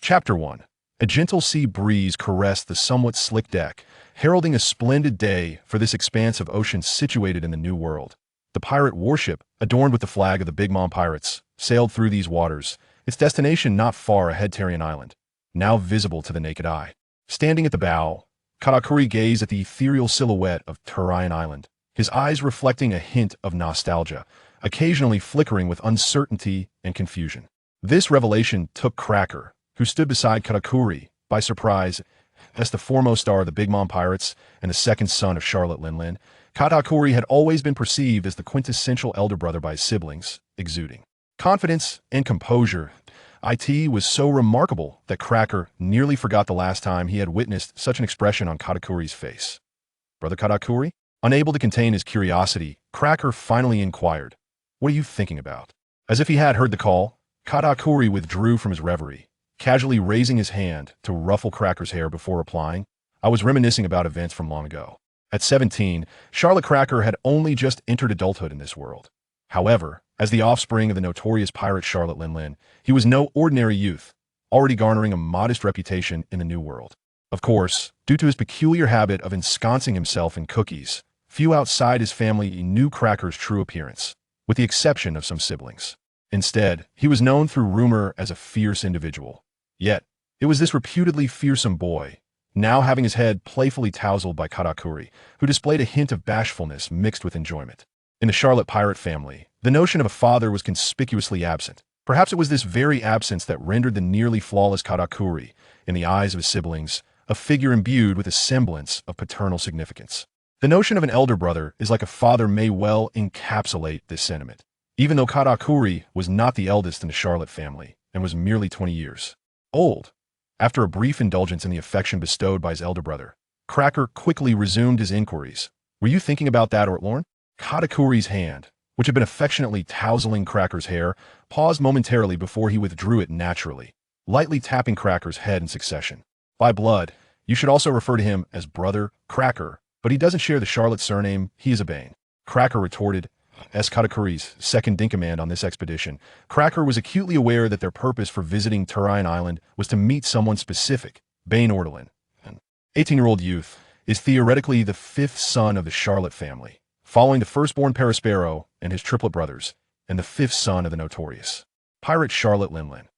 Chapter 1. A gentle sea breeze caressed the somewhat slick deck, heralding a splendid day for this expanse of ocean situated in the New World. The pirate warship, adorned with the flag of the Big Mom Pirates, sailed through these waters, its destination not far ahead Tarian Island, now visible to the naked eye. Standing at the bow, Katakuri gazed at the ethereal silhouette of Tarian Island, his eyes reflecting a hint of nostalgia, occasionally flickering with uncertainty and confusion. This revelation took Cracker, who stood beside Katakuri, by surprise. As the foremost star of the Big Mom Pirates and the second son of Charlotte Linlin, Katakuri had always been perceived as the quintessential elder brother by his siblings, exuding confidence and composure. It was so remarkable that Cracker nearly forgot the last time he had witnessed such an expression on Katakuri's face. "Brother Katakuri?" Unable to contain his curiosity, Cracker finally inquired, "What are you thinking about?" As if he had heard the call, Katakuri withdrew from his reverie, casually raising his hand to ruffle Cracker's hair before replying, "I was reminiscing about events from long ago." At 17, Charlotte Cracker had only just entered adulthood in this world. However, as the offspring of the notorious pirate Charlotte Linlin, he was no ordinary youth, already garnering a modest reputation in the New World. Of course, due to his peculiar habit of ensconcing himself in cookies, few outside his family knew Cracker's true appearance, with the exception of some siblings. Instead, he was known through rumor as a fierce individual. Yet, it was this reputedly fearsome boy, now having his head playfully tousled by Katakuri, who displayed a hint of bashfulness mixed with enjoyment. In the Charlotte pirate family, the notion of a father was conspicuously absent. Perhaps it was this very absence that rendered the nearly flawless Katakuri, in the eyes of his siblings, a figure imbued with a semblance of paternal significance. The notion of an elder brother is like a father may well encapsulate this sentiment, even though Katakuri was not the eldest in the Charlotte family and was merely 20 years old. After a brief indulgence in the affection bestowed by his elder brother, Cracker quickly resumed his inquiries. "Were you thinking about that, Ortlorn?" Katakuri's hand, which had been affectionately tousling Cracker's hair, paused momentarily before he withdrew it naturally, lightly tapping Cracker's head in succession. "By blood, you should also refer to him as Brother Cracker, but he doesn't share the Charlotte surname, he is a Bane," Cracker retorted. As Katakuri's second-in-command on this expedition, Cracker was acutely aware that their purpose for visiting Tarian Island was to meet someone specific. Bane Ortlin, an 18-year-old youth, is theoretically the fifth son of the Charlotte family, following the firstborn Perispero and his triplet brothers, and the fifth son of the notorious pirate Charlotte Linlin.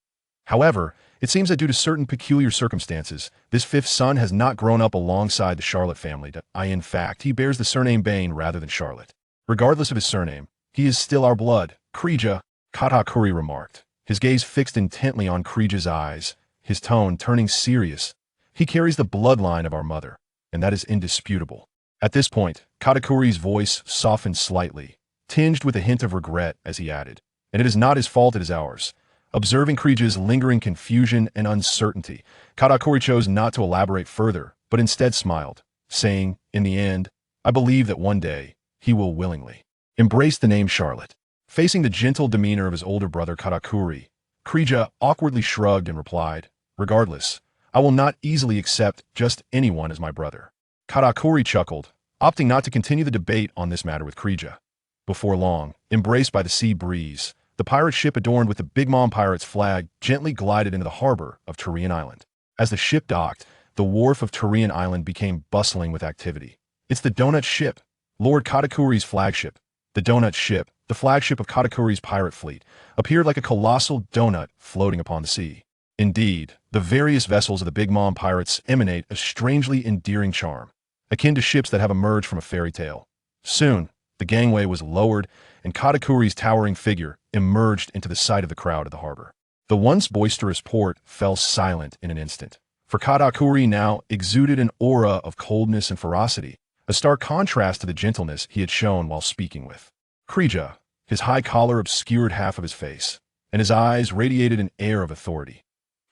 However, it seems that due to certain peculiar circumstances, this fifth son has not grown up alongside the Charlotte family. In fact, he bears the surname Bane rather than Charlotte. "Regardless of his surname, he is still our blood, Krija," Katakuri remarked, his gaze fixed intently on Krija's eyes, his tone turning serious. "He carries the bloodline of our mother, and that is indisputable." At this point, Katakuri's voice softened slightly, tinged with a hint of regret as he added, "And it is not his fault, it is ours." Observing Krija's lingering confusion and uncertainty, Katakuri chose not to elaborate further, but instead smiled, saying, "In the end, I believe that one day, he will willingly embrace the name Charlotte." Facing the gentle demeanor of his older brother Katakuri, Krija awkwardly shrugged and replied, "Regardless, I will not easily accept just anyone as my brother." Katakuri chuckled, opting not to continue the debate on this matter with Krija. Before long, embraced by the sea breeze, the pirate ship adorned with the Big Mom Pirates flag gently glided into the harbor of Tarian Island. As the ship docked, the wharf of Tarian Island became bustling with activity. "It's the donut ship, Lord Katakuri's flagship." The donut ship, the flagship of Katakuri's pirate fleet, appeared like a colossal donut floating upon the sea. Indeed, the various vessels of the Big Mom Pirates emanate a strangely endearing charm, akin to ships that have emerged from a fairy tale. Soon, the gangway was lowered, and Katakuri's towering figure emerged into the sight of the crowd at the harbor. The once boisterous port fell silent in an instant, for Katakuri now exuded an aura of coldness and ferocity, a stark contrast to the gentleness he had shown while speaking with Krija. His high collar obscured half of his face, and his eyes radiated an air of authority.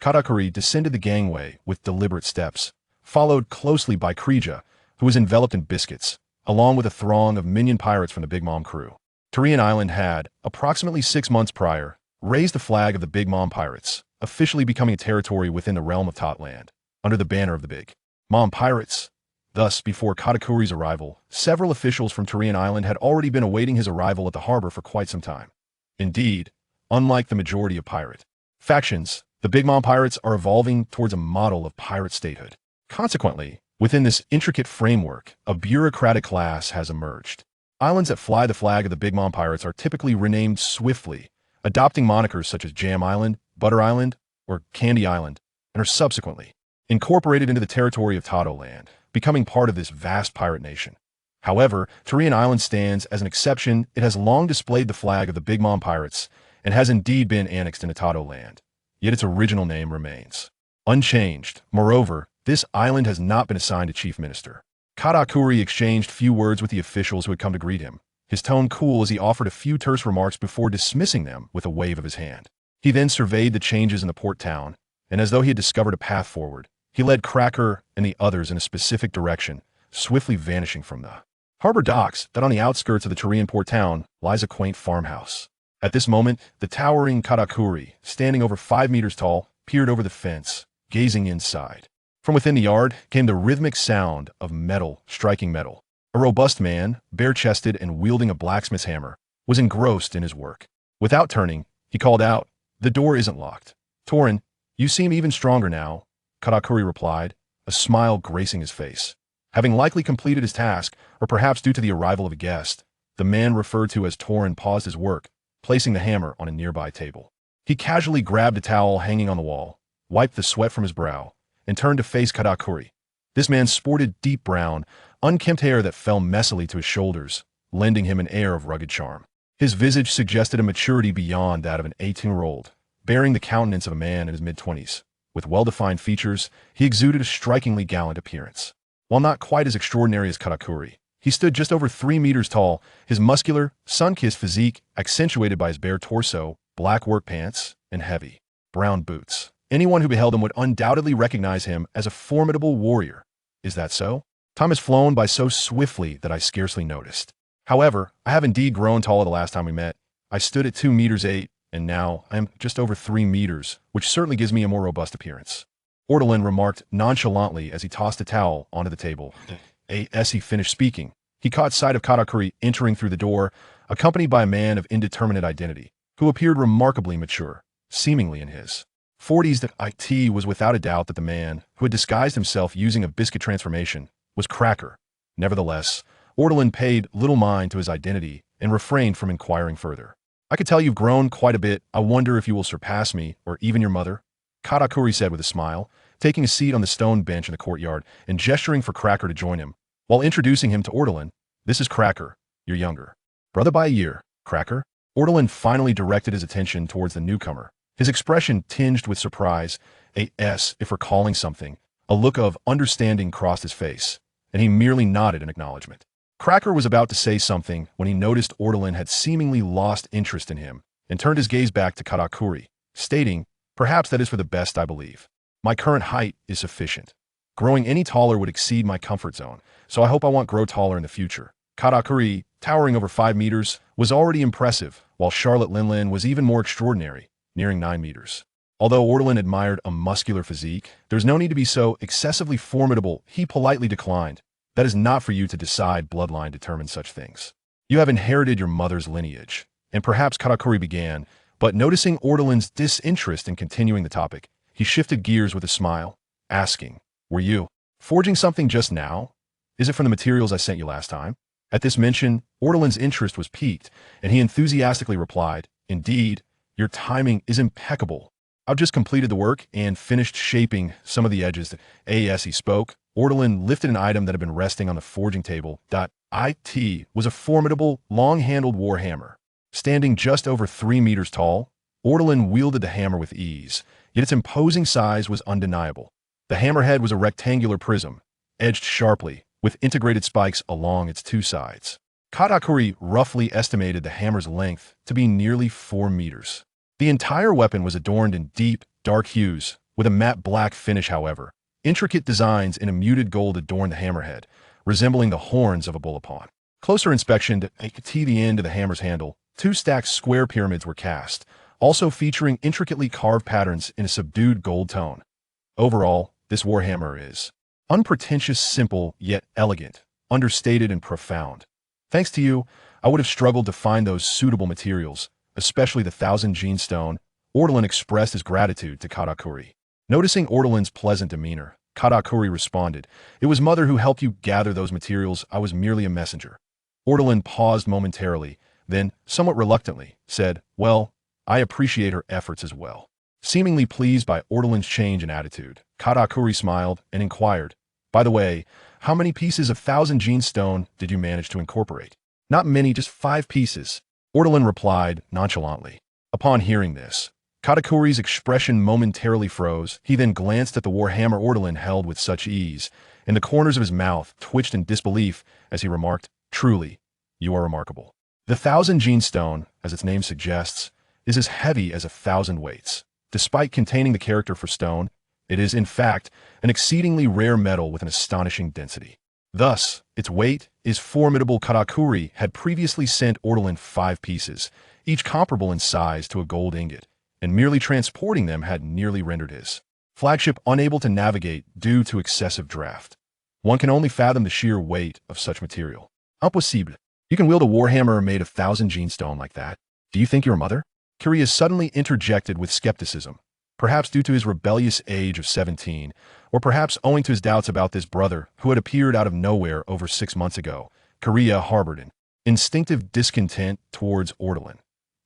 Katakuri descended the gangway with deliberate steps, followed closely by Krija, who was enveloped in biscuits, along with a throng of minion pirates from the Big Mom crew. Tarian Island had, approximately 6 months prior, raised the flag of the Big Mom Pirates, officially becoming a territory within the realm of Totland, under the banner of the Big Mom Pirates. Thus, before Katakuri's arrival, several officials from Tarian Island had already been awaiting his arrival at the harbor for quite some time. Indeed, unlike the majority of pirate factions, The Big Mom pirates are evolving towards a model of pirate statehood. Consequently, within this intricate framework, a bureaucratic class has emerged. Islands that fly the flag of the Big Mom pirates are typically renamed swiftly, adopting monikers such as Jam Island, Butter Island, or Candy Island, and are subsequently incorporated into the territory of Tato Land, becoming part of this vast pirate nation. However, Tarian Island stands as an exception. It has long displayed the flag of the Big Mom pirates and has indeed been annexed into Tato Land, yet its original name remains unchanged. Moreover, this island has not been assigned a chief minister. Katakuri exchanged few words with the officials who had come to greet him, his tone cool as he offered a few terse remarks before dismissing them with a wave of his hand. He then surveyed the changes in the port town, and as though he had discovered a path forward, he led Cracker and the others in a specific direction, swiftly vanishing from the harbor docks that on the outskirts of the Tarian port town lies a quaint farmhouse. At this moment, the towering Katakuri, standing over 5 meters tall, peered over the fence, gazing inside. From within the yard came the rhythmic sound of metal striking metal. A robust man, bare-chested and wielding a blacksmith's hammer, was engrossed in his work. Without turning, he called out, "The door isn't locked." "Torin, you seem even stronger now," Katakuri replied, a smile gracing his face. Having likely completed his task, or perhaps due to the arrival of a guest, the man referred to as Torin paused his work, placing the hammer on a nearby table. He casually grabbed a towel hanging on the wall, wiped the sweat from his brow, and turned to face Katakuri. This man sported deep brown, unkempt hair that fell messily to his shoulders, lending him an air of rugged charm. His visage suggested a maturity beyond that of an 18-year-old, bearing the countenance of a man in his mid-20s. With well-defined features, he exuded a strikingly gallant appearance. While not quite as extraordinary as Katakuri, he stood just over 3 meters tall, his muscular, sun-kissed physique accentuated by his bare torso, black work pants, and heavy, brown boots. Anyone who beheld him would undoubtedly recognize him as a formidable warrior. Is that so? Time has flown by so swiftly that I scarcely noticed. However, I have indeed grown taller the last time we met. I stood at 2 meters 8, and now I am just over 3 meters, which certainly gives me a more robust appearance. Ortolan remarked nonchalantly as he tossed a towel onto the table. As he finished speaking, he caught sight of Katakuri entering through the door, accompanied by a man of indeterminate identity, who appeared remarkably mature, seemingly in his 40s. The IT was without a doubt that the man, who had disguised himself using a biscuit transformation, was Cracker. Nevertheless, Ortolan paid little mind to his identity and refrained from inquiring further. "I could tell you've grown quite a bit. I wonder if you will surpass me, or even your mother," Katakuri said with a smile, taking a seat on the stone bench in the courtyard and gesturing for Cracker to join him, while introducing him to Ortolan. "This is Cracker, your younger brother by a year, Cracker." Ortolan finally directed his attention towards the newcomer, his expression tinged with surprise. If recalling something, a look of understanding crossed his face, and he merely nodded in acknowledgement. Cracker was about to say something when he noticed Ortolan had seemingly lost interest in him and turned his gaze back to Katakuri, stating, "Perhaps that is for the best, I believe. My current height is sufficient. Growing any taller would exceed my comfort zone, so I hope I won't grow taller in the future." Katakuri, towering over 5 meters, was already impressive, while Charlotte Linlin was even more extraordinary, nearing 9 meters. Although Ortolan admired a muscular physique, there's no need to be so excessively formidable, he politely declined. "That is not for you to decide. Bloodline determines such things. You have inherited your mother's lineage." And perhaps Katakuri began, but noticing Ortolan's disinterest in continuing the topic, he shifted gears with a smile, asking, "Were you forging something just now? Is it from the materials I sent you last time?" At this mention, Ortolan's interest was piqued, and he enthusiastically replied, "Indeed, your timing is impeccable. I've just completed the work and finished shaping some of the edges." As he spoke, Ortolan lifted an item that had been resting on the forging table. It was a formidable, long-handled war hammer. Standing just over 3 meters tall, Ortolan wielded the hammer with ease, yet its imposing size was undeniable. The hammerhead was a rectangular prism, edged sharply, with integrated spikes along its 2 sides. Katakuri roughly estimated the hammer's length to be nearly 4 meters. The entire weapon was adorned in deep, dark hues, with a matte black finish. However, intricate designs in a muted gold adorned the hammerhead, resembling the horns of a bull upon closer inspection. To the end of the hammer's handle, 2 stacked square pyramids were cast, also featuring intricately carved patterns in a subdued gold tone. Overall, this warhammer is unpretentious, simple, yet elegant, understated, and profound. Thanks to you, I would have struggled to find those suitable materials, especially the 1000 gene stone, Ortolan expressed his gratitude to Katakuri. Noticing Ortolan's pleasant demeanor, Katakuri responded, "It was Mother who helped you gather those materials. I was merely a messenger." Ortolan paused momentarily, then, somewhat reluctantly, said, "Well, I appreciate her efforts as well." Seemingly pleased by Ortolan's change in attitude, Katakuri smiled and inquired, "By the way, how many pieces of 1,000 gene stone did you manage to incorporate?" "Not many, just 5 pieces," Ortolan replied nonchalantly. Upon hearing this, Katakuri's expression momentarily froze. He then glanced at the warhammer Ortolan held with such ease, and the corners of his mouth twitched in disbelief as he remarked, "Truly, you are remarkable. The 1,000 gene stone, as its name suggests, is as heavy as 1,000 weights. Despite containing the character for stone, it is, in fact, an exceedingly rare metal with an astonishing density. Thus, its weight is formidable." Katakuri had previously sent Ortolan 5 pieces, each comparable in size to a gold ingot, and merely transporting them had nearly rendered his flagship unable to navigate due to excessive draft. One can only fathom the sheer weight of such material. Impossible. You can wield a warhammer made of 1,000 gene stone like that? Do you think you're a mother? Kiria suddenly interjected with skepticism, perhaps due to his rebellious age of 17, or perhaps owing to his doubts about this brother who had appeared out of nowhere over 6 months ago. Kiria harbored an instinctive discontent towards Ortolan.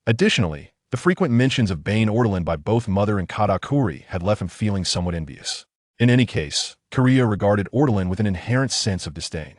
Additionally, the frequent mentions of Bane Ortolan by both Mother and Katakuri had left him feeling somewhat envious. In any case, Kiria regarded Ortolan with an inherent sense of disdain.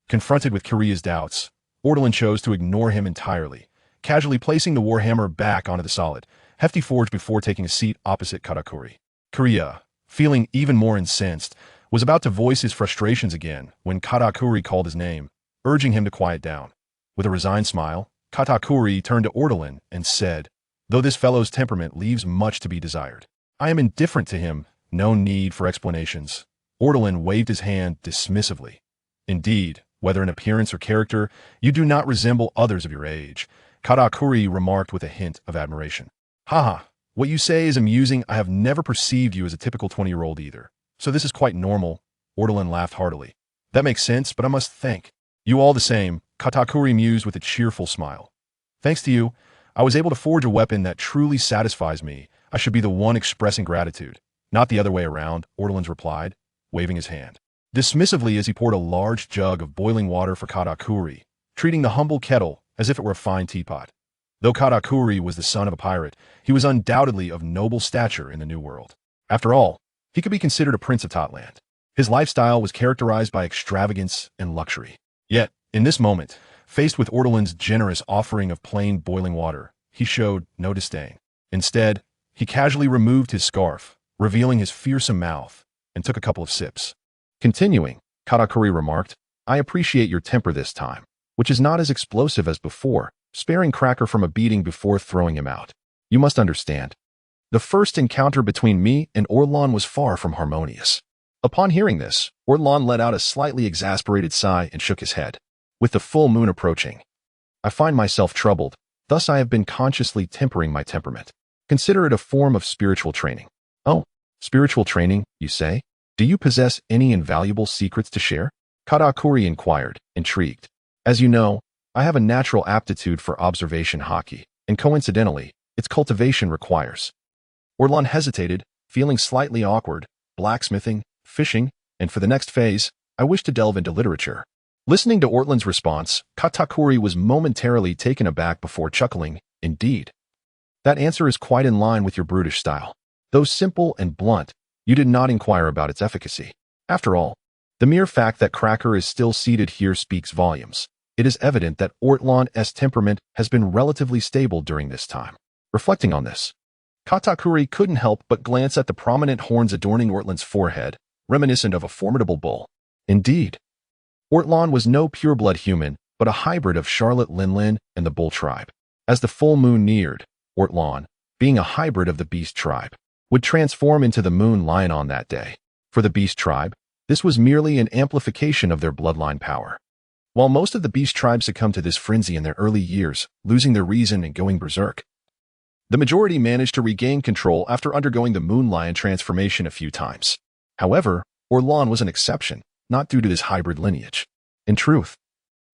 Confronted with Kiria's doubts, Ortolan chose to ignore him entirely, casually placing the warhammer back onto the solid, hefty forge before taking a seat opposite Katakuri. Kiria, feeling even more incensed, was about to voice his frustrations again when Katakuri called his name, urging him to quiet down. With a resigned smile, Katakuri turned to Ortolan and said, "Though this fellow's temperament leaves much to be desired, I am indifferent to him. No need for explanations." Ortolan waved his hand dismissively. "Indeed, whether in appearance or character, you do not resemble others of your age," Katakuri remarked with a hint of admiration. "Haha, what you say is amusing. I have never perceived you as a typical 20-year-old either. So this is quite normal." Ortolan laughed heartily. "That makes sense, but I must thank you all the same," Katakuri mused with a cheerful smile. "Thanks to you, I was able to forge a weapon that truly satisfies me. I should be the one expressing gratitude, not the other way around," Ortolan replied, waving his hand dismissively as he poured a large jug of boiling water for Katakuri, treating the humble kettle as if it were a fine teapot. Though Katakuri was the son of a pirate, he was undoubtedly of noble stature in the New World. After all, he could be considered a prince of Totland. His lifestyle was characterized by extravagance and luxury. Yet, in this moment, faced with Ortolan's generous offering of plain boiling water, he showed no disdain. Instead, he casually removed his scarf, revealing his fearsome mouth, and took a couple of sips. Continuing, Katakuri remarked, "I appreciate your temper this time, which is not as explosive as before, sparing Cracker from a beating before throwing him out. You must understand. The first encounter between me and Ortolan was far from harmonious." Upon hearing this, Ortolan let out a slightly exasperated sigh and shook his head. "With the full moon approaching, I find myself troubled, thus I have been consciously tempering my temperament. Consider it a form of spiritual training." "Oh, spiritual training, you say? Do you possess any invaluable secrets to share?" Katakuri inquired, intrigued. "As you know, I have a natural aptitude for observation hockey, and coincidentally, its cultivation requires." Ortolan hesitated, feeling slightly awkward. "Blacksmithing, fishing, and for the next phase, I wish to delve into literature." Listening to Ortolan's response, Katakuri was momentarily taken aback before chuckling, "Indeed. That answer is quite in line with your brutish style. Though simple and blunt, you did not inquire about its efficacy. After all, the mere fact that Cracker is still seated here speaks volumes. It is evident that Ortolan's temperament has been relatively stable during this time." Reflecting on this, Katakuri couldn't help but glance at the prominent horns adorning Ortolan's forehead, reminiscent of a formidable bull. Indeed, Ortolan was no pure-blood human, but a hybrid of Charlotte Linlin and the bull tribe. As the full moon neared, Ortolan, being a hybrid of the beast tribe, would transform into the moon lion on that day. For the beast tribe, this was merely an amplification of their bloodline power. While most of the beast tribe succumbed to this frenzy in their early years, losing their reason and going berserk, the majority managed to regain control after undergoing the moon lion transformation a few times. However, Ortolan was an exception, not due to his hybrid lineage. In truth,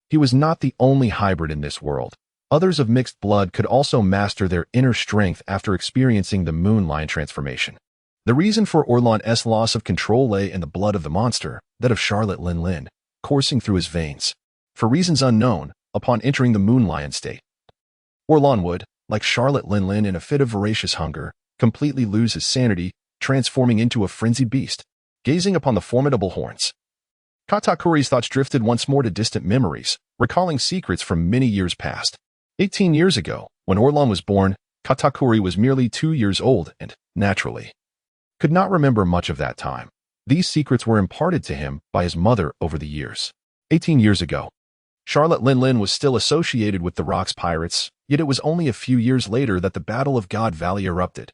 he was not the only hybrid in this world. Others of mixed blood could also master their inner strength after experiencing the moon lion transformation. The reason for Orlan's loss of control lay in the blood of the monster, that of Charlotte Linlin, coursing through his veins. For reasons unknown, upon entering the moon lion state, Orlan would, like Charlotte Linlin in a fit of voracious hunger, completely lose his sanity, transforming into a frenzied beast. Gazing upon the formidable horns, Katakuri's thoughts drifted once more to distant memories, recalling secrets from many years past. 18 years ago, when Orlan was born, Katakuri was merely 2 years old and, naturally, could not remember much of that time. These secrets were imparted to him by his mother over the years. 18 years ago, Charlotte Linlin was still associated with the Rocks pirates, yet it was only a few years later that the Battle of God Valley erupted,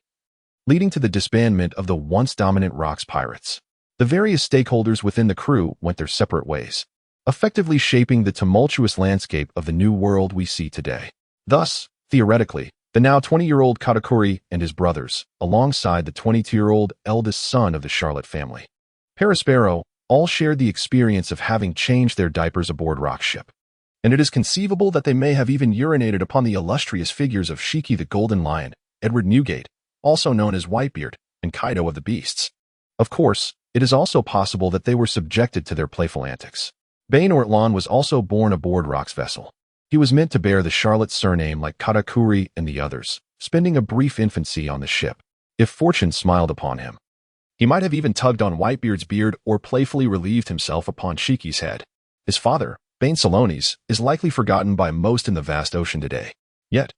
leading to the disbandment of the once dominant Rocks pirates. The various stakeholders within the crew went their separate ways, effectively shaping the tumultuous landscape of the new world we see today. Thus, theoretically, the now 20-year-old Katakuri and his brothers, alongside the 22-year-old eldest son of the Charlotte family, Perispero, all shared the experience of having changed their diapers aboard Rock's ship. And it is conceivable that they may have even urinated upon the illustrious figures of Shiki the Golden Lion, Edward Newgate, also known as Whitebeard, and Kaido of the Beasts. Of course, it is also possible that they were subjected to their playful antics. Bane Orlan was also born aboard Rock's vessel. He was meant to bear the Charlotte surname like Katakuri and the others, spending a brief infancy on the ship. If fortune smiled upon him, he might have even tugged on Whitebeard's beard or playfully relieved himself upon Shiki's head. His father, Bane Salonis, is likely forgotten by most in the vast ocean today. Yet,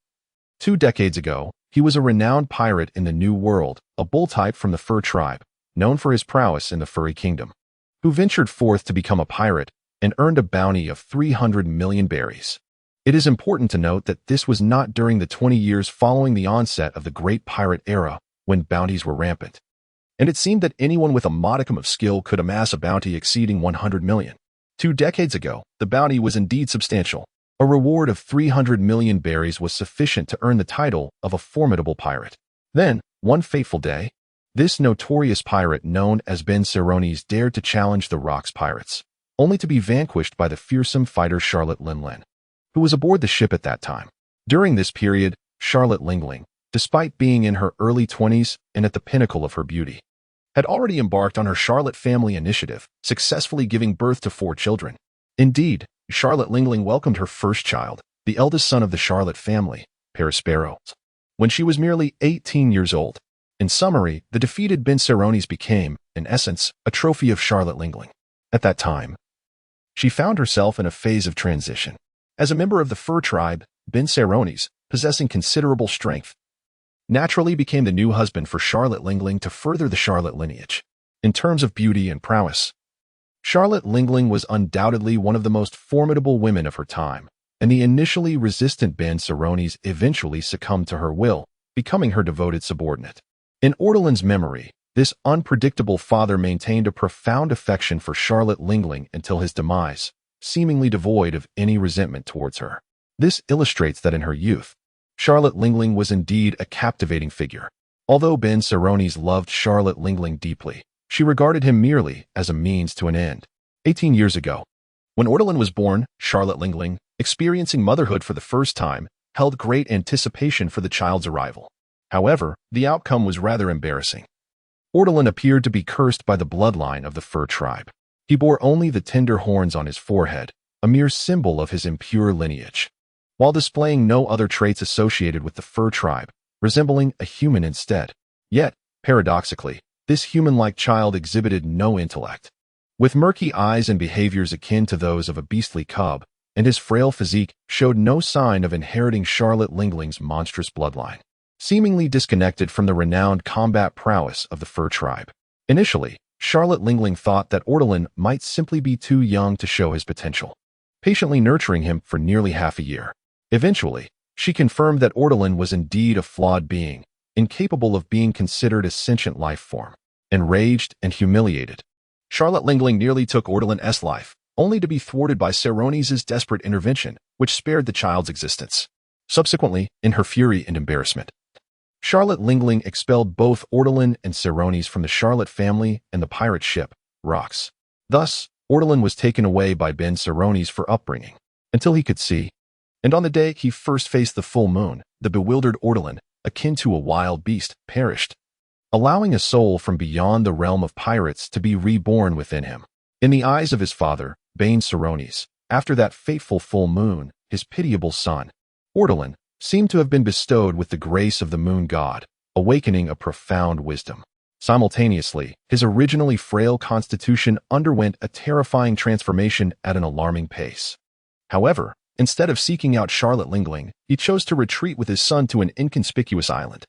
2 decades ago, he was a renowned pirate in the New World, a bull type from the Fur tribe, known for his prowess in the Furry Kingdom, who ventured forth to become a pirate and earned a bounty of 300 million berries. It is important to note that this was not during the 20 years following the onset of the Great Pirate Era, when bounties were rampant. And it seemed that anyone with a modicum of skill could amass a bounty exceeding 100 million. 2 decades ago, the bounty was indeed substantial. A reward of 300 million berries was sufficient to earn the title of a formidable pirate. Then, one fateful day, this notorious pirate known as Ben Serones dared to challenge the Rocks pirates, only to be vanquished by the fearsome fighter Charlotte Linlin, who was aboard the ship at that time. During this period, Charlotte Linlin, despite being in her early 20s and at the pinnacle of her beauty, had already embarked on her Charlotte family initiative, successfully giving birth to 4 children. Indeed, Charlotte Linlin welcomed her first child, the eldest son of the Charlotte family, Perispero, when she was merely 18 years old. In summary, the defeated Ben Serones became, in essence, a trophy of Charlotte Linlin. At that time, she found herself in a phase of transition. As a member of the Fur tribe, Ben Serones, possessing considerable strength, naturally became the new husband for Charlotte Linlin to further the Charlotte lineage. In terms of beauty and prowess, Charlotte Linlin was undoubtedly one of the most formidable women of her time, and the initially resistant Ben Serones eventually succumbed to her will, becoming her devoted subordinate. In Orlan's memory, this unpredictable father maintained a profound affection for Charlotte Linlin until his demise, seemingly devoid of any resentment towards her. This illustrates that in her youth, Charlotte Linlin was indeed a captivating figure. Although Ben Serones loved Charlotte Linlin deeply, she regarded him merely as a means to an end. 18 years ago, when Orlan was born, Charlotte Linlin, experiencing motherhood for the first time, held great anticipation for the child's arrival. However, the outcome was rather embarrassing. Orlan appeared to be cursed by the bloodline of the Fur tribe. He bore only the tender horns on his forehead, a mere symbol of his impure lineage, while displaying no other traits associated with the Fur tribe, resembling a human instead. Yet, paradoxically, this human-like child exhibited no intellect. With murky eyes and behaviors akin to those of a beastly cub, and his frail physique showed no sign of inheriting Charlotte Linglin's monstrous bloodline, seemingly disconnected from the renowned combat prowess of the Fur tribe. Initially, Charlotte Linlin thought that Orlan might simply be too young to show his potential, patiently nurturing him for nearly half a year. Eventually, she confirmed that Orlan was indeed a flawed being, incapable of being considered a sentient life form. Enraged and humiliated, Charlotte Linlin nearly took Orlan's life, only to be thwarted by Serones' desperate intervention, which spared the child's existence. Subsequently, in her fury and embarrassment, Charlotte Linlin expelled both Orlan and Serones from the Charlotte family and the pirate ship, Rocks. Thus, Orlan was taken away by Ben Serones for upbringing, until he could see. And on the day he first faced the full moon, the bewildered Ortolan, akin to a wild beast, perished, allowing a soul from beyond the realm of pirates to be reborn within him. In the eyes of his father, Bane Saronis, after that fateful full moon, his pitiable son, Ortolan, seemed to have been bestowed with the grace of the moon god, awakening a profound wisdom. Simultaneously, his originally frail constitution underwent a terrifying transformation at an alarming pace. However, instead of seeking out Charlotte Lingling, he chose to retreat with his son to an inconspicuous island.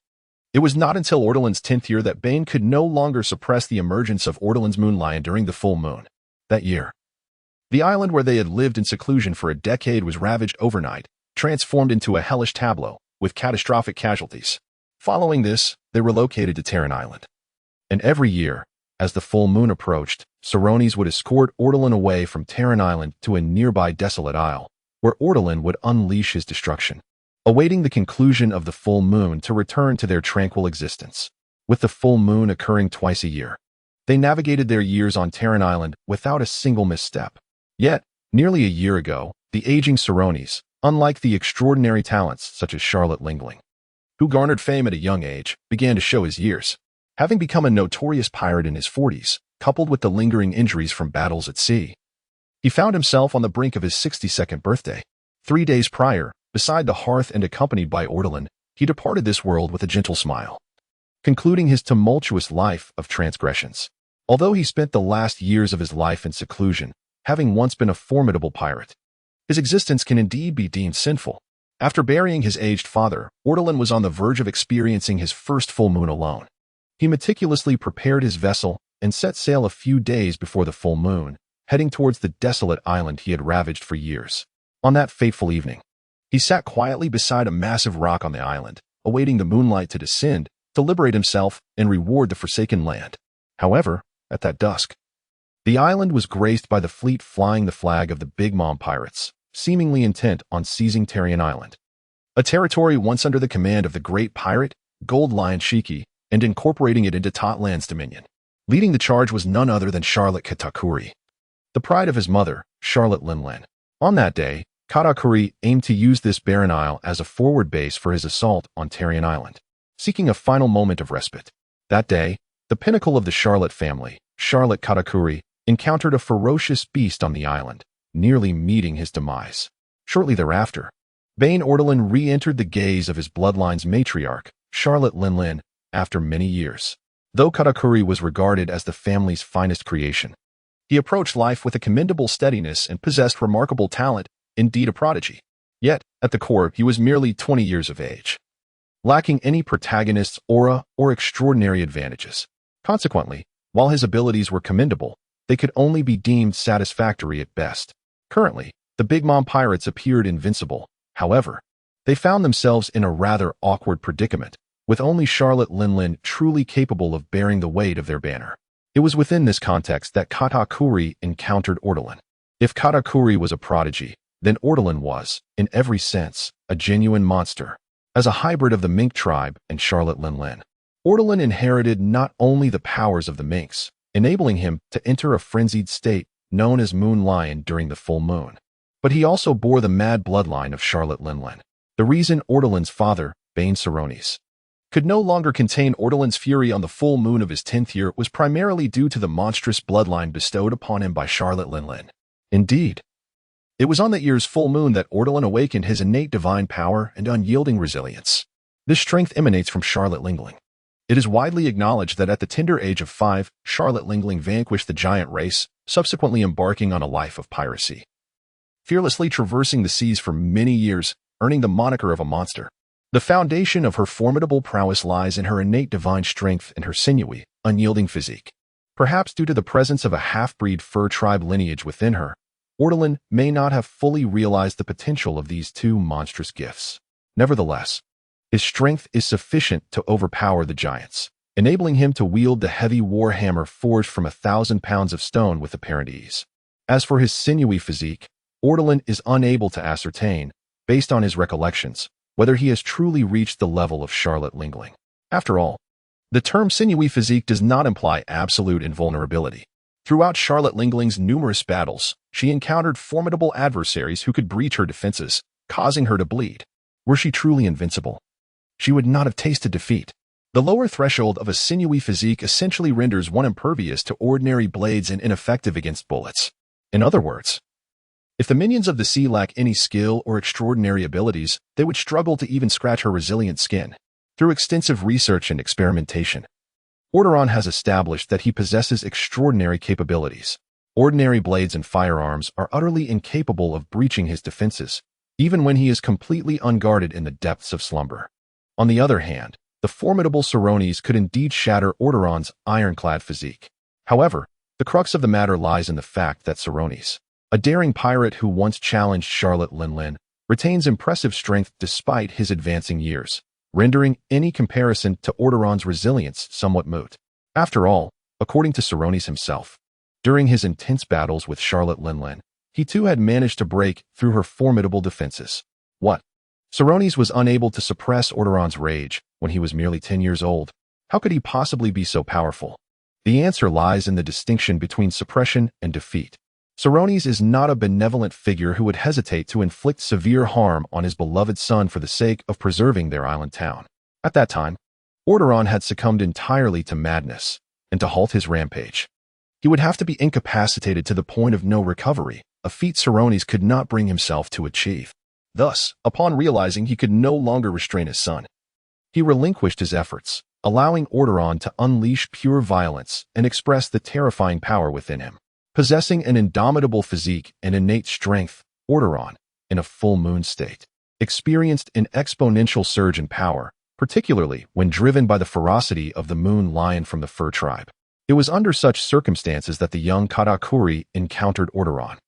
It was not until Ortolan's 10th year that Bane could no longer suppress the emergence of Ortolan's moon lion during the full moon. That year, the island where they had lived in seclusion for a decade was ravaged overnight, transformed into a hellish tableau, with catastrophic casualties. Following this, they relocated to Terran Island. And every year, as the full moon approached, Saronis would escort Ortolan away from Terran Island to a nearby desolate isle, where Ortolan would unleash his destruction, awaiting the conclusion of the full moon to return to their tranquil existence. With the full moon occurring twice a year, they navigated their years on Terran Island without a single misstep. Yet, nearly a year ago, the aging Saronis, unlike the extraordinary talents such as Charlotte Lingling, who garnered fame at a young age, began to show his years. Having become a notorious pirate in his 40s, coupled with the lingering injuries from battles at sea, he found himself on the brink of his 62nd birthday. 3 days prior, beside the hearth and accompanied by Ortolan, he departed this world with a gentle smile, concluding his tumultuous life of transgressions. Although he spent the last years of his life in seclusion, having once been a formidable pirate, his existence can indeed be deemed sinful. After burying his aged father, Ortolan was on the verge of experiencing his first full moon alone. He meticulously prepared his vessel and set sail a few days before the full moon, heading towards the desolate island he had ravaged for years. On that fateful evening, he sat quietly beside a massive rock on the island, awaiting the moonlight to descend, to liberate himself and reward the forsaken land. However, at that dusk, the island was graced by the fleet flying the flag of the Big Mom pirates, seemingly intent on seizing Terran Island, a territory once under the command of the great pirate, Gold Lion Shiki, and incorporating it into Totland's dominion. Leading the charge was none other than Charlotte Katakuri, the pride of his mother, Charlotte Lingling. On that day, Katakuri aimed to use this barren isle as a forward base for his assault on Terran Island, seeking a final moment of respite. That day, the pinnacle of the Charlotte family, Charlotte Katakuri, encountered a ferocious beast on the island, nearly meeting his demise. Shortly thereafter, Bane Ortolan re-entered the gaze of his bloodline's matriarch, Charlotte Lingling, after many years. Though Katakuri was regarded as the family's finest creation, he approached life with a commendable steadiness and possessed remarkable talent, indeed a prodigy. Yet, at the core, he was merely 20 years of age, lacking any protagonist's aura or extraordinary advantages. Consequently, while his abilities were commendable, they could only be deemed satisfactory at best. Currently, the Big Mom pirates appeared invincible. However, they found themselves in a rather awkward predicament, with only Charlotte Lingling truly capable of bearing the weight of their banner. It was within this context that Katakuri encountered Ortolan. If Katakuri was a prodigy, then Ortolan was, in every sense, a genuine monster. As a hybrid of the Mink tribe and Charlotte Lingling, Ortolan inherited not only the powers of the Minks, enabling him to enter a frenzied state known as Moon Lion during the full moon, but he also bore the mad bloodline of Charlotte Lingling. The reason Ortolan's father, Bane Saronis, could no longer contain Ortolan's fury on the full moon of his 10th year was primarily due to the monstrous bloodline bestowed upon him by Charlotte Lingling. Indeed, it was on that year's full moon that Ortolan awakened his innate divine power and unyielding resilience. This strength emanates from Charlotte Lingling. It is widely acknowledged that at the tender age of 5, Charlotte Lingling vanquished the giant race, subsequently embarking on a life of piracy, fearlessly traversing the seas for many years, earning the moniker of a monster. The foundation of her formidable prowess lies in her innate divine strength and her sinewy, unyielding physique. Perhaps due to the presence of a half-breed fur tribe lineage within her, Ortolan may not have fully realized the potential of these two monstrous gifts. Nevertheless, his strength is sufficient to overpower the giants, enabling him to wield the heavy war hammer forged from 1,000 pounds of stone with apparent ease. As for his sinewy physique, Ortolan is unable to ascertain, based on his recollections, whether he has truly reached the level of Charlotte Lingling. After all, the term sinewy physique does not imply absolute invulnerability. Throughout Charlotte Lingling's numerous battles, she encountered formidable adversaries who could breach her defenses, causing her to bleed. Were she truly invincible, she would not have tasted defeat. The lower threshold of a sinewy physique essentially renders one impervious to ordinary blades and ineffective against bullets. In other words, if the minions of the sea lack any skill or extraordinary abilities, they would struggle to even scratch her resilient skin. Through extensive research and experimentation, Orderon has established that he possesses extraordinary capabilities. Ordinary blades and firearms are utterly incapable of breaching his defenses, even when he is completely unguarded in the depths of slumber. On the other hand, the formidable Serones could indeed shatter Orderon's ironclad physique. However, the crux of the matter lies in the fact that Serones, a daring pirate who once challenged Charlotte Linlin, retains impressive strength despite his advancing years, rendering any comparison to Orderon's resilience somewhat moot. After all, according to Serones himself, during his intense battles with Charlotte Linlin, he too had managed to break through her formidable defenses. What? Serones was unable to suppress Orderon's rage when he was merely 10 years old. How could he possibly be so powerful? The answer lies in the distinction between suppression and defeat. Serones is not a benevolent figure who would hesitate to inflict severe harm on his beloved son for the sake of preserving their island town. At that time, Orderon had succumbed entirely to madness, and to halt his rampage, he would have to be incapacitated to the point of no recovery, a feat Serones could not bring himself to achieve. Thus, upon realizing he could no longer restrain his son, he relinquished his efforts, allowing Orderon to unleash pure violence and express the terrifying power within him. Possessing an indomitable physique and innate strength, Orderon, in a full moon state, experienced an exponential surge in power, particularly when driven by the ferocity of the moon lion from the fur tribe. It was under such circumstances that the young Katakuri encountered Orderon,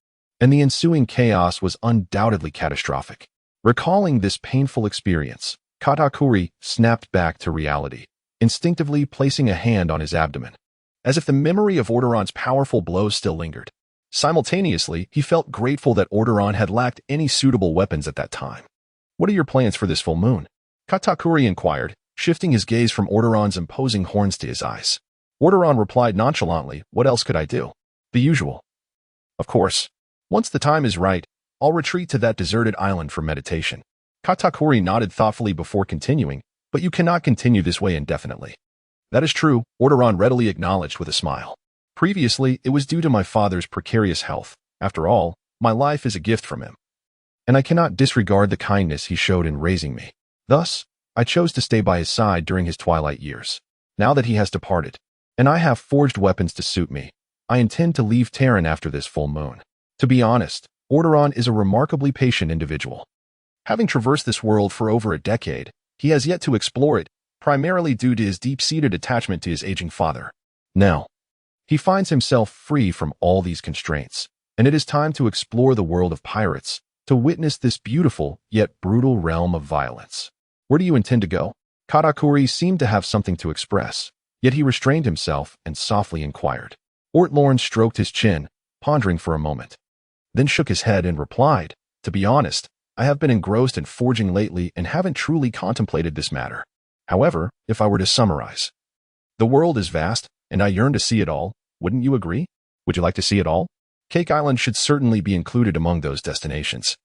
and the ensuing chaos was undoubtedly catastrophic. Recalling this painful experience, Katakuri snapped back to reality, instinctively placing a hand on his abdomen, as if the memory of Orderon's powerful blows still lingered. Simultaneously, he felt grateful that Orderon had lacked any suitable weapons at that time. "What are your plans for this full moon?" Katakuri inquired, shifting his gaze from Orderon's imposing horns to his eyes. Orderon replied nonchalantly, "What else could I do? The usual. Of course, once the time is right, I'll retreat to that deserted island for meditation." Katakuri nodded thoughtfully before continuing, "But you cannot continue this way indefinitely." "That is true," Orderon readily acknowledged with a smile. "Previously, it was due to my father's precarious health. After all, my life is a gift from him, and I cannot disregard the kindness he showed in raising me. Thus, I chose to stay by his side during his twilight years. Now that he has departed, and I have forged weapons to suit me, I intend to leave Terran after this full moon." To be honest, Orderon is a remarkably patient individual. Having traversed this world for over a decade, he has yet to explore it, primarily due to his deep-seated attachment to his aging father. Now, he finds himself free from all these constraints, and it is time to explore the world of pirates, to witness this beautiful yet brutal realm of violence. "Where do you intend to go?" Katakuri seemed to have something to express, yet he restrained himself and softly inquired. Ortlorn stroked his chin, pondering for a moment, then shook his head and replied, "To be honest, I have been engrossed in forging lately and haven't truly contemplated this matter. However, if I were to summarize, the world is vast, and I yearn to see it all. Wouldn't you agree? Would you like to see it all? Cake Island should certainly be included among those destinations.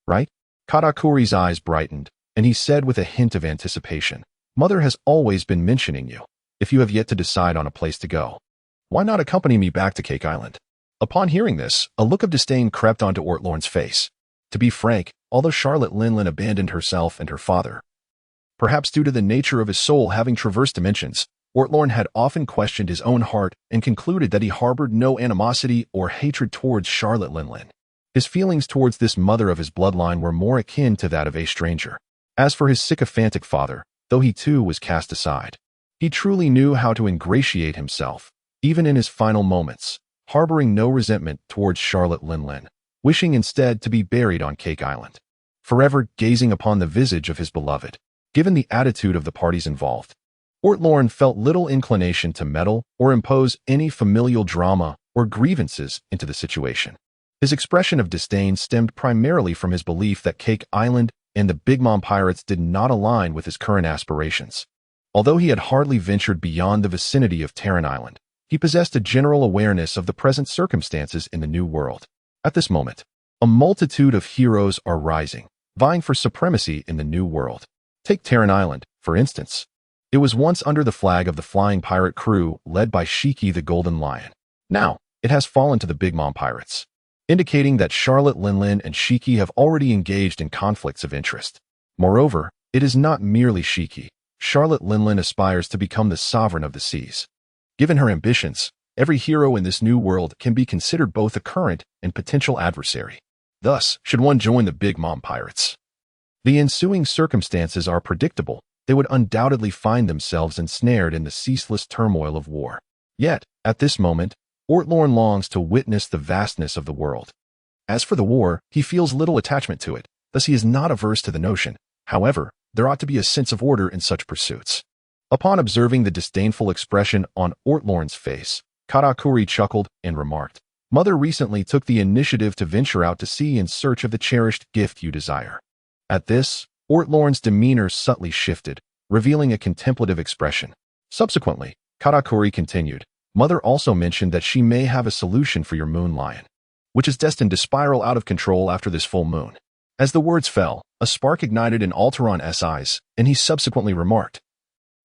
Right?" Katakuri's eyes brightened, and he said with a hint of anticipation, "Mother has always been mentioning you. If you have yet to decide on a place to go, why not accompany me back to Cake Island?" Upon hearing this, a look of disdain crept onto Ortlorn's face. To be frank, although Charlotte Linlin abandoned herself and her father, perhaps due to the nature of his soul having traversed dimensions, Ortlorn had often questioned his own heart and concluded that he harbored no animosity or hatred towards Charlotte Linlin. His feelings towards this mother of his bloodline were more akin to that of a stranger. As for his sycophantic father, though he too was cast aside, he truly knew how to ingratiate himself, even in his final moments, harboring no resentment towards Charlotte Linlin, wishing instead to be buried on Cake Island, forever gazing upon the visage of his beloved. Given the attitude of the parties involved, Ortlorn felt little inclination to meddle or impose any familial drama or grievances into the situation. His expression of disdain stemmed primarily from his belief that Cake Island and the Big Mom pirates did not align with his current aspirations. Although he had hardly ventured beyond the vicinity of Terran Island, he possessed a general awareness of the present circumstances in the New World. At this moment, a multitude of heroes are rising, vying for supremacy in the New World. Take Terran Island, for instance. It was once under the flag of the flying pirate crew led by Shiki the Golden Lion. Now, it has fallen to the Big Mom pirates, indicating that Charlotte Linlin and Shiki have already engaged in conflicts of interest. Moreover, it is not merely Shiki. Charlotte Linlin aspires to become the sovereign of the seas. Given her ambitions, every hero in this new world can be considered both a current and potential adversary. Thus, should one join the Big Mom pirates, the ensuing circumstances are predictable. They would undoubtedly find themselves ensnared in the ceaseless turmoil of war. Yet, at this moment, Ortlorn longs to witness the vastness of the world. As for the war, he feels little attachment to it, thus he is not averse to the notion. However, there ought to be a sense of order in such pursuits. Upon observing the disdainful expression on Ortlorn's face, Katakuri chuckled and remarked, "Mother recently took the initiative to venture out to sea in search of the cherished gift you desire." At this, Ortlorn's demeanor subtly shifted, revealing a contemplative expression. Subsequently, Katakuri continued, "Mother also mentioned that she may have a solution for your moon lion, which is destined to spiral out of control after this full moon." As the words fell, a spark ignited in Alteron's eyes, and he subsequently remarked,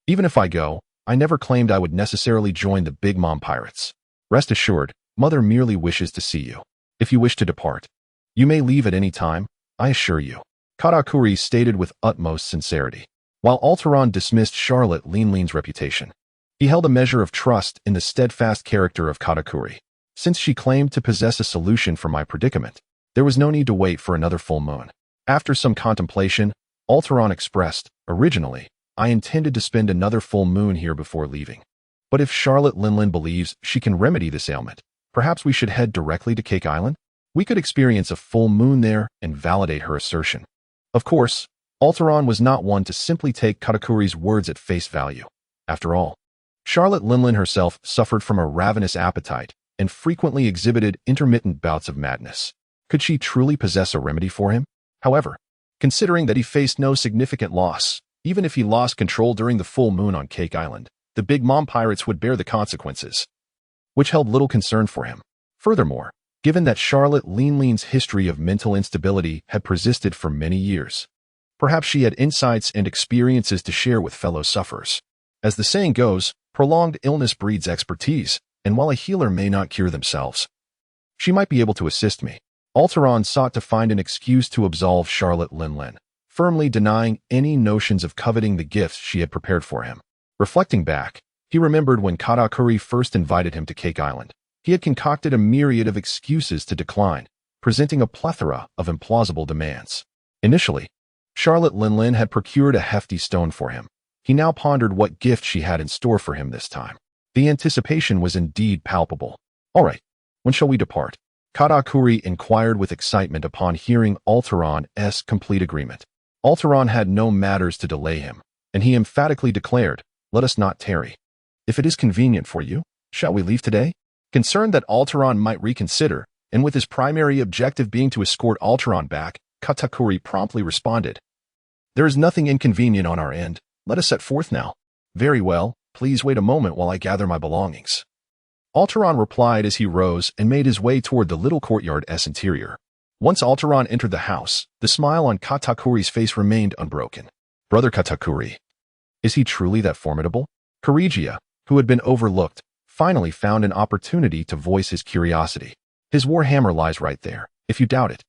"Even if I go, I never claimed I would necessarily join the Big Mom pirates. Rest assured, Mother merely wishes to see you. If you wish to depart, you may leave at any time, I assure you," Katakuri stated with utmost sincerity. While Alteron dismissed Charlotte Linlin's reputation, he held a measure of trust in the steadfast character of Katakuri. Since she claimed to possess a solution for my predicament, there was no need to wait for another full moon. After some contemplation, Alteron expressed, "Originally, I intended to spend another full moon here before leaving. But if Charlotte Linlin believes she can remedy this ailment, perhaps we should head directly to Cake Island? We could experience a full moon there and validate her assertion." Of course, Alteron was not one to simply take Katakuri's words at face value. After all, Charlotte Linlin herself suffered from a ravenous appetite and frequently exhibited intermittent bouts of madness. Could she truly possess a remedy for him? However, considering that he faced no significant loss, even if he lost control during the full moon on Cake Island, the Big Mom pirates would bear the consequences, which held little concern for him. Furthermore, given that Charlotte Linlin's history of mental instability had persisted for many years, perhaps she had insights and experiences to share with fellow sufferers. As the saying goes, prolonged illness breeds expertise, and while a healer may not cure themselves, she might be able to assist me. Alteron sought to find an excuse to absolve Charlotte Linlin, firmly denying any notions of coveting the gifts she had prepared for him. Reflecting back, he remembered when Katakuri first invited him to Cake Island. He had concocted a myriad of excuses to decline, presenting a plethora of implausible demands. Initially, Charlotte Linlin had procured a hefty stone for him. He now pondered what gift she had in store for him this time. The anticipation was indeed palpable. "All right, when shall we depart?" Katakuri inquired with excitement upon hearing Alteron's complete agreement. Alteron had no matters to delay him, and he emphatically declared, "Let us not tarry. If it is convenient for you, shall we leave today?" Concerned that Alteron might reconsider, and with his primary objective being to escort Alteron back, Katakuri promptly responded, "There is nothing inconvenient on our end. Let us set forth now." "Very well, please wait a moment while I gather my belongings." Alteron replied as he rose and made his way toward the little courtyard's interior. Once Alteron entered the house, the smile on Katakuri's face remained unbroken. "Brother Katakuri, is he truly that formidable?" Kirigia, who had been overlooked, finally found an opportunity to voice his curiosity. "His war hammer lies right there. If you doubt it,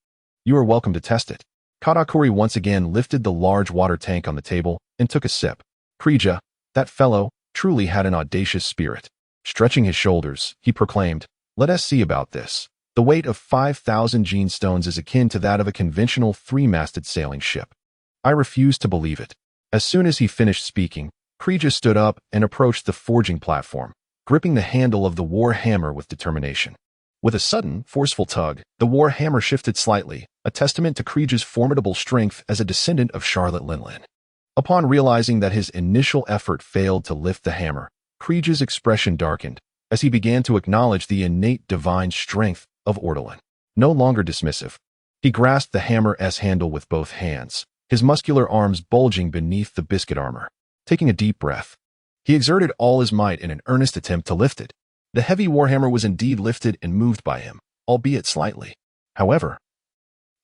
you are welcome to test it." Katakuri once again lifted the large water tank on the table and took a sip. Kirigia, that fellow, truly had an audacious spirit. Stretching his shoulders, he proclaimed, "Let us see about this. The weight of 5,000 gene stones is akin to that of a conventional three-masted sailing ship. I refuse to believe it." As soon as he finished speaking, Kirigia stood up and approached the forging platform, gripping the handle of the war hammer with determination. With a sudden, forceful tug, the war hammer shifted slightly, a testament to Kirigia's formidable strength as a descendant of Charlotte Linlin. Upon realizing that his initial effort failed to lift the hammer, Kirigia's expression darkened as he began to acknowledge the innate divine strength of Ortolan. No longer dismissive, he grasped the hammer's handle with both hands, his muscular arms bulging beneath the biscuit armor. Taking a deep breath, he exerted all his might in an earnest attempt to lift it. The heavy warhammer was indeed lifted and moved by him, albeit slightly. However,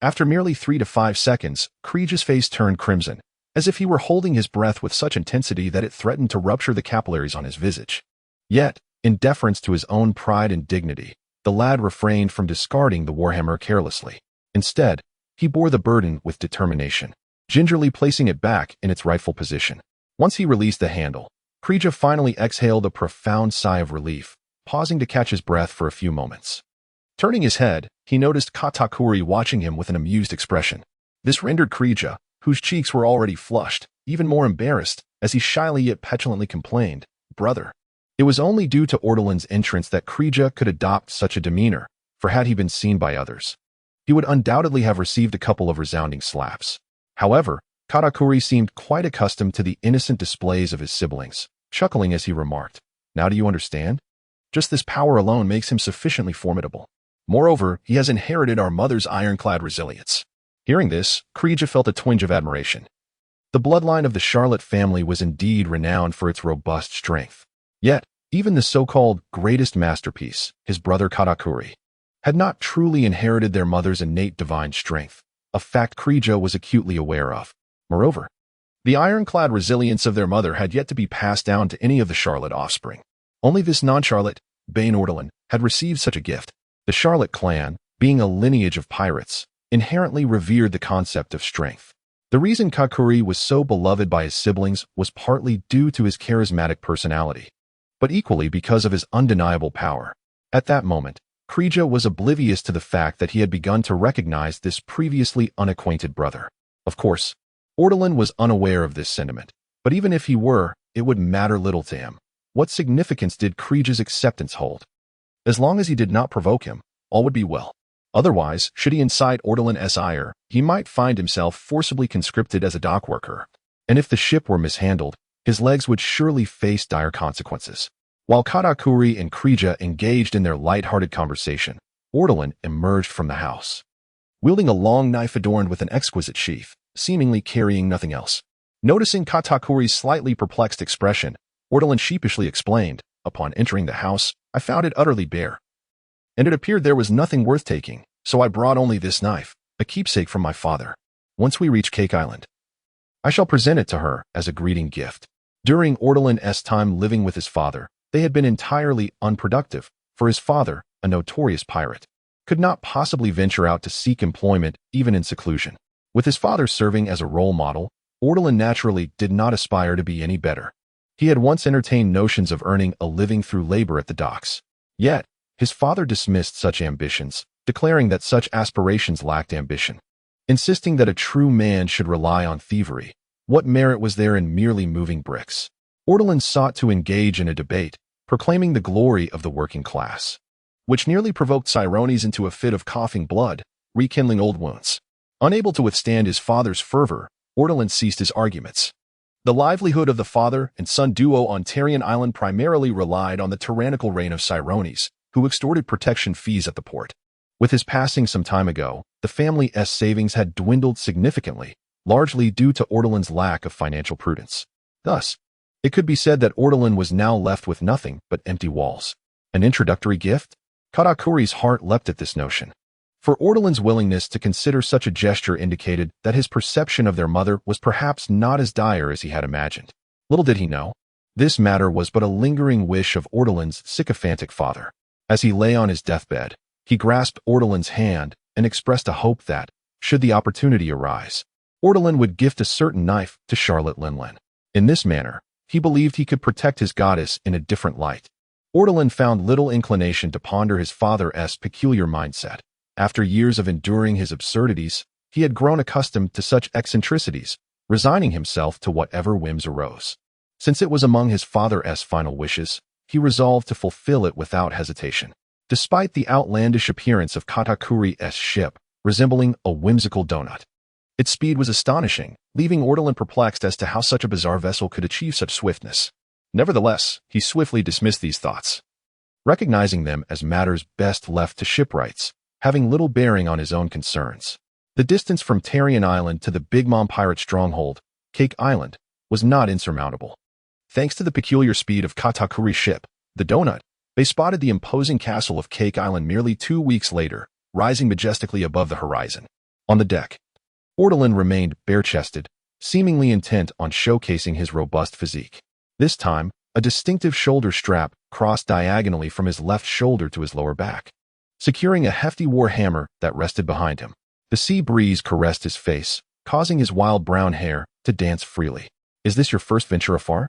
After merely 3 to 5 seconds, Kriege's face turned crimson, as if he were holding his breath with such intensity that it threatened to rupture the capillaries on his visage. Yet, in deference to his own pride and dignity, the lad refrained from discarding the warhammer carelessly. Instead, he bore the burden with determination, gingerly placing it back in its rightful position. Once he released the handle, Kriege finally exhaled a profound sigh of relief, pausing to catch his breath for a few moments. Turning his head, he noticed Katakuri watching him with an amused expression. This rendered Kriege, whose cheeks were already flushed, even more embarrassed, as he shyly yet petulantly complained, "Brother." It was only due to Ortolan's entrance that Kriege could adopt such a demeanor, for had he been seen by others, he would undoubtedly have received a couple of resounding slaps. However, Katakuri seemed quite accustomed to the innocent displays of his siblings, chuckling as he remarked, "Now do you understand? Just this power alone makes him sufficiently formidable. Moreover, he has inherited our mother's ironclad resilience." Hearing this, Kriege felt a twinge of admiration. The bloodline of the Charlotte family was indeed renowned for its robust strength. Yet, even the so-called greatest masterpiece, his brother Katakuri, had not truly inherited their mother's innate divine strength, a fact Kriege was acutely aware of. Moreover, the ironclad resilience of their mother had yet to be passed down to any of the Charlotte offspring. Only this non-Charlotte, Bane Ortolan, had received such a gift. The Charlotte clan, being a lineage of pirates, inherently revered the concept of strength. The reason Kakuri was so beloved by his siblings was partly due to his charismatic personality, but equally because of his undeniable power. At that moment, Kriege was oblivious to the fact that he had begun to recognize this previously unacquainted brother. Of course, Ortolan was unaware of this sentiment, but even if he were, it would matter little to him. What significance did Kriege's acceptance hold? As long as he did not provoke him, all would be well. Otherwise, should he incite Ortolan's ire, he might find himself forcibly conscripted as a dock worker. And if the ship were mishandled, his legs would surely face dire consequences. While Katakuri and Kriege engaged in their light-hearted conversation, Ortolan emerged from the house, wielding a long knife adorned with an exquisite sheath, seemingly carrying nothing else. Noticing Katakuri's slightly perplexed expression, Ortolan sheepishly explained, "Upon entering the house, I found it utterly bare, and it appeared there was nothing worth taking, so I brought only this knife, a keepsake from my father. Once we reach Cake Island, I shall present it to her as a greeting gift." During Ortolan's time living with his father, they had been entirely unproductive, for his father, a notorious pirate, could not possibly venture out to seek employment even in seclusion. With his father serving as a role model, Ortolan naturally did not aspire to be any better. He had once entertained notions of earning a living through labor at the docks. Yet, his father dismissed such ambitions, declaring that such aspirations lacked ambition. Insisting that a true man should rely on thievery, what merit was there in merely moving bricks? Ortolan sought to engage in a debate, proclaiming the glory of the working class, which nearly provoked Cyrones into a fit of coughing blood, rekindling old wounds. Unable to withstand his father's fervor, Ortolan ceased his arguments. The livelihood of the father and son duo on Tarian Island primarily relied on the tyrannical reign of Cyrones, who extorted protection fees at the port. With his passing some time ago, the family's savings had dwindled significantly, largely due to Ortolan's lack of financial prudence. Thus, it could be said that Ortolan was now left with nothing but empty walls. An introductory gift? Katakuri's heart leapt at this notion. For Ortolan's willingness to consider such a gesture indicated that his perception of their mother was perhaps not as dire as he had imagined. Little did he know, this matter was but a lingering wish of Ortolan's sycophantic father. As he lay on his deathbed, he grasped Ortolan's hand and expressed a hope that, should the opportunity arise, Ortolan would gift a certain knife to Charlotte Linlin. In this manner, he believed he could protect his goddess in a different light. Ortolan found little inclination to ponder his father's peculiar mindset. After years of enduring his absurdities, he had grown accustomed to such eccentricities, resigning himself to whatever whims arose. Since it was among his father's final wishes, he resolved to fulfill it without hesitation. Despite the outlandish appearance of Katakuri's ship, resembling a whimsical donut, its speed was astonishing, leaving Ortolan perplexed as to how such a bizarre vessel could achieve such swiftness. Nevertheless, he swiftly dismissed these thoughts, recognizing them as matters best left to shipwrights, having little bearing on his own concerns. The distance from Tarian Island to the Big Mom pirate stronghold, Cake Island, was not insurmountable. Thanks to the peculiar speed of Katakuri's ship, the Donut, they spotted the imposing castle of Cake Island merely 2 weeks later, rising majestically above the horizon. On the deck, Ortolan remained bare-chested, seemingly intent on showcasing his robust physique. This time, a distinctive shoulder strap crossed diagonally from his left shoulder to his lower back, securing a hefty war hammer that rested behind him. The sea breeze caressed his face, causing his wild brown hair to dance freely. "Is this your first venture afar?"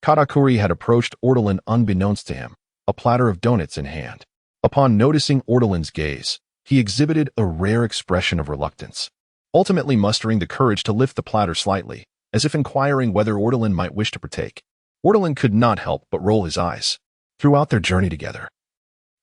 Katakuri had approached Ortolan unbeknownst to him, a platter of donuts in hand. Upon noticing Ortolan's gaze, he exhibited a rare expression of reluctance, ultimately mustering the courage to lift the platter slightly, as if inquiring whether Ortolan might wish to partake. Ortolan could not help but roll his eyes. Throughout their journey together,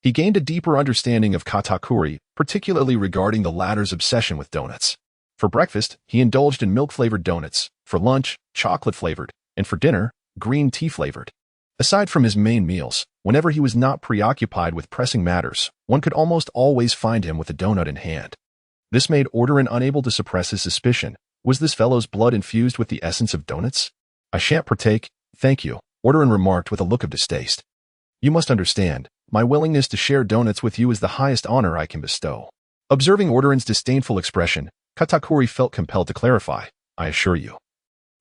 he gained a deeper understanding of Katakuri, particularly regarding the latter's obsession with donuts. For breakfast, he indulged in milk-flavored donuts, for lunch, chocolate-flavored, and for dinner, green tea-flavored. Aside from his main meals, whenever he was not preoccupied with pressing matters, one could almost always find him with a donut in hand. This made Ortolan unable to suppress his suspicion. Was this fellow's blood infused with the essence of donuts? "I shan't partake, thank you," Ortolan remarked with a look of distaste. "You must understand, my willingness to share donuts with you is the highest honor I can bestow." Observing Ortolan's disdainful expression, Katakuri felt compelled to clarify. "I assure you,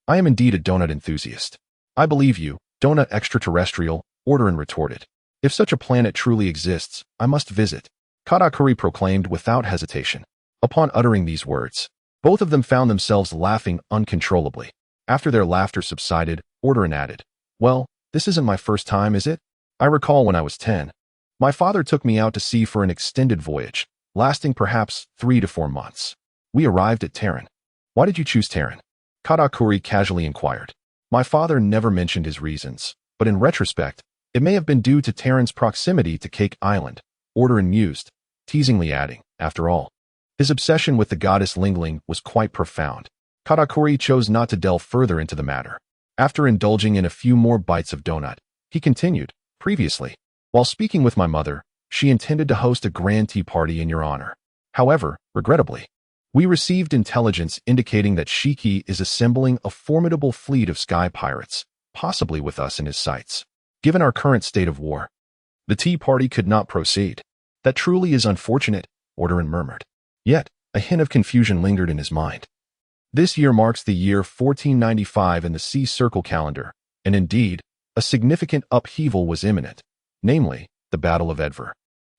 I am indeed a donut enthusiast." "I believe you, donut extraterrestrial," Ortolan retorted. "If such a planet truly exists, I must visit," Katakuri proclaimed without hesitation. Upon uttering these words, both of them found themselves laughing uncontrollably. After their laughter subsided, Ortolan added, "Well, this isn't my first time, is it? I recall when I was 10. My father took me out to sea for an extended voyage, lasting perhaps 3 to 4 months. We arrived at Terran." "Why did you choose Terran?" Katakuri casually inquired. "My father never mentioned his reasons, but in retrospect, it may have been due to Terran's proximity to Cake Island," Ortolan mused, teasingly adding, "After all, his obsession with the goddess Lingling was quite profound." Katakuri chose not to delve further into the matter. After indulging in a few more bites of donut, he continued, "Previously, while speaking with my mother, she intended to host a grand tea party in your honor. However, regrettably, we received intelligence indicating that Shiki is assembling a formidable fleet of sky pirates, possibly with us in his sights. Given our current state of war, the tea party could not proceed." "That truly is unfortunate," Ortolan murmured. Yet, a hint of confusion lingered in his mind. This year marks the year 1495 in the Sea Circle calendar, and indeed, a significant upheaval was imminent, namely, the Battle of Edver,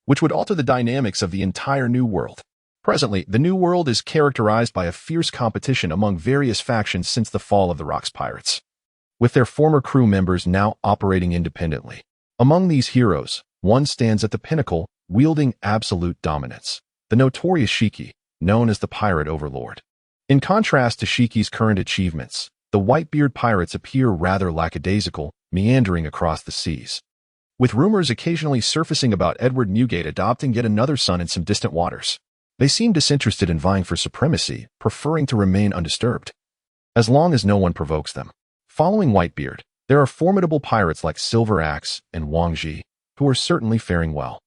which would alter the dynamics of the entire New World. Presently, the New World is characterized by a fierce competition among various factions since the fall of the Rocks Pirates, with their former crew members now operating independently. Among these heroes, one stands at the pinnacle, wielding absolute dominance: the notorious Shiki, known as the Pirate Overlord. In contrast to Shiki's current achievements, the Whitebeard pirates appear rather lackadaisical, meandering across the seas, with rumors occasionally surfacing about Edward Newgate adopting yet another son in some distant waters. They seem disinterested in vying for supremacy, preferring to remain undisturbed, as long as no one provokes them. Following Whitebeard, there are formidable pirates like Silver Axe and Wang Ji, who are certainly faring well.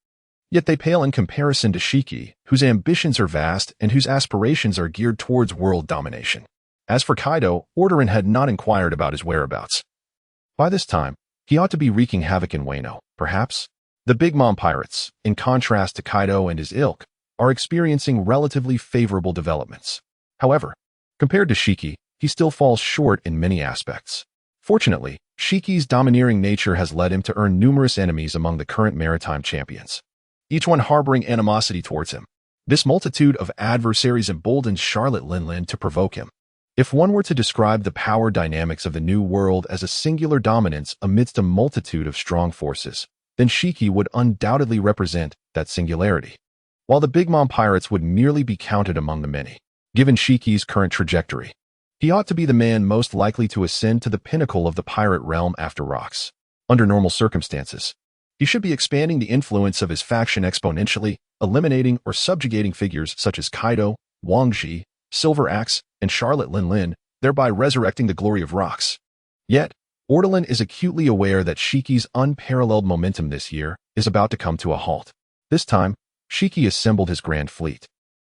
Yet they pale in comparison to Shiki, whose ambitions are vast and whose aspirations are geared towards world domination. As for Kaido, Ortolan had not inquired about his whereabouts. By this time, he ought to be wreaking havoc in Wano, perhaps. The Big Mom pirates, in contrast to Kaido and his ilk, are experiencing relatively favorable developments. However, compared to Shiki, he still falls short in many aspects. Fortunately, Shiki's domineering nature has led him to earn numerous enemies among the current maritime champions, each one harboring animosity towards him. This multitude of adversaries emboldens Charlotte Linlin to provoke him. If one were to describe the power dynamics of the New World as a singular dominance amidst a multitude of strong forces, then Shiki would undoubtedly represent that singularity, while the Big Mom pirates would merely be counted among the many. Given Shiki's current trajectory, he ought to be the man most likely to ascend to the pinnacle of the pirate realm after Rocks. Under normal circumstances, he should be expanding the influence of his faction exponentially, eliminating or subjugating figures such as Kaido, Wang Ji, Silver Axe, and Charlotte Linlin, thereby resurrecting the glory of Rocks. Yet, Ortolan is acutely aware that Shiki's unparalleled momentum this year is about to come to a halt. This time, Shiki assembled his grand fleet,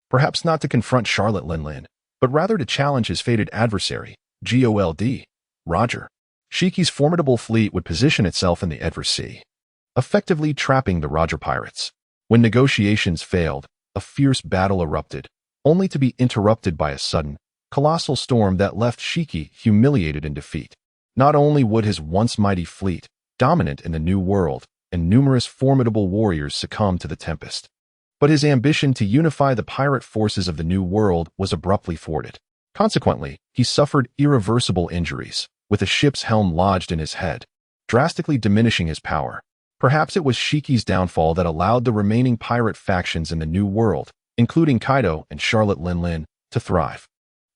perhaps not to confront Charlotte Linlin, but rather to challenge his fated adversary, Gold, Roger. Shiki's formidable fleet would position itself in the Edver Sea, effectively trapping the Roger pirates. When negotiations failed, a fierce battle erupted, only to be interrupted by a sudden, colossal storm that left Shiki humiliated in defeat. Not only would his once mighty fleet, dominant in the New World, and numerous formidable warriors succumb to the tempest, but his ambition to unify the pirate forces of the New World was abruptly thwarted. Consequently, he suffered irreversible injuries, with a ship's helm lodged in his head, drastically diminishing his power. Perhaps it was Shiki's downfall that allowed the remaining pirate factions in the New World, including Kaido and Charlotte Linlin, to thrive.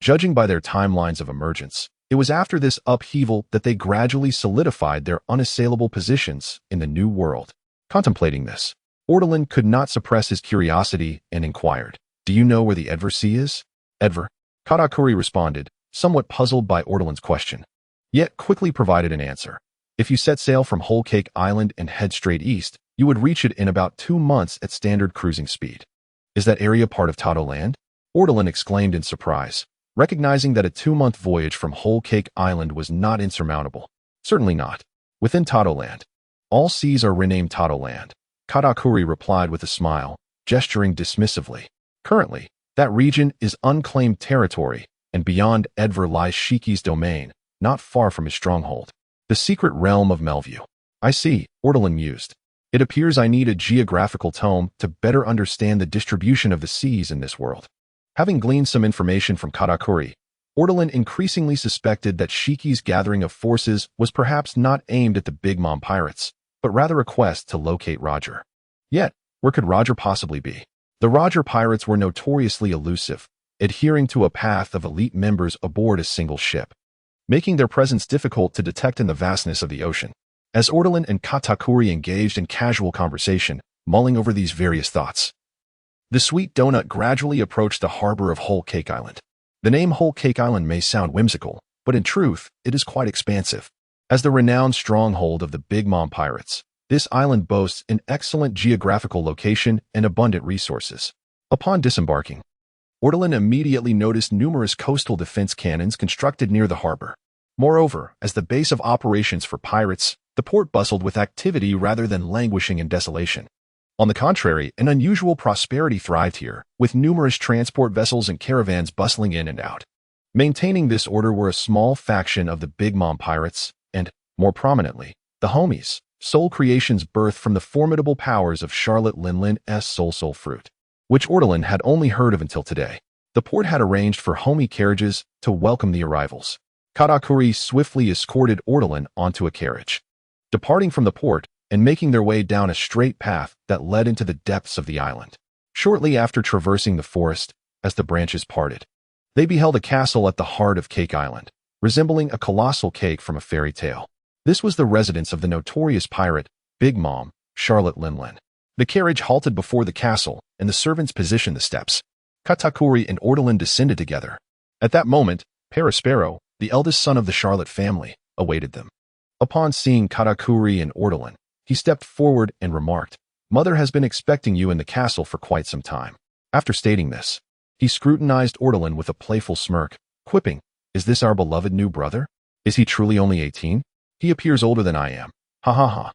Judging by their timelines of emergence, it was after this upheaval that they gradually solidified their unassailable positions in the New World. Contemplating this, Ortolan could not suppress his curiosity and inquired, "Do you know where the Edver Sea is?" "Edver," Katakuri responded, somewhat puzzled by Ortolan's question, yet quickly provided an answer. "If you set sail from Whole Cake Island and head straight east, you would reach it in about 2 months at standard cruising speed." "Is that area part of Tato Land?" Ortolan exclaimed in surprise, recognizing that a 2-month voyage from Whole Cake Island was not insurmountable. "Certainly not. Within Tato Land. All seas are renamed Tato Land," Katakuri replied with a smile, gesturing dismissively. "Currently, that region is unclaimed territory, and beyond Edver lies Shiki's domain, not far from his stronghold. The secret realm of Melview." "I see," Ortolan mused. "It appears I need a geographical tome to better understand the distribution of the seas in this world." Having gleaned some information from Katakuri, Ortolan increasingly suspected that Shiki's gathering of forces was perhaps not aimed at the Big Mom pirates, but rather a quest to locate Roger. Yet, where could Roger possibly be? The Roger pirates were notoriously elusive, adhering to a path of elite members aboard a single ship, making their presence difficult to detect in the vastness of the ocean. As Ortolan and Katakuri engaged in casual conversation, mulling over these various thoughts, the Sweet Donut gradually approached the harbor of Whole Cake Island. The name Whole Cake Island may sound whimsical, but in truth, it is quite expansive. As the renowned stronghold of the Big Mom pirates, this island boasts an excellent geographical location and abundant resources. Upon disembarking, Ortolan immediately noticed numerous coastal defense cannons constructed near the harbor. Moreover, as the base of operations for pirates, the port bustled with activity rather than languishing in desolation. On the contrary, an unusual prosperity thrived here, with numerous transport vessels and caravans bustling in and out. Maintaining this order were a small faction of the Big Mom pirates, and, more prominently, the Homies, soul creations birthed from the formidable powers of Charlotte Linlin's Soul Fruit, which Ortolan had only heard of until today. The port had arranged for Homie carriages to welcome the arrivals. Katakuri swiftly escorted Ortolan onto a carriage, departing from the port and making their way down a straight path that led into the depths of the island. Shortly after traversing the forest, as the branches parted, they beheld a castle at the heart of Cake Island, resembling a colossal cake from a fairy tale. This was the residence of the notorious pirate, Big Mom, Charlotte Linlin. The carriage halted before the castle, and the servants positioned the steps. Katakuri and Ortolan descended together. At that moment, Perospero, the eldest son of the Charlotte family, awaited them. Upon seeing Katakuri and Ortolan, he stepped forward and remarked, "Mother has been expecting you in the castle for quite some time." After stating this, he scrutinized Ortolan with a playful smirk, quipping, "Is this our beloved new brother? Is he truly only 18? He appears older than I am. Ha ha ha."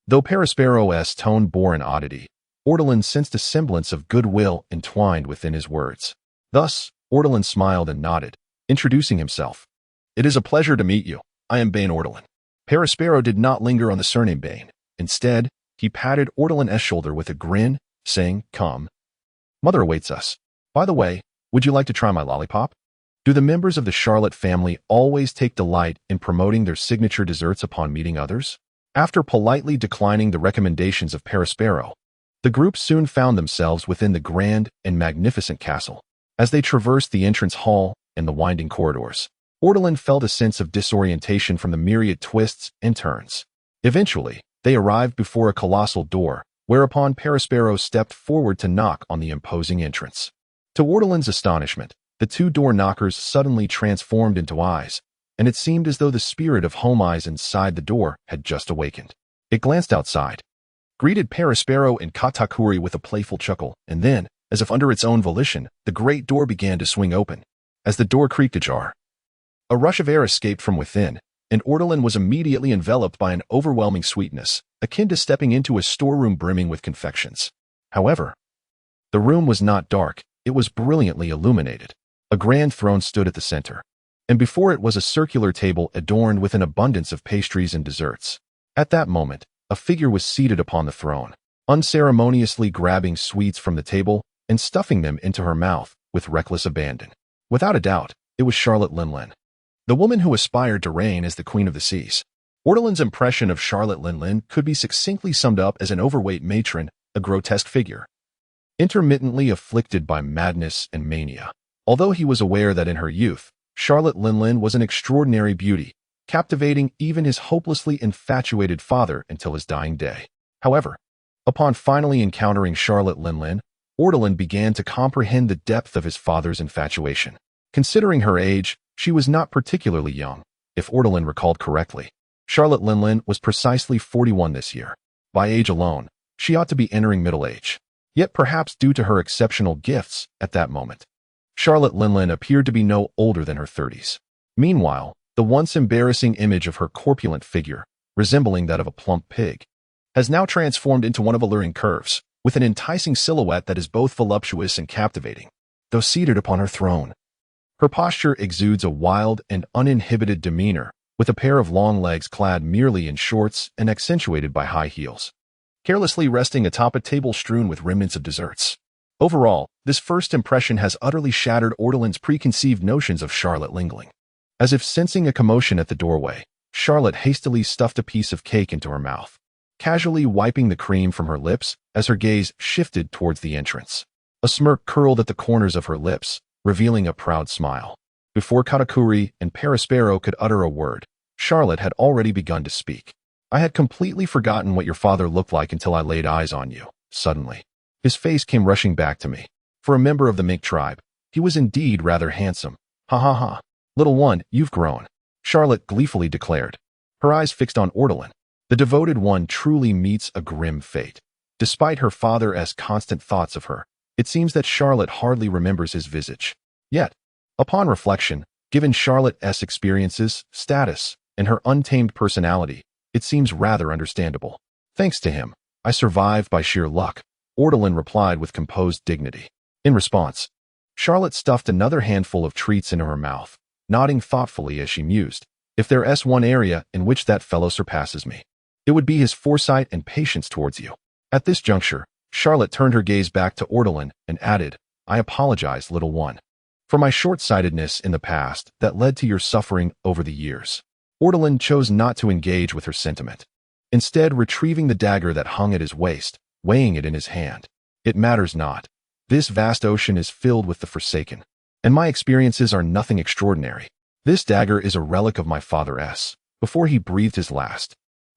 Though Perospero's tone bore an oddity, Ortolan sensed a semblance of goodwill entwined within his words. Thus, Ortolan smiled and nodded, introducing himself. "It is a pleasure to meet you. I am Bane Ortolan." Perospero did not linger on the surname Bane. Instead, he patted Ortolan's shoulder with a grin, saying, "Come. Mother awaits us. By the way, would you like to try my lollipop?" Do the members of the Charlotte family always take delight in promoting their signature desserts upon meeting others? After politely declining the recommendations of Perospero, the group soon found themselves within the grand and magnificent castle. As they traversed the entrance hall and the winding corridors, Ortolan felt a sense of disorientation from the myriad twists and turns. Eventually, they arrived before a colossal door, whereupon Perospero stepped forward to knock on the imposing entrance. To Ortolan's astonishment, the 2 door knockers suddenly transformed into eyes, and it seemed as though the spirit of Home Eyes inside the door had just awakened. It glanced outside, greeted Perospero and Katakuri with a playful chuckle, and then, as if under its own volition, the great door began to swing open. As the door creaked ajar, a rush of air escaped from within, and Ortolan was immediately enveloped by an overwhelming sweetness, akin to stepping into a storeroom brimming with confections. However, the room was not dark, It was brilliantly illuminated. A grand throne stood at the center, and before it was a circular table adorned with an abundance of pastries and desserts. At that moment, a figure was seated upon the throne, unceremoniously grabbing sweets from the table and stuffing them into her mouth with reckless abandon. Without a doubt, it was Charlotte Linlin, the woman who aspired to reign as the Queen of the Seas. Ortolan's impression of Charlotte Linlin could be succinctly summed up as an overweight matron, a grotesque figure, intermittently afflicted by madness and mania. Although he was aware that in her youth, Charlotte Linlin was an extraordinary beauty, captivating even his hopelessly infatuated father until his dying day. However, upon finally encountering Charlotte Linlin, Ortolan began to comprehend the depth of his father's infatuation. Considering her age, she was not particularly young, if Ortolan recalled correctly. Charlotte Linlin was precisely 41 this year. By age alone, she ought to be entering middle age. Yet perhaps due to her exceptional gifts at that moment, Charlotte Linlin appeared to be no older than her 30s. Meanwhile, the once embarrassing image of her corpulent figure, resembling that of a plump pig, has now transformed into one of alluring curves, with an enticing silhouette that is both voluptuous and captivating. Though seated upon her throne, her posture exudes a wild and uninhibited demeanor, with a pair of long legs clad merely in shorts and accentuated by high heels, carelessly resting atop a table strewn with remnants of desserts. Overall, this first impression has utterly shattered Ortolan's preconceived notions of Charlotte Linlin. As if sensing a commotion at the doorway, Charlotte hastily stuffed a piece of cake into her mouth, casually wiping the cream from her lips as her gaze shifted towards the entrance. A smirk curled at the corners of her lips, revealing a proud smile. Before Katakuri and Perispero could utter a word, Charlotte had already begun to speak. I had completely forgotten what your father looked like until I laid eyes on you. Suddenly, his face came rushing back to me. For a member of the mink tribe, he was indeed rather handsome. Ha ha ha. Little one, you've grown, Charlotte gleefully declared, her eyes fixed on Ortolan. The devoted one truly meets a grim fate. Despite her father's constant thoughts of her, it seems that Charlotte hardly remembers his visage. Yet, upon reflection, given Charlotte's experiences, status, and her untamed personality, it seems rather understandable. Thanks to him, I survived by sheer luck, Ortolan replied with composed dignity. In response, Charlotte stuffed another handful of treats into her mouth, nodding thoughtfully as she mused. If there's one area in which that fellow surpasses me, it would be his foresight and patience towards you. At this juncture, Charlotte turned her gaze back to Ortolan and added, I apologize, little one, for my short-sightedness in the past that led to your suffering over the years. Ortolan chose not to engage with her sentiment, instead retrieving the dagger that hung at his waist, weighing it in his hand. It matters not. This vast ocean is filled with the forsaken, and my experiences are nothing extraordinary. This dagger is a relic of my father's. Before he breathed his last,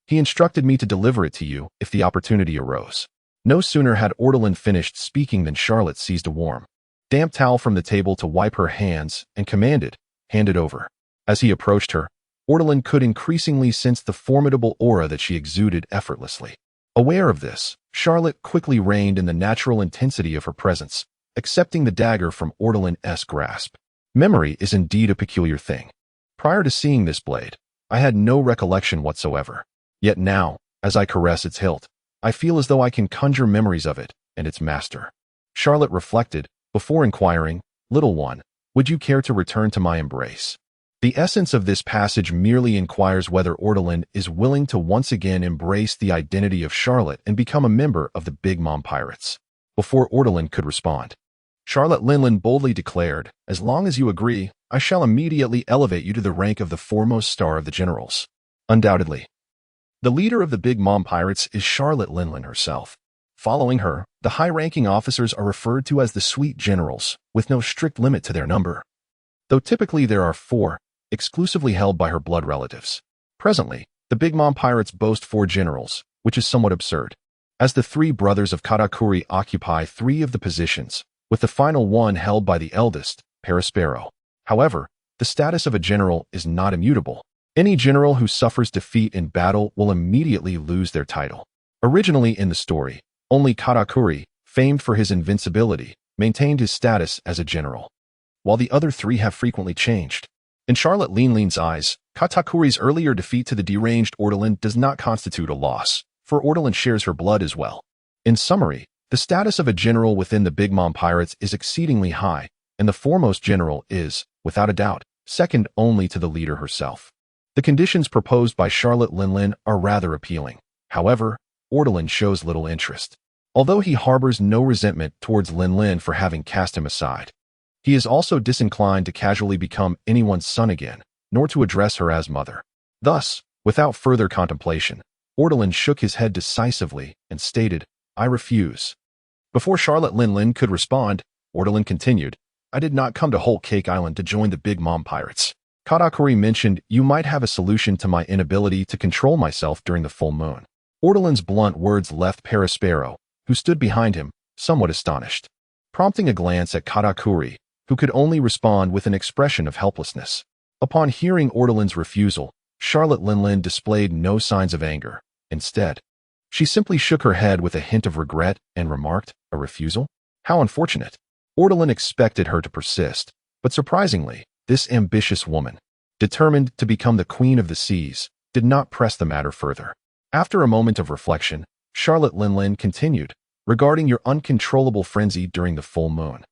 he instructed me to deliver it to you if the opportunity arose. No sooner had Ortolan finished speaking than Charlotte seized a warm, damp towel from the table to wipe her hands and commanded, hand it over. As he approached her, Ortolan could increasingly sense the formidable aura that she exuded effortlessly. Aware of this, Charlotte quickly reined in the natural intensity of her presence, accepting the dagger from Ortolan's grasp. Memory is indeed a peculiar thing. Prior to seeing this blade, I had no recollection whatsoever. Yet now, as I caress its hilt, I feel as though I can conjure memories of it and its master. Charlotte reflected, before inquiring, Little one, would you care to return to my embrace? The essence of this passage merely inquires whether Ortolan is willing to once again embrace the identity of Charlotte and become a member of the Big Mom Pirates. Before Ortolan could respond, Charlotte Linlin boldly declared, As long as you agree, I shall immediately elevate you to the rank of the foremost star of the generals. Undoubtedly, the leader of the Big Mom Pirates is Charlotte Linlin herself. Following her, the high-ranking officers are referred to as the Sweet Generals, with no strict limit to their number, though typically there are 4, exclusively held by her blood relatives. Presently, the Big Mom Pirates boast 4 generals, which is somewhat absurd, as the 3 brothers of Katakuri occupy 3 of the positions, with the final one held by the eldest, Perispero. However, the status of a general is not immutable. Any general who suffers defeat in battle will immediately lose their title. Originally in the story, only Katakuri, famed for his invincibility, maintained his status as a general, while the other 3 have frequently changed. In Charlotte Linlin's eyes, Katakuri's earlier defeat to the deranged Ortolan does not constitute a loss, for Ortolan shares her blood as well. In summary, the The status of a general within the Big Mom Pirates is exceedingly high, and the foremost general is, without a doubt, second only to the leader herself. The conditions proposed by Charlotte Linlin are rather appealing. However, Ortolan shows little interest. Although he harbors no resentment towards Linlin for having cast him aside, he is also disinclined to casually become anyone's son again, nor to address her as mother. Thus, without further contemplation, Ortolan shook his head decisively and stated, "I refuse." Before Charlotte Linlin could respond, Ortolan continued, "I did not come to Whole Cake Island to join the Big Mom Pirates. Katakuri mentioned you might have a solution to my inability to control myself during the full moon." Ortolan's blunt words left Perispero, who stood behind him, somewhat astonished, prompting a glance at Katakuri, who could only respond with an expression of helplessness. Upon hearing Ortolan's refusal, Charlotte Linlin displayed no signs of anger. Instead, she simply shook her head with a hint of regret and remarked, "A refusal? How unfortunate." Ortolan expected her to persist, but surprisingly, this ambitious woman, determined to become the queen of the seas, did not press the matter further. After a moment of reflection, Charlotte Linlin continued, "Regarding your uncontrollable frenzy during the full moon,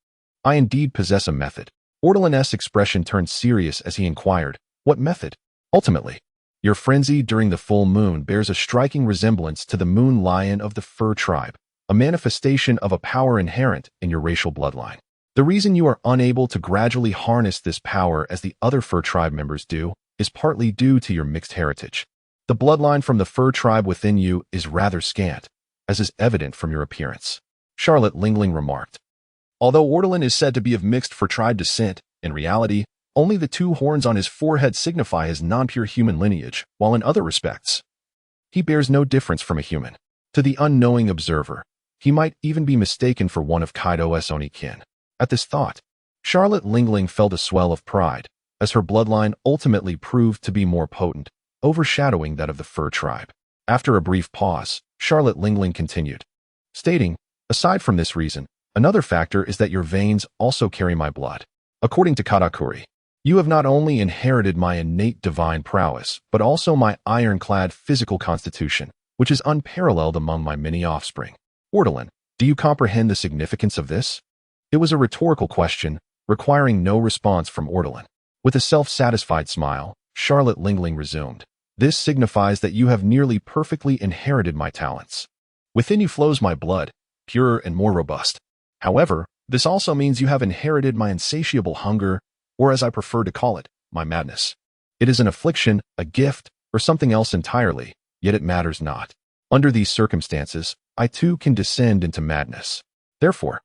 I indeed possess a method." Ortolan's expression turned serious as he inquired, "What method?" "Ultimately, your frenzy during the full moon bears a striking resemblance to the moon lion of the fur tribe, a manifestation of a power inherent in your racial bloodline. The reason you are unable to gradually harness this power as the other fur tribe members do is partly due to your mixed heritage. The bloodline from the fur tribe within you is rather scant, as is evident from your appearance," Charlotte Linlin remarked. Although Ortolan is said to be of mixed fur tribe descent, in reality, only the two horns on his forehead signify his non-pure human lineage, while in other respects, he bears no difference from a human. To the unknowing observer, he might even be mistaken for one of Kaido's own kin. At this thought, Charlotte Linlin felt a swell of pride, as her bloodline ultimately proved to be more potent, overshadowing that of the fur tribe. After a brief pause, Charlotte Linlin continued, stating, "Aside from this reason, another factor is that your veins also carry my blood. According to Katakuri, you have not only inherited my innate divine prowess, but also my ironclad physical constitution, which is unparalleled among my many offspring. Ortolan, do you comprehend the significance of this?" It was a rhetorical question, requiring no response from Ortolan. With a self-satisfied smile, Charlotte Linlin resumed, "This signifies that you have nearly perfectly inherited my talents. Within you flows my blood, purer and more robust. However, this also means you have inherited my insatiable hunger, or as I prefer to call it, my madness. It is an affliction, a gift, or something else entirely, yet it matters not. Under these circumstances, I too can descend into madness. Therefore,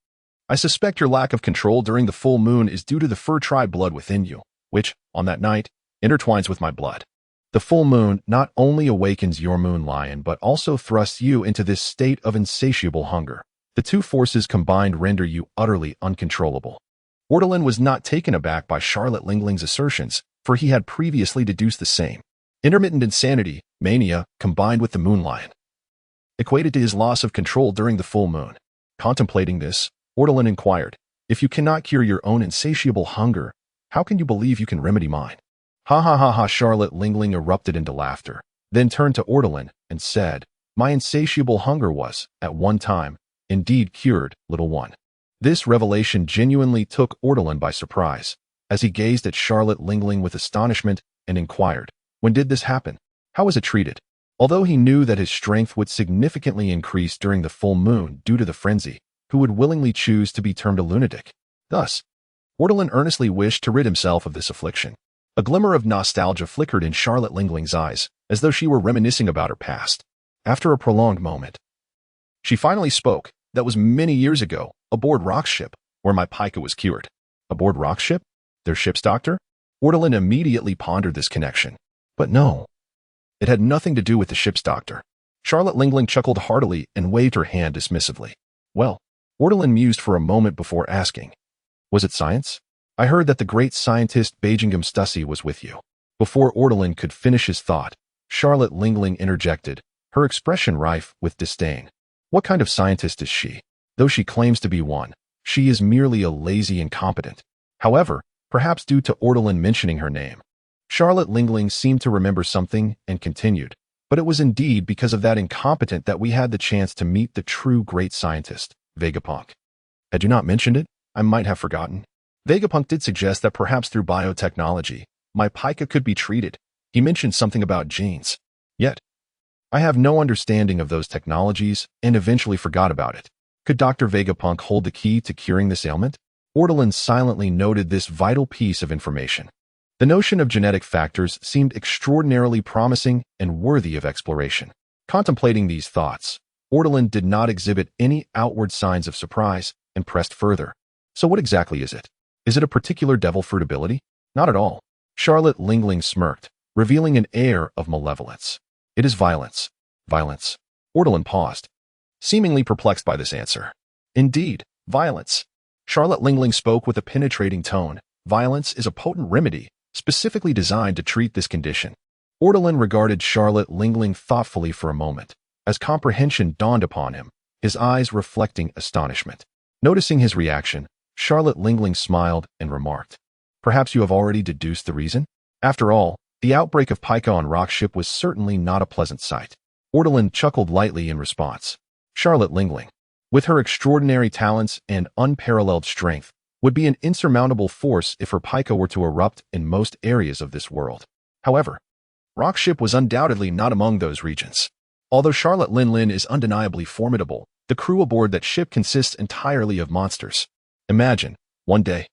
I suspect your lack of control during the full moon is due to the fur tribe blood within you, which, on that night, intertwines with my blood. The full moon not only awakens your moon lion but also thrusts you into this state of insatiable hunger. The two forces combined render you utterly uncontrollable." Ortolan was not taken aback by Charlotte Linlin's assertions, for he had previously deduced the same. Intermittent insanity, mania, combined with the moon lion, equated to his loss of control during the full moon. Contemplating this, Ortolan inquired, "If you cannot cure your own insatiable hunger, how can you believe you can remedy mine?" "Ha ha ha ha!" Charlotte Linlin erupted into laughter, then turned to Ortolan and said, "My insatiable hunger was, at one time, indeed cured, little one." This revelation genuinely took Ortolan by surprise, as he gazed at Charlotte Linlin with astonishment and inquired, "When did this happen? How was it treated?" Although he knew that his strength would significantly increase during the full moon due to the frenzy, who would willingly choose to be termed a lunatic? Thus, Ortolan earnestly wished to rid himself of this affliction. A glimmer of nostalgia flickered in Charlotte Linlin's eyes, as though she were reminiscing about her past. After a prolonged moment, she finally spoke. "That was many years ago, aboard Rock's ship, where my pica was cured." "Aboard Rock's ship? Their ship's doctor?" Ortolan immediately pondered this connection. But no, it had nothing to do with the ship's doctor. Charlotte Linlin chuckled heartily and waved her hand dismissively. "Well," Ortolan mused for a moment before asking, "Was it science? I heard that the great scientist Bajingam was with you." Before Ortolan could finish his thought, Charlotte Linlin interjected, her expression rife with disdain. "What kind of scientist is she? Though she claims to be one, she is merely a lazy incompetent." However, perhaps due to Ortolan mentioning her name, Charlotte Linlin seemed to remember something and continued, "But it was indeed because of that incompetent that we had the chance to meet the true great scientist, Vegapunk. Had you not mentioned it, I might have forgotten. Vegapunk did suggest that perhaps through biotechnology, my Pika could be treated. He mentioned something about genes. Yet, I have no understanding of those technologies and eventually forgot about it. Could Dr. Vegapunk hold the key to curing this ailment? Ortolan silently noted this vital piece of information. The notion of genetic factors seemed extraordinarily promising and worthy of exploration. Contemplating these thoughts, Ortolan did not exhibit any outward signs of surprise and pressed further. So what exactly is it? Is it a particular devil fruit ability? Not at all. Charlotte Lingling smirked, revealing an air of malevolence. It is violence. Violence. Ortolan paused, seemingly perplexed by this answer. Indeed, violence. Charlotte Lingling spoke with a penetrating tone. Violence is a potent remedy, specifically designed to treat this condition. Ortolan regarded Charlotte Lingling thoughtfully for a moment, as comprehension dawned upon him, his eyes reflecting astonishment. Noticing his reaction, Charlotte Lingling smiled and remarked, "Perhaps you have already deduced the reason? After all, the outbreak of Pika on Rockship was certainly not a pleasant sight." Ortolan chuckled lightly in response. Charlotte Lingling, with her extraordinary talents and unparalleled strength, would be an insurmountable force if her Pika were to erupt in most areas of this world. However, Rockship was undoubtedly not among those regions. Although Charlotte Linlin is undeniably formidable, the crew aboard that ship consists entirely of monsters. Imagine, one day,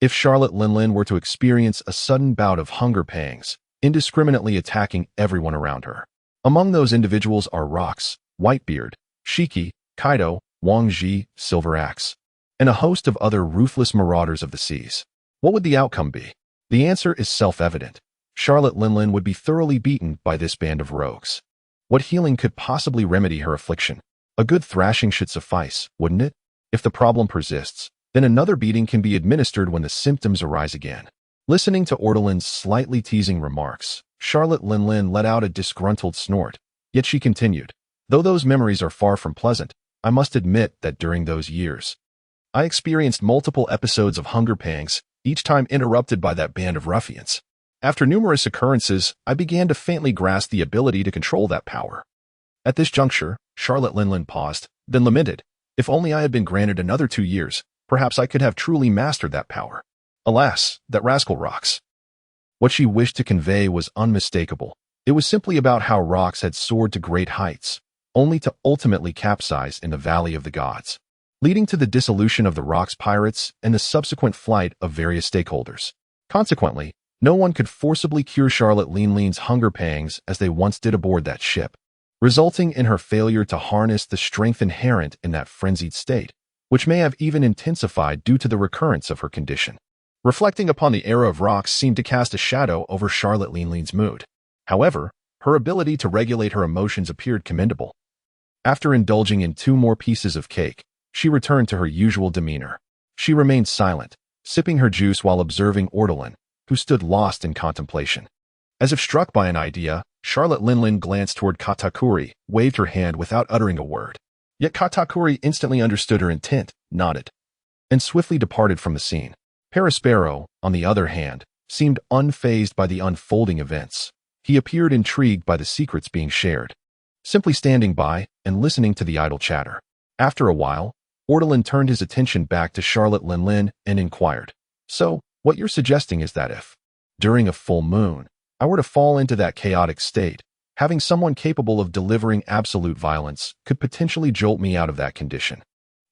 if Charlotte Linlin were to experience a sudden bout of hunger pangs, indiscriminately attacking everyone around her. Among those individuals are Rox, Whitebeard, Shiki, Kaido, Wang Ji, Silver Axe, and a host of other ruthless marauders of the seas. What would the outcome be? The answer is self-evident. Charlotte Linlin would be thoroughly beaten by this band of rogues. What healing could possibly remedy her affliction? A good thrashing should suffice, wouldn't it? If the problem persists, then another beating can be administered when the symptoms arise again. Listening to Ortolan's slightly teasing remarks, Charlotte Linlin let out a disgruntled snort, yet she continued, "Though those memories are far from pleasant, I must admit that during those years, I experienced multiple episodes of hunger pangs, each time interrupted by that band of ruffians. After numerous occurrences, I began to faintly grasp the ability to control that power." At this juncture, Charlotte Linlin paused, then lamented, "If only I had been granted another 2 years, perhaps I could have truly mastered that power. Alas, that rascal Rox." What she wished to convey was unmistakable. It was simply about how Rox had soared to great heights, only to ultimately capsize in the Valley of the Gods, leading to the dissolution of the Rox pirates and the subsequent flight of various stakeholders. Consequently, no one could forcibly cure Charlotte Linlin's hunger pangs as they once did aboard that ship, resulting in her failure to harness the strength inherent in that frenzied state, which may have even intensified due to the recurrence of her condition. Reflecting upon the era of Rox seemed to cast a shadow over Charlotte Linlin's mood. However, her ability to regulate her emotions appeared commendable. After indulging in 2 more pieces of cake, she returned to her usual demeanor. She remained silent, sipping her juice while observing Ortolan, who stood lost in contemplation. As if struck by an idea, Charlotte Linlin glanced toward Katakuri, waved her hand without uttering a word. Yet Katakuri instantly understood her intent, nodded, and swiftly departed from the scene. Perispero, on the other hand, seemed unfazed by the unfolding events. He appeared intrigued by the secrets being shared, simply standing by and listening to the idle chatter. After a while, Ortolan turned his attention back to Charlotte Linlin and inquired, "So, what you're suggesting is that if, during a full moon, I were to fall into that chaotic state, having someone capable of delivering absolute violence could potentially jolt me out of that condition.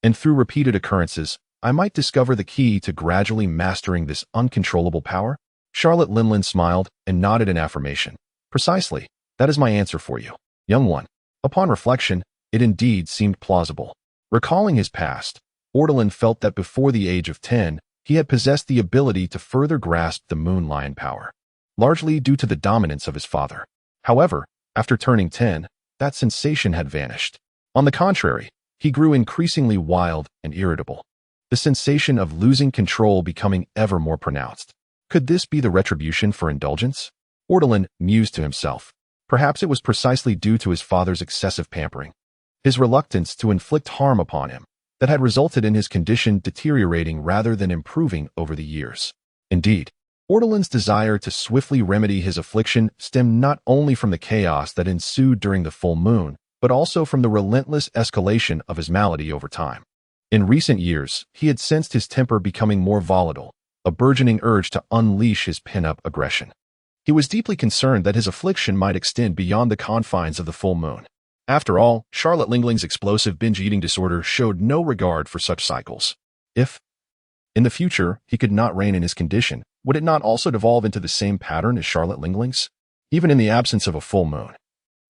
And through repeated occurrences, I might discover the key to gradually mastering this uncontrollable power?" Charlotte Linlin smiled and nodded in affirmation. "Precisely, that is my answer for you, young one." Upon reflection, it indeed seemed plausible. Recalling his past, Ortolan felt that before the age of 10, he had possessed the ability to further grasp the Moon Lion power, largely due to the dominance of his father. However, after turning 10, that sensation had vanished. On the contrary, he grew increasingly wild and irritable, the sensation of losing control becoming ever more pronounced. Could this be the retribution for indulgence? Ortolan mused to himself. Perhaps it was precisely due to his father's excessive pampering, his reluctance to inflict harm upon him, that had resulted in his condition deteriorating rather than improving over the years. Indeed, Ortolan's desire to swiftly remedy his affliction stemmed not only from the chaos that ensued during the full moon, but also from the relentless escalation of his malady over time. In recent years, he had sensed his temper becoming more volatile, a burgeoning urge to unleash his pent-up aggression. He was deeply concerned that his affliction might extend beyond the confines of the full moon. After all, Charlotte Lingling's explosive binge-eating disorder showed no regard for such cycles. If, in the future, he could not rein in his condition, would it not also devolve into the same pattern as Charlotte Lingling's? Even in the absence of a full moon,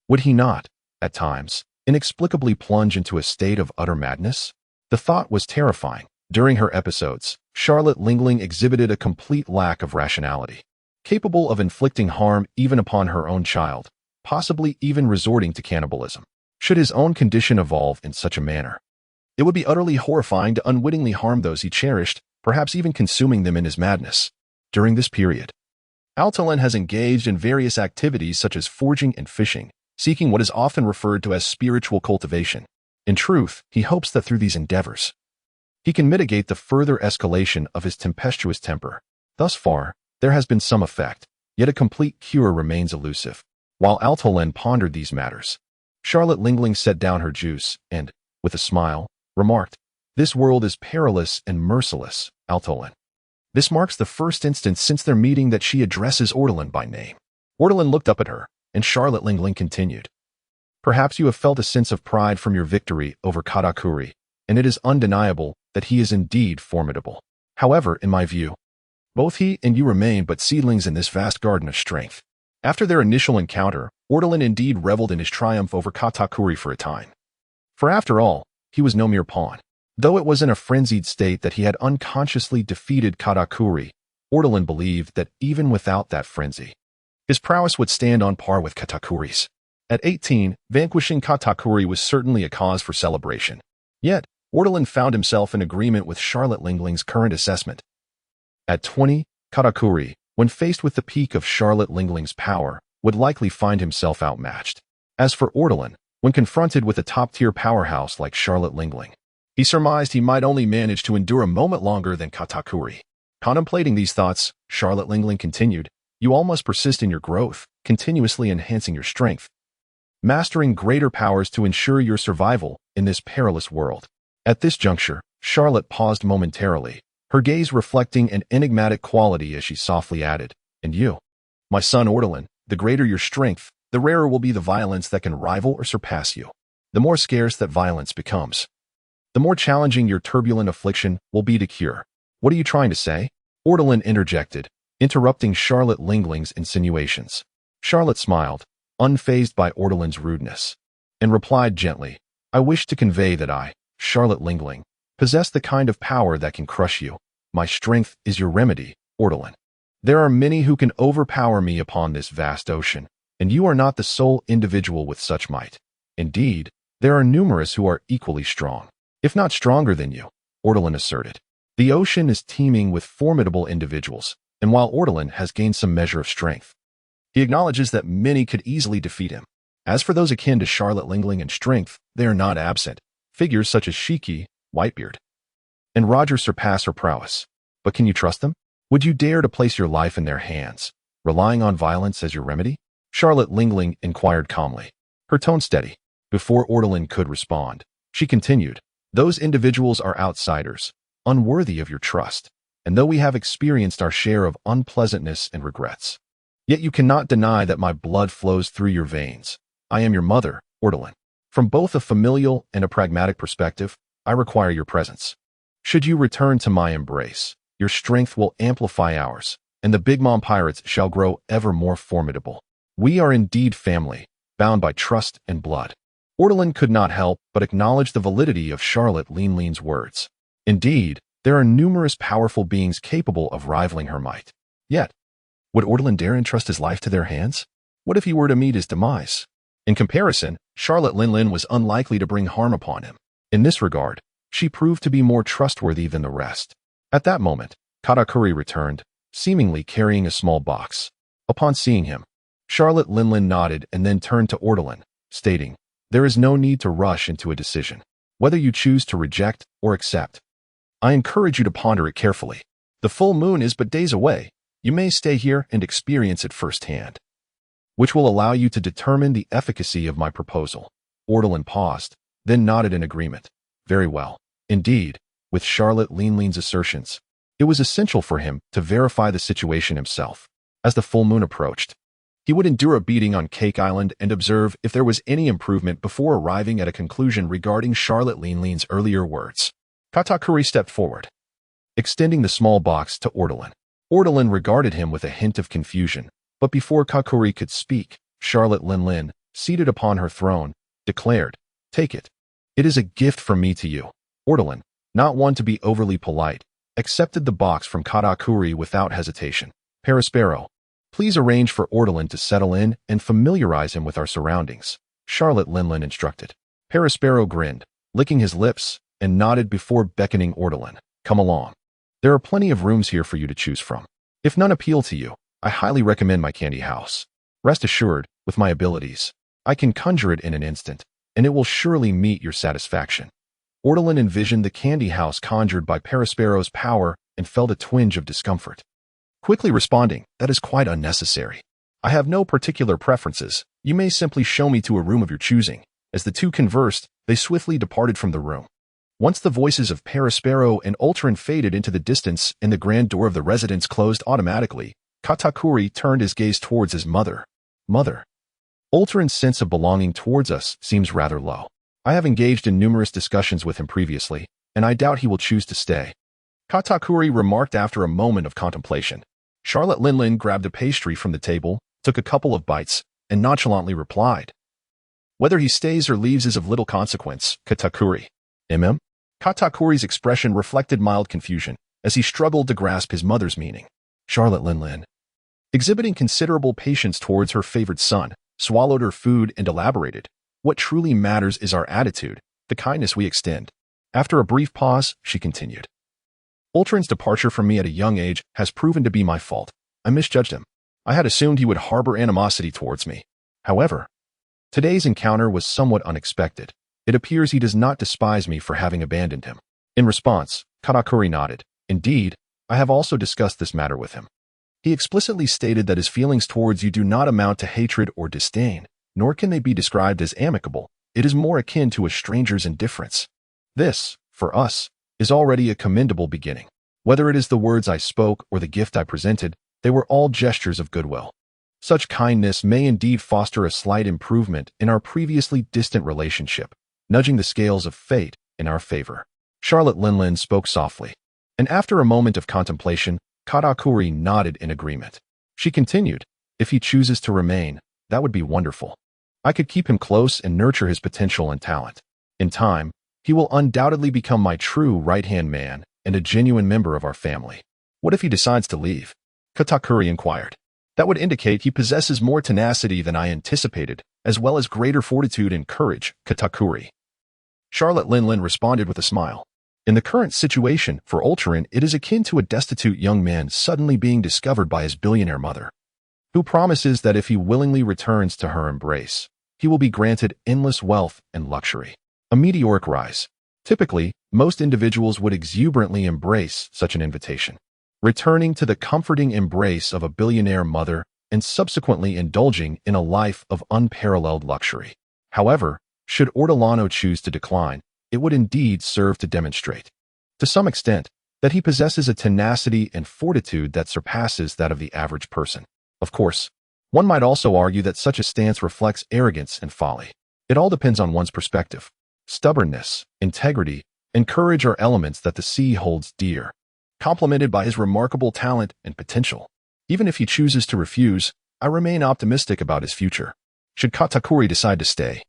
would he not, at times, inexplicably plunge into a state of utter madness? The thought was terrifying. During her episodes, Charlotte Lingling exhibited a complete lack of rationality, capable of inflicting harm even upon her own child, possibly even resorting to cannibalism. Should his own condition evolve in such a manner, it would be utterly horrifying to unwittingly harm those he cherished, perhaps even consuming them in his madness. During this period, Altolin has engaged in various activities such as foraging and fishing, seeking what is often referred to as spiritual cultivation. In truth, he hopes that through these endeavors, he can mitigate the further escalation of his tempestuous temper. Thus far, there has been some effect, yet a complete cure remains elusive. While Altolin pondered these matters, Charlotte Lingling set down her juice and, with a smile, remarked, "This world is perilous and merciless, Altolin." This marks the first instance since their meeting that she addresses Ortolan by name. Ortolan looked up at her, and Charlotte Lingling continued, "Perhaps you have felt a sense of pride from your victory over Katakuri, and it is undeniable that he is indeed formidable. However, in my view, both he and you remain but seedlings in this vast garden of strength." After their initial encounter, Ortolan indeed reveled in his triumph over Katakuri for a time. For after all, he was no mere pawn. Though it was in a frenzied state that he had unconsciously defeated Katakuri, Ortolan believed that even without that frenzy, his prowess would stand on par with Katakuri's. At 18, vanquishing Katakuri was certainly a cause for celebration. Yet, Ortolan found himself in agreement with Charlotte Lingling's current assessment. At 20, Katakuri, when faced with the peak of Charlotte Lingling's power, would likely find himself outmatched. As for Ortolan, when confronted with a top-tier powerhouse like Charlotte Lingling, he surmised he might only manage to endure a moment longer than Katakuri. Contemplating these thoughts, Charlotte Lingling continued, "You all must persist in your growth, continuously enhancing your strength, mastering greater powers to ensure your survival in this perilous world." At this juncture, Charlotte paused momentarily, her gaze reflecting an enigmatic quality as she softly added, "And you, my son Ortolan, the greater your strength, the rarer will be the violence that can rival or surpass you. The more scarce that violence becomes, the more challenging your turbulent affliction will be to cure." "What are you trying to say?" Ortolan interjected, interrupting Charlotte Lingling's insinuations. Charlotte smiled, unfazed by Ortolan's rudeness, and replied gently, "I wish to convey that I, Charlotte Lingling, possess the kind of power that can crush you. My strength is your remedy, Ortolan. There are many who can overpower me upon this vast ocean, and you are not the sole individual with such might. Indeed, there are numerous who are equally strong, if not stronger than you," Ortolan asserted. "The ocean is teeming with formidable individuals, and while Ortolan has gained some measure of strength, he acknowledges that many could easily defeat him. As for those akin to Charlotte Lingling in strength, they are not absent. Figures such as Shiki, Whitebeard, and Roger surpass her prowess. But can you trust them? Would you dare to place your life in their hands, relying on violence as your remedy?" Charlotte Lingling inquired calmly, her tone steady. Before Ortolan could respond, she continued, "Those individuals are outsiders, unworthy of your trust, and though we have experienced our share of unpleasantness and regrets, yet you cannot deny that my blood flows through your veins. I am your mother, Ortolan. From both a familial and a pragmatic perspective, I require your presence. Should you return to my embrace, your strength will amplify ours, and the Big Mom pirates shall grow ever more formidable. We are indeed family, bound by trust and blood." Ortolan could not help but acknowledge the validity of Charlotte Lingling's words. Indeed, there are numerous powerful beings capable of rivaling her might. Yet, would Ortolan dare entrust his life to their hands? What if he were to meet his demise? In comparison, Charlotte Lingling was unlikely to bring harm upon him. In this regard, she proved to be more trustworthy than the rest. At that moment, Katakuri returned, seemingly carrying a small box. Upon seeing him, Charlotte Lingling nodded and then turned to Ortolan, stating, "There is no need to rush into a decision. Whether you choose to reject or accept, I encourage you to ponder it carefully. The full moon is but days away. You may stay here and experience it firsthand, which will allow you to determine the efficacy of my proposal." Ortolan paused, then nodded in agreement. "Very well. Indeed, with Charlotte Linlin's assertions, it was essential for him to verify the situation himself. As the full moon approached, he would endure a beating on Cake Island and observe if there was any improvement before arriving at a conclusion regarding Charlotte Linlin's earlier words. Katakuri stepped forward, extending the small box to Ortolan. Ortolan regarded him with a hint of confusion, but before Katakuri could speak, Charlotte Linlin, seated upon her throne, declared, "Take it. It is a gift from me to you." Ortolan, not one to be overly polite, accepted the box from Katakuri without hesitation. "Perispero, please arrange for Ortolan to settle in and familiarize him with our surroundings," Charlotte Linlin instructed. Perispero grinned, licking his lips, and nodded before beckoning Ortolan. "Come along. There are plenty of rooms here for you to choose from. If none appeal to you, I highly recommend my candy house. Rest assured, with my abilities, I can conjure it in an instant, and it will surely meet your satisfaction." Ortolan envisioned the candy house conjured by Perispero's power and felt a twinge of discomfort, quickly responding, "That is quite unnecessary. I have no particular preferences. You may simply show me to a room of your choosing." As the two conversed, they swiftly departed from the room. Once the voices of Perispero and Ultron faded into the distance and the grand door of the residence closed automatically, Katakuri turned his gaze towards his mother. "Mother, Ultron's sense of belonging towards us seems rather low. I have engaged in numerous discussions with him previously, and I doubt he will choose to stay," Katakuri remarked after a moment of contemplation. Charlotte Linlin grabbed a pastry from the table, took a couple of bites, and nonchalantly replied, "Whether he stays or leaves is of little consequence, Katakuri." Katakuri's expression reflected mild confusion as he struggled to grasp his mother's meaning. Charlotte Linlin, exhibiting considerable patience towards her favored son, swallowed her food and elaborated, "What truly matters is our attitude, the kindness we extend." After a brief pause, she continued, "Ultron's departure from me at a young age has proven to be my fault. I misjudged him. I had assumed he would harbor animosity towards me. However, today's encounter was somewhat unexpected. It appears he does not despise me for having abandoned him." In response, Katakuri nodded. "Indeed, I have also discussed this matter with him. He explicitly stated that his feelings towards you do not amount to hatred or disdain, nor can they be described as amicable. It is more akin to a stranger's indifference. This, for us, is already a commendable beginning. Whether it is the words I spoke or the gift I presented, they were all gestures of goodwill. Such kindness may indeed foster a slight improvement in our previously distant relationship, nudging the scales of fate in our favor." Charlotte Linlin spoke softly, and after a moment of contemplation, Katakuri nodded in agreement. She continued, "If he chooses to remain, that would be wonderful. I could keep him close and nurture his potential and talent. In time, he will undoubtedly become my true right-hand man and a genuine member of our family." "What if he decides to leave?" Katakuri inquired. "That would indicate he possesses more tenacity than I anticipated, as well as greater fortitude and courage, Katakuri." Charlotte Linlin responded with a smile. "In the current situation, for Ultron, it is akin to a destitute young man suddenly being discovered by his billionaire mother, who promises that if he willingly returns to her embrace, he will be granted endless wealth and luxury. A meteoric rise. Typically, most individuals would exuberantly embrace such an invitation, returning to the comforting embrace of a billionaire mother and subsequently indulging in a life of unparalleled luxury. However, should Ortolano choose to decline, it would indeed serve to demonstrate, to some extent, that he possesses a tenacity and fortitude that surpasses that of the average person. Of course, one might also argue that such a stance reflects arrogance and folly. It all depends on one's perspective. Stubbornness, integrity, and courage are elements that the sea holds dear, complemented by his remarkable talent and potential. Even if he chooses to refuse, I remain optimistic about his future. Should Katakuri decide to stay,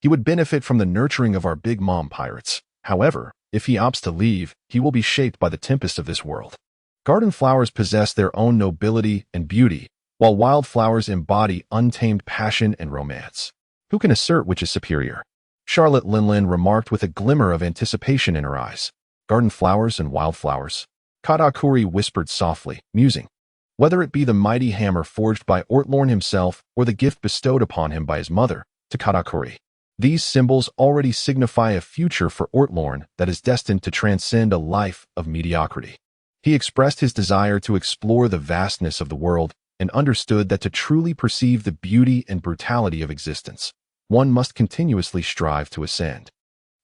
he would benefit from the nurturing of our Big Mom pirates. However, if he opts to leave, he will be shaped by the tempest of this world. Garden flowers possess their own nobility and beauty, while wildflowers embody untamed passion and romance. Who can assert which is superior? Charlotte Linlin remarked with a glimmer of anticipation in her eyes. Garden flowers and wildflowers. Katakuri whispered softly, musing. Whether it be the mighty hammer forged by Ortlorn himself or the gift bestowed upon him by his mother, to Katakuri, these symbols already signify a future for Ortlorn that is destined to transcend a life of mediocrity. He expressed his desire to explore the vastness of the world and understood that to truly perceive the beauty and brutality of existence, one must continuously strive to ascend.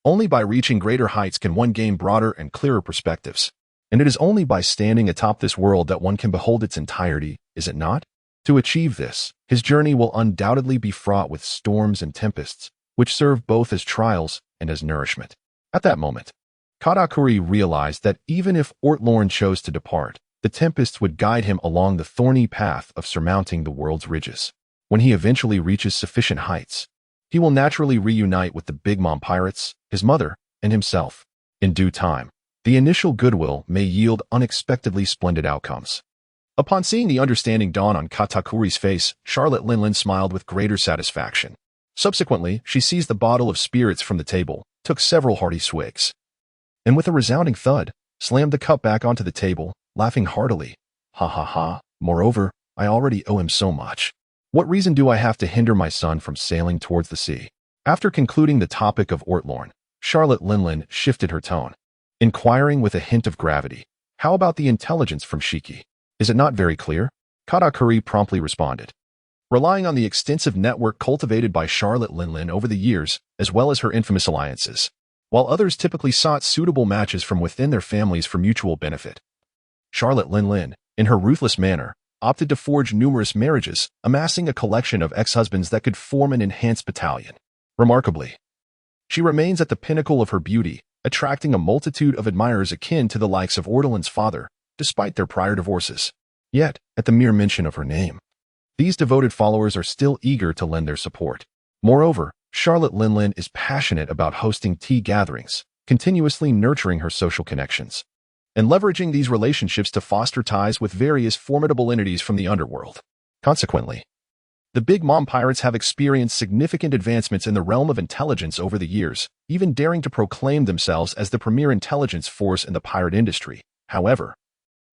Only by reaching greater heights can one gain broader and clearer perspectives. And it is only by standing atop this world that one can behold its entirety, is it not? To achieve this, his journey will undoubtedly be fraught with storms and tempests, which serve both as trials and as nourishment. At that moment, Katakuri realized that even if Ortlorn chose to depart, the tempests would guide him along the thorny path of surmounting the world's ridges. When he eventually reaches sufficient heights, he will naturally reunite with the Big Mom pirates, his mother, and himself. In due time, the initial goodwill may yield unexpectedly splendid outcomes. Upon seeing the understanding dawn on Katakuri's face, Charlotte Linlin smiled with greater satisfaction. Subsequently, she seized the bottle of spirits from the table, took several hearty swigs, and with a resounding thud, slammed the cup back onto the table, laughing heartily. Ha ha ha, moreover, I already owe him so much. What reason do I have to hinder my son from sailing towards the sea? After concluding the topic of Ortlorn, Charlotte Linlin shifted her tone, inquiring with a hint of gravity, how about the intelligence from Shiki? Is it not very clear? Katakuri promptly responded. Relying on the extensive network cultivated by Charlotte Linlin over the years, as well as her infamous alliances, while others typically sought suitable matches from within their families for mutual benefit, Charlotte Linlin, in her ruthless manner, opted to forge numerous marriages, amassing a collection of ex-husbands that could form an enhanced battalion. Remarkably, she remains at the pinnacle of her beauty, attracting a multitude of admirers akin to the likes of Ortolan's father, despite their prior divorces. Yet, at the mere mention of her name, these devoted followers are still eager to lend their support. Moreover, Charlotte Linlin is passionate about hosting tea gatherings, continuously nurturing her social connections, and leveraging these relationships to foster ties with various formidable entities from the underworld. Consequently, the Big Mom pirates have experienced significant advancements in the realm of intelligence over the years, even daring to proclaim themselves as the premier intelligence force in the pirate industry. However,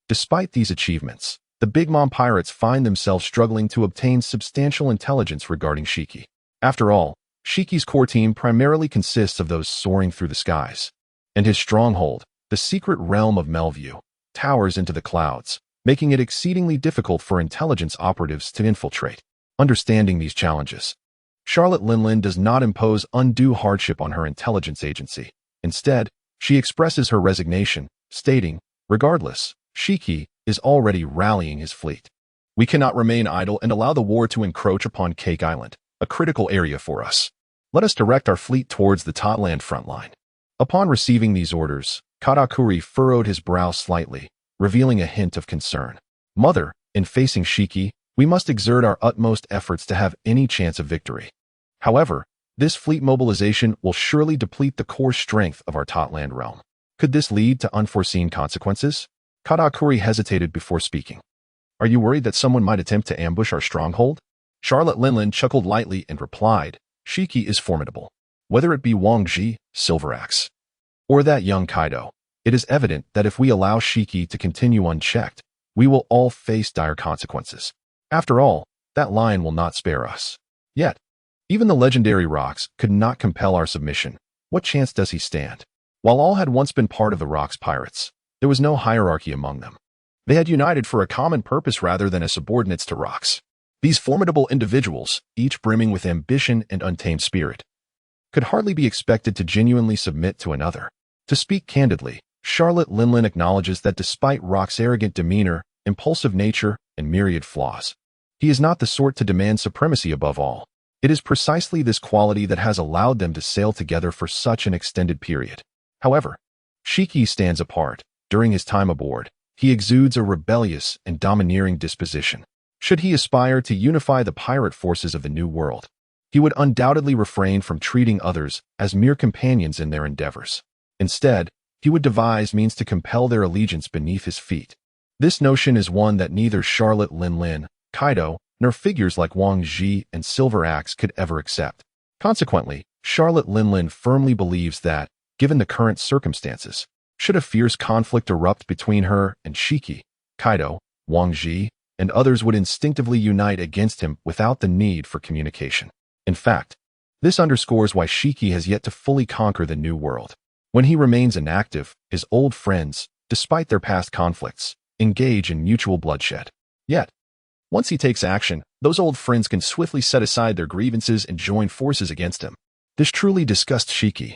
despite these achievements, the Big Mom pirates find themselves struggling to obtain substantial intelligence regarding Shiki. After all, Shiki's core team primarily consists of those soaring through the skies, and his stronghold, the secret realm of Melview, towers into the clouds, making it exceedingly difficult for intelligence operatives to infiltrate. Understanding these challenges, Charlotte Linlin does not impose undue hardship on her intelligence agency. Instead, she expresses her resignation, stating, regardless, Shiki is already rallying his fleet. We cannot remain idle and allow the war to encroach upon Cake Island, a critical area for us. Let us direct our fleet towards the Totland front line. Upon receiving these orders, Katakuri furrowed his brow slightly, revealing a hint of concern. Mother, in facing Shiki, we must exert our utmost efforts to have any chance of victory. However, this fleet mobilization will surely deplete the core strength of our Totland realm. Could this lead to unforeseen consequences? Katakuri hesitated before speaking. Are you worried that someone might attempt to ambush our stronghold? Charlotte Linlin chuckled lightly and replied, Shiki is formidable. Whether it be Wang Ji, Silveraxe, or that young Kaido, it is evident that if we allow Shiki to continue unchecked, we will all face dire consequences. After all, that lion will not spare us. Yet, even the legendary rocks could not compel our submission. What chance does he stand? While all had once been part of the Rocks pirates, there was no hierarchy among them. They had united for a common purpose rather than as subordinates to Rocks. These formidable individuals, each brimming with ambition and untamed spirit, could hardly be expected to genuinely submit to another. To speak candidly, Charlotte Linlin acknowledges that despite Rock's arrogant demeanor, impulsive nature, and myriad flaws, he is not the sort to demand supremacy above all. It is precisely this quality that has allowed them to sail together for such an extended period. However, Shiki stands apart. During his time aboard, he exudes a rebellious and domineering disposition. Should he aspire to unify the pirate forces of the New World, he would undoubtedly refrain from treating others as mere companions in their endeavors. Instead, he would devise means to compel their allegiance beneath his feet. This notion is one that neither Charlotte Linlin, Kaido, nor figures like Wang Ji and Silveraxe could ever accept. Consequently, Charlotte Linlin firmly believes that, given the current circumstances, should a fierce conflict erupt between her and Shiki, Kaido, Wang Ji, and others would instinctively unite against him without the need for communication. In fact, this underscores why Shiki has yet to fully conquer the New World. When he remains inactive, his old friends, despite their past conflicts, engage in mutual bloodshed. Yet, once he takes action, those old friends can swiftly set aside their grievances and join forces against him. This truly disgusts Shiki.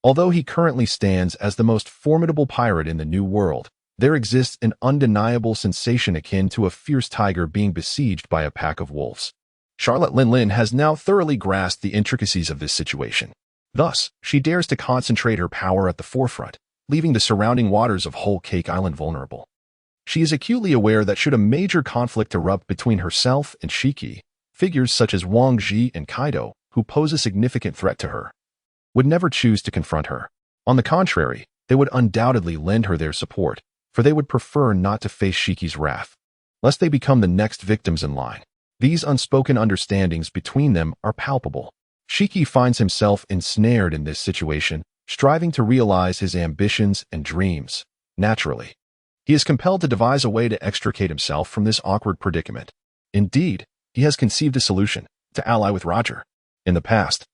Although he currently stands as the most formidable pirate in the New World, there exists an undeniable sensation akin to a fierce tiger being besieged by a pack of wolves. Charlotte Linlin has now thoroughly grasped the intricacies of this situation. Thus, she dares to concentrate her power at the forefront, leaving the surrounding waters of Whole Cake Island vulnerable. She is acutely aware that should a major conflict erupt between herself and Shiki, figures such as Wang Ji and Kaido, who pose a significant threat to her, would never choose to confront her. On the contrary, they would undoubtedly lend her their support, for they would prefer not to face Shiki's wrath, lest they become the next victims in line. These unspoken understandings between them are palpable. Shiki finds himself ensnared in this situation, striving to realize his ambitions and dreams. Naturally, he is compelled to devise a way to extricate himself from this awkward predicament. Indeed, he has conceived a solution: to ally with Roger. In the past,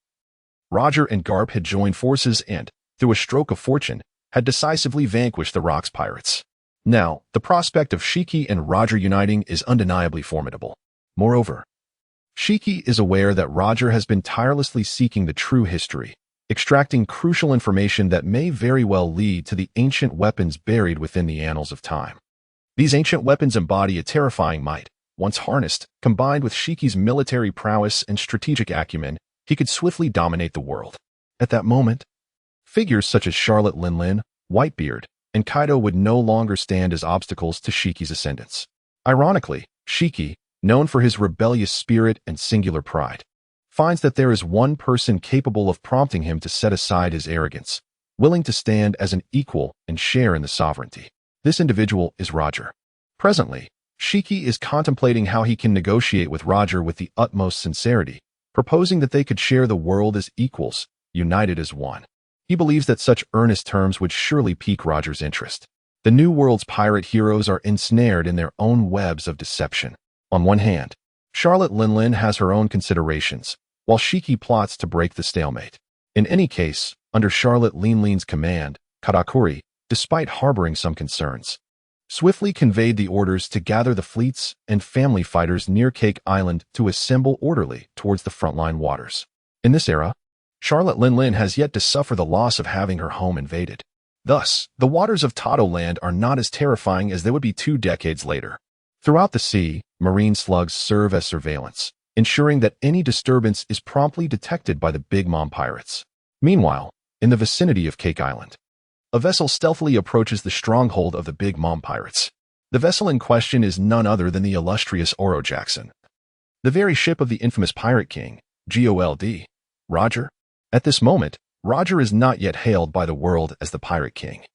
Roger and Garp had joined forces and, through a stroke of fortune, had decisively vanquished the Rocks pirates. Now, the prospect of Shiki and Roger uniting is undeniably formidable. Moreover, Shiki is aware that Roger has been tirelessly seeking the true history, extracting crucial information that may very well lead to the ancient weapons buried within the annals of time. These ancient weapons embody a terrifying might. Once harnessed, combined with Shiki's military prowess and strategic acumen, he could swiftly dominate the world. At that moment, figures such as Charlotte Linlin, Whitebeard, and Kaido would no longer stand as obstacles to Shiki's ascendance. Ironically, Shiki, known for his rebellious spirit and singular pride, finds that there is one person capable of prompting him to set aside his arrogance, willing to stand as an equal and share in the sovereignty. This individual is Roger. Presently, Shiki is contemplating how he can negotiate with Roger with the utmost sincerity, proposing that they could share the world as equals, united as one. He believes that such earnest terms would surely pique Roger's interest. The New World's pirate heroes are ensnared in their own webs of deception. On one hand, Charlotte Linlin has her own considerations, while Shiki plots to break the stalemate. In any case, under Charlotte Linlin's command, Katakuri, despite harboring some concerns, swiftly conveyed the orders to gather the fleets and family fighters near Cake Island to assemble orderly towards the frontline waters. In this era, Charlotte Linlin has yet to suffer the loss of having her home invaded. Thus, the waters of Tado Land are not as terrifying as they would be 2 decades later. Throughout the sea, marine slugs serve as surveillance, ensuring that any disturbance is promptly detected by the Big Mom pirates. Meanwhile, in the vicinity of Cake Island, a vessel stealthily approaches the stronghold of the Big Mom pirates. The vessel in question is none other than the illustrious Oro Jackson, the very ship of the infamous Pirate King, Gold. Roger. At this moment, Roger is not yet hailed by the world as the Pirate King.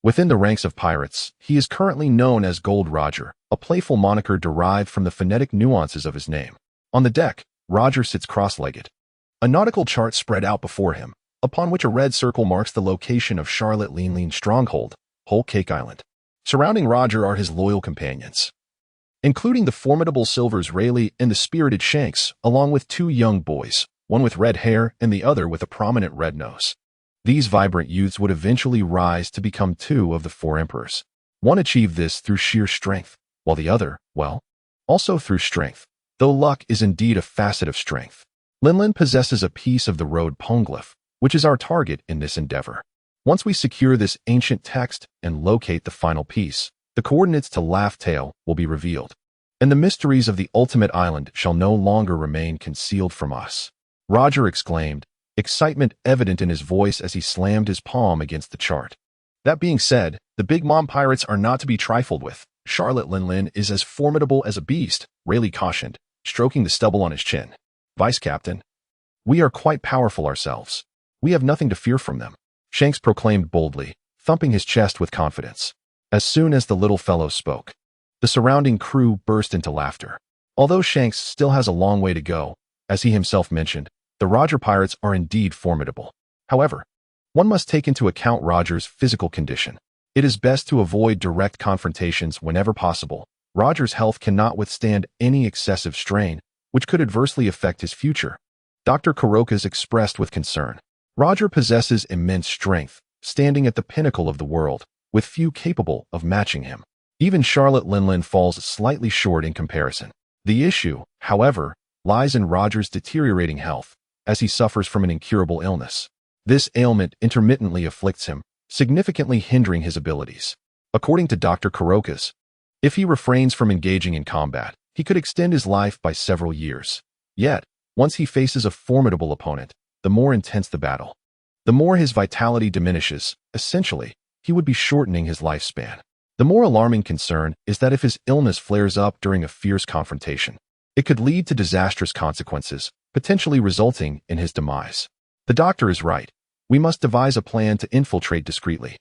Within the ranks of pirates, he is currently known as Gold Roger, a playful moniker derived from the phonetic nuances of his name. On the deck, Roger sits cross-legged, a nautical chart spread out before him, upon which a red circle marks the location of Charlotte Linlin's stronghold, Whole Cake Island. Surrounding Roger are his loyal companions, including the formidable Silvers Rayleigh and the spirited Shanks, along with 2 young boys, one with red hair and the other with a prominent red nose. These vibrant youths would eventually rise to become 2 of the 4 emperors. One achieved this through sheer strength, while the other, well, also through strength, though luck is indeed a facet of strength. Linlin possesses a piece of the road Poneglyph, which is our target in this endeavor. Once we secure this ancient text and locate the final piece, the coordinates to Laugh Tale will be revealed, and the mysteries of the ultimate island shall no longer remain concealed from us. Roger exclaimed, excitement evident in his voice as he slammed his palm against the chart. That being said, the Big Mom pirates are not to be trifled with. Charlotte Linlin is as formidable as a beast, Rayleigh cautioned, stroking the stubble on his chin. Vice Captain, we are quite powerful ourselves. We have nothing to fear from them, Shanks proclaimed boldly, thumping his chest with confidence. As soon as the little fellow spoke, the surrounding crew burst into laughter. Although Shanks still has a long way to go, as he himself mentioned, the Roger pirates are indeed formidable. However, one must take into account Roger's physical condition. It is best to avoid direct confrontations whenever possible. Roger's health cannot withstand any excessive strain, which could adversely affect his future. Dr. Kuroka's expressed with concern. Roger possesses immense strength, standing at the pinnacle of the world, with few capable of matching him. Even Charlotte Linlin falls slightly short in comparison. The issue, however, lies in Roger's deteriorating health, as he suffers from an incurable illness. This ailment intermittently afflicts him, significantly hindering his abilities. According to Dr. Kurokas, if he refrains from engaging in combat, he could extend his life by several years. Yet, once he faces a formidable opponent, the more intense the battle, the more his vitality diminishes. Essentially, he would be shortening his lifespan. The more alarming concern is that if his illness flares up during a fierce confrontation, it could lead to disastrous consequences, potentially resulting in his demise. The doctor is right. We must devise a plan to infiltrate discreetly.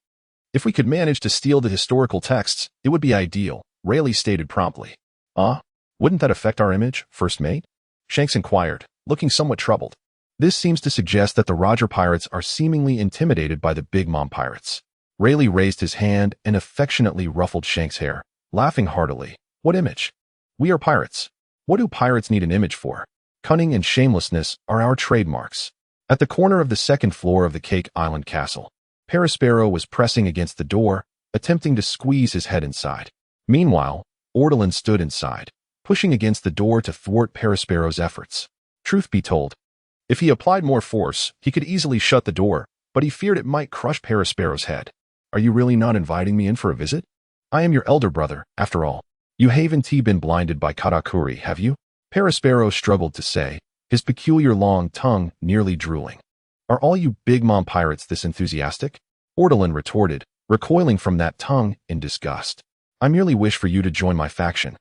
If we could manage to steal the historical texts, it would be ideal, Rayleigh stated promptly. Wouldn't that affect our image, first mate? Shanks inquired, looking somewhat troubled. This seems to suggest that the Roger pirates are seemingly intimidated by the Big Mom pirates. Rayleigh raised his hand and affectionately ruffled Shank's hair, laughing heartily. What image? We are pirates. What do pirates need an image for? Cunning and shamelessness are our trademarks. At the corner of the second floor of the Cake Island Castle, Perispero was pressing against the door, attempting to squeeze his head inside. Meanwhile, Ortolan stood inside, pushing against the door to thwart Perispero's efforts. Truth be told, if he applied more force, he could easily shut the door, but he feared it might crush Perispero's head. Are you really not inviting me in for a visit? I am your elder brother, after all. You haven't been blinded by Katakuri, have you? Perispero struggled to say, his peculiar long tongue nearly drooling. Are all you Big Mom pirates this enthusiastic? Ortolan retorted, recoiling from that tongue in disgust. I merely wish for you to join my faction.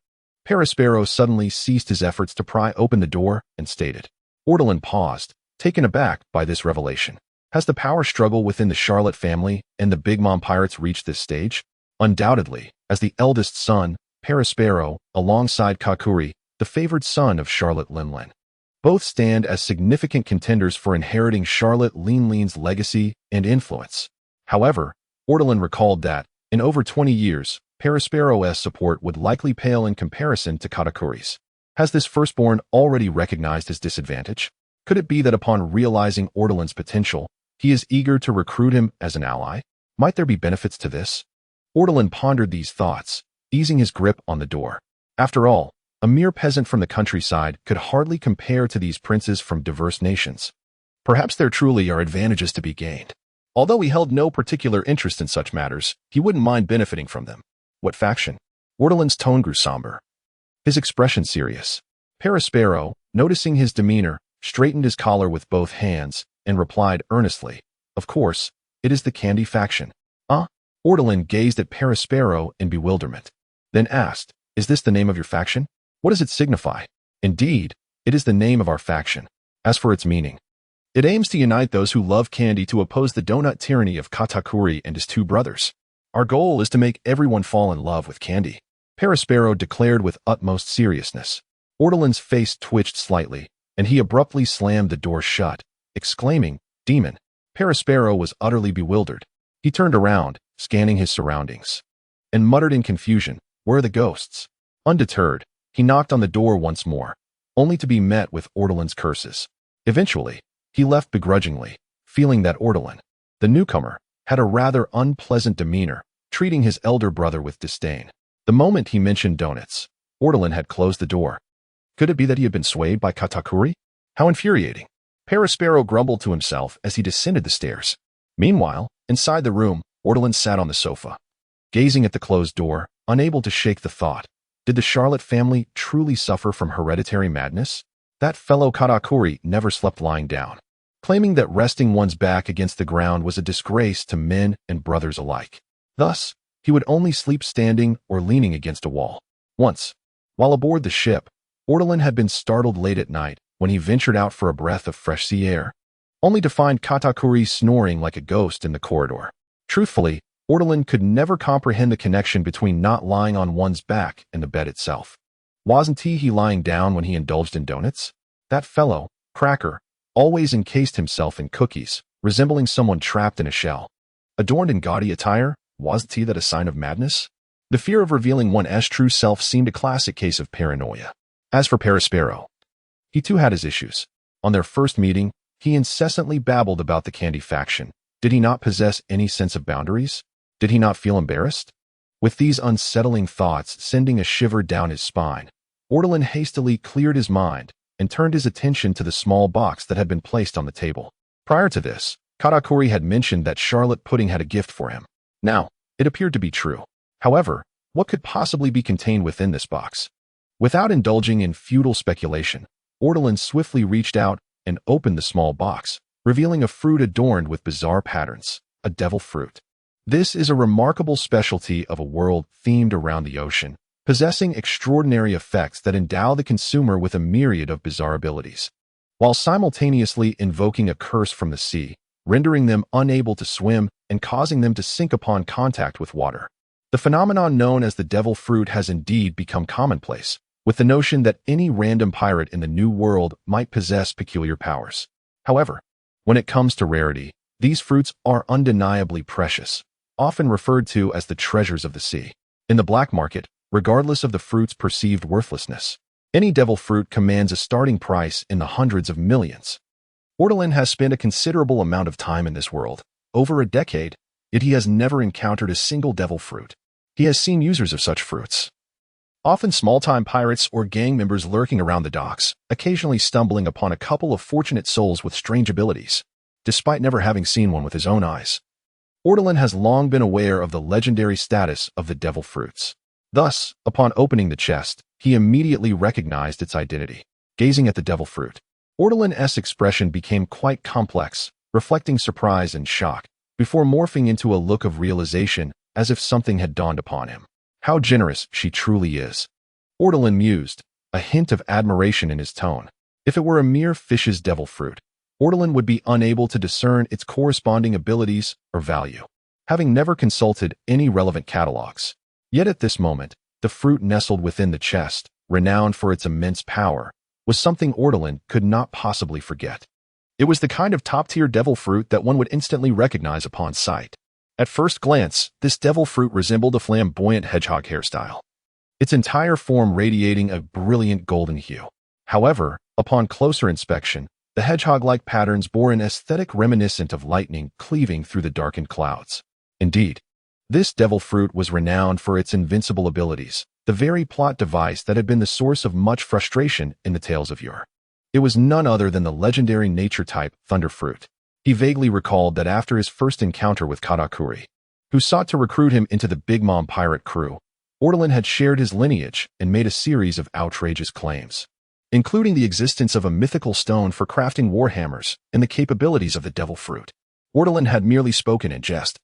Perispero suddenly ceased his efforts to pry open the door and stated. Ortolan paused, taken aback by this revelation. Has the power struggle within the Charlotte family and the Big Mom pirates reached this stage? Undoubtedly, as the eldest son, Perispero, alongside Kakuri, the favored son of Charlotte Linlin. Both stand as significant contenders for inheriting Charlotte Linlin's legacy and influence. However, Ortolan recalled that, in over 20 years, Perispero's support would likely pale in comparison to Katakuri's. Has this firstborn already recognized his disadvantage? Could it be that upon realizing Ortolan's potential, he is eager to recruit him as an ally? Might there be benefits to this? Ortolan pondered these thoughts, easing his grip on the door. After all, a mere peasant from the countryside could hardly compare to these princes from diverse nations. Perhaps there truly are advantages to be gained. Although he held no particular interest in such matters, he wouldn't mind benefiting from them. What faction? Ortolan's tone grew somber, his expression serious. Perispero, noticing his demeanor, straightened his collar with both hands and replied earnestly, Of course, it is the Candy faction. Ortolan gazed at Perispero in bewilderment, then asked, Is this the name of your faction? What does it signify? Indeed, it is the name of our faction. As for its meaning, it aims to unite those who love candy to oppose the donut tyranny of Katakuri and his two brothers. Our goal is to make everyone fall in love with candy, Perispero declared with utmost seriousness. Ortolan's face twitched slightly, and he abruptly slammed the door shut, exclaiming, Demon! Perispero was utterly bewildered. He turned around, scanning his surroundings, and muttered in confusion, Where are the ghosts? Undeterred, he knocked on the door once more, only to be met with Ortolan's curses. Eventually, he left begrudgingly, feeling that Ortolan, the newcomer, had a rather unpleasant demeanor, treating his elder brother with disdain. The moment he mentioned donuts, Ortolan had closed the door. Could it be that he had been swayed by Katakuri? How infuriating! Perispero grumbled to himself as he descended the stairs. Meanwhile, inside the room, Ortolan sat on the sofa, gazing at the closed door, unable to shake the thought. Did the Charlotte family truly suffer from hereditary madness? That fellow Katakuri never slept lying down, claiming that resting one's back against the ground was a disgrace to men and brothers alike. Thus, he would only sleep standing or leaning against a wall. Once, while aboard the ship, Ortolan had been startled late at night when he ventured out for a breath of fresh sea air, only to find Katakuri snoring like a ghost in the corridor. Truthfully, Ortolan could never comprehend the connection between not lying on one's back and the bed itself. Wasn't he lying down when he indulged in donuts? That fellow, Cracker, always encased himself in cookies, resembling someone trapped in a shell. Adorned in gaudy attire, wasn't he that a sign of madness? The fear of revealing one's true self seemed a classic case of paranoia. As for Perispero, he too had his issues. On their first meeting, he incessantly babbled about the Candy faction. Did he not possess any sense of boundaries? Did he not feel embarrassed? With these unsettling thoughts sending a shiver down his spine, Ortolan hastily cleared his mind and turned his attention to the small box that had been placed on the table. Prior to this, Katakuri had mentioned that Charlotte Pudding had a gift for him. Now, it appeared to be true. However, what could possibly be contained within this box? Without indulging in futile speculation, Ortolan swiftly reached out and opened the small box, revealing a fruit adorned with bizarre patterns, a devil fruit. This is a remarkable specialty of a world themed around the ocean, possessing extraordinary effects that endow the consumer with a myriad of bizarre abilities, while simultaneously invoking a curse from the sea, rendering them unable to swim and causing them to sink upon contact with water. The phenomenon known as the devil fruit has indeed become commonplace, with the notion that any random pirate in the New World might possess peculiar powers. However, when it comes to rarity, these fruits are undeniably precious, often referred to as the treasures of the sea. In the black market, regardless of the fruit's perceived worthlessness, any devil fruit commands a starting price in the hundreds of millions. Ortolan has spent a considerable amount of time in this world, over a decade, yet he has never encountered a single devil fruit. He has seen users of such fruits, often small-time pirates or gang members lurking around the docks, occasionally stumbling upon a couple of fortunate souls with strange abilities, despite never having seen one with his own eyes. Ortolan has long been aware of the legendary status of the devil fruits. Thus, upon opening the chest, he immediately recognized its identity. Gazing at the devil fruit, Ortolan's expression became quite complex, reflecting surprise and shock, before morphing into a look of realization as if something had dawned upon him. How generous she truly is. Ortolan mused, a hint of admiration in his tone. If it were a mere fish's devil fruit, Ortolan would be unable to discern its corresponding abilities or value, having never consulted any relevant catalogs. Yet at this moment, the fruit nestled within the chest, renowned for its immense power, was something Ortolan could not possibly forget. It was the kind of top-tier devil fruit that one would instantly recognize upon sight. At first glance, this devil fruit resembled a flamboyant hedgehog hairstyle, its entire form radiating a brilliant golden hue. However, upon closer inspection, the hedgehog-like patterns bore an aesthetic reminiscent of lightning cleaving through the darkened clouds. Indeed, this devil fruit was renowned for its invincible abilities, the very plot device that had been the source of much frustration in the Tales of Yore. It was none other than the legendary nature-type thunder fruit. He vaguely recalled that after his first encounter with Katakuri, who sought to recruit him into the Big Mom pirate crew, Ortolan had shared his lineage and made a series of outrageous claims, including the existence of a mythical stone for crafting warhammers and the capabilities of the devil fruit. Ortolan had merely spoken in jest,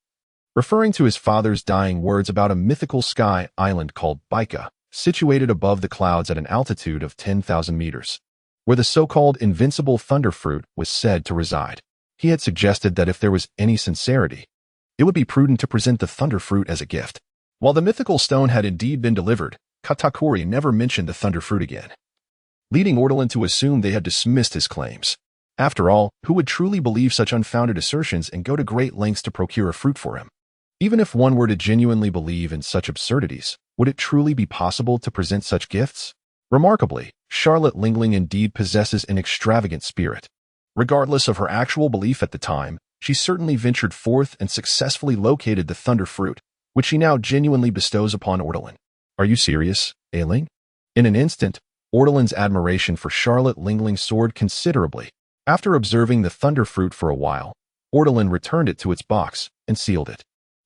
referring to his father's dying words about a mythical sky island called Baika, situated above the clouds at an altitude of 10,000 meters, where the so-called invincible thunder fruit was said to reside. He had suggested that if there was any sincerity, it would be prudent to present the thunder fruit as a gift. While the mythical stone had indeed been delivered, Katakuri never mentioned the thunder fruit again, leading Ortolan to assume they had dismissed his claims. After all, who would truly believe such unfounded assertions and go to great lengths to procure a fruit for him? Even if one were to genuinely believe in such absurdities, would it truly be possible to present such gifts? Remarkably, Charlotte Lingling indeed possesses an extravagant spirit. Regardless of her actual belief at the time, she certainly ventured forth and successfully located the thunder fruit, which she now genuinely bestows upon Ortolan. Are you serious, Ailing? In an instant, Ortolan's admiration for Charlotte Lingling soared considerably. After observing the thunder fruit for a while, Ortolan returned it to its box and sealed it.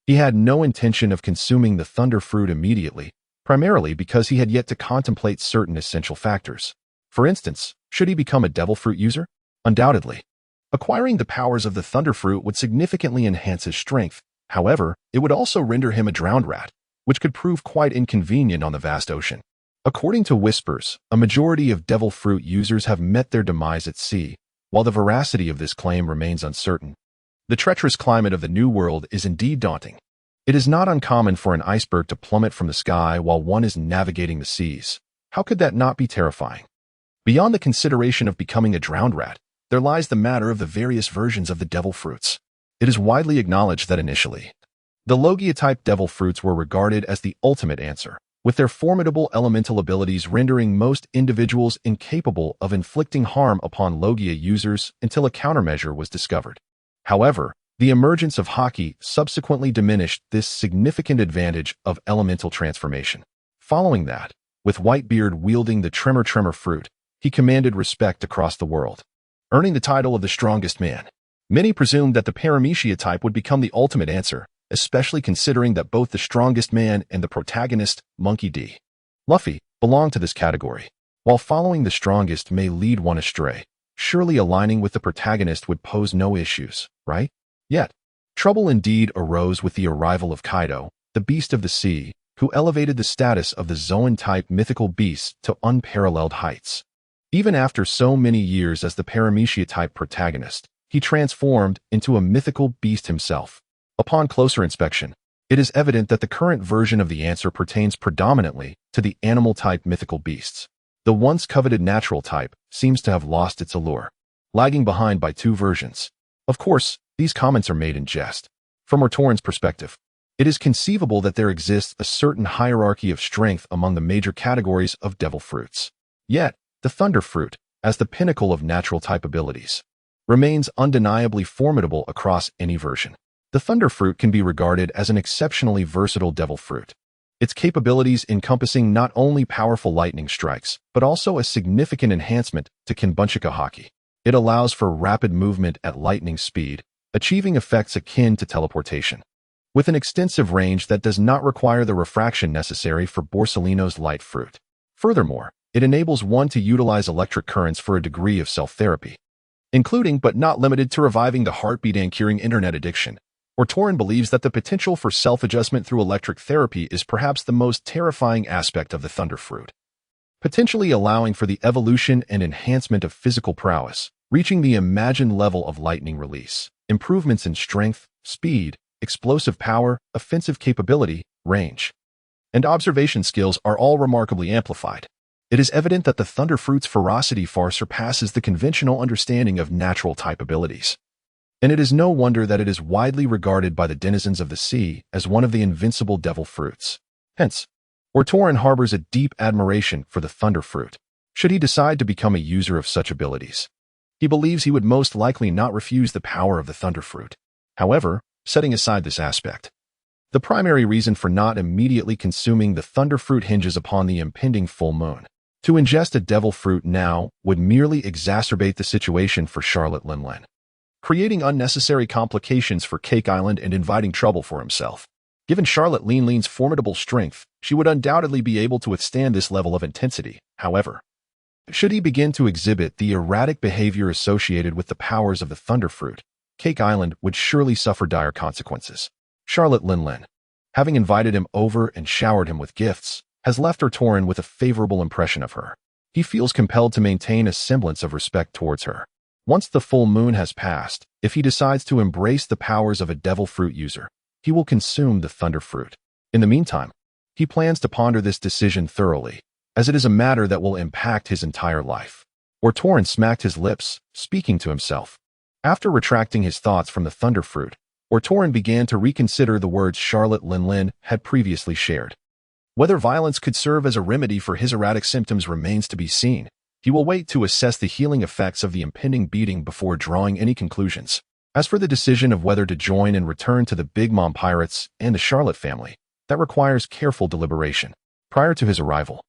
He had no intention of consuming the thunder fruit immediately, primarily because he had yet to contemplate certain essential factors. For instance, should he become a devil fruit user? Undoubtedly. Acquiring the powers of the thunder fruit would significantly enhance his strength. However, it would also render him a drowned rat, which could prove quite inconvenient on the vast ocean. According to whispers, a majority of devil fruit users have met their demise at sea, while the veracity of this claim remains uncertain. The treacherous climate of the New World is indeed daunting. It is not uncommon for an iceberg to plummet from the sky while one is navigating the seas. How could that not be terrifying? Beyond the consideration of becoming a drowned rat, there lies the matter of the various versions of the devil fruits. It is widely acknowledged that initially, the Logia-type devil fruits were regarded as the ultimate answer, with their formidable elemental abilities rendering most individuals incapable of inflicting harm upon Logia users until a countermeasure was discovered. However, the emergence of Haki subsequently diminished this significant advantage of elemental transformation. Following that, with Whitebeard wielding the Tremor fruit, he commanded respect across the world, earning the title of the strongest man. Many presumed that the paramecia type would become the ultimate answer, especially considering that both the strongest man and the protagonist, Monkey D. Luffy, belong to this category. While following the strongest may lead one astray, surely aligning with the protagonist would pose no issues, right? Yet, trouble indeed arose with the arrival of Kaido, the beast of the sea, who elevated the status of the Zoan-type mythical beast to unparalleled heights. Even after so many years as the paramecia-type protagonist, he transformed into a mythical beast himself. Upon closer inspection, it is evident that the current version of the answer pertains predominantly to the animal-type mythical beasts. The once coveted natural type seems to have lost its allure, lagging behind by 2 versions. Of course, these comments are made in jest. From Ratoran's perspective, it is conceivable that there exists a certain hierarchy of strength among the major categories of devil fruits. Yet, the thunder fruit, as the pinnacle of natural type abilities, remains undeniably formidable across any version. The thunder fruit can be regarded as an exceptionally versatile devil fruit, its capabilities encompassing not only powerful lightning strikes, but also a significant enhancement to Kinbunchika Haki. It allows for rapid movement at lightning speed, achieving effects akin to teleportation, with an extensive range that does not require the refraction necessary for Borsalino's light fruit. Furthermore, it enables one to utilize electric currents for a degree of self-therapy, including but not limited to reviving the heartbeat and curing internet addiction. Ratoran believes that the potential for self-adjustment through electric therapy is perhaps the most terrifying aspect of the thunder fruit, potentially allowing for the evolution and enhancement of physical prowess, reaching the imagined level of lightning release, improvements in strength, speed, explosive power, offensive capability, range, and observation skills are all remarkably amplified. It is evident that the thunder fruit's ferocity far surpasses the conventional understanding of natural type abilities. And it is no wonder that it is widely regarded by the denizens of the sea as one of the invincible devil fruits. Hence, Ratoran harbors a deep admiration for the thunder fruit, should he decide to become a user of such abilities. He believes he would most likely not refuse the power of the thunder fruit. However, setting aside this aspect, the primary reason for not immediately consuming the thunder fruit hinges upon the impending full moon. To ingest a devil fruit now would merely exacerbate the situation for Charlotte Linlin, creating unnecessary complications for Cake Island and inviting trouble for himself. Given Charlotte Linlin's formidable strength, she would undoubtedly be able to withstand this level of intensity. However, should he begin to exhibit the erratic behavior associated with the powers of the thunder fruit, Cake Island would surely suffer dire consequences. Charlotte Linlin, having invited him over and showered him with gifts, has left Ratoran with a favorable impression of her. He feels compelled to maintain a semblance of respect towards her. Once the full moon has passed, if he decides to embrace the powers of a devil fruit user, he will consume the thunder fruit. In the meantime, he plans to ponder this decision thoroughly, as it is a matter that will impact his entire life. Ratoran smacked his lips, speaking to himself. After retracting his thoughts from the thunder fruit, Ratoran began to reconsider the words Charlotte Linlin had previously shared. Whether violence could serve as a remedy for his erratic symptoms remains to be seen. He will wait to assess the healing effects of the impending beating before drawing any conclusions. As for the decision of whether to join and return to the Big Mom Pirates and the Charlotte family, that requires careful deliberation. Prior to his arrival,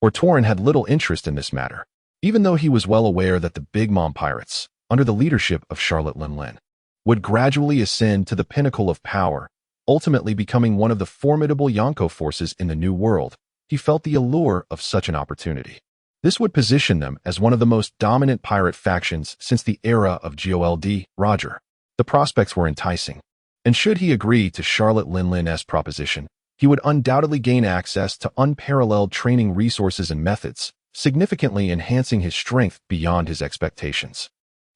Ratoran had little interest in this matter, even though he was well aware that the Big Mom Pirates, under the leadership of Charlotte Linlin, would gradually ascend to the pinnacle of power, ultimately becoming one of the formidable Yonko forces in the New World. He felt the allure of such an opportunity. This would position them as one of the most dominant pirate factions since the era of Gold Roger. The prospects were enticing, and should he agree to Charlotte Linlin's proposition, he would undoubtedly gain access to unparalleled training resources and methods, significantly enhancing his strength beyond his expectations.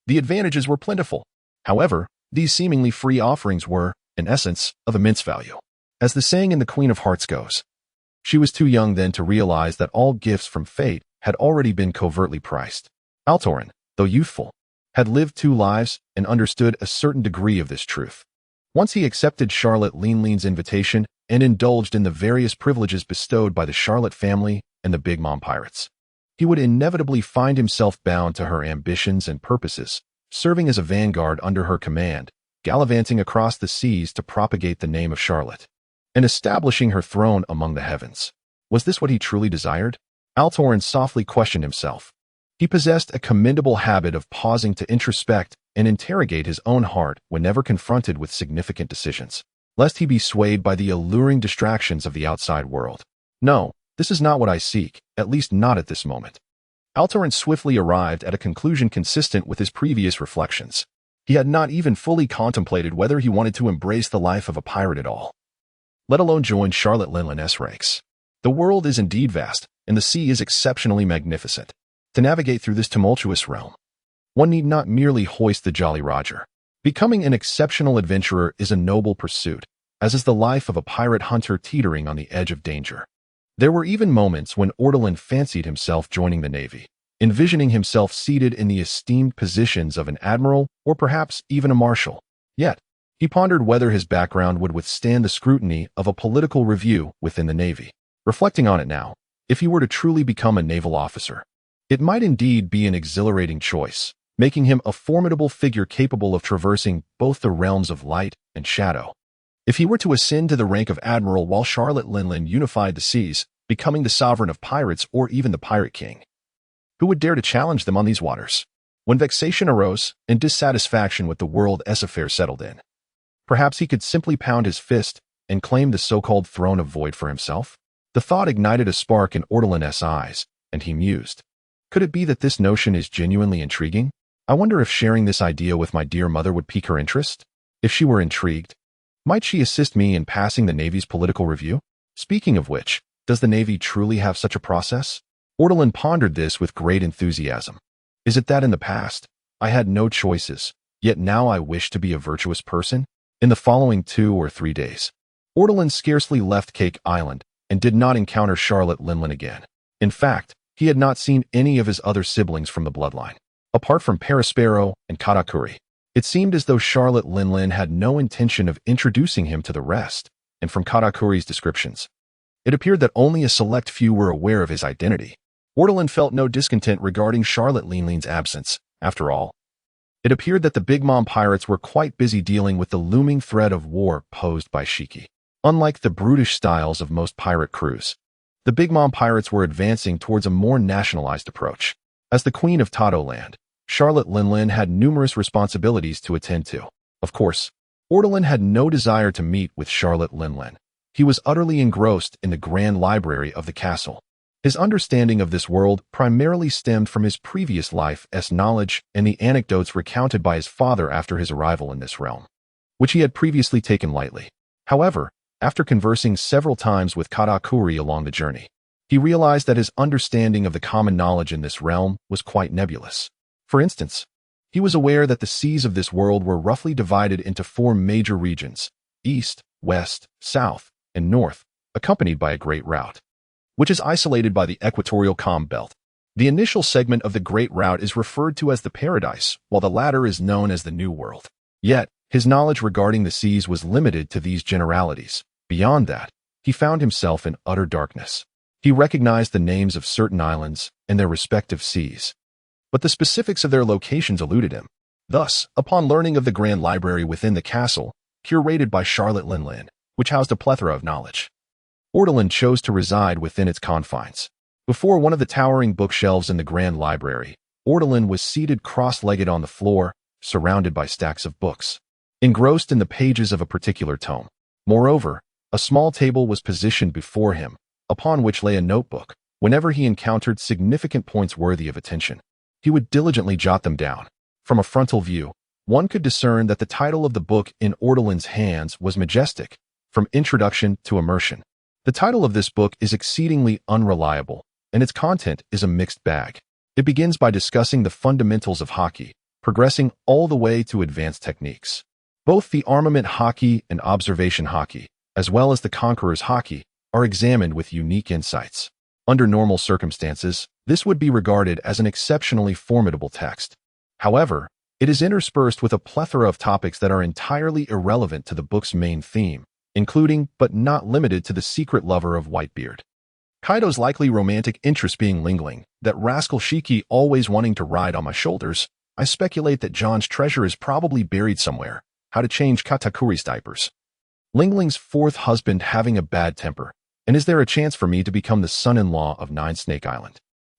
The advantages were plentiful. However, these seemingly free offerings were, in essence, of immense value. As the saying in The Queen of Hearts goes, she was too young then to realize that all gifts from fate had already been covertly priced. Altoran, though youthful, had lived 2 lives and understood a certain degree of this truth. Once he accepted Charlotte Linlin's invitation and indulged in the various privileges bestowed by the Charlotte family and the Big Mom Pirates, he would inevitably find himself bound to her ambitions and purposes, serving as a vanguard under her command, gallivanting across the seas to propagate the name of Charlotte, and establishing her throne among the heavens. Was this what he truly desired? Altoran softly questioned himself. He possessed a commendable habit of pausing to introspect and interrogate his own heart whenever confronted with significant decisions, lest he be swayed by the alluring distractions of the outside world. No, this is not what I seek, at least not at this moment. Altarin swiftly arrived at a conclusion consistent with his previous reflections. He had not even fully contemplated whether he wanted to embrace the life of a pirate at all, let alone join Charlotte Linlin's ranks. The world is indeed vast, and the sea is exceptionally magnificent. To navigate through this tumultuous realm, one need not merely hoist the Jolly Roger. Becoming an exceptional adventurer is a noble pursuit, as is the life of a pirate hunter teetering on the edge of danger. There were even moments when Ortolan fancied himself joining the Navy, envisioning himself seated in the esteemed positions of an admiral or perhaps even a marshal. Yet, he pondered whether his background would withstand the scrutiny of a political review within the Navy. Reflecting on it now, if he were to truly become a naval officer, it might indeed be an exhilarating choice, making him a formidable figure capable of traversing both the realms of light and shadow. If he were to ascend to the rank of admiral while Charlotte Linlin unified the seas, becoming the sovereign of pirates or even the pirate king, who would dare to challenge them on these waters? When vexation arose and dissatisfaction with the world's affairs settled in, perhaps he could simply pound his fist and claim the so-called throne of void for himself? The thought ignited a spark in Ortolan's eyes, and he mused. Could it be that this notion is genuinely intriguing? I wonder if sharing this idea with my dear mother would pique her interest? If she were intrigued, might she assist me in passing the Navy's political review? Speaking of which, does the Navy truly have such a process? Ortolan pondered this with great enthusiasm. Is it that in the past, I had no choices, yet now I wish to be a virtuous person? In the following 2 or 3 days, Ortolan scarcely left Cake Island and did not encounter Charlotte Linlin again. In fact, he had not seen any of his other siblings from the bloodline. Apart from Perispero and Katakuri, it seemed as though Charlotte Linlin had no intention of introducing him to the rest, and from Katakuri's descriptions, it appeared that only a select few were aware of his identity. Ortolan felt no discontent regarding Charlotte Linlin's absence. After all, it appeared that the Big Mom pirates were quite busy dealing with the looming threat of war posed by Shiki. Unlike the brutish styles of most pirate crews, the Big Mom pirates were advancing towards a more nationalized approach. As the Queen of Tato Land, Charlotte Linlin had numerous responsibilities to attend to. Of course, Ortolan had no desire to meet with Charlotte Linlin. He was utterly engrossed in the grand library of the castle. His understanding of this world primarily stemmed from his previous life's knowledge and the anecdotes recounted by his father after his arrival in this realm, which he had previously taken lightly. However, after conversing several times with Katakuri along the journey, he realized that his understanding of the common knowledge in this realm was quite nebulous. For instance, he was aware that the seas of this world were roughly divided into 4 major regions: east, west, south, and north, accompanied by a great route, which is isolated by the equatorial calm belt. The initial segment of the Great Route is referred to as the Paradise, while the latter is known as the New World. Yet, his knowledge regarding the seas was limited to these generalities. Beyond that, he found himself in utter darkness. He recognized the names of certain islands and their respective seas, but the specifics of their locations eluded him. Thus, upon learning of the grand library within the castle, curated by Charlotte Linlin, which housed a plethora of knowledge, Ortolan chose to reside within its confines. Before one of the towering bookshelves in the grand library, Ortolan was seated cross-legged on the floor, surrounded by stacks of books, engrossed in the pages of a particular tome. Moreover, a small table was positioned before him, upon which lay a notebook. Whenever he encountered significant points worthy of attention, he would diligently jot them down. From a frontal view, one could discern that the title of the book in Ortolan's hands was majestic, From Introduction to Immersion. The title of this book is exceedingly unreliable, and its content is a mixed bag. It begins by discussing the fundamentals of hockey, progressing all the way to advanced techniques. Both the armament hockey and observation hockey, as well as the conqueror's hockey, are examined with unique insights. Under normal circumstances, this would be regarded as an exceptionally formidable text. However, it is interspersed with a plethora of topics that are entirely irrelevant to the book's main theme, including but not limited to the secret lover of Whitebeard, Kaido's likely romantic interest being Lingling, that rascal Shiki always wanting to ride on my shoulders. I speculate that John's treasure is probably buried somewhere. How to change Katakuri's diapers. Lingling's 4th husband having a bad temper, and is there a chance for me to become the son-in-law of Nine Snake Island?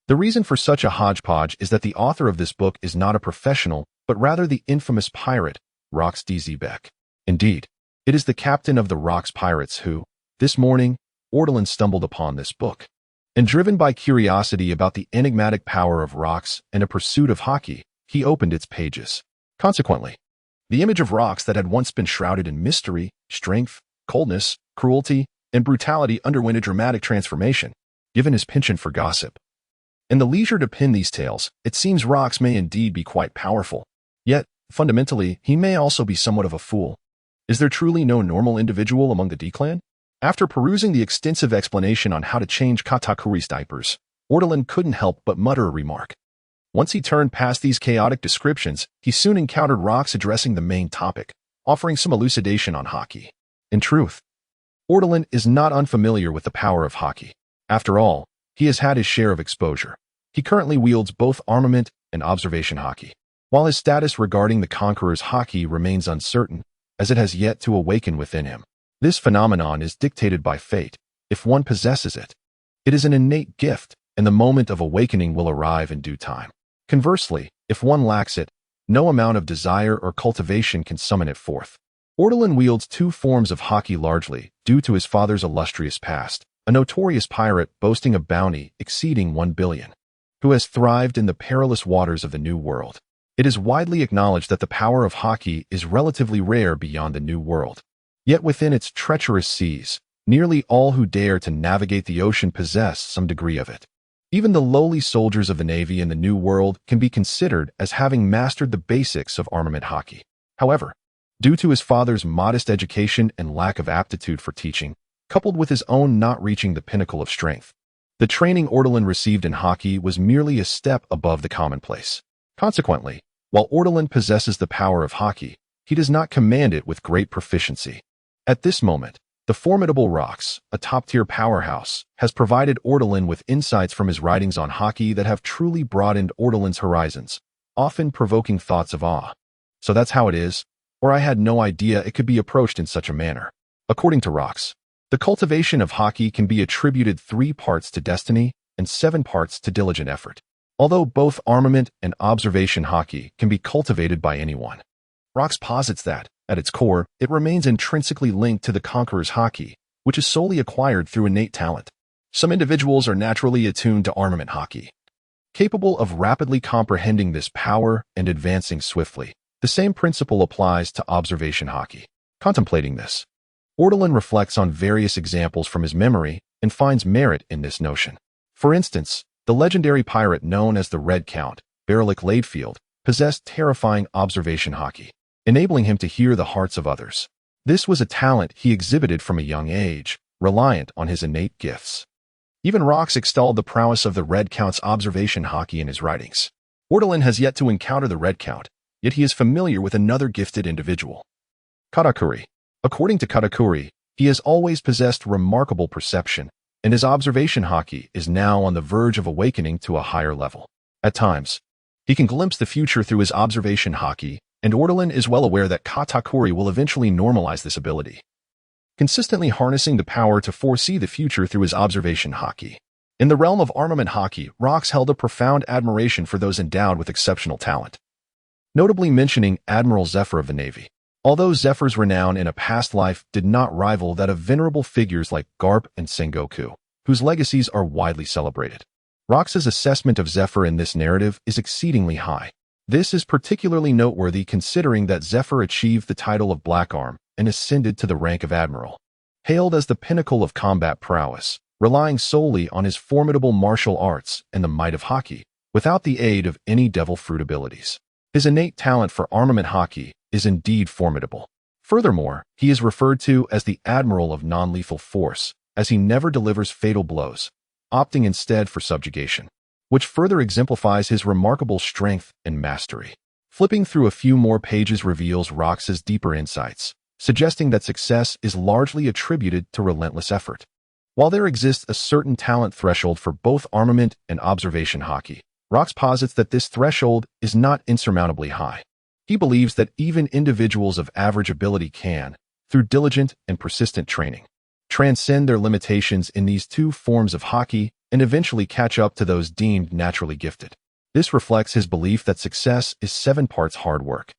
The reason for such a hodgepodge is that the author of this book is not a professional, but rather the infamous pirate, Rox DZ Beck. Indeed, it is the captain of the Rox Pirates who, this morning, Ordelin stumbled upon this book. And driven by curiosity about the enigmatic power of Rox and a pursuit of hockey, he opened its pages. Consequently, the image of Rox that had once been shrouded in mystery, strength, coldness, cruelty, and brutality underwent a dramatic transformation, given his penchant for gossip. In the leisure to pen these tales, it seems Rox may indeed be quite powerful. Yet, fundamentally, he may also be somewhat of a fool. Is there truly no normal individual among the D-Clan? After perusing the extensive explanation on how to change Katakuri's diapers, Ordelin couldn't help but mutter a remark. Once he turned past these chaotic descriptions, he soon encountered Rox addressing the main topic, offering some elucidation on hockey. In truth, Ordelin is not unfamiliar with the power of hockey. After all, he has had his share of exposure. He currently wields both armament and observation hockey. While his status regarding the Conqueror's hockey remains uncertain, as it has yet to awaken within him. This phenomenon is dictated by fate. If one possesses it, it is an innate gift, and the moment of awakening will arrive in due time. Conversely, if one lacks it, no amount of desire or cultivation can summon it forth. Ordelin wields two forms of hockey largely due to his father's illustrious past, a notorious pirate boasting a bounty exceeding 1 billion, who has thrived in the perilous waters of the New World. It is widely acknowledged that the power of hockey is relatively rare beyond the New World. Yet within its treacherous seas, nearly all who dare to navigate the ocean possess some degree of it. Even the lowly soldiers of the Navy in the New World can be considered as having mastered the basics of armament hockey. However, due to his father's modest education and lack of aptitude for teaching, coupled with his own not reaching the pinnacle of strength, the training Ordelin received in hockey was merely a step above the commonplace. Consequently, while Ordelin possesses the power of hockey, he does not command it with great proficiency. At this moment, the formidable Rox, a top-tier powerhouse, has provided Ordelin with insights from his writings on hockey that have truly broadened Ordelin's horizons, often provoking thoughts of awe. So that's how it is, or I had no idea it could be approached in such a manner. According to Rox, the cultivation of hockey can be attributed 3 parts to destiny and 7 parts to diligent effort. Although both armament and observation hockey can be cultivated by anyone, Rox posits that, at its core, it remains intrinsically linked to the Conqueror's hockey, which is solely acquired through innate talent. Some individuals are naturally attuned to armament hockey, capable of rapidly comprehending this power and advancing swiftly. The same principle applies to observation hockey. Contemplating this, Ordelin reflects on various examples from his memory and finds merit in this notion. For instance, the legendary pirate known as the Red Count, Berlick Laidfield, possessed terrifying observation hockey, enabling him to hear the hearts of others. This was a talent he exhibited from a young age, reliant on his innate gifts. Even Rox extolled the prowess of the Red Count's observation hockey in his writings. Ordelin has yet to encounter the Red Count, yet he is familiar with another gifted individual, Katakuri. According to Katakuri, he has always possessed remarkable perception, and his observation hockey is now on the verge of awakening to a higher level. At times, he can glimpse the future through his observation hockey, and Ordelin is well aware that Katakuri will eventually normalize this ability, consistently harnessing the power to foresee the future through his observation hockey. In the realm of armament hockey, Rox held a profound admiration for those endowed with exceptional talent, notably mentioning Admiral Zephyr of the Navy. Although Zephyr's renown in a past life did not rival that of venerable figures like Garp and Sengoku, whose legacies are widely celebrated, Rox's assessment of Zephyr in this narrative is exceedingly high. This is particularly noteworthy considering that Zephyr achieved the title of Black Arm and ascended to the rank of Admiral, hailed as the pinnacle of combat prowess, relying solely on his formidable martial arts and the might of hockey, without the aid of any devil fruit abilities. His innate talent for armament hockey is indeed formidable. Furthermore, he is referred to as the Admiral of non-lethal force, as he never delivers fatal blows, opting instead for subjugation, which further exemplifies his remarkable strength and mastery. Flipping through a few more pages reveals Rox's deeper insights, suggesting that success is largely attributed to relentless effort. While there exists a certain talent threshold for both armament and observation hockey, Rox posits that this threshold is not insurmountably high. He believes that even individuals of average ability can, through diligent and persistent training, transcend their limitations in these two forms of hockey and eventually catch up to those deemed naturally gifted. This reflects his belief that success is 7 parts hard work.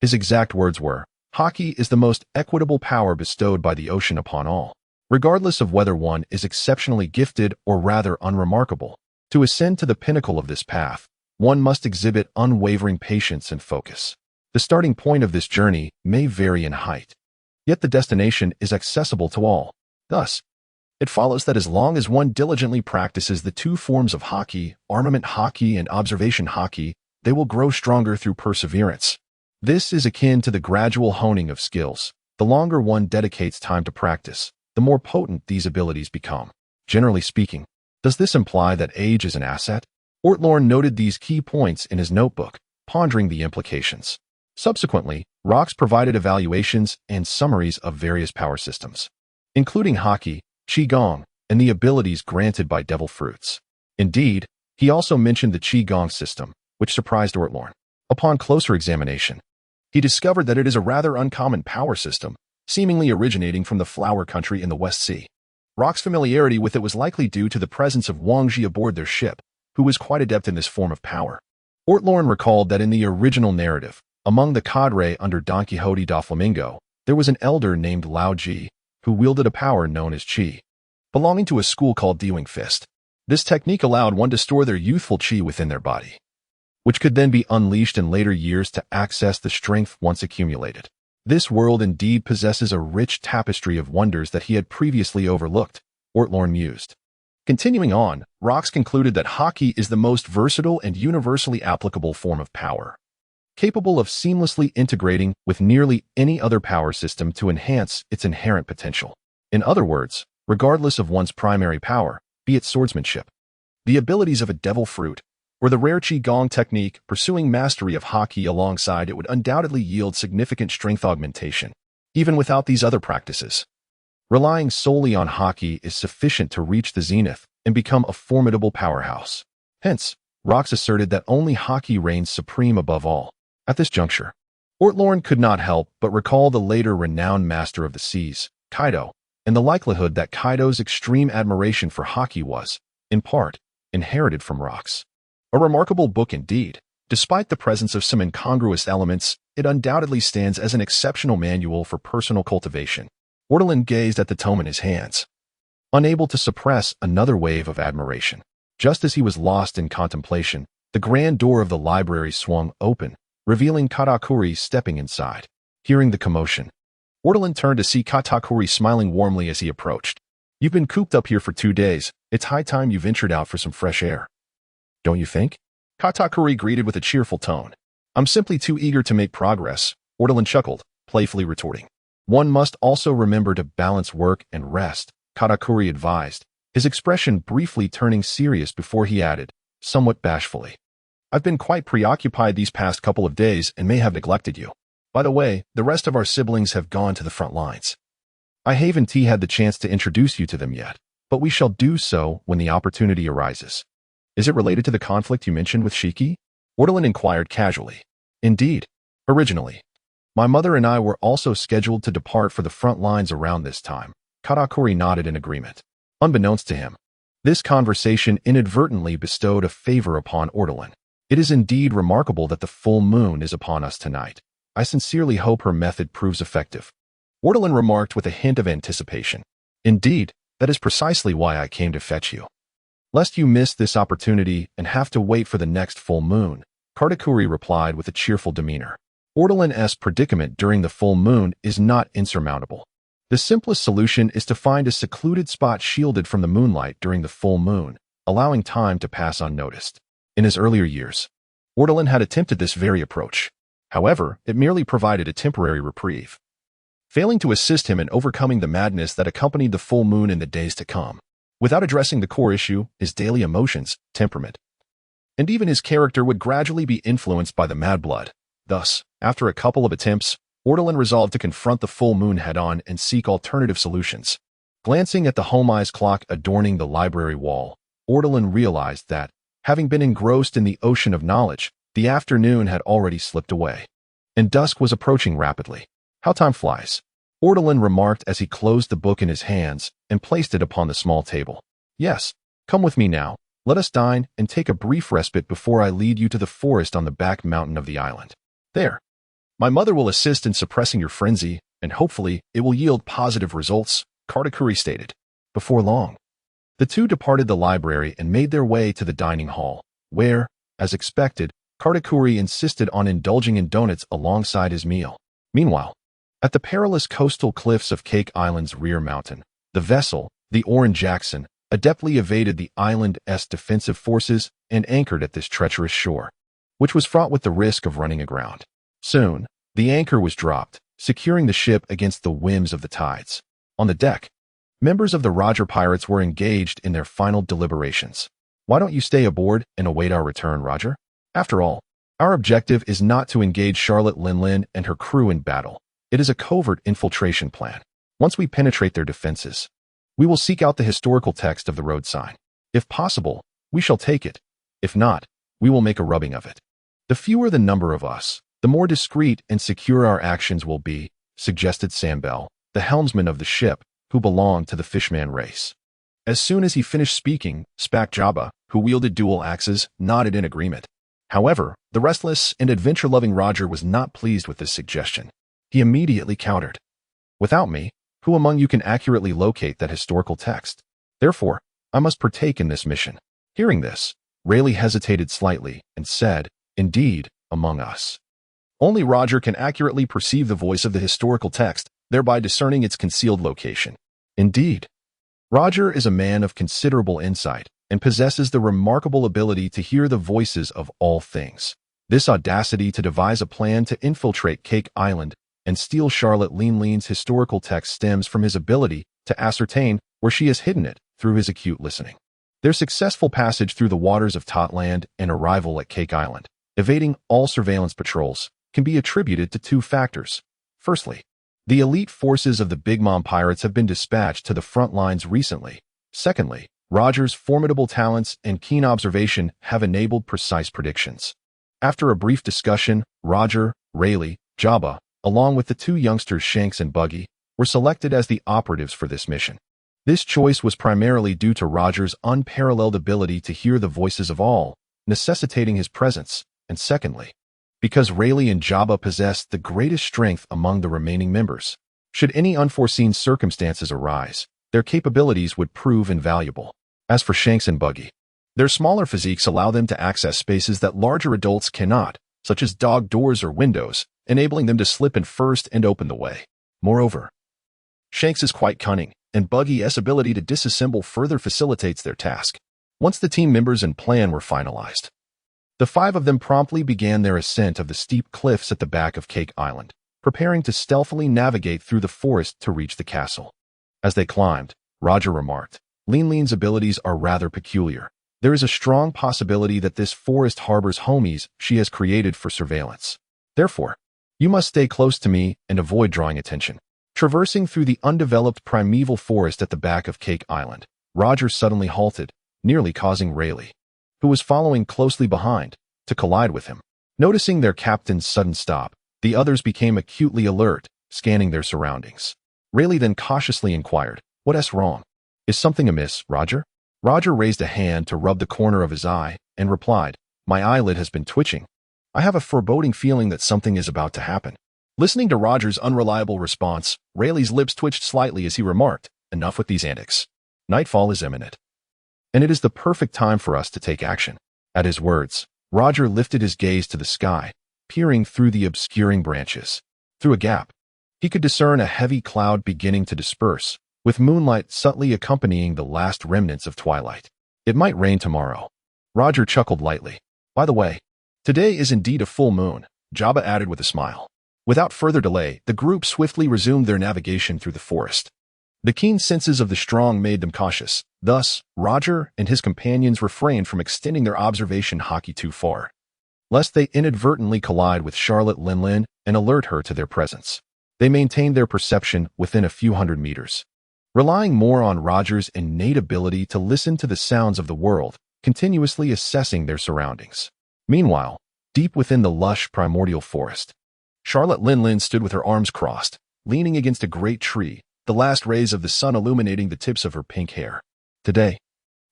His exact words were, "Haki is the most equitable power bestowed by the ocean upon all, regardless of whether one is exceptionally gifted or rather unremarkable. To ascend to the pinnacle of this path, one must exhibit unwavering patience and focus. The starting point of this journey may vary in height, yet the destination is accessible to all. Thus, it follows that as long as one diligently practices the 2 forms of haki, armament haki and observation haki, they will grow stronger through perseverance. This is akin to the gradual honing of skills. The longer one dedicates time to practice, the more potent these abilities become. Generally speaking, does this imply that age is an asset?" Ortlorn noted these key points in his notebook, pondering the implications. Subsequently, Rox provided evaluations and summaries of various power systems, including haki, qigong, and the abilities granted by devil fruits. Indeed, he also mentioned the qigong system, which surprised Ortlorn. Upon closer examination, he discovered that it is a rather uncommon power system, seemingly originating from the Flower Country in the West Sea. Rock's familiarity with it was likely due to the presence of Wang Ji aboard their ship, who was quite adept in this form of power. Ortlorn recalled that in the original narrative, among the cadre under Don Quixote da Flamingo, there was an elder named Lao Ji, who wielded a power known as qi, belonging to a school called Dewing Fist. This technique allowed one to store their youthful qi within their body, which could then be unleashed in later years to access the strength once accumulated. This world indeed possesses a rich tapestry of wonders that he had previously overlooked, Ortlorn mused. Continuing on, Rox concluded that haki is the most versatile and universally applicable form of power, capable of seamlessly integrating with nearly any other power system to enhance its inherent potential. In other words, regardless of one's primary power, be it swordsmanship, the abilities of a devil fruit, or the rare qigong technique, pursuing mastery of haki alongside it would undoubtedly yield significant strength augmentation, even without these other practices. Relying solely on haki is sufficient to reach the zenith and become a formidable powerhouse. Hence, Rox asserted that only haki reigns supreme above all. At this juncture, Ortlorn could not help but recall the later renowned master of the seas, Kaido, and the likelihood that Kaido's extreme admiration for haki was, in part, inherited from Rox. A remarkable book indeed. Despite the presence of some incongruous elements, it undoubtedly stands as an exceptional manual for personal cultivation. Ortlorn gazed at the tome in his hands, unable to suppress another wave of admiration. Just as he was lost in contemplation, the grand door of the library swung open, revealing Katakuri stepping inside. Hearing the commotion, Ortlorn turned to see Katakuri smiling warmly as he approached. "You've been cooped up here for 2 days. It's high time you ventured out for some fresh air. Don't you think?" Katakuri greeted with a cheerful tone. "I'm simply too eager to make progress," Ortlorn chuckled, playfully retorting. "One must also remember to balance work and rest," Katakuri advised, his expression briefly turning serious before he added, somewhat bashfully, "I've been quite preoccupied these past couple of days and may have neglected you. By the way, the rest of our siblings have gone to the front lines. I haven't had the chance to introduce you to them yet, but we shall do so when the opportunity arises." "Is it related to the conflict you mentioned with Shiki?" Ortlorn inquired casually. "Indeed. Originally, my mother and I were also scheduled to depart for the front lines around this time." Katakuri nodded in agreement. Unbeknownst to him, this conversation inadvertently bestowed a favor upon Ortlorn. "It is indeed remarkable that the full moon is upon us tonight. I sincerely hope her method proves effective," Ortlorn remarked with a hint of anticipation. "Indeed, that is precisely why I came to fetch you, lest you miss this opportunity and have to wait for the next full moon," Katakuri replied with a cheerful demeanor. Ortlorn's predicament during the full moon is not insurmountable. The simplest solution is to find a secluded spot shielded from the moonlight during the full moon, allowing time to pass unnoticed. In his earlier years, Ortlorn had attempted this very approach. However, it merely provided a temporary reprieve, failing to assist him in overcoming the madness that accompanied the full moon in the days to come. Without addressing the core issue, his daily emotions, temperament, and even his character would gradually be influenced by the mad blood. Thus, after a couple of attempts, Ortlorn resolved to confront the full moon head-on and seek alternative solutions. Glancing at the home-eyes clock adorning the library wall, Ortlorn realized that, having been engrossed in the ocean of knowledge, the afternoon had already slipped away, and dusk was approaching rapidly. "How time flies," Ortlorn remarked as he closed the book in his hands and placed it upon the small table. "Yes, Come with me now. Let us dine and take a brief respite before I lead you to the forest on the back mountain of the island. There. My mother will assist in suppressing your frenzy, and hopefully it will yield positive results, Katakuri stated. Before long, the two departed the library and made their way to the dining hall, where, as expected, Katakuri insisted on indulging in donuts alongside his meal. Meanwhile, at the perilous coastal cliffs of Cake Island's rear mountain, the vessel, the Orin Jackson, adeptly evaded the island's defensive forces and anchored at this treacherous shore, which was fraught with the risk of running aground. Soon, the anchor was dropped, securing the ship against the whims of the tides. On the deck, members of the Roger Pirates were engaged in their final deliberations. Why don't you stay aboard and await our return, Roger? After all, our objective is not to engage Charlotte Linlin and her crew in battle. It is a covert infiltration plan. Once we penetrate their defenses, we will seek out the historical text of the road sign. If possible, we shall take it. If not, we will make a rubbing of it. The fewer the number of us, the more discreet and secure our actions will be, suggested Sam Bell, the helmsman of the ship, who belonged to the Fishman race. As soon as he finished speaking, Spak Jabba, who wielded dual axes, nodded in agreement. However, the restless and adventure-loving Roger was not pleased with this suggestion. He immediately countered. Without me, who among you can accurately locate that historical text? Therefore, I must partake in this mission. Hearing this, Rayleigh hesitated slightly and said, Indeed, among us. Only Roger can accurately perceive the voice of the historical text, thereby discerning its concealed location. Indeed, Roger is a man of considerable insight and possesses the remarkable ability to hear the voices of all things. This audacity to devise a plan to infiltrate Cake Island and steal Charlotte Linlin's historical text stems from his ability to ascertain where she has hidden it through his acute listening. Their successful passage through the waters of Totland and arrival at Cake Island, evading all surveillance patrols, can be attributed to two factors. Firstly, the elite forces of the Big Mom Pirates have been dispatched to the front lines recently. Secondly, Roger's formidable talents and keen observation have enabled precise predictions. After a brief discussion, Roger, Rayleigh, Jabba, along with the two youngsters Shanks and Buggy, were selected as the operatives for this mission. This choice was primarily due to Roger's unparalleled ability to hear the voices of all, necessitating his presence, and secondly, because Rayleigh and Jabba possessed the greatest strength among the remaining members. Should any unforeseen circumstances arise, their capabilities would prove invaluable. As for Shanks and Buggy, their smaller physiques allow them to access spaces that larger adults cannot, such as dog doors or windows, enabling them to slip in first and open the way. Moreover, Shanks is quite cunning, and Buggy's ability to disassemble further facilitates their task. Once the team members and plan were finalized, the five of them promptly began their ascent of the steep cliffs at the back of Cake Island, preparing to stealthily navigate through the forest to reach the castle. As they climbed, Roger remarked, Linlin's abilities are rather peculiar. There is a strong possibility that this forest harbors homies she has created for surveillance. Therefore, you must stay close to me and avoid drawing attention. Traversing through the undeveloped primeval forest at the back of Cake Island, Roger suddenly halted, nearly causing Rayleigh, who was following closely behind, to collide with him. Noticing their captain's sudden stop, the others became acutely alert, scanning their surroundings. Rayleigh then cautiously inquired, What's wrong? Is something amiss, Roger? Roger raised a hand to rub the corner of his eye and replied, My eyelid has been twitching. I have a foreboding feeling that something is about to happen. Listening to Roger's unreliable response, Rayleigh's lips twitched slightly as he remarked, Enough with these antics. Nightfall is imminent, and it is the perfect time for us to take action. At his words, Roger lifted his gaze to the sky, peering through the obscuring branches. Through a gap, he could discern a heavy cloud beginning to disperse, with moonlight subtly accompanying the last remnants of twilight. It might rain tomorrow. Roger chuckled lightly. By the way, today is indeed a full moon, Jabba added with a smile. Without further delay, the group swiftly resumed their navigation through the forest. The keen senses of the strong made them cautious. Thus, Roger and his companions refrained from extending their observation hockey too far, lest they inadvertently collide with Charlotte Linlin and alert her to their presence. They maintained their perception within a few hundred meters, relying more on Roger's innate ability to listen to the sounds of the world, continuously assessing their surroundings. Meanwhile, deep within the lush primordial forest, Charlotte Linlin stood with her arms crossed, leaning against a great tree, the last rays of the sun illuminating the tips of her pink hair. Today,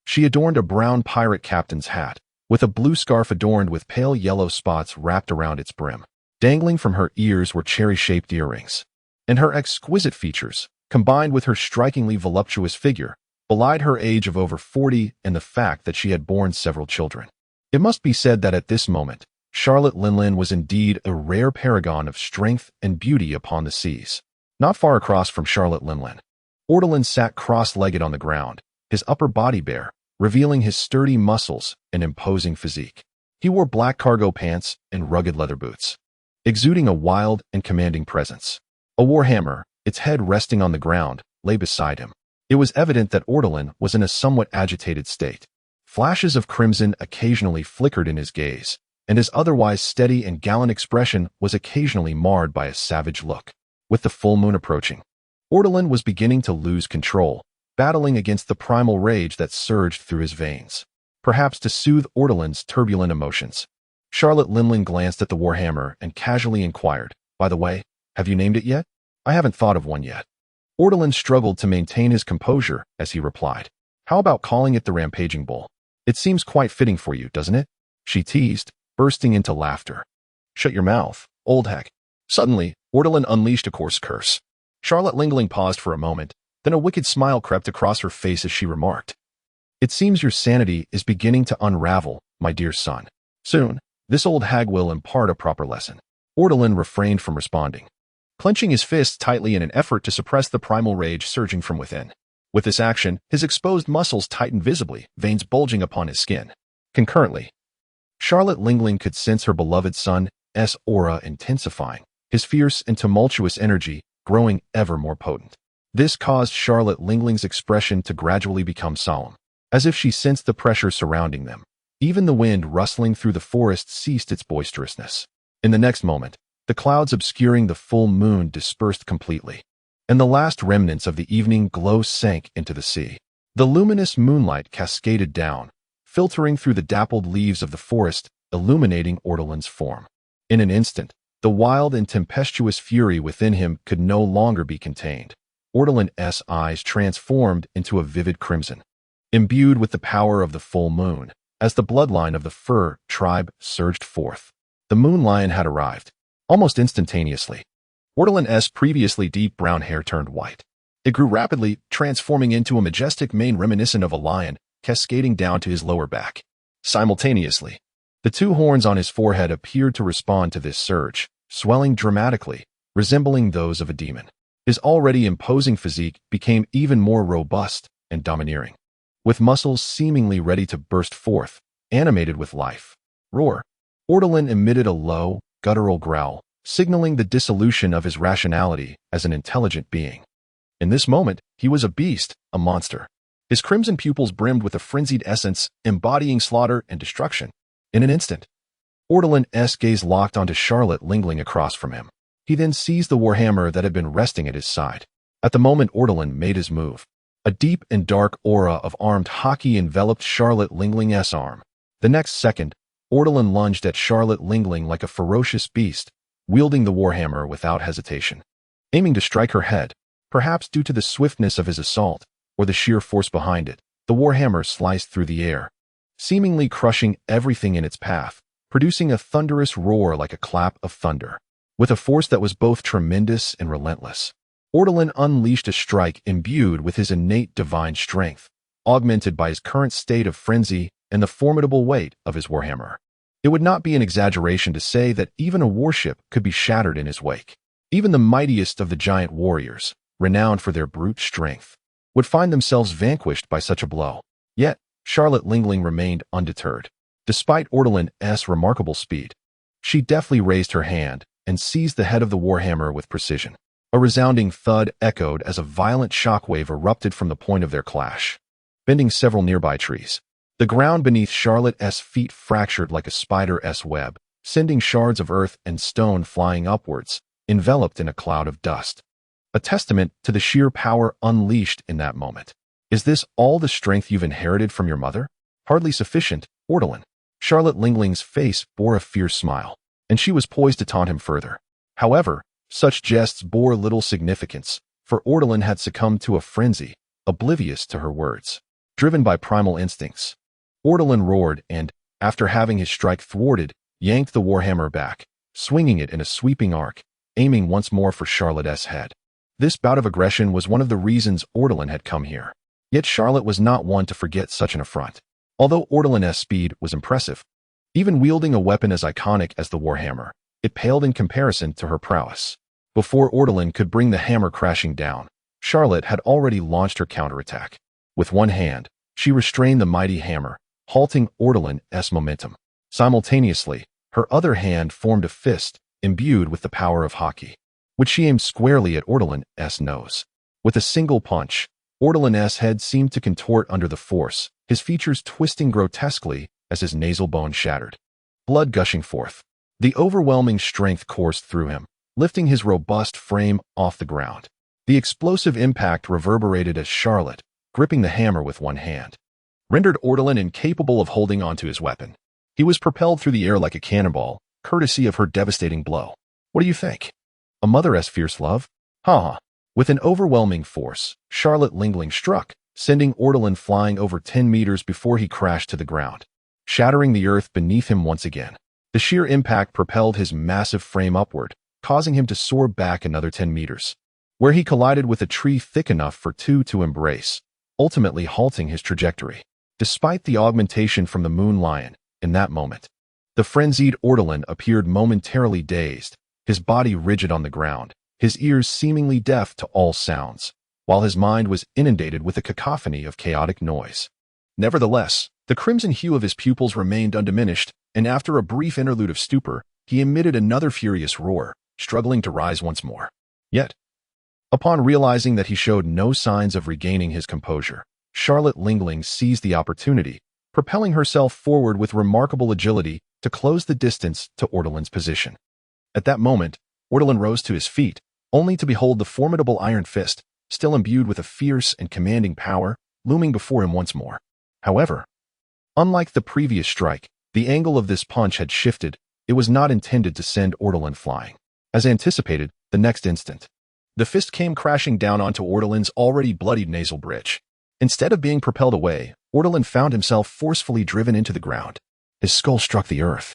She adorned a brown pirate captain's hat, with a blue scarf adorned with pale yellow spots wrapped around its brim. Dangling from her ears were cherry-shaped earrings. And her exquisite features, combined with her strikingly voluptuous figure, belied her age of over 40 and the fact that she had borne several children. It must be said that at this moment, Charlotte Linlin was indeed a rare paragon of strength and beauty upon the seas. Not far across from Charlotte Linlin, Ortolan sat cross-legged on the ground, his upper body bare, revealing his sturdy muscles and imposing physique. He wore black cargo pants and rugged leather boots, exuding a wild and commanding presence. A warhammer, its head resting on the ground, lay beside him. It was evident that Ortolan was in a somewhat agitated state. Flashes of crimson occasionally flickered in his gaze, and his otherwise steady and gallant expression was occasionally marred by a savage look. With the full moon approaching, Ortolan was beginning to lose control, battling against the primal rage that surged through his veins. Perhaps to soothe Ortolan's turbulent emotions, Charlotte Linlin glanced at the warhammer and casually inquired, "By the way, have you named it yet?" "I haven't thought of one yet." Ortolan struggled to maintain his composure as he replied, "How about calling it the Rampaging Bull? It seems quite fitting for you, doesn't it?" She teased, bursting into laughter. "Shut your mouth, old heck." Suddenly, Ortolan unleashed a coarse curse. Charlotte Linlin paused for a moment, then a wicked smile crept across her face as she remarked, "It seems your sanity is beginning to unravel, my dear son. Soon, this old hag will impart a proper lesson." Ortolan refrained from responding, clenching his fists tightly in an effort to suppress the primal rage surging from within. With this action, his exposed muscles tightened visibly, veins bulging upon his skin. Concurrently, Charlotte Linlin could sense her beloved son's aura intensifying, his fierce and tumultuous energy growing ever more potent. This caused Charlotte Linglin's expression to gradually become solemn, as if she sensed the pressure surrounding them. Even the wind rustling through the forest ceased its boisterousness. In the next moment, the clouds obscuring the full moon dispersed completely, and the last remnants of the evening glow sank into the sea. The luminous moonlight cascaded down, filtering through the dappled leaves of the forest, illuminating Ortolan's form. In an instant, the wild and tempestuous fury within him could no longer be contained. Ortolan's eyes transformed into a vivid crimson, imbued with the power of the full moon. As the bloodline of the Fur tribe surged forth, the moon lion had arrived. Almost instantaneously, Ortolan's previously deep brown hair turned white. It grew rapidly, transforming into a majestic mane reminiscent of a lion, cascading down to his lower back. Simultaneously, the two horns on his forehead appeared to respond to this surge, swelling dramatically, resembling those of a demon. His already imposing physique became even more robust and domineering, with muscles seemingly ready to burst forth, animated with life. Roar! Ortolan emitted a low, guttural growl, signaling the dissolution of his rationality as an intelligent being. In this moment, he was a beast, a monster. His crimson pupils brimmed with a frenzied essence, embodying slaughter and destruction. In an instant, Ortolan's gaze locked onto Charlotte Linlin across from him. He then seized the warhammer that had been resting at his side. At the moment Ortolan made his move, a deep and dark aura of armed hockey enveloped Charlotte Linglin's arm. The next second, Ortolan lunged at Charlotte Linlin like a ferocious beast, wielding the warhammer without hesitation. Aiming to strike her head, perhaps due to the swiftness of his assault, or the sheer force behind it, the warhammer sliced through the air, seemingly crushing everything in its path, producing a thunderous roar like a clap of thunder. With a force that was both tremendous and relentless, Ortolan unleashed a strike imbued with his innate divine strength, augmented by his current state of frenzy and the formidable weight of his warhammer. It would not be an exaggeration to say that even a warship could be shattered in his wake. Even the mightiest of the giant warriors, renowned for their brute strength, would find themselves vanquished by such a blow. Yet, Charlotte Linlin remained undeterred. Despite Ortolan's remarkable speed, she deftly raised her hand and seized the head of the warhammer with precision. A resounding thud echoed as a violent shockwave erupted from the point of their clash, bending several nearby trees. The ground beneath Charlotte's feet fractured like a spider's web, sending shards of earth and stone flying upwards, enveloped in a cloud of dust. A testament to the sheer power unleashed in that moment. "Is this all the strength you've inherited from your mother?" "Hardly sufficient, Ortolan." Charlotte Linglin's face bore a fierce smile, and she was poised to taunt him further. However, such jests bore little significance, for Ortolan had succumbed to a frenzy, oblivious to her words. driven by primal instincts. Ortolan roared and, after having his strike thwarted, yanked the warhammer back, swinging it in a sweeping arc, aiming once more for Charlotte's head. This bout of aggression was one of the reasons Ortolan had come here. Yet Charlotte was not one to forget such an affront. Although Ortolan's speed was impressive, even wielding a weapon as iconic as the warhammer, it paled in comparison to her prowess. Before Ortolan could bring the hammer crashing down, Charlotte had already launched her counterattack. With one hand, she restrained the mighty hammer, halting Ortolan's momentum. Simultaneously, her other hand formed a fist, imbued with the power of hockey, which she aimed squarely at Ortolan's nose. With a single punch, Ortolan's head seemed to contort under the force, his features twisting grotesquely as his nasal bone shattered. Blood gushing forth. The overwhelming strength coursed through him, lifting his robust frame off the ground. The explosive impact reverberated as Charlotte, gripping the hammer with one hand, rendered Ortolan incapable of holding onto his weapon. He was propelled through the air like a cannonball, courtesy of her devastating blow. What do you think? A mother's fierce love? Ha! With an overwhelming force, Charlotte Lingling struck, sending Ortolan flying over 10 meters before he crashed to the ground, shattering the earth beneath him once again. The sheer impact propelled his massive frame upward, causing him to soar back another 10 meters, where he collided with a tree thick enough for two to embrace, ultimately halting his trajectory. Despite the augmentation from the moon lion, in that moment, the frenzied Ortolan appeared momentarily dazed, his body rigid on the ground, his ears seemingly deaf to all sounds, while his mind was inundated with a cacophony of chaotic noise. Nevertheless, the crimson hue of his pupils remained undiminished, and after a brief interlude of stupor, he emitted another furious roar, struggling to rise once more. Yet, upon realizing that he showed no signs of regaining his composure, Charlotte Lingling seized the opportunity, propelling herself forward with remarkable agility to close the distance to Ortolan's position. At that moment, Ortolan rose to his feet, only to behold the formidable iron fist, still imbued with a fierce and commanding power, looming before him once more. However, unlike the previous strike, the angle of this punch had shifted. It was not intended to send Ortolan flying. As anticipated, the next instant, the fist came crashing down onto Ortolan's already bloodied nasal bridge. Instead of being propelled away, Ortolan found himself forcefully driven into the ground. His skull struck the earth,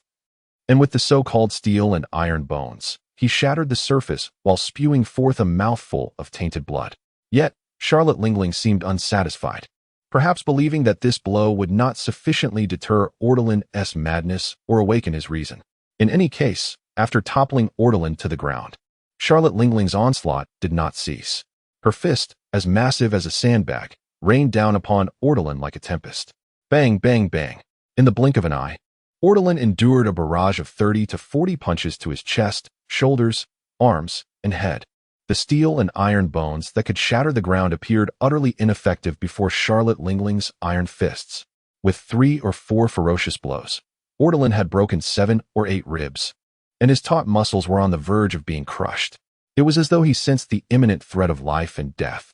and with the so-called steel and iron bones, he shattered the surface while spewing forth a mouthful of tainted blood. Yet, Charlotte Lingling seemed unsatisfied, perhaps believing that this blow would not sufficiently deter Ortolan's madness or awaken his reason. In any case, after toppling Ortolan to the ground, Charlotte Lingling's onslaught did not cease. Her fist, as massive as a sandbag, rained down upon Ortolan like a tempest. Bang, bang, bang. In the blink of an eye, Ortolan endured a barrage of 30 to 40 punches to his chest, shoulders, arms, and head. The steel and iron bones that could shatter the ground appeared utterly ineffective before Charlotte Lingling's iron fists. With 3 or 4 ferocious blows, Ortolan had broken 7 or 8 ribs, and his taut muscles were on the verge of being crushed. It was as though he sensed the imminent threat of life and death.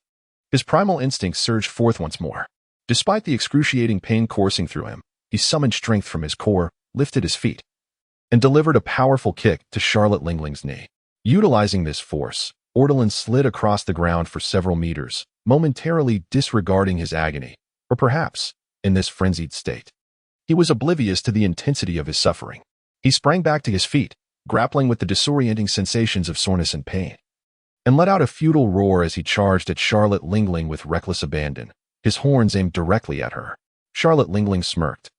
His primal instincts surged forth once more. Despite the excruciating pain coursing through him, he summoned strength from his core, lifted his feet, and delivered a powerful kick to Charlotte Lingling's knee. Utilizing this force, Ortolan slid across the ground for several meters, momentarily disregarding his agony, or perhaps, in this frenzied state, he was oblivious to the intensity of his suffering. He sprang back to his feet, grappling with the disorienting sensations of soreness and pain, and let out a futile roar as he charged at Charlotte Lingling with reckless abandon, his horns aimed directly at her. Charlotte Lingling smirked,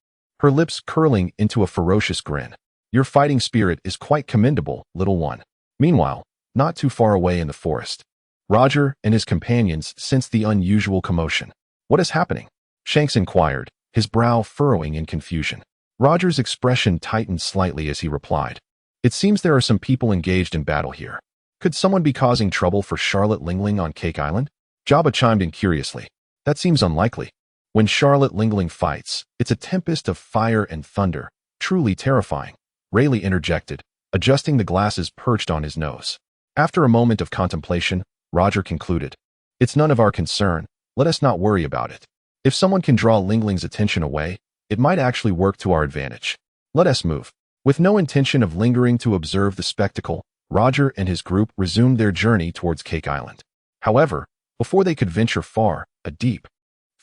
her lips curling into a ferocious grin. Your fighting spirit is quite commendable, little one. Meanwhile, not too far away in the forest, Roger and his companions sensed the unusual commotion. What is happening? Shanks inquired, his brow furrowing in confusion. Roger's expression tightened slightly as he replied, It seems there are some people engaged in battle here. Could someone be causing trouble for Charlotte Lingling on Cake Island? Jabba chimed in curiously. That seems unlikely. When Charlotte Lingling fights, it's a tempest of fire and thunder, truly terrifying. Rayleigh interjected, adjusting the glasses perched on his nose. After a moment of contemplation, Roger concluded, It's none of our concern. Let us not worry about it. If someone can draw Lingling's attention away, it might actually work to our advantage. Let us move. With no intention of lingering to observe the spectacle, Roger and his group resumed their journey towards Cake Island. However, before they could venture far, a deep,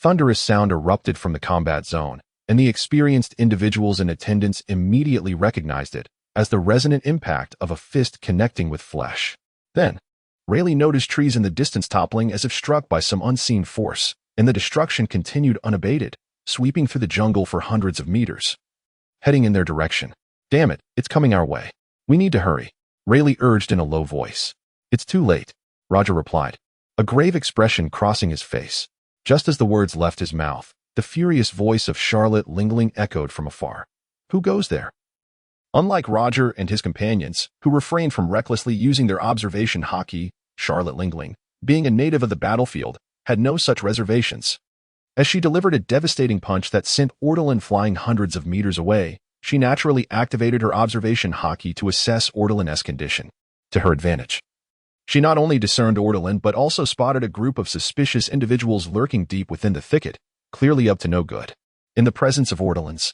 thunderous sound erupted from the combat zone, and the experienced individuals in attendance immediately recognized it as the resonant impact of a fist connecting with flesh. Then, Rayleigh noticed trees in the distance toppling as if struck by some unseen force, and the destruction continued unabated, sweeping through the jungle for hundreds of meters, heading in their direction. "Damn it, it's coming our way. We need to hurry," Rayleigh urged in a low voice. "It's too late," Roger replied, a grave expression crossing his face. Just as the words left his mouth, the furious voice of Charlotte Lingling echoed from afar. "Who goes there?" Unlike Roger and his companions, who refrained from recklessly using their observation hockey, Charlotte Lingling, being a native of the battlefield, had no such reservations. As she delivered a devastating punch that sent Ortolan flying hundreds of meters away, she naturally activated her observation hockey to assess Ortolan's condition. To her advantage, she not only discerned Ortolan but also spotted a group of suspicious individuals lurking deep within the thicket, clearly up to no good. In the presence of Ortolan's,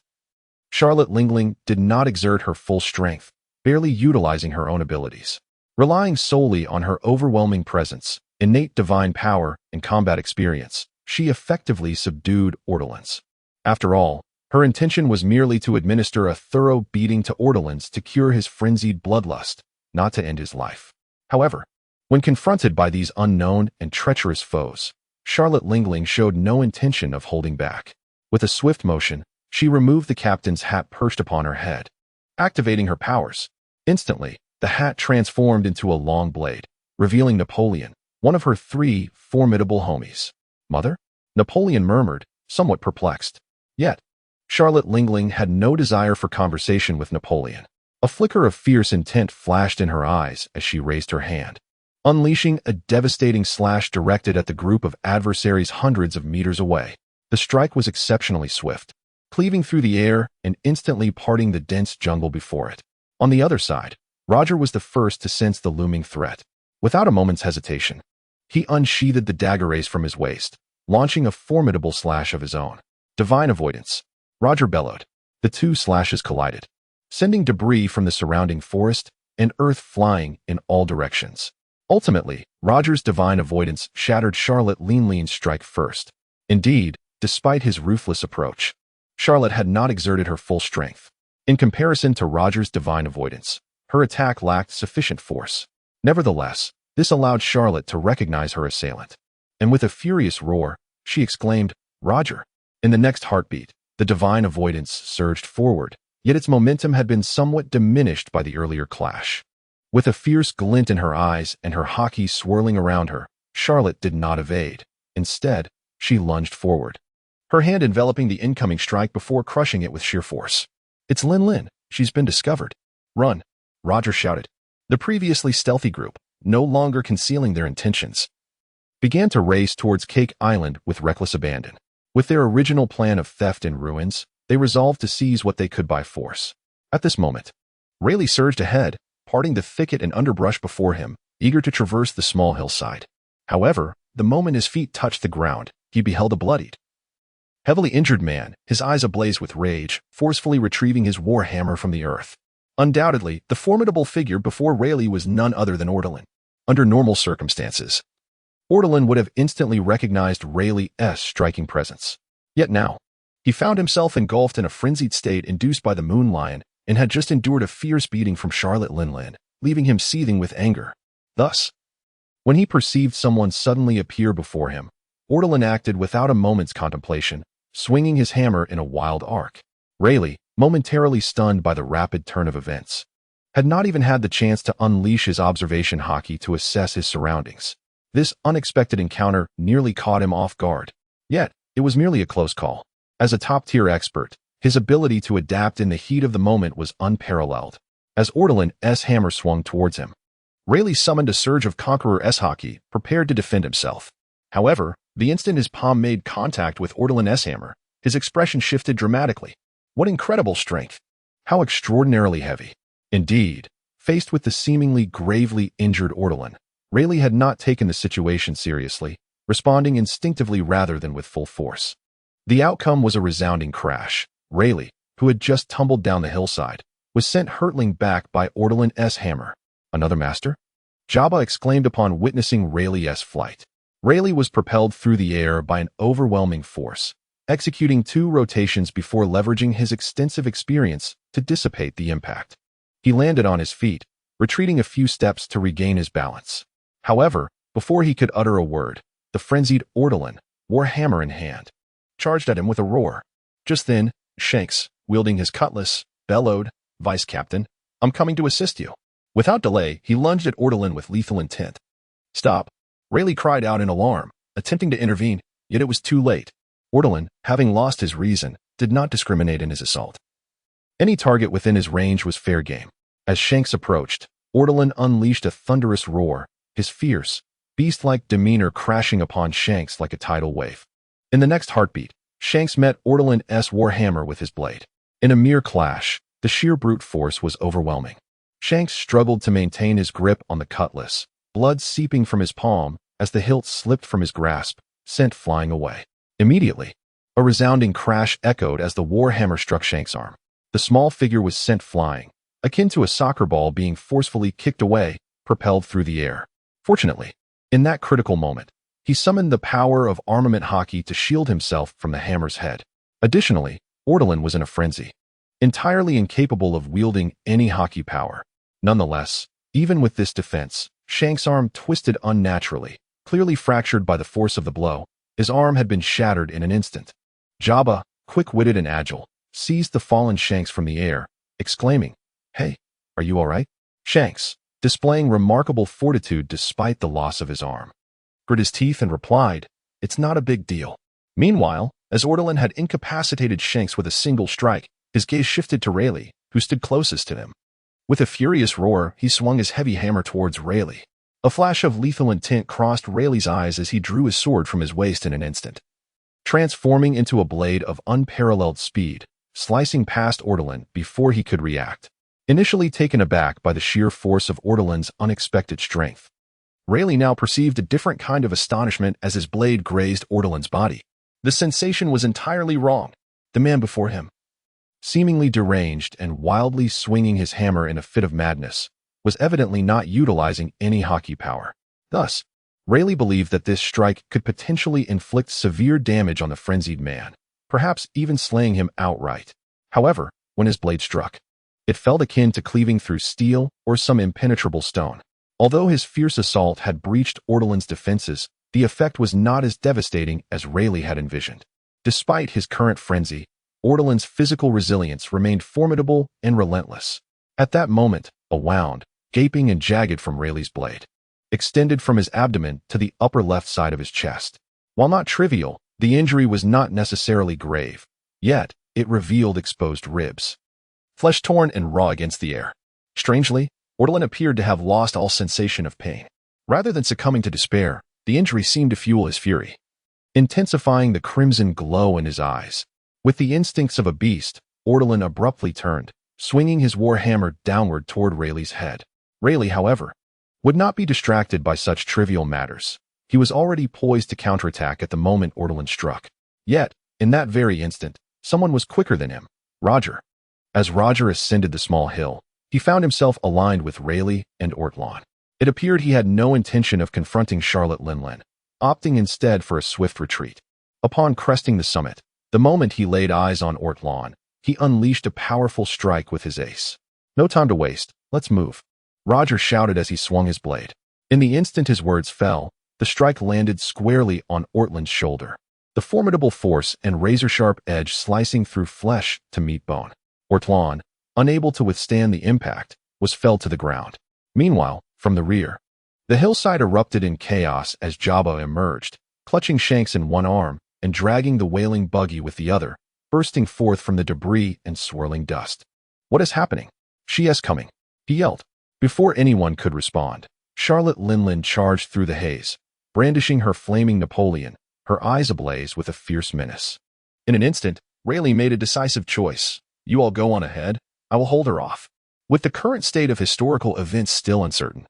Charlotte Lingling did not exert her full strength, barely utilizing her own abilities. Relying solely on her overwhelming presence, innate divine power, and combat experience, she effectively subdued Ortolan's. After all, her intention was merely to administer a thorough beating to Ortolan's to cure his frenzied bloodlust, not to end his life. However, when confronted by these unknown and treacherous foes, Charlotte Lingling showed no intention of holding back. With a swift motion, she removed the captain's hat perched upon her head. Activating her powers, instantly, the hat transformed into a long blade, revealing Napoleon, one of her 3 formidable homies. "Mother?" Napoleon murmured, somewhat perplexed. Yet, Charlotte Lingling had no desire for conversation with Napoleon. A flicker of fierce intent flashed in her eyes as she raised her hand, unleashing a devastating slash directed at the group of adversaries hundreds of meters away. The strike was exceptionally swift, cleaving through the air and instantly parting the dense jungle before it. On the other side, Roger was the first to sense the looming threat. Without a moment's hesitation, he unsheathed the dagger ace from his waist, launching a formidable slash of his own. "Divine avoidance," Roger bellowed. The 2 slashes collided, sending debris from the surrounding forest and earth flying in all directions. Ultimately, Roger's divine avoidance shattered Charlotte Lingling's strike first. Indeed, despite his ruthless approach, Charlotte had not exerted her full strength. In comparison to Roger's divine avoidance, her attack lacked sufficient force. Nevertheless, this allowed Charlotte to recognize her assailant. And with a furious roar, she exclaimed, "Roger!" In the next heartbeat, the divine avoidance surged forward, yet its momentum had been somewhat diminished by the earlier clash. With a fierce glint in her eyes and her hockey swirling around her, Charlotte did not evade. Instead, she lunged forward, her hand enveloping the incoming strike before crushing it with sheer force. "It's Lin Lin. She's been discovered." "Run!" Roger shouted. The previously stealthy group, no longer concealing their intentions, began to race towards Cake Island with reckless abandon. With their original plan of theft in ruins, they resolved to seize what they could by force. At this moment, Rayleigh surged ahead, parting the thicket and underbrush before him, eager to traverse the small hillside. However, the moment his feet touched the ground, he beheld a bloodied, heavily injured man, his eyes ablaze with rage, forcefully retrieving his war hammer from the earth. Undoubtedly, the formidable figure before Rayleigh was none other than Ortolan. Under normal circumstances, Ortolan would have instantly recognized Rayleigh's striking presence. Yet now, he found himself engulfed in a frenzied state induced by the moon lion and had just endured a fierce beating from Charlotte Lingling, leaving him seething with anger. Thus, when he perceived someone suddenly appear before him, Ortolan acted without a moment's contemplation, swinging his hammer in a wild arc. Rayleigh, momentarily stunned by the rapid turn of events, had not even had the chance to unleash his observation hockey to assess his surroundings. This unexpected encounter nearly caught him off guard. Yet, it was merely a close call. As a top-tier expert, his ability to adapt in the heat of the moment was unparalleled. As Ortolan's hammer swung towards him, Rayleigh summoned a surge of Conqueror's hockey, prepared to defend himself. However, the instant his palm made contact with Ortolan's hammer, his expression shifted dramatically. What incredible strength! How extraordinarily heavy! Indeed, faced with the seemingly gravely injured Ortolan, Rayleigh had not taken the situation seriously, responding instinctively rather than with full force. The outcome was a resounding crash. Rayleigh, who had just tumbled down the hillside, was sent hurtling back by Ortolan's hammer. "Another master?" Jabba exclaimed upon witnessing Rayleigh's flight. Rayleigh was propelled through the air by an overwhelming force, executing 2 rotations before leveraging his extensive experience to dissipate the impact. He landed on his feet, retreating a few steps to regain his balance. However, before he could utter a word, the frenzied ortolan, warhammer in hand, charged at him with a roar. Just then, Shanks, wielding his cutlass, bellowed, "Vice Captain, I'm coming to assist you." Without delay, he lunged at ortolan with lethal intent. "Stop!" Rayleigh cried out in alarm, attempting to intervene, yet it was too late. Ortolan, having lost his reason, did not discriminate in his assault. Any target within his range was fair game. As Shanks approached, ortolan unleashed a thunderous roar, his fierce, beast-like demeanor crashing upon Shanks like a tidal wave. In the next heartbeat, Shanks met ortolan's warhammer with his blade. In a mere clash, the sheer brute force was overwhelming. Shanks struggled to maintain his grip on the cutlass, blood seeping from his palm as the hilt slipped from his grasp, sent flying away. Immediately, a resounding crash echoed as the warhammer struck Shanks' arm. The small figure was sent flying, akin to a soccer ball being forcefully kicked away, propelled through the air. Fortunately, in that critical moment, he summoned the power of armament hockey to shield himself from the hammer's head. Additionally, ortolan was in a frenzy, entirely incapable of wielding any hockey power. Nonetheless, even with this defense, Shanks' arm twisted unnaturally, clearly fractured by the force of the blow. His arm had been shattered in an instant. Jabba, quick-witted and agile, seized the fallen Shanks from the air, exclaiming, "Hey, are you all right?" Shanks, displaying remarkable fortitude despite the loss of his arm, grit his teeth and replied, "It's not a big deal." Meanwhile, as ortolan had incapacitated Shanks with a single strike, his gaze shifted to Rayleigh, who stood closest to him. With a furious roar, he swung his heavy hammer towards Rayleigh. A flash of lethal intent crossed Rayleigh's eyes as he drew his sword from his waist in an instant, transforming into a blade of unparalleled speed, slicing past ortolan before he could react. Initially taken aback by the sheer force of ortolan's unexpected strength, Rayleigh now perceived a different kind of astonishment as his blade grazed ortolan's body. The sensation was entirely wrong. The man before him, seemingly deranged and wildly swinging his hammer in a fit of madness, was evidently not utilizing any hockey power. Thus, Rayleigh believed that this strike could potentially inflict severe damage on the frenzied man, perhaps even slaying him outright. However, when his blade struck, it felt akin to cleaving through steel or some impenetrable stone. Although his fierce assault had breached ortolan's defenses, the effect was not as devastating as Rayleigh had envisioned. Despite his current frenzy, ortolan's physical resilience remained formidable and relentless. At that moment, a wound, gaping and jagged from Rayleigh's blade, extended from his abdomen to the upper left side of his chest. While not trivial, the injury was not necessarily grave, yet it revealed exposed ribs, flesh torn and raw against the air. Strangely, ortolan appeared to have lost all sensation of pain. Rather than succumbing to despair, the injury seemed to fuel his fury, intensifying the crimson glow in his eyes. With the instincts of a beast, ortolan abruptly turned, swinging his warhammer downward toward Rayleigh's head. Rayleigh, however, would not be distracted by such trivial matters. He was already poised to counterattack at the moment ortolan struck. Yet, in that very instant, someone was quicker than him, Roger. As Roger ascended the small hill, he found himself aligned with Rayleigh and ortolan. It appeared he had no intention of confronting Charlotte Linlin, opting instead for a swift retreat. Upon cresting the summit, the moment he laid eyes on ortolan, he unleashed a powerful strike with his ace. "No time to waste, let's move," Roger shouted as he swung his blade. In the instant his words fell, the strike landed squarely on ortolan's shoulder, the formidable force and razor-sharp edge slicing through flesh to meet bone. Ortolan, unable to withstand the impact, was felled to the ground. Meanwhile, from the rear, the hillside erupted in chaos as Jabba emerged, clutching Shanks in one arm and dragging the wailing buggy with the other, bursting forth from the debris and swirling dust. "What is happening?" "She is coming," he yelled. Before anyone could respond, Charlotte Linlin charged through the haze, brandishing her flaming Napoleon, her eyes ablaze with a fierce menace. In an instant, Rayleigh made a decisive choice. "You all go on ahead. I will hold her off." With the current state of historical events still uncertain,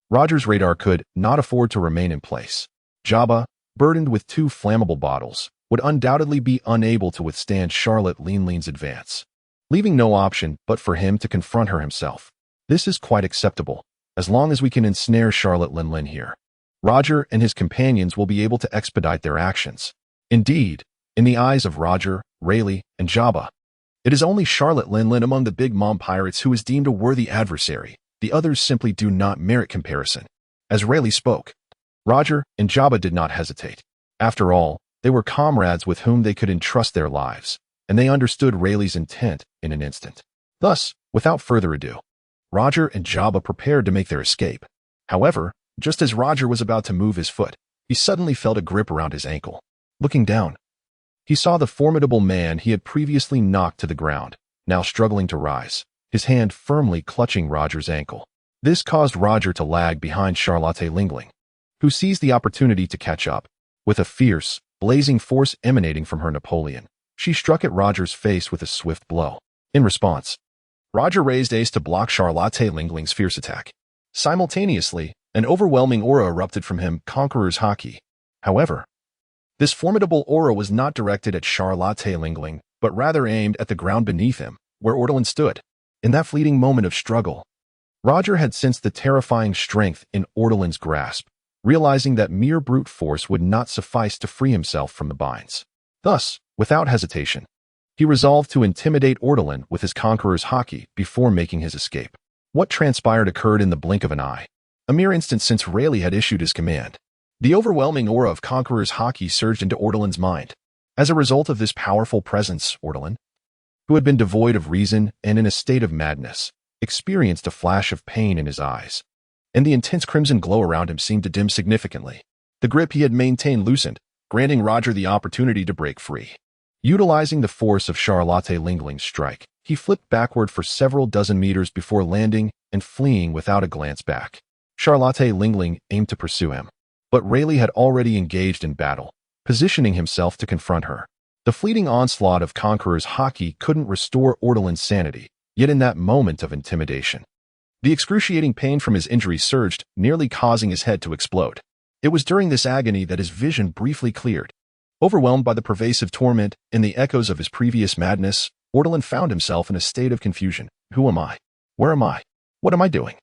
Roger's radar could not afford to remain in place. Jabba, burdened with 2 flammable bottles, would undoubtedly be unable to withstand Charlotte Linlin's advance, leaving no option but for him to confront her himself. "This is quite acceptable, as long as we can ensnare Charlotte Linlin here," Roger and his companions will be able to expedite their actions. Indeed, in the eyes of Roger, Rayleigh, and Jabba, it is only Charlotte Linlin among the Big Mom pirates who is deemed a worthy adversary. The others simply do not merit comparison. As Rayleigh spoke, Roger and Jabba did not hesitate. After all, they were comrades with whom they could entrust their lives, and they understood Rayleigh's intent in an instant. Thus, without further ado, Roger and Jabba prepared to make their escape. However, just as Roger was about to move his foot, he suddenly felt a grip around his ankle. Looking down, he saw the formidable man he had previously knocked to the ground, now struggling to rise, his hand firmly clutching Roger's ankle. This caused Roger to lag behind Charlotte Lingling, who seized the opportunity to catch up. With a fierce, blazing force emanating from her Napoleon, she struck at Roger's face with a swift blow. In response, Roger raised ace to block Charlotte Lingling's fierce attack. Simultaneously, an overwhelming aura erupted from him, Conqueror's Haki. However, this formidable aura was not directed at Charlotte Lingling, but rather aimed at the ground beneath him, where Ortolan stood. In that fleeting moment of struggle, Roger had sensed the terrifying strength in Ortolan's grasp, realizing that mere brute force would not suffice to free himself from the binds. Thus, without hesitation, he resolved to intimidate Ortolan with his Conqueror's Haki before making his escape. What transpired occurred in the blink of an eye, a mere instant since Rayleigh had issued his command. The overwhelming aura of Conqueror's Haki surged into Ortolan's mind. As a result of this powerful presence, Ortolan, who had been devoid of reason and in a state of madness, experienced a flash of pain in his eyes, and the intense crimson glow around him seemed to dim significantly. The grip he had maintained loosened, granting Roger the opportunity to break free. Utilizing the force of Charlotte Lingling's strike, he flipped backward for several dozen meters before landing and fleeing without a glance back. Charlotte Lingling aimed to pursue him, but Rayleigh had already engaged in battle, positioning himself to confront her. The fleeting onslaught of Conqueror's Haki couldn't restore Ortolan's sanity, yet in that moment of intimidation, the excruciating pain from his injury surged, nearly causing his head to explode. It was during this agony that his vision briefly cleared. Overwhelmed by the pervasive torment and the echoes of his previous madness, Ortolan found himself in a state of confusion. Who am I? Where am I? What am I doing?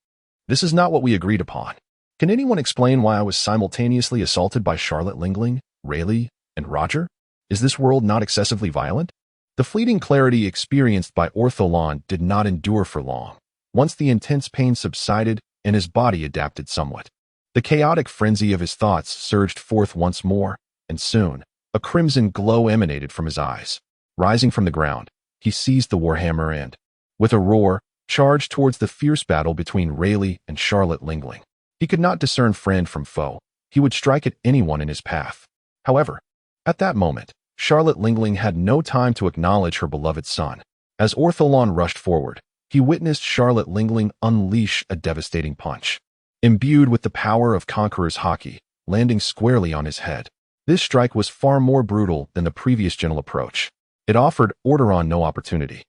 This is not what we agreed upon. Can anyone explain why I was simultaneously assaulted by Charlotte Lingling, Rayleigh, and Roger? Is this world not excessively violent? The fleeting clarity experienced by Ortolan did not endure for long. Once the intense pain subsided and his body adapted somewhat, the chaotic frenzy of his thoughts surged forth once more, and soon, a crimson glow emanated from his eyes. Rising from the ground, he seized the warhammer and, with a roar, charged towards the fierce battle between Rayleigh and Charlotte Lingling. He could not discern friend from foe. He would strike at anyone in his path. However, at that moment, Charlotte Lingling had no time to acknowledge her beloved son. As Ortolan rushed forward, he witnessed Charlotte Lingling unleash a devastating punch. Imbued with the power of Conqueror's Haki, landing squarely on his head. This strike was far more brutal than the previous gentle approach. It offered Ortolan no opportunity,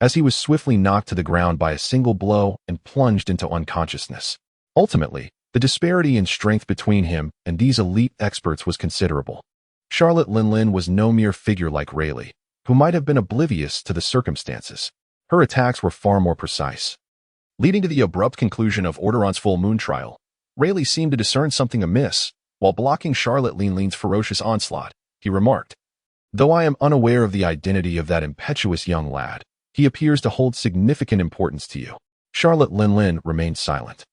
as he was swiftly knocked to the ground by a single blow and plunged into unconsciousness. Ultimately, the disparity in strength between him and these elite experts was considerable. Charlotte Linlin was no mere figure like Rayleigh, who might have been oblivious to the circumstances. Her attacks were far more precise. Leading to the abrupt conclusion of Ortolan's full moon trial, Rayleigh seemed to discern something amiss. While blocking Charlotte Linling's ferocious onslaught, he remarked, "Though I am unaware of the identity of that impetuous young lad, he appears to hold significant importance to you." Charlotte Linlin remained silent.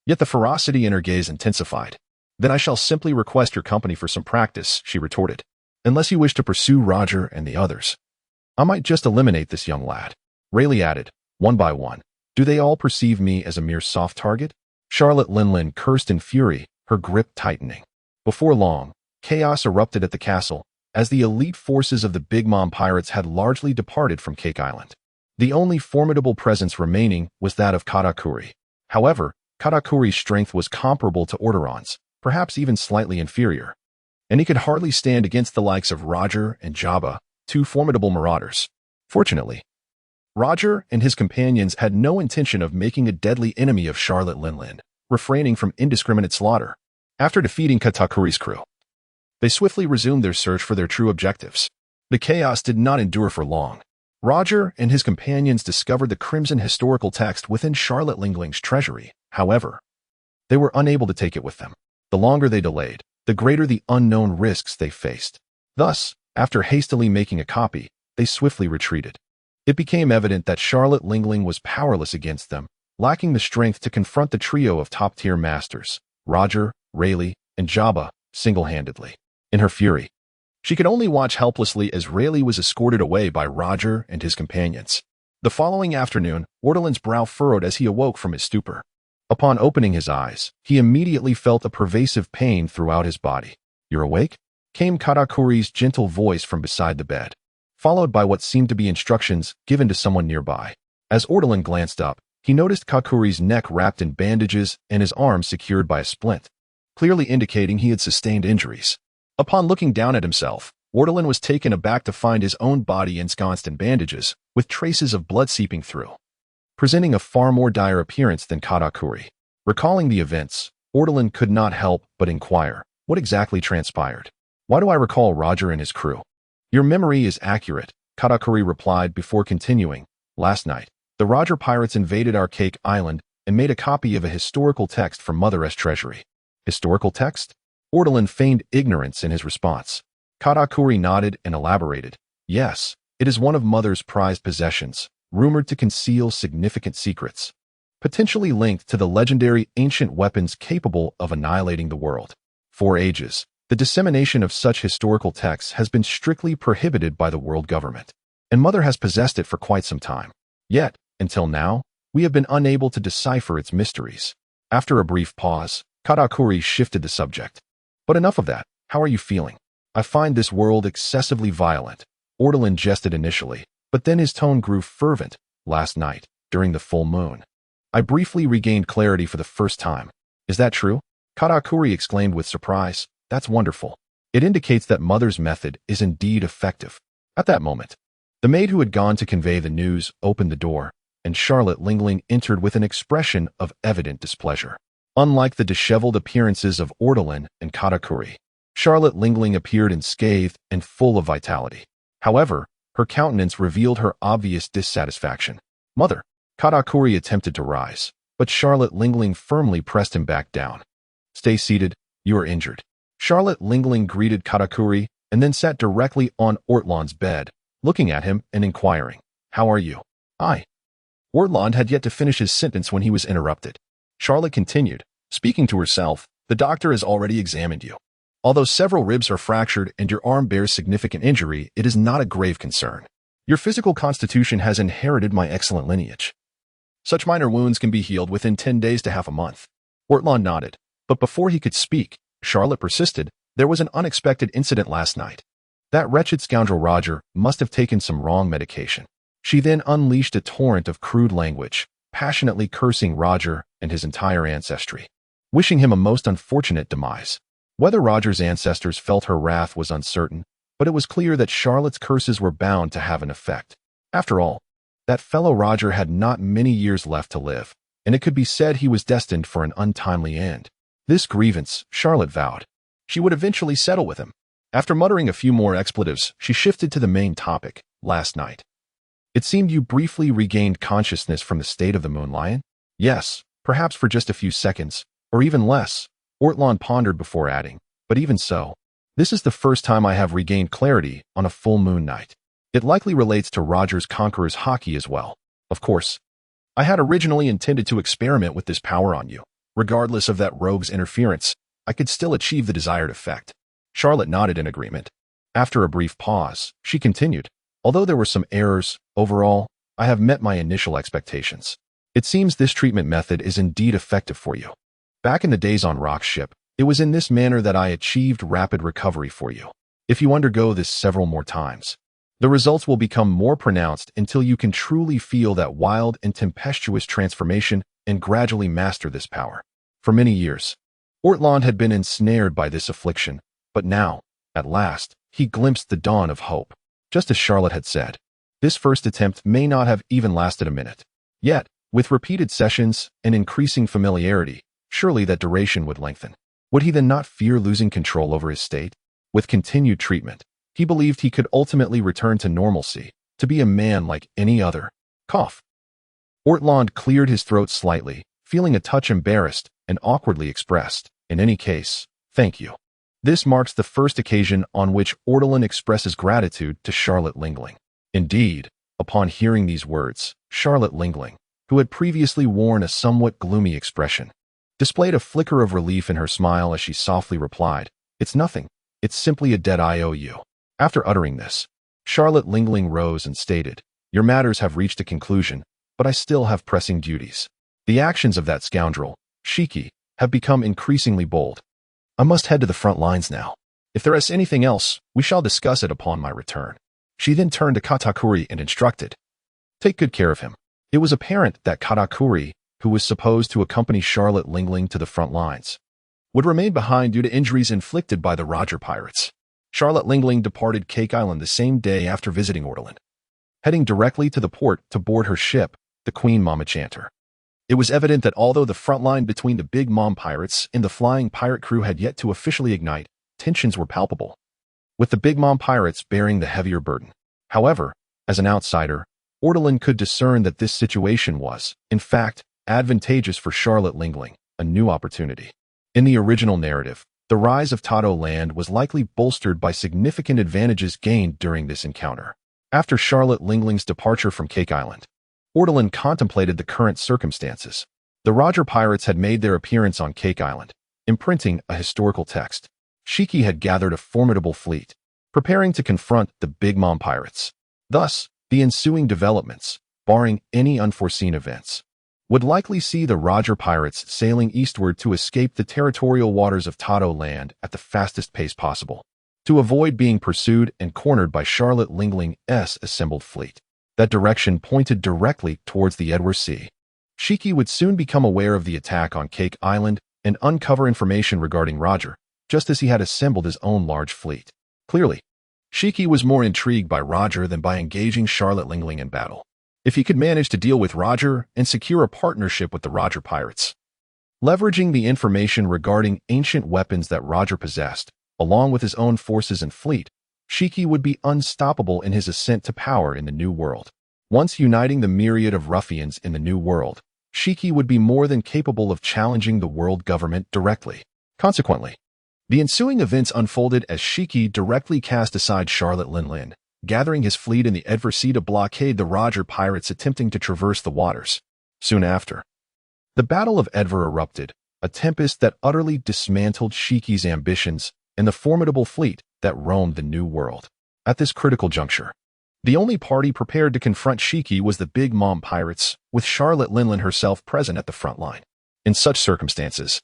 Yet the ferocity in her gaze intensified. "Then I shall simply request your company for some practice," she retorted. "Unless you wish to pursue Roger and the others, I might just eliminate this young lad." Rayleigh added, "One by one. Do they all perceive me as a mere soft target?" Charlotte Linlin cursed in fury, her grip tightening. Before long, chaos erupted at the castle, as the elite forces of the Big Mom pirates had largely departed from Cake Island. The only formidable presence remaining was that of Katakuri. However, Katakuri's strength was comparable to Ortolan's, perhaps even slightly inferior, and he could hardly stand against the likes of Roger and Jabba, two formidable marauders. Fortunately, Roger and his companions had no intention of making a deadly enemy of Charlotte Linlin, refraining from indiscriminate slaughter. After defeating Katakuri's crew, they swiftly resumed their search for their true objectives. The chaos did not endure for long. Roger and his companions discovered the crimson historical text within Charlotte Lingling's treasury. However, they were unable to take it with them. The longer they delayed, the greater the unknown risks they faced. Thus, after hastily making a copy, they swiftly retreated. It became evident that Charlotte Lingling was powerless against them, lacking the strength to confront the trio of top-tier masters, Roger, Rayleigh, and Jabba, single-handedly. In her fury, she could only watch helplessly as Rayleigh was escorted away by Roger and his companions. The following afternoon, Ortolan's brow furrowed as he awoke from his stupor. Upon opening his eyes, he immediately felt a pervasive pain throughout his body. "You're awake?" came Katakuri's gentle voice from beside the bed, followed by what seemed to be instructions given to someone nearby. As Ortolan glanced up, he noticed Kakuri's neck wrapped in bandages and his arm secured by a splint, clearly indicating he had sustained injuries. Upon looking down at himself, Ortolan was taken aback to find his own body ensconced in bandages, with traces of blood seeping through, presenting a far more dire appearance than Katakuri. Recalling the events, Ortolan could not help but inquire, what exactly transpired? Why do I recall Roger and his crew? Your memory is accurate, Katakuri replied before continuing. Last night, the Roger pirates invaded Archaic Island and made a copy of a historical text from Mother's treasury. Historical text? Ortolan feigned ignorance in his response. Katakuri nodded and elaborated. Yes, it is one of Mother's prized possessions, rumored to conceal significant secrets, potentially linked to the legendary ancient weapons capable of annihilating the world. For ages, the dissemination of such historical texts has been strictly prohibited by the world government, and Mother has possessed it for quite some time. Yet, until now, we have been unable to decipher its mysteries. After a brief pause, Katakuri shifted the subject. But enough of that. How are you feeling? I find this world excessively violent. Ortolan jested initially, but then his tone grew fervent. Last night, during the full moon, I briefly regained clarity for the first time. Is that true? Katakuri exclaimed with surprise. That's wonderful. It indicates that Mother's method is indeed effective. At that moment, the maid who had gone to convey the news opened the door, and Charlotte Lingling entered with an expression of evident displeasure. Unlike the disheveled appearances of Ortolan and Katakuri, Charlotte Lingling appeared unscathed and full of vitality. However, her countenance revealed her obvious dissatisfaction. Mother, Katakuri attempted to rise, but Charlotte Lingling firmly pressed him back down. Stay seated, you are injured. Charlotte Lingling greeted Katakuri and then sat directly on Ortolan's bed, looking at him and inquiring, How are you? Ortolan had yet to finish his sentence when he was interrupted. Charlotte continued, speaking to herself, the doctor has already examined you. Although several ribs are fractured and your arm bears significant injury, it is not a grave concern. Your physical constitution has inherited my excellent lineage. Such minor wounds can be healed within 10 days to half a month. Ortolan nodded, but before he could speak, Charlotte persisted, there was an unexpected incident last night. That wretched scoundrel Roger must have taken some wrong medication. She then unleashed a torrent of crude language, passionately cursing Roger and his entire ancestry, wishing him a most unfortunate demise. Whether Roger's ancestors felt her wrath was uncertain, but it was clear that Charlotte's curses were bound to have an effect. After all, that fellow Roger had not many years left to live, and it could be said he was destined for an untimely end. This grievance, Charlotte vowed, she would eventually settle with him. After muttering a few more expletives, she shifted to the main topic, last night. It seemed you briefly regained consciousness from the state of the Moon Lion? Yes, perhaps for just a few seconds, or even less, Ortolan pondered before adding, but even so, this is the first time I have regained clarity on a full moon night. It likely relates to Roger's Conqueror's Haki as well. Of course, I had originally intended to experiment with this power on you. Regardless of that rogue's interference, I could still achieve the desired effect. Charlotte nodded in agreement. After a brief pause, she continued, although there were some errors, overall, I have met my initial expectations. It seems this treatment method is indeed effective for you. Back in the days on Rock's ship, it was in this manner that I achieved rapid recovery for you. If you undergo this several more times, the results will become more pronounced until you can truly feel that wild and tempestuous transformation and gradually master this power. For many years, Ortolan had been ensnared by this affliction, but now, at last, he glimpsed the dawn of hope. Just as Charlotte had said, this first attempt may not have even lasted a minute. Yet, with repeated sessions and increasing familiarity, surely that duration would lengthen. Would he then not fear losing control over his state? With continued treatment, he believed he could ultimately return to normalcy, to be a man like any other. Cough. Ortolan cleared his throat slightly, feeling a touch embarrassed and awkwardly expressed, In any case, thank you. This marks the first occasion on which Ortolan expresses gratitude to Charlotte Lingling. Indeed, upon hearing these words, Charlotte Lingling, who had previously worn a somewhat gloomy expression, displayed a flicker of relief in her smile as she softly replied, "It's nothing. It's simply a debt I owe you." After uttering this, Charlotte Lingling rose and stated, "Your matters have reached a conclusion, but I still have pressing duties. The actions of that scoundrel, Shiki, have become increasingly bold. I must head to the front lines now. If there is anything else, we shall discuss it upon my return." She then turned to Katakuri and instructed, "Take good care of him." It was apparent that Katakuri, who was supposed to accompany Charlotte Lingling to the front lines, would remain behind due to injuries inflicted by the Roger pirates. Charlotte Lingling departed Cake Island the same day after visiting Ortolan, heading directly to the port to board her ship, the Queen Mama Chanter. It was evident that although the front line between the Big Mom pirates and the flying pirate crew had yet to officially ignite, tensions were palpable, with the Big Mom pirates bearing the heavier burden. However, as an outsider, Ortolan could discern that this situation was, in fact, advantageous for Charlotte Lingling, a new opportunity. In the original narrative, the rise of Tato Land was likely bolstered by significant advantages gained during this encounter. After Charlotte Lingling's departure from Cake Island, Ortolan contemplated the current circumstances. The Roger pirates had made their appearance on Cake Island, imprinting a historical text. Shiki had gathered a formidable fleet, preparing to confront the Big Mom pirates. Thus, the ensuing developments, barring any unforeseen events, would likely see the Roger pirates sailing eastward to escape the territorial waters of Tato Land at the fastest pace possible, to avoid being pursued and cornered by Charlotte Lingling's assembled fleet. That direction pointed directly towards the Edward Sea. Shiki would soon become aware of the attack on Cake Island and uncover information regarding Roger, just as he had assembled his own large fleet. Clearly, Shiki was more intrigued by Roger than by engaging Charlotte Lingling in battle. If he could manage to deal with Roger and secure a partnership with the Roger pirates, leveraging the information regarding ancient weapons that Roger possessed, along with his own forces and fleet, Shiki would be unstoppable in his ascent to power in the New World. Once uniting the myriad of ruffians in the New World, Shiki would be more than capable of challenging the world government directly. Consequently, the ensuing events unfolded as Shiki directly cast aside Charlotte Lingling, gathering his fleet in the Edward Sea to blockade the Roger pirates attempting to traverse the waters. Soon after, the Battle of Edward erupted, a tempest that utterly dismantled Shiki's ambitions and the formidable fleet that roamed the New World. At this critical juncture, the only party prepared to confront Shiki was the Big Mom pirates, with Charlotte Lingling herself present at the front line. In such circumstances,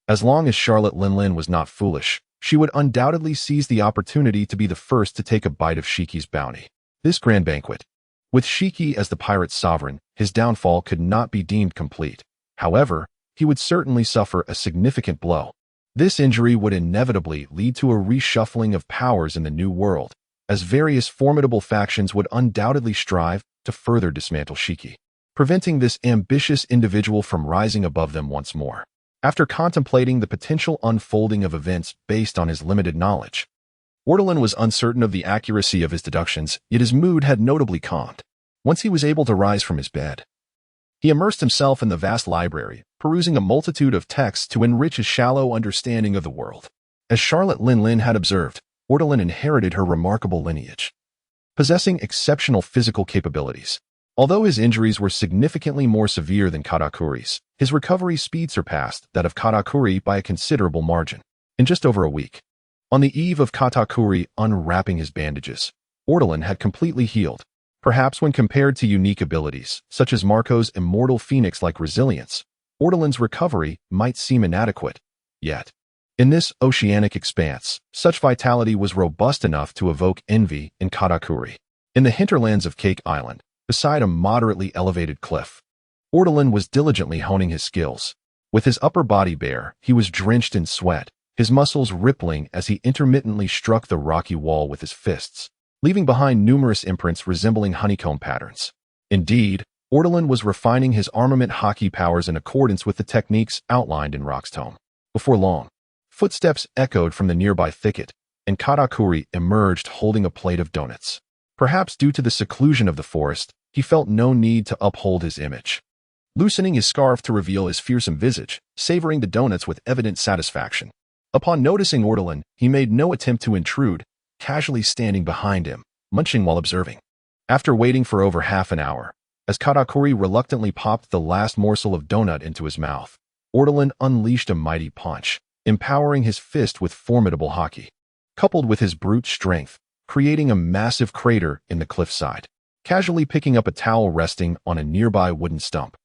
as long as Charlotte Lingling was not foolish, she would undoubtedly seize the opportunity to be the first to take a bite of Shiki's bounty. This grand banquet, with Shiki as the pirate sovereign, his downfall could not be deemed complete. However, he would certainly suffer a significant blow. This injury would inevitably lead to a reshuffling of powers in the New World, as various formidable factions would undoubtedly strive to further dismantle Shiki, preventing this ambitious individual from rising above them once more. After contemplating the potential unfolding of events based on his limited knowledge, Ortolan was uncertain of the accuracy of his deductions, yet his mood had notably calmed. Once he was able to rise from his bed, he immersed himself in the vast library, perusing a multitude of texts to enrich his shallow understanding of the world. As Charlotte Lingling had observed, Ortolan inherited her remarkable lineage, possessing exceptional physical capabilities. Although his injuries were significantly more severe than Katakuri's, his recovery speed surpassed that of Katakuri by a considerable margin. In just over a week, on the eve of Katakuri unwrapping his bandages, Ortolan had completely healed. Perhaps when compared to unique abilities, such as Marco's immortal phoenix-like resilience, Ortolan's recovery might seem inadequate. Yet, in this oceanic expanse, such vitality was robust enough to evoke envy in Katakuri. In the hinterlands of Cake Island, beside a moderately elevated cliff, Ortolan was diligently honing his skills. With his upper body bare, he was drenched in sweat, his muscles rippling as he intermittently struck the rocky wall with his fists, leaving behind numerous imprints resembling honeycomb patterns. Indeed, Ortolan was refining his armament hockey powers in accordance with the techniques outlined in Rock's tome. Before long, footsteps echoed from the nearby thicket, and Katakuri emerged holding a plate of donuts. Perhaps due to the seclusion of the forest, he felt no need to uphold his image. loosening his scarf to reveal his fearsome visage, savoring the donuts with evident satisfaction. Upon noticing Ortolan, he made no attempt to intrude, casually standing behind him, munching while observing. After waiting for over half an hour, as Katakuri reluctantly popped the last morsel of donut into his mouth, Ortolan unleashed a mighty punch, empowering his fist with formidable haki, coupled with his brute strength, creating a massive crater in the cliffside. Casually picking up a towel resting on a nearby wooden stump,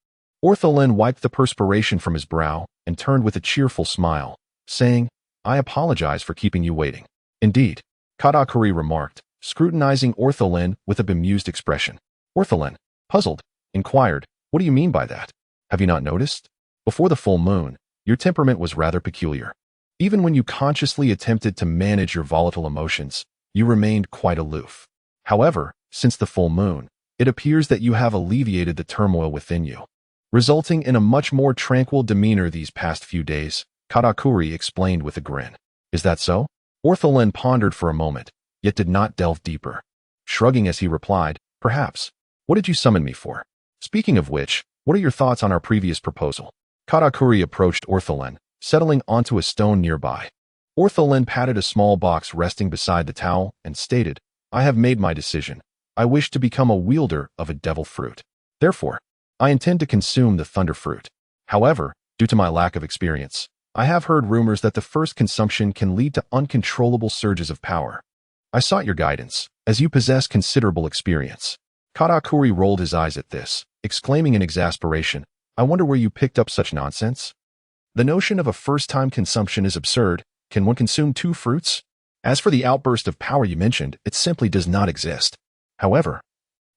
Ortolan wiped the perspiration from his brow and turned with a cheerful smile, saying, "I apologize for keeping you waiting." "Indeed," Katakuri remarked, scrutinizing Ortolan with a bemused expression. Ortolan, puzzled, inquired, "What do you mean by that? Have you not noticed? Before the full moon, your temperament was rather peculiar. Even when you consciously attempted to manage your volatile emotions, you remained quite aloof. However, since the full moon, it appears that you have alleviated the turmoil within you, resulting in a much more tranquil demeanor these past few days," Katakuri explained with a grin. "Is that so?" Ortolan pondered for a moment, yet did not delve deeper. Shrugging as he replied, "Perhaps. What did you summon me for? Speaking of which, what are your thoughts on our previous proposal?" Katakuri approached Ortolan, settling onto a stone nearby. Ortolan patted a small box resting beside the towel and stated, "I have made my decision. I wish to become a wielder of a devil fruit. Therefore, I intend to consume the thunder fruit. However, due to my lack of experience, I have heard rumors that the first consumption can lead to uncontrollable surges of power. I sought your guidance, as you possess considerable experience." Katakuri rolled his eyes at this, exclaiming in exasperation, "I wonder where you picked up such nonsense? The notion of a first-time consumption is absurd. Can one consume 2 fruits? As for the outburst of power you mentioned, it simply does not exist. However,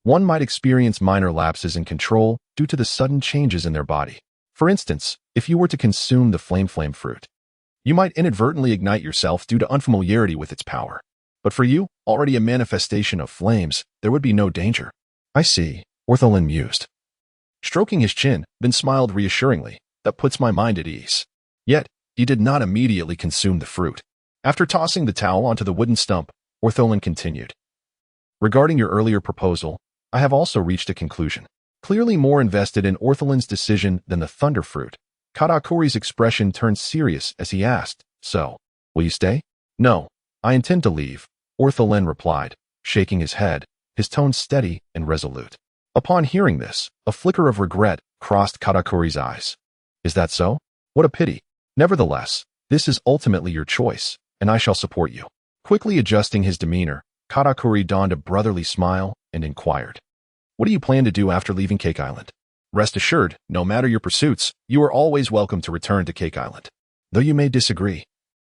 one might experience minor lapses in control due to the sudden changes in their body. For instance, if you were to consume the flame fruit, you might inadvertently ignite yourself due to unfamiliarity with its power. But for you, already a manifestation of flames, there would be no danger." "I see," Ortolan mused. Stroking his chin, Ben smiled reassuringly. "That puts my mind at ease." Yet, he did not immediately consume the fruit. After tossing the towel onto the wooden stump, Ortolan continued, "Regarding your earlier proposal, I have also reached a conclusion." Clearly more invested in Ortholan's decision than the thunder fruit, Katakuri's expression turned serious as he asked, "So, will you stay?" "No, I intend to leave," Ortholan replied, shaking his head, his tone steady and resolute. Upon hearing this, a flicker of regret crossed Katakuri's eyes. "Is that so? What a pity. Nevertheless, this is ultimately your choice, and I shall support you." Quickly adjusting his demeanor, Katakuri donned a brotherly smile and inquired, "What do you plan to do after leaving Cake Island?" "Rest assured, no matter your pursuits, you are always welcome to return to Cake Island. Though you may disagree,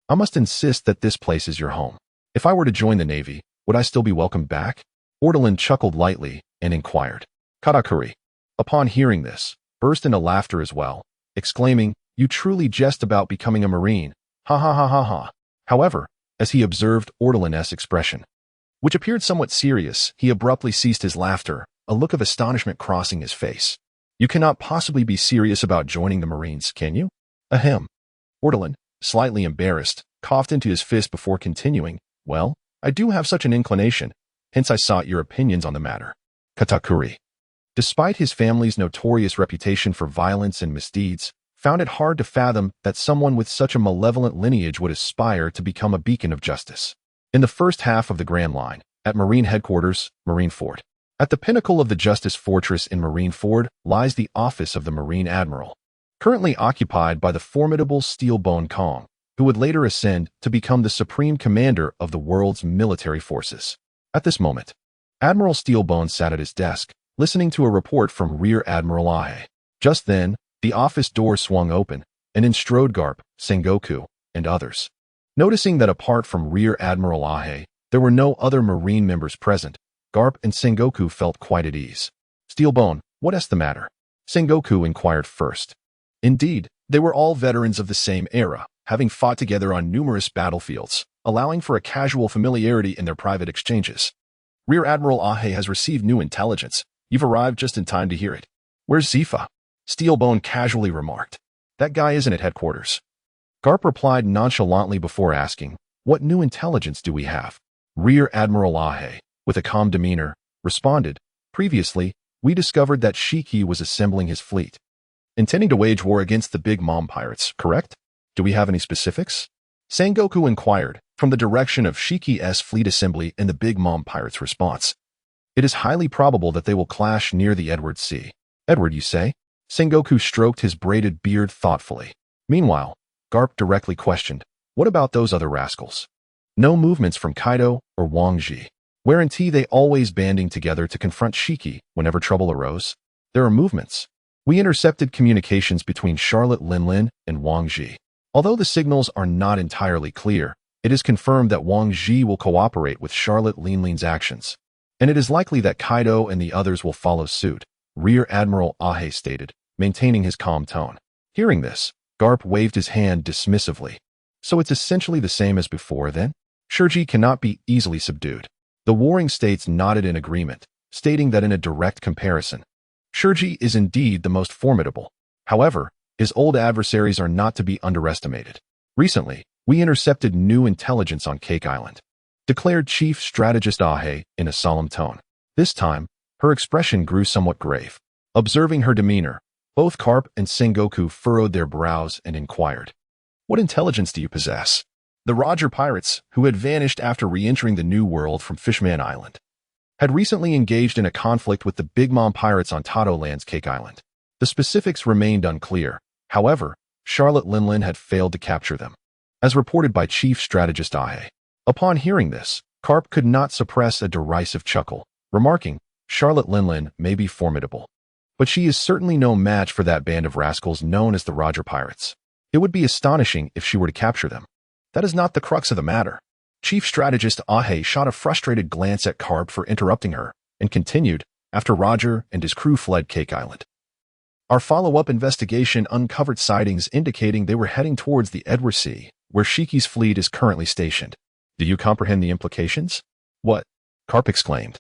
I must insist that this place is your home. If I were to join the Navy, would I still be welcomed back?" Ortolan chuckled lightly and inquired. Katakuri, upon hearing this, burst into laughter as well, exclaiming, "You truly jest about becoming a Marine. Ha ha ha ha ha." However, as he observed Ortolan's expression, which appeared somewhat serious, he abruptly ceased his laughter, a look of astonishment crossing his face. "You cannot possibly be serious about joining the Marines, can you?" "Ahem." Ortolan, slightly embarrassed, coughed into his fist before continuing, "Well, I do have such an inclination, hence I sought your opinions on the matter." Katakuri, despite his family's notorious reputation for violence and misdeeds, found it hard to fathom that someone with such a malevolent lineage would aspire to become a beacon of justice. In the first half of the Grand Line, at Marine Headquarters, Marineford. At the pinnacle of the Justice Fortress in Marineford lies the office of the Marine Admiral, currently occupied by the formidable Steelbone Kong, who would later ascend to become the supreme commander of the world's military forces. At this moment, Admiral Steelbone sat at his desk, listening to a report from Rear Admiral Ahe. Just then, the office door swung open, and in strode Garp, Sengoku, and others. Noticing that apart from Rear Admiral Ahe, there were no other Marine members present, Garp and Sengoku felt quite at ease. "Steelbone, what is the matter?" Sengoku inquired first. Indeed, they were all veterans of the same era, having fought together on numerous battlefields, allowing for a casual familiarity in their private exchanges. "Rear Admiral Ahe has received new intelligence. You've arrived just in time to hear it." "Where's Zifa?" Steelbone casually remarked. "That guy isn't at headquarters." Garp replied nonchalantly before asking, "What new intelligence do we have?" Rear Admiral Ahe, with a calm demeanor, responded, "Previously, we discovered that Shiki was assembling his fleet. Intending to wage war against the Big Mom pirates, correct? Do we have any specifics? Sengoku inquired, from the direction of Shiki's fleet assembly in the Big Mom pirates' response. It is highly probable that they will clash near the Edward Sea. Edward, you say? Sengoku stroked his braided beard thoughtfully. Meanwhile, Garp directly questioned, what about those other rascals? No movements from Kaido or Wang Ji. Weren't they always banding together to confront Shiki whenever trouble arose? There are movements. We intercepted communications between Charlotte Linlin and Wang Ji. Although the signals are not entirely clear, it is confirmed that Wang Ji will cooperate with Charlotte Linlin's actions. And it is likely that Kaido and the others will follow suit, Rear Admiral Ahe stated, maintaining his calm tone. Hearing this, Garp waved his hand dismissively. So it's essentially the same as before, then? Shurji cannot be easily subdued. The warring states nodded in agreement, stating that in a direct comparison, Shurji is indeed the most formidable. However, his old adversaries are not to be underestimated. Recently, we intercepted new intelligence on Cake Island, declared Chief Strategist Ahe in a solemn tone. This time, her expression grew somewhat grave. Observing her demeanor, both Garp and Sengoku furrowed their brows and inquired, what intelligence do you possess? The Roger pirates, who had vanished after re-entering the New World from Fishman Island, had recently engaged in a conflict with the Big Mom pirates on Tato Land's Cake Island. The specifics remained unclear. However, Charlotte Linlin had failed to capture them, as reported by Chief Strategist Ahe. Upon hearing this, Garp could not suppress a derisive chuckle, remarking, Charlotte Linlin may be formidable, but she is certainly no match for that band of rascals known as the Roger Pirates. It would be astonishing if she were to capture them. That is not the crux of the matter. Chief Strategist Ahe shot a frustrated glance at Garp for interrupting her, and continued, after Roger and his crew fled Cake Island. Our follow-up investigation uncovered sightings indicating they were heading towards the Edward Sea, where Shiki's fleet is currently stationed. Do you comprehend the implications? What? Garp exclaimed.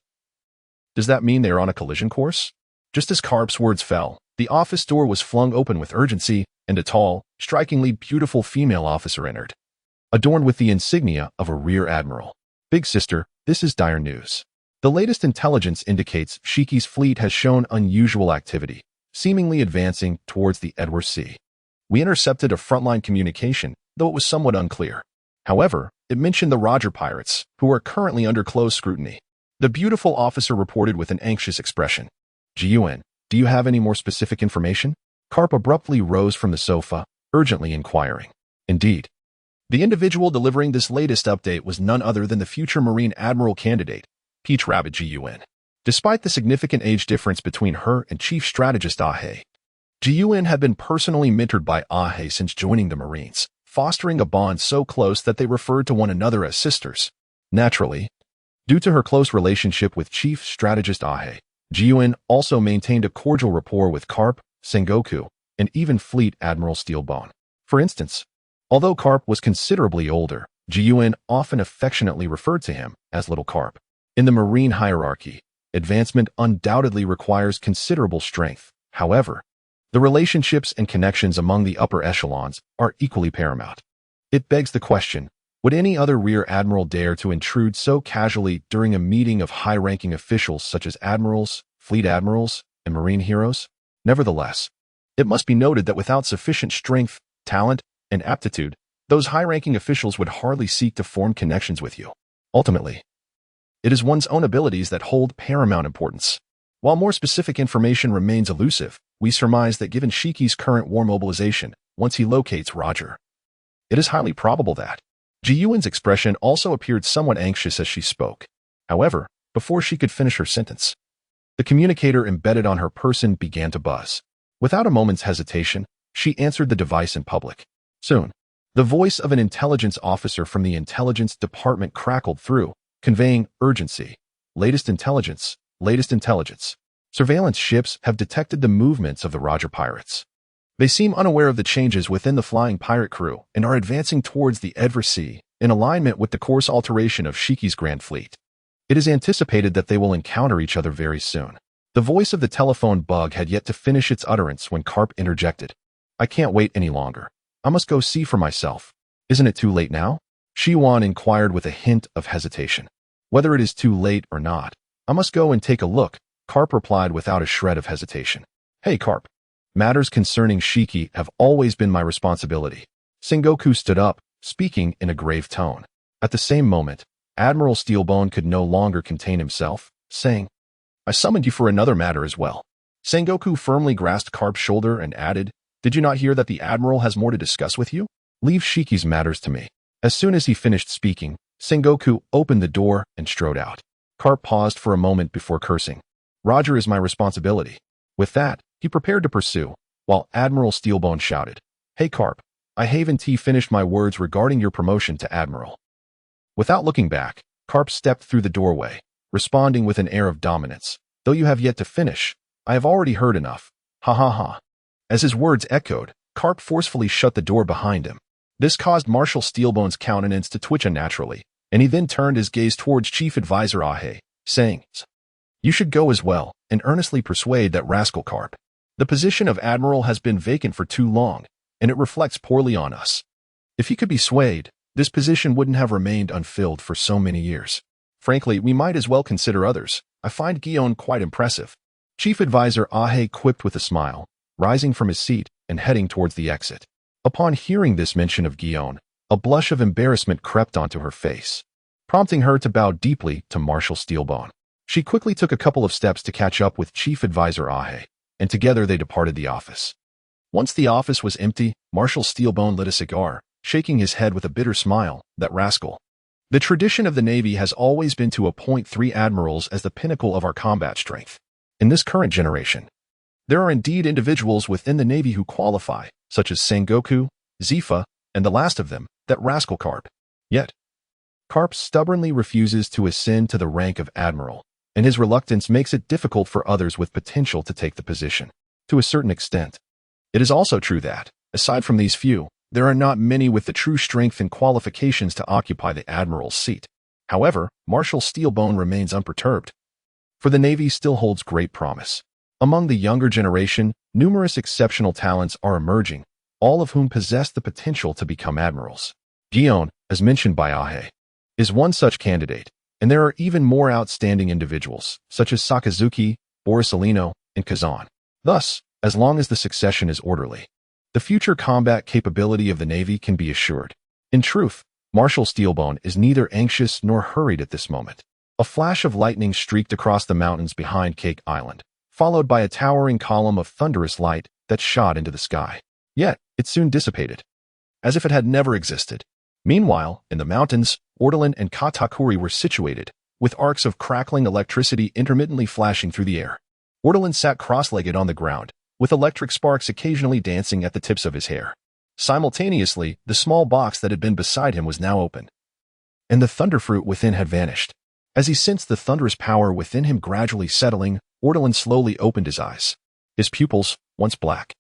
Does that mean they are on a collision course? Just as Garp's words fell, the office door was flung open with urgency, and a tall, strikingly beautiful female officer entered, adorned with the insignia of a rear admiral. Big sister, this is dire news. The latest intelligence indicates Shiki's fleet has shown unusual activity, seemingly advancing towards the Edward Sea. We intercepted a frontline communication, though it was somewhat unclear. However, it mentioned the Roger pirates, who are currently under close scrutiny. The beautiful officer reported with an anxious expression. Jiyuan, do you have any more specific information? Garp abruptly rose from the sofa, urgently inquiring. Indeed. The individual delivering this latest update was none other than the future Marine Admiral candidate, Peach Rabbit Jiyuan. Despite the significant age difference between her and Chief Strategist Ahe, Jiyuan had been personally mentored by Ahe since joining the Marines, fostering a bond so close that they referred to one another as sisters. Naturally, due to her close relationship with Chief Strategist Ahe, Jiyuan also maintained a cordial rapport with Garp, Sengoku, and even Fleet Admiral Steelbone. For instance, although Garp was considerably older, Jiyuan often affectionately referred to him as Little Garp. In the Marine hierarchy, advancement undoubtedly requires considerable strength. However, the relationships and connections among the upper echelons are equally paramount. It begs the question, would any other Rear Admiral dare to intrude so casually during a meeting of high-ranking officials such as admirals, fleet admirals, and marine heroes? Nevertheless, it must be noted that without sufficient strength, talent, and aptitude, those high-ranking officials would hardly seek to form connections with you. Ultimately, it is one's own abilities that hold paramount importance. While more specific information remains elusive, we surmise that given Shiki's current war mobilization, once he locates Roger, it is highly probable that Jiyuan's expression also appeared somewhat anxious as she spoke. However, before she could finish her sentence, the communicator embedded on her person began to buzz. Without a moment's hesitation, she answered the device in public. Soon, the voice of an intelligence officer from the intelligence department crackled through, conveying urgency. Latest intelligence, latest intelligence. Surveillance ships have detected the movements of the Roger pirates. They seem unaware of the changes within the flying pirate crew and are advancing towards the Edward Sea in alignment with the course alteration of Shiki's Grand Fleet. It is anticipated that they will encounter each other very soon. The voice of the telephone bug had yet to finish its utterance when Garp interjected. I can't wait any longer. I must go see for myself. Isn't it too late now? Shiwan inquired with a hint of hesitation. Whether it is too late or not, I must go and take a look, Garp replied without a shred of hesitation. Hey Garp, Matters concerning Shiki have always been my responsibility. Sengoku stood up, speaking in a grave tone. At the same moment, Admiral Steelbone could no longer contain himself, saying, I summoned you for another matter as well. Sengoku firmly grasped Carp's shoulder and added, Did you not hear that the Admiral has more to discuss with you? Leave Shiki's matters to me. As soon as he finished speaking, Sengoku opened the door and strode out. Carp paused for a moment before cursing. Roger is my responsibility. With that, he prepared to pursue, while Admiral Steelbone shouted, Hey Carp, I haven't finished my words regarding your promotion to Admiral. Without looking back, Carp stepped through the doorway, responding with an air of dominance. Though you have yet to finish, I have already heard enough. Ha ha ha. As his words echoed, Carp forcefully shut the door behind him. This caused Marshal Steelbone's countenance to twitch unnaturally, and he then turned his gaze towards Chief Advisor Ahe, saying, You should go as well, and earnestly persuade that rascal Carp. The position of Admiral has been vacant for too long, and it reflects poorly on us. If he could be swayed, this position wouldn't have remained unfilled for so many years. Frankly, we might as well consider others. I find Guion quite impressive. Chief Advisor Ahe quipped with a smile, rising from his seat and heading towards the exit. Upon hearing this mention of Guion, a blush of embarrassment crept onto her face, prompting her to bow deeply to Marshal Steelbone. She quickly took a couple of steps to catch up with Chief Advisor Ahe, and together they departed the office. Once the office was empty, Marshal Steelbone lit a cigar, shaking his head with a bitter smile. That rascal. The tradition of the Navy has always been to appoint 3 admirals as the pinnacle of our combat strength. In this current generation, there are indeed individuals within the Navy who qualify, such as Sengoku, Zifa, and the last of them, that rascal Carp. Yet, Carp stubbornly refuses to ascend to the rank of admiral, and his reluctance makes it difficult for others with potential to take the position. To a certain extent, it is also true that, aside from these few, there are not many with the true strength and qualifications to occupy the admiral's seat. However, Marshal Steelbone remains unperturbed, for the Navy still holds great promise. Among the younger generation, numerous exceptional talents are emerging, all of whom possess the potential to become admirals. Guion, as mentioned by Ahe, is one such candidate, and there are even more outstanding individuals, such as Sakazuki, Borisolino, and Kazan. Thus, as long as the succession is orderly, the future combat capability of the Navy can be assured. In truth, Marshal Steelbone is neither anxious nor hurried at this moment. A flash of lightning streaked across the mountains behind Cake Island, followed by a towering column of thunderous light that shot into the sky. Yet, it soon dissipated, as if it had never existed. Meanwhile, in the mountains, Ortolan and Katakuri were situated, with arcs of crackling electricity intermittently flashing through the air. Ortolan sat cross-legged on the ground, with electric sparks occasionally dancing at the tips of his hair. Simultaneously, the small box that had been beside him was now open, and the thunderfruit within had vanished. As he sensed the thunderous power within him gradually settling, Ortolan slowly opened his eyes. His pupils, once black,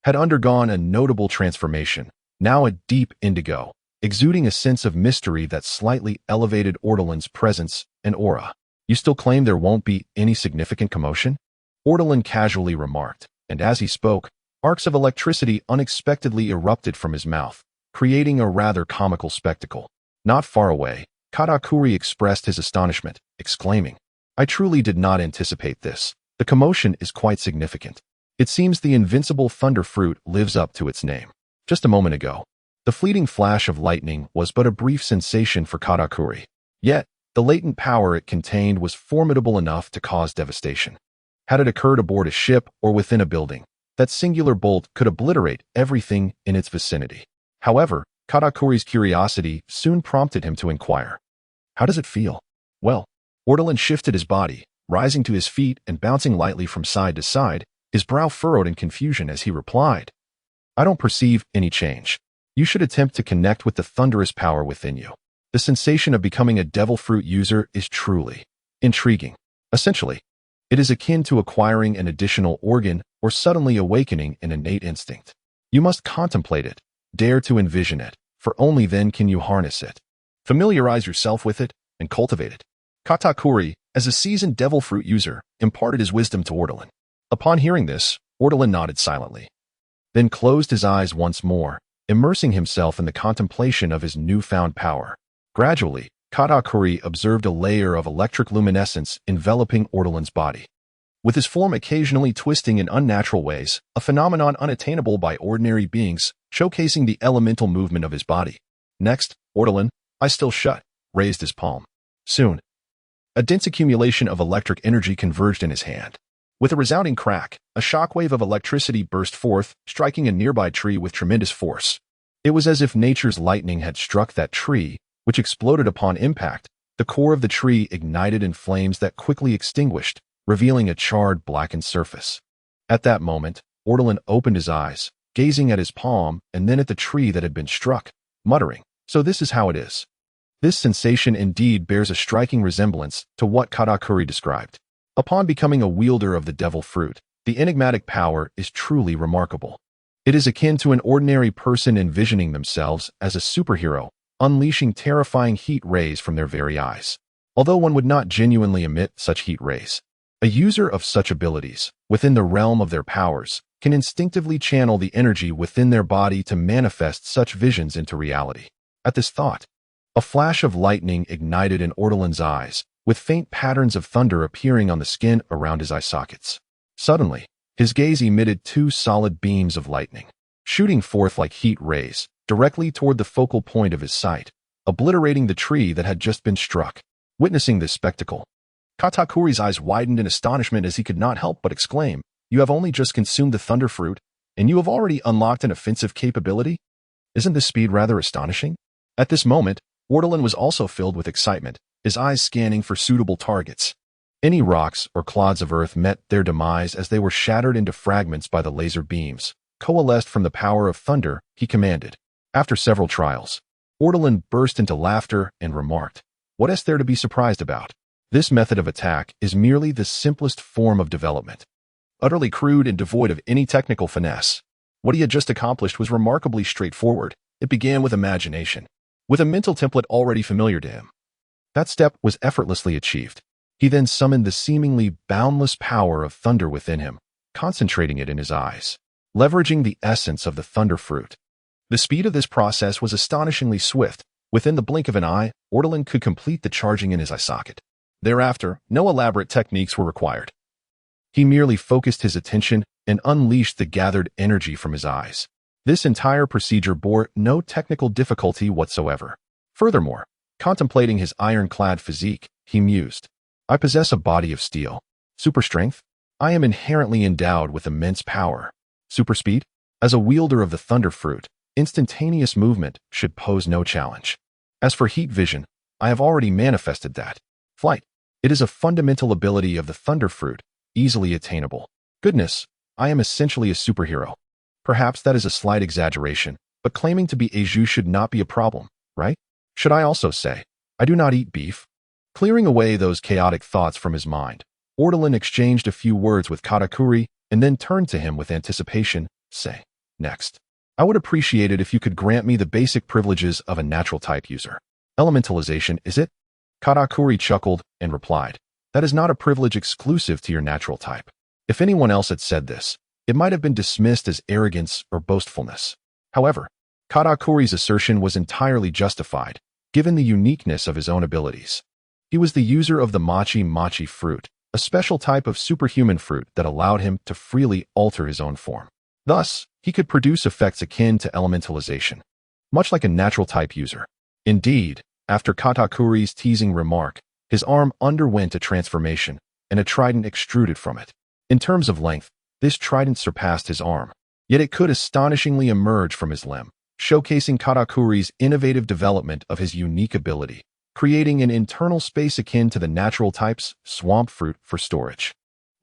had undergone a notable transformation, now a deep indigo, exuding a sense of mystery that slightly elevated Ortolan's presence and aura. You still claim there won't be any significant commotion? Ortolan casually remarked, and as he spoke, arcs of electricity unexpectedly erupted from his mouth, creating a rather comical spectacle. Not far away, Katakuri expressed his astonishment, exclaiming, I truly did not anticipate this. The commotion is quite significant. It seems the invincible thunder fruit lives up to its name. Just a moment ago, the fleeting flash of lightning was but a brief sensation for Katakuri. Yet, the latent power it contained was formidable enough to cause devastation. Had it occurred aboard a ship or within a building, that singular bolt could obliterate everything in its vicinity. However, Katakuri's curiosity soon prompted him to inquire, How does it feel? Well, Ortolan shifted his body, rising to his feet and bouncing lightly from side to side, his brow furrowed in confusion as he replied, I don't perceive any change. You should attempt to connect with the thunderous power within you. The sensation of becoming a devil fruit user is truly intriguing. Essentially, it is akin to acquiring an additional organ or suddenly awakening an innate instinct. You must contemplate it, dare to envision it, for only then can you harness it. Familiarize yourself with it and cultivate it. Katakuri, as a seasoned devil fruit user, imparted his wisdom to Ortolan. Upon hearing this, Ortolan nodded silently, then closed his eyes once more, immersing himself in the contemplation of his newfound power. Gradually, Katakuri observed a layer of electric luminescence enveloping Ortolan's body. with his form occasionally twisting in unnatural ways, a phenomenon unattainable by ordinary beings, showcasing the elemental movement of his body. Next, Ortolan, eyes still shut, raised his palm. Soon, a dense accumulation of electric energy converged in his hand. With a resounding crack, a shockwave of electricity burst forth, striking a nearby tree with tremendous force. It was as if nature's lightning had struck that tree, which exploded upon impact. The core of the tree ignited in flames that quickly extinguished, revealing a charred, blackened surface. At that moment, Ortolan opened his eyes, gazing at his palm and then at the tree that had been struck, muttering, "So this is how it is." This sensation indeed bears a striking resemblance to what Katakuri described. Upon becoming a wielder of the devil fruit, the enigmatic power is truly remarkable. It is akin to an ordinary person envisioning themselves as a superhero, unleashing terrifying heat rays from their very eyes. Although one would not genuinely emit such heat rays, a user of such abilities, within the realm of their powers, can instinctively channel the energy within their body to manifest such visions into reality. At this thought, a flash of lightning ignited in Ortolan's eyes, with faint patterns of thunder appearing on the skin around his eye sockets. Suddenly, his gaze emitted two solid beams of lightning, shooting forth like heat rays, directly toward the focal point of his sight, obliterating the tree that had just been struck. Witnessing this spectacle, Katakuri's eyes widened in astonishment as he could not help but exclaim, "You have only just consumed the thunder fruit, and you have already unlocked an offensive capability? Isn't this speed rather astonishing?" At this moment, Ortolan was also filled with excitement, his eyes scanning for suitable targets. Any rocks or clods of earth met their demise as they were shattered into fragments by the laser beams, coalesced from the power of thunder, he commanded. After several trials, Ortolan burst into laughter and remarked, "What is there to be surprised about? This method of attack is merely the simplest form of development, utterly crude and devoid of any technical finesse." What he had just accomplished was remarkably straightforward. It began with imagination, with a mental template already familiar to him. That step was effortlessly achieved. He then summoned the seemingly boundless power of thunder within him, concentrating it in his eyes, leveraging the essence of the thunder fruit. The speed of this process was astonishingly swift. Within the blink of an eye, Ortolan could complete the charging in his eye socket. Thereafter, no elaborate techniques were required. He merely focused his attention and unleashed the gathered energy from his eyes. This entire procedure bore no technical difficulty whatsoever. Furthermore, contemplating his ironclad physique, he mused, "I possess a body of steel. Super strength? I am inherently endowed with immense power. Super speed? As a wielder of the thunder fruit, instantaneous movement should pose no challenge. As for heat vision, I have already manifested that. Flight. It is a fundamental ability of the thunder fruit, easily attainable. Goodness, I am essentially a superhero. Perhaps that is a slight exaggeration, but claiming to be Eiju should not be a problem, right? Should I also say, I do not eat beef?" Clearing away those chaotic thoughts from his mind, Ortolan exchanged a few words with Katakuri and then turned to him with anticipation, saying, "Next, I would appreciate it if you could grant me the basic privileges of a natural type user." "Elementalization, is it?" Katakuri chuckled and replied, "That is not a privilege exclusive to your natural type. If anyone else had said this, it might have been dismissed as arrogance or boastfulness." However, Katakuri's assertion was entirely justified, given the uniqueness of his own abilities. He was the user of the mochi fruit, a special type of superhuman fruit that allowed him to freely alter his own form. Thus, he could produce effects akin to elementalization, much like a natural type user. Indeed, after Katakuri's teasing remark, his arm underwent a transformation, and a trident extruded from it. In terms of length, this trident surpassed his arm, yet it could astonishingly emerge from his limb, showcasing Katakuri's innovative development of his unique ability, creating an internal space akin to the natural type's swamp fruit for storage.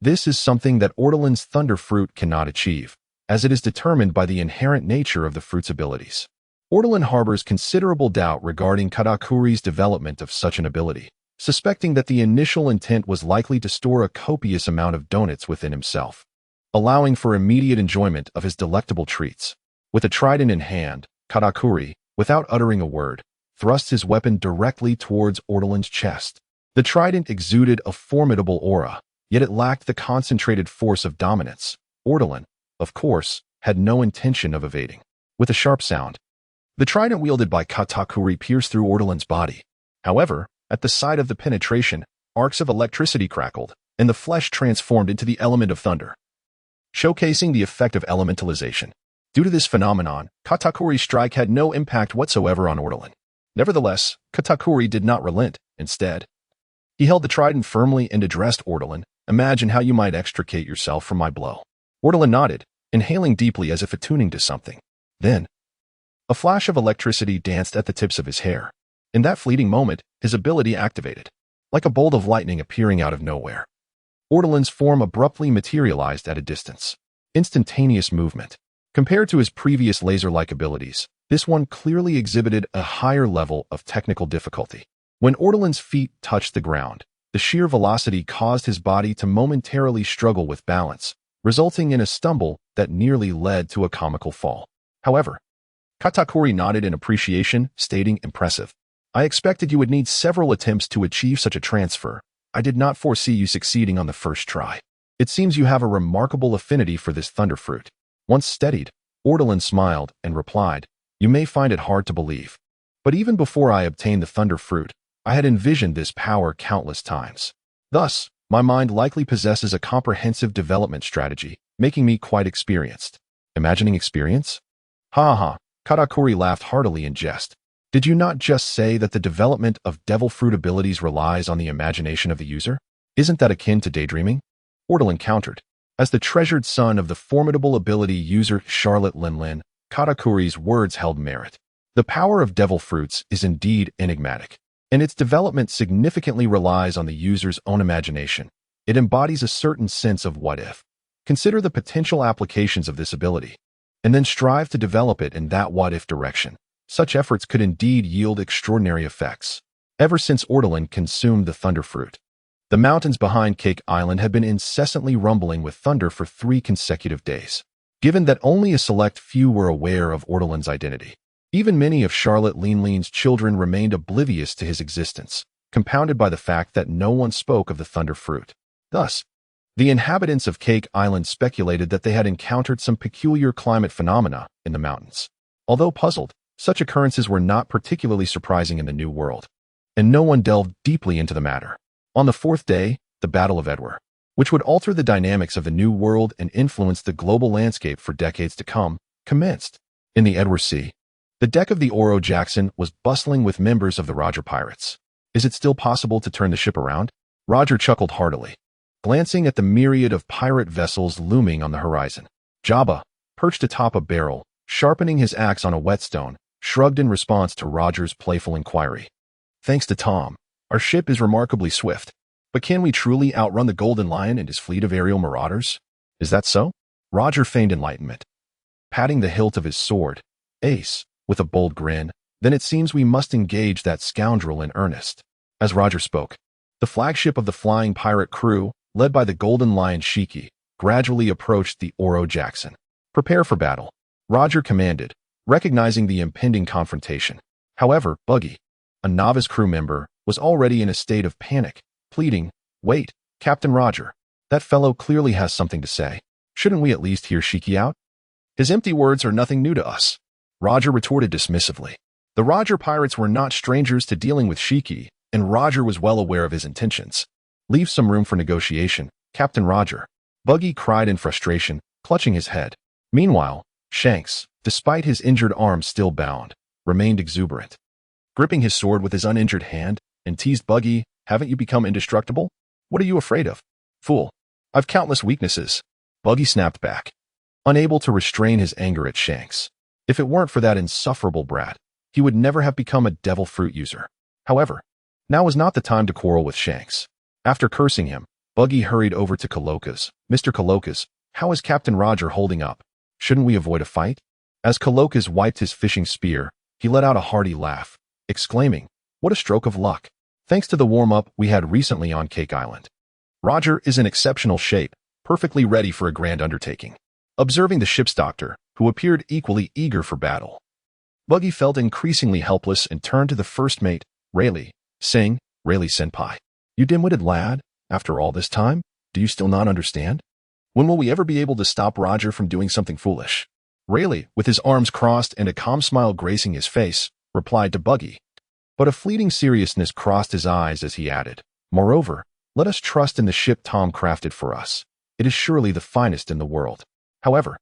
This is something that Ortolan's thunder fruit cannot achieve, as it is determined by the inherent nature of the fruit's abilities. Ortolan harbors considerable doubt regarding Katakuri's development of such an ability, suspecting that the initial intent was likely to store a copious amount of donuts within himself, allowing for immediate enjoyment of his delectable treats. With a trident in hand, Katakuri, without uttering a word, thrust his weapon directly towards Ortolan's chest. The trident exuded a formidable aura, yet it lacked the concentrated force of dominance. Ortolan, of course, had no intention of evading. With a sharp sound, the trident wielded by Katakuri pierced through Ortolan's body. However, at the sight of the penetration, arcs of electricity crackled, and the flesh transformed into the element of thunder, showcasing the effect of elementalization. Due to this phenomenon, Katakuri's strike had no impact whatsoever on Ortolan. Nevertheless, Katakuri did not relent. Instead, he held the trident firmly and addressed Ortolan. "Imagine how you might extricate yourself from my blow." Ortolan nodded, inhaling deeply as if attuning to something. Then, a flash of electricity danced at the tips of his hair. In that fleeting moment, his ability activated, like a bolt of lightning appearing out of nowhere. Ortolan's form abruptly materialized at a distance. Instantaneous movement. Compared to his previous laser-like abilities, this one clearly exhibited a higher level of technical difficulty. When Ortolan's feet touched the ground, the sheer velocity caused his body to momentarily struggle with balance, resulting in a stumble that nearly led to a comical fall. However, Katakuri nodded in appreciation, stating, "Impressive. I expected you would need several attempts to achieve such a transfer. I did not foresee you succeeding on the first try. It seems you have a remarkable affinity for this thunder fruit." Once steadied, Ortolan smiled and replied, "You may find it hard to believe, but even before I obtained the thunder fruit, I had envisioned this power countless times. Thus, my mind likely possesses a comprehensive development strategy, making me quite experienced." Imagining experience? Ha ha, Katakuri laughed heartily in jest. "Did you not just say that the development of devil fruit abilities relies on the imagination of the user? Isn't that akin to daydreaming?" Ortolan countered. As the treasured son of the formidable ability user Charlotte Linlin, Katakuri's words held merit. The power of devil fruits is indeed enigmatic, and its development significantly relies on the user's own imagination. It embodies a certain sense of what if. Consider the potential applications of this ability, and then strive to develop it in that what if direction. Such efforts could indeed yield extraordinary effects. Ever since Ortolan consumed the thunder fruit, the mountains behind Cake Island had been incessantly rumbling with thunder for 3 consecutive days. Given that only a select few were aware of Ortolan's identity, even many of Charlotte Linlin's children remained oblivious to his existence, compounded by the fact that no one spoke of the thunder fruit. Thus, the inhabitants of Cake Island speculated that they had encountered some peculiar climate phenomena in the mountains. Although puzzled, such occurrences were not particularly surprising in the New World, and no one delved deeply into the matter. On the 4th day, the Battle of Edward, which would alter the dynamics of the New World and influence the global landscape for decades to come, commenced. In the Edward Sea, the deck of the Oro Jackson was bustling with members of the Roger Pirates. "Is it still possible to turn the ship around?" Roger chuckled heartily, glancing at the myriad of pirate vessels looming on the horizon. Jabba, perched atop a barrel, sharpening his axe on a whetstone, shrugged in response to Roger's playful inquiry. "Thanks to Tom, our ship is remarkably swift, but can we truly outrun the Golden Lion and his fleet of aerial marauders?" "Is that so?" Roger feigned enlightenment, patting the hilt of his sword. "Ace," with a bold grin, "then it seems we must engage that scoundrel in earnest." As Roger spoke, the flagship of the flying pirate crew, led by the Golden Lion Shiki, gradually approached the Oro Jackson. "Prepare for battle," Roger commanded, recognizing the impending confrontation. However, Buggy, a novice crew member, was already in a state of panic, pleading, "Wait, Captain Roger. That fellow clearly has something to say. Shouldn't we at least hear Shiki out?" "His empty words are nothing new to us," Roger retorted dismissively. The Roger pirates were not strangers to dealing with Shiki, and Roger was well aware of his intentions. "Leave some room for negotiation, Captain Roger," Buggy cried in frustration, clutching his head. Meanwhile, Shanks, despite his injured arm still bound, remained exuberant, gripping his sword with his uninjured hand, and teased Buggy, "Haven't you become indestructible? What are you afraid of? Fool, I've countless weaknesses." Buggy snapped back, unable to restrain his anger at Shanks. If it weren't for that insufferable brat, he would never have become a devil fruit user. However, now was not the time to quarrel with Shanks. After cursing him, Buggy hurried over to Colokas. "Mr. Colokas, how is Captain Roger holding up? Shouldn't we avoid a fight?" As Colokas wiped his fishing spear, he let out a hearty laugh, exclaiming, "What a stroke of luck! Thanks to the warm-up we had recently on Cake Island, Roger is in exceptional shape, perfectly ready for a grand undertaking." Observing the ship's doctor, who appeared equally eager for battle, Buggy felt increasingly helpless and turned to the first mate, Rayleigh, saying, "Rayleigh-senpai, you dim-witted lad, after all this time, do you still not understand? When will we ever be able to stop Roger from doing something foolish?" Rayleigh, with his arms crossed and a calm smile gracing his face, replied to Buggy, but a fleeting seriousness crossed his eyes as he added, "Moreover, Let us trust in the ship Tom crafted for us. It is surely the finest in the world. However,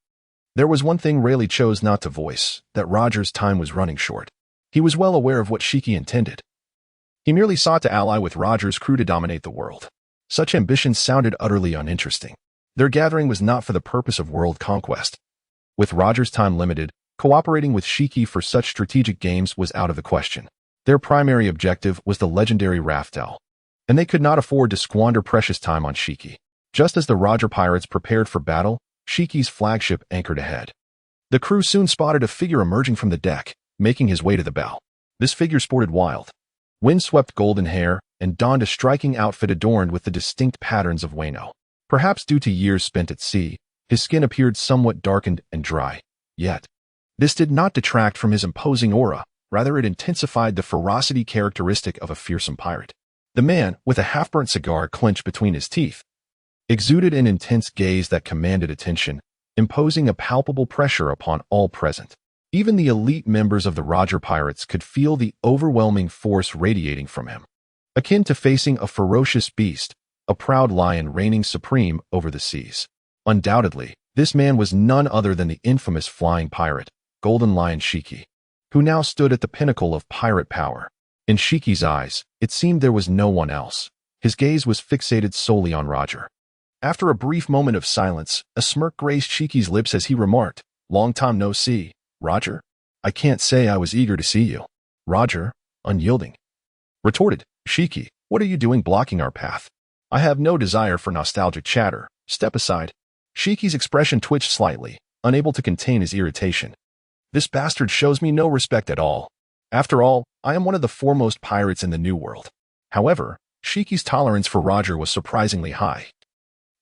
there was one thing Rayleigh chose not to voice, that Roger's time was running short. He was well aware of what Shiki intended. He merely sought to ally with Roger's crew to dominate the world. Such ambitions sounded utterly uninteresting. Their gathering was not for the purpose of world conquest. With Roger's time limited, cooperating with Shiki for such strategic games was out of the question. Their primary objective was the legendary Raftel, and they could not afford to squander precious time on Shiki. Just as the Roger pirates prepared for battle, Shiki's flagship anchored ahead. The crew soon spotted a figure emerging from the deck, making his way to the bow. This figure sported wild, wind-swept golden hair and donned a striking outfit adorned with the distinct patterns of Wano. Perhaps due to years spent at sea, his skin appeared somewhat darkened and dry. Yet, this did not detract from his imposing aura, rather it intensified the ferocity characteristic of a fearsome pirate. The man, with a half-burnt cigar clenched between his teeth, exuded an intense gaze that commanded attention, imposing a palpable pressure upon all present. Even the elite members of the Roger Pirates could feel the overwhelming force radiating from him. Akin to facing a ferocious beast, a proud lion reigning supreme over the seas. Undoubtedly, this man was none other than the infamous flying pirate, Golden Lion Shiki, who now stood at the pinnacle of pirate power. In Shiki's eyes, it seemed there was no one else. His gaze was fixated solely on Roger. After a brief moment of silence, a smirk graced Shiki's lips as he remarked, "Long time no see, Roger. I can't say I was eager to see you." Roger, unyielding, retorted, "Shiki, what are you doing blocking our path? I have no desire for nostalgic chatter. Step aside." Shiki's expression twitched slightly, unable to contain his irritation. "This bastard shows me no respect at all. After all, I am one of the foremost pirates in the New World." However, Shiki's tolerance for Roger was surprisingly high.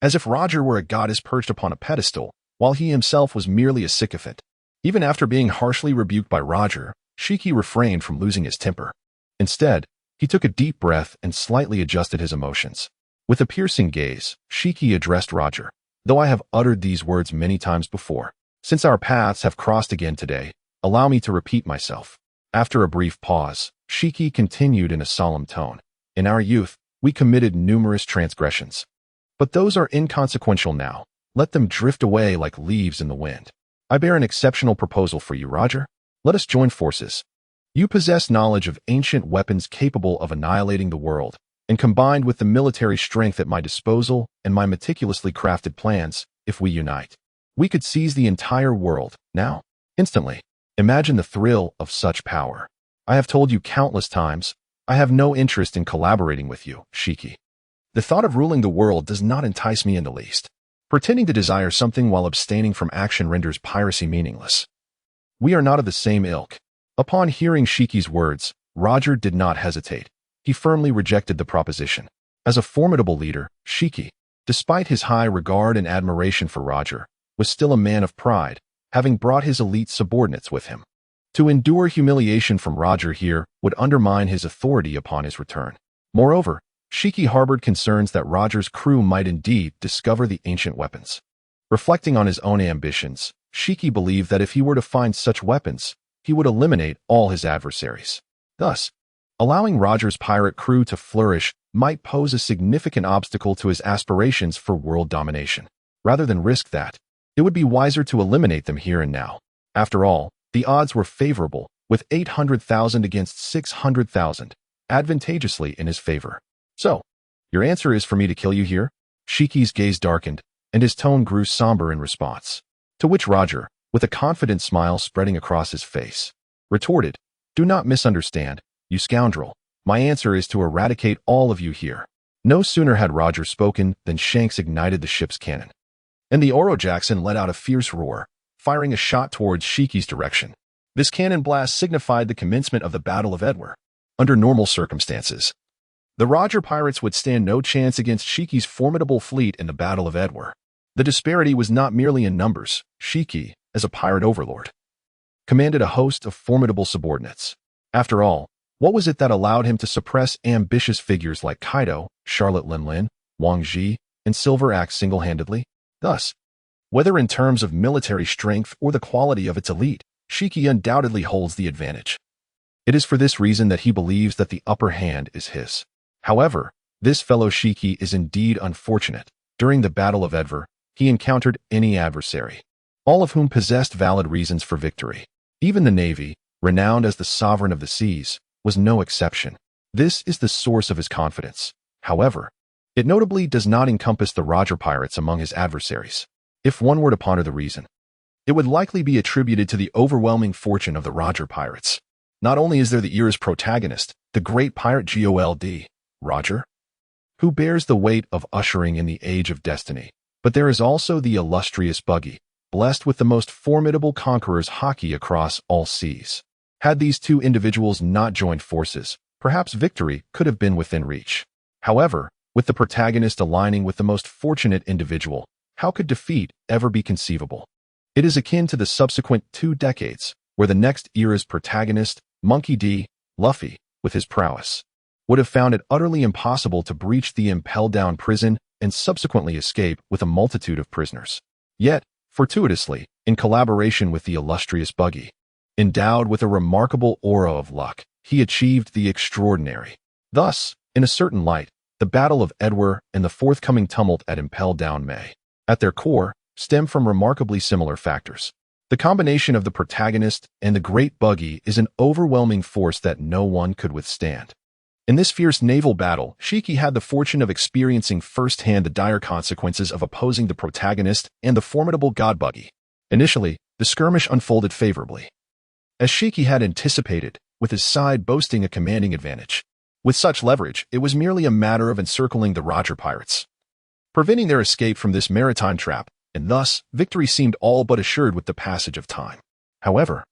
As if Roger were a goddess perched upon a pedestal, while he himself was merely a sycophant. Even after being harshly rebuked by Roger, Shiki refrained from losing his temper. Instead, he took a deep breath and slightly adjusted his emotions. With a piercing gaze, Shiki addressed Roger. "Though I have uttered these words many times before, since our paths have crossed again today, allow me to repeat myself." After a brief pause, Shiki continued in a solemn tone. "In our youth, we committed numerous transgressions. But those are inconsequential now. Let them drift away like leaves in the wind. I bear an exceptional proposal for you, Roger. Let us join forces. You possess knowledge of ancient weapons capable of annihilating the world, and combined with the military strength at my disposal and my meticulously crafted plans, if we unite, we could seize the entire world, now, instantly. Imagine the thrill of such power. I have told you countless times, I have no interest in collaborating with you, Shiki. The thought of ruling the world does not entice me in the least. Pretending to desire something while abstaining from action renders piracy meaningless. We are not of the same ilk." Upon hearing Shiki's words, Roger did not hesitate. He firmly rejected the proposition. As a formidable leader, Shiki, despite his high regard and admiration for Roger, was still a man of pride, having brought his elite subordinates with him. To endure humiliation from Roger here would undermine his authority upon his return. Moreover, Shiki harbored concerns that Roger's crew might indeed discover the ancient weapons. Reflecting on his own ambitions, Shiki believed that if he were to find such weapons, he would eliminate all his adversaries. Thus, allowing Roger's pirate crew to flourish might pose a significant obstacle to his aspirations for world domination. Rather than risk that, it would be wiser to eliminate them here and now. After all, the odds were favorable, with 800,000 against 600,000, advantageously in his favor. "So, your answer is for me to kill you here?" Shiki's gaze darkened, and his tone grew somber in response. To which Roger, with a confident smile spreading across his face, retorted, "Do not misunderstand, you scoundrel. My answer is to eradicate all of you here." No sooner had Roger spoken than Shanks ignited the ship's cannon, and the Oro Jackson let out a fierce roar, firing a shot towards Shiki's direction. This cannon blast signified the commencement of the Battle of Edward. Under normal circumstances, the Roger pirates would stand no chance against Shiki's formidable fleet in the Battle of Edward. The disparity was not merely in numbers. Shiki, as a pirate overlord, commanded a host of formidable subordinates. After all, what was it that allowed him to suppress ambitious figures like Kaido, Charlotte Linlin, Wang Ji, and Silver Axe single-handedly? Thus, whether in terms of military strength or the quality of its elite, Shiki undoubtedly holds the advantage. It is for this reason that he believes that the upper hand is his. However, This fellow Shiki is indeed unfortunate. During the Battle of Edver, he encountered any adversary, all of whom possessed valid reasons for victory. Even the Navy, renowned as the sovereign of the seas, was no exception. This is the source of his confidence. However, it notably does not encompass the Roger pirates among his adversaries. If one were to ponder the reason, it would likely be attributed to the overwhelming fortune of the Roger pirates. Not only is there the era's protagonist, the great pirate Gold, Roger, who bears the weight of ushering in the Age of Destiny, but there is also the illustrious Buggy, blessed with the most formidable conqueror's hockey across all seas. Had these two individuals not joined forces, perhaps victory could have been within reach. However, with the protagonist aligning with the most fortunate individual, how could defeat ever be conceivable? It is akin to the subsequent 2 decades, where the next era's protagonist, Monkey D. Luffy, with his prowess, would have found it utterly impossible to breach the impel-down prison and subsequently escape with a multitude of prisoners. Yet, fortuitously, in collaboration with the illustrious Buggy, endowed with a remarkable aura of luck, he achieved the extraordinary. Thus, in a certain light, the Battle of Edwer and the forthcoming tumult at Impel Down may, at their core, stem from remarkably similar factors. The combination of the protagonist and the great Buggy is an overwhelming force that no one could withstand. In this fierce naval battle, Shiki had the fortune of experiencing firsthand the dire consequences of opposing the protagonist and the formidable god Buggy. Initially, the skirmish unfolded favorably, as Shiki had anticipated, with his side boasting a commanding advantage. With such leverage, it was merely a matter of encircling the Roger pirates, preventing their escape from this maritime trap, and thus, victory seemed all but assured with the passage of time. However,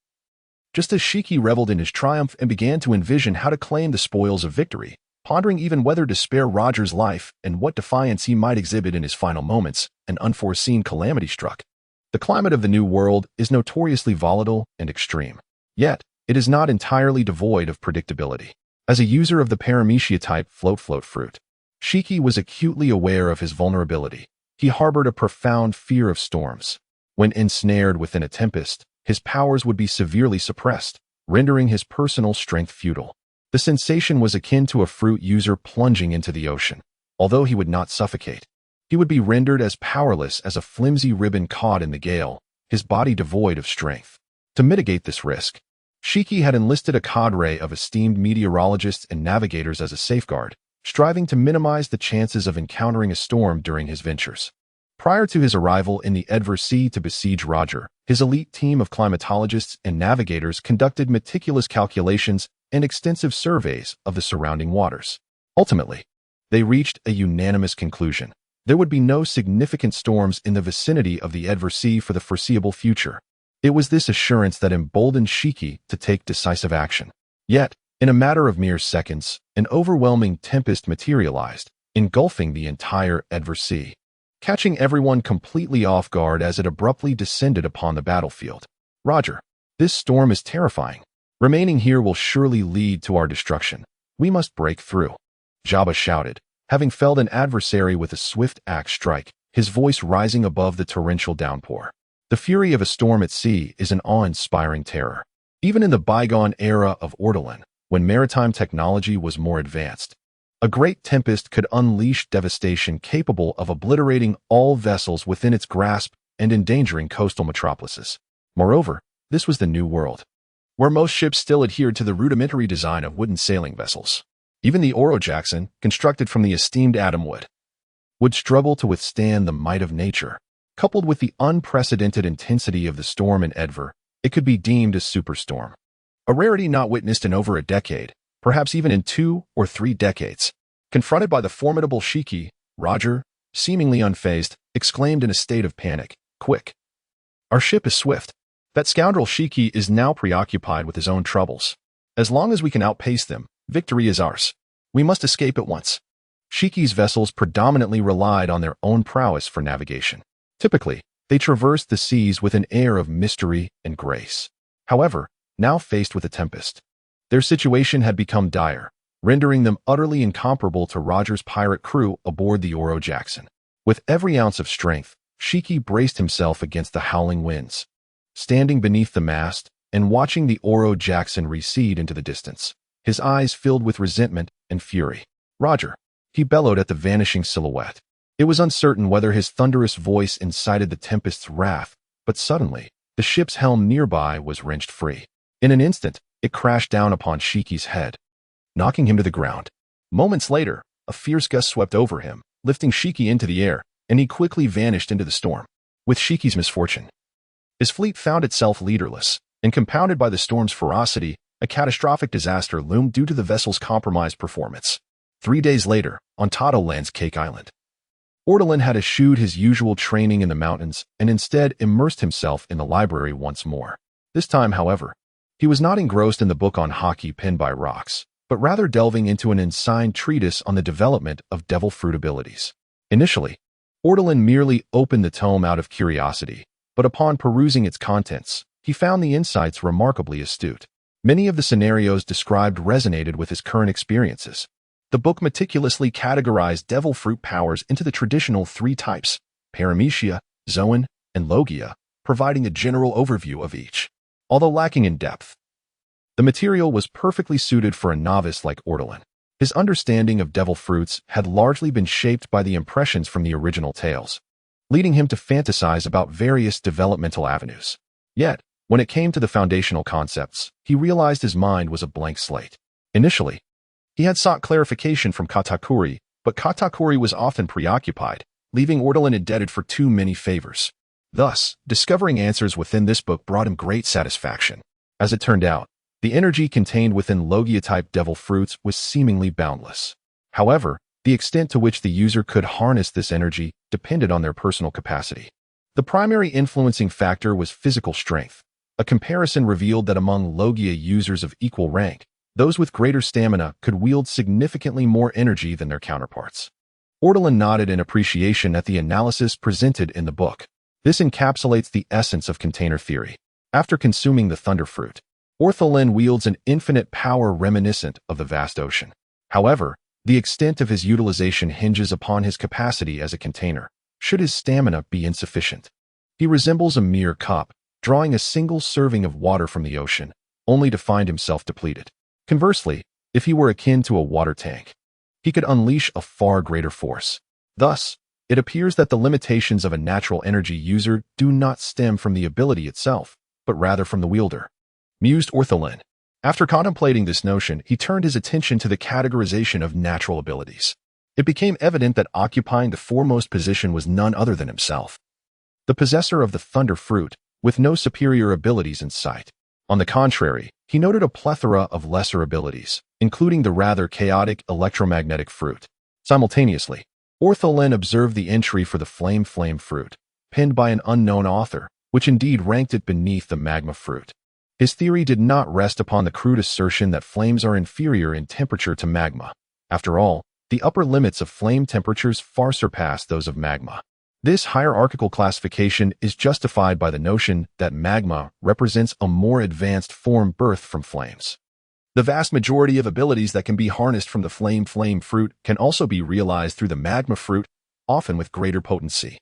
just as Shiki reveled in his triumph and began to envision how to claim the spoils of victory, pondering even whether to spare Roger's life and what defiance he might exhibit in his final moments, an unforeseen calamity struck. The climate of the New World is notoriously volatile and extreme. Yet, it is not entirely devoid of predictability. As a user of the paramecia-type float fruit, Shiki was acutely aware of his vulnerability. He harbored a profound fear of storms. When ensnared within a tempest, his powers would be severely suppressed, rendering his personal strength futile. The sensation was akin to a fruit user plunging into the ocean. Although he would not suffocate, he would be rendered as powerless as a flimsy ribbon caught in the gale, his body devoid of strength. To mitigate this risk, Shiki had enlisted a cadre of esteemed meteorologists and navigators as a safeguard, striving to minimize the chances of encountering a storm during his ventures. Prior to his arrival in the Edver Sea to besiege Roger, his elite team of climatologists and navigators conducted meticulous calculations and extensive surveys of the surrounding waters. Ultimately, they reached a unanimous conclusion. There would be no significant storms in the vicinity of the Edver Sea for the foreseeable future. It was this assurance that emboldened Shiki to take decisive action. Yet, in a matter of mere seconds, an overwhelming tempest materialized, engulfing the entire Edver Sea, catching everyone completely off guard as it abruptly descended upon the battlefield. Roger, this storm is terrifying. Remaining here will surely lead to our destruction. We must break through. Jabba shouted, having felled an adversary with a swift axe strike, his voice rising above the torrential downpour. The fury of a storm at sea is an awe-inspiring terror. Even in the bygone era of Ortolan, when maritime technology was more advanced, a great tempest could unleash devastation capable of obliterating all vessels within its grasp and endangering coastal metropolises. Moreover, this was the New World, where most ships still adhered to the rudimentary design of wooden sailing vessels. Even the Oro Jackson, constructed from the esteemed Adam would struggle to withstand the might of nature. Coupled with the unprecedented intensity of the storm in Edver, it could be deemed a superstorm, a rarity not witnessed in over a decade, perhaps even in 2 or 3 decades. Confronted by the formidable Shiki, Roger, seemingly unfazed, exclaimed in a state of panic, "Quick! Our ship is swift." That scoundrel Shiki is now preoccupied with his own troubles. As long as we can outpace them, victory is ours. We must escape at once. Shiki's vessels predominantly relied on their own prowess for navigation. Typically, they traversed the seas with an air of mystery and grace. However, now faced with a tempest, their situation had become dire, rendering them utterly incomparable to Roger's pirate crew aboard the Oro Jackson. With every ounce of strength, Shiki braced himself against the howling winds, standing beneath the mast and watching the Oro Jackson recede into the distance, his eyes filled with resentment and fury. "Roger, he bellowed at the vanishing silhouette. It was uncertain whether his thunderous voice incited the tempest's wrath, but suddenly, the ship's helm nearby was wrenched free. In an instant, it crashed down upon Shiki's head, knocking him to the ground. Moments later, a fierce gust swept over him, lifting Shiki into the air, and he quickly vanished into the storm. With Shiki's misfortune, his fleet found itself leaderless, and compounded by the storm's ferocity, a catastrophic disaster loomed due to the vessel's compromised performance. 3 days later, on Tato Land's Cake Island, Ortolan had eschewed his usual training in the mountains and instead immersed himself in the library once more. This time, however, he was not engrossed in the book on hockey pinned by rocks, but rather delving into an insane treatise on the development of devil fruit abilities. Initially, Ortolan merely opened the tome out of curiosity, but upon perusing its contents, he found the insights remarkably astute. Many of the scenarios described resonated with his current experiences. The book meticulously categorized devil fruit powers into the traditional 3 types, Paramecia, Zoan, and Logia, providing a general overview of each. Although lacking in depth, the material was perfectly suited for a novice like Ortolan. His understanding of devil fruits had largely been shaped by the impressions from the original tales, leading him to fantasize about various developmental avenues. Yet, when it came to the foundational concepts, he realized his mind was a blank slate. Initially, he had sought clarification from Katakuri, but Katakuri was often preoccupied, leaving Ortolan indebted for too many favors. Thus, discovering answers within this book brought him great satisfaction. As it turned out, the energy contained within Logia-type devil fruits was seemingly boundless. However, the extent to which the user could harness this energy depended on their personal capacity. The primary influencing factor was physical strength. A comparison revealed that among Logia users of equal rank, those with greater stamina could wield significantly more energy than their counterparts. Ortolan nodded in appreciation at the analysis presented in the book. This encapsulates the essence of container theory. After consuming the thunder fruit, Ortolan wields an infinite power reminiscent of the vast ocean. However, the extent of his utilization hinges upon his capacity as a container, should his stamina be insufficient. He resembles a mere cup, drawing a single serving of water from the ocean, only to find himself depleted. Conversely, if he were akin to a water tank, he could unleash a far greater force. Thus, it appears that the limitations of a natural energy user do not stem from the ability itself, but rather from the wielder, mused Ortolan. After contemplating this notion, he turned his attention to the categorization of natural abilities. It became evident that occupying the foremost position was none other than himself, the possessor of the thunder fruit, with no superior abilities in sight. On the contrary, he noted a plethora of lesser abilities, including the rather chaotic electromagnetic fruit. Simultaneously, Ortolan observed the entry for the flame fruit, penned by an unknown author, which indeed ranked it beneath the magma fruit. His theory did not rest upon the crude assertion that flames are inferior in temperature to magma. After all, the upper limits of flame temperatures far surpass those of magma. This hierarchical classification is justified by the notion that magma represents a more advanced form birthed from flames. The vast majority of abilities that can be harnessed from the flame fruit can also be realized through the magma fruit, often with greater potency.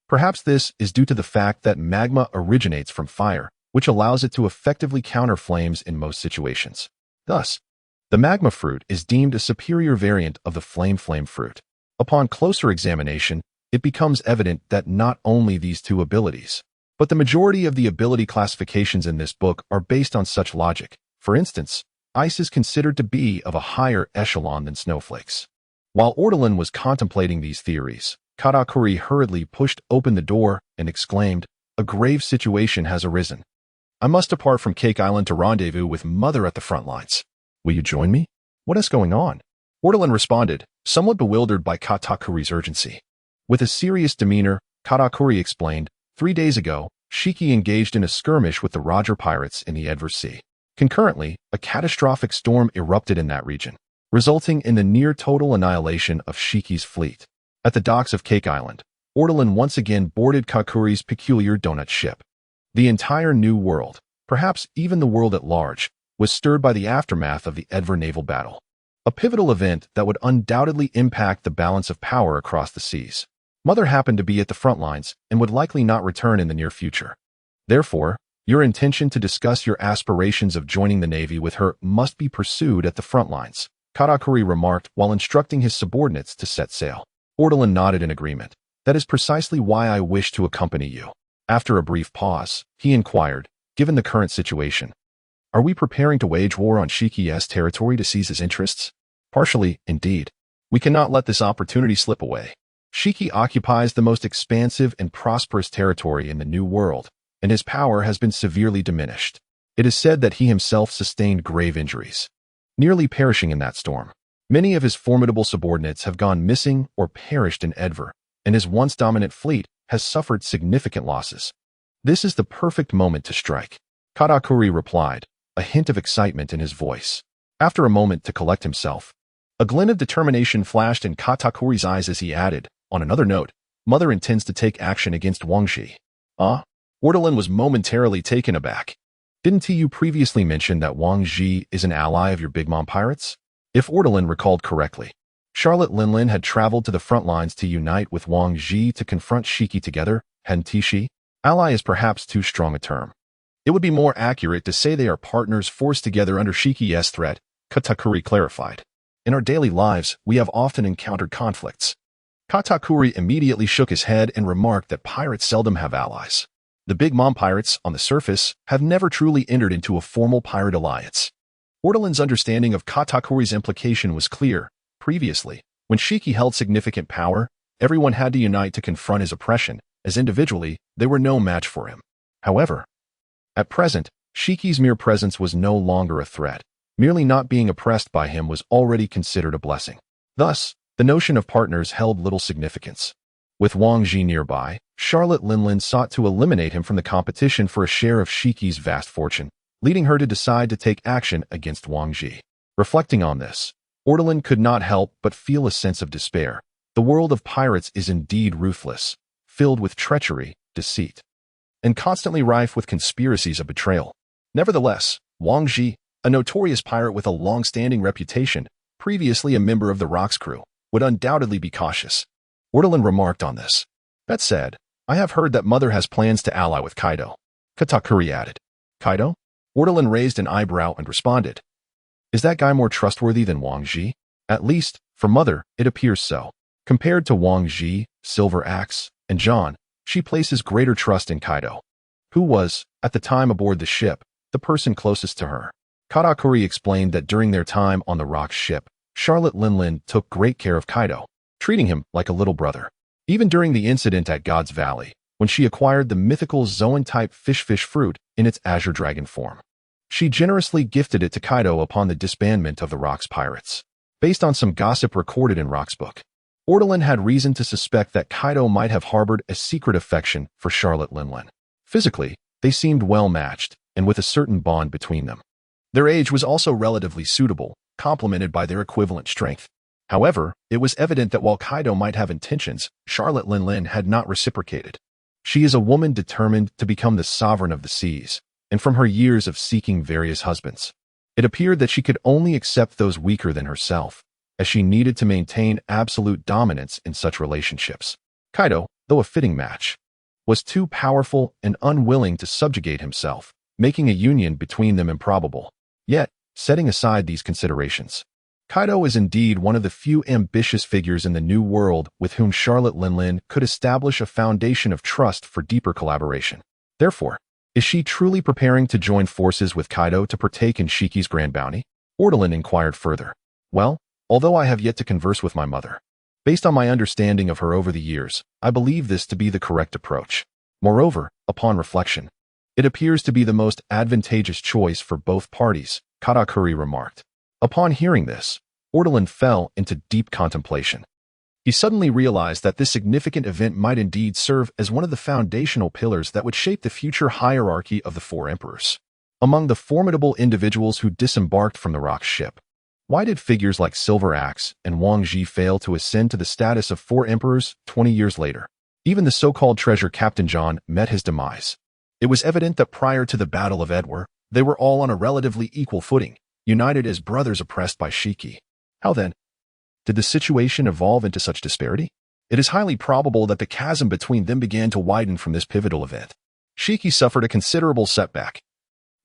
Perhaps this is due to the fact that magma originates from fire, which allows it to effectively counter flames in most situations. Thus, the magma fruit is deemed a superior variant of the flame fruit. Upon closer examination, it becomes evident that not only these two abilities, but the majority of the ability classifications in this book are based on such logic. For instance, ice is considered to be of a higher echelon than snowflakes. While Ortolan was contemplating these theories, Katakuri hurriedly pushed open the door and exclaimed, "A grave situation has arisen. I must depart from Cake Island to rendezvous with Mother at the front lines. Will you join me? What is going on?" Ortolan responded, somewhat bewildered by Katakuri's urgency. With a serious demeanor, Katakuri explained, 3 days ago, Shiki engaged in a skirmish with the Roger pirates in the Edver Sea. Concurrently, a catastrophic storm erupted in that region, resulting in the near-total annihilation of Shiki's fleet. At the docks of Cake Island, Ortolan once again boarded Kakuri's peculiar donut ship. The entire New World, perhaps even the world at large, was stirred by the aftermath of the Edver naval battle, a pivotal event that would undoubtedly impact the balance of power across the seas. Mother happened to be at the front lines and would likely not return in the near future. Therefore, your intention to discuss your aspirations of joining the Navy with her must be pursued at the front lines. Katakuri remarked while instructing his subordinates to set sail. Ortolan nodded in agreement. That is precisely why I wish to accompany you. After a brief pause, he inquired, given the current situation, are we preparing to wage war on Shiki's territory to seize his interests? Partially, indeed. We cannot let this opportunity slip away. Shiki occupies the most expansive and prosperous territory in the New World, and his power has been severely diminished. It is said that he himself sustained grave injuries, nearly perishing in that storm. Many of his formidable subordinates have gone missing or perished in Edver, and his once dominant fleet has suffered significant losses. This is the perfect moment to strike, Katakuri replied, a hint of excitement in his voice. After a moment to collect himself, a glint of determination flashed in Katakuri's eyes as he added, on another note, Mother intends to take action against Wangji. Ortolan was momentarily taken aback. Didn't you previously mention that Wangji is an ally of your Big Mom pirates? If Ortolan recalled correctly, Charlotte Linlin had traveled to the front lines to unite with Wangji to confront Shiki together, hadn't she? Ally is perhaps too strong a term. It would be more accurate to say they are partners forced together under Shiki's threat, Katakuri clarified. In our daily lives, we have often encountered conflicts. Katakuri immediately shook his head and remarked that pirates seldom have allies. The Big Mom pirates, on the surface, have never truly entered into a formal pirate alliance. Ortolan's understanding of Katakuri's implication was clear. Previously, when Shiki held significant power, everyone had to unite to confront his oppression, as individually, they were no match for him. However, at present, Shiki's mere presence was no longer a threat. Merely not being oppressed by him was already considered a blessing. Thus, the notion of partners held little significance. With Wangji nearby, Charlotte Linlin sought to eliminate him from the competition for a share of Shiki's vast fortune, leading her to decide to take action against Wangji. Reflecting on this, Ortolan could not help but feel a sense of despair. The world of pirates is indeed ruthless, filled with treachery, deceit, and constantly rife with conspiracies of betrayal. Nevertheless, Wangji, a notorious pirate with a long-standing reputation, previously a member of the Rock's crew, would undoubtedly be cautious. Ortolan remarked on this. That said, I have heard that Mother has plans to ally with Kaido. Katakuri added. Kaido? Ortolan raised an eyebrow and responded. Is that guy more trustworthy than Wangji? At least, for Mother, it appears so. Compared to Wangji, Silver Axe, and John, she places greater trust in Kaido, who was, at the time aboard the ship, the person closest to her. Katakuri explained that during their time on the Rock's ship, Charlotte Linlin took great care of Kaido, treating him like a little brother. Even during the incident at God's Valley, when she acquired the mythical Zoan-type fish fruit in its Azure Dragon form, she generously gifted it to Kaido upon the disbandment of the Rock's pirates. Based on some gossip recorded in Rock's book, Ortolan had reason to suspect that Kaido might have harbored a secret affection for Charlotte Linlin. Physically, they seemed well matched, and with a certain bond between them. Their age was also relatively suitable, complemented by their equivalent strength. However, it was evident that while Kaido might have intentions, Charlotte Linlin had not reciprocated. She is a woman determined to become the sovereign of the seas, and from her years of seeking various husbands, it appeared that she could only accept those weaker than herself, as she needed to maintain absolute dominance in such relationships. Kaido, though a fitting match, was too powerful and unwilling to subjugate himself, making a union between them improbable. Yet, setting aside these considerations, Kaido is indeed one of the few ambitious figures in the New World with whom Charlotte Linlin could establish a foundation of trust for deeper collaboration. Therefore, is she truly preparing to join forces with Kaido to partake in Shiki's grand bounty? Ortolan inquired further. Well, although I have yet to converse with my mother, based on my understanding of her over the years, I believe this to be the correct approach. Moreover, upon reflection, it appears to be the most advantageous choice for both parties, Katakuri remarked. Upon hearing this, Ortolan fell into deep contemplation. He suddenly realized that this significant event might indeed serve as one of the foundational pillars that would shape the future hierarchy of the Four Emperors. Among the formidable individuals who disembarked from the Rock's ship, why did figures like Silver Axe and Wangji fail to ascend to the status of Four Emperors 20 years later? Even the so-called treasure Captain John met his demise. It was evident that prior to the Battle of Edwer, they were all on a relatively equal footing, united as brothers oppressed by Shiki. How then did the situation evolve into such disparity? It is highly probable that the chasm between them began to widen from this pivotal event. Shiki suffered a considerable setback.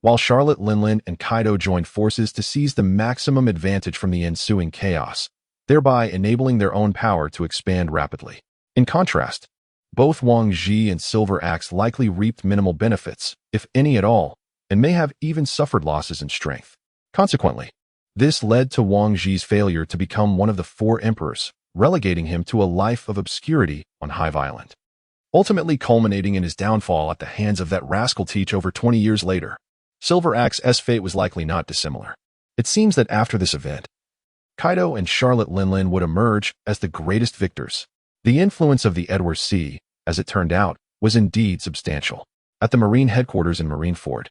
while Charlotte Linlin and Kaido joined forces to seize the maximum advantage from the ensuing chaos, thereby enabling their own power to expand rapidly. In contrast, both Wang Ji and Silver Axe likely reaped minimal benefits, if any at all, and may have even suffered losses in strength. Consequently, this led to Wang Ji's failure to become one of the four emperors, relegating him to a life of obscurity on High Violent, ultimately culminating in his downfall at the hands of that rascal Teach over 20 years later. Silver Axe's fate was likely not dissimilar. It seems that after this event, Kaido and Charlotte Linlin would emerge as the greatest victors. The influence of the Edward Sea, as it turned out, was indeed substantial. At the Marine headquarters in Marineford,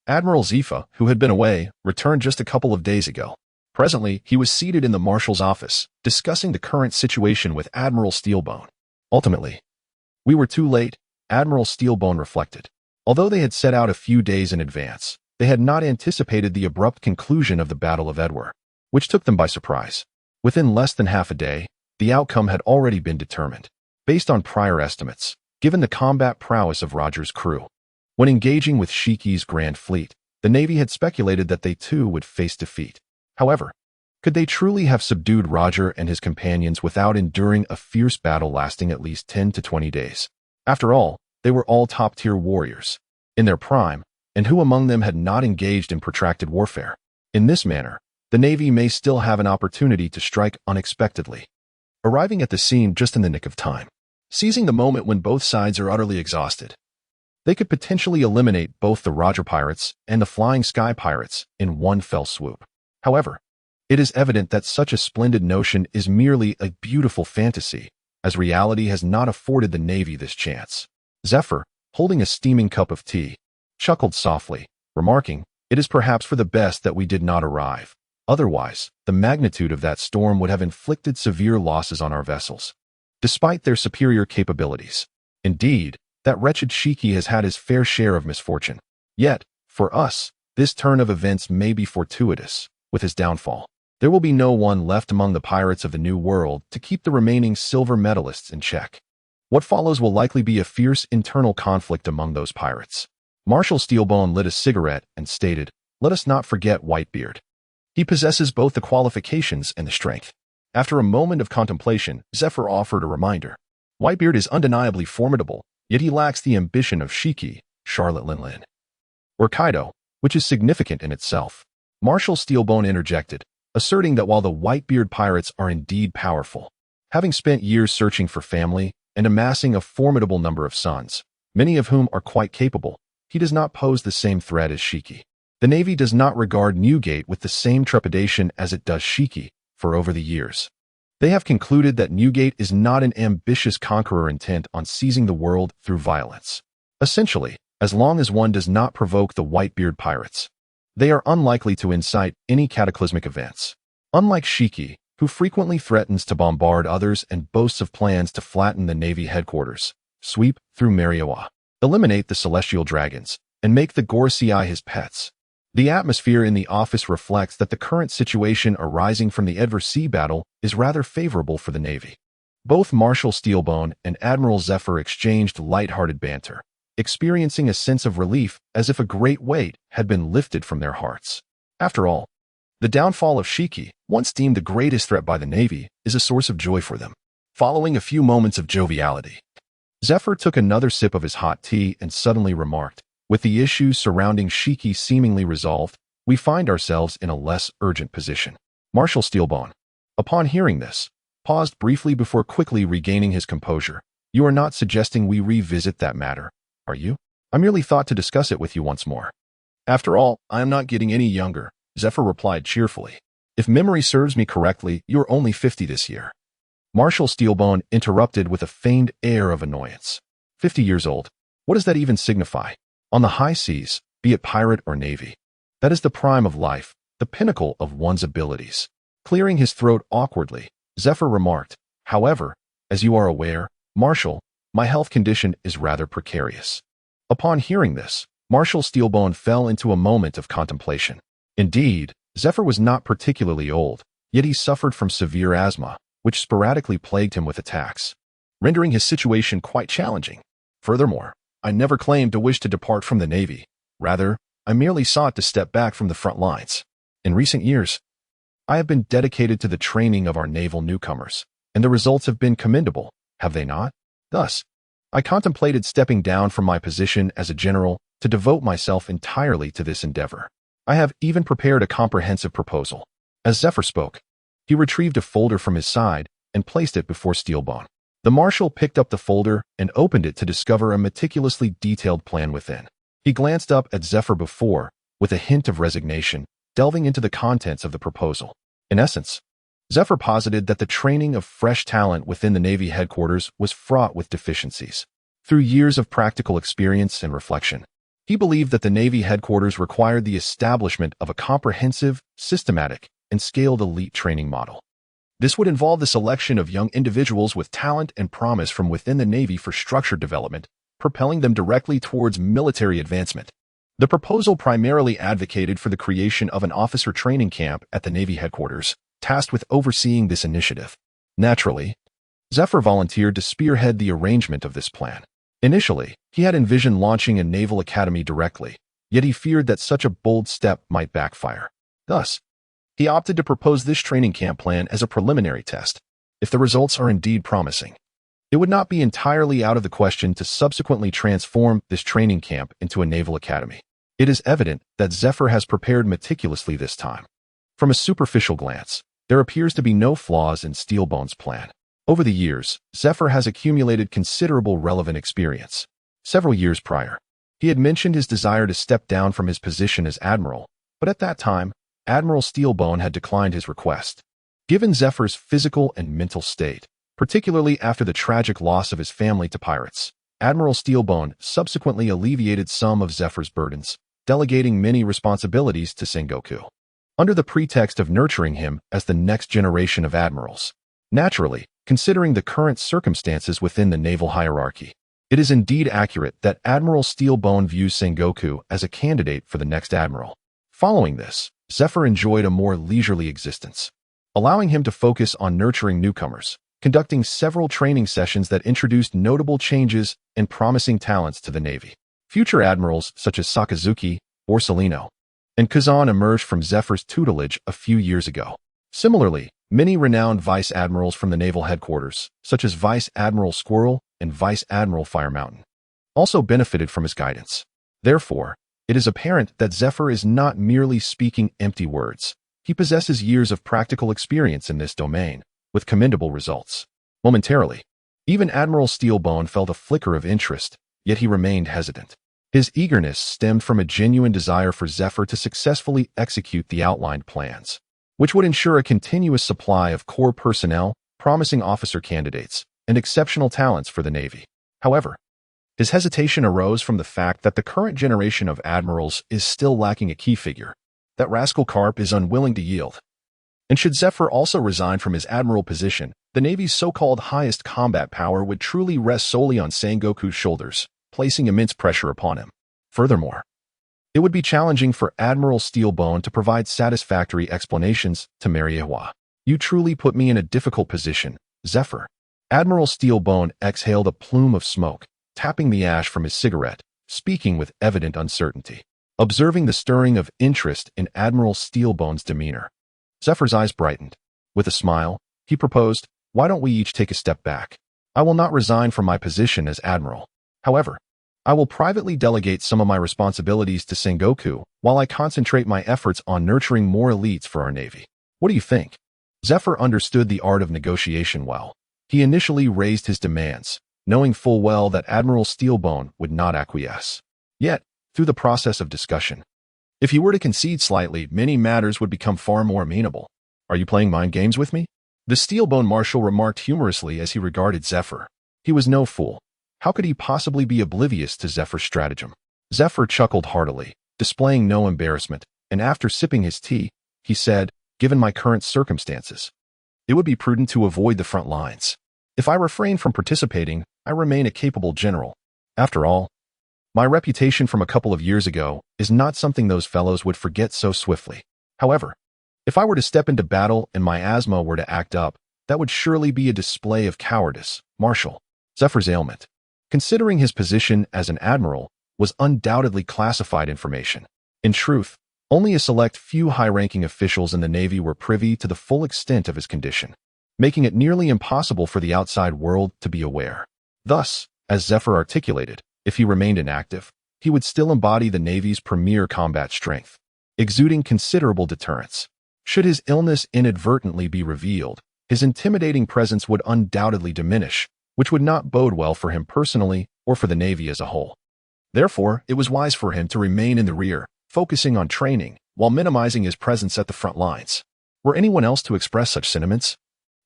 Admiral Zifa, who had been away, returned just a couple of days ago. Presently, he was seated in the Marshal's office, discussing the current situation with Admiral Steelbone. Ultimately, we were too late, Admiral Steelbone reflected. Although they had set out a few days in advance, they had not anticipated the abrupt conclusion of the Battle of Edward, which took them by surprise. Within less than half a day, the outcome had already been determined. Based on prior estimates, given the combat prowess of Roger's crew, when engaging with Shiki's Grand Fleet, the Navy had speculated that they too would face defeat. However, could they truly have subdued Roger and his companions without enduring a fierce battle lasting at least 10 to 20 days? After all, they were all top-tier warriors, in their prime, and who among them had not engaged in protracted warfare? In this manner, the Navy may still have an opportunity to strike unexpectedly, arriving at the scene just in the nick of time. Seizing the moment when both sides are utterly exhausted, they could potentially eliminate both the Roger Pirates and the Flying Sky Pirates in one fell swoop. However, it is evident that such a splendid notion is merely a beautiful fantasy, as reality has not afforded the Navy this chance. Zephyr, holding a steaming cup of tea, chuckled softly, remarking, "It is perhaps for the best that we did not arrive. Otherwise, the magnitude of that storm would have inflicted severe losses on our vessels, despite their superior capabilities. Indeed, that wretched Shiki has had his fair share of misfortune. Yet, for us, this turn of events may be fortuitous. With his downfall, there will be no one left among the pirates of the New World to keep the remaining silver medalists in check. What follows will likely be a fierce internal conflict among those pirates." Marshal Steelbone lit a cigarette and stated, "Let us not forget Whitebeard. He possesses both the qualifications and the strength." After a moment of contemplation, Zephyr offered a reminder. "Whitebeard is undeniably formidable, yet he lacks the ambition of Shiki, Charlotte Linlin, or Kaido, which is significant in itself." Marshal Steelbone interjected, asserting that while the Whitebeard pirates are indeed powerful, having spent years searching for family and amassing a formidable number of sons, many of whom are quite capable, he does not pose the same threat as Shiki. The Navy does not regard Newgate with the same trepidation as it does Shiki. For over the years, they have concluded that Newgate is not an ambitious conqueror intent on seizing the world through violence. Essentially, as long as one does not provoke the Whitebeard pirates, they are unlikely to incite any cataclysmic events. Unlike Shiki, who frequently threatens to bombard others and boasts of plans to flatten the Navy headquarters, sweep through Mariowa, eliminate the celestial dragons, and make the Gorosei his pets. The atmosphere in the office reflects that the current situation arising from the Edward Sea battle is rather favorable for the Navy. Both Marshal Steelbone and Admiral Zephyr exchanged light-hearted banter, experiencing a sense of relief as if a great weight had been lifted from their hearts. After all, the downfall of Shiki, once deemed the greatest threat by the Navy, is a source of joy for them. Following a few moments of joviality, Zephyr took another sip of his hot tea and suddenly remarked, "With the issues surrounding Shiki seemingly resolved, we find ourselves in a less urgent position." Marshal Steelbone, upon hearing this, paused briefly before quickly regaining his composure. "You are not suggesting we revisit that matter, are you? I merely thought to discuss it with you once more." "After all, I am not getting any younger," Zephyr replied cheerfully. "If memory serves me correctly, you're only 50 this year." Marshal Steelbone interrupted with a feigned air of annoyance. 50 years old. What does that even signify? On the high seas, be it pirate or navy, that is the prime of life, the pinnacle of one's abilities. Clearing his throat awkwardly, Zephyr remarked, "However, as you are aware, Marshal, my health condition is rather precarious." Upon hearing this, Marshal Steelbone fell into a moment of contemplation. Indeed, Zephyr was not particularly old, yet he suffered from severe asthma, which sporadically plagued him with attacks, rendering his situation quite challenging. Furthermore, I never claimed to wish to depart from the Navy. Rather, I merely sought to step back from the front lines. In recent years, I have been dedicated to the training of our naval newcomers, and the results have been commendable, have they not? Thus, I contemplated stepping down from my position as a general to devote myself entirely to this endeavor. I have even prepared a comprehensive proposal. As Zephyr spoke, he retrieved a folder from his side and placed it before Steelbone. The marshal picked up the folder and opened it to discover a meticulously detailed plan within. He glanced up at Zephyr before, with a hint of resignation, delving into the contents of the proposal. In essence, Zephyr posited that the training of fresh talent within the Navy headquarters was fraught with deficiencies. Through years of practical experience and reflection, he believed that the Navy headquarters required the establishment of a comprehensive, systematic, and scaled elite training model. This would involve the selection of young individuals with talent and promise from within the Navy for structured development, propelling them directly towards military advancement. The proposal primarily advocated for the creation of an officer training camp at the Navy headquarters, tasked with overseeing this initiative. Naturally, Zephyr volunteered to spearhead the arrangement of this plan. Initially, he had envisioned launching a naval academy directly, yet he feared that such a bold step might backfire. Thus, he opted to propose this training camp plan as a preliminary test. If the results are indeed promising, it would not be entirely out of the question to subsequently transform this training camp into a naval academy. It is evident that Zephyr has prepared meticulously this time. From a superficial glance, there appears to be no flaws in Steelbone's plan. Over the years, Zephyr has accumulated considerable relevant experience. Several years prior, he had mentioned his desire to step down from his position as admiral, but at that time, Admiral Steelbone had declined his request. Given Zephyr's physical and mental state, particularly after the tragic loss of his family to pirates, Admiral Steelbone subsequently alleviated some of Zephyr's burdens, delegating many responsibilities to Sengoku, under the pretext of nurturing him as the next generation of admirals. Naturally, considering the current circumstances within the naval hierarchy, it is indeed accurate that Admiral Steelbone views Sengoku as a candidate for the next admiral. Following this, Zephyr enjoyed a more leisurely existence, allowing him to focus on nurturing newcomers, conducting several training sessions that introduced notable changes and promising talents to the Navy. Future admirals such as Sakazuki, Borsellino, and Kazan emerged from Zephyr's tutelage a few years ago. Similarly, many renowned vice admirals from the naval headquarters, such as Vice Admiral Squirrel and Vice Admiral Fire Mountain, also benefited from his guidance. Therefore, it is apparent that Zephyr is not merely speaking empty words. He possesses years of practical experience in this domain, with commendable results. Momentarily, even Admiral Steelbone felt a flicker of interest, yet he remained hesitant. His eagerness stemmed from a genuine desire for Zephyr to successfully execute the outlined plans, which would ensure a continuous supply of core personnel, promising officer candidates, and exceptional talents for the Navy. However, his hesitation arose from the fact that the current generation of admirals is still lacking a key figure. That Rascal Carp is unwilling to yield. And should Zephyr also resign from his admiral position, the Navy's so-called highest combat power would truly rest solely on Sengoku's shoulders, placing immense pressure upon him. Furthermore, it would be challenging for Admiral Steelbone to provide satisfactory explanations to Mariewa. You truly put me in a difficult position, Zephyr. Admiral Steelbone exhaled a plume of smoke, tapping the ash from his cigarette, speaking with evident uncertainty. Observing the stirring of interest in Admiral Steelbone's demeanor, Zephyr's eyes brightened. With a smile, he proposed, "Why don't we each take a step back? I will not resign from my position as admiral. However, I will privately delegate some of my responsibilities to Sengoku while I concentrate my efforts on nurturing more elites for our Navy. What do you think?" Zephyr understood the art of negotiation well. He initially raised his demands, knowing full well that Admiral Steelbone would not acquiesce. Yet, through the process of discussion, if he were to concede slightly, many matters would become far more amenable. "Are you playing mind games with me?" The Steelbone Marshal remarked humorously as he regarded Zephyr. He was no fool. How could he possibly be oblivious to Zephyr's stratagem? Zephyr chuckled heartily, displaying no embarrassment, and after sipping his tea, he said, "Given my current circumstances, it would be prudent to avoid the front lines. If I refrain from participating, I remain a capable general. After all, my reputation from a couple of years ago is not something those fellows would forget so swiftly. However, if I were to step into battle and my asthma were to act up, that would surely be a display of cowardice, Marshal." Zephyr's ailment, considering his position as an admiral, was undoubtedly classified information. In truth, only a select few high-ranking officials in the Navy were privy to the full extent of his condition, making it nearly impossible for the outside world to be aware. Thus, as Zephyr articulated, if he remained inactive, he would still embody the Navy's premier combat strength, exuding considerable deterrence. Should his illness inadvertently be revealed, his intimidating presence would undoubtedly diminish, which would not bode well for him personally or for the Navy as a whole. Therefore, it was wise for him to remain in the rear, focusing on training, while minimizing his presence at the front lines. Were anyone else to express such sentiments,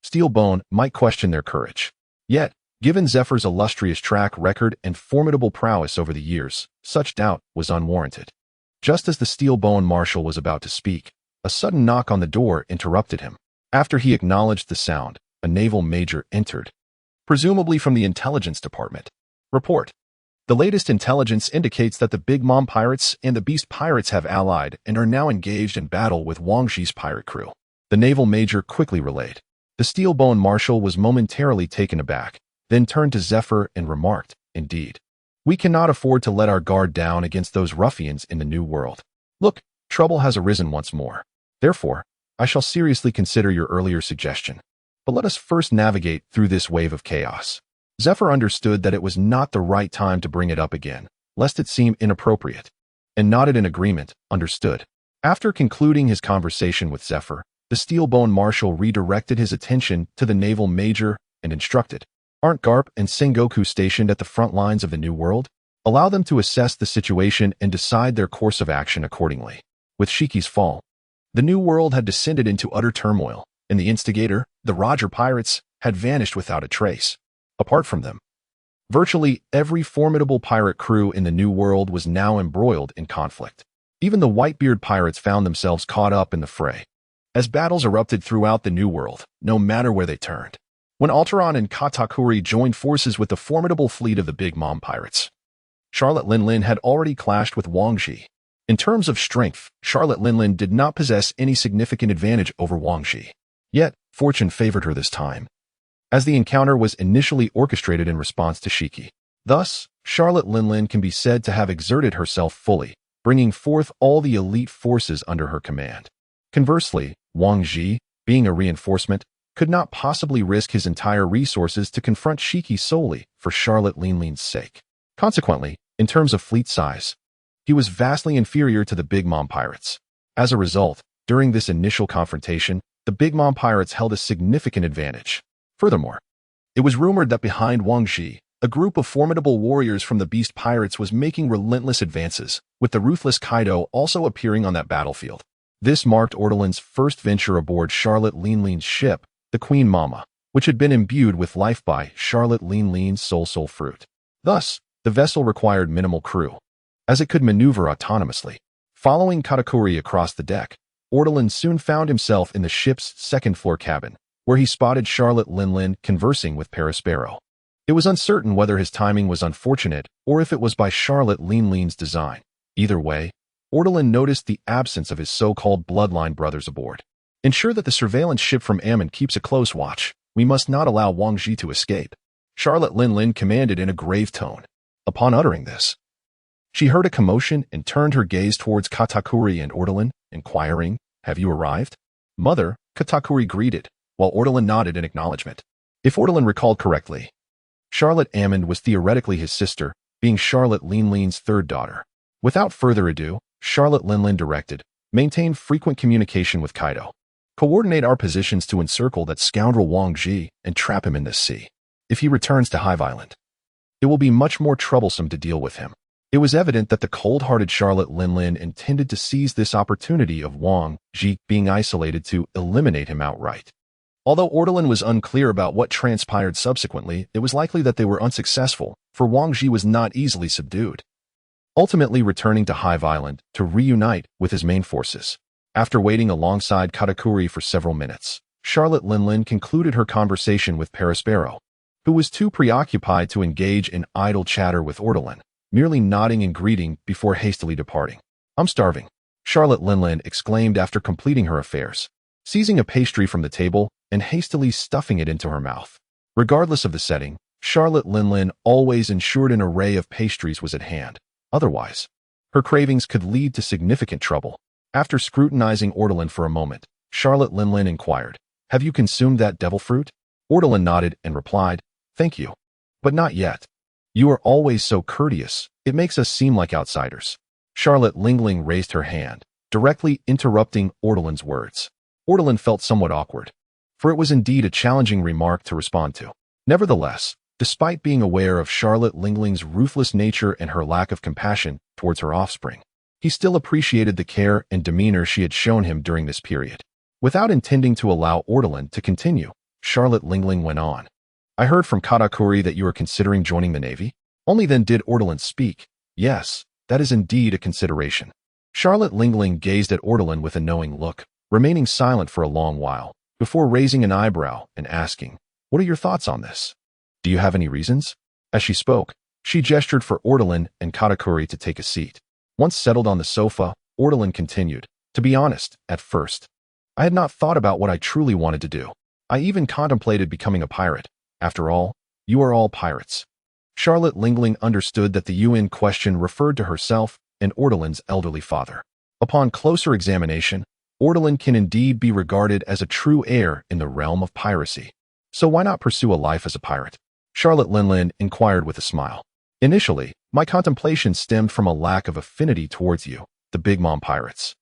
Steelbone might question their courage. Yet, given Zephyr's illustrious track record and formidable prowess over the years, such doubt was unwarranted. Just as the Steelbone Marshal was about to speak, a sudden knock on the door interrupted him. After he acknowledged the sound, a naval major entered, presumably from the intelligence department. Report. The latest intelligence indicates that the Big Mom pirates and the Beast pirates have allied and are now engaged in battle with Wang Zhi's pirate crew. The naval major quickly relayed. The Steelbone Marshal was momentarily taken aback, then turned to Zephyr and remarked, "Indeed. We cannot afford to let our guard down against those ruffians in the New World. Look, trouble has arisen once more. Therefore, I shall seriously consider your earlier suggestion. But let us first navigate through this wave of chaos." Zephyr understood that it was not the right time to bring it up again, lest it seem inappropriate, and nodded in agreement, understood. After concluding his conversation with Zephyr, the Steelbone Marshal redirected his attention to the naval major and instructed, "Aren't Garp and Sengoku stationed at the front lines of the New World? Allow them to assess the situation and decide their course of action accordingly." With Shiki's fall, the New World had descended into utter turmoil, and the instigator, the Roger pirates, had vanished without a trace. Apart from them, virtually every formidable pirate crew in the New World was now embroiled in conflict. Even the Whitebeard pirates found themselves caught up in the fray, as battles erupted throughout the New World, no matter where they turned. When Alteron and Katakuri joined forces with the formidable fleet of the Big Mom pirates, Charlotte Linlin had already clashed with Wang Zhi. In terms of strength, Charlotte Linlin did not possess any significant advantage over Wang Zhi. Yet, fortune favored her this time, as the encounter was initially orchestrated in response to Shiki. Thus, Charlotte Linlin can be said to have exerted herself fully, bringing forth all the elite forces under her command. Conversely, Wang Zhi, being a reinforcement, could not possibly risk his entire resources to confront Shiki solely for Charlotte Linlin's sake. Consequently, in terms of fleet size, he was vastly inferior to the Big Mom pirates. As a result, during this initial confrontation, the Big Mom pirates held a significant advantage. Furthermore, it was rumored that behind Wang Zhi, a group of formidable warriors from the Beast pirates was making relentless advances, with the ruthless Kaido also appearing on that battlefield. This marked Ortolan's first venture aboard Charlotte Linlin's ship, the Queen Mama, which had been imbued with life by Charlotte Linlin's soul fruit. Thus, the vessel required minimal crew, as it could maneuver autonomously. Following Katakuri across the deck, Ortolan soon found himself in the ship's second-floor cabin, where he spotted Charlotte Linlin conversing with Perospero. It was uncertain whether his timing was unfortunate or if it was by Charlotte Linlin's design. Either way, Ortolan noticed the absence of his so-called bloodline brothers aboard. "Ensure that the surveillance ship from Ammon keeps a close watch. We must not allow Wang Zhi to escape," Charlotte Linlin commanded in a grave tone. Upon uttering this, she heard a commotion and turned her gaze towards Katakuri and Ortolan, inquiring, "Have you arrived?" "Mother," Katakuri greeted, while Ortolan nodded in acknowledgement. If Ortolan recalled correctly, Charlotte Ammon was theoretically his sister, being Charlotte Linlin's third daughter. Without further ado, Charlotte Linlin directed, "Maintain frequent communication with Kaido. Coordinate our positions to encircle that scoundrel Wang Zhi and trap him in this sea. If he returns to Hive Island, it will be much more troublesome to deal with him." It was evident that the cold-hearted Charlotte Linlin intended to seize this opportunity of Wang Zhi being isolated to eliminate him outright. Although Ortolan was unclear about what transpired subsequently, it was likely that they were unsuccessful, for Wang Zhi was not easily subdued, ultimately returning to Hive Island to reunite with his main forces. After waiting alongside Katakuri for several minutes, Charlotte Linlin concluded her conversation with Perospero, who was too preoccupied to engage in idle chatter with Ortolan, merely nodding and greeting before hastily departing. "I'm starving," Charlotte Linlin exclaimed after completing her affairs, seizing a pastry from the table and hastily stuffing it into her mouth. Regardless of the setting, Charlotte Linlin always ensured an array of pastries was at hand. Otherwise, Her cravings could lead to significant trouble. After scrutinizing Ortolan for a moment, Charlotte Linlin inquired, "Have you consumed that devil fruit?" Ortolan nodded and replied, "Thank you. But not yet. You are always so courteous, it makes us seem like outsiders." Charlotte Lingling raised her hand, directly interrupting Ortolan's words. Ortolan felt somewhat awkward, for it was indeed a challenging remark to respond to. Nevertheless, despite being aware of Charlotte Lingling's ruthless nature and her lack of compassion towards her offspring, he still appreciated the care and demeanor she had shown him during this period. Without intending to allow Ortolan to continue, Charlotte Lingling went on. "I heard from Katakuri that you are considering joining the Navy." Only then did Ortolan speak. "Yes, that is indeed a consideration." Charlotte Lingling gazed at Ortolan with a knowing look, remaining silent for a long while, before raising an eyebrow and asking, "What are your thoughts on this? Do you have any reasons?" As she spoke, she gestured for Ortolan and Katakuri to take a seat. Once settled on the sofa, Ortolan continued, "To be honest, at first, I had not thought about what I truly wanted to do. I even contemplated becoming a pirate. After all, you are all pirates." Charlotte Lingling understood that the UN question referred to herself and Ortolan's elderly father. Upon closer examination, Ortolan can indeed be regarded as a true heir in the realm of piracy. So why not pursue a life as a pirate? Charlotte Linlin inquired with a smile. "Initially, my contemplation stemmed from a lack of affinity towards you, the Big Mom pirates,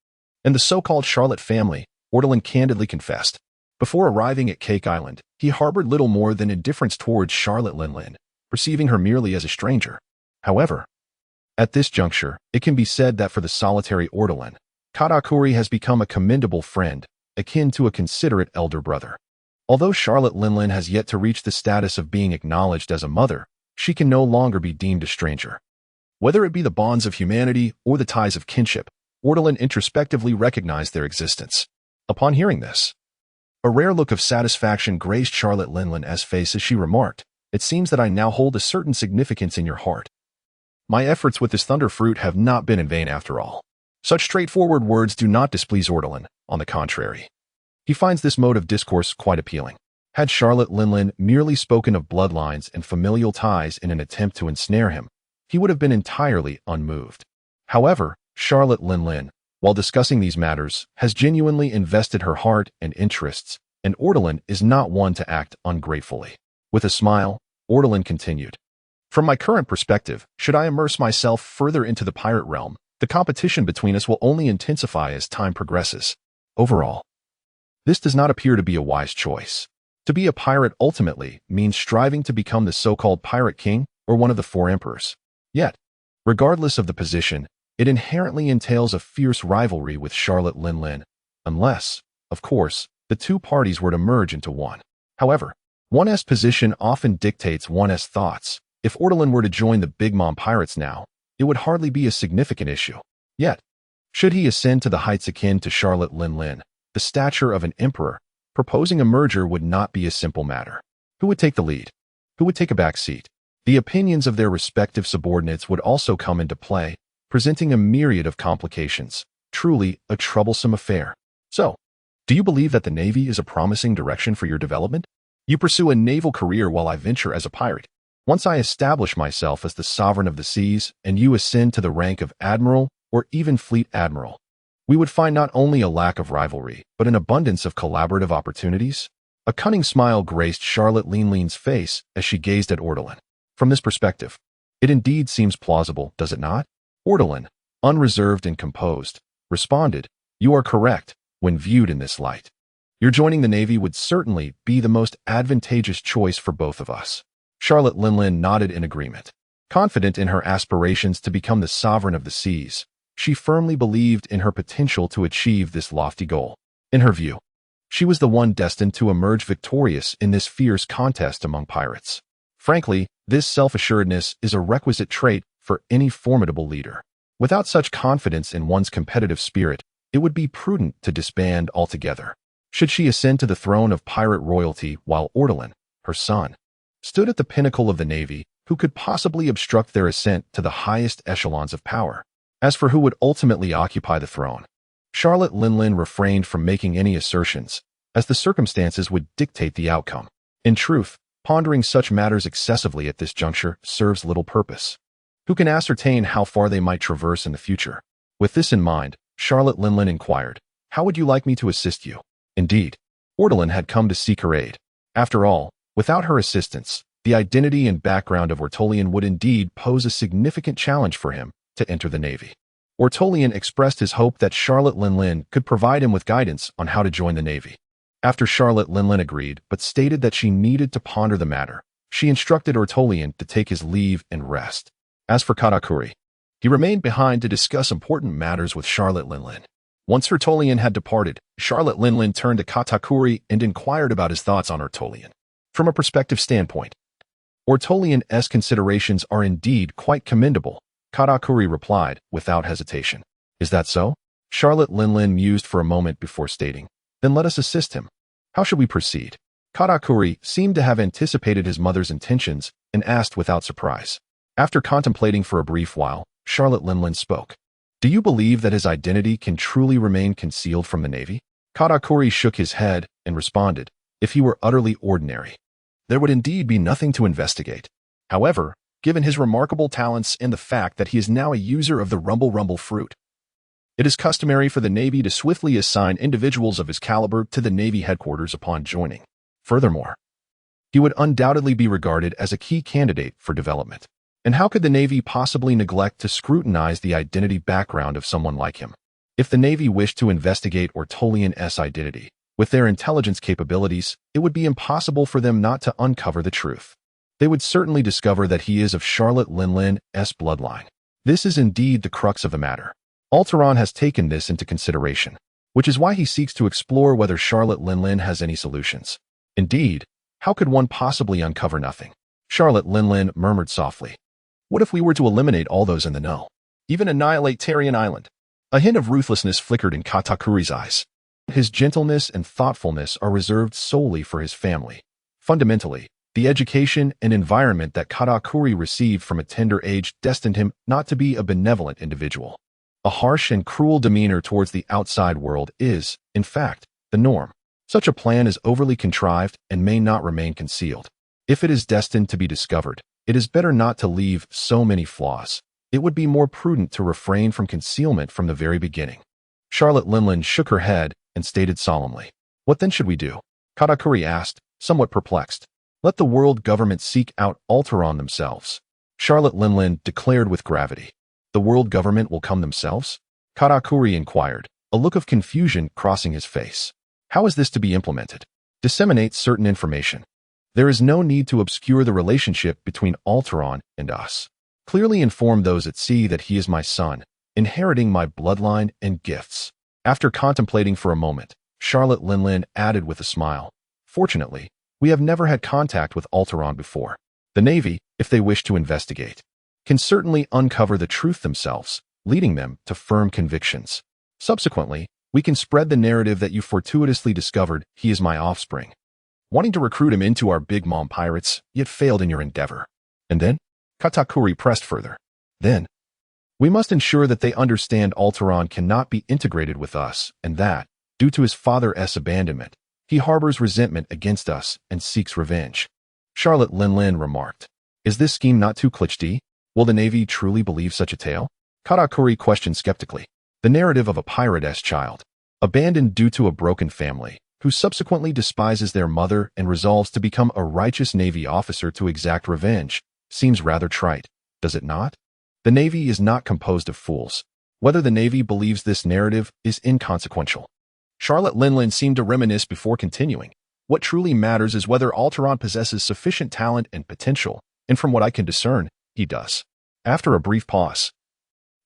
and the so-called Charlotte family," Ortolan candidly confessed. Before arriving at Cake Island, he harbored little more than indifference towards Charlotte Linlin, perceiving her merely as a stranger. However, at this juncture, it can be said that for the solitary Ortolan, Katakuri has become a commendable friend, akin to a considerate elder brother. Although Charlotte Linlin has yet to reach the status of being acknowledged as a mother, she can no longer be deemed a stranger. Whether it be the bonds of humanity or the ties of kinship, Ortolan introspectively recognized their existence. Upon hearing this, a rare look of satisfaction graced Charlotte Linlin's face as she remarked, "It seems that I now hold a certain significance in your heart. My efforts with this thunder fruit have not been in vain after all." Such straightforward words do not displease Ortolan. On the contrary, he finds this mode of discourse quite appealing. Had Charlotte Linlin merely spoken of bloodlines and familial ties in an attempt to ensnare him, he would have been entirely unmoved. However, Charlotte Linlin, while discussing these matters, has genuinely invested her heart and interests, and Ortolan is not one to act ungratefully. With a smile, Ortolan continued, "From my current perspective, should I immerse myself further into the pirate realm, the competition between us will only intensify as time progresses. Overall, this does not appear to be a wise choice. To be a pirate ultimately means striving to become the so-called pirate king or one of the four emperors. Yet, regardless of the position, it inherently entails a fierce rivalry with Charlotte Linlin, unless, of course, the two parties were to merge into one. However, one's position often dictates one's thoughts. If Ortolan were to join the Big Mom pirates now, it would hardly be a significant issue. Yet, should he ascend to the heights akin to Charlotte Linlin, the stature of an emperor, proposing a merger would not be a simple matter. Who would take the lead? Who would take a back seat? The opinions of their respective subordinates would also come into play, presenting a myriad of complications. Truly a troublesome affair. So, do you believe that the Navy is a promising direction for your development? You pursue a naval career while I venture as a pirate. Once I establish myself as the sovereign of the seas and you ascend to the rank of admiral or even fleet admiral, we would find not only a lack of rivalry, but an abundance of collaborative opportunities." A cunning smile graced Charlotte Linlin's face as she gazed at Ortolan. From this perspective, it indeed seems plausible, does it not? Ortolan, unreserved and composed, responded, "You are correct when viewed in this light. Your joining the Navy would certainly be the most advantageous choice for both of us." Charlotte Linlin nodded in agreement. Confident in her aspirations to become the sovereign of the seas, she firmly believed in her potential to achieve this lofty goal. In her view, she was the one destined to emerge victorious in this fierce contest among pirates. Frankly, this self-assuredness is a requisite trait for any formidable leader. Without such confidence in one's competitive spirit, it would be prudent to disband altogether. Should she ascend to the throne of pirate royalty while Ortolan, her son, stood at the pinnacle of the Navy, who could possibly obstruct their ascent to the highest echelons of power? As for who would ultimately occupy the throne, Charlotte Linlin refrained from making any assertions, as the circumstances would dictate the outcome. In truth, pondering such matters excessively at this juncture serves little purpose. Who can ascertain how far they might traverse in the future? With this in mind, Charlotte Linlin inquired, "How would you like me to assist you?" Indeed, Ortolan had come to seek her aid. After all, without her assistance, the identity and background of Ortolian would indeed pose a significant challenge for him to enter the Navy. Ortolian expressed his hope that Charlotte Linlin could provide him with guidance on how to join the Navy. After Charlotte Linlin agreed but stated that she needed to ponder the matter, she instructed Ortolian to take his leave and rest. As for Katakuri, he remained behind to discuss important matters with Charlotte Linlin. Once Ortolian had departed, Charlotte Linlin turned to Katakuri and inquired about his thoughts on Ortolian. From a perspective standpoint, Ortolian's considerations are indeed quite commendable, Katakuri replied without hesitation. Is that so? Charlotte Linlin mused for a moment before stating, "Then let us assist him. How should we proceed?" Katakuri seemed to have anticipated his mother's intentions and asked without surprise. After contemplating for a brief while, Charlotte Linlin spoke. "Do you believe that his identity can truly remain concealed from the Navy?" Katakuri shook his head and responded, "If he were utterly ordinary, there would indeed be nothing to investigate. However, given his remarkable talents and the fact that he is now a user of the Rumble fruit, it is customary for the Navy to swiftly assign individuals of his caliber to the Navy headquarters upon joining. Furthermore, he would undoubtedly be regarded as a key candidate for development. And how could the Navy possibly neglect to scrutinize the identity background of someone like him? If the Navy wished to investigate Ortolian's identity, with their intelligence capabilities, it would be impossible for them not to uncover the truth. They would certainly discover that he is of Charlotte Linlin's bloodline. This is indeed the crux of the matter. Alteron has taken this into consideration, which is why he seeks to explore whether Charlotte Linlin has any solutions. Indeed, how could one possibly uncover nothing? Charlotte Linlin murmured softly. What if we were to eliminate all those in the know? Even annihilate Tarian Island? A hint of ruthlessness flickered in Katakuri's eyes. His gentleness and thoughtfulness are reserved solely for his family. Fundamentally, the education and environment that Katakuri received from a tender age destined him not to be a benevolent individual. A harsh and cruel demeanor towards the outside world is, in fact, the norm. Such a plan is overly contrived and may not remain concealed. If it is destined to be discovered, it is better not to leave so many flaws. It would be more prudent to refrain from concealment from the very beginning. Charlotte Linlin shook her head and stated solemnly, "What then should we do?" Katakuri asked, somewhat perplexed. "Let the world government seek out Alteron themselves." Charlotte Linlin declared with gravity. "The world government will come themselves?" Katakuri inquired, a look of confusion crossing his face. "How is this to be implemented?" "Disseminate certain information. There is no need to obscure the relationship between Alteron and us. Clearly inform those at sea that he is my son, inheriting my bloodline and gifts." After contemplating for a moment, Charlotte Linlin added with a smile, "Fortunately, we have never had contact with Alteron before. The Navy, if they wish to investigate, can certainly uncover the truth themselves, leading them to firm convictions. Subsequently, we can spread the narrative that you fortuitously discovered he is my offspring, wanting to recruit him into our Big Mom pirates, yet failed in your endeavor. And then?" Katakuri pressed further. "Then, we must ensure that they understand Alteron cannot be integrated with us and that, due to his father's abandonment, he harbors resentment against us and seeks revenge." Charlotte Linlin remarked, "Is this scheme not too cliché? Will the Navy truly believe such a tale?" Katakuri questioned skeptically. The narrative of a pirate's child, abandoned due to a broken family, who subsequently despises their mother and resolves to become a righteous Navy officer to exact revenge, seems rather trite, does it not? The Navy is not composed of fools. Whether the Navy believes this narrative is inconsequential. Charlotte Linlin seemed to reminisce before continuing. "What truly matters is whether Alteron possesses sufficient talent and potential, and from what I can discern, he does." After a brief pause,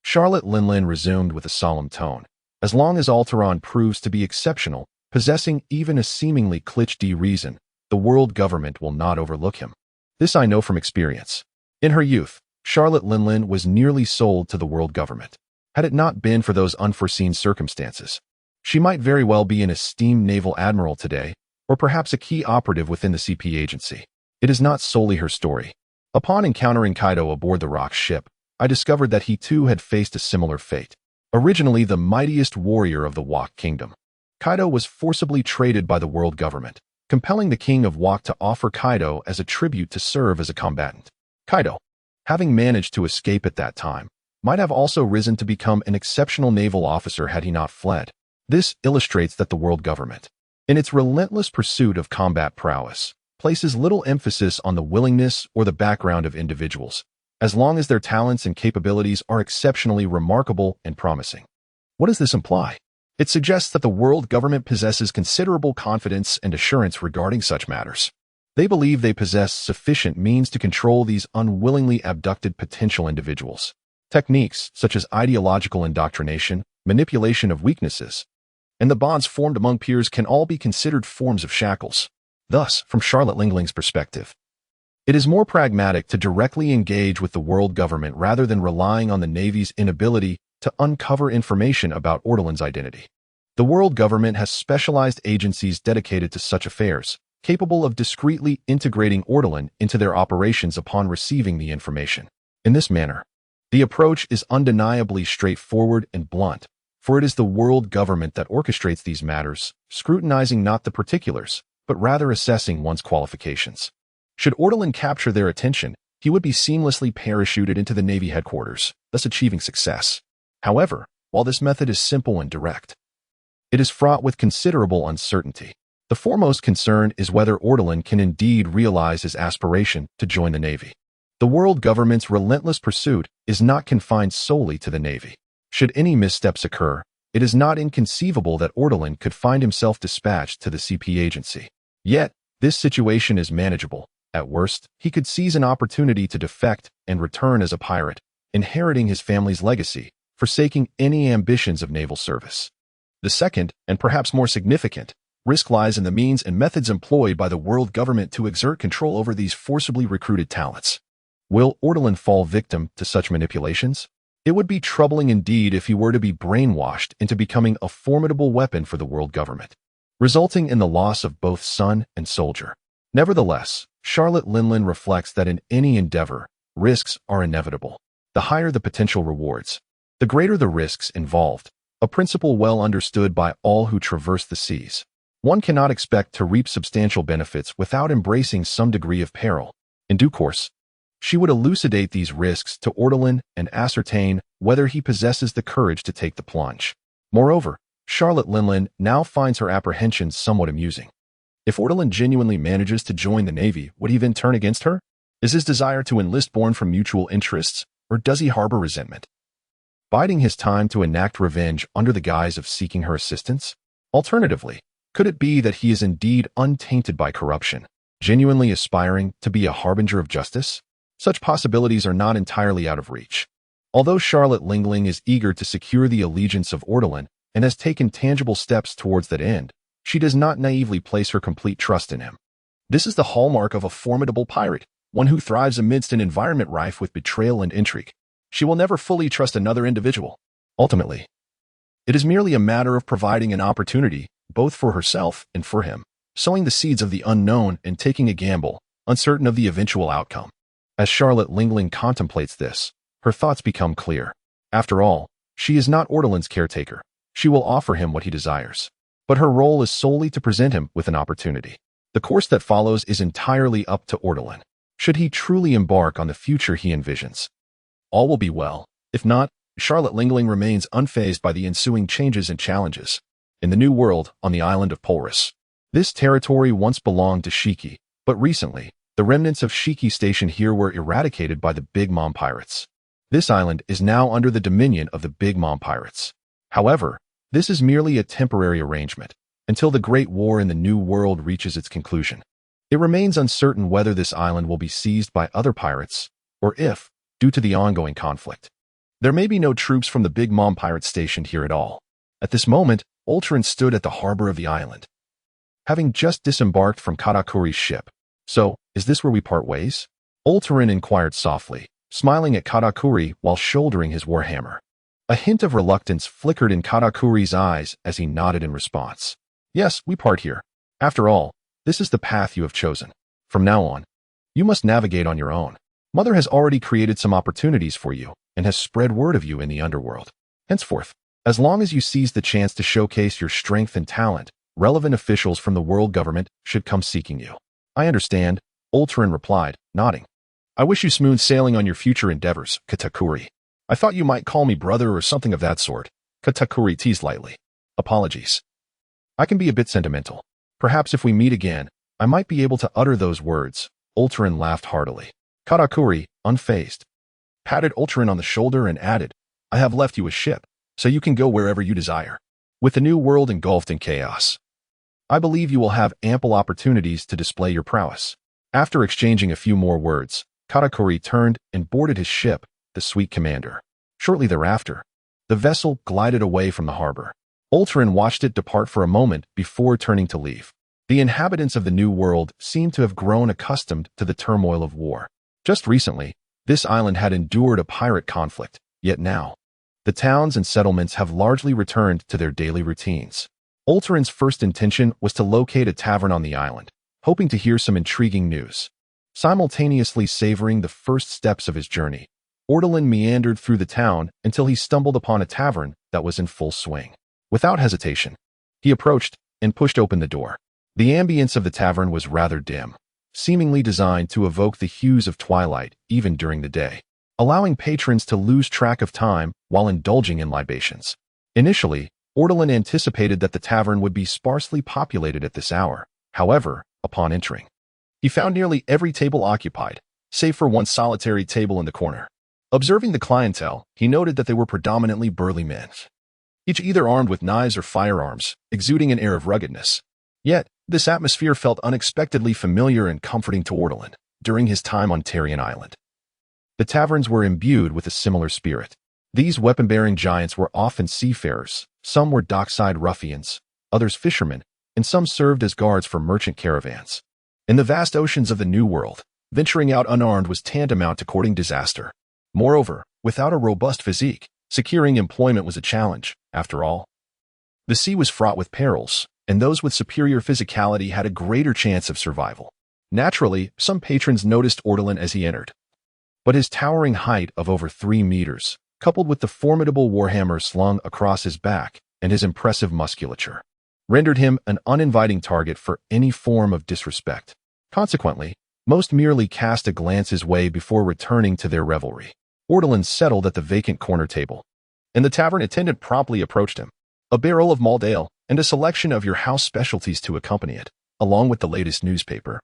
Charlotte Linlin resumed with a solemn tone. "As long as Alteron proves to be exceptional, possessing even a seemingly cliché reason, the world government will not overlook him. This I know from experience. In her youth, Charlotte Linlin was nearly sold to the world government. Had it not been for those unforeseen circumstances, she might very well be an esteemed naval admiral today, or perhaps a key operative within the CP agency. It is not solely her story. Upon encountering Kaido aboard the Rock's ship, I discovered that he too had faced a similar fate. Originally the mightiest warrior of the Wak Kingdom, Kaido was forcibly traded by the world government, compelling the king of Wak to offer Kaido as a tribute to serve as a combatant. Kaido, having managed to escape at that time, might have also risen to become an exceptional naval officer had he not fled. This illustrates that the world government, in its relentless pursuit of combat prowess, places little emphasis on the willingness or the background of individuals, as long as their talents and capabilities are exceptionally remarkable and promising. What does this imply? It suggests that the world government possesses considerable confidence and assurance regarding such matters. They believe they possess sufficient means to control these unwillingly abducted potential individuals. Techniques such as ideological indoctrination, manipulation of weaknesses, and the bonds formed among peers can all be considered forms of shackles. Thus, from Charlotte Lingling's perspective, it is more pragmatic to directly engage with the world government rather than relying on the Navy's inability to uncover information about Ortolan's identity. The world government has specialized agencies dedicated to such affairs, capable of discreetly integrating Ortolan into their operations upon receiving the information. In this manner, the approach is undeniably straightforward and blunt, for it is the world government that orchestrates these matters, scrutinizing not the particulars, but rather assessing one's qualifications. Should Ortolan capture their attention, he would be seamlessly parachuted into the Navy headquarters, thus achieving success. However, while this method is simple and direct, it is fraught with considerable uncertainty. The foremost concern is whether Ortolan can indeed realize his aspiration to join the Navy. The world government's relentless pursuit is not confined solely to the Navy. Should any missteps occur, it is not inconceivable that Ortolan could find himself dispatched to the CP agency. Yet, this situation is manageable. At worst, he could seize an opportunity to defect and return as a pirate, inheriting his family's legacy, forsaking any ambitions of naval service. The second, and perhaps more significant, risk lies in the means and methods employed by the world government to exert control over these forcibly recruited talents. Will Ortolan fall victim to such manipulations? It would be troubling indeed if he were to be brainwashed into becoming a formidable weapon for the world government, resulting in the loss of both son and soldier. Nevertheless, Charlotte Linglin reflects that in any endeavor, risks are inevitable. The higher the potential rewards, the greater the risks involved, a principle well understood by all who traverse the seas. One cannot expect to reap substantial benefits without embracing some degree of peril. In due course, she would elucidate these risks to Ortolan and ascertain whether he possesses the courage to take the plunge. Moreover, Charlotte Linglin now finds her apprehensions somewhat amusing. If Ortolan genuinely manages to join the Navy, would he then turn against her? Is his desire to enlist born from mutual interests, or does he harbor resentment, biding his time to enact revenge under the guise of seeking her assistance? Alternatively, could it be that he is indeed untainted by corruption, genuinely aspiring to be a harbinger of justice? Such possibilities are not entirely out of reach. Although Charlotte Lingling is eager to secure the allegiance of Ortolan and has taken tangible steps towards that end, she does not naively place her complete trust in him. This is the hallmark of a formidable pirate, one who thrives amidst an environment rife with betrayal and intrigue. She will never fully trust another individual. Ultimately, it is merely a matter of providing an opportunity, both for herself and for him, sowing the seeds of the unknown and taking a gamble, uncertain of the eventual outcome. As Charlotte Lingling contemplates this, her thoughts become clear. After all, she is not Ortolan's caretaker. She will offer him what he desires, but her role is solely to present him with an opportunity. The course that follows is entirely up to Ortolan. Should he truly embark on the future he envisions, all will be well. If not, Charlotte Lingling remains unfazed by the ensuing changes and challenges. In the New World, on the island of Polris, this territory once belonged to Shiki, but recently, the remnants of Shiki Station here were eradicated by the Big Mom pirates. This island is now under the dominion of the Big Mom pirates. However, this is merely a temporary arrangement, until the Great War in the New World reaches its conclusion. It remains uncertain whether this island will be seized by other pirates, or if, due to the ongoing conflict, there may be no troops from the Big Mom pirates stationed here at all. At this moment, Ultron stood at the harbor of the island, having just disembarked from Katakuri's ship. "So, is this where we part ways?" Ultron inquired softly, smiling at Katakuri while shouldering his warhammer. A hint of reluctance flickered in Katakuri's eyes as he nodded in response. "Yes, we part here. After all, this is the path you have chosen. From now on, you must navigate on your own. Mother has already created some opportunities for you and has spread word of you in the underworld. Henceforth, as long as you seize the chance to showcase your strength and talent, relevant officials from the world government should come seeking you." "I understand," Ultron replied, nodding. I wish you smooth sailing on your future endeavors, Katakuri. I thought you might call me brother or something of that sort. Katakuri teased lightly. Apologies. I can be a bit sentimental. Perhaps if we meet again, I might be able to utter those words. Ultraman laughed heartily. Katakuri, unfazed, patted Ultraman on the shoulder and added, I have left you a ship, so you can go wherever you desire. With the new world engulfed in chaos, I believe you will have ample opportunities to display your prowess. After exchanging a few more words, Katakuri turned and boarded his ship, the Sweet Commander. Shortly thereafter, the vessel glided away from the harbor. Ultraman watched it depart for a moment before turning to leave. The inhabitants of the New World seemed to have grown accustomed to the turmoil of war. Just recently, this island had endured a pirate conflict, yet now, the towns and settlements have largely returned to their daily routines. Ultraman's first intention was to locate a tavern on the island, hoping to hear some intriguing news. Simultaneously savoring the first steps of his journey, Ortolan meandered through the town until he stumbled upon a tavern that was in full swing. Without hesitation, he approached and pushed open the door. The ambience of the tavern was rather dim, seemingly designed to evoke the hues of twilight even during the day, allowing patrons to lose track of time while indulging in libations. Initially, Ortolan anticipated that the tavern would be sparsely populated at this hour. However, upon entering, he found nearly every table occupied, save for one solitary table in the corner. Observing the clientele, he noted that they were predominantly burly men, each either armed with knives or firearms, exuding an air of ruggedness. Yet, this atmosphere felt unexpectedly familiar and comforting to Ortolan during his time on Tarian Island. The taverns were imbued with a similar spirit. These weapon-bearing giants were often seafarers, some were dockside ruffians, others fishermen, and some served as guards for merchant caravans. In the vast oceans of the New World, venturing out unarmed was tantamount to courting disaster. Moreover, without a robust physique, securing employment was a challenge. After all, the sea was fraught with perils, and those with superior physicality had a greater chance of survival. Naturally, some patrons noticed Ortolan as he entered, but his towering height of over 3 meters, coupled with the formidable warhammer slung across his back and his impressive musculature, rendered him an uninviting target for any form of disrespect. Consequently, most merely cast a glance his way before returning to their revelry. Ortolan settled at the vacant corner table, and the tavern attendant promptly approached him. A barrel of mulled ale and a selection of your house specialties to accompany it, along with the latest newspaper.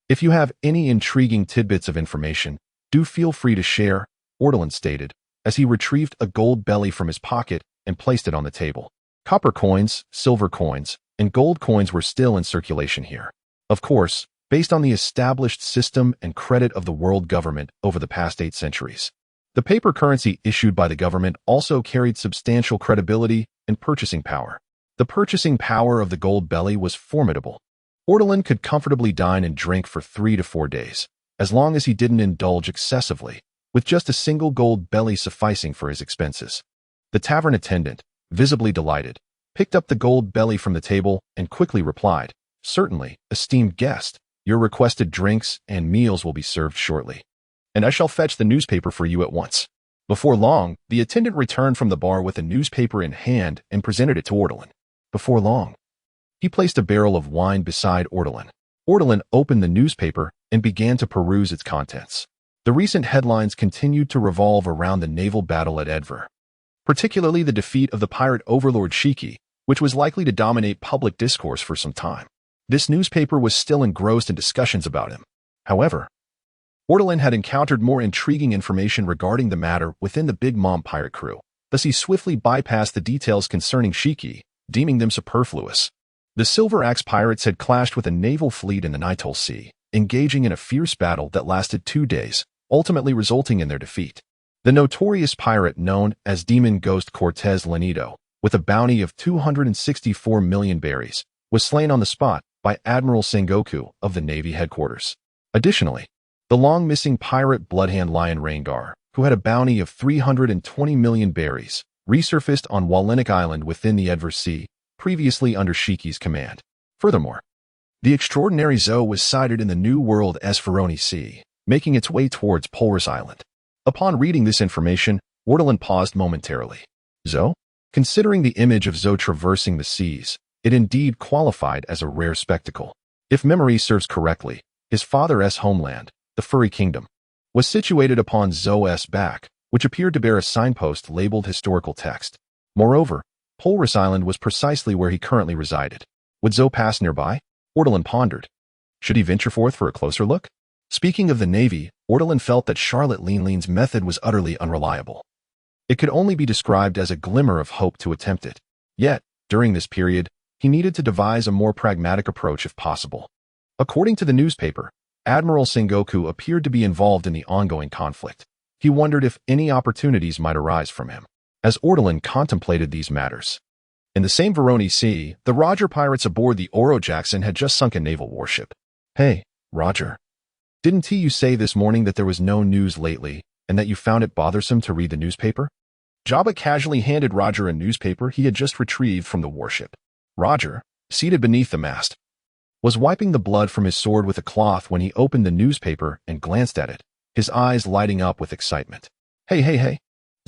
If you have any intriguing tidbits of information, do feel free to share, Ortolan stated, as he retrieved a gold belly from his pocket and placed it on the table. Copper coins, silver coins, and gold coins were still in circulation here. Of course, based on the established system and credit of the world government over the past 8 centuries. The paper currency issued by the government also carried substantial credibility and purchasing power. The purchasing power of the gold belly was formidable. Ortolan could comfortably dine and drink for 3 to 4 days, as long as he didn't indulge excessively, with just a single gold belly sufficing for his expenses. The tavern attendant, visibly delighted, picked up the gold belly from the table and quickly replied, Certainly, esteemed guest, your requested drinks and meals will be served shortly, and I shall fetch the newspaper for you at once. Before long, the attendant returned from the bar with a newspaper in hand and presented it to Ortolan. Before long, he placed a barrel of wine beside Ortolan. Ortolan opened the newspaper and began to peruse its contents. The recent headlines continued to revolve around the naval battle at Edver, particularly the defeat of the pirate overlord Shiki, which was likely to dominate public discourse for some time. This newspaper was still engrossed in discussions about him. However, Ortolan had encountered more intriguing information regarding the matter within the Big Mom pirate crew. Thus he swiftly bypassed the details concerning Shiki, deeming them superfluous. The Silver Axe pirates had clashed with a naval fleet in the Nitol Sea, engaging in a fierce battle that lasted 2 days, ultimately resulting in their defeat. The notorious pirate known as Demon Ghost Cortez Lanedo, with a bounty of 264 million berries, was slain on the spot by Admiral Sengoku of the Navy headquarters. Additionally, the long-missing pirate Bloodhand Lion Raingar, who had a bounty of 320 million berries, resurfaced on Wallenic Island within the Edver Sea, previously under Shiki's command. Furthermore, the extraordinary Zo was sighted in the New World Esferoni Sea, making its way towards Polaris Island. Upon reading this information, Ortolan paused momentarily. Zo? Considering the image of Zo traversing the seas, it indeed qualified as a rare spectacle. If memory serves correctly, his father's homeland, the Furry Kingdom, was situated upon Zoe's back, which appeared to bear a signpost labeled historical text. Moreover, Polris Island was precisely where he currently resided. Would Zoe pass nearby? Ortolan pondered. Should he venture forth for a closer look? Speaking of the Navy, Ortolan felt that Charlotte Lean's method was utterly unreliable. It could only be described as a glimmer of hope to attempt it. Yet, during this period, he needed to devise a more pragmatic approach if possible. According to the newspaper, Admiral Sengoku appeared to be involved in the ongoing conflict. He wondered if any opportunities might arise from him. As Ortolan contemplated these matters, in the same Veroni Sea, the Roger pirates aboard the Oro Jackson had just sunk a naval warship. Hey, Roger. Didn't you say this morning that there was no news lately, and that you found it bothersome to read the newspaper? Jabba casually handed Roger a newspaper he had just retrieved from the warship. Roger, seated beneath the mast, was wiping the blood from his sword with a cloth when he opened the newspaper and glanced at it, his eyes lighting up with excitement. Hey.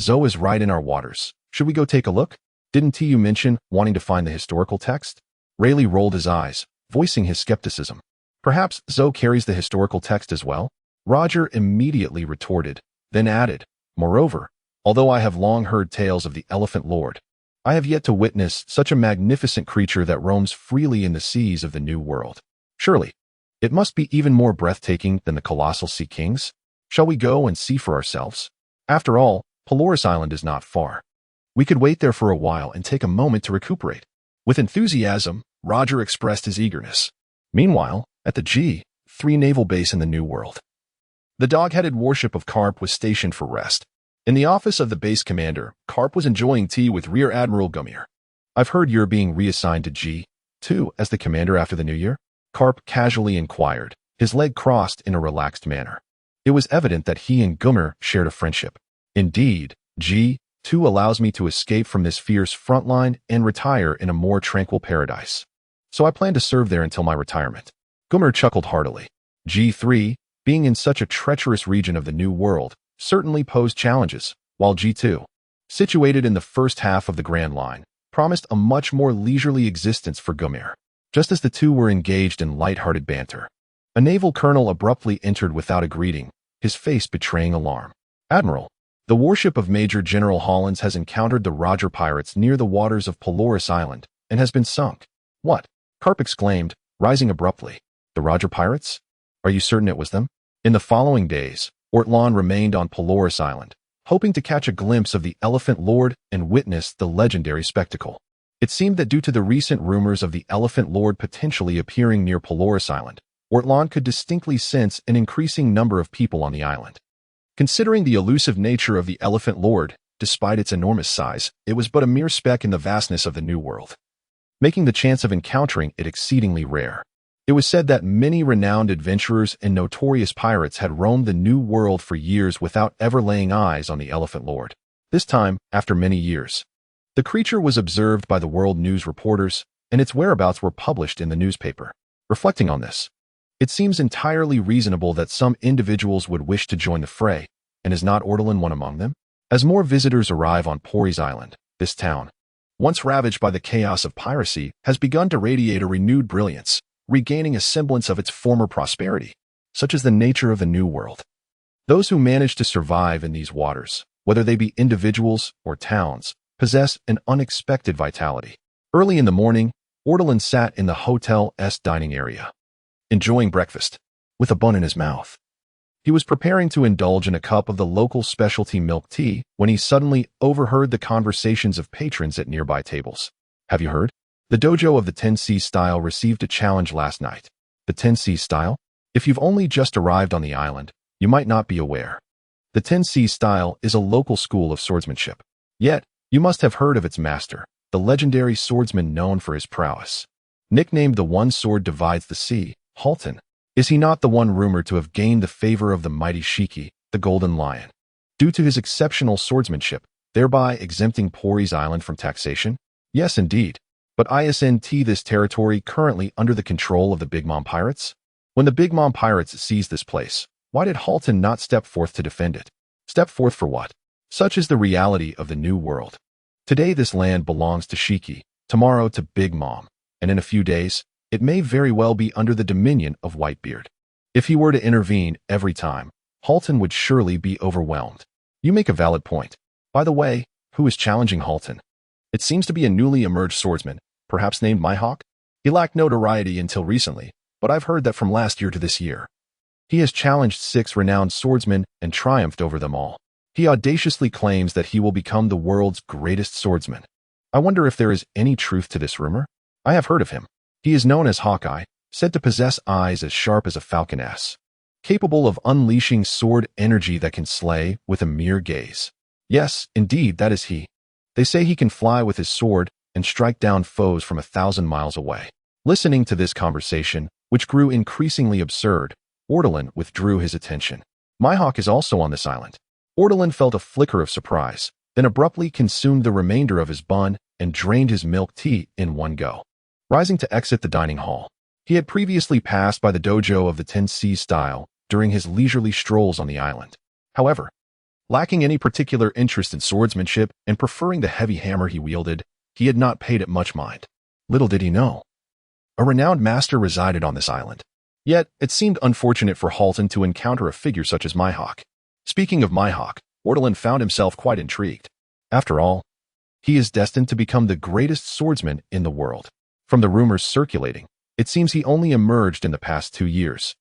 Zoe is right in our waters. Should we go take a look? Didn't you mention wanting to find the historical text? Rayleigh rolled his eyes, voicing his skepticism. Perhaps Zoe carries the historical text as well? Roger immediately retorted, then added, Moreover, although I have long heard tales of the Elephant Lord, I have yet to witness such a magnificent creature that roams freely in the seas of the New World. Surely, it must be even more breathtaking than the colossal sea kings. Shall we go and see for ourselves? After all, Polris Island is not far. We could wait there for a while and take a moment to recuperate. With enthusiasm, Roger expressed his eagerness. Meanwhile, at the G3 naval base in the New World, the dog-headed warship of Karp was stationed for rest. In the office of the base commander, Karp was enjoying tea with Rear Admiral Gumir. I've heard you're being reassigned to G2 as the commander after the new year? Karp casually inquired, his leg crossed in a relaxed manner. It was evident that he and Gumir shared a friendship. Indeed, G2 allows me to escape from this fierce front line and retire in a more tranquil paradise. So I plan to serve there until my retirement. Gumir chuckled heartily. G3, being in such a treacherous region of the New World, certainly posed challenges, while G2, situated in the first half of the Grand Line, promised a much more leisurely existence for Gumir. Just as the two were engaged in light-hearted banter, a naval colonel abruptly entered without a greeting, his face betraying alarm. Admiral, the warship of Major General Hollins has encountered the Roger pirates near the waters of Polris Island and has been sunk. What? Karp exclaimed, rising abruptly. The Roger pirates? Are you certain it was them? In the following days, Ortolan remained on Polris Island, hoping to catch a glimpse of the Elephant Lord and witness the legendary spectacle. It seemed that due to the recent rumors of the Elephant Lord potentially appearing near Polris Island, Ortolan could distinctly sense an increasing number of people on the island. Considering the elusive nature of the Elephant Lord, despite its enormous size, it was but a mere speck in the vastness of the New World, making the chance of encountering it exceedingly rare. It was said that many renowned adventurers and notorious pirates had roamed the New World for years without ever laying eyes on the Elephant Lord. This time, after many years, the creature was observed by the world news reporters, and its whereabouts were published in the newspaper. Reflecting on this, it seems entirely reasonable that some individuals would wish to join the fray, and is not Ortolan one among them? As more visitors arrive on Polris Island, this town, once ravaged by the chaos of piracy, has begun to radiate a renewed brilliance, regaining a semblance of its former prosperity. Such is the nature of the New World. Those who manage to survive in these waters, whether they be individuals or towns, possess an unexpected vitality. Early in the morning, Ortolan sat in the hotel's dining area, enjoying breakfast, with a bun in his mouth. He was preparing to indulge in a cup of the local specialty milk tea when he suddenly overheard the conversations of patrons at nearby tables. Have you heard? The dojo of the 10C style received a challenge last night. The 10C style? If you've only just arrived on the island, you might not be aware. The 10C style is a local school of swordsmanship. Yet, you must have heard of its master, the legendary swordsman known for his prowess. Nicknamed the One Sword Divides the Sea, Halton. Is he not the one rumored to have gained the favor of the mighty Shiki, the Golden Lion, due to his exceptional swordsmanship, thereby exempting Polris Island from taxation? Yes, indeed. But isn't this territory currently under the control of the Big Mom pirates? When the Big Mom pirates seized this place, why did Halton not step forth to defend it? Step forth for what? Such is the reality of the New World. Today this land belongs to Shiki, tomorrow to Big Mom, and in a few days, it may very well be under the dominion of Whitebeard. If he were to intervene every time, Halton would surely be overwhelmed. You make a valid point. By the way, who is challenging Halton? It seems to be a newly emerged swordsman, perhaps named Mihawk. He lacked notoriety until recently, but I've heard that from last year to this year, he has challenged 6 renowned swordsmen and triumphed over them all. He audaciously claims that he will become the world's greatest swordsman. I wonder if there is any truth to this rumor? I have heard of him. He is known as Hawkeye, said to possess eyes as sharp as a falconess, capable of unleashing sword energy that can slay with a mere gaze. Yes, indeed, that is he. They say he can fly with his sword and strike down foes from 1,000 miles away. Listening to this conversation, which grew increasingly absurd, Ortolan withdrew his attention. Mihawk is also on this island. Ortolan felt a flicker of surprise, then abruptly consumed the remainder of his bun and drained his milk tea in one go. Rising to exit the dining hall, he had previously passed by the dojo of the 10C style during his leisurely strolls on the island. However, lacking any particular interest in swordsmanship and preferring the heavy hammer he wielded, he had not paid it much mind. Little did he know, a renowned master resided on this island. Yet, it seemed unfortunate for Halton to encounter a figure such as Mihawk. Speaking of Mihawk, Ortolan found himself quite intrigued. After all, he is destined to become the greatest swordsman in the world. From the rumors circulating, it seems he only emerged in the past 2 years,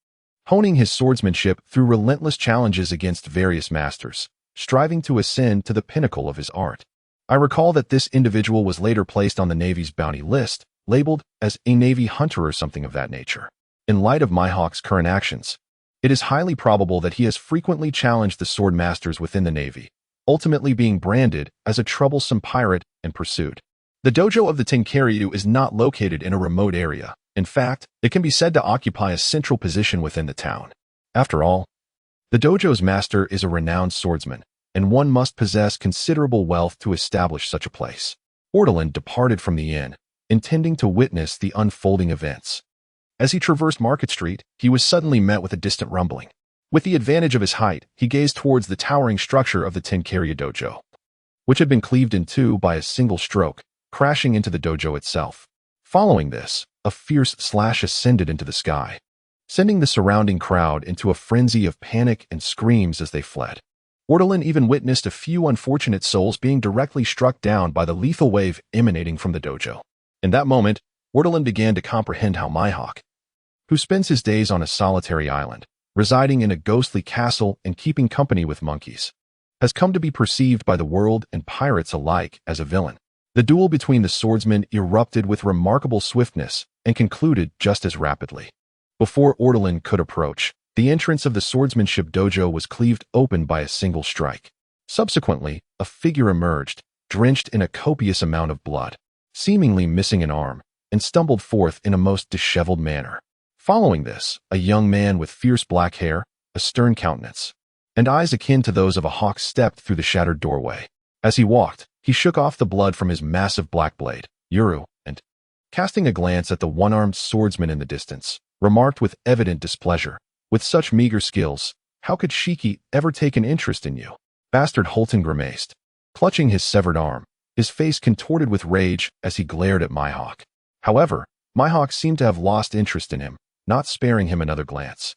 honing his swordsmanship through relentless challenges against various masters, striving to ascend to the pinnacle of his art. I recall that this individual was later placed on the Navy's bounty list, labeled as a Navy hunter or something of that nature. In light of Mihawk's current actions, it is highly probable that he has frequently challenged the sword masters within the Navy, ultimately being branded as a troublesome pirate and pursued. The dojo of the Tenkaryu is not located in a remote area. In fact, it can be said to occupy a central position within the town. After all, the dojo's master is a renowned swordsman, and one must possess considerable wealth to establish such a place. Ortolan departed from the inn, intending to witness the unfolding events. As he traversed Market Street, he was suddenly met with a distant rumbling. With the advantage of his height, he gazed towards the towering structure of the Tenkaryu dojo, which had been cleaved in two by a single stroke, crashing into the dojo itself. Following this, a fierce slash ascended into the sky, sending the surrounding crowd into a frenzy of panic and screams as they fled. Ortolan even witnessed a few unfortunate souls being directly struck down by the lethal wave emanating from the dojo. In that moment, Ortolan began to comprehend how Mihawk, who spends his days on a solitary island, residing in a ghostly castle and keeping company with monkeys, has come to be perceived by the world and pirates alike as a villain. The duel between the swordsmen erupted with remarkable swiftness and concluded just as rapidly. Before Ortolan could approach, the entrance of the swordsmanship dojo was cleaved open by a single strike. Subsequently, a figure emerged, drenched in a copious amount of blood, seemingly missing an arm, and stumbled forth in a most disheveled manner. Following this, a young man with fierce black hair, a stern countenance, and eyes akin to those of a hawk stepped through the shattered doorway. As he walked, he shook off the blood from his massive black blade, Yuru, and, casting a glance at the one-armed swordsman in the distance, remarked with evident displeasure, "With such meager skills, how could Shiki ever take an interest in you?" Bastard Halton grimaced, clutching his severed arm, his face contorted with rage as he glared at Mihawk. However, Mihawk seemed to have lost interest in him, not sparing him another glance,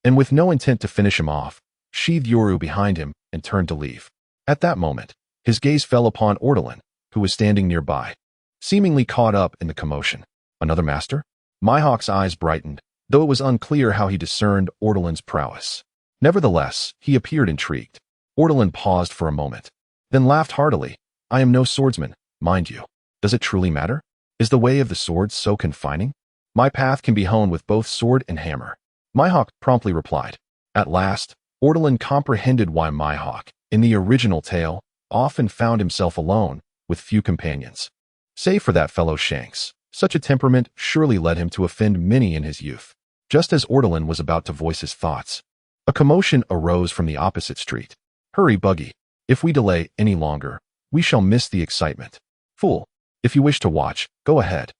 and with no intent to finish him off, sheathed Yoru behind him and turned to leave. At that moment, his gaze fell upon Ortolan, who was standing nearby, seemingly caught up in the commotion. Another master? Mihawk's eyes brightened, though it was unclear how he discerned Ortolan's prowess. Nevertheless, he appeared intrigued. Ortolan paused for a moment, then laughed heartily. "I am no swordsman, mind you. Does it truly matter? Is the way of the sword so confining? My path can be honed with both sword and hammer." Mihawk promptly replied. At last, Ortolan comprehended why Mihawk, in the original tale, often found himself alone, with few companions. Save for that fellow Shanks, such a temperament surely led him to offend many in his youth. Just as Ortolan was about to voice his thoughts, a commotion arose from the opposite street. "Hurry, Buggy. If we delay any longer, we shall miss the excitement. Fool, if you wish to watch, go ahead.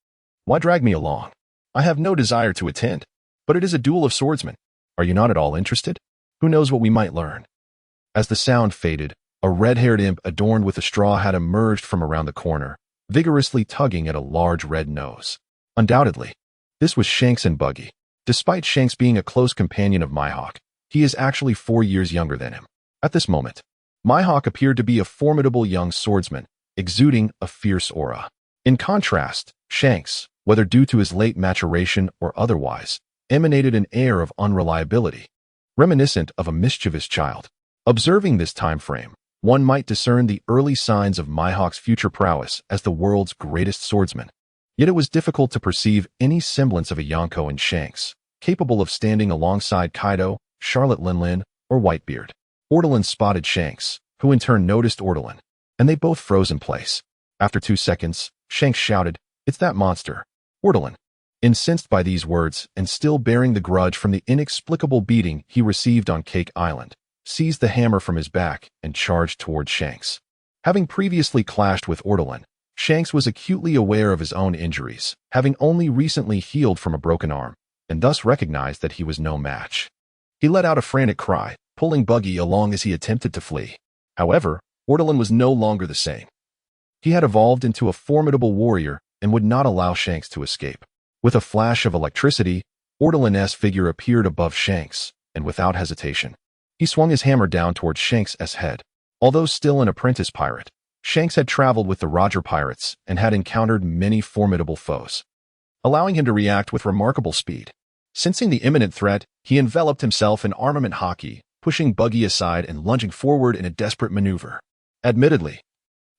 Why drag me along? I have no desire to attend, but it is a duel of swordsmen. Are you not at all interested? Who knows what we might learn?" As the sound faded, a red-haired imp adorned with a straw hat emerged from around the corner, vigorously tugging at a large red nose. Undoubtedly, this was Shanks and Buggy. Despite Shanks being a close companion of Mihawk, He is actually 4 years younger than him. At this moment, Mihawk appeared to be a formidable young swordsman, exuding a fierce aura. In contrast, Shanks, whether due to his late maturation or otherwise, emanated an air of unreliability, reminiscent of a mischievous child. Observing this time frame, one might discern the early signs of Mihawk's future prowess as the world's greatest swordsman. Yet it was difficult to perceive any semblance of a Yonko in Shanks, capable of standing alongside Kaido, Charlotte Linlin, or Whitebeard. Ortolan spotted Shanks, who in turn noticed Ortolan, and they both froze in place. After 2 seconds, Shanks shouted, "It's that monster." Ortolan, incensed by these words and still bearing the grudge from the inexplicable beating he received on Cake Island, seized the hammer from his back and charged toward Shanks. Having previously clashed with Ortolan, Shanks was acutely aware of his own injuries, having only recently healed from a broken arm, and thus recognized that he was no match. He let out a frantic cry, pulling Buggy along as he attempted to flee. However, Ortolan was no longer the same. He had evolved into a formidable warrior and would not allow Shanks to escape. With a flash of electricity, Ortolan's figure appeared above Shanks, and without hesitation, he swung his hammer down towards Shanks' head. Although still an apprentice pirate, Shanks had traveled with the Roger Pirates and had encountered many formidable foes, allowing him to react with remarkable speed. Sensing the imminent threat, he enveloped himself in armament hockey, pushing Buggy aside and lunging forward in a desperate maneuver. Admittedly,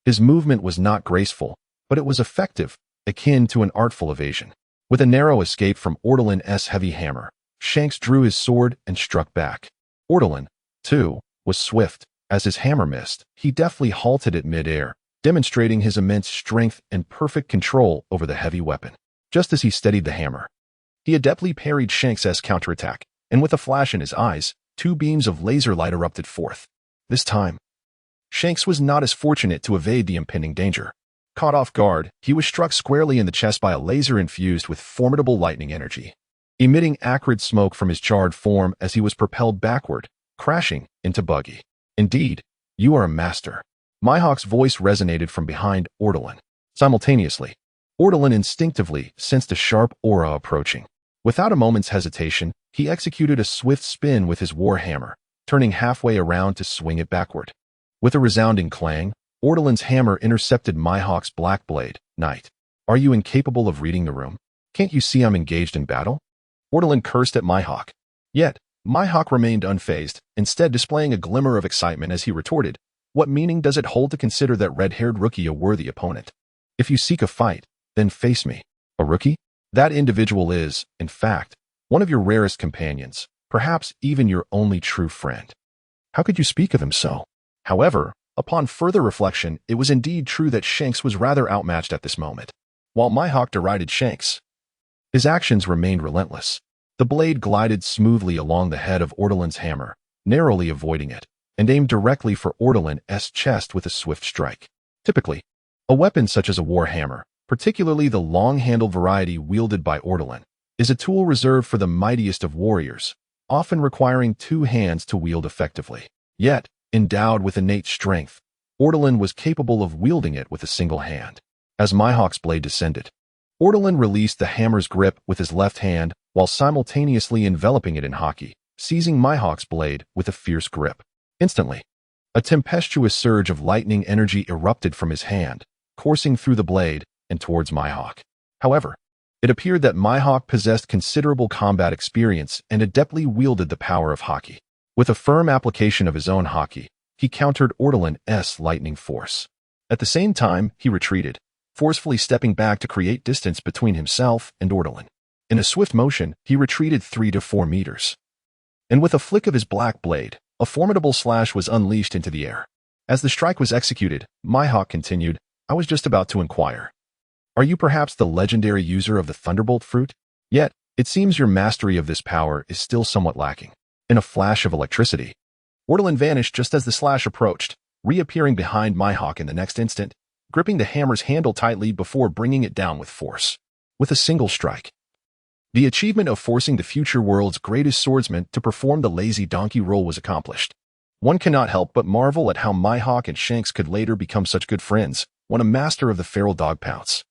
his movement was not graceful, but it was effective, akin to an artful evasion. With a narrow escape from Ortolan's heavy hammer, Shanks drew his sword and struck back. Ortolan, too, was swift. As his hammer missed, he deftly halted it mid-air, demonstrating his immense strength and perfect control over the heavy weapon. Just as he steadied the hammer, he adeptly parried Shanks' counterattack, and with a flash in his eyes, 2 beams of laser light erupted forth. This time, Shanks was not as fortunate to evade the impending danger. Caught off guard, he was struck squarely in the chest by a laser infused with formidable lightning energy, emitting acrid smoke from his charred form as he was propelled backward, crashing into Buggy. "Indeed, you are a master." Mihawk's voice resonated from behind Ortolan. Simultaneously, Ortolan instinctively sensed a sharp aura approaching. Without a moment's hesitation, he executed a swift spin with his war hammer, turning halfway around to swing it backward. With a resounding clang, Ortolan's hammer intercepted Mihawk's black blade. "Knight, are you incapable of reading the room? Can't you see I'm engaged in battle?" Ortolan cursed at Mihawk. Yet, Mihawk remained unfazed, instead displaying a glimmer of excitement as he retorted, "What meaning does it hold to consider that red-haired rookie a worthy opponent? If you seek a fight, then face me." "A rookie? That individual is, in fact, one of your rarest companions, perhaps even your only true friend. How could you speak of him so?" However, upon further reflection, it was indeed true that Shanks was rather outmatched at this moment. While Mihawk derided Shanks, his actions remained relentless. The blade glided smoothly along the head of Ortolan's hammer, narrowly avoiding it, and aimed directly for Ortolan's chest with a swift strike. Typically, a weapon such as a war hammer, particularly the long-handled variety wielded by Ortolan, is a tool reserved for the mightiest of warriors, often requiring 2 hands to wield effectively. Yet, endowed with innate strength, Ortolan was capable of wielding it with a single hand. As Mihawk's blade descended, Ortolan released the hammer's grip with his left hand while simultaneously enveloping it in hockey, seizing Mihawk's blade with a fierce grip. Instantly, a tempestuous surge of lightning energy erupted from his hand, coursing through the blade and towards Mihawk. However, it appeared that Mihawk possessed considerable combat experience and adeptly wielded the power of hockey. With a firm application of his own hockey, he countered Ortolan's lightning force. At the same time, he retreated, forcefully stepping back to create distance between himself and Ortolan. In a swift motion, he retreated 3 to 4 meters. And with a flick of his black blade, a formidable slash was unleashed into the air. As the strike was executed, Mihawk continued, "I was just about to inquire. Are you perhaps the legendary user of the Thunderbolt fruit? Yet, it seems your mastery of this power is still somewhat lacking." In a flash of electricity, Ortolan vanished just as the slash approached, reappearing behind Mihawk in the next instant, gripping the hammer's handle tightly before bringing it down with force. With a single strike, the achievement of forcing the future world's greatest swordsman to perform the lazy donkey role was accomplished. One cannot help but marvel at how Mihawk and Shanks could later become such good friends, one a master of the feral dog pounce,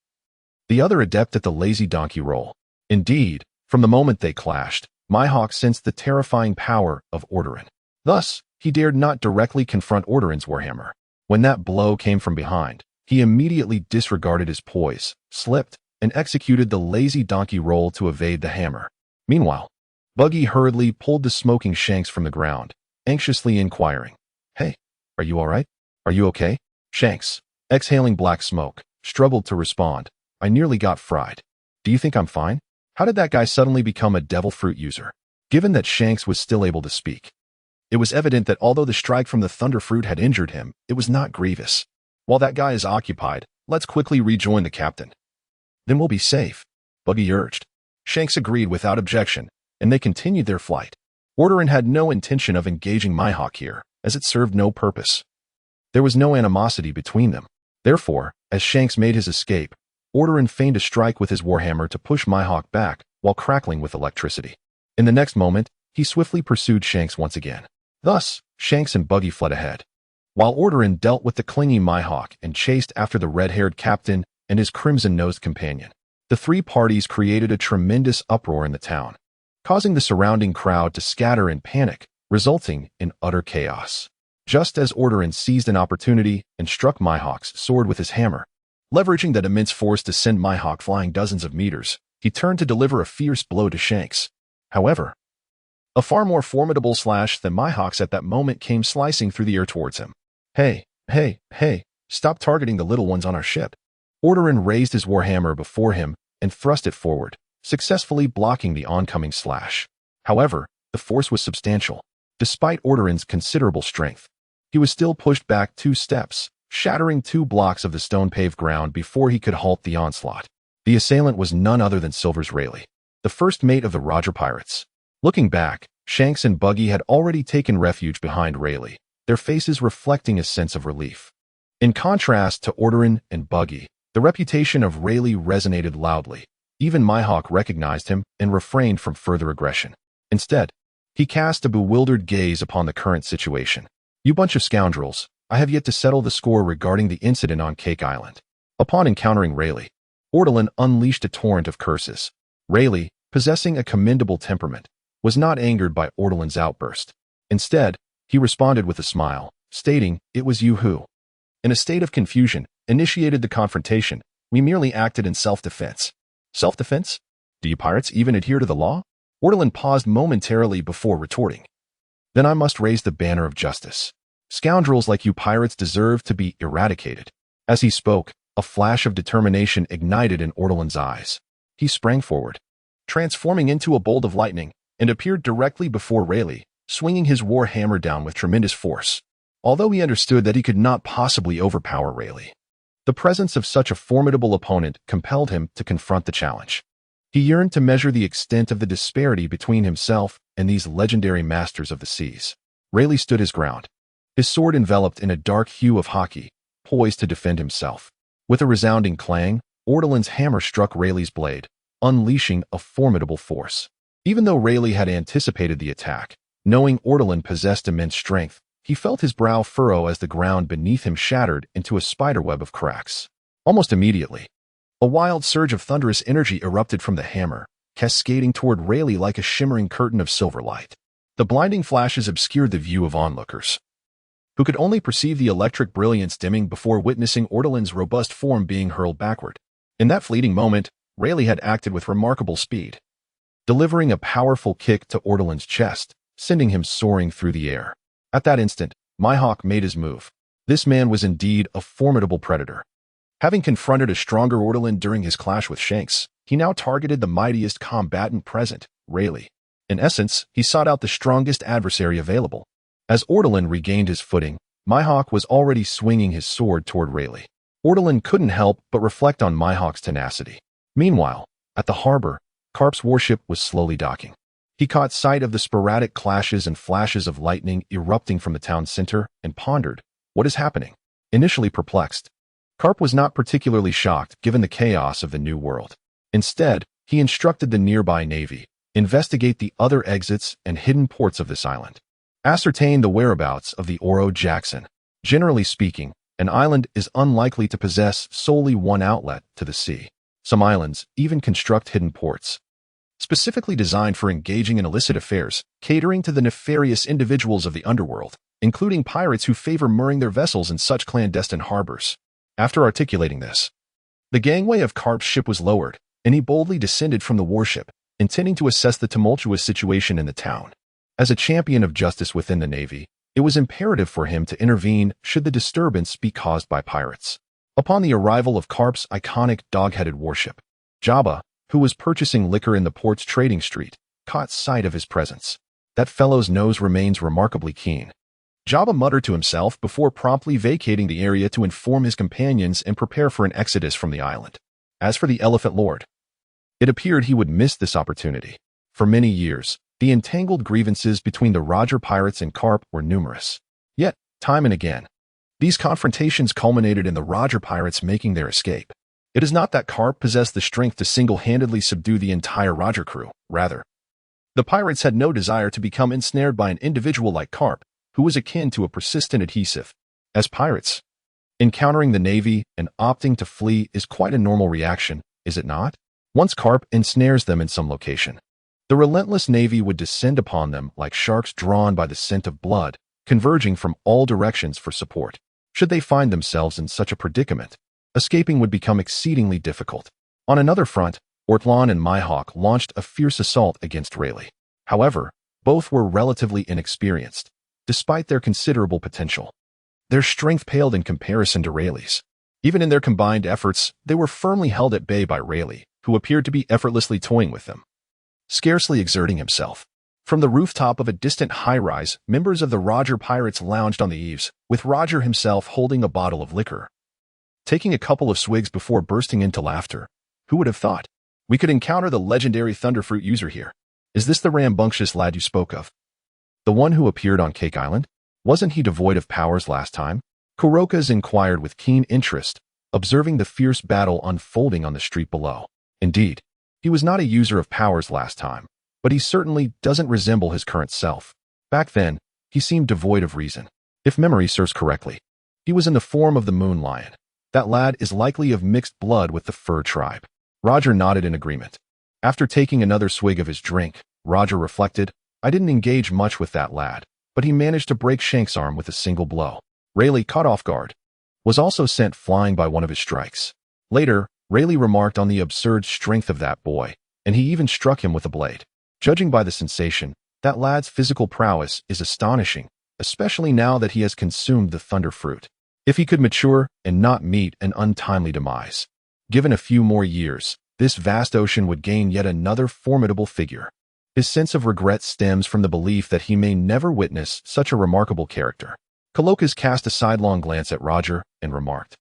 the other adept at the lazy donkey role. Indeed, from the moment they clashed, Mihawk sensed the terrifying power of Orderin. Thus, he dared not directly confront Orderin's warhammer. When that blow came from behind, he immediately disregarded his poise, slipped, and executed the lazy donkey roll to evade the hammer. Meanwhile, Buggy hurriedly pulled the smoking Shanks from the ground, anxiously inquiring, "Hey, are you all right? Are you okay?" Shanks, exhaling black smoke, struggled to respond. "I nearly got fried. Do you think I'm fine? How did that guy suddenly become a devil fruit user?" Given that Shanks was still able to speak, it was evident that although the strike from the thunder fruit had injured him, it was not grievous. "While that guy is occupied, let's quickly rejoin the captain. Then we'll be safe," Buggy urged. Shanks agreed without objection, and they continued their flight. Orderin had no intention of engaging Mihawk here, as it served no purpose. There was no animosity between them. Therefore, as Shanks made his escape, Orderin feigned a strike with his warhammer to push Mihawk back while crackling with electricity. In the next moment, he swiftly pursued Shanks once again. Thus, Shanks and Buggy fled ahead, while Orderin dealt with the clingy Mihawk and chased after the red-haired captain and his crimson-nosed companion. The three parties created a tremendous uproar in the town, causing the surrounding crowd to scatter in panic, resulting in utter chaos. Just as Orderin seized an opportunity and struck Mihawk's sword with his hammer, leveraging that immense force to send Mihawk flying dozens of meters, he turned to deliver a fierce blow to Shanks. However, a far more formidable slash than Mihawk's at that moment came slicing through the air towards him. Hey, stop targeting the little ones on our ship." Orderin raised his warhammer before him and thrust it forward, successfully blocking the oncoming slash. However, the force was substantial. Despite Orderin's considerable strength, he was still pushed back 2 steps, shattering 2 blocks of the stone-paved ground before he could halt the onslaught. The assailant was none other than Silver's Rayleigh, the first mate of the Roger Pirates. Looking back, Shanks and Buggy had already taken refuge behind Rayleigh, their faces reflecting a sense of relief. In contrast to Orderin and Buggy, the reputation of Rayleigh resonated loudly. Even Mihawk recognized him and refrained from further aggression. Instead, he cast a bewildered gaze upon the current situation. "You bunch of scoundrels, I have yet to settle the score regarding the incident on Cake Island." Upon encountering Rayleigh, Ordelin unleashed a torrent of curses. Rayleigh, possessing a commendable temperament, was not angered by Ordelin's outburst. Instead, he responded with a smile, stating, "It was you who, in a state of confusion, initiated the confrontation. We merely acted in self-defense." "Self-defense? Do you pirates even adhere to the law?" Ordelin paused momentarily before retorting. "Then I must raise the banner of justice. Scoundrels like you pirates deserve to be eradicated." As he spoke, a flash of determination ignited in Ordelin's eyes. He sprang forward, transforming into a bolt of lightning, and appeared directly before Rayleigh, swinging his war hammer down with tremendous force. Although he understood that he could not possibly overpower Rayleigh, the presence of such a formidable opponent compelled him to confront the challenge. He yearned to measure the extent of the disparity between himself and these legendary masters of the seas. Rayleigh stood his ground, his sword enveloped in a dark hue of hockey, poised to defend himself. With a resounding clang, Ordelin's hammer struck Rayleigh's blade, unleashing a formidable force. Even though Rayleigh had anticipated the attack, knowing Ordelin possessed immense strength, he felt his brow furrow as the ground beneath him shattered into a spiderweb of cracks. Almost immediately, a wild surge of thunderous energy erupted from the hammer, cascading toward Rayleigh like a shimmering curtain of silver light. The blinding flashes obscured the view of onlookers, who could only perceive the electric brilliance dimming before witnessing Ordelin's robust form being hurled backward. In that fleeting moment, Rayleigh had acted with remarkable speed, delivering a powerful kick to Ordelin's chest, sending him soaring through the air. At that instant, Mihawk made his move. This man was indeed a formidable predator. Having confronted a stronger Ordelin during his clash with Shanks, he now targeted the mightiest combatant present, Rayleigh. In essence, he sought out the strongest adversary available. As Ordelin regained his footing, Mihawk was already swinging his sword toward Rayleigh. Ordelin couldn't help but reflect on Mihawk's tenacity. Meanwhile, at the harbor, Karp's warship was slowly docking. He caught sight of the sporadic clashes and flashes of lightning erupting from the town center and pondered, "What is happening?" Initially perplexed, Karp was not particularly shocked given the chaos of the new world. Instead, he instructed the nearby navy, investigate the other exits and hidden ports of this island. Ascertain the whereabouts of the Oro Jackson. Generally speaking, an island is unlikely to possess solely one outlet to the sea. Some islands even construct hidden ports. specifically designed for engaging in illicit affairs, catering to the nefarious individuals of the underworld, including pirates who favor mooring their vessels in such clandestine harbors. After articulating this, the gangway of Karp's ship was lowered, and he boldly descended from the warship, intending to assess the tumultuous situation in the town. As a champion of justice within the Navy, it was imperative for him to intervene should the disturbance be caused by pirates. Upon the arrival of Karp's iconic dog-headed warship, Jabba, who was purchasing liquor in the port's trading street, caught sight of his presence. That fellow's nose remains remarkably keen. Jabba muttered to himself before promptly vacating the area to inform his companions and prepare for an exodus from the island. As for the Elephant Lord, it appeared he would miss this opportunity. For many years, the entangled grievances between the Roger pirates and Karp were numerous. Yet, time and again, these confrontations culminated in the Roger pirates making their escape. It is not that Karp possessed the strength to single-handedly subdue the entire Roger crew. Rather, the pirates had no desire to become ensnared by an individual like Karp, who was akin to a persistent adhesive. As pirates, encountering the Navy and opting to flee is quite a normal reaction, is it not? Once Karp ensnares them in some location, the relentless Navy would descend upon them like sharks drawn by the scent of blood, converging from all directions for support. Should they find themselves in such a predicament, escaping would become exceedingly difficult. On another front, Ortlan and Mihawk launched a fierce assault against Rayleigh. However, both were relatively inexperienced, despite their considerable potential. Their strength paled in comparison to Rayleigh's. Even in their combined efforts, they were firmly held at bay by Rayleigh, who appeared to be effortlessly toying with them, scarcely exerting himself. From the rooftop of a distant high-rise, members of the Roger pirates lounged on the eaves, with Roger himself holding a bottle of liquor. Taking a couple of swigs before bursting into laughter. Who would have thought? We could encounter the legendary Thunderfruit user here. Is this the rambunctious lad you spoke of? The one who appeared on Cake Island? Wasn't he devoid of powers last time? Kuroka's inquired with keen interest, observing the fierce battle unfolding on the street below. Indeed, he was not a user of powers last time, but he certainly doesn't resemble his current self. Back then, he seemed devoid of reason. If memory serves correctly, he was in the form of the Moon Lion. That lad is likely of mixed blood with the Fur tribe. Roger nodded in agreement. After taking another swig of his drink, Roger reflected, I didn't engage much with that lad, but he managed to break Shank's arm with a single blow. Rayleigh, caught off guard, was also sent flying by one of his strikes. Later, Rayleigh remarked on the absurd strength of that boy, and he even struck him with a blade. Judging by the sensation, that lad's physical prowess is astonishing, especially now that he has consumed the Thunder Fruit. If he could mature and not meet an untimely demise, given a few more years, this vast ocean would gain yet another formidable figure. His sense of regret stems from the belief that he may never witness such a remarkable character. Kalokas cast a sidelong glance at Roger and remarked,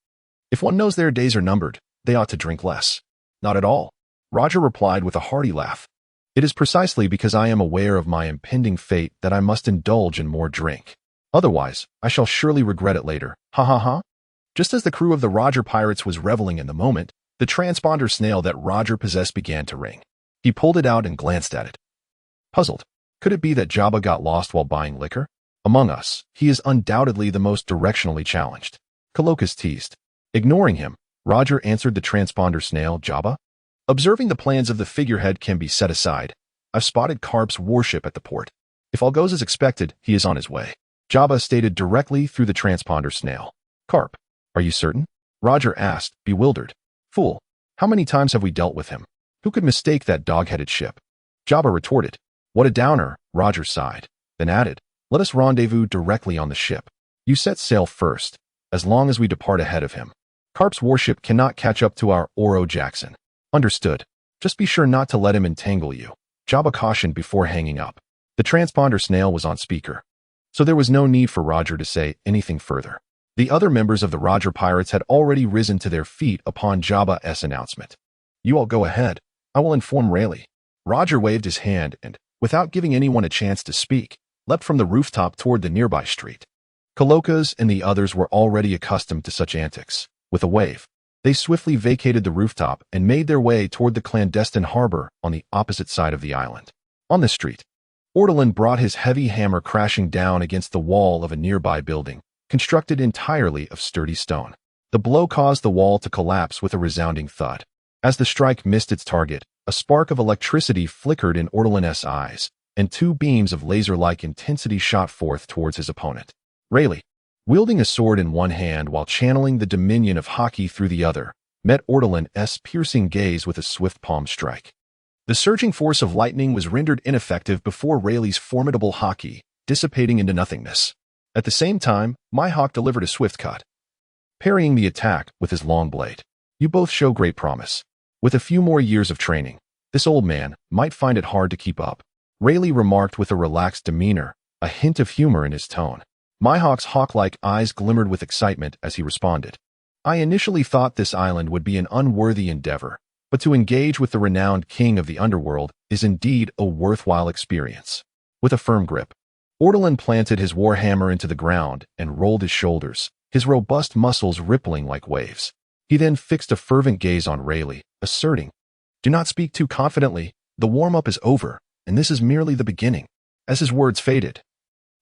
if one knows their days are numbered, they ought to drink less. Not at all. Roger replied with a hearty laugh. It is precisely because I am aware of my impending fate that I must indulge in more drink. Otherwise, I shall surely regret it later. Ha ha ha. Just as the crew of the Roger pirates was reveling in the moment, the transponder snail that Roger possessed began to ring. He pulled it out and glanced at it. Puzzled, could it be that Jabba got lost while buying liquor? Among us, he is undoubtedly the most directionally challenged. Kalokas teased. Ignoring him, Roger answered the transponder snail, Jabba? Observing the plans of the figurehead can be set aside. I've spotted Karp's warship at the port. If all goes as expected, he is on his way. Jabba stated directly through the transponder snail. Karp, are you certain? Roger asked, bewildered. Fool, how many times have we dealt with him? Who could mistake that dog-headed ship? Jabba retorted. What a downer, Roger sighed, then added, let us rendezvous directly on the ship. You set sail first, as long as we depart ahead of him. Karp's warship cannot catch up to our Oro Jackson. Understood. Just be sure not to let him entangle you. Jabba cautioned before hanging up. The transponder snail was on speaker, so there was no need for Roger to say anything further. The other members of the Roger pirates had already risen to their feet upon Jabba's announcement. You all go ahead. I will inform Rayleigh. Roger waved his hand and, without giving anyone a chance to speak, leapt from the rooftop toward the nearby street. Kalokas and the others were already accustomed to such antics. With a wave, they swiftly vacated the rooftop and made their way toward the clandestine harbor on the opposite side of the island. On the street, Ortolan brought his heavy hammer crashing down against the wall of a nearby building, constructed entirely of sturdy stone. The blow caused the wall to collapse with a resounding thud. As the strike missed its target, a spark of electricity flickered in Ortolan's eyes, and two beams of laser-like intensity shot forth towards his opponent. Rayleigh, wielding a sword in one hand while channeling the dominion of Haki through the other, met Ortolan's piercing gaze with a swift palm strike. The surging force of lightning was rendered ineffective before Rayleigh's formidable Haki, dissipating into nothingness. At the same time, Mihawk delivered a swift cut, parrying the attack with his long blade. You both show great promise. With a few more years of training, this old man might find it hard to keep up, Rayleigh remarked with a relaxed demeanor, a hint of humor in his tone. Mihawk's hawk-like eyes glimmered with excitement as he responded. I initially thought this island would be an unworthy endeavor, but to engage with the renowned king of the underworld is indeed a worthwhile experience. With a firm grip, Ortolan planted his warhammer into the ground and rolled his shoulders, his robust muscles rippling like waves. He then fixed a fervent gaze on Rayleigh, asserting, "Do not speak too confidently, the warm-up is over, and this is merely the beginning." As his words faded,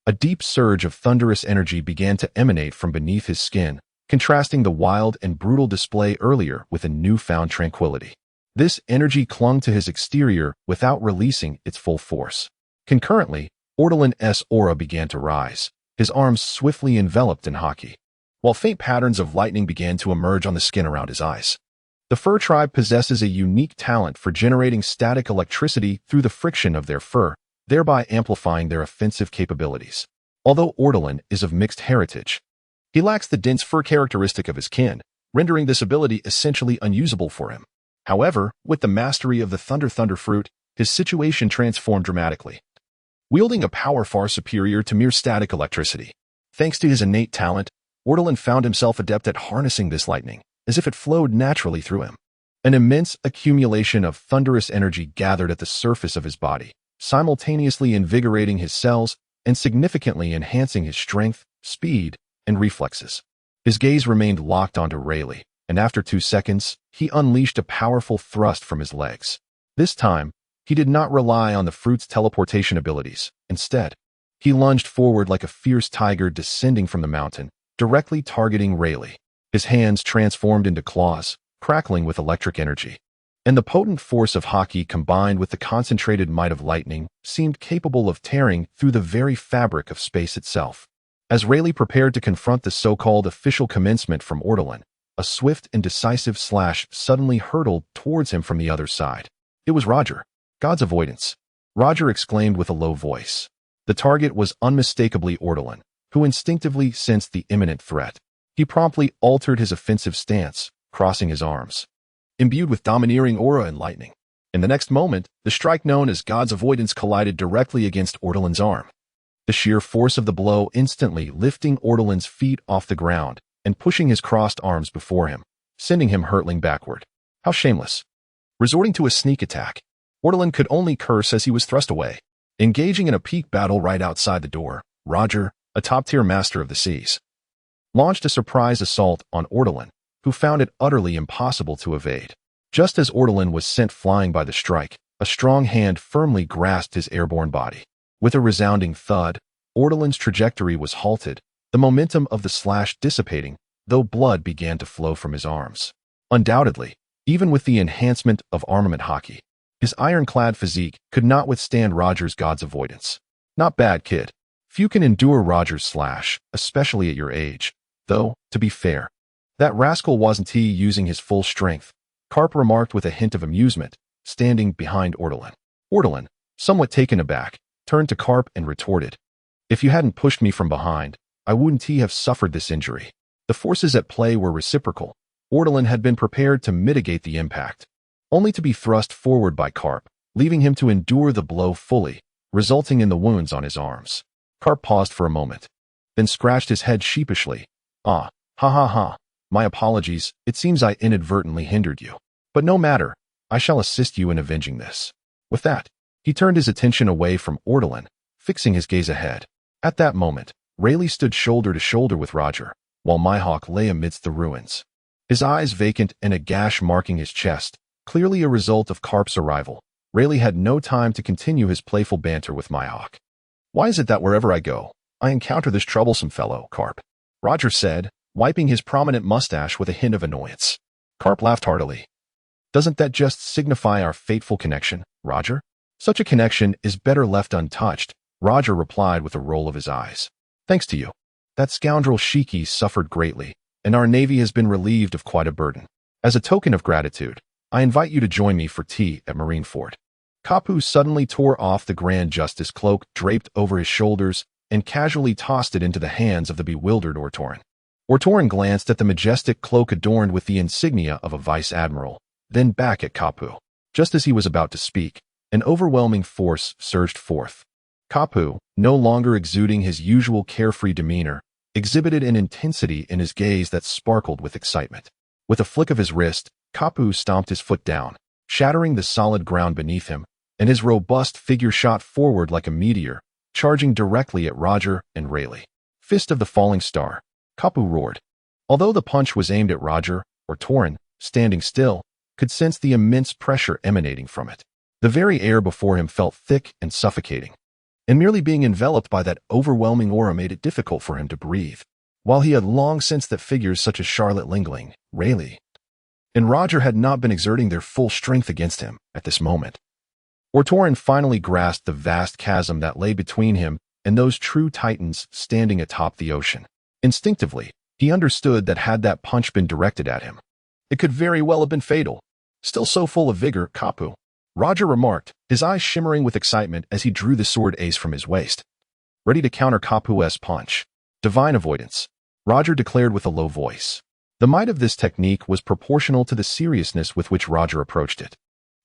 a deep surge of thunderous energy began to emanate from beneath his skin, contrasting the wild and brutal display earlier with a newfound tranquility. This energy clung to his exterior without releasing its full force. Concurrently, Ortolan's aura began to rise, his arms swiftly enveloped in Haki, while faint patterns of lightning began to emerge on the skin around his eyes. The fur tribe possesses a unique talent for generating static electricity through the friction of their fur, thereby amplifying their offensive capabilities. Although Ortolan is of mixed heritage, he lacks the dense fur characteristic of his kin, rendering this ability essentially unusable for him. However, with the mastery of the Thunder fruit, his situation transformed dramatically. Wielding a power far superior to mere static electricity, thanks to his innate talent, Ortolan found himself adept at harnessing this lightning, as if it flowed naturally through him. An immense accumulation of thunderous energy gathered at the surface of his body, simultaneously invigorating his cells and significantly enhancing his strength, speed, and reflexes. His gaze remained locked onto Rayleigh, and after 2 seconds, he unleashed a powerful thrust from his legs. This time, he did not rely on the fruit's teleportation abilities. Instead, he lunged forward like a fierce tiger descending from the mountain, directly targeting Rayleigh. His hands transformed into claws, crackling with electric energy. And the potent force of Haki combined with the concentrated might of lightning seemed capable of tearing through the very fabric of space itself. As Rayleigh prepared to confront the so-called official commencement from Ortolan, a swift and decisive slash suddenly hurtled towards him from the other side. It was Roger. God's avoidance. Roger exclaimed with a low voice. The target was unmistakably Ortolan, who instinctively sensed the imminent threat. He promptly altered his offensive stance, crossing his arms, imbued with domineering aura and lightning. In the next moment, the strike known as God's avoidance collided directly against Ortolan's arm. The sheer force of the blow instantly lifting Ortolan's feet off the ground and pushing his crossed arms before him, sending him hurtling backward. How shameless. Resorting to a sneak attack, Ortolan could only curse as he was thrust away. Engaging in a peak battle right outside the door, Roger, a top-tier master of the seas, launched a surprise assault on Ortolan, who found it utterly impossible to evade. Just as Ortolan was sent flying by the strike, a strong hand firmly grasped his airborne body. With a resounding thud, Ortolan's trajectory was halted, the momentum of the slash dissipating, though blood began to flow from his arms. Undoubtedly, even with the enhancement of armament Haki, his ironclad physique could not withstand Roger's God's avoidance. Not bad, kid. Few can endure Roger's slash, especially at your age. Though, to be fair, that rascal wasn't he using his full strength, Carp remarked with a hint of amusement, standing behind Ortolan. Ortolan, somewhat taken aback, turned to Carp and retorted, "If you hadn't pushed me from behind, I wouldn't have suffered this injury." The forces at play were reciprocal. Ortolan had been prepared to mitigate the impact, only to be thrust forward by Carp, leaving him to endure the blow fully, resulting in the wounds on his arms. Carp paused for a moment, then scratched his head sheepishly. "Ah, ha ha ha, my apologies, it seems I inadvertently hindered you. But no matter, I shall assist you in avenging this." With that, he turned his attention away from Ortolan, fixing his gaze ahead. At that moment, Rayleigh stood shoulder to shoulder with Roger, while Mihawk lay amidst the ruins, his eyes vacant and a gash marking his chest, clearly a result of Carp's arrival. Rayleigh had no time to continue his playful banter with Mihawk. "Why is it that wherever I go, I encounter this troublesome fellow, Carp?" Roger said, wiping his prominent mustache with a hint of annoyance. Carp laughed heartily. Doesn't that just signify our fateful connection, Roger? Such a connection is better left untouched, Roger replied with a roll of his eyes. Thanks to you. That scoundrel Shiki suffered greatly, and our navy has been relieved of quite a burden. As a token of gratitude, I invite you to join me for tea at Marineford. Kapu suddenly tore off the Grand Justice cloak draped over his shoulders and casually tossed it into the hands of the bewildered Ortoran. Ortoran glanced at the majestic cloak adorned with the insignia of a vice admiral, then back at Kapu. Just as he was about to speak, an overwhelming force surged forth. Kapu, no longer exuding his usual carefree demeanor, exhibited an intensity in his gaze that sparkled with excitement. With a flick of his wrist, Kapu stomped his foot down, shattering the solid ground beneath him, and his robust figure shot forward like a meteor, charging directly at Roger and Rayleigh. Fist of the falling star, Kapu roared. Although the punch was aimed at Roger, Ortoran, standing still, could sense the immense pressure emanating from it. The very air before him felt thick and suffocating, and merely being enveloped by that overwhelming aura made it difficult for him to breathe. While he had long sensed that figures such as Charlotte Lingling, Rayleigh, and Roger had not been exerting their full strength against him at this moment. Ortoran finally grasped the vast chasm that lay between him and those true titans standing atop the ocean. Instinctively, he understood that had that punch been directed at him, it could very well have been fatal. Still so full of vigor, Kapu, Roger remarked, his eyes shimmering with excitement as he drew the sword ace from his waist. Ready to counter Kapu's punch. Divine avoidance, Roger declared with a low voice. The might of this technique was proportional to the seriousness with which Roger approached it,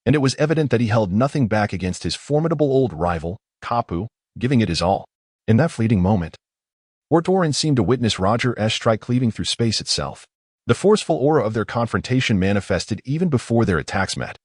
and it was evident that he held nothing back against his formidable old rival, Kapu, giving it his all. In that fleeting moment, Ortoran seemed to witness Roger's strike cleaving through space itself. The forceful aura of their confrontation manifested even before their attacks met,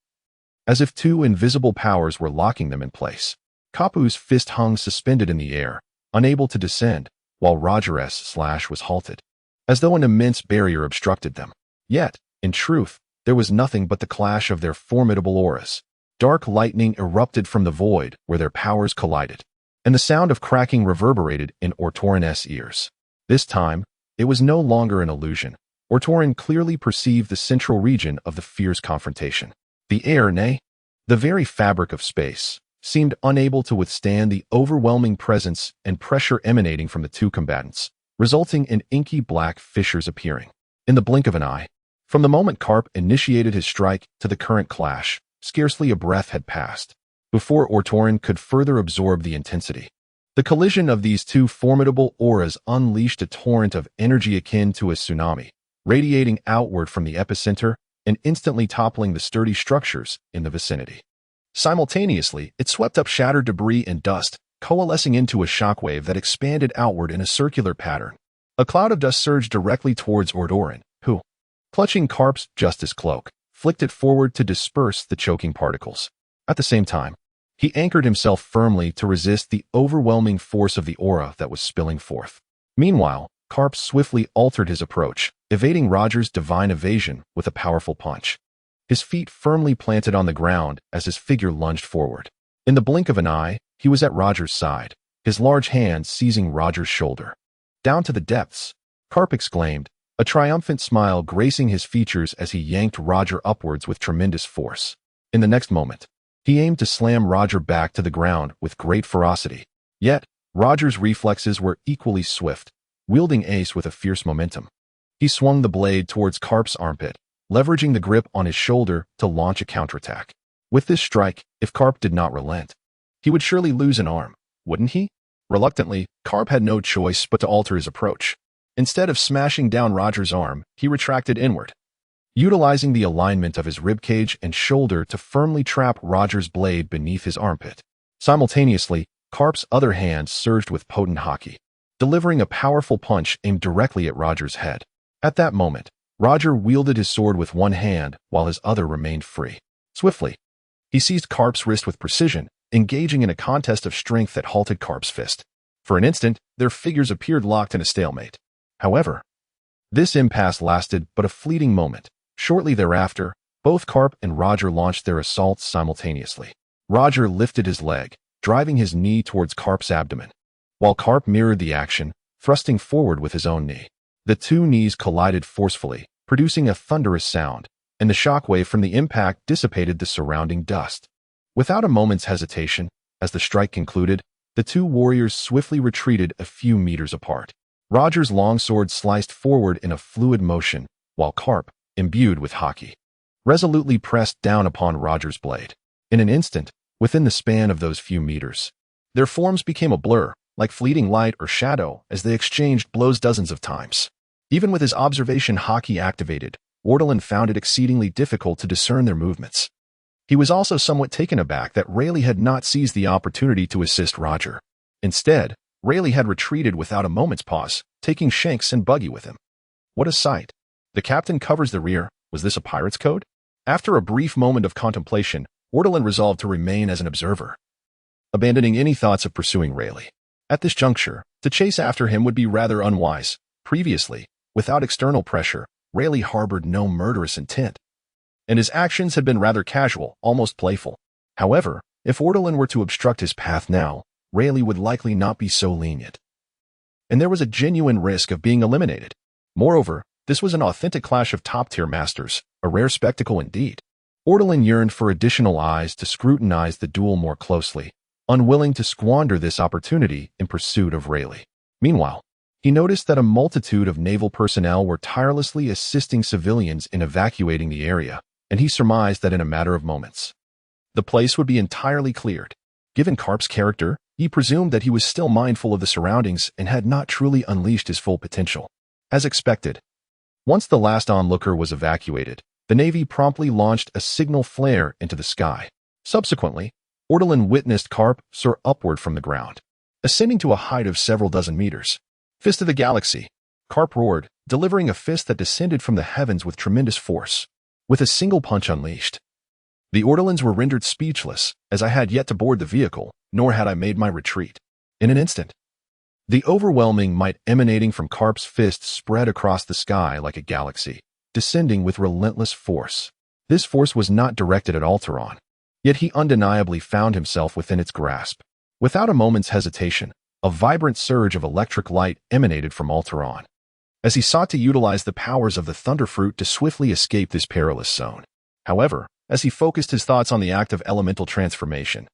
as if two invisible powers were locking them in place. Kapu's fist hung suspended in the air, unable to descend, while Roger's slash was halted, as though an immense barrier obstructed them. Yet, in truth, there was nothing but the clash of their formidable auras. Dark lightning erupted from the void where their powers collided, and the sound of cracking reverberated in Ortoran's ears. This time, it was no longer an illusion. Ortoran clearly perceived the central region of the fierce confrontation. The air, nay, the very fabric of space, seemed unable to withstand the overwhelming presence and pressure emanating from the two combatants, resulting in inky black fissures appearing. In the blink of an eye, from the moment Karp initiated his strike to the current clash, scarcely a breath had passed before Ortoran could further absorb the intensity. The collision of these two formidable auras unleashed a torrent of energy akin to a tsunami, radiating outward from the epicenter and instantly toppling the sturdy structures in the vicinity. Simultaneously, it swept up shattered debris and dust, coalescing into a shockwave that expanded outward in a circular pattern. A cloud of dust surged directly towards Ortoran, who, clutching Karp's justice cloak, flicked it forward to disperse the choking particles. At the same time, he anchored himself firmly to resist the overwhelming force of the aura that was spilling forth. Meanwhile, Karp swiftly altered his approach, evading Roger's divine evasion with a powerful punch. His feet firmly planted on the ground as his figure lunged forward. In the blink of an eye, he was at Roger's side, his large hand seizing Roger's shoulder. Down to the depths, Karp exclaimed, a triumphant smile gracing his features as he yanked Roger upwards with tremendous force. In the next moment, he aimed to slam Roger back to the ground with great ferocity. Yet, Roger's reflexes were equally swift, wielding ace with a fierce momentum. He swung the blade towards Karp's armpit, leveraging the grip on his shoulder to launch a counterattack. With this strike, if Karp did not relent, he would surely lose an arm, wouldn't he? Reluctantly, Karp had no choice but to alter his approach. Instead of smashing down Roger's arm, he retracted inward, utilizing the alignment of his ribcage and shoulder to firmly trap Roger's blade beneath his armpit. Simultaneously, Karp's other hand surged with potent haki, delivering a powerful punch aimed directly at Roger's head. At that moment, Roger wielded his sword with one hand while his other remained free. Swiftly, he seized Karp's wrist with precision, engaging in a contest of strength that halted Karp's fist. For an instant, their figures appeared locked in a stalemate. However, this impasse lasted but a fleeting moment. Shortly thereafter, both Karp and Roger launched their assaults simultaneously. Roger lifted his leg, driving his knee towards Karp's abdomen, while Karp mirrored the action, thrusting forward with his own knee. The two knees collided forcefully, producing a thunderous sound, and the shockwave from the impact dissipated the surrounding dust. Without a moment's hesitation, as the strike concluded, the two warriors swiftly retreated a few meters apart. Roger's longsword sliced forward in a fluid motion, while Carp, imbued with haki, resolutely pressed down upon Roger's blade. In an instant, within the span of those few meters, their forms became a blur, like fleeting light or shadow, as they exchanged blows dozens of times. Even with his observation haki activated, Ortolan found it exceedingly difficult to discern their movements. He was also somewhat taken aback that Rayleigh had not seized the opportunity to assist Roger. Instead, Rayleigh had retreated without a moment's pause, taking Shanks and Buggy with him. What a sight! The captain covers the rear. Was this a pirate's code? After a brief moment of contemplation, Ortolan resolved to remain as an observer, abandoning any thoughts of pursuing Rayleigh. At this juncture, to chase after him would be rather unwise. Previously, without external pressure, Rayleigh harbored no murderous intent, and his actions had been rather casual, almost playful. However, if Ortolan were to obstruct his path now, Rayleigh would likely not be so lenient, and there was a genuine risk of being eliminated. Moreover, this was an authentic clash of top-tier masters, a rare spectacle indeed. Ortolan yearned for additional eyes to scrutinize the duel more closely, unwilling to squander this opportunity in pursuit of Rayleigh. Meanwhile, he noticed that a multitude of naval personnel were tirelessly assisting civilians in evacuating the area, and he surmised that in a matter of moments, the place would be entirely cleared. Given Carp's character, he presumed that he was still mindful of the surroundings and had not truly unleashed his full potential. As expected, once the last onlooker was evacuated, the Navy promptly launched a signal flare into the sky. Subsequently, Ortolan witnessed Carp soar upward from the ground, ascending to a height of several dozen meters. Fist of the Galaxy! Carp roared, delivering a fist that descended from the heavens with tremendous force. With a single punch unleashed, the Ortolans were rendered speechless, as I had yet to board the vehicle, nor had I made my retreat. In an instant, the overwhelming might emanating from Carp's fist spread across the sky like a galaxy, descending with relentless force. This force was not directed at Alteron, yet he undeniably found himself within its grasp. Without a moment's hesitation, a vibrant surge of electric light emanated from Alteron, as he sought to utilize the powers of the Thunderfruit to swiftly escape this perilous zone. However, as he focused his thoughts on the act of elemental transformation,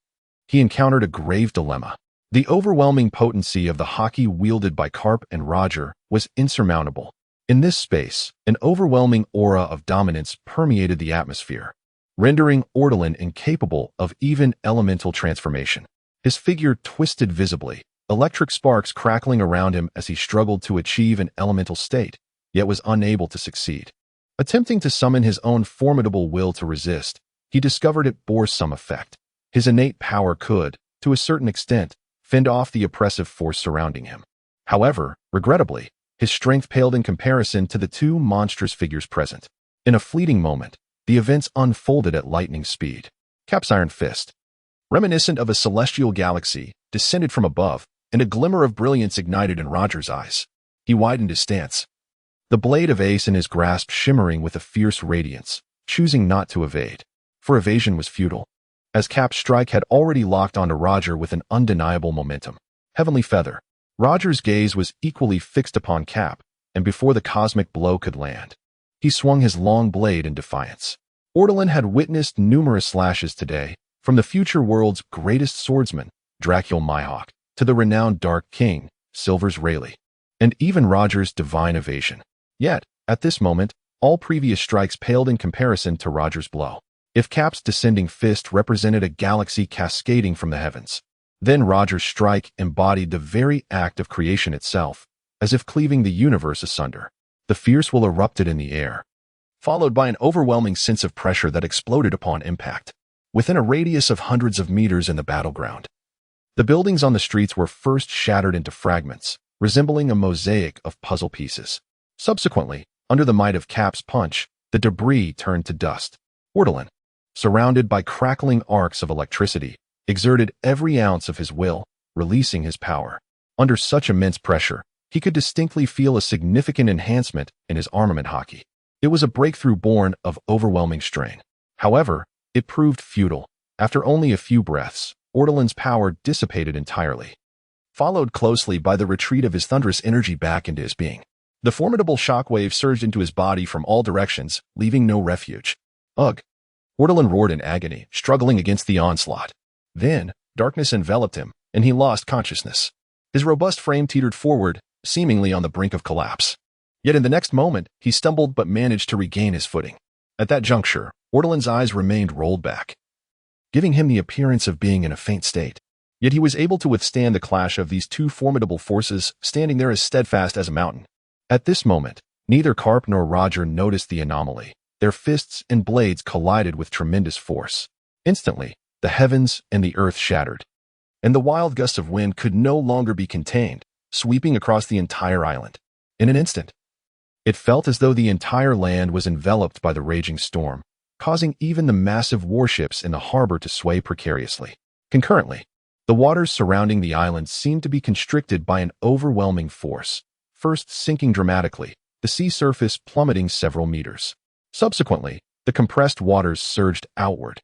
he encountered a grave dilemma. The overwhelming potency of the haki wielded by Carp and Roger was insurmountable. In this space, an overwhelming aura of dominance permeated the atmosphere, rendering Ortolan incapable of even elemental transformation. His figure twisted visibly, electric sparks crackling around him as he struggled to achieve an elemental state, yet was unable to succeed. Attempting to summon his own formidable will to resist, he discovered it bore some effect. His innate power could, to a certain extent, fend off the oppressive force surrounding him. However, regrettably, his strength paled in comparison to the two monstrous figures present. In a fleeting moment, the events unfolded at lightning speed. Cap's iron fist, reminiscent of a celestial galaxy, descended from above, and a glimmer of brilliance ignited in Roger's eyes. He widened his stance, the blade of Ace in his grasp shimmering with a fierce radiance, choosing not to evade, for evasion was futile, as Cap's strike had already locked onto Roger with an undeniable momentum. Heavenly Feather. Roger's gaze was equally fixed upon Cap, and before the cosmic blow could land, he swung his long blade in defiance. Ortolan had witnessed numerous slashes today, from the future world's greatest swordsman, Dracul Mihawk, to the renowned Dark King, Silver's Rayleigh, and even Roger's divine evasion. Yet, at this moment, all previous strikes paled in comparison to Roger's blow. If Cap's descending fist represented a galaxy cascading from the heavens, then Roger's strike embodied the very act of creation itself, as if cleaving the universe asunder. The fierce will erupted in the air, followed by an overwhelming sense of pressure that exploded upon impact. Within a radius of hundreds of meters in the battleground, the buildings on the streets were first shattered into fragments, resembling a mosaic of puzzle pieces. Subsequently, under the might of Cap's punch, the debris turned to dust. Ortolan, surrounded by crackling arcs of electricity, exerted every ounce of his will, releasing his power. Under such immense pressure, he could distinctly feel a significant enhancement in his armament haki. It was a breakthrough born of overwhelming strain. However, it proved futile. After only a few breaths, Ortolan's power dissipated entirely, followed closely by the retreat of his thunderous energy back into his being. The formidable shockwave surged into his body from all directions, leaving no refuge. Ugh! Ortolan roared in agony, struggling against the onslaught. Then, darkness enveloped him, and he lost consciousness. His robust frame teetered forward, seemingly on the brink of collapse. Yet in the next moment, he stumbled but managed to regain his footing. At that juncture, Ortolan's eyes remained rolled back, giving him the appearance of being in a faint state. Yet he was able to withstand the clash of these two formidable forces, standing there as steadfast as a mountain. At this moment, neither Carp nor Roger noticed the anomaly. Their fists and blades collided with tremendous force. Instantly, the heavens and the earth shattered, and the wild gusts of wind could no longer be contained, sweeping across the entire island. In an instant, it felt as though the entire land was enveloped by the raging storm, causing even the massive warships in the harbor to sway precariously. Concurrently, the waters surrounding the island seemed to be constricted by an overwhelming force, first sinking dramatically, the sea surface plummeting several meters. Subsequently, the compressed waters surged outward,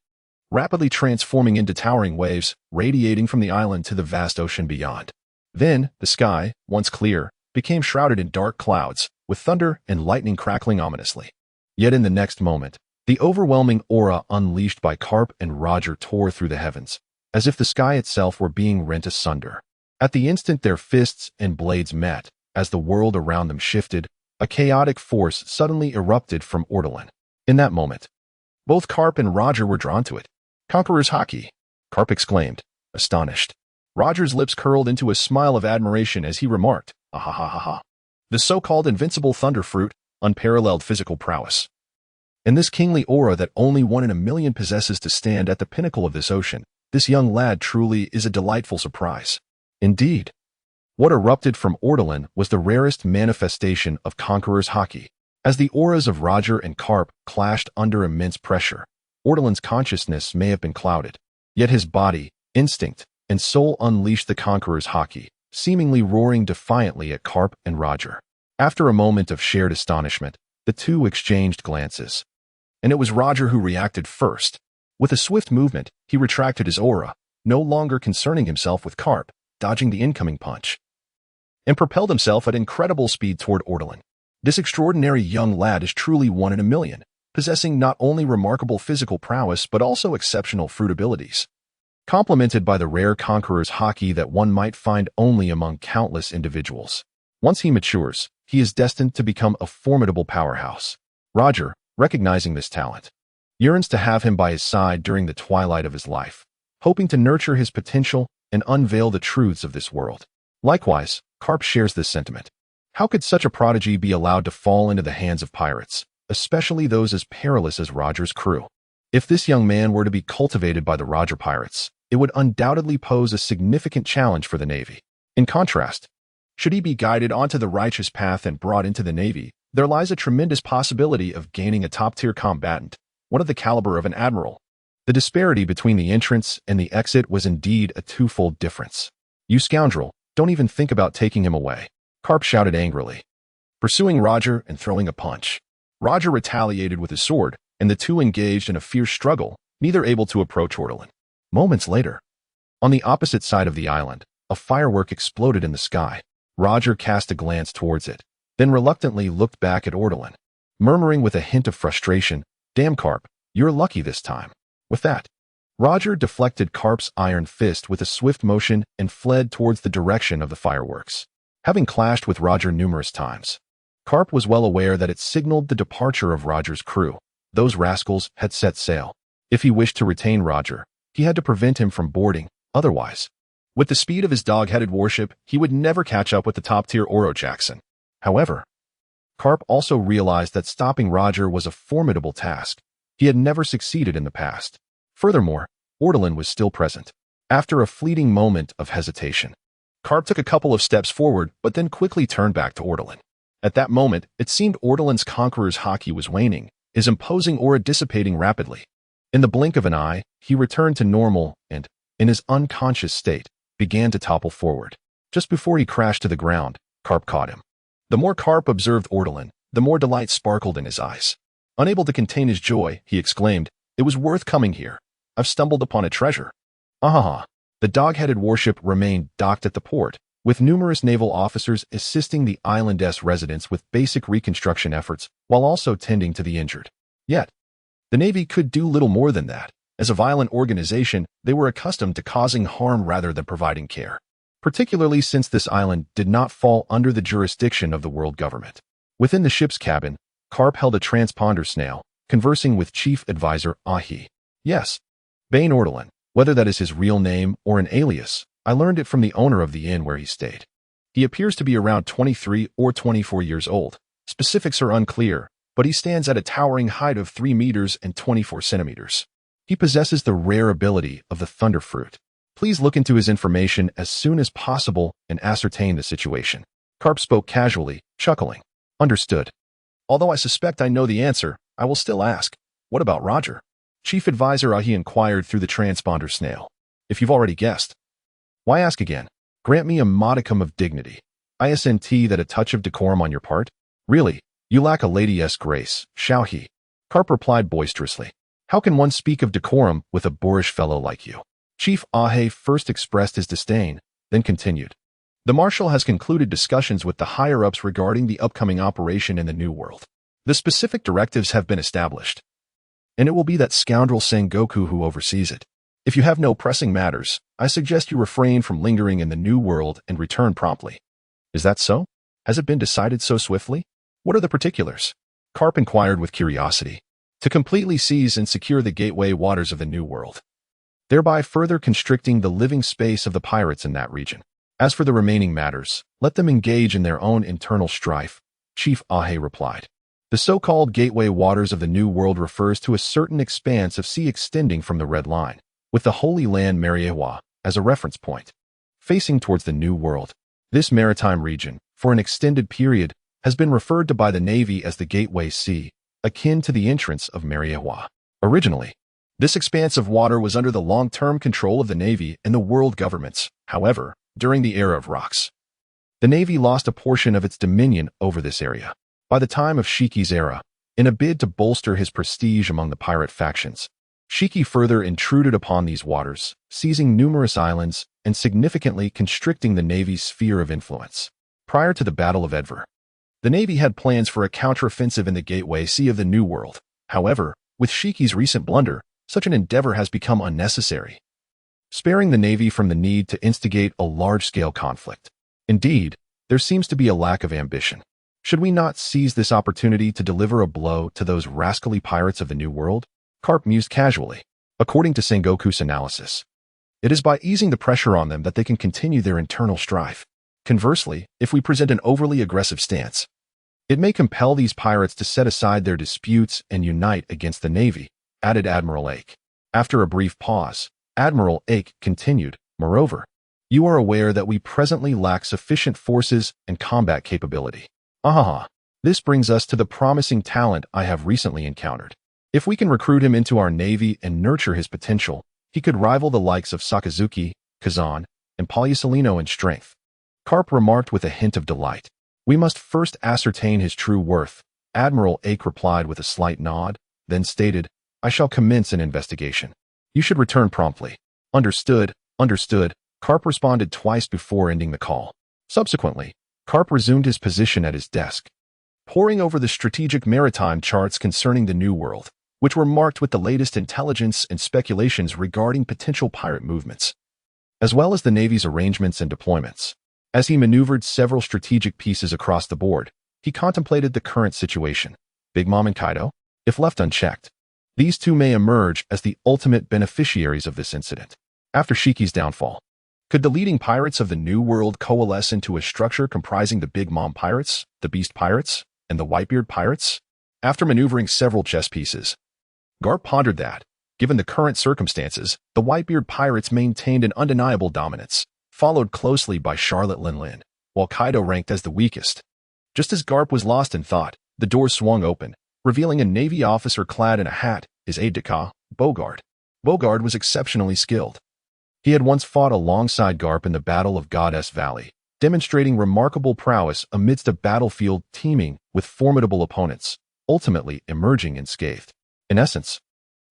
rapidly transforming into towering waves, radiating from the island to the vast ocean beyond. Then, the sky, once clear, became shrouded in dark clouds, with thunder and lightning crackling ominously. Yet in the next moment, the overwhelming aura unleashed by Carp and Roger tore through the heavens, as if the sky itself were being rent asunder. At the instant their fists and blades met, as the world around them shifted, a chaotic force suddenly erupted from Ortolan. In that moment, both Carp and Roger were drawn to it. "Conqueror's Haki!" Carp exclaimed, astonished. Roger's lips curled into a smile of admiration as he remarked, "Ah ha ha ha ha. The so-called invincible thunder fruit, unparalleled physical prowess. And this kingly aura that only one in a million possesses to stand at the pinnacle of this ocean, this young lad truly is a delightful surprise." Indeed, what erupted from Ortolan was the rarest manifestation of Conqueror's Haki. As the auras of Roger and Carp clashed under immense pressure, Ortolan's consciousness may have been clouded, yet his body, instinct, and soul unleashed the Conqueror's Haki, seemingly roaring defiantly at Carp and Roger. After a moment of shared astonishment, the two exchanged glances, and it was Roger who reacted first. With a swift movement, he retracted his aura, no longer concerning himself with Carp, dodging the incoming punch, and propelled himself at incredible speed toward Ortolan. This extraordinary young lad is truly one in a million, possessing not only remarkable physical prowess but also exceptional fruit abilities, complemented by the rare Conqueror's Haki that one might find only among countless individuals. Once he matures, he is destined to become a formidable powerhouse. Roger, recognizing this talent, yearns to have him by his side during the twilight of his life, hoping to nurture his potential and unveil the truths of this world. Likewise, Carp shares this sentiment. How could such a prodigy be allowed to fall into the hands of pirates, especially those as perilous as Roger's crew? If this young man were to be cultivated by the Roger pirates, it would undoubtedly pose a significant challenge for the Navy. In contrast, should he be guided onto the righteous path and brought into the Navy, there lies a tremendous possibility of gaining a top-tier combatant, one of the caliber of an admiral. The disparity between the entrance and the exit was indeed a twofold difference. "You scoundrel, don't even think about taking him away," Carp shouted angrily, pursuing Roger and throwing a punch. Roger retaliated with his sword, and the two engaged in a fierce struggle, neither able to approach Ortolan. Moments later, on the opposite side of the island, a firework exploded in the sky. Roger cast a glance towards it, then reluctantly looked back at Ortolan, murmuring with a hint of frustration, "Damn, Carp, you're lucky this time." With that, Roger deflected Carp's iron fist with a swift motion and fled towards the direction of the fireworks. Having clashed with Roger numerous times, Carp was well aware that it signaled the departure of Roger's crew. Those rascals had set sail. If he wished to retain Roger, he had to prevent him from boarding. Otherwise, with the speed of his dog-headed warship, he would never catch up with the top-tier Oro Jackson. However, Carp also realized that stopping Roger was a formidable task. He had never succeeded in the past. Furthermore, Ortolan was still present. After a fleeting moment of hesitation, Carp took a couple of steps forward, but then quickly turned back to Ortolan. At that moment, it seemed Ortolan's Conqueror's Haki was waning, his imposing aura dissipating rapidly. In the blink of an eye, he returned to normal and, in his unconscious state, began to topple forward. Just before he crashed to the ground, Carp caught him. The more Carp observed Ortolan, the more delight sparkled in his eyes. Unable to contain his joy, he exclaimed, "It was worth coming here. I've stumbled upon a treasure." Ahaha. The dog-headed warship remained docked at the port, with numerous naval officers assisting the island's residents with basic reconstruction efforts while also tending to the injured. Yet, The Navy could do little more than that. As a violent organization, they were accustomed to causing harm rather than providing care, particularly since this island did not fall under the jurisdiction of the world government. Within the ship's cabin, Karp held a transponder snail, conversing with Chief Advisor Ahi. Yes, Bain Ortolan, whether that is his real name or an alias, I learned it from the owner of the inn where he stayed. He appears to be around 23 or 24 years old. Specifics are unclear, but he stands at a towering height of 3 meters and 24 centimeters. He possesses the rare ability of the Thunder Fruit. Please look into his information as soon as possible and ascertain the situation. Karp spoke casually, chuckling. Understood. Although I suspect I know the answer, I will still ask. What about Roger? Chief Advisor Ahi inquired through the transponder snail. If you've already guessed. Why ask again? Grant me a modicum of dignity. I assent that a touch of decorum on your part? Really, you lack a lady's grace, shall he? Karp replied boisterously. How can one speak of decorum with a boorish fellow like you? Chief Ahe first expressed his disdain, then continued. The Marshal has concluded discussions with the higher-ups regarding the upcoming operation in the New World. The specific directives have been established, and it will be that scoundrel Sengoku who oversees it. If you have no pressing matters, I suggest you refrain from lingering in the New World and return promptly. Is that so? Has it been decided so swiftly? What are the particulars? Karp inquired with curiosity. To completely seize and secure the gateway waters of the New World, thereby further constricting the living space of the pirates in that region. As for the remaining matters, let them engage in their own internal strife, Chief Ahe replied. The so-called gateway waters of the New World refers to a certain expanse of sea extending from the Red Line, with the Holy Land Mariewa as a reference point. Facing towards the New World, this maritime region, for an extended period, has been referred to by the Navy as the Gateway Sea, akin to the entrance of Mariewa. Originally, this expanse of water was under the long-term control of the Navy and the world governments. However, during the era of rocks, the Navy lost a portion of its dominion over this area. By the time of Shiki's era, in a bid to bolster his prestige among the pirate factions, Shiki further intruded upon these waters, seizing numerous islands and significantly constricting the Navy's sphere of influence. Prior to the Battle of Edver, the Navy had plans for a counteroffensive in the Gateway Sea of the New World. However, with Shiki's recent blunder, such an endeavor has become unnecessary, sparing the Navy from the need to instigate a large-scale conflict. Indeed, there seems to be a lack of ambition. Should we not seize this opportunity to deliver a blow to those rascally pirates of the New World? Karp mused casually. According to Sengoku's analysis, it is by easing the pressure on them that they can continue their internal strife. Conversely, if we present an overly aggressive stance, it may compel these pirates to set aside their disputes and unite against the Navy, added Admiral Ake. After a brief pause, Admiral Ake continued, moreover, you are aware that we presently lack sufficient forces and combat capability. This brings us to the promising talent I have recently encountered. If we can recruit him into our Navy and nurture his potential, he could rival the likes of Sakazuki, Kazan, and Polysolino in strength. Karp remarked with a hint of delight. We must first ascertain his true worth. Admiral Ake replied with a slight nod, then stated, I shall commence an investigation. You should return promptly. Understood, understood. Karp responded twice before ending the call. Subsequently, Karp resumed his position at his desk, poring over the strategic maritime charts concerning the New World, which were marked with the latest intelligence and speculations regarding potential pirate movements, as well as the Navy's arrangements and deployments. As he maneuvered several strategic pieces across the board, he contemplated the current situation. Big Mom and Kaido? If left unchecked, these two may emerge as the ultimate beneficiaries of this incident. After Shiki's downfall, could the leading pirates of the New World coalesce into a structure comprising the Big Mom Pirates, the Beast Pirates, and the Whitebeard Pirates? After maneuvering several chess pieces, Garp pondered that, given the current circumstances, the Whitebeard Pirates maintained an undeniable dominance, followed closely by Charlotte Lin, while Kaido ranked as the weakest. Just as Garp was lost in thought, the door swung open, revealing a Navy officer clad in a hat, his aide-de-camp, Bogard. Bogard was exceptionally skilled. He had once fought alongside Garp in the Battle of Goddess Valley, demonstrating remarkable prowess amidst a battlefield teeming with formidable opponents, ultimately emerging unscathed. In essence,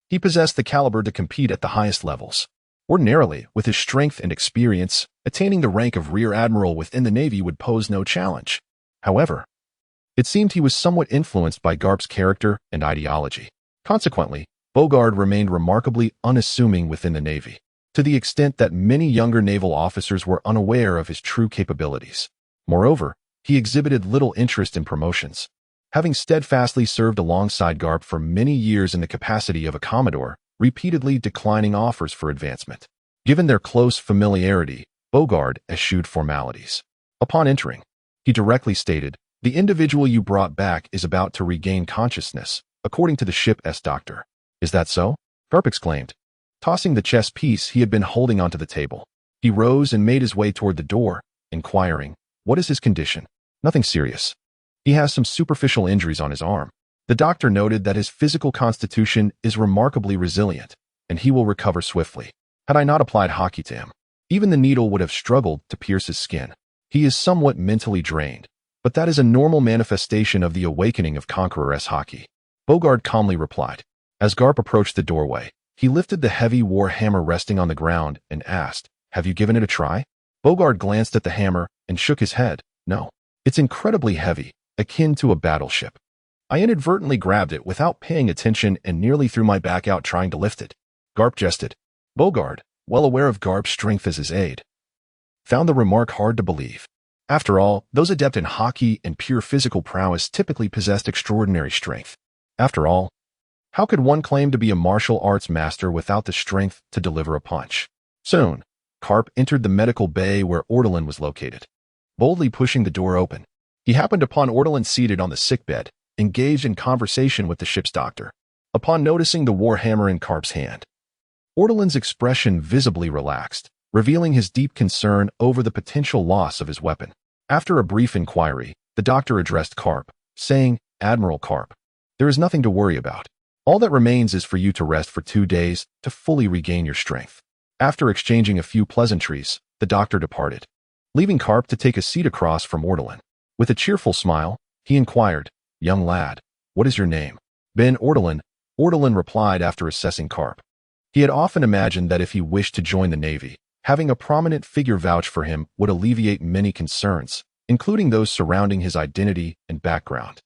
he possessed the caliber to compete at the highest levels. Ordinarily, with his strength and experience, attaining the rank of Rear Admiral within the Navy would pose no challenge. However, it seemed he was somewhat influenced by Garp's character and ideology. Consequently, Bogard remained remarkably unassuming within the Navy, to the extent that many younger naval officers were unaware of his true capabilities. Moreover, he exhibited little interest in promotions. Having steadfastly served alongside Garp for many years in the capacity of a Commodore, repeatedly declining offers for advancement. Given their close familiarity, Bogard eschewed formalities. Upon entering, he directly stated, "The individual you brought back is about to regain consciousness, according to the ship's doctor." "Is that so?" Garp exclaimed, tossing the chess piece he had been holding onto the table. He rose and made his way toward the door, inquiring, "What is his condition?" "Nothing serious. He has some superficial injuries on his arm." The doctor noted that his physical constitution is remarkably resilient, and he will recover swiftly. Had I not applied hockey to him, even the needle would have struggled to pierce his skin. He is somewhat mentally drained, but that is a normal manifestation of the awakening of Conqueror's hockey. Bogard calmly replied. As Garp approached the doorway, he lifted the heavy war hammer resting on the ground and asked, "Have you given it a try?" Bogard glanced at the hammer and shook his head. "No. It's incredibly heavy, akin to a battleship. I inadvertently grabbed it without paying attention and nearly threw my back out trying to lift it." Garp jested. Bogard, well aware of Garp's strength as his aide, found the remark hard to believe. After all, those adept in hockey and pure physical prowess typically possessed extraordinary strength. After all, how could one claim to be a martial arts master without the strength to deliver a punch? Soon, Garp entered the medical bay where Ortolan was located. Boldly pushing the door open, he happened upon Ortolan seated on the sickbed, engaged in conversation with the ship's doctor. Upon noticing the war hammer in Garp's hand, Ortolan's expression visibly relaxed, revealing his deep concern over the potential loss of his weapon. After a brief inquiry, the doctor addressed Garp, saying, "Admiral Garp, there is nothing to worry about. All that remains is for you to rest for 2 days to fully regain your strength." After exchanging a few pleasantries, the doctor departed, leaving Garp to take a seat across from Ortolan. With a cheerful smile, he inquired, "Young lad, what is your name?" "Ben Ortolan," Ortolan replied after assessing Garp. He had often imagined that if he wished to join the Navy, having a prominent figure vouch for him would alleviate many concerns, including those surrounding his identity and background.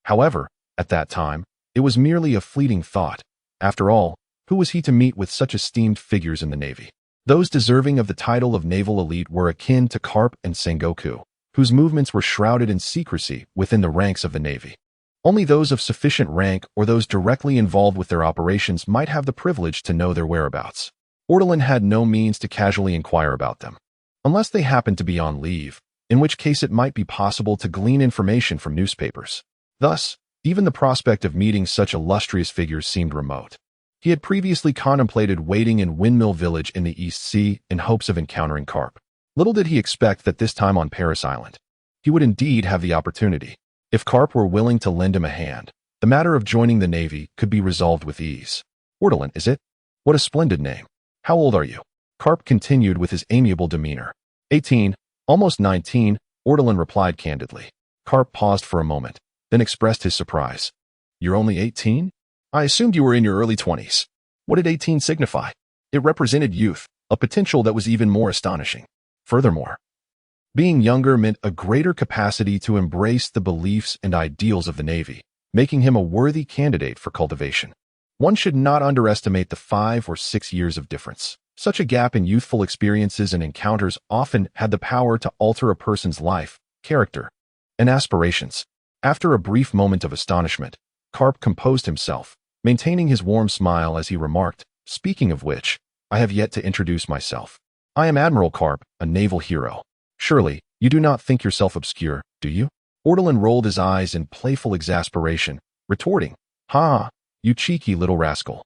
However, at that time, it was merely a fleeting thought. After all, who was he to meet with such esteemed figures in the Navy? Those deserving of the title of naval elite were akin to Garp and Sengoku, whose movements were shrouded in secrecy within the ranks of the Navy. Only those of sufficient rank or those directly involved with their operations might have the privilege to know their whereabouts. Ortolan had no means to casually inquire about them, unless they happened to be on leave, in which case it might be possible to glean information from newspapers. Thus, even the prospect of meeting such illustrious figures seemed remote. He had previously contemplated waiting in Windmill Village in the East Sea in hopes of encountering Garp. Little did he expect that this time on Paris Island, he would indeed have the opportunity. If Garp were willing to lend him a hand, the matter of joining the Navy could be resolved with ease. "Ortolan, is it? What a splendid name. How old are you?" Garp continued with his amiable demeanor. 18, almost 19, Ortolan replied candidly. Garp paused for a moment, then expressed his surprise. "You're only 18? I assumed you were in your early 20s. What did 18 signify?" It represented youth, a potential that was even more astonishing. Furthermore, being younger meant a greater capacity to embrace the beliefs and ideals of the Navy, making him a worthy candidate for cultivation. One should not underestimate the 5 or 6 years of difference. Such a gap in youthful experiences and encounters often had the power to alter a person's life, character, and aspirations. After a brief moment of astonishment, Garp composed himself, maintaining his warm smile as he remarked, "Speaking of which, I have yet to introduce myself. I am Admiral Garp, a naval hero. Surely, you do not think yourself obscure, do you?" Ortolan rolled his eyes in playful exasperation, retorting, "Ha, you cheeky little rascal.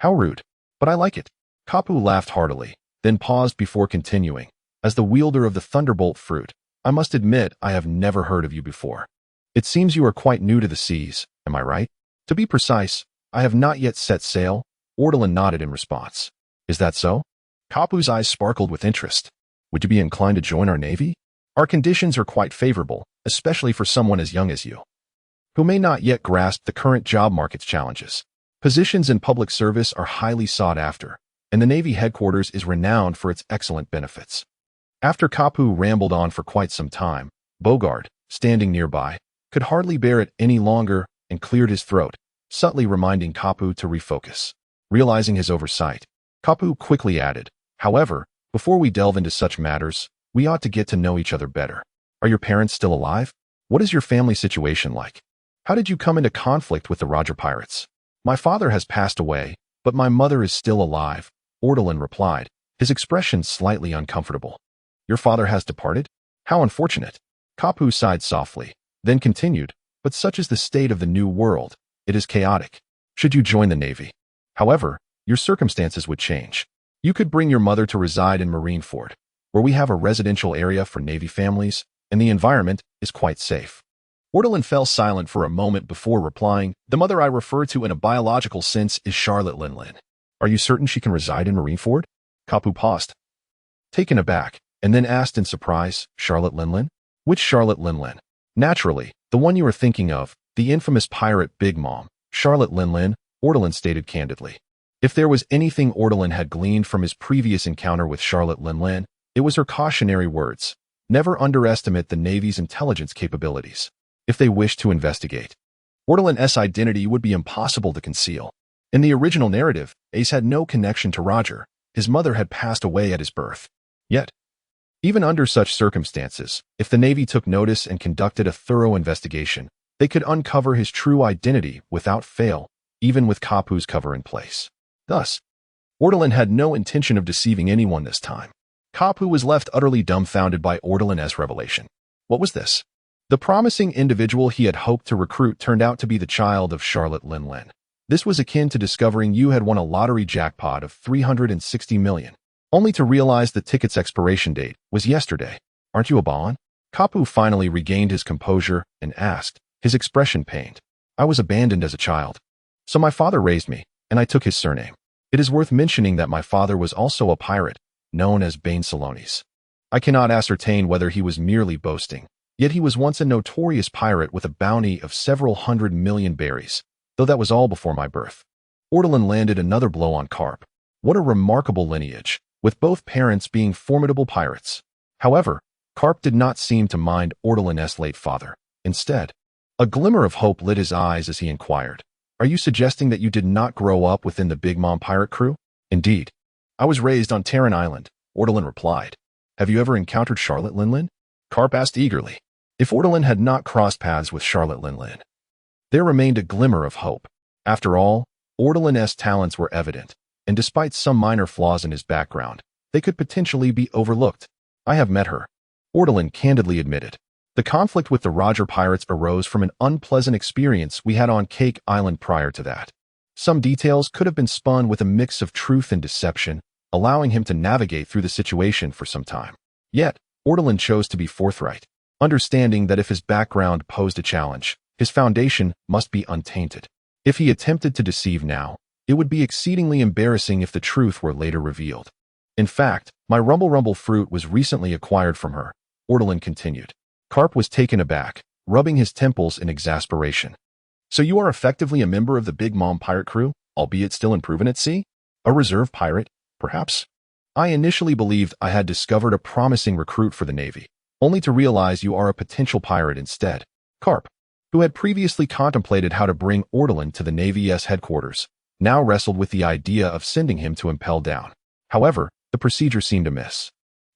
How rude. But I like it." Kapu laughed heartily, then paused before continuing. "As the wielder of the thunderbolt fruit, I must admit I have never heard of you before. It seems you are quite new to the seas, am I right?" "To be precise, I have not yet set sail," Ortolan nodded in response. "Is that so?" Kapu's eyes sparkled with interest. "Would you be inclined to join our Navy? Our conditions are quite favorable, especially for someone as young as you, who may not yet grasp the current job market's challenges. Positions in public service are highly sought after, and the Navy headquarters is renowned for its excellent benefits." After Kapu rambled on for quite some time, Bogard, standing nearby, could hardly bear it any longer and cleared his throat. subtly reminding Kapu to refocus. Realizing his oversight, Kapu quickly added, "However, before we delve into such matters, we ought to get to know each other better. Are your parents still alive? What is your family situation like? How did you come into conflict with the Roger pirates?" "My father has passed away, but my mother is still alive," Ortolan replied, his expression slightly uncomfortable. "Your father has departed? How unfortunate." Kapu sighed softly, then continued, "But such is the state of the new world. It is chaotic. Should you join the Navy? However, your circumstances would change. You could bring your mother to reside in Marineford, where we have a residential area for Navy families, and the environment is quite safe." Ortolan fell silent for a moment before replying, "The mother I refer to in a biological sense is Charlotte Linlin." "Are you certain she can reside in Marineford?" Kapu paused, taken aback, and then asked in surprise, "Charlotte Linlin? Which Charlotte Linlin?" "Naturally, the one you are thinking of, the infamous pirate Big Mom, Charlotte Linlin," Ortolan stated candidly. If there was anything Ortolan had gleaned from his previous encounter with Charlotte Linlin, it was her cautionary words. Never underestimate the Navy's intelligence capabilities. If they wished to investigate, Ortolan's identity would be impossible to conceal. In the original narrative, Ace had no connection to Roger. His mother had passed away at his birth. Yet, even under such circumstances, if the Navy took notice and conducted a thorough investigation, they could uncover his true identity without fail, even with Kapu's cover in place. Thus, Ortolan had no intention of deceiving anyone this time. Kapu was left utterly dumbfounded by Ortolan's revelation. What was this? The promising individual he had hoped to recruit turned out to be the child of Charlotte Linlin. This was akin to discovering you had won a lottery jackpot of 360 million, only to realize the ticket's expiration date was yesterday. "Aren't you a Bon?" Kapu finally regained his composure and asked, his expression pained. "I was abandoned as a child. So my father raised me, and I took his surname. It is worth mentioning that my father was also a pirate, known as Bane Salonis. I cannot ascertain whether he was merely boasting, yet he was once a notorious pirate with a bounty of several 100 million berries, though that was all before my birth." Ortolan landed another blow on Karp. What a remarkable lineage, with both parents being formidable pirates. However, Karp did not seem to mind Ortolan's late father. Instead, a glimmer of hope lit his eyes as he inquired, "Are you suggesting that you did not grow up within the Big Mom pirate crew?" "Indeed. I was raised on Terran Island," Ortolan replied. "Have you ever encountered Charlotte Linlin?" Karp asked eagerly. If Ortolan had not crossed paths with Charlotte Linlin, there remained a glimmer of hope. After all, Ortolan's talents were evident, and despite some minor flaws in his background, they could potentially be overlooked. "I have met her," Ortolan candidly admitted. "The conflict with the Roger pirates arose from an unpleasant experience we had on Cake Island prior to that. Some details could have been spun with a mix of truth and deception, allowing him to navigate through the situation for some time. Yet, Ortolan chose to be forthright, understanding that if his background posed a challenge, his foundation must be untainted. If he attempted to deceive now, it would be exceedingly embarrassing if the truth were later revealed. In fact, my Rumble fruit was recently acquired from her," Ortolan continued. Karp was taken aback, rubbing his temples in exasperation. "So you are effectively a member of the Big Mom pirate crew, albeit still unproven at sea? A reserve pirate, perhaps?" "I initially believed I had discovered a promising recruit for the Navy, only to realize you are a potential pirate instead." Karp, who had previously contemplated how to bring Ortolan to the Navy's headquarters, now wrestled with the idea of sending him to Impel Down. However, the procedure seemed amiss.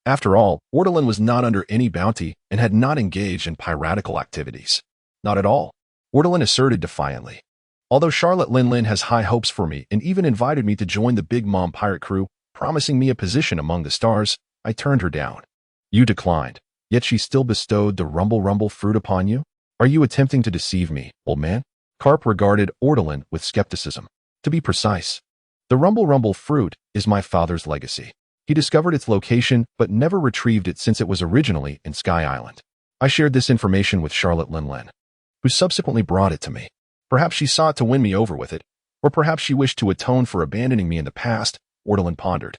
After all, Ortolan was not under any bounty and had not engaged in piratical activities. "Not at all," Ortolan asserted defiantly. "Although Charlotte Linlin has high hopes for me and even invited me to join the Big Mom pirate crew, promising me a position among the stars, I turned her down." "You declined, yet she still bestowed the Rumble fruit upon you? Are you attempting to deceive me, old man?" Karp regarded Ortolan with skepticism. "To be precise, the Rumble fruit is my father's legacy. He discovered its location but never retrieved it since it was originally in Sky Island. I shared this information with Charlotte Linlin, who subsequently brought it to me. Perhaps she sought to win me over with it, or perhaps she wished to atone for abandoning me in the past," Ortolan pondered,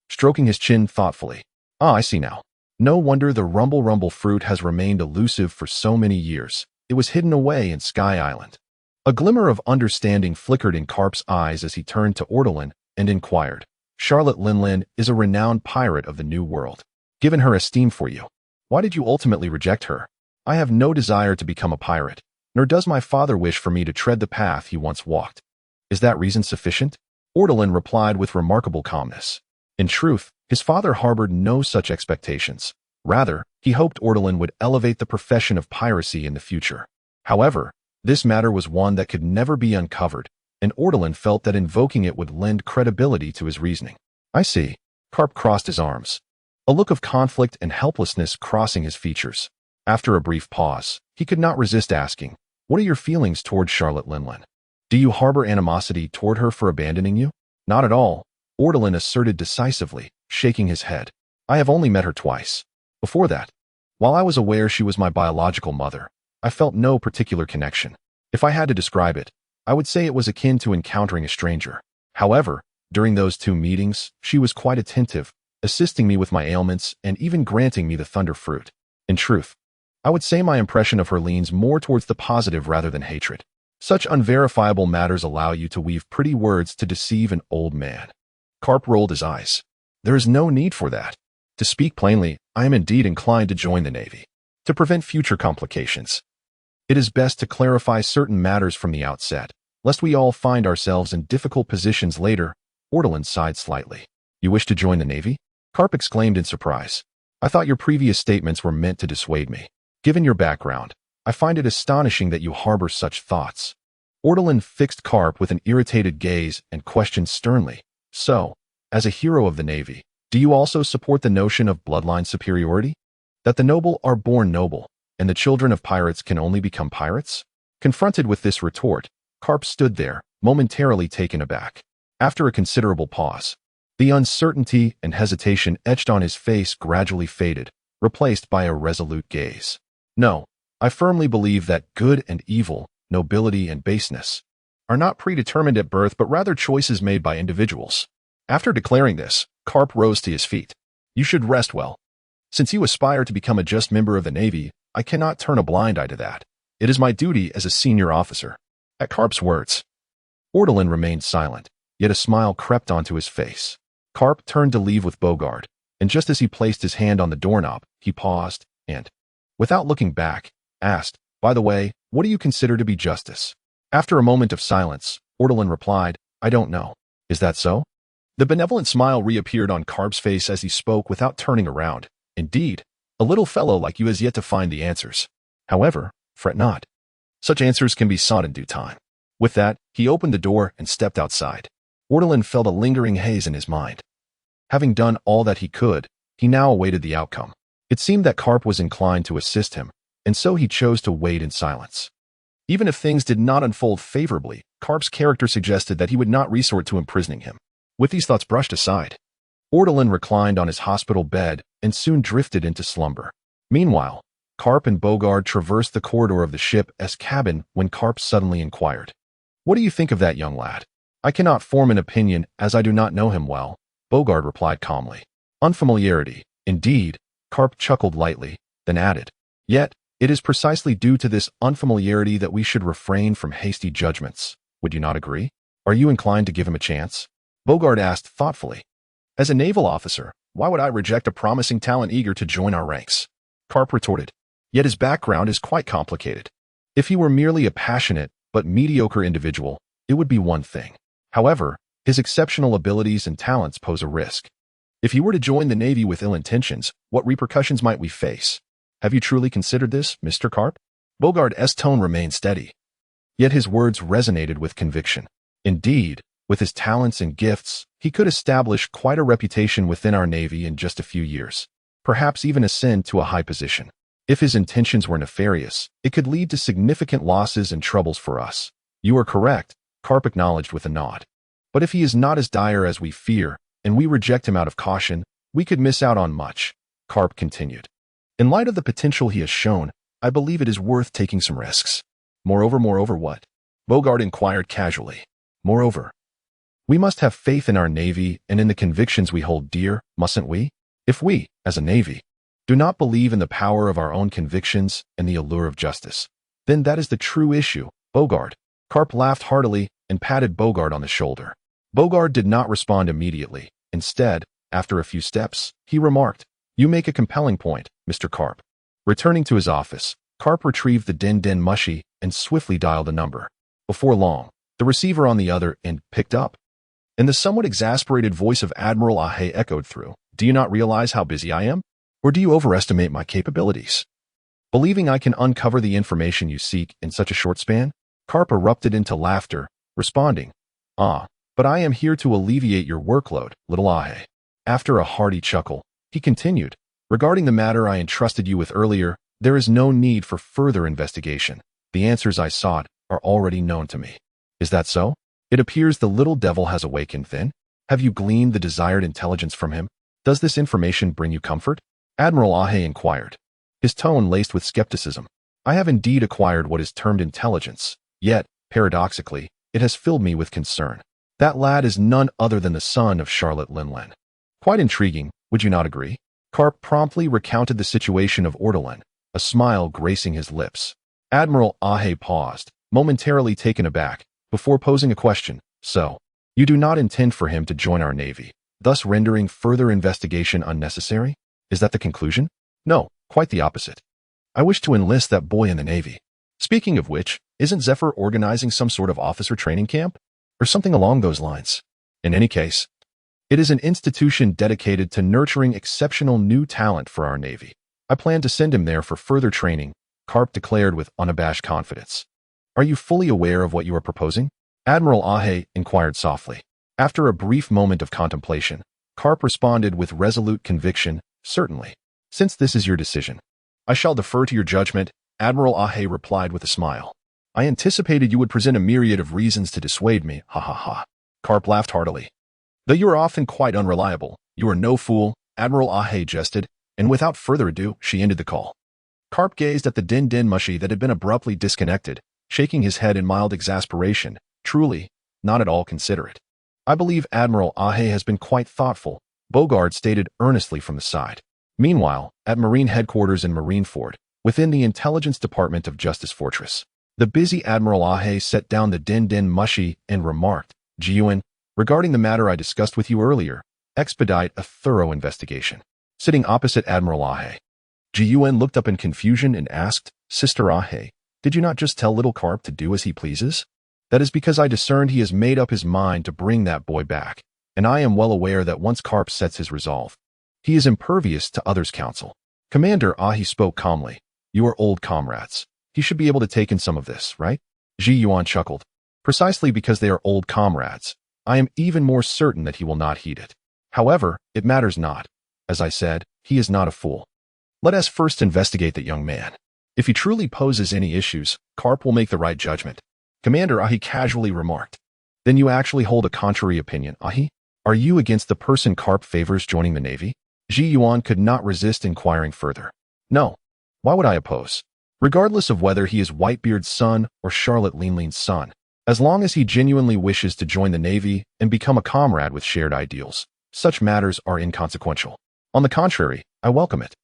stroking his chin thoughtfully. "Ah, I see now. No wonder the Rumble fruit has remained elusive for so many years. It was hidden away in Sky Island." A glimmer of understanding flickered in Karp's eyes as he turned to Ortolan and inquired, "Charlotte Linlin is a renowned pirate of the New World. Given her esteem for you, why did you ultimately reject her?" "I have no desire to become a pirate. nor does my father wish for me to tread the path he once walked. Is that reason sufficient? Ortolan replied with remarkable calmness. In truth, his father harbored no such expectations. Rather, he hoped Ortolan would elevate the profession of piracy in the future. However, this matter was one that could never be uncovered, and Ortolan felt that invoking it would lend credibility to his reasoning. I see. Karp crossed his arms, a look of conflict and helplessness crossing his features. After a brief pause, he could not resist asking, "What are your feelings toward Charlotte Linlin? Do you harbor animosity toward her for abandoning you?" "Not at all," Ortolan asserted decisively, shaking his head. "I have only met her twice. Before that, while I was aware she was my biological mother, I felt no particular connection. If I had to describe it, I would say it was akin to encountering a stranger. However, during those 2 meetings, she was quite attentive, assisting me with my ailments and even granting me the thunder fruit. In truth, I would say my impression of her leans more towards the positive rather than hatred. Such unverifiable matters allow you to weave pretty words to deceive an old man." Karp rolled his eyes. "There is no need for that. To speak plainly, I am indeed inclined to join the Navy. To prevent future complications, it is best to clarify certain matters from the outset, lest we all find ourselves in difficult positions later." Ortolan sighed slightly. "You wish to join the Navy?" Karp exclaimed in surprise. "I thought your previous statements were meant to dissuade me. Given your background, I find it astonishing that you harbor such thoughts." Ortolan fixed Karp with an irritated gaze and questioned sternly, "So, as a hero of the Navy, do you also support the notion of bloodline superiority? That the noble are born noble, and the children of pirates can only become pirates?" Confronted with this retort, Karp stood there, momentarily taken aback. After a considerable pause, the uncertainty and hesitation etched on his face gradually faded, replaced by a resolute gaze. "No, I firmly believe that good and evil, nobility and baseness, are not predetermined at birth but rather choices made by individuals." After declaring this, Karp rose to his feet. "You should rest well. Since you aspire to become a just member of the Navy, I cannot turn a blind eye to that. It is my duty as a senior officer." At Karp's words, Ortolan remained silent, yet a smile crept onto his face. Karp turned to leave with Bogard, and just as he placed his hand on the doorknob, he paused and, without looking back, asked, "By the way, what do you consider to be justice?" After a moment of silence, Ortolan replied, "I don't know." "Is that so?" The benevolent smile reappeared on Karp's face as he spoke without turning around. "Indeed, a little fellow like you has yet to find the answers. However, fret not. Such answers can be sought in due time." With that, he opened the door and stepped outside. Ortolan felt a lingering haze in his mind. Having done all that he could, he now awaited the outcome. It seemed that Karp was inclined to assist him, and so he chose to wait in silence. Even if things did not unfold favorably, Karp's character suggested that he would not resort to imprisoning him. With these thoughts brushed aside, Ortolan reclined on his hospital bed and soon drifted into slumber. Meanwhile, Karp and Bogard traversed the corridor of the ship's cabin when Karp suddenly inquired, "What do you think of that young lad?" "I cannot form an opinion as I do not know him well," Bogard replied calmly. "Unfamiliarity, indeed," Karp chuckled lightly, then added, "Yet, it is precisely due to this unfamiliarity that we should refrain from hasty judgments. Would you not agree? Are you inclined to give him a chance?" Bogard asked thoughtfully. "As a naval officer, why would I reject a promising talent eager to join our ranks?" Karp retorted. "Yet his background is quite complicated. If he were merely a passionate but mediocre individual, it would be one thing. However, his exceptional abilities and talents pose a risk. If he were to join the Navy with ill intentions, what repercussions might we face? Have you truly considered this, Mr. Karp?" Bogard's tone remained steady, yet his words resonated with conviction. "Indeed, with his talents and gifts, he could establish quite a reputation within our Navy in just a few years, perhaps even ascend to a high position. If his intentions were nefarious, it could lead to significant losses and troubles for us." "You are correct," Karp acknowledged with a nod. "But if he is not as dire as we fear, and we reject him out of caution, we could miss out on much," Karp continued. "In light of the potential he has shown, I believe it is worth taking some risks." Moreover what?" Bogard inquired casually. "Moreover, we must have faith in our Navy and in the convictions we hold dear, mustn't we? If we, as a Navy, do not believe in the power of our own convictions and the allure of justice, then that is the true issue, Bogard." Karp laughed heartily and patted Bogard on the shoulder. Bogard did not respond immediately. Instead, after a few steps, he remarked, "You make a compelling point, Mr. Karp." Returning to his office, Karp retrieved the Den Den Mushi and swiftly dialed a number. Before long, the receiver on the other end picked up, and the somewhat exasperated voice of Admiral Ahe echoed through. Do you not realize how busy I am? Or do you overestimate my capabilities? Believing I can uncover the information you seek in such a short span? Karp erupted into laughter, responding, but I am here to alleviate your workload, little Ahe. After a hearty chuckle, he continued, regarding the matter I entrusted you with earlier, there is no need for further investigation. The answers I sought are already known to me. Is that so? It appears the little devil has awakened then. Have you gleaned the desired intelligence from him? Does this information bring you comfort? Admiral Ahe inquired, his tone laced with skepticism. I have indeed acquired what is termed intelligence, yet, paradoxically, it has filled me with concern. That lad is none other than the son of Charlotte Linlen. Quite intriguing, would you not agree? Karp promptly recounted the situation of Ortolan, a smile gracing his lips. Admiral Ahe paused, momentarily taken aback, before posing a question. So, you do not intend for him to join our navy, thus rendering further investigation unnecessary? Is that the conclusion? No, quite the opposite. I wish to enlist that boy in the navy. Speaking of which, isn't Zephyr organizing some sort of officer training camp? Or something along those lines? In any case, it is an institution dedicated to nurturing exceptional new talent for our navy. I plan to send him there for further training, Karp declared with unabashed confidence. Are you fully aware of what you are proposing? Admiral Ahe inquired softly. After a brief moment of contemplation, Karp responded with resolute conviction, certainly. Since this is your decision, I shall defer to your judgment, Admiral Ahe replied with a smile. I anticipated you would present a myriad of reasons to dissuade me, ha ha ha. Karp laughed heartily. Though you are often quite unreliable, you are no fool, Admiral Ahe jested, and without further ado, she ended the call. Karp gazed at the din-din mushy that had been abruptly disconnected, shaking his head in mild exasperation. Truly, not at all considerate. I believe Admiral Ahe has been quite thoughtful, Bogard stated earnestly from the side. Meanwhile, at Marine Headquarters in Marineford, within the Intelligence Department of Justice Fortress, the busy Admiral Ahe set down the din-din mushy and remarked, Ji-Yuan, regarding the matter I discussed with you earlier, expedite a thorough investigation. Sitting opposite Admiral Ahe, Ji-Yuan looked up in confusion and asked, Sister Ahe, did you not just tell little Karp to do as he pleases? That is because I discerned he has made up his mind to bring that boy back, and I am well aware that once Karp sets his resolve, he is impervious to others' counsel. Commander Ahe spoke calmly. You are old comrades. He should be able to take in some of this, right? Ji-Yuan chuckled. Precisely because they are old comrades, I am even more certain that he will not heed it. However, it matters not. As I said, he is not a fool. Let us first investigate that young man. If he truly poses any issues, Karp will make the right judgment. Commander Ahe casually remarked. Then you actually hold a contrary opinion, Ahe? Are you against the person Karp favors joining the Navy? Ji-Yuan could not resist inquiring further. No. Why would I oppose? Regardless of whether he is Whitebeard's son or Charlotte Linlen's son, as long as he genuinely wishes to join the Navy and become a comrade with shared ideals, such matters are inconsequential. On the contrary, I welcome it.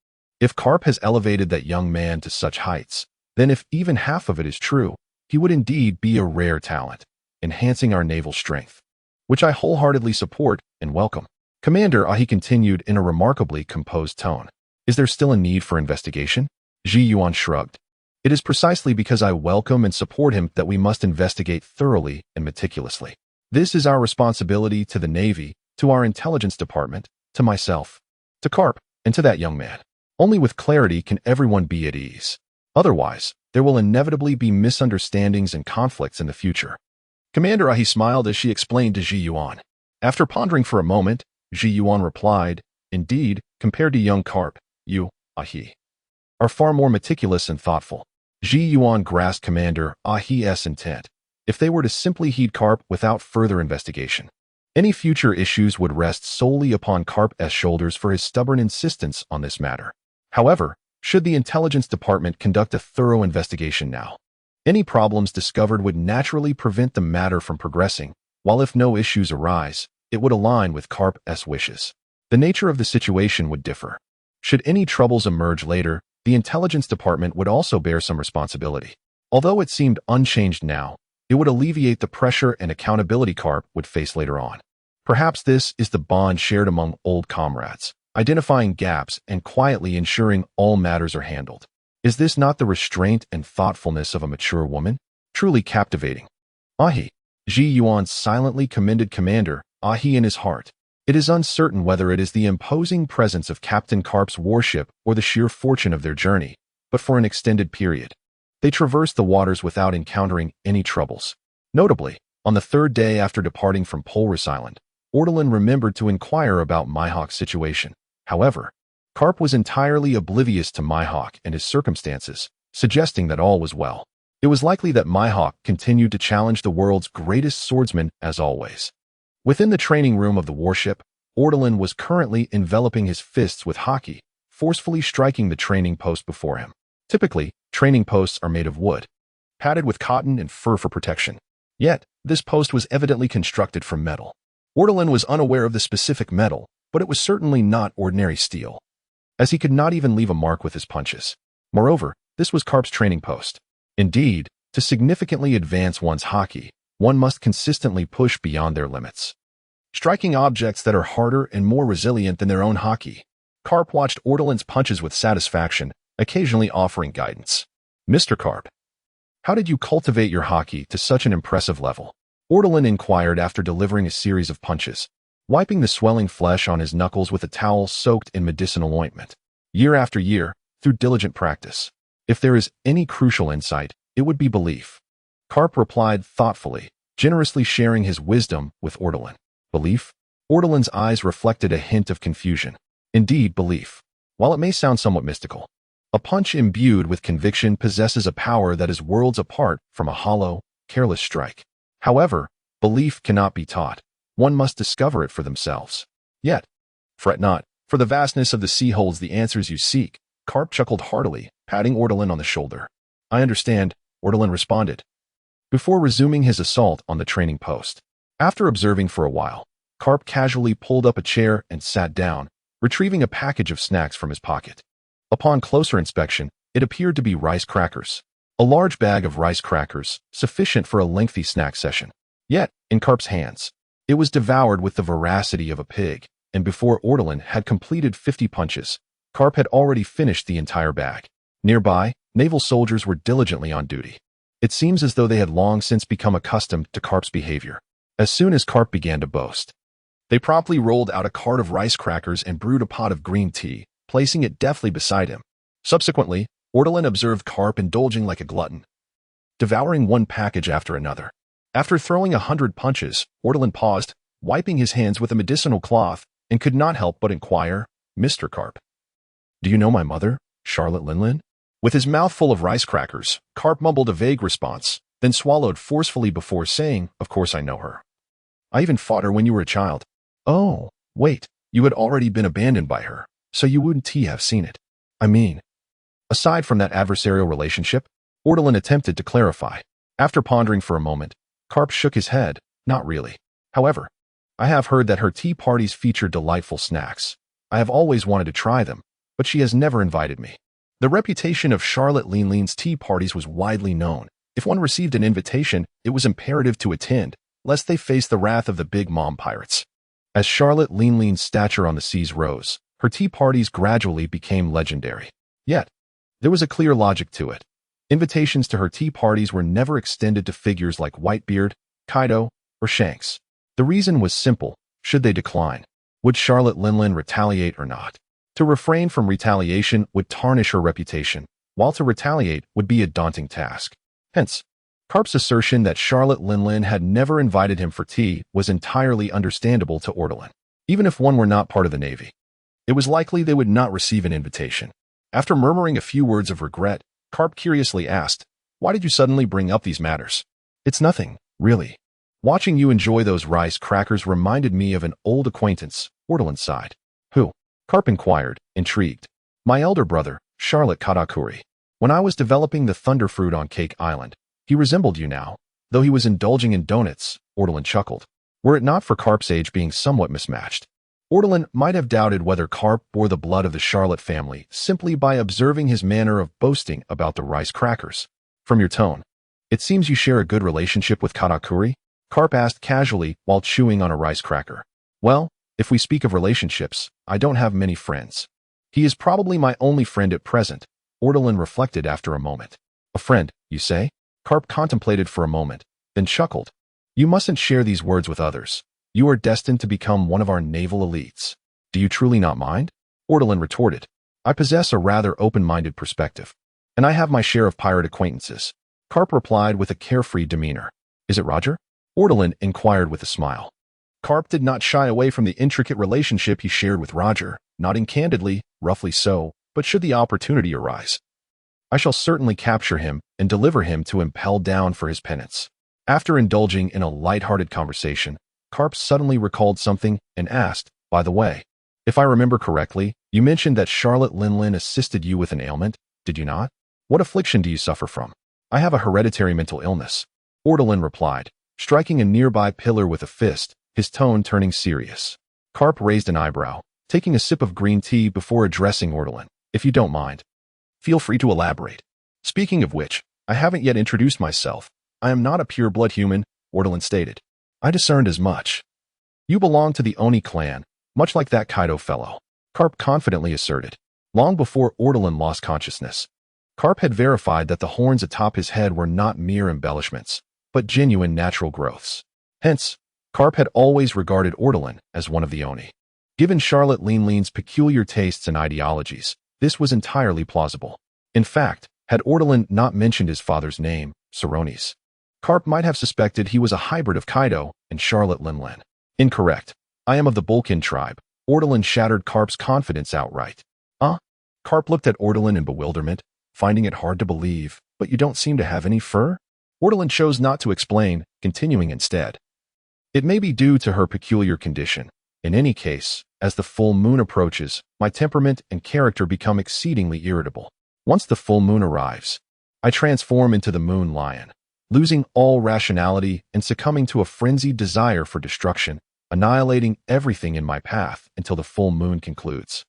If Karp has elevated that young man to such heights, then if even half of it is true, he would indeed be a rare talent, enhancing our naval strength, which I wholeheartedly support and welcome. Commander Ahe continued in a remarkably composed tone. Is there still a need for investigation? Ji-Yuan shrugged. It is precisely because I welcome and support him that we must investigate thoroughly and meticulously. This is our responsibility to the Navy, to our intelligence department, to myself, to Karp, and to that young man. Only with clarity can everyone be at ease. Otherwise, there will inevitably be misunderstandings and conflicts in the future. Commander Ahe smiled as she explained to Ji-Yuan. After pondering for a moment, Ji-Yuan replied, Indeed, compared to young Karp, you, Ahe, are far more meticulous and thoughtful. Ji-Yuan grasped Commander Ahe's intent. If they were to simply heed Karp without further investigation, any future issues would rest solely upon Karp's shoulders for his stubborn insistence on this matter. However, should the Intelligence Department conduct a thorough investigation now, any problems discovered would naturally prevent the matter from progressing, while if no issues arise, it would align with Karp's wishes. The nature of the situation would differ. Should any troubles emerge later, the Intelligence Department would also bear some responsibility. Although it seemed unchanged now, it would alleviate the pressure and accountability Karp would face later on. Perhaps this is the bond shared among old comrades, identifying gaps and quietly ensuring all matters are handled. Is this not the restraint and thoughtfulness of a mature woman? Truly captivating. Ahi. Ji Yuan silently commended Commander Ahi in his heart. It is uncertain whether it is the imposing presence of Captain Karp's warship or the sheer fortune of their journey, but for an extended period, they traversed the waters without encountering any troubles. Notably, on the third day after departing from Polris Island, Ortolan remembered to inquire about Mihawk's situation. However, Karp was entirely oblivious to Mihawk and his circumstances, suggesting that all was well. It was likely that Mihawk continued to challenge the world's greatest swordsman as always. Within the training room of the warship, Ortolan was currently enveloping his fists with haki, forcefully striking the training post before him. Typically, training posts are made of wood, padded with cotton and fur for protection. Yet, this post was evidently constructed from metal. Ortolan was unaware of the specific metal, but it was certainly not ordinary steel, as he could not even leave a mark with his punches. Moreover, this was Karp's training post. Indeed, to significantly advance one's haki, one must consistently push beyond their limits, striking objects that are harder and more resilient than their own haki. Karp watched Ortolan's punches with satisfaction, occasionally offering guidance. Mr. Karp, how did you cultivate your haki to such an impressive level? Ortolan inquired after delivering a series of punches, wiping the swelling flesh on his knuckles with a towel soaked in medicinal ointment. Year after year, through diligent practice. If there is any crucial insight, it would be belief. Karp replied thoughtfully, generously sharing his wisdom with Ortolan. Belief? Ortolan's eyes reflected a hint of confusion. Indeed, belief. While it may sound somewhat mystical, a punch imbued with conviction possesses a power that is worlds apart from a hollow, careless strike. However, belief cannot be taught. One must discover it for themselves. Yet, fret not, for the vastness of the sea holds the answers you seek. Karp chuckled heartily, patting Ortolan on the shoulder. I understand, Ortolan responded, before resuming his assault on the training post. After observing for a while, Karp casually pulled up a chair and sat down, retrieving a package of snacks from his pocket. Upon closer inspection, it appeared to be rice crackers. A large bag of rice crackers, sufficient for a lengthy snack session. Yet, in Karp's hands, it was devoured with the voracity of a pig, and before Ortolan had completed 50 punches, Karp had already finished the entire bag. Nearby, naval soldiers were diligently on duty. It seems as though they had long since become accustomed to Karp's behavior. As soon as Karp began to boast, they promptly rolled out a cart of rice crackers and brewed a pot of green tea, placing it deftly beside him. Subsequently, Ortolan observed Karp indulging like a glutton, devouring one package after another. After throwing 100 punches, Ortolan paused, wiping his hands with a medicinal cloth, and could not help but inquire, Mr. Karp, do you know my mother, Charlotte Linlin? With his mouth full of rice crackers, Karp mumbled a vague response, then swallowed forcefully before saying, Of course I know her. I even fought her when you were a child. Oh, wait, you had already been abandoned by her, so you wouldn't have seen it. I mean, aside from that adversarial relationship, Ortolan attempted to clarify. After pondering for a moment, Karp shook his head, not really. However, I have heard that her tea parties feature delightful snacks. I have always wanted to try them, but she has never invited me. The reputation of Charlotte Linlin's tea parties was widely known. If one received an invitation, it was imperative to attend, lest they face the wrath of the Big Mom pirates. As Charlotte Linlin's stature on the seas rose, her tea parties gradually became legendary. Yet, there was a clear logic to it. Invitations to her tea parties were never extended to figures like Whitebeard, Kaido, or Shanks. The reason was simple. Should they decline? Would Charlotte Linlin retaliate or not? To refrain from retaliation would tarnish her reputation, while to retaliate would be a daunting task. Hence, Karp's assertion that Charlotte Linlin had never invited him for tea was entirely understandable to Ortolan. Even if one were not part of the Navy, it was likely they would not receive an invitation. After murmuring a few words of regret, Karp curiously asked, Why did you suddenly bring up these matters? It's nothing, really. Watching you enjoy those rice crackers reminded me of an old acquaintance, Ortolan sighed. Who? Karp inquired, intrigued. My elder brother, Charlotte Katakuri. When I was developing the Thunderfruit on Cake Island, he resembled you now, though he was indulging in donuts, Ortolan chuckled. Were it not for Karp's age being somewhat mismatched, Ortolan might have doubted whether Karp bore the blood of the Charlotte family simply by observing his manner of boasting about the rice crackers. From your tone, it seems you share a good relationship with Katakuri? Karp asked casually while chewing on a rice cracker. Well, if we speak of relationships, I don't have many friends. He is probably my only friend at present, Ortolan reflected after a moment. A friend, you say? Carp contemplated for a moment, then chuckled. You mustn't share these words with others. You are destined to become one of our naval elites. Do you truly not mind? Ortolan retorted. I possess a rather open-minded perspective, and I have my share of pirate acquaintances. Carp replied with a carefree demeanor. Is it Roger? Ortolan inquired with a smile. Carp did not shy away from the intricate relationship he shared with Roger, nodding candidly, roughly so, but should the opportunity arise, I shall certainly capture him and deliver him to impel down for his penance. After indulging in a light-hearted conversation, Carp suddenly recalled something and asked, by the way, if I remember correctly, you mentioned that Charlotte Linlin assisted you with an ailment, did you not? What affliction do you suffer from? I have a hereditary mental illness. Ortolan replied, striking a nearby pillar with a fist, his tone turning serious. Carp raised an eyebrow, taking a sip of green tea before addressing Ortolan. If you don't mind, feel free to elaborate. Speaking of which, I haven't yet introduced myself. I am not a pure-blood human, Ortolan stated. I discerned as much. You belong to the Oni clan, much like that Kaido fellow, Carp confidently asserted. Long before Ortolan lost consciousness, Carp had verified that the horns atop his head were not mere embellishments, but genuine natural growths. Hence, Carp had always regarded Ortolan as one of the Oni. Given Charlotte Linlin's peculiar tastes and ideologies, this was entirely plausible. In fact, had Ortolan not mentioned his father's name, Saronis, Carp might have suspected he was a hybrid of Kaido and Charlotte Linlin. Incorrect. I am of the Bulkin tribe. Ortolan shattered Carp's confidence outright. Carp looked at Ortolan in bewilderment, finding it hard to believe, but you don't seem to have any fur? Ortolan chose not to explain, continuing instead. It may be due to her peculiar condition. In any case, as the full moon approaches, my temperament and character become exceedingly irritable. Once the full moon arrives, I transform into the moon lion, losing all rationality and succumbing to a frenzied desire for destruction, annihilating everything in my path until the full moon concludes.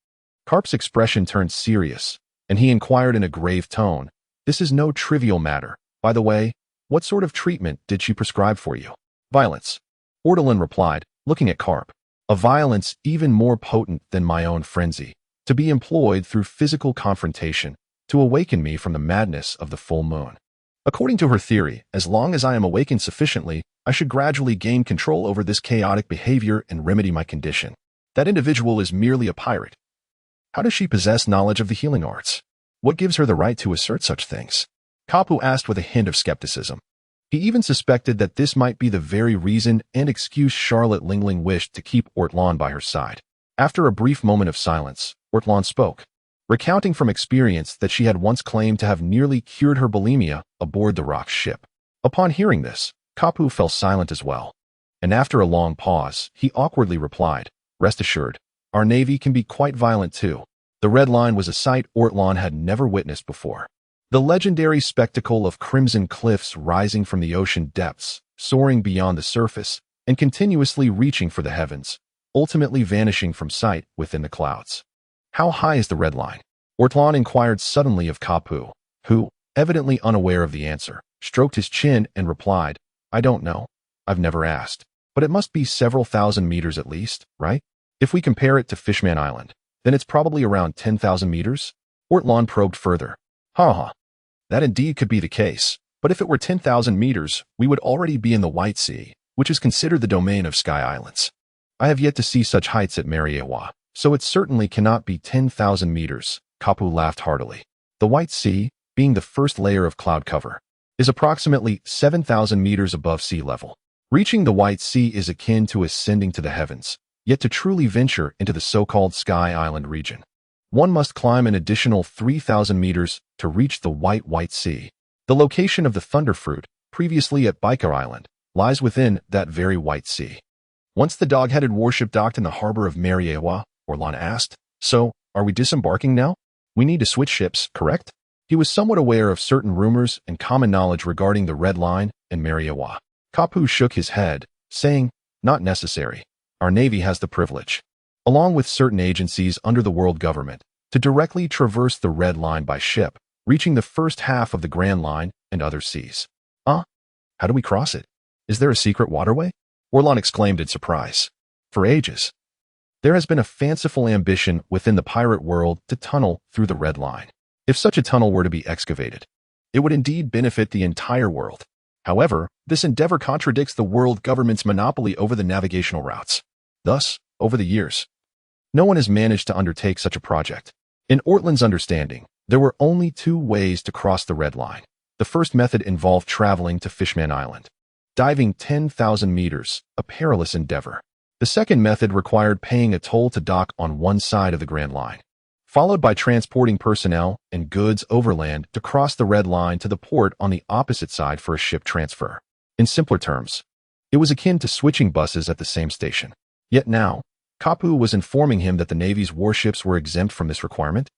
Carp's expression turned serious, and he inquired in a grave tone, this is no trivial matter. By the way, what sort of treatment did she prescribe for you? Violence. Ortolan replied, looking at Carp. A violence even more potent than my own frenzy, to be employed through physical confrontation, to awaken me from the madness of the full moon. According to her theory, as long as I am awakened sufficiently, I should gradually gain control over this chaotic behavior and remedy my condition. That individual is merely a pirate. How does she possess knowledge of the healing arts? What gives her the right to assert such things? Kapu asked with a hint of skepticism. He even suspected that this might be the very reason and excuse Charlotte Linlin wished to keep Ortolan by her side. After a brief moment of silence, Ortolan spoke, recounting from experience that she had once claimed to have nearly cured her bulimia aboard the Rock's ship. Upon hearing this, Kapu fell silent as well, and after a long pause, he awkwardly replied, rest assured, our navy can be quite violent too. The Red Line was a sight Ortolan had never witnessed before. The legendary spectacle of crimson cliffs rising from the ocean depths, soaring beyond the surface, and continuously reaching for the heavens, ultimately vanishing from sight within the clouds. How high is the Red Line? Ortolan inquired suddenly of Kapu, who, evidently unaware of the answer, stroked his chin and replied, I don't know. I've never asked. But it must be several thousand meters at least, right? If we compare it to Fishman Island, then it's probably around 10,000 meters? Ortolan probed further. That indeed could be the case, but if it were 10,000 meters, we would already be in the White Sea, which is considered the domain of Sky Islands. I have yet to see such heights at Mariewa, so it certainly cannot be 10,000 meters, Kapu laughed heartily. The White Sea, being the first layer of cloud cover, is approximately 7,000 meters above sea level. Reaching the White Sea is akin to ascending to the heavens, yet to truly venture into the so-called Sky Island region, one must climb an additional 3,000 meters to reach the White Sea. The location of the Thunderfruit, previously at Baikar Island, lies within that very White Sea. Once the dog-headed warship docked in the harbor of Mariewa, Ortolan asked, so, are we disembarking now? We need to switch ships, correct? He was somewhat aware of certain rumors and common knowledge regarding the Red Line and Mariewa. Kapu shook his head, saying, not necessary. Our navy has the privilege, along with certain agencies under the world government, to directly traverse the Red Line by ship, reaching the first half of the Grand Line and other seas. How do we cross it? Is there a secret waterway? Ortolan exclaimed in surprise. For ages, there has been a fanciful ambition within the pirate world to tunnel through the Red Line. If such a tunnel were to be excavated, it would indeed benefit the entire world. However, this endeavor contradicts the world government's monopoly over the navigational routes. Thus, over the years, no one has managed to undertake such a project. In Ortland's understanding, there were only two ways to cross the red line. The first method involved traveling to Fishman Island, diving 10,000 meters, a perilous endeavor. The second method required paying a toll to dock on one side of the Grand Line, followed by transporting personnel and goods overland to cross the red line to the port on the opposite side for a ship transfer. In simpler terms, it was akin to switching buses at the same station. Yet now, Kapu was informing him that the Navy's warships were exempt from this requirement.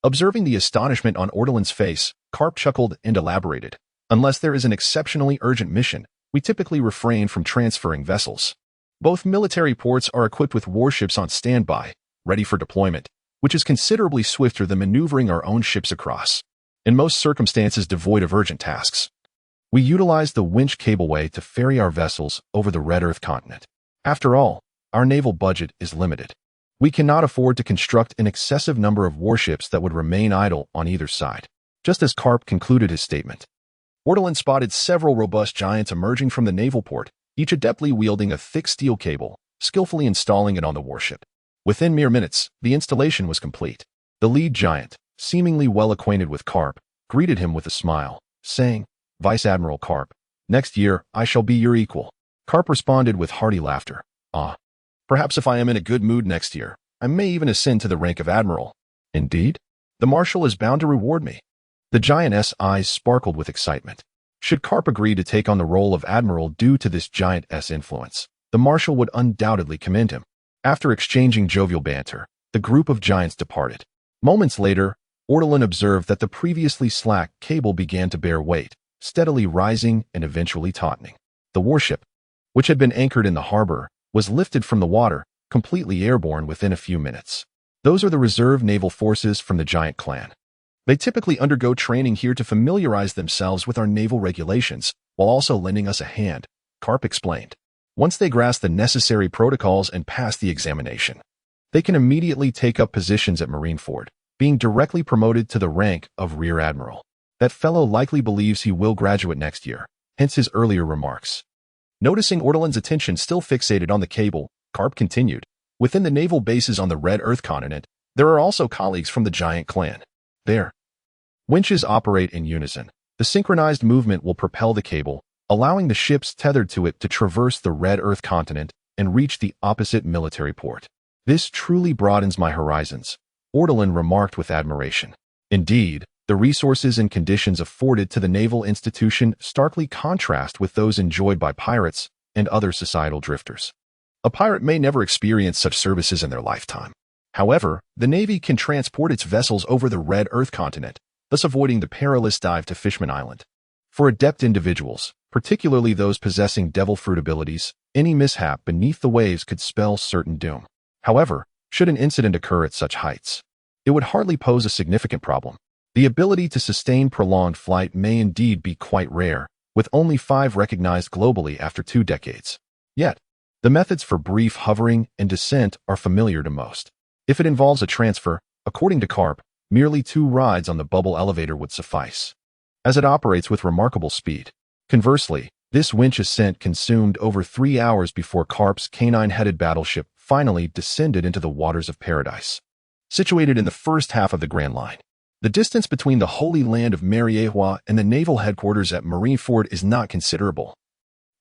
Observing the astonishment on Ortolan's face, Karp chuckled and elaborated. Unless there is an exceptionally urgent mission, we typically refrain from transferring vessels. Both military ports are equipped with warships on standby, ready for deployment, which is considerably swifter than maneuvering our own ships across. In most circumstances devoid of urgent tasks, we utilize the winch cableway to ferry our vessels over the Red Earth continent. After all, our naval budget is limited. We cannot afford to construct an excessive number of warships that would remain idle on either side. Just as Karp concluded his statement, Ortolan spotted several robust giants emerging from the naval port, each adeptly wielding a thick steel cable, skillfully installing it on the warship. Within mere minutes, the installation was complete. The lead giant, seemingly well acquainted with Karp, greeted him with a smile, saying, "Vice Admiral Karp, next year I shall be your equal." Karp responded with hearty laughter. "Ah, perhaps if I am in a good mood next year, I may even ascend to the rank of admiral." "Indeed? The marshal is bound to reward me." The giant's eyes sparkled with excitement. Should Karp agree to take on the role of admiral due to this giant's influence, the marshal would undoubtedly commend him. After exchanging jovial banter, the group of giants departed. Moments later, Ortolan observed that the previously slack cable began to bear weight, steadily rising and eventually tautening. The warship, which had been anchored in the harbor, was lifted from the water, completely airborne within a few minutes. Those are the reserve naval forces from the giant clan. They typically undergo training here to familiarize themselves with our naval regulations, while also lending us a hand, Karp explained. Once they grasp the necessary protocols and pass the examination, they can immediately take up positions at Marineford, being directly promoted to the rank of Rear Admiral. That fellow likely believes he will graduate next year, hence his earlier remarks. Noticing Ortolan's attention still fixated on the cable, Karp continued. Within the naval bases on the Red Earth continent, there are also colleagues from the giant clan. Their winches operate in unison. The synchronized movement will propel the cable, allowing the ships tethered to it to traverse the Red Earth continent and reach the opposite military port. This truly broadens my horizons, Ortolan remarked with admiration. Indeed, the resources and conditions afforded to the naval institution starkly contrast with those enjoyed by pirates and other societal drifters. A pirate may never experience such services in their lifetime. However, the Navy can transport its vessels over the Red Earth continent, thus avoiding the perilous dive to Fishman Island. For adept individuals, particularly those possessing devil fruit abilities, any mishap beneath the waves could spell certain doom. However, should an incident occur at such heights, it would hardly pose a significant problem. The ability to sustain prolonged flight may indeed be quite rare, with only 5 recognized globally after 2 decades. Yet, the methods for brief hovering and descent are familiar to most. If it involves a transfer, according to Karp, merely 2 rides on the bubble elevator would suffice, as it operates with remarkable speed. Conversely, this winch ascent consumed over 3 hours before Karp's canine-headed battleship finally descended into the waters of paradise. Situated in the first half of the Grand Line, the distance between the holy land of Mariewa and the naval headquarters at Marineford is not considerable,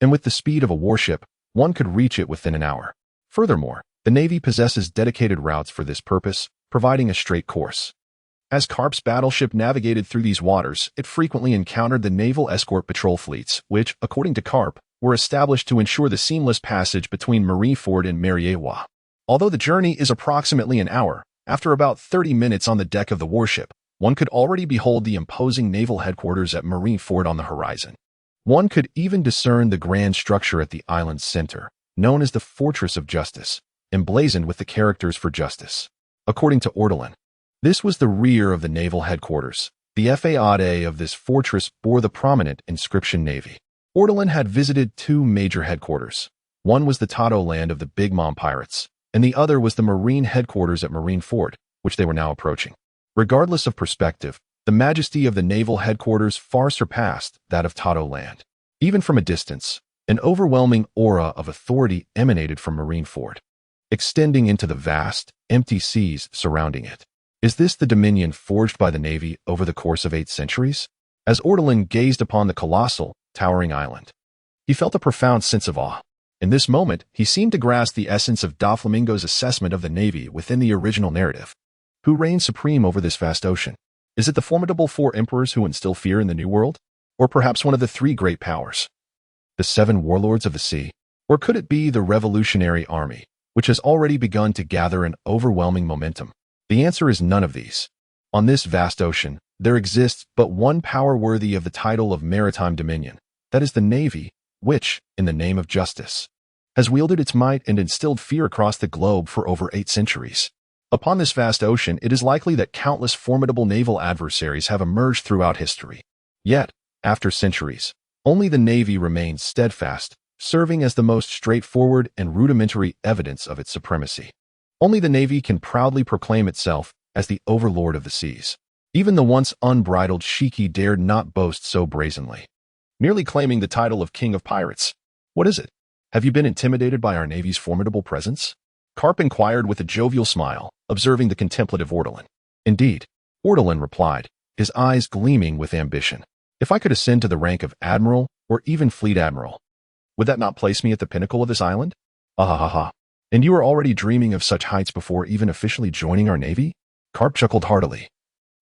and with the speed of a warship, one could reach it within an hour. Furthermore, the Navy possesses dedicated routes for this purpose, providing a straight course. As Karp's battleship navigated through these waters, it frequently encountered the naval escort patrol fleets, which, according to Karp, were established to ensure the seamless passage between Marineford and Mariewa. Although the journey is approximately an hour, after about 30 minutes on the deck of the warship, one could already behold the imposing naval headquarters at Marineford on the horizon. One could even discern the grand structure at the island's center, known as the Fortress of Justice, emblazoned with the characters for justice. According to Ortolan, this was the rear of the naval headquarters. The faade of this fortress bore the prominent inscription Navy. Ortolan had visited 2 major headquarters. One was the Tato land of the Big Mom pirates, and the other was the Marine headquarters at Marineford, which they were now approaching. Regardless of perspective, The majesty of the naval headquarters far surpassed that of Tato Land. Even from a distance, an overwhelming aura of authority emanated from Marineford, extending into the vast, empty seas surrounding it. Is this the dominion forged by the Navy over the course of 8 centuries? As Ortolan gazed upon the colossal, towering island, he felt a profound sense of awe. In this moment, he seemed to grasp the essence of Doflamingo's assessment of the Navy within the original narrative. Who reigns supreme over this vast ocean? Is it the formidable 4 emperors who instill fear in the New World? Or perhaps one of the 3 great powers? The 7 warlords of the sea? Or could it be the revolutionary army, which has already begun to gather an overwhelming momentum? The answer is none of these. On this vast ocean, there exists but one power worthy of the title of maritime dominion. That is the Navy, which, in the name of justice, has wielded its might and instilled fear across the globe for over 8 centuries. Upon this vast ocean, it is likely that countless formidable naval adversaries have emerged throughout history. Yet, after centuries, only the Navy remains steadfast, serving as the most straightforward and rudimentary evidence of its supremacy. Only the Navy can proudly proclaim itself as the overlord of the seas. Even the once unbridled Shiki dared not boast so brazenly, merely claiming the title of King of Pirates. What is it? Have you been intimidated by our Navy's formidable presence? Carp inquired with a jovial smile, observing the contemplative Ortolan. Indeed, Ortolan replied, his eyes gleaming with ambition. If I could ascend to the rank of Admiral or even Fleet Admiral, would that not place me at the pinnacle of this island? Ah. And you are already dreaming of such heights before even officially joining our Navy? Carp chuckled heartily,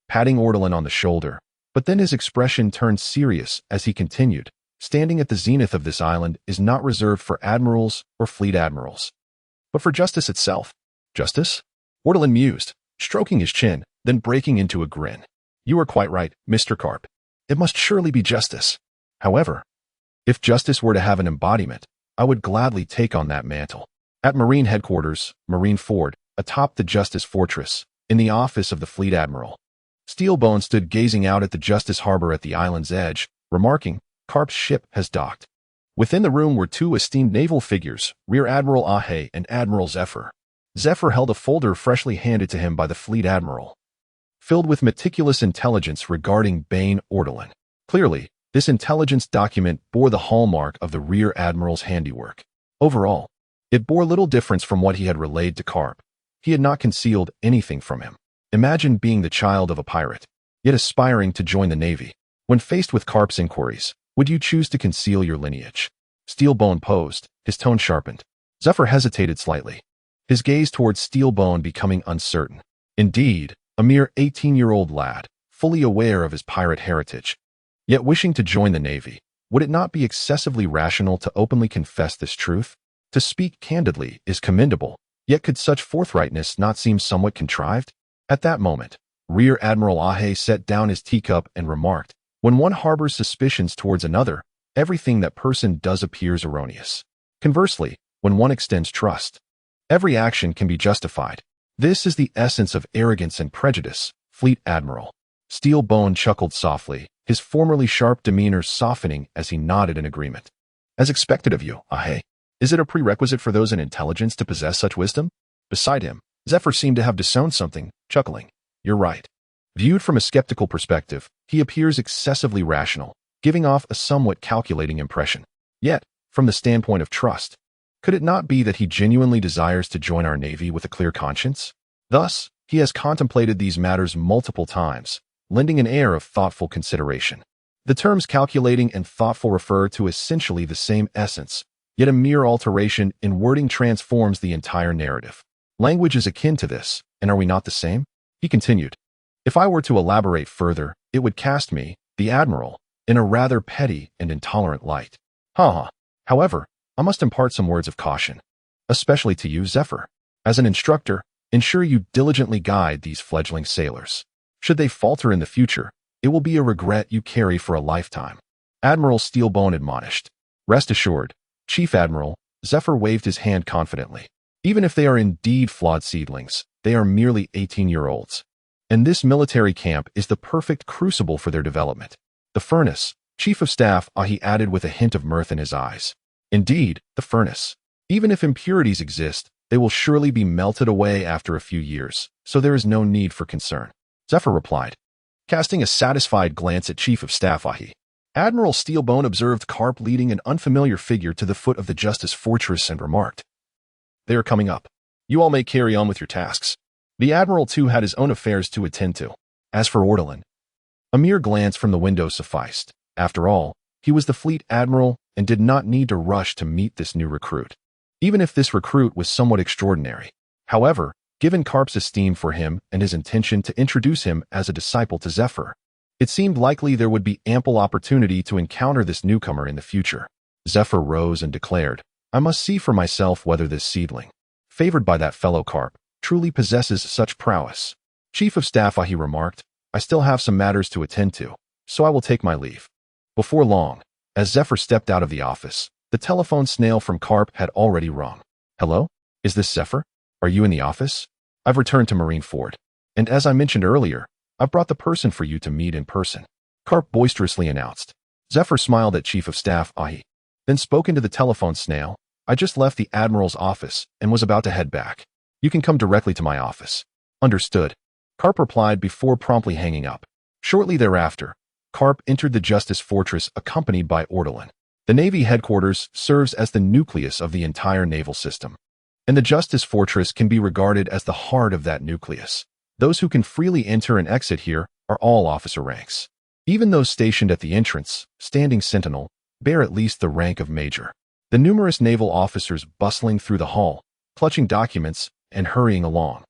patting Ortolan on the shoulder, but then his expression turned serious as he continued. Standing at the zenith of this island is not reserved for admirals or fleet admirals, but for justice itself. Justice? Ortolan mused, stroking his chin, then breaking into a grin. You are quite right, Mr. Carp. It must surely be justice. However, if justice were to have an embodiment, I would gladly take on that mantle. At Marine Headquarters, Marineford, atop the Justice Fortress, in the office of the Fleet Admiral, Steelbone stood gazing out at the Justice Harbor at the island's edge, remarking, Carp's ship has docked. Within the room were 2 esteemed naval figures, Rear Admiral Ahe and Admiral Zephyr. Zephyr held a folder freshly handed to him by the Fleet Admiral, filled with meticulous intelligence regarding Bane Ortolan. Clearly, this intelligence document bore the hallmark of the Rear Admiral's handiwork. Overall, it bore little difference from what he had relayed to Carp. He had not concealed anything from him. Imagine being the child of a pirate, yet aspiring to join the Navy. When faced with Carp's inquiries, would you choose to conceal your lineage? Steelbone posed, his tone sharpened. Zephyr hesitated slightly, his gaze towards Steelbone becoming uncertain. Indeed, a mere 18-year-old lad, fully aware of his pirate heritage, yet wishing to join the Navy. Would it not be excessively rational to openly confess this truth? To speak candidly is commendable, yet could such forthrightness not seem somewhat contrived? At that moment, Rear Admiral Ahe set down his teacup and remarked, when one harbors suspicions towards another, everything that person does appears erroneous. Conversely, when one extends trust, every action can be justified. This is the essence of arrogance and prejudice, Fleet Admiral. Steelbone chuckled softly, his formerly sharp demeanor softening as he nodded in agreement. As expected of you, Ahe. Is it a prerequisite for those in intelligence to possess such wisdom? Beside him, Zephyr seemed to have disowned something, chuckling. You're right. Viewed from a skeptical perspective, he appears excessively rational, giving off a somewhat calculating impression. Yet, from the standpoint of trust, could it not be that he genuinely desires to join our Navy with a clear conscience? Thus, he has contemplated these matters multiple times, lending an air of thoughtful consideration. The terms calculating and thoughtful refer to essentially the same essence, yet a mere alteration in wording transforms the entire narrative. Language is akin to this, and are we not the same? He continued. If I were to elaborate further, it would cast me, the Admiral, in a rather petty and intolerant light. However, I must impart some words of caution, especially to you, Zephyr. As an instructor, ensure you diligently guide these fledgling sailors. Should they falter in the future, it will be a regret you carry for a lifetime. Admiral Steelbone admonished. Rest assured, Chief Admiral, Zephyr waved his hand confidently. Even if they are indeed flawed seedlings, they are merely 18-year-olds. And this military camp is the perfect crucible for their development. The furnace, Chief of Staff Ahi added with a hint of mirth in his eyes. Indeed, the furnace. Even if impurities exist, they will surely be melted away after a few years, so there is no need for concern. Zephyr replied. casting a satisfied glance at Chief of Staff Ahi. Admiral Steelbone observed Karp leading an unfamiliar figure to the foot of the Justice Fortress and remarked, "They are coming up. You all may carry on with your tasks." The Admiral, too, had his own affairs to attend to. As for Ortolan, a mere glance from the window sufficed. After all, he was the fleet admiral and did not need to rush to meet this new recruit, even if this recruit was somewhat extraordinary. However, given Karp's esteem for him and his intention to introduce him as a disciple to Zephyr, it seemed likely there would be ample opportunity to encounter this newcomer in the future. Zephyr rose and declared, "I must see for myself whether this seedling, favored by that fellow Karp, truly possesses such prowess." Chief of Staff Ahi remarked, "I still have some matters to attend to, so I will take my leave." Before long, as Zephyr stepped out of the office, the telephone snail from Karp had already rung. "Hello? Is this Zephyr? Are you in the office? I've returned to Marineford, and as I mentioned earlier, I've brought the person for you to meet in person," Karp boisterously announced. Zephyr smiled at Chief of Staff Ahi, then spoke into the telephone snail. "I just left the Admiral's office and was about to head back. You can come directly to my office." "Understood," Karp replied before promptly hanging up. Shortly thereafter, Karp entered the Justice Fortress accompanied by Ortolan. The Navy headquarters serves as the nucleus of the entire naval system, and the Justice Fortress can be regarded as the heart of that nucleus. Those who can freely enter and exit here are all officer ranks. Even those stationed at the entrance, standing sentinel, bear at least the rank of major. The numerous naval officers bustling through the hall, clutching documents and hurrying along,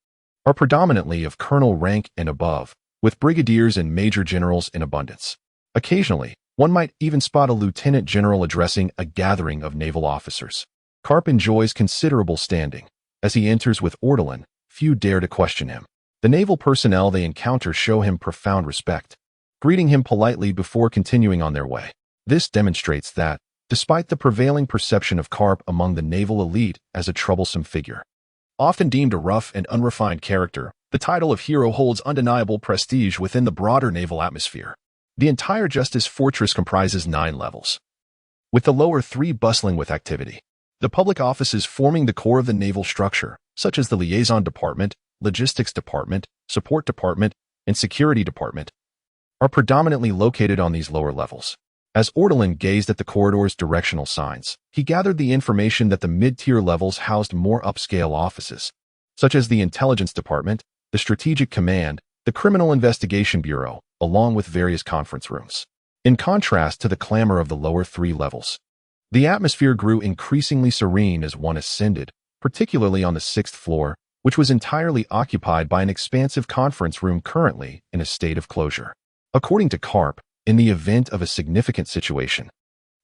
are predominantly of colonel rank and above, with brigadiers and major generals in abundance. Occasionally, one might even spot a lieutenant general addressing a gathering of naval officers. Karp enjoys considerable standing. As he enters with Ortolan, few dare to question him. The naval personnel they encounter show him profound respect, greeting him politely before continuing on their way. This demonstrates that, despite the prevailing perception of Karp among the naval elite as a troublesome figure, often deemed a rough and unrefined character, the title of hero holds undeniable prestige within the broader naval atmosphere. The entire Justice Fortress comprises 9 levels, with the lower 3 bustling with activity. The public offices forming the core of the naval structure, such as the Liaison Department, Logistics Department, Support Department, and Security Department, are predominantly located on these lower levels. As Ortolan gazed at the corridor's directional signs, he gathered the information that the mid-tier levels housed more upscale offices, such as the Intelligence Department, the Strategic Command, the Criminal Investigation Bureau, along with various conference rooms. In contrast to the clamor of the lower 3 levels, the atmosphere grew increasingly serene as one ascended, particularly on the 6th floor, which was entirely occupied by an expansive conference room currently in a state of closure. According to Karp, in the event of a significant situation,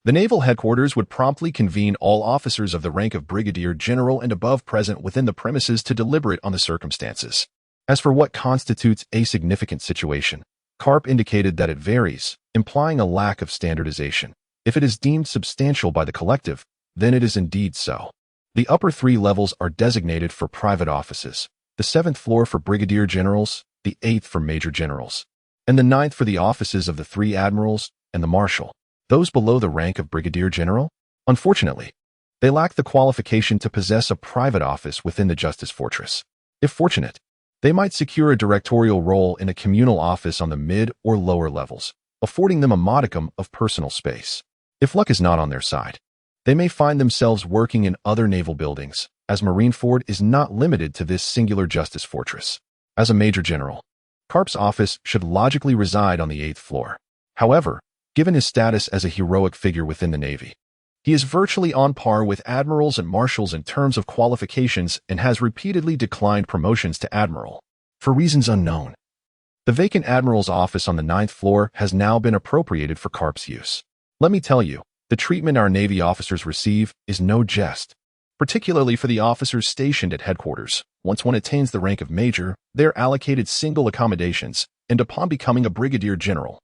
the naval headquarters would promptly convene all officers of the rank of brigadier general and above present within the premises to deliberate on the circumstances. As for what constitutes a significant situation, Karp indicated that it varies, implying a lack of standardization. If it is deemed substantial by the collective, then it is indeed so. The upper 3 levels are designated for private offices, the 7th floor for brigadier generals, the 8th for major generals, and the 9th for the offices of the 3 admirals and the marshal. Those below the rank of brigadier general, unfortunately, they lack the qualification to possess a private office within the Justice Fortress. If fortunate, they might secure a directorial role in a communal office on the mid or lower levels, affording them a modicum of personal space. If luck is not on their side, they may find themselves working in other naval buildings, as Marineford is not limited to this singular Justice Fortress. As a major general, Karp's office should logically reside on the 8th floor. However, given his status as a heroic figure within the Navy, he is virtually on par with admirals and marshals in terms of qualifications and has repeatedly declined promotions to admiral, for reasons unknown. The vacant admiral's office on the 9th floor has now been appropriated for Karp's use. Let me tell you, the treatment our Navy officers receive is no jest, particularly for the officers stationed at headquarters. Once one attains the rank of major, they are allocated single accommodations, and upon becoming a brigadier general,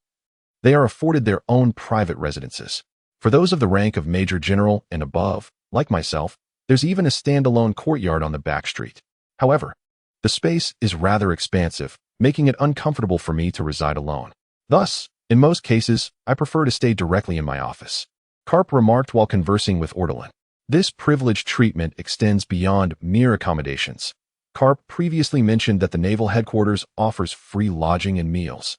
they are afforded their own private residences. For those of the rank of major general and above, like myself, there's even a standalone courtyard on the back street. However, the space is rather expansive, making it uncomfortable for me to reside alone. Thus, in most cases, I prefer to stay directly in my office. Karp remarked while conversing with Ortolan. This privileged treatment extends beyond mere accommodations. Karp previously mentioned that the naval headquarters offers free lodging and meals,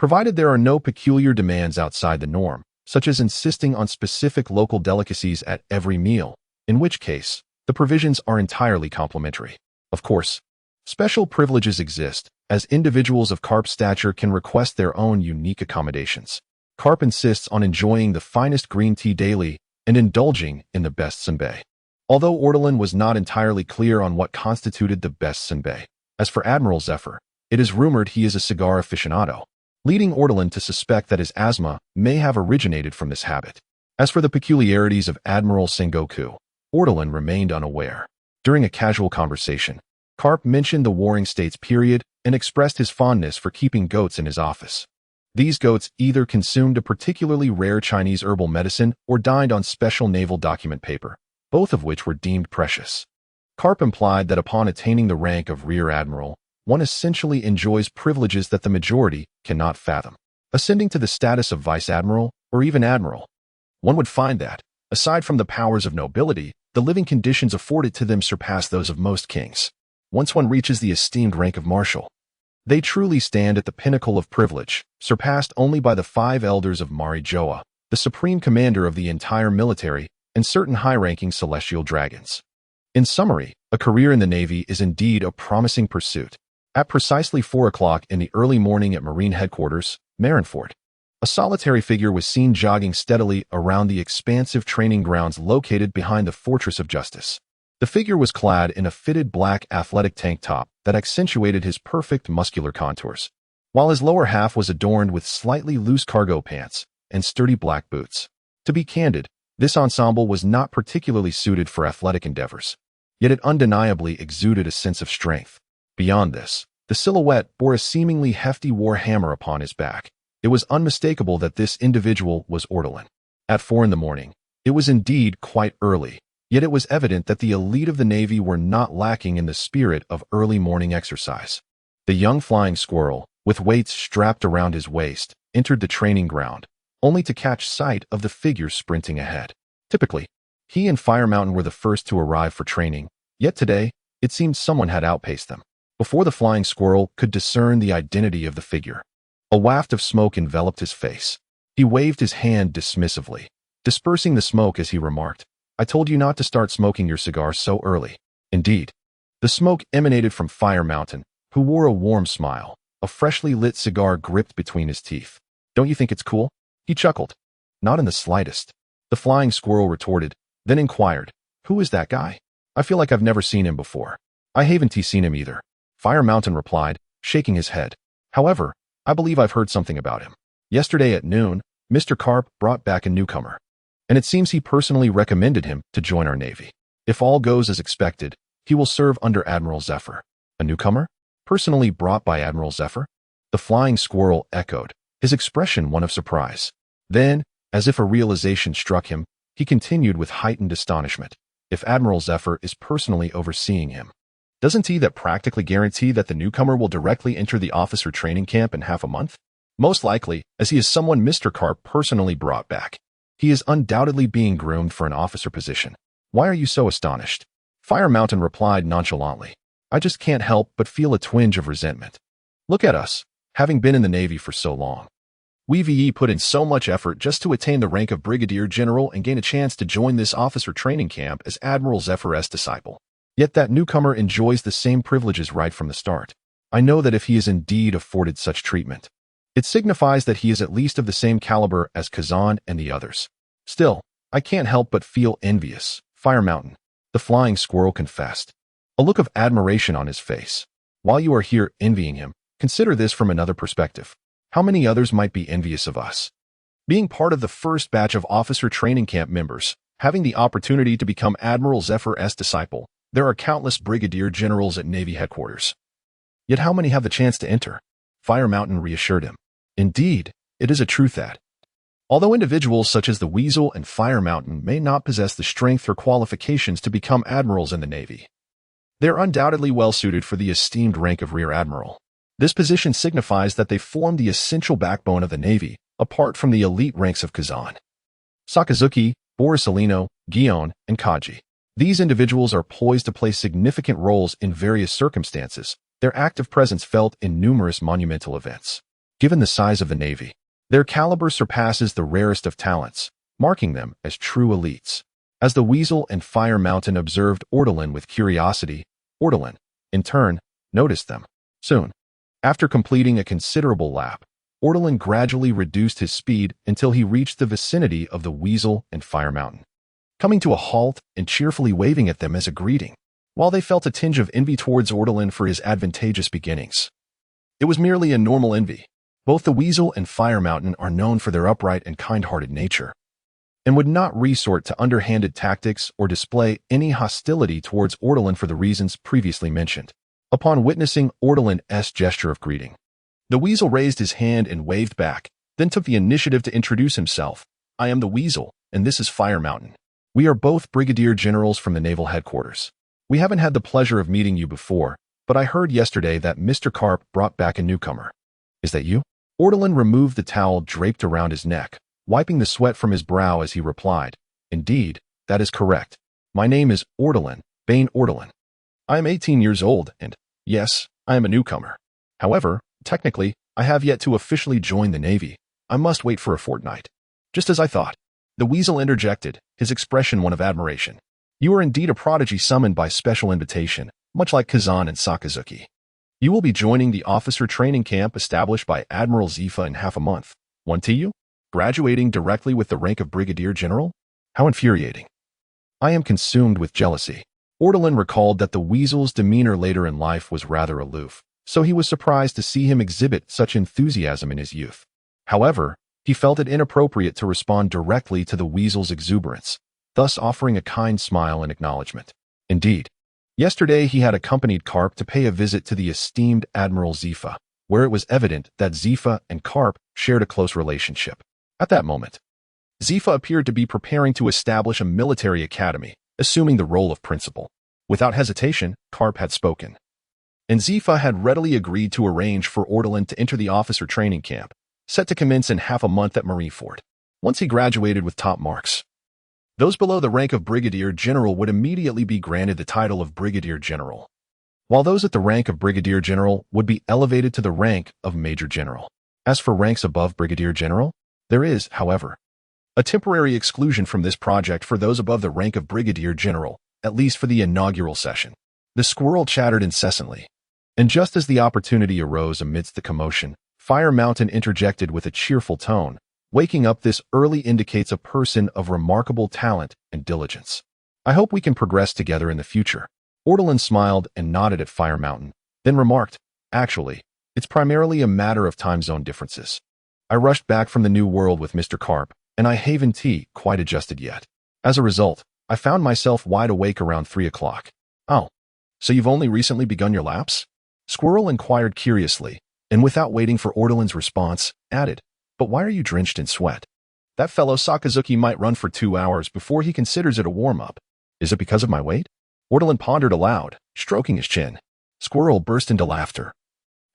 provided there are no peculiar demands outside the norm, such as insisting on specific local delicacies at every meal, in which case, the provisions are entirely complimentary. Of course, special privileges exist, as individuals of Karp's stature can request their own unique accommodations. Karp insists on enjoying the finest green tea daily and indulging in the best senbei. Although Ortolan was not entirely clear on what constituted the best senbei. As for Admiral Zephyr, it is rumored he is a cigar aficionado, leading Ortolan to suspect that his asthma may have originated from this habit. As for the peculiarities of Admiral Sengoku, Ortolan remained unaware. During a casual conversation, Karp mentioned the Warring States period and expressed his fondness for keeping goats in his office. These goats either consumed a particularly rare Chinese herbal medicine or dined on special naval document paper, both of which were deemed precious. Karp implied that upon attaining the rank of Rear Admiral, one essentially enjoys privileges that the majority cannot fathom. Ascending to the status of Vice Admiral or even Admiral, one would find that, aside from the powers of nobility, the living conditions afforded to them surpass those of most kings. Once one reaches the esteemed rank of Marshal, they truly stand at the pinnacle of privilege, surpassed only by the 5 elders of Mari Joa, the supreme commander of the entire military, and certain high-ranking celestial dragons. In summary, a career in the Navy is indeed a promising pursuit. At precisely 4 o'clock in the early morning at Marine Headquarters, Marineford, a solitary figure was seen jogging steadily around the expansive training grounds located behind the Fortress of Justice. The figure was clad in a fitted black athletic tank top that accentuated his perfect muscular contours, while his lower half was adorned with slightly loose cargo pants and sturdy black boots. To be candid, this ensemble was not particularly suited for athletic endeavors, yet it undeniably exuded a sense of strength. Beyond this, the silhouette bore a seemingly hefty war hammer upon his back. It was unmistakable that this individual was Ortolan. At 4 in the morning, it was indeed quite early, yet it was evident that the elite of the Navy were not lacking in the spirit of early morning exercise. The young flying squirrel, with weights strapped around his waist, entered the training ground, only to catch sight of the figure sprinting ahead. Typically, he and Fire Mountain were the first to arrive for training, yet today, it seemed someone had outpaced them. Before the flying squirrel could discern the identity of the figure, a waft of smoke enveloped his face. He waved his hand dismissively, dispersing the smoke as he remarked, "I told you not to start smoking your cigar so early." Indeed, the smoke emanated from Fire Mountain, who wore a warm smile, a freshly lit cigar gripped between his teeth. "Don't you think it's cool?" He chuckled. "Not in the slightest." The flying squirrel retorted, then inquired, "Who is that guy? I feel like I've never seen him before." "I haven't seen him either," Fire Mountain replied, shaking his head. "However, I believe I've heard something about him. Yesterday at noon, Mr. Karp brought back a newcomer, and it seems he personally recommended him to join our Navy. If all goes as expected, he will serve under Admiral Zephyr." "A newcomer? Personally brought by Admiral Zephyr?" The flying squirrel echoed, his expression one of surprise. Then, as if a realization struck him, he continued with heightened astonishment. "If Admiral Zephyr is personally overseeing him, doesn't he that practically guarantee that the newcomer will directly enter the officer training camp in half a month? Most likely, as he is someone Mr. Karp personally brought back. He is undoubtedly being groomed for an officer position. Why are you so astonished?" Fire Mountain replied nonchalantly. "I just can't help but feel a twinge of resentment. Look at us, having been in the Navy for so long. We've put in so much effort just to attain the rank of Brigadier General and gain a chance to join this officer training camp as Admiral Zephyr's disciple. Yet that newcomer enjoys the same privileges right from the start. I know that if he is indeed afforded such treatment, it signifies that he is at least of the same caliber as Kazan and the others. Still, I can't help but feel envious, Fire Mountain," the flying squirrel confessed, a look of admiration on his face. "While you are here envying him, consider this from another perspective. How many others might be envious of us? Being part of the first batch of officer training camp members, having the opportunity to become Admiral Zephyr's disciple, there are countless brigadier generals at Navy headquarters. Yet how many have the chance to enter?" Fire Mountain reassured him. "Indeed, it is a truth that, although individuals such as the Weasel and Fire Mountain may not possess the strength or qualifications to become admirals in the Navy, they are undoubtedly well suited for the esteemed rank of Rear Admiral. This position signifies that they form the essential backbone of the Navy, apart from the elite ranks of Kazan, Sakazuki, Borisolino, Gion, and Kaji. These individuals are poised to play significant roles in various circumstances, their active presence felt in numerous monumental events. Given the size of the Navy, their caliber surpasses the rarest of talents, marking them as true elites. As the Weasel and Fire Mountain observed Ortolan with curiosity, Ortolan, in turn, noticed them. Soon, after completing a considerable lap, Ortolan gradually reduced his speed until he reached the vicinity of the Weasel and Fire Mountain, coming to a halt and cheerfully waving at them as a greeting. While they felt a tinge of envy towards Ortolan for his advantageous beginnings, it was merely a normal envy. Both the Weasel and Fire Mountain are known for their upright and kind-hearted nature, and would not resort to underhanded tactics or display any hostility towards Ortolan for the reasons previously mentioned. Upon witnessing Ortolan's gesture of greeting, the Weasel raised his hand and waved back, then took the initiative to introduce himself. "I am the Weasel, and this is Fire Mountain. We are both brigadier generals from the naval headquarters. We haven't had the pleasure of meeting you before, but I heard yesterday that Mr. Carp brought back a newcomer. Is that you?" Ortolan removed the towel draped around his neck, wiping the sweat from his brow as he replied, "Indeed, that is correct. My name is Ortolan, Bane Ortolan. I am 18 years old, and, yes, I am a newcomer. However, technically, I have yet to officially join the Navy. I must wait for a fortnight." "Just as I thought." The Weasel interjected, his expression one of admiration. "You are indeed a prodigy summoned by special invitation, much like Kazan and Sakazuki. You will be joining the officer training camp established by Admiral Zifa in half a month. One to you? Graduating directly with the rank of Brigadier General? How infuriating." "I am consumed with jealousy." Ortolan recalled that the Weasel's demeanor later in life was rather aloof, so he was surprised to see him exhibit such enthusiasm in his youth. However, he felt it inappropriate to respond directly to the Weasel's exuberance, thus offering a kind smile in acknowledgement. Indeed, yesterday he had accompanied Carp to pay a visit to the esteemed Admiral Zifa, where it was evident that Zifa and Carp shared a close relationship. At that moment, Zifa appeared to be preparing to establish a military academy, assuming the role of principal. Without hesitation, Carp had spoken, and Zifa had readily agreed to arrange for Ortolan to enter the officer training camp, set to commence in half a month at Marineford. Once he graduated with top marks, those below the rank of Brigadier General would immediately be granted the title of Brigadier General, while those at the rank of Brigadier General would be elevated to the rank of Major General. As for ranks above Brigadier General, there is, however, a temporary exclusion from this project for those above the rank of Brigadier General, at least for the inaugural session. The squirrel chattered incessantly, and just as the opportunity arose amidst the commotion, Fire Mountain interjected with a cheerful tone. "Waking up this early indicates a person of remarkable talent and diligence. I hope we can progress together in the future." Ortolan smiled and nodded at Fire Mountain, then remarked, "Actually, it's primarily a matter of time zone differences. I rushed back from the New World with Mr. Carp, and I haven't quite adjusted yet. As a result, I found myself wide awake around 3 o'clock. "Oh, so you've only recently begun your laps?" Squirrel inquired curiously, and without waiting for Ortolan's response, added, "But why are you drenched in sweat? That fellow Sakazuki might run for 2 hours before he considers it a warm-up. Is it because of my weight?" Ortolan pondered aloud, stroking his chin. Squirrel burst into laughter,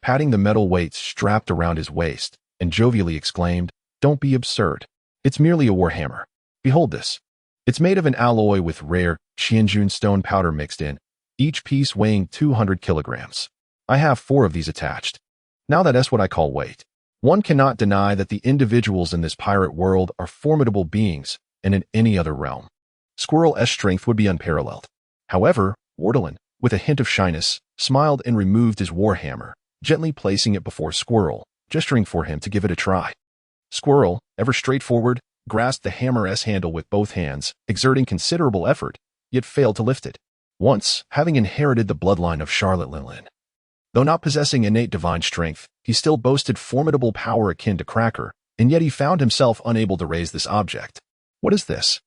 patting the metal weights strapped around his waist, and jovially exclaimed, "Don't be absurd. It's merely a warhammer. Behold this. It's made of an alloy with rare Qianjun stone powder mixed in, each piece weighing 200 kilograms. I have 4 of these attached. Now that's what I call weight." One cannot deny that the individuals in this pirate world are formidable beings, and in any other realm, Squirrel's strength would be unparalleled. However, Ortolan, with a hint of shyness, smiled and removed his warhammer, gently placing it before Squirrel, gesturing for him to give it a try. Squirrel, ever straightforward, grasped the hammer's handle with both hands, exerting considerable effort, yet failed to lift it. Once, having inherited the bloodline of Charlotte Linlin, though not possessing innate divine strength, he still boasted formidable power akin to Cracker, and yet he found himself unable to raise this object. "What is this?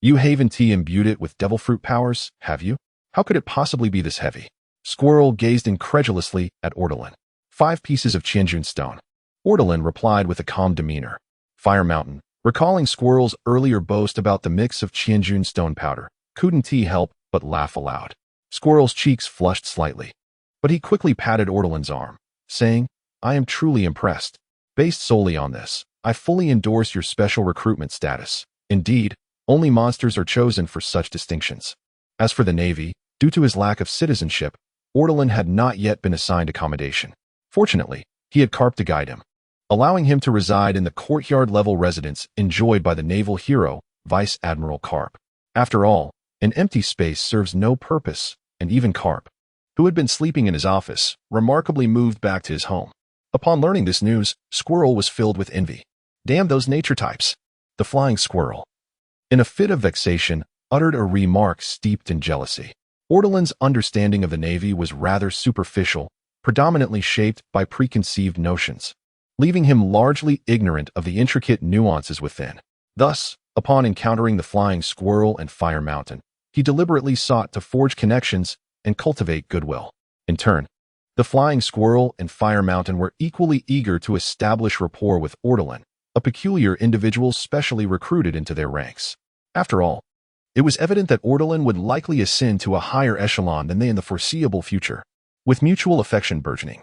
You haven't imbued it with devil fruit powers, have you? How could it possibly be this heavy?" Squirrel gazed incredulously at Ortolan. 5 pieces of Qianjun stone." Ortolan replied with a calm demeanor. Fire Mountain, recalling Squirrel's earlier boast about the mix of Qianjun stone powder, couldn't help but laugh aloud. Squirrel's cheeks flushed slightly, but he quickly patted Ortolan's arm, saying, "I am truly impressed. Based solely on this, I fully endorse your special recruitment status. Indeed, only monsters are chosen for such distinctions." As for the Navy, due to his lack of citizenship, Ortolan had not yet been assigned accommodation. Fortunately, he had Carp to guide him. allowing him to reside in the courtyard-level residence enjoyed by the naval hero, Vice Admiral Carp. After all, an empty space serves no purpose, and even Carp, who had been sleeping in his office, remarkably moved back to his home. Upon learning this news, Squirrel was filled with envy. Damn those nature types. The flying squirrel, in a fit of vexation, uttered a remark steeped in jealousy. Ortolan's understanding of the Navy was rather superficial, predominantly shaped by preconceived notions, leaving him largely ignorant of the intricate nuances within. Thus, upon encountering the flying squirrel and Fire Mountain, he deliberately sought to forge connections and cultivate goodwill. In turn, the flying squirrel and Fire Mountain were equally eager to establish rapport with Ortolan, a peculiar individual specially recruited into their ranks. After all, it was evident that Ortolan would likely ascend to a higher echelon than they in the foreseeable future, with mutual affection burgeoning.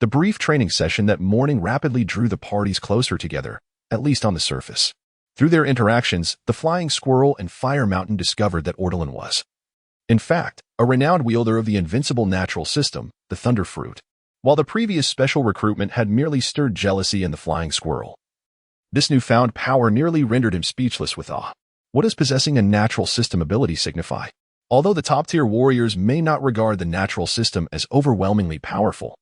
The brief training session that morning rapidly drew the parties closer together, at least on the surface. Through their interactions, the flying squirrel and Fire Mountain discovered that Ortolan was, in fact, a renowned wielder of the invincible natural system, the Thunder Fruit, while the previous special recruitment had merely stirred jealousy in the flying squirrel. This newfound power nearly rendered him speechless with awe. What does possessing a natural system ability signify? Although the top-tier warriors may not regard the natural system as overwhelmingly powerful,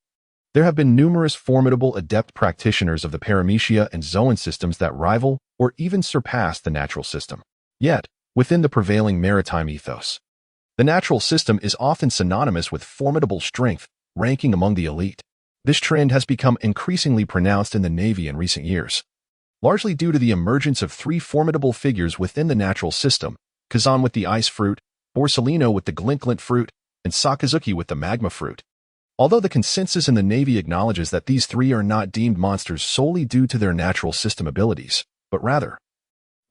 there have been numerous formidable adept practitioners of the Paramecia and Zoan systems that rival or even surpass the natural system. Yet, within the prevailing maritime ethos, the natural system is often synonymous with formidable strength, ranking among the elite. This trend has become increasingly pronounced in the Navy in recent years, largely due to the emergence of three formidable figures within the natural system: Kazan with the ice fruit, Borsalino with the glint fruit, and Sakazuki with the magma fruit. Although the consensus in the Navy acknowledges that these three are not deemed monsters solely due to their natural system abilities, but rather,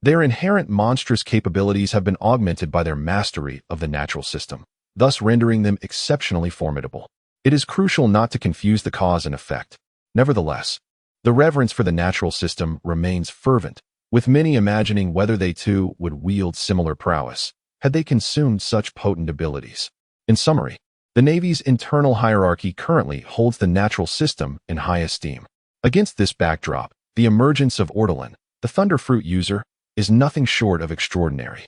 their inherent monstrous capabilities have been augmented by their mastery of the natural system, thus rendering them exceptionally formidable. It is crucial not to confuse the cause and effect. Nevertheless, the reverence for the natural system remains fervent, with many imagining whether they too would wield similar prowess, had they consumed such potent abilities. In summary, the Navy's internal hierarchy currently holds the natural system in high esteem. Against this backdrop, the emergence of Ortolan, the Thunder Fruit user, is nothing short of extraordinary.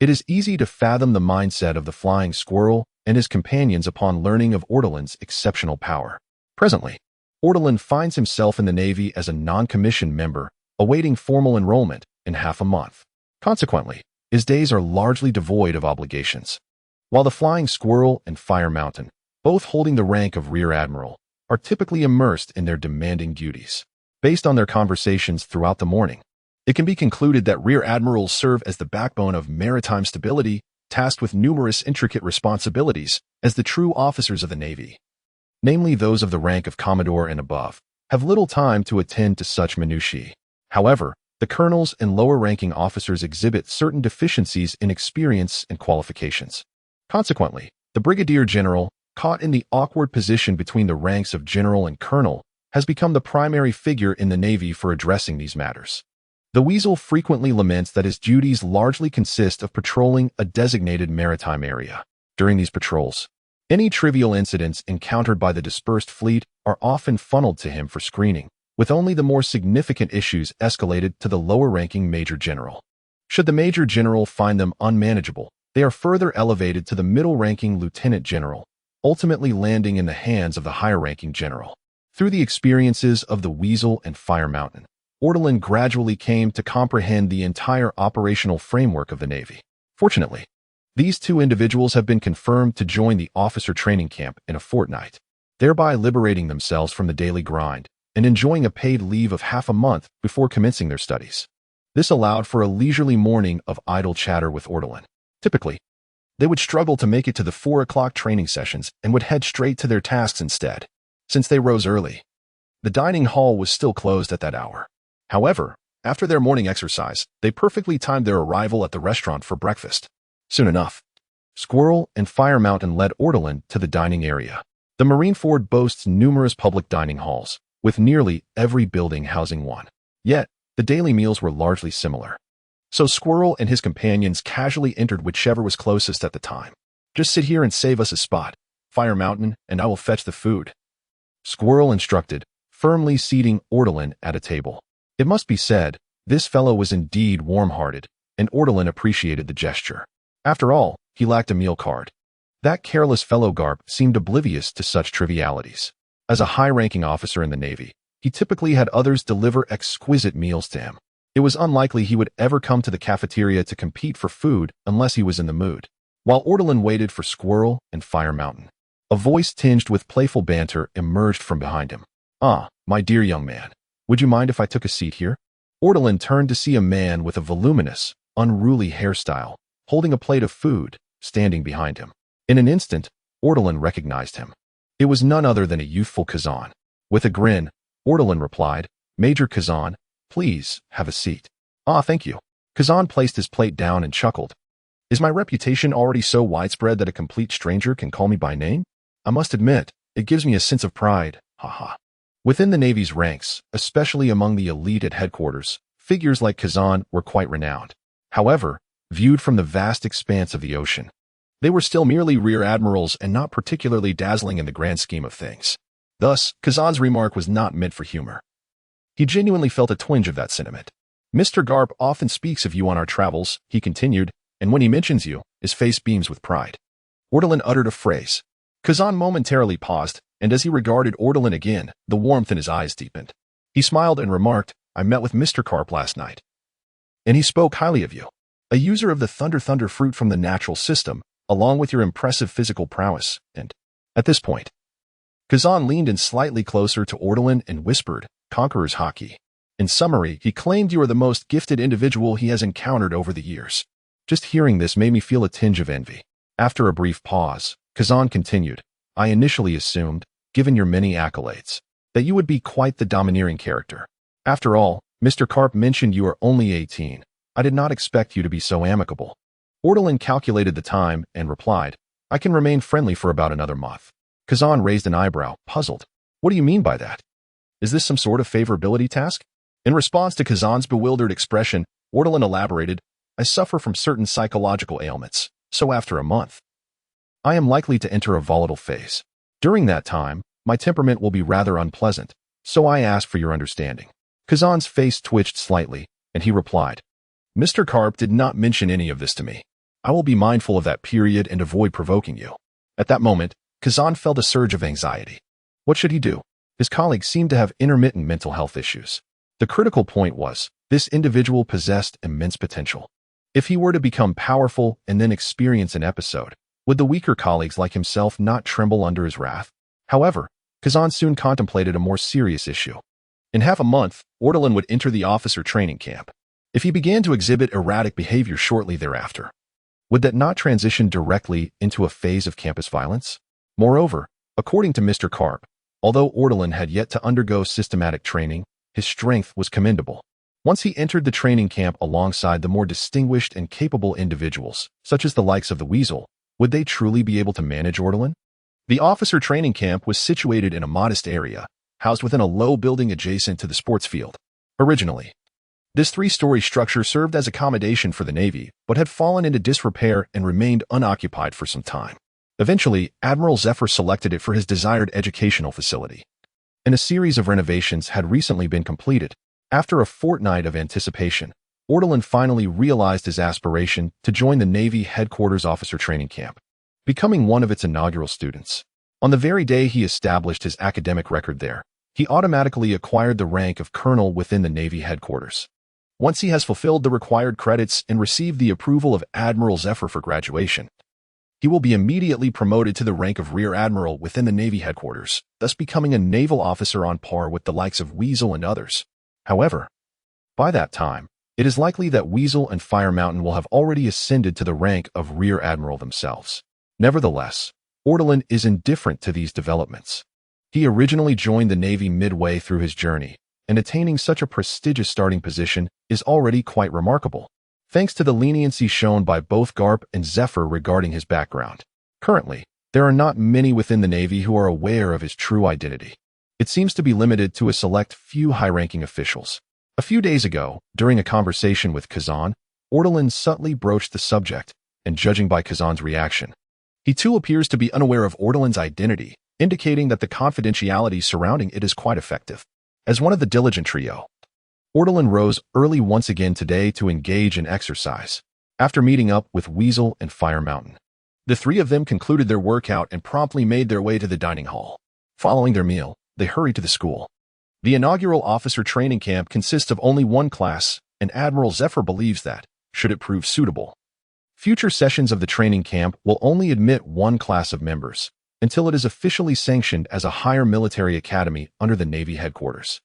It is easy to fathom the mindset of the flying squirrel and his companions upon learning of Ortolan's exceptional power. Presently, Ortolan finds himself in the Navy as a non-commissioned member, awaiting formal enrollment in half a month. Consequently, his days are largely devoid of obligations. While the flying squirrel and Fire Mountain, both holding the rank of Rear Admiral, are typically immersed in their demanding duties. Based on their conversations throughout the morning, it can be concluded that Rear Admirals serve as the backbone of maritime stability, tasked with numerous intricate responsibilities as the true officers of the Navy, namely those of the rank of Commodore and above, have little time to attend to such minutiae. However, the colonels and lower-ranking officers exhibit certain deficiencies in experience and qualifications. Consequently, the Brigadier General, caught in the awkward position between the ranks of General and Colonel, has become the primary figure in the Navy for addressing these matters. The Weasel frequently laments that his duties largely consist of patrolling a designated maritime area. During these patrols, any trivial incidents encountered by the dispersed fleet are often funneled to him for screening, with only the more significant issues escalated to the lower-ranking Major General. Should the Major General find them unmanageable, they are further elevated to the middle-ranking Lieutenant General, ultimately landing in the hands of the higher-ranking General. Through the experiences of the Weasel and Fire Mountain, Ortolan gradually came to comprehend the entire operational framework of the Navy. Fortunately, these two individuals have been confirmed to join the officer training camp in a fortnight, thereby liberating themselves from the daily grind and enjoying a paid leave of half a month before commencing their studies. This allowed for a leisurely morning of idle chatter with Ortolan. Typically, they would struggle to make it to the 4 o'clock training sessions and would head straight to their tasks instead. Since they rose early, the dining hall was still closed at that hour. However, after their morning exercise, they perfectly timed their arrival at the restaurant for breakfast. Soon enough, Squirrel and Fire Mountain led Ortolan to the dining area. The Marineford boasts numerous public dining halls, with nearly every building housing one. Yet, the daily meals were largely similar. So Squirrel and his companions casually entered whichever was closest at the time. "Just sit here and save us a spot, Fire Mountain, and I will fetch the food," Squirrel instructed, firmly seating Ortolan at a table. It must be said, this fellow was indeed warm-hearted, and Ortolan appreciated the gesture. After all, he lacked a meal card. That careless fellow Garp seemed oblivious to such trivialities. As a high-ranking officer in the Navy, he typically had others deliver exquisite meals to him. It was unlikely he would ever come to the cafeteria to compete for food unless he was in the mood. While Ortolan waited for Squirrel and Fire Mountain, a voice tinged with playful banter emerged from behind him. "Ah, my dear young man, would you mind if I took a seat here?" Ortolan turned to see a man with a voluminous, unruly hairstyle, holding a plate of food, standing behind him. In an instant, Ortolan recognized him. It was none other than a youthful Kazan. With a grin, Ortolan replied, "Major Kazan, please have a seat." "Ah, thank you." Kazan placed his plate down and chuckled. "Is my reputation already so widespread that a complete stranger can call me by name? I must admit, it gives me a sense of pride, haha." Within the Navy's ranks, especially among the elite at headquarters, figures like Kazan were quite renowned. However, viewed from the vast expanse of the ocean, they were still merely rear admirals and not particularly dazzling in the grand scheme of things. Thus, Kazan's remark was not meant for humor. He genuinely felt a twinge of that sentiment. "Mr. Garp often speaks of you on our travels," he continued, "and when he mentions you, his face beams with pride." Ortolan uttered a phrase. Kazan momentarily paused, and as he regarded Ortolan again, the warmth in his eyes deepened. He smiled and remarked, "I met with Mr. Garp last night, and he spoke highly of you. A user of the thunder fruit from the natural system, along with your impressive physical prowess, and..." At this point, Kazan leaned in slightly closer to Ortolan and whispered, "Conqueror's Haki. In summary, he claimed you are the most gifted individual he has encountered over the years." Just hearing this made me feel a tinge of envy. After a brief pause, Kazan continued, "I initially assumed, given your many accolades, that you would be quite the domineering character. After all, Mr. Karp mentioned you are only 18. I did not expect you to be so amicable." Ortolan calculated the time and replied, "I can remain friendly for about another month." Kazan raised an eyebrow, puzzled. "What do you mean by that? Is this some sort of favorability task?" In response to Kazan's bewildered expression, Ortolan elaborated, "I suffer from certain psychological ailments, so after a month, I am likely to enter a volatile phase. During that time, my temperament will be rather unpleasant, so I ask for your understanding." Kazan's face twitched slightly, and he replied, "Mr. Karp did not mention any of this to me. I will be mindful of that period and avoid provoking you." At that moment, Kazan felt a surge of anxiety. What should he do? His colleague seemed to have intermittent mental health issues. The critical point was, this individual possessed immense potential. If he were to become powerful and then experience an episode, would the weaker colleagues like himself not tremble under his wrath? However, Kazan soon contemplated a more serious issue. In half a month, Ortolan would enter the officer training camp. If he began to exhibit erratic behavior shortly thereafter, would that not transition directly into a phase of campus violence? Moreover, according to Mr. Karp, although Ortolan had yet to undergo systematic training, his strength was commendable. Once he entered the training camp alongside the more distinguished and capable individuals, such as the likes of the Weasel, would they truly be able to manage Ortolan? The officer training camp was situated in a modest area, housed within a low building adjacent to the sports field. Originally, this three-story structure served as accommodation for the Navy, but had fallen into disrepair and remained unoccupied for some time. Eventually, Admiral Zephyr selected it for his desired educational facility, and a series of renovations had recently been completed. After a fortnight of anticipation, Ortolan finally realized his aspiration to join the Navy Headquarters Officer Training Camp, becoming one of its inaugural students. On the very day he established his academic record there, he automatically acquired the rank of colonel within the Navy headquarters. Once he has fulfilled the required credits and received the approval of Admiral Zephyr for graduation, he will be immediately promoted to the rank of Rear Admiral within the Navy headquarters, thus becoming a naval officer on par with the likes of Weasel and others. However, by that time, it is likely that Weasel and Fire Mountain will have already ascended to the rank of Rear Admiral themselves. Nevertheless, Ortolan is indifferent to these developments. He originally joined the Navy midway through his journey, and attaining such a prestigious starting position is already quite remarkable, thanks to the leniency shown by both Garp and Zephyr regarding his background. Currently, there are not many within the Navy who are aware of his true identity. It seems to be limited to a select few high-ranking officials. A few days ago, during a conversation with Kazan, Ortolan subtly broached the subject, and judging by Kazan's reaction, he too appears to be unaware of Ortolan's identity, indicating that the confidentiality surrounding it is quite effective. As one of the diligent trio, Ortolan rose early once again today to engage in exercise, after meeting up with Weasel and Fire Mountain. The three of them concluded their workout and promptly made their way to the dining hall. Following their meal, they hurried to the school. The inaugural officer training camp consists of only one class, and Admiral Zephyr believes that, should it prove suitable, future sessions of the training camp will only admit one class of members, until it is officially sanctioned as a higher military academy under the Navy headquarters.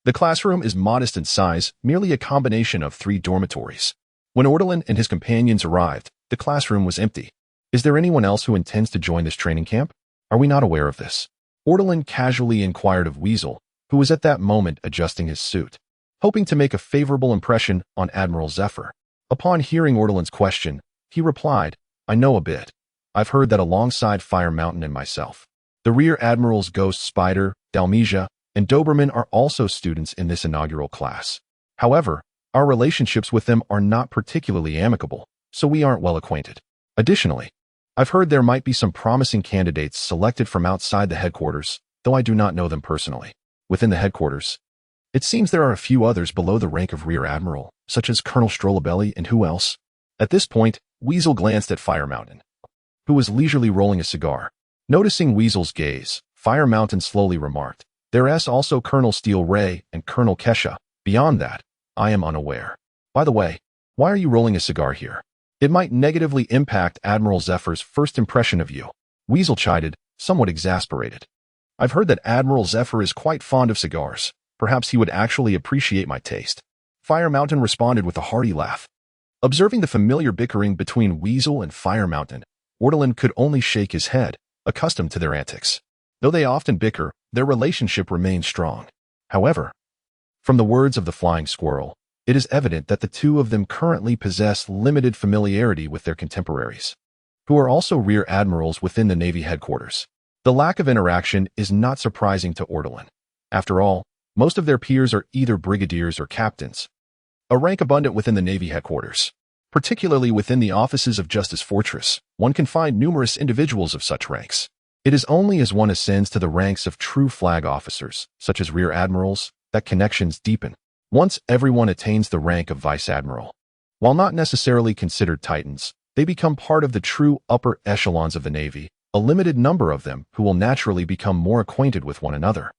The classroom is modest in size, merely a combination of 3 dormitories. When Ortolan and his companions arrived, the classroom was empty. Is there anyone else who intends to join this training camp? Are we not aware of this? Ortolan casually inquired of Weasel, who was at that moment adjusting his suit, hoping to make a favorable impression on Admiral Zephyr. Upon hearing Ortolan's question, he replied, I know a bit. I've heard that alongside Fire Mountain and myself, the Rear Admirals Ghost Spider, Dalmesia, and Doberman are also students in this inaugural class. However, our relationships with them are not particularly amicable, so we aren't well acquainted. Additionally, I've heard there might be some promising candidates selected from outside the headquarters, though I do not know them personally. Within the headquarters, it seems there are a few others below the rank of Rear Admiral, such as Colonel Strollabelli and who else? At this point, Weasel glanced at Fire Mountain, who was leisurely rolling a cigar. Noticing Weasel's gaze, Fire Mountain slowly remarked, There's also Colonel Steel Ray and Colonel Kesha. Beyond that, I am unaware. By the way, why are you rolling a cigar here? It might negatively impact Admiral Zephyr's first impression of you. Weasel chided, somewhat exasperated. I've heard that Admiral Zephyr is quite fond of cigars. Perhaps he would actually appreciate my taste. Fire Mountain responded with a hearty laugh. Observing the familiar bickering between Weasel and Fire Mountain, Ortolan could only shake his head, accustomed to their antics. Though they often bicker, their relationship remains strong. However, from the words of the Flying Squirrel, it is evident that the two of them currently possess limited familiarity with their contemporaries, who are also Rear Admirals within the Navy headquarters. The lack of interaction is not surprising to Ortolan. After all, most of their peers are either brigadiers or captains, a rank abundant within the Navy headquarters. Particularly within the offices of Justice Fortress, one can find numerous individuals of such ranks. It is only as one ascends to the ranks of true flag officers, such as Rear Admirals, that connections deepen. Once everyone attains the rank of Vice Admiral, while not necessarily considered Titans, they become part of the true upper echelons of the Navy, a limited number of them who will naturally become more acquainted with one another.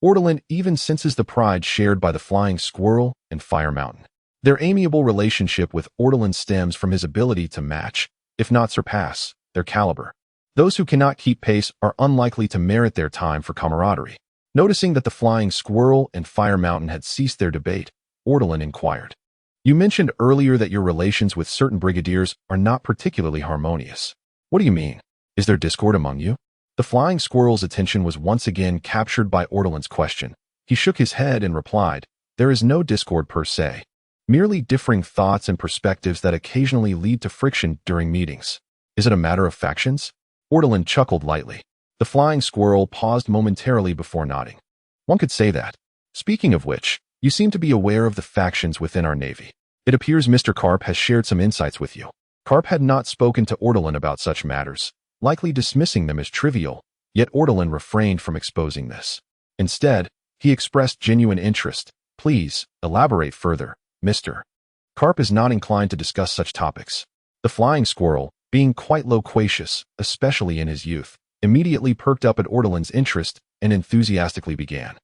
Ortolan even senses the pride shared by the Flying Squirrel and Fire Mountain. Their amiable relationship with Ortolan stems from his ability to match, if not surpass, their caliber. Those who cannot keep pace are unlikely to merit their time for camaraderie. Noticing that the Flying Squirrel and Fire Mountain had ceased their debate, Ortolan inquired, You mentioned earlier that your relations with certain brigadiers are not particularly harmonious. What do you mean? Is there discord among you? The Flying Squirrel's attention was once again captured by Ortolan's question. He shook his head and replied, There is no discord per se, merely differing thoughts and perspectives that occasionally lead to friction during meetings. Is it a matter of factions? Ortolan chuckled lightly. The Flying Squirrel paused momentarily before nodding. One could say that. Speaking of which, you seem to be aware of the factions within our Navy. It appears Mr. Karp has shared some insights with you. Karp had not spoken to Ortolan about such matters, likely dismissing them as trivial, yet Ortolan refrained from exposing this. Instead, he expressed genuine interest. Please, elaborate further, Mr. Karp is not inclined to discuss such topics. The Flying Squirrel, being quite loquacious, especially in his youth, immediately perked up at Ortolan's interest and enthusiastically began.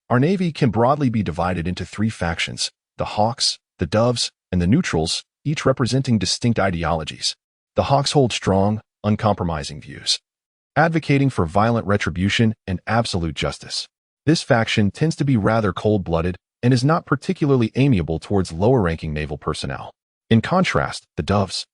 Our Navy can broadly be divided into 3 factions, the Hawks, the Doves, and the Neutrals, each representing distinct ideologies. The Hawks hold strong, uncompromising views, advocating for violent retribution and absolute justice. This faction tends to be rather cold-blooded and is not particularly amiable towards lower-ranking naval personnel. In contrast, the Doves,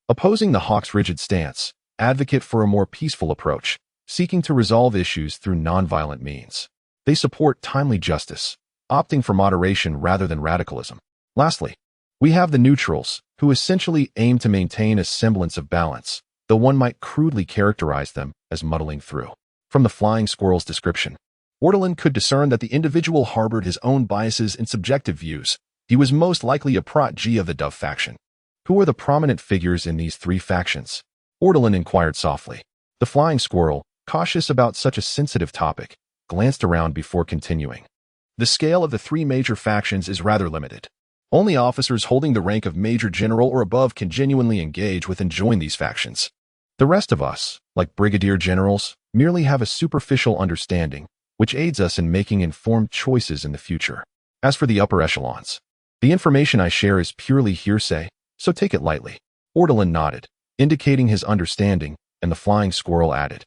opposing the Hawks' rigid stance, advocate for a more peaceful approach, seeking to resolve issues through nonviolent means. They support timely justice, opting for moderation rather than radicalism. Lastly, we have the Neutrals, who essentially aim to maintain a semblance of balance, though one might crudely characterize them as muddling through. From the Flying Squirrel's description, Ortolan could discern that the individual harbored his own biases and subjective views. He was most likely a prot-G of the Dove faction. Who are the prominent figures in these 3 factions? Ortolan inquired softly. The Flying Squirrel, cautious about such a sensitive topic, glanced around before continuing. the scale of the three major factions is rather limited. Only officers holding the rank of Major General or above can genuinely engage with and join these factions. The rest of us, like Brigadier Generals, merely have a superficial understanding, which aids us in making informed choices in the future. As for the upper echelons, the information I share is purely hearsay, so take it lightly. Ortolan nodded, indicating his understanding, and the Flying Squirrel added,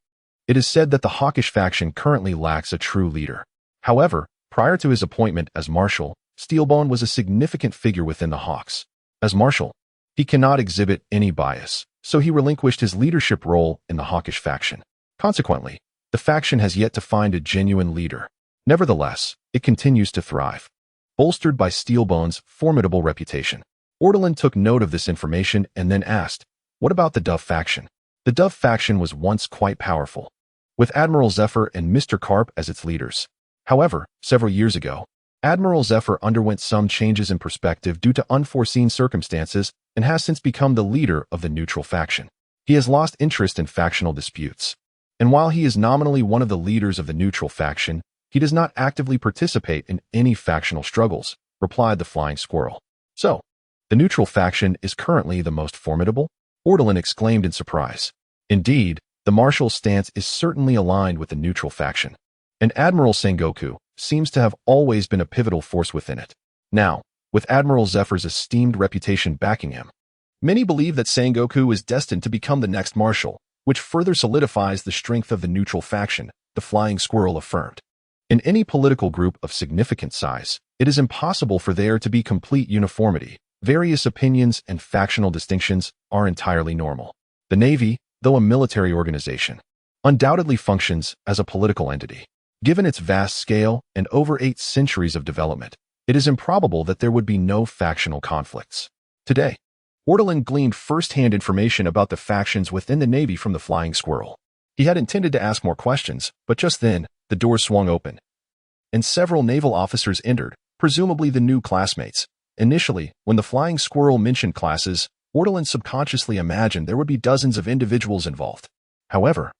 "It is said that the Hawkish faction currently lacks a true leader. However, prior to his appointment as Marshal, Steelbone was a significant figure within the Hawks. As Marshal, he cannot exhibit any bias, so he relinquished his leadership role in the Hawkish faction. Consequently, the faction has yet to find a genuine leader. Nevertheless, it continues to thrive, bolstered by Steelbone's formidable reputation." Ortolan took note of this information and then asked, "What about the Dove faction?" The Dove faction was once quite powerful, with Admiral Zephyr and Mr. Carp as its leaders. However, several years ago, Admiral Zephyr underwent some changes in perspective due to unforeseen circumstances and has since become the leader of the neutral faction. He has lost interest in factional disputes. And while he is nominally one of the leaders of the neutral faction, he does not actively participate in any factional struggles, replied the Flying Squirrel. "So, the neutral faction is currently the most formidable?" Ortolan exclaimed in surprise. "Indeed, the Marshal's stance is certainly aligned with the neutral faction, and Admiral Sengoku seems to have always been a pivotal force within it. Now, with Admiral Zephyr's esteemed reputation backing him, many believe that Sengoku is destined to become the next Marshal, which further solidifies the strength of the neutral faction," the Flying Squirrel affirmed. "In any political group of significant size, it is impossible for there to be complete uniformity. Various opinions and factional distinctions are entirely normal. The Navy, though a military organization, undoubtedly functions as a political entity. Given its vast scale and over 8 centuries of development, it is improbable that there would be no factional conflicts." Today, Ortolan gleaned first-hand information about the factions within the Navy from the Flying Squirrel. He had intended to ask more questions, but just then, the door swung open, and several naval officers entered, presumably the new classmates. Initially, when the Flying Squirrel mentioned classes, Ortolan subconsciously imagined there would be dozens of individuals involved. However,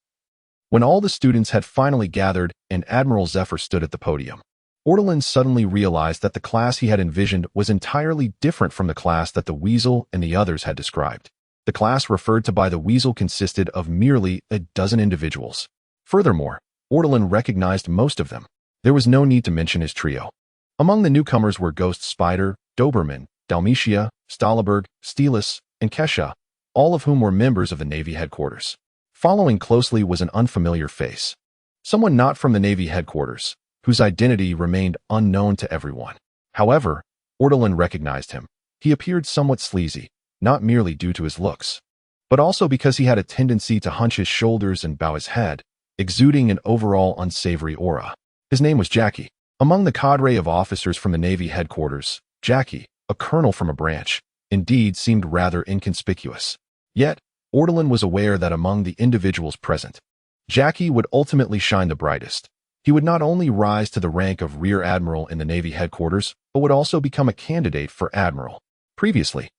when all the students had finally gathered and Admiral Zephyr stood at the podium, Ortolan suddenly realized that the class he had envisioned was entirely different from the class that the Weasel and the others had described. The class referred to by the Weasel consisted of merely a dozen individuals. Furthermore, Ortolan recognized most of them. There was no need to mention his trio. Among the newcomers were Ghost Spider, Doberman, Dalmatia, Stalaberg, Stelis, and Kesha, all of whom were members of the Navy headquarters. Following closely was an unfamiliar face. Someone not from the Navy headquarters, whose identity remained unknown to everyone. However, Ortolan recognized him. He appeared somewhat sleazy, not merely due to his looks, but also because he had a tendency to hunch his shoulders and bow his head, exuding an overall unsavory aura. His name was Jackie. Among the cadre of officers from the Navy headquarters, Jackie, a colonel from a branch, indeed seemed rather inconspicuous. Yet, Ortolan was aware that among the individuals present, Jackie would ultimately shine the brightest. He would not only rise to the rank of Rear Admiral in the Navy headquarters, but would also become a candidate for Admiral. Previously,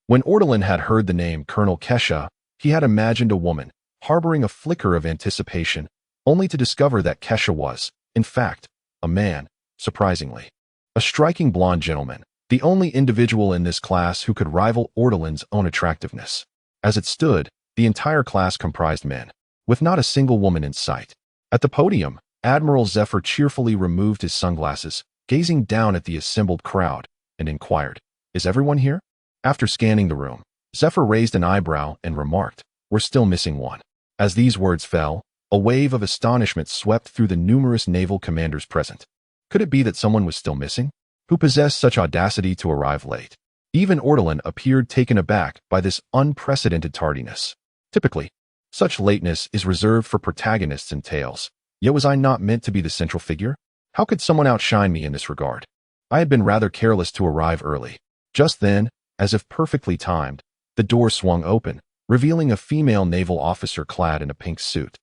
when Ortolan had heard the name Colonel Kesha, he had imagined a woman, harboring a flicker of anticipation, only to discover that Kesha was, in fact, a man, surprisingly. A striking blonde gentleman, the only individual in this class who could rival Ortolan's own attractiveness. As it stood, the entire class comprised men, with not a single woman in sight. At the podium, Admiral Zephyr cheerfully removed his sunglasses, gazing down at the assembled crowd, and inquired, "Is everyone here?" After scanning the room, Zephyr raised an eyebrow and remarked, "We're still missing one." As these words fell, a wave of astonishment swept through the numerous naval commanders present. Could it be that someone was still missing? Who possessed such audacity to arrive late? Even Ortolan appeared taken aback by this unprecedented tardiness. Typically, such lateness is reserved for protagonists in tales. Yet was I not meant to be the central figure? How could someone outshine me in this regard? I had been rather careless to arrive early. Just then, as if perfectly timed, the door swung open, revealing a female naval officer clad in a pink suit,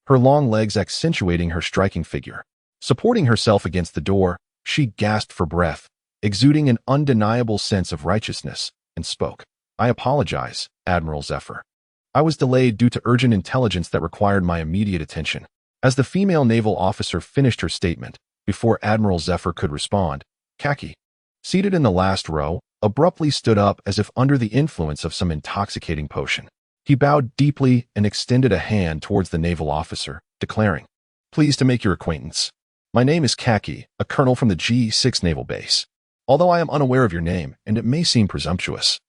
her long legs accentuating her striking figure. Supporting herself against the door, she gasped for breath, exuding an undeniable sense of righteousness, and spoke. "I apologize, Admiral Zephyr. I was delayed due to urgent intelligence that required my immediate attention." As the female naval officer finished her statement, Before Admiral Zephyr could respond, Kaki, seated in the last row, abruptly stood up as if under the influence of some intoxicating potion. He bowed deeply and extended a hand towards the naval officer, declaring, "Pleased to make your acquaintance. My name is Kaki, a colonel from the G6 Naval Base. Although I am unaware of your name, and it may seem presumptuous,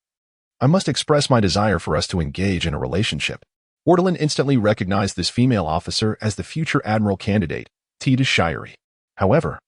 I must express my desire for us to engage in a relationship." Ortolan instantly recognized this female officer as the future admiral candidate, Tita Shirey. However,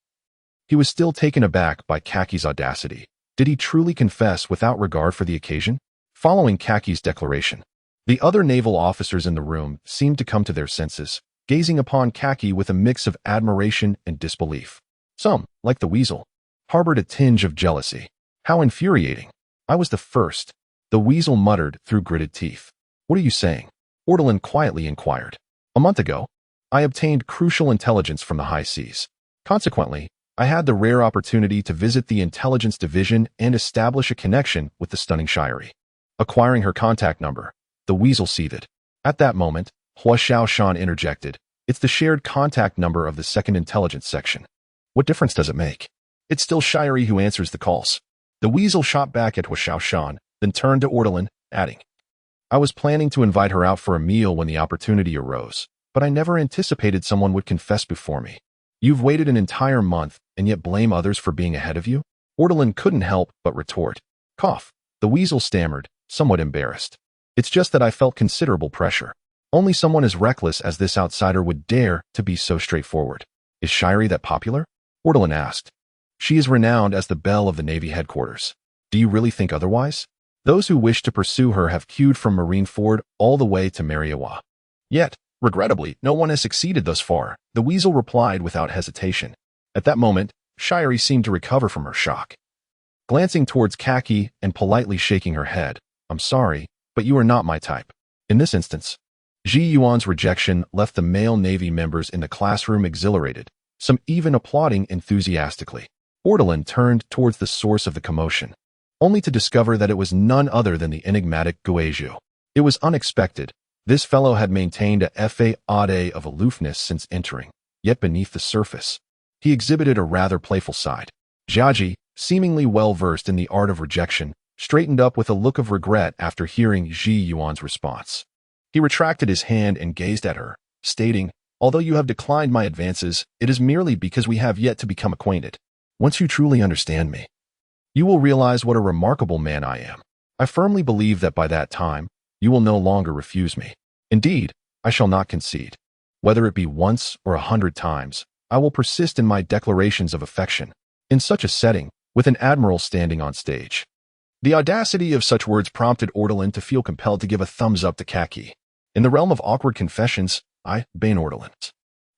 he was still taken aback by Kaki's audacity. Did he truly confess without regard for the occasion? Following Kaki's declaration, the other naval officers in the room seemed to come to their senses, gazing upon Kaki with a mix of admiration and disbelief. Some, like the weasel, harbored a tinge of jealousy. How infuriating. I was the first, the weasel muttered through gritted teeth. What are you saying? Ortolan quietly inquired. A month ago, I obtained crucial intelligence from the high seas. Consequently, I had the rare opportunity to visit the intelligence division and establish a connection with the stunning Shirey. Acquiring her contact number, the weasel seethed. At that moment, Hua Xiaoshan interjected. It's the shared contact number of the second intelligence section. What difference does it make? It's still Shirey who answers the calls. The weasel shot back at Hua Xiaoshan, then turned to Ortolan, adding, I was planning to invite her out for a meal when the opportunity arose, but I never anticipated someone would confess before me. You've waited an entire month and yet blame others for being ahead of you? Ortolan couldn't help but retort. Cough. The weasel stammered, somewhat embarrassed. It's just that I felt considerable pressure. Only someone as reckless as this outsider would dare to be so straightforward. Is Shirey that popular? Ortolan asked. She is renowned as the belle of the Navy headquarters. Do you really think otherwise? Those who wish to pursue her have queued from Marineford all the way to Mariawa. Yet, regrettably, no one has succeeded thus far, the weasel replied without hesitation. At that moment, Shirey seemed to recover from her shock. Glancing towards Kaki and politely shaking her head, I'm sorry, but you are not my type. In this instance, Ji Yuan's rejection left the male Navy members in the classroom exhilarated, some even applauding enthusiastically. Ortolan turned towards the source of the commotion, only to discover that it was none other than the enigmatic Guizhou. It was unexpected. This fellow had maintained a facade of aloofness since entering, yet beneath the surface, he exhibited a rather playful side. Jiaji, seemingly well-versed in the art of rejection, straightened up with a look of regret after hearing Ji Yuan's response. He retracted his hand and gazed at her, stating, Although you have declined my advances, it is merely because we have yet to become acquainted. Once you truly understand me, you will realize what a remarkable man I am. I firmly believe that by that time, you will no longer refuse me. Indeed, I shall not concede. Whether it be once or 100 times, I will persist in my declarations of affection. In such a setting, with an admiral standing on stage. The audacity of such words prompted Ortolan to feel compelled to give a thumbs up to Kaki. In the realm of awkward confessions, I, Bane Ortolan,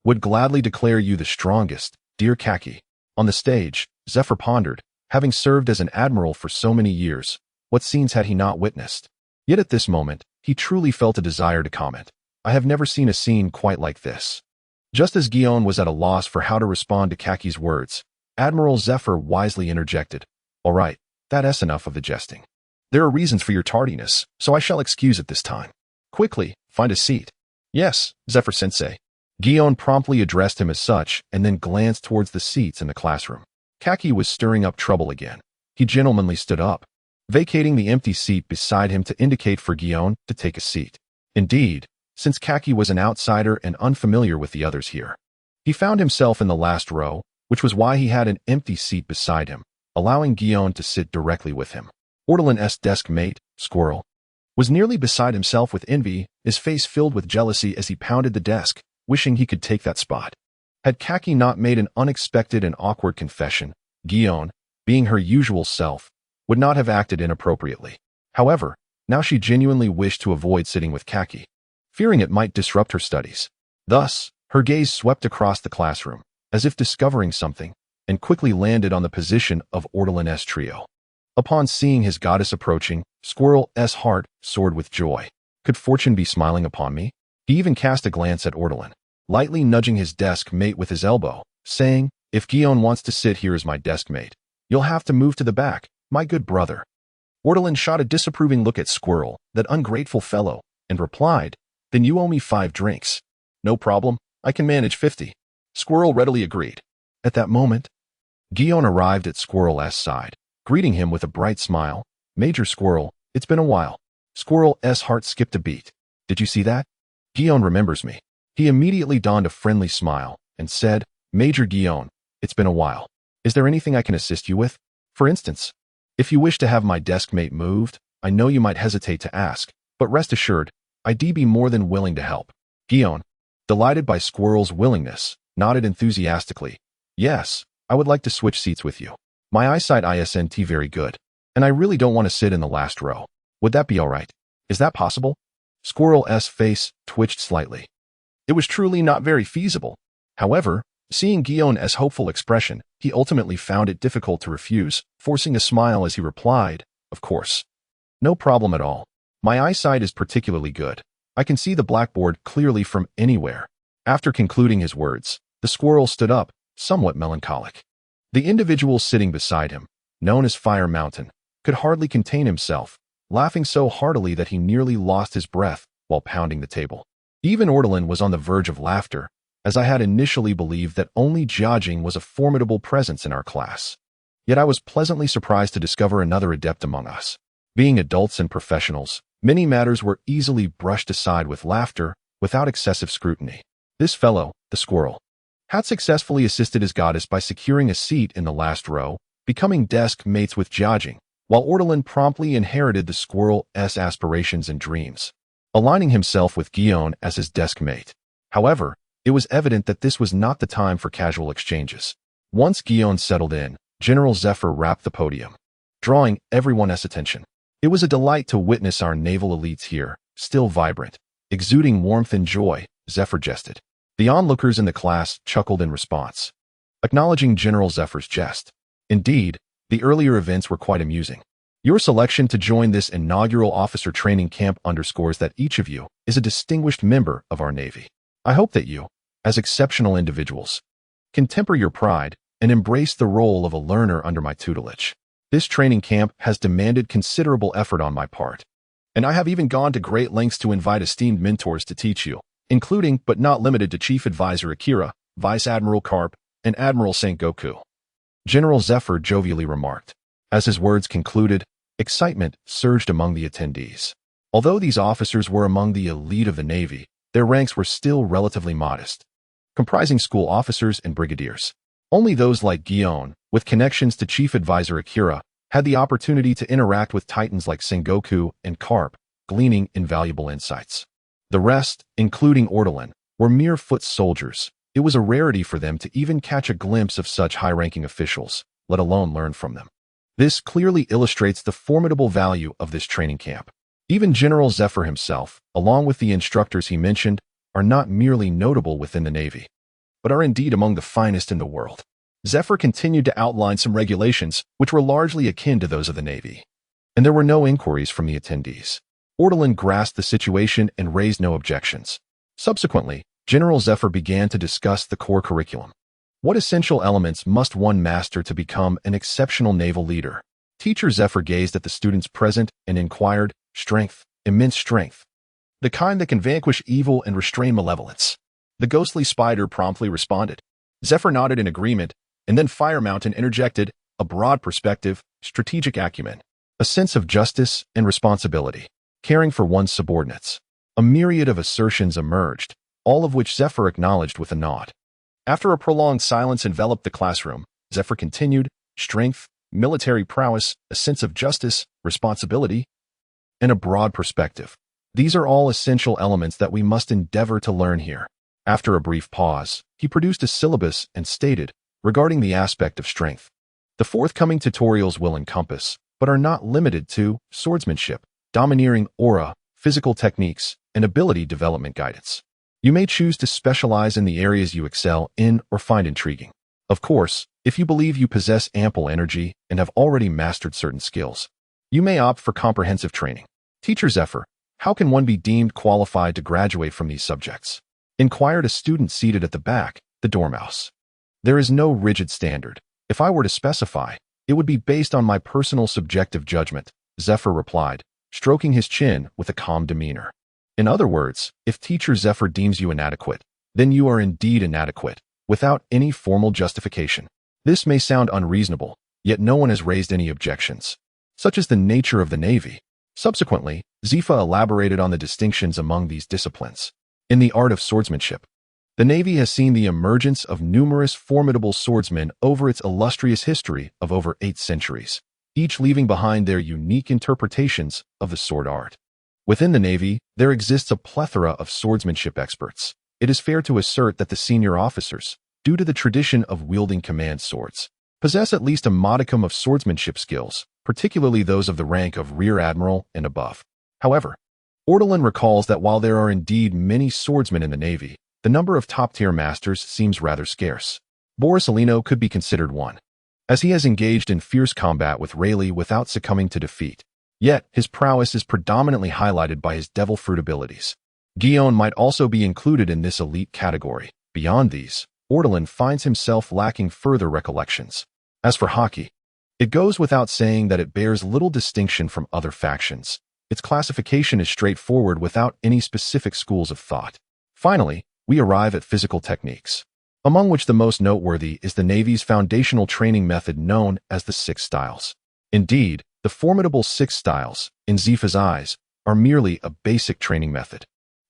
would gladly declare you the strongest, dear Kaki. On the stage, Zephyr pondered, having served as an admiral for so many years, what scenes had he not witnessed? Yet at this moment, he truly felt a desire to comment. I have never seen a scene quite like this. Just as Guion was at a loss for how to respond to Kaki's words, Admiral Zephyr wisely interjected. All right, that's enough of the jesting. There are reasons for your tardiness, so I shall excuse it this time. Quickly, find a seat. Yes, Zephyr-sensei. Guion promptly addressed him as such and then glanced towards the seats in the classroom. Kaki was stirring up trouble again. He gentlemanly stood up, vacating the empty seat beside him to indicate for Guion to take a seat. Indeed, since Kaki was an outsider and unfamiliar with the others here, he found himself in the last row, which was why he had an empty seat beside him, allowing Guion to sit directly with him. Ortolan's desk mate, Squirrel, was nearly beside himself with envy, his face filled with jealousy as he pounded the desk, wishing he could take that spot. Had Kaki not made an unexpected and awkward confession, Guion, being her usual self, would not have acted inappropriately. However, now she genuinely wished to avoid sitting with Kaki, fearing it might disrupt her studies. Thus, her gaze swept across the classroom, as if discovering something, and quickly landed on the position of Ortolan's trio. Upon seeing his goddess approaching, Squirrel's heart soared with joy. Could fortune be smiling upon me? He even cast a glance at Ortolan, lightly nudging his desk mate with his elbow, saying, If Guion wants to sit here as my desk mate, you'll have to move to the back, my good brother. Ortolan shot a disapproving look at Squirrel, that ungrateful fellow, and replied, Then you owe me 5 drinks. No problem, I can manage 50. Squirrel readily agreed. At that moment, Guion arrived at Squirrel's side, greeting him with a bright smile. Major Squirrel, it's been a while. Squirrel's heart skipped a beat. Did you see that? Guion remembers me. He immediately donned a friendly smile and said, Major Guion, it's been a while. Is there anything I can assist you with? For instance, if you wish to have my desk mate moved, I know you might hesitate to ask, but rest assured, I'd be more than willing to help. Guion, delighted by Squirrel's willingness, nodded enthusiastically. Yes, I would like to switch seats with you. My eyesight isn't very good, and I really don't want to sit in the last row. Would that be all right? Is that possible? Squirrel's face twitched slightly. It was truly not very feasible. However, seeing Guion's hopeful expression, he ultimately found it difficult to refuse, forcing a smile as he replied, Of course. No problem at all. My eyesight is particularly good. I can see the blackboard clearly from anywhere. After concluding his words, the squirrel stood up, somewhat melancholic. The individual sitting beside him, known as Fire Mountain, could hardly contain himself, laughing so heartily that he nearly lost his breath while pounding the table. Even Ortolan was on the verge of laughter, as I had initially believed that only Jiajing was a formidable presence in our class. Yet I was pleasantly surprised to discover another adept among us. Being adults and professionals, many matters were easily brushed aside with laughter, without excessive scrutiny. This fellow, the squirrel, had successfully assisted his goddess by securing a seat in the last row, becoming desk mates with Jiajing, while Ortolan promptly inherited the squirrel's aspirations and dreams, aligning himself with Guion as his desk mate. However, it was evident that this was not the time for casual exchanges. Once Guion settled in, General Zephyr wrapped the podium, drawing everyone's attention. It was a delight to witness our naval elites here, still vibrant, exuding warmth and joy, Zephyr jested. The onlookers in the class chuckled in response, acknowledging General Zephyr's jest. Indeed, the earlier events were quite amusing. Your selection to join this inaugural officer training camp underscores that each of you is a distinguished member of our Navy. I hope that you, as exceptional individuals, can temper your pride and embrace the role of a learner under my tutelage. This training camp has demanded considerable effort on my part, and I have even gone to great lengths to invite esteemed mentors to teach you, including but not limited to Chief Advisor Akira, Vice Admiral Karp, and Admiral Sengoku. General Zephyr jovially remarked. As his words concluded, excitement surged among the attendees. Although these officers were among the elite of the Navy, their ranks were still relatively modest, comprising school officers and brigadiers. Only those like Guion, with connections to Chief Advisor Akira, had the opportunity to interact with titans like Sengoku and Karp, gleaning invaluable insights. The rest, including Ortolan, were mere foot soldiers. It was a rarity for them to even catch a glimpse of such high-ranking officials, let alone learn from them. This clearly illustrates the formidable value of this training camp. Even General Zephyr himself, along with the instructors he mentioned, are not merely notable within the Navy, but are indeed among the finest in the world. Zephyr continued to outline some regulations which were largely akin to those of the Navy, and there were no inquiries from the attendees. Ortolan grasped the situation and raised no objections. Subsequently, General Zephyr began to discuss the core curriculum. What essential elements must one master to become an exceptional naval leader? Teacher Zephyr gazed at the students present and inquired, Strength, immense strength. The kind that can vanquish evil and restrain malevolence. The ghostly spider promptly responded. Zephyr nodded in agreement, and then Fire Mountain interjected, a broad perspective, strategic acumen, a sense of justice and responsibility, caring for one's subordinates. A myriad of assertions emerged, all of which Zephyr acknowledged with a nod. After a prolonged silence enveloped the classroom, Zephyr continued, strength, military prowess, a sense of justice, responsibility, and a broad perspective. These are all essential elements that we must endeavor to learn here. After a brief pause, he produced a syllabus and stated, regarding the aspect of strength. The forthcoming tutorials will encompass, but are not limited to, swordsmanship, domineering aura, physical techniques, and ability development guidance. You may choose to specialize in the areas you excel in or find intriguing. Of course, if you believe you possess ample energy and have already mastered certain skills, you may opt for comprehensive training. Teacher Zephyr, how can one be deemed qualified to graduate from these subjects? Inquired a student seated at the back, the dormouse. There is no rigid standard. If I were to specify, it would be based on my personal subjective judgment, Zephyr replied, stroking his chin with a calm demeanor. In other words, if Teacher Zephyr deems you inadequate, then you are indeed inadequate, without any formal justification. This may sound unreasonable, yet no one has raised any objections. Such is the nature of the Navy. Subsequently, Zifa elaborated on the distinctions among these disciplines. In the art of swordsmanship, the Navy has seen the emergence of numerous formidable swordsmen over its illustrious history of over 8 centuries, each leaving behind their unique interpretations of the sword art. Within the Navy, there exists a plethora of swordsmanship experts. It is fair to assert that the senior officers, due to the tradition of wielding command swords, possess at least a modicum of swordsmanship skills, particularly those of the rank of Rear Admiral and above. However, Ortolan recalls that while there are indeed many swordsmen in the Navy, the number of top-tier masters seems rather scarce. Borisolino could be considered one, as he has engaged in fierce combat with Rayleigh without succumbing to defeat. Yet, his prowess is predominantly highlighted by his devil fruit abilities. Guillaume might also be included in this elite category. Beyond these, Ortolan finds himself lacking further recollections. As for hockey, it goes without saying that it bears little distinction from other factions. Its classification is straightforward without any specific schools of thought. Finally, we arrive at physical techniques, among which the most noteworthy is the Navy's foundational training method known as the 6 styles. Indeed, the formidable 6 styles, in Zifa's eyes, are merely a basic training method.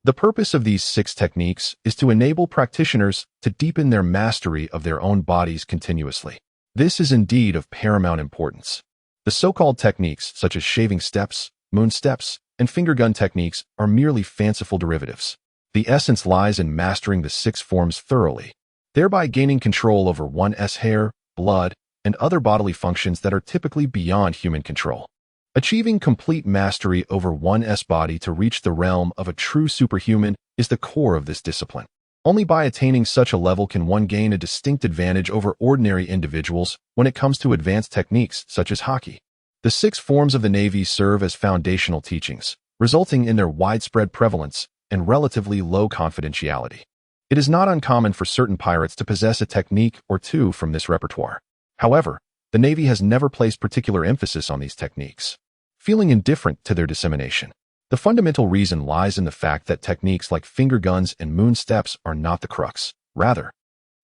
The purpose of these 6 techniques is to enable practitioners to deepen their mastery of their own bodies continuously. This is indeed of paramount importance. The so-called techniques, such as shaving steps, moon steps, and finger gun techniques, are merely fanciful derivatives. The essence lies in mastering the 6 forms thoroughly, thereby gaining control over one's hair, blood, and other bodily functions that are typically beyond human control. Achieving complete mastery over one's body to reach the realm of a true superhuman is the core of this discipline. Only by attaining such a level can one gain a distinct advantage over ordinary individuals when it comes to advanced techniques such as hockey. The 6 forms of the Navy serve as foundational teachings, resulting in their widespread prevalence and relatively low confidentiality. It is not uncommon for certain pirates to possess a technique or two from this repertoire. However, the Navy has never placed particular emphasis on these techniques, feeling indifferent to their dissemination. The fundamental reason lies in the fact that techniques like finger guns and moon steps are not the crux. Rather,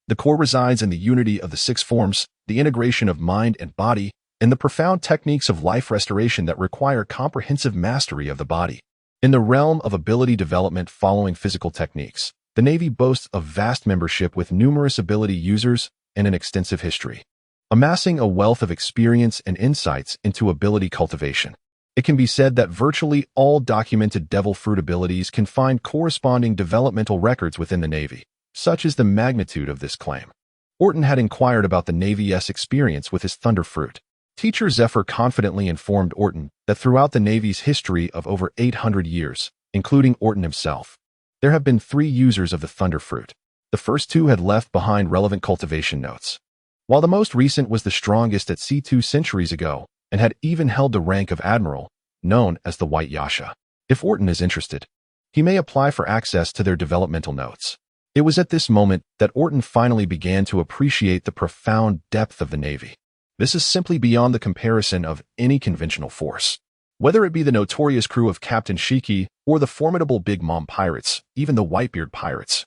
the core resides in the unity of the 6 forms, the integration of mind and body, and the profound techniques of life restoration that require comprehensive mastery of the body. In the realm of ability development following physical techniques, the Navy boasts a vast membership with numerous ability users and an extensive history, amassing a wealth of experience and insights into ability cultivation. It can be said that virtually all documented devil fruit abilities can find corresponding developmental records within the Navy. Such is the magnitude of this claim. Orton had inquired about the Navy's experience with his thunder fruit. Teacher Zephyr confidently informed Orton that throughout the Navy's history of over 800 years, including Orton himself, there have been 3 users of the thunder fruit. The first 2 had left behind relevant cultivation notes, while the most recent was the strongest at sea 2 centuries ago and had even held the rank of admiral, known as the White Yasha. If Orton is interested, he may apply for access to their developmental notes. It was at this moment that Orton finally began to appreciate the profound depth of the Navy. This is simply beyond the comparison of any conventional force. Whether it be the notorious crew of Captain Shiki or the formidable Big Mom pirates, even the Whitebeard pirates,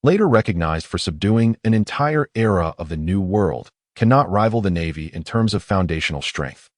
later recognized for subduing an entire era of the New World, cannot rival the Navy in terms of foundational strength.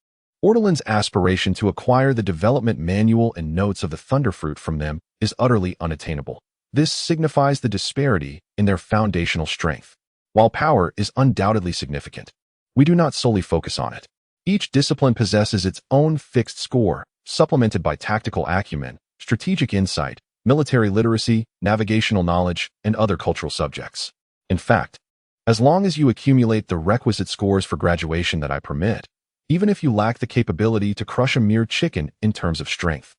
Ortolan's aspiration to acquire the development manual and notes of the Thunderfruit from them is utterly unattainable. This signifies the disparity in their foundational strength. While power is undoubtedly significant, we do not solely focus on it. Each discipline possesses its own fixed score, supplemented by tactical acumen, strategic insight, military literacy, navigational knowledge, and other cultural subjects. In fact, as long as you accumulate the requisite scores for graduation that I permit, even if you lack the capability to crush a mere chicken in terms of strength,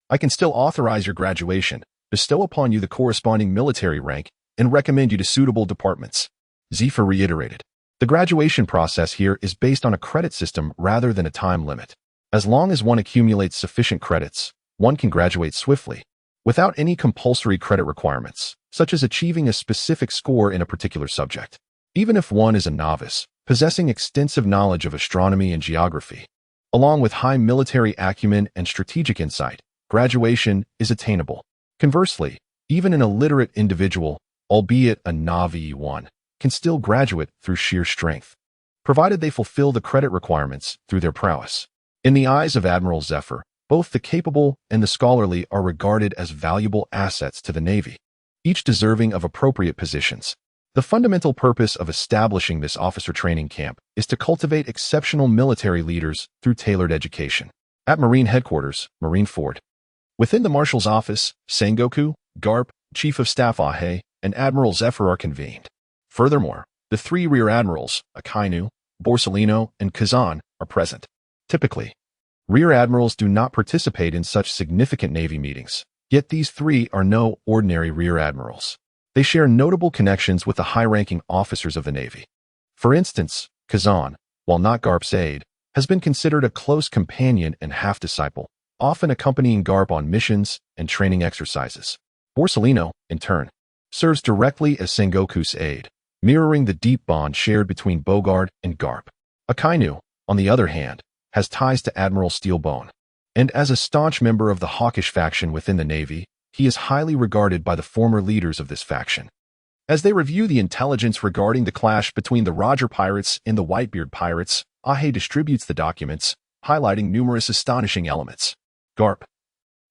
I can still authorize your graduation, bestow upon you the corresponding military rank, and recommend you to suitable departments. Zephyr reiterated. The graduation process here is based on a credit system rather than a time limit. As long as one accumulates sufficient credits, one can graduate swiftly, without any compulsory credit requirements, such as achieving a specific score in a particular subject. Even if one is a novice, possessing extensive knowledge of astronomy and geography, along with high military acumen and strategic insight, graduation is attainable. Conversely, even an illiterate individual, albeit a Navi one, can still graduate through sheer strength, provided they fulfill the credit requirements through their prowess. In the eyes of Admiral Zephyr, both the capable and the scholarly are regarded as valuable assets to the Navy, each deserving of appropriate positions. The fundamental purpose of establishing this officer training camp is to cultivate exceptional military leaders through tailored education. At Marine Headquarters, Marine Fort. Within the Marshal's office, Sengoku, Garp, Chief of Staff Ahe, and Admiral Zephyr are convened. Furthermore, the three Rear Admirals, Akainu, Borsellino, and Kazan, are present. Typically, Rear Admirals do not participate in such significant Navy meetings, yet these three are no ordinary Rear Admirals. They share notable connections with the high-ranking officers of the Navy. For instance, Kazan, while not Garp's aide, has been considered a close companion and half-disciple, often accompanying Garp on missions and training exercises. Borsellino, in turn, serves directly as Sengoku's aide, mirroring the deep bond shared between Bogard and Garp. Akainu, on the other hand, has ties to Admiral Steelbone, and as a staunch member of the hawkish faction within the Navy, he is highly regarded by the former leaders of this faction. As they review the intelligence regarding the clash between the Roger Pirates and the Whitebeard Pirates, Ahe distributes the documents, highlighting numerous astonishing elements. Garp,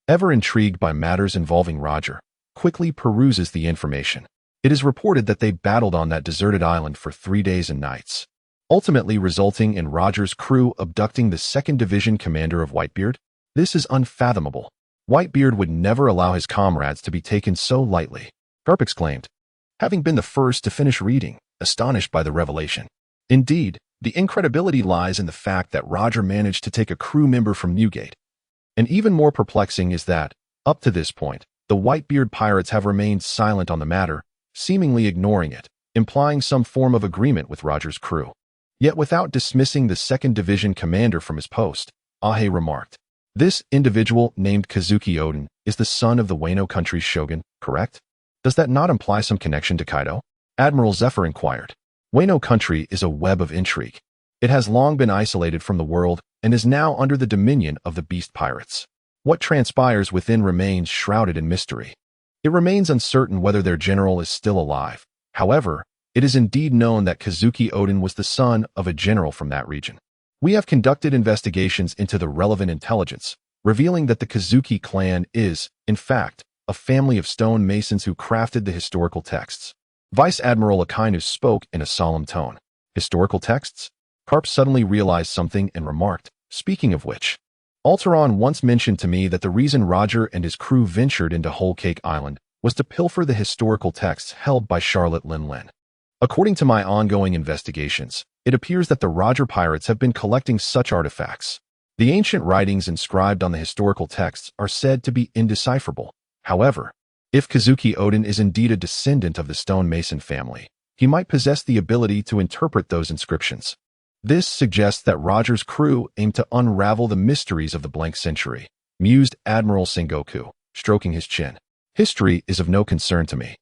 ever intrigued by matters involving Roger, quickly peruses the information. It is reported that they battled on that deserted island for 3 days and nights, ultimately resulting in Roger's crew abducting the 2nd Division commander of Whitebeard. This is unfathomable. Whitebeard would never allow his comrades to be taken so lightly, Garp exclaimed, having been the first to finish reading, astonished by the revelation. Indeed, the incredibility lies in the fact that Roger managed to take a crew member from Newgate. And even more perplexing is that, up to this point, the Whitebeard pirates have remained silent on the matter, seemingly ignoring it, implying some form of agreement with Roger's crew. Yet without dismissing the 2nd Division commander from his post, Ahe remarked, "This individual named Kazuki Oden is the son of the Wano country's shogun, correct? Does that not imply some connection to Kaido?" Admiral Zephyr inquired. Wano country is a web of intrigue. It has long been isolated from the world and is now under the dominion of the Beast Pirates. What transpires within remains shrouded in mystery. It remains uncertain whether their general is still alive. However, it is indeed known that Kazuki Oden was the son of a general from that region. We have conducted investigations into the relevant intelligence, revealing that the Kazuki clan is, in fact, a family of stone masons who crafted the historical texts. Vice Admiral Akainu spoke in a solemn tone. Historical texts? Garp suddenly realized something and remarked, "Speaking of which, Alteron once mentioned to me that the reason Roger and his crew ventured into Whole Cake Island was to pilfer the historical texts held by Charlotte Linlin. According to my ongoing investigations, it appears that the Roger pirates have been collecting such artifacts. The ancient writings inscribed on the historical texts are said to be indecipherable. However, if Kazuki Oden is indeed a descendant of the stonemason family, he might possess the ability to interpret those inscriptions. This suggests that Roger's crew aimed to unravel the mysteries of the blank century," mused Admiral Sengoku, stroking his chin. "History is of no concern to me."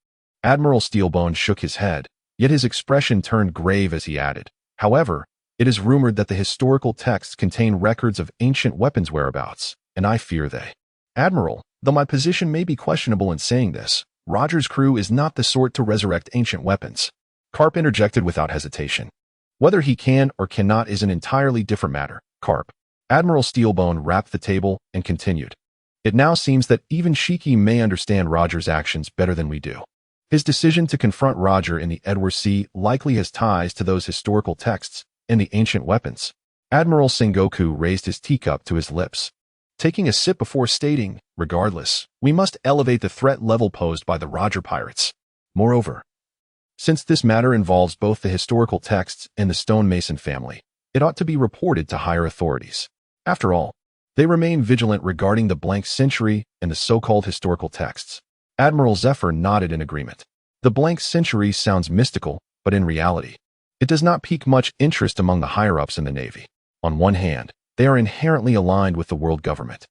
Admiral Steelbone shook his head, yet his expression turned grave as he added, "However, it is rumored that the historical texts contain records of ancient weapons' whereabouts, and I fear they." "Admiral, though my position may be questionable in saying this, Roger's crew is not the sort to resurrect ancient weapons," Garp interjected without hesitation. "Whether he can or cannot is an entirely different matter, Garp." Admiral Steelbone rapped the table and continued, "It now seems that even Shiki may understand Roger's actions better than we do. His decision to confront Roger in the Edward Sea likely has ties to those historical texts and the ancient weapons." Admiral Sengoku raised his teacup to his lips, taking a sip before stating, "Regardless, we must elevate the threat level posed by the Roger pirates. Moreover, since this matter involves both the historical texts and the stonemason family, it ought to be reported to higher authorities. After all, they remain vigilant regarding the blank century and the so-called historical texts." Admiral Zephyr nodded in agreement. The blank century sounds mystical, but in reality, it does not pique much interest among the higher-ups in the Navy. On one hand, they are inherently aligned with the world government,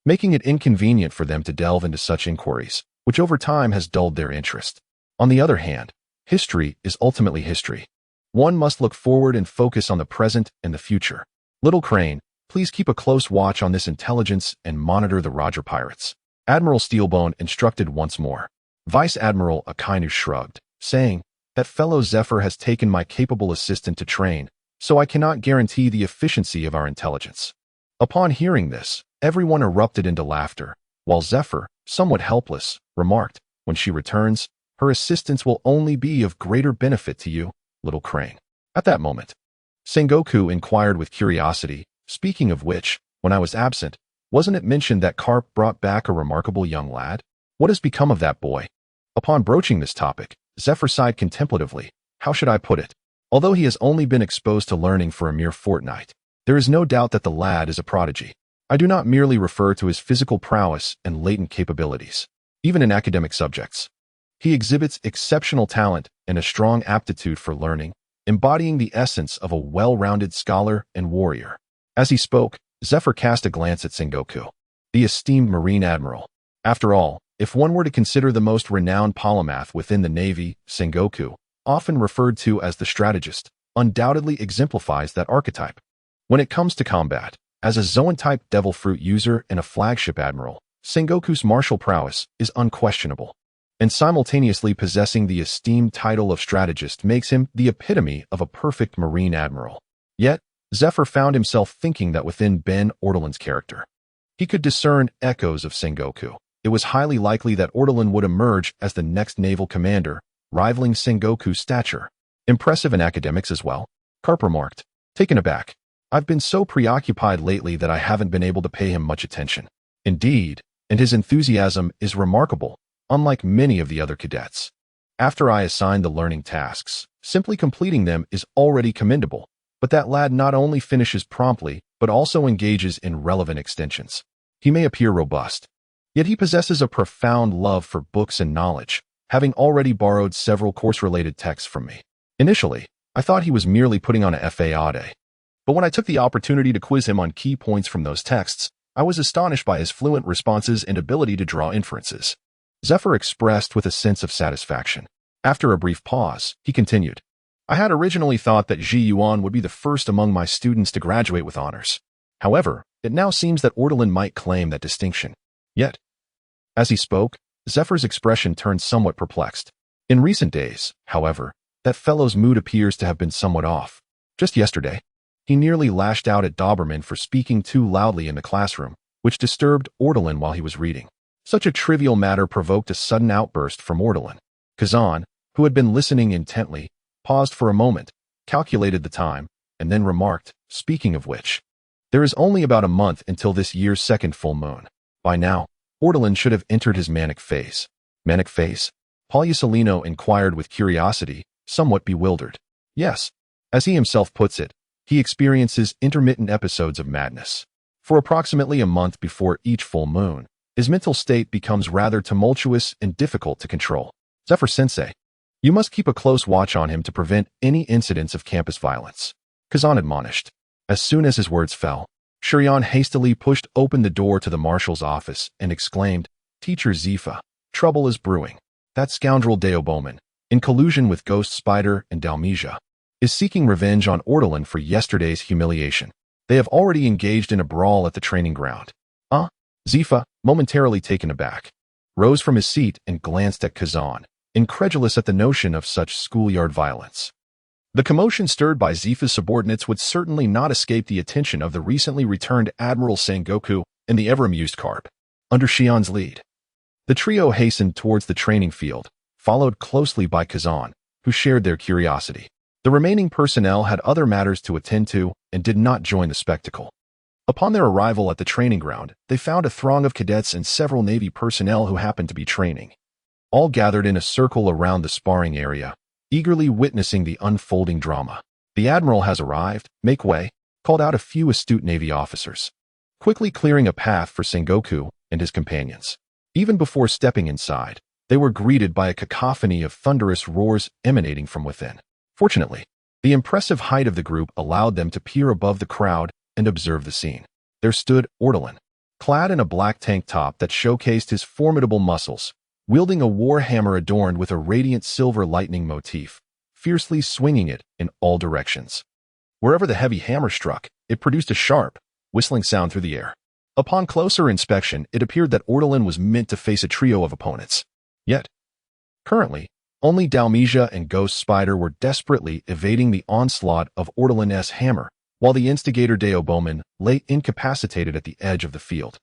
making it inconvenient for them to delve into such inquiries, which over time has dulled their interest. On the other hand, history is ultimately history. One must look forward and focus on the present and the future. Little Crane, please keep a close watch on this intelligence and monitor the Roger pirates," Admiral Steelbone instructed once more. Vice Admiral Akainu shrugged, saying, That fellow Zephyr has taken my capable assistant to train, so I cannot guarantee the efficiency of our intelligence." Upon hearing this, everyone erupted into laughter, while Zephyr, somewhat helpless, remarked, "When she returns, her assistance will only be of greater benefit to you, little Crane." At that moment, Sengoku inquired with curiosity, "Speaking of which, when I was absent, wasn't it mentioned that Carp brought back a remarkable young lad? What has become of that boy?" Upon broaching this topic, Zephyr sighed contemplatively. "How should I put it? Although he has only been exposed to learning for a mere fortnight, there is no doubt that the lad is a prodigy. I do not merely refer to his physical prowess and latent capabilities. Even in academic subjects, he exhibits exceptional talent and a strong aptitude for learning, embodying the essence of a well-rounded scholar and warrior." As he spoke, Zephyr cast a glance at Sengoku, the esteemed Marine Admiral. After all, if one were to consider the most renowned polymath within the Navy, Sengoku, often referred to as the strategist, undoubtedly exemplifies that archetype. When it comes to combat, as a Zoan-type devil fruit user and a flagship admiral, Sengoku's martial prowess is unquestionable, and simultaneously possessing the esteemed title of strategist makes him the epitome of a perfect Marine admiral. Yet, Zephyr found himself thinking that within Ben Ortolan's character, he could discern echoes of Sengoku. It was highly likely that Ortolan would emerge as the next naval commander, rivaling Sengoku's stature. "Impressive in academics as well," Carp remarked, taken aback. "I've been so preoccupied lately that I haven't been able to pay him much attention." "Indeed, and his enthusiasm is remarkable, unlike many of the other cadets. After I assign the learning tasks, simply completing them is already commendable, but that lad not only finishes promptly, but also engages in relevant extensions. He may appear robust, yet he possesses a profound love for books and knowledge, having already borrowed several course-related texts from me. Initially, I thought he was merely putting on a FA but when I took the opportunity to quiz him on key points from those texts, I was astonished by his fluent responses and ability to draw inferences." Zephyr expressed with a sense of satisfaction. After a brief pause, he continued, "I had originally thought that Ji Yuan would be the first among my students to graduate with honors. However, it now seems that Ortolan might claim that distinction. Yet," as he spoke, Zephyr's expression turned somewhat perplexed. "In recent days, however, that fellow's mood appears to have been somewhat off. Just yesterday, he nearly lashed out at Doberman for speaking too loudly in the classroom, which disturbed Ortolan while he was reading. Such a trivial matter provoked a sudden outburst from Ortolan. Kazan, who had been listening intently, paused for a moment, calculated the time, and then remarked, "Speaking of which, there is only about a month until this year's second full moon. By now, Ortolan should have entered his manic phase." "Manic phase?" Poliusolino inquired with curiosity, somewhat bewildered. "Yes. As he himself puts it, he experiences intermittent episodes of madness. For approximately a month before each full moon, his mental state becomes rather tumultuous and difficult to control. Zephyr-sensei, you must keep a close watch on him to prevent any incidents of campus violence," Kazan admonished. As soon as his words fell, Shuryan hastily pushed open the door to the marshal's office and exclaimed, "Teacher Zifa, trouble is brewing. That scoundrel Deo Bowman, in collusion with Ghost Spider and Dalmesia, is seeking revenge on Ortolan for yesterday's humiliation. They have already engaged in a brawl at the training ground." Zifa, momentarily taken aback, rose from his seat and glanced at Kazan, incredulous at the notion of such schoolyard violence. The commotion stirred by Zifa's subordinates would certainly not escape the attention of the recently returned Admiral Sengoku and the ever-amused Carp. Under Xian's lead, the trio hastened towards the training field, followed closely by Kazan, who shared their curiosity. The remaining personnel had other matters to attend to and did not join the spectacle. Upon their arrival at the training ground, they found a throng of cadets and several Navy personnel who happened to be training, all gathered in a circle around the sparring area, eagerly witnessing the unfolding drama. "The Admiral has arrived, make way," called out a few astute Navy officers, quickly clearing a path for Sengoku and his companions. Even before stepping inside, they were greeted by a cacophony of thunderous roars emanating from within. Fortunately, the impressive height of the group allowed them to peer above the crowd and observe the scene. There stood Ortolan, clad in a black tank top that showcased his formidable muscles, wielding a war hammer adorned with a radiant silver lightning motif, fiercely swinging it in all directions. Wherever the heavy hammer struck, it produced a sharp, whistling sound through the air. Upon closer inspection, it appeared that Ortolan was meant to face a trio of opponents. Yet, currently, Only Dalmesia and Ghost Spider were desperately evading the onslaught of Ortolan's hammer, while the instigator Deo Bowman lay incapacitated at the edge of the field.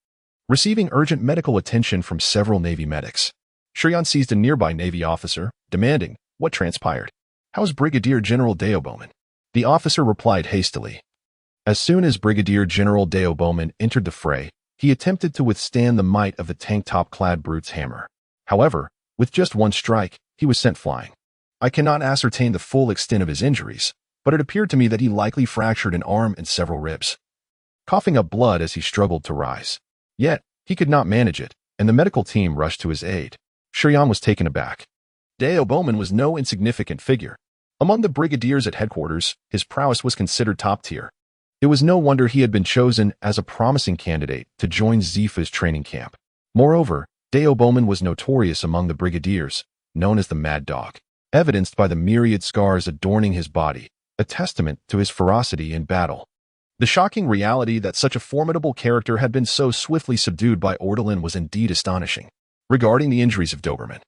Receiving urgent medical attention from several Navy medics, Shurian seized a nearby Navy officer, demanding, "What transpired? How's Brigadier General Deo Bowman?" The officer replied hastily. As soon as Brigadier General Deo Bowman entered the fray, he attempted to withstand the might of the tank-top-clad brute's hammer. However, with just one strike, he was sent flying. I cannot ascertain the full extent of his injuries, but it appeared to me that he likely fractured an arm and several ribs, coughing up blood as he struggled to rise. Yet, he could not manage it, and the medical team rushed to his aid. Shurian was taken aback. Deo Bowman was no insignificant figure. Among the brigadiers at headquarters, his prowess was considered top-tier. It was no wonder he had been chosen as a promising candidate to join Zifa's training camp. Moreover, Deo Bowman was notorious among the brigadiers, known as the Mad Dog, evidenced by the myriad scars adorning his body, a testament to his ferocity in battle. The shocking reality that such a formidable character had been so swiftly subdued by Ortolan was indeed astonishing. Regarding the injuries of Doberman,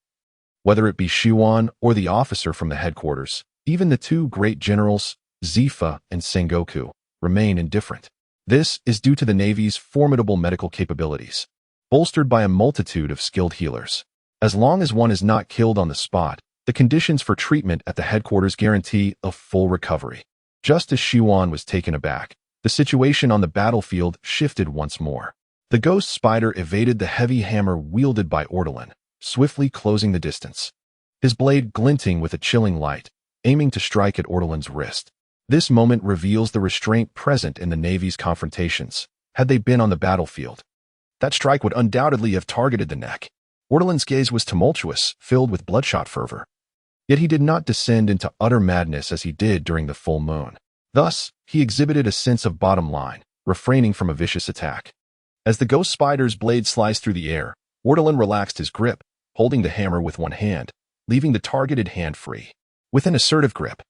whether it be Shuan or the officer from the headquarters, even the two great generals, Zifa and Sengoku, remain indifferent. This is due to the Navy's formidable medical capabilities, bolstered by a multitude of skilled healers. As long as one is not killed on the spot, the conditions for treatment at the headquarters guarantee a full recovery. Just as Shuan was taken aback, the situation on the battlefield shifted once more. The Ghost Spider evaded the heavy hammer wielded by Ortolan, swiftly closing the distance, his blade glinting with a chilling light, aiming to strike at Ortolan's wrist. This moment reveals the restraint present in the Navy's confrontations. Had they been on the battlefield, that strike would undoubtedly have targeted the neck. Ortolan's gaze was tumultuous, filled with bloodshot fervor. Yet he did not descend into utter madness as he did during the full moon. Thus, he exhibited a sense of bottom line, refraining from a vicious attack. As the Ghost Spider's blade sliced through the air, Ortolan relaxed his grip, holding the hammer with one hand, leaving the targeted hand free. With an assertive grip,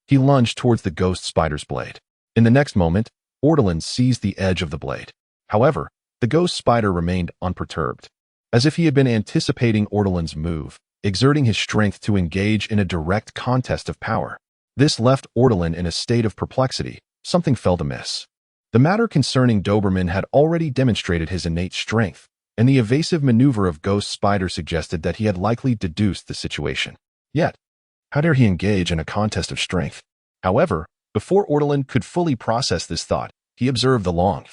he lunged towards the Ghost Spider's blade. In the next moment, Ortolan seized the edge of the blade. However, the Ghost Spider remained unperturbed, as if he had been anticipating Ortolan's move, exerting his strength to engage in a direct contest of power. This left Ortolan in a state of perplexity. Something felt amiss. The matter concerning Doberman had already demonstrated his innate strength, and the evasive maneuver of Ghost Spider suggested that he had likely deduced the situation. Yet, how dare he engage in a contest of strength? However, before Ortolan could fully process this thought, he observed the long,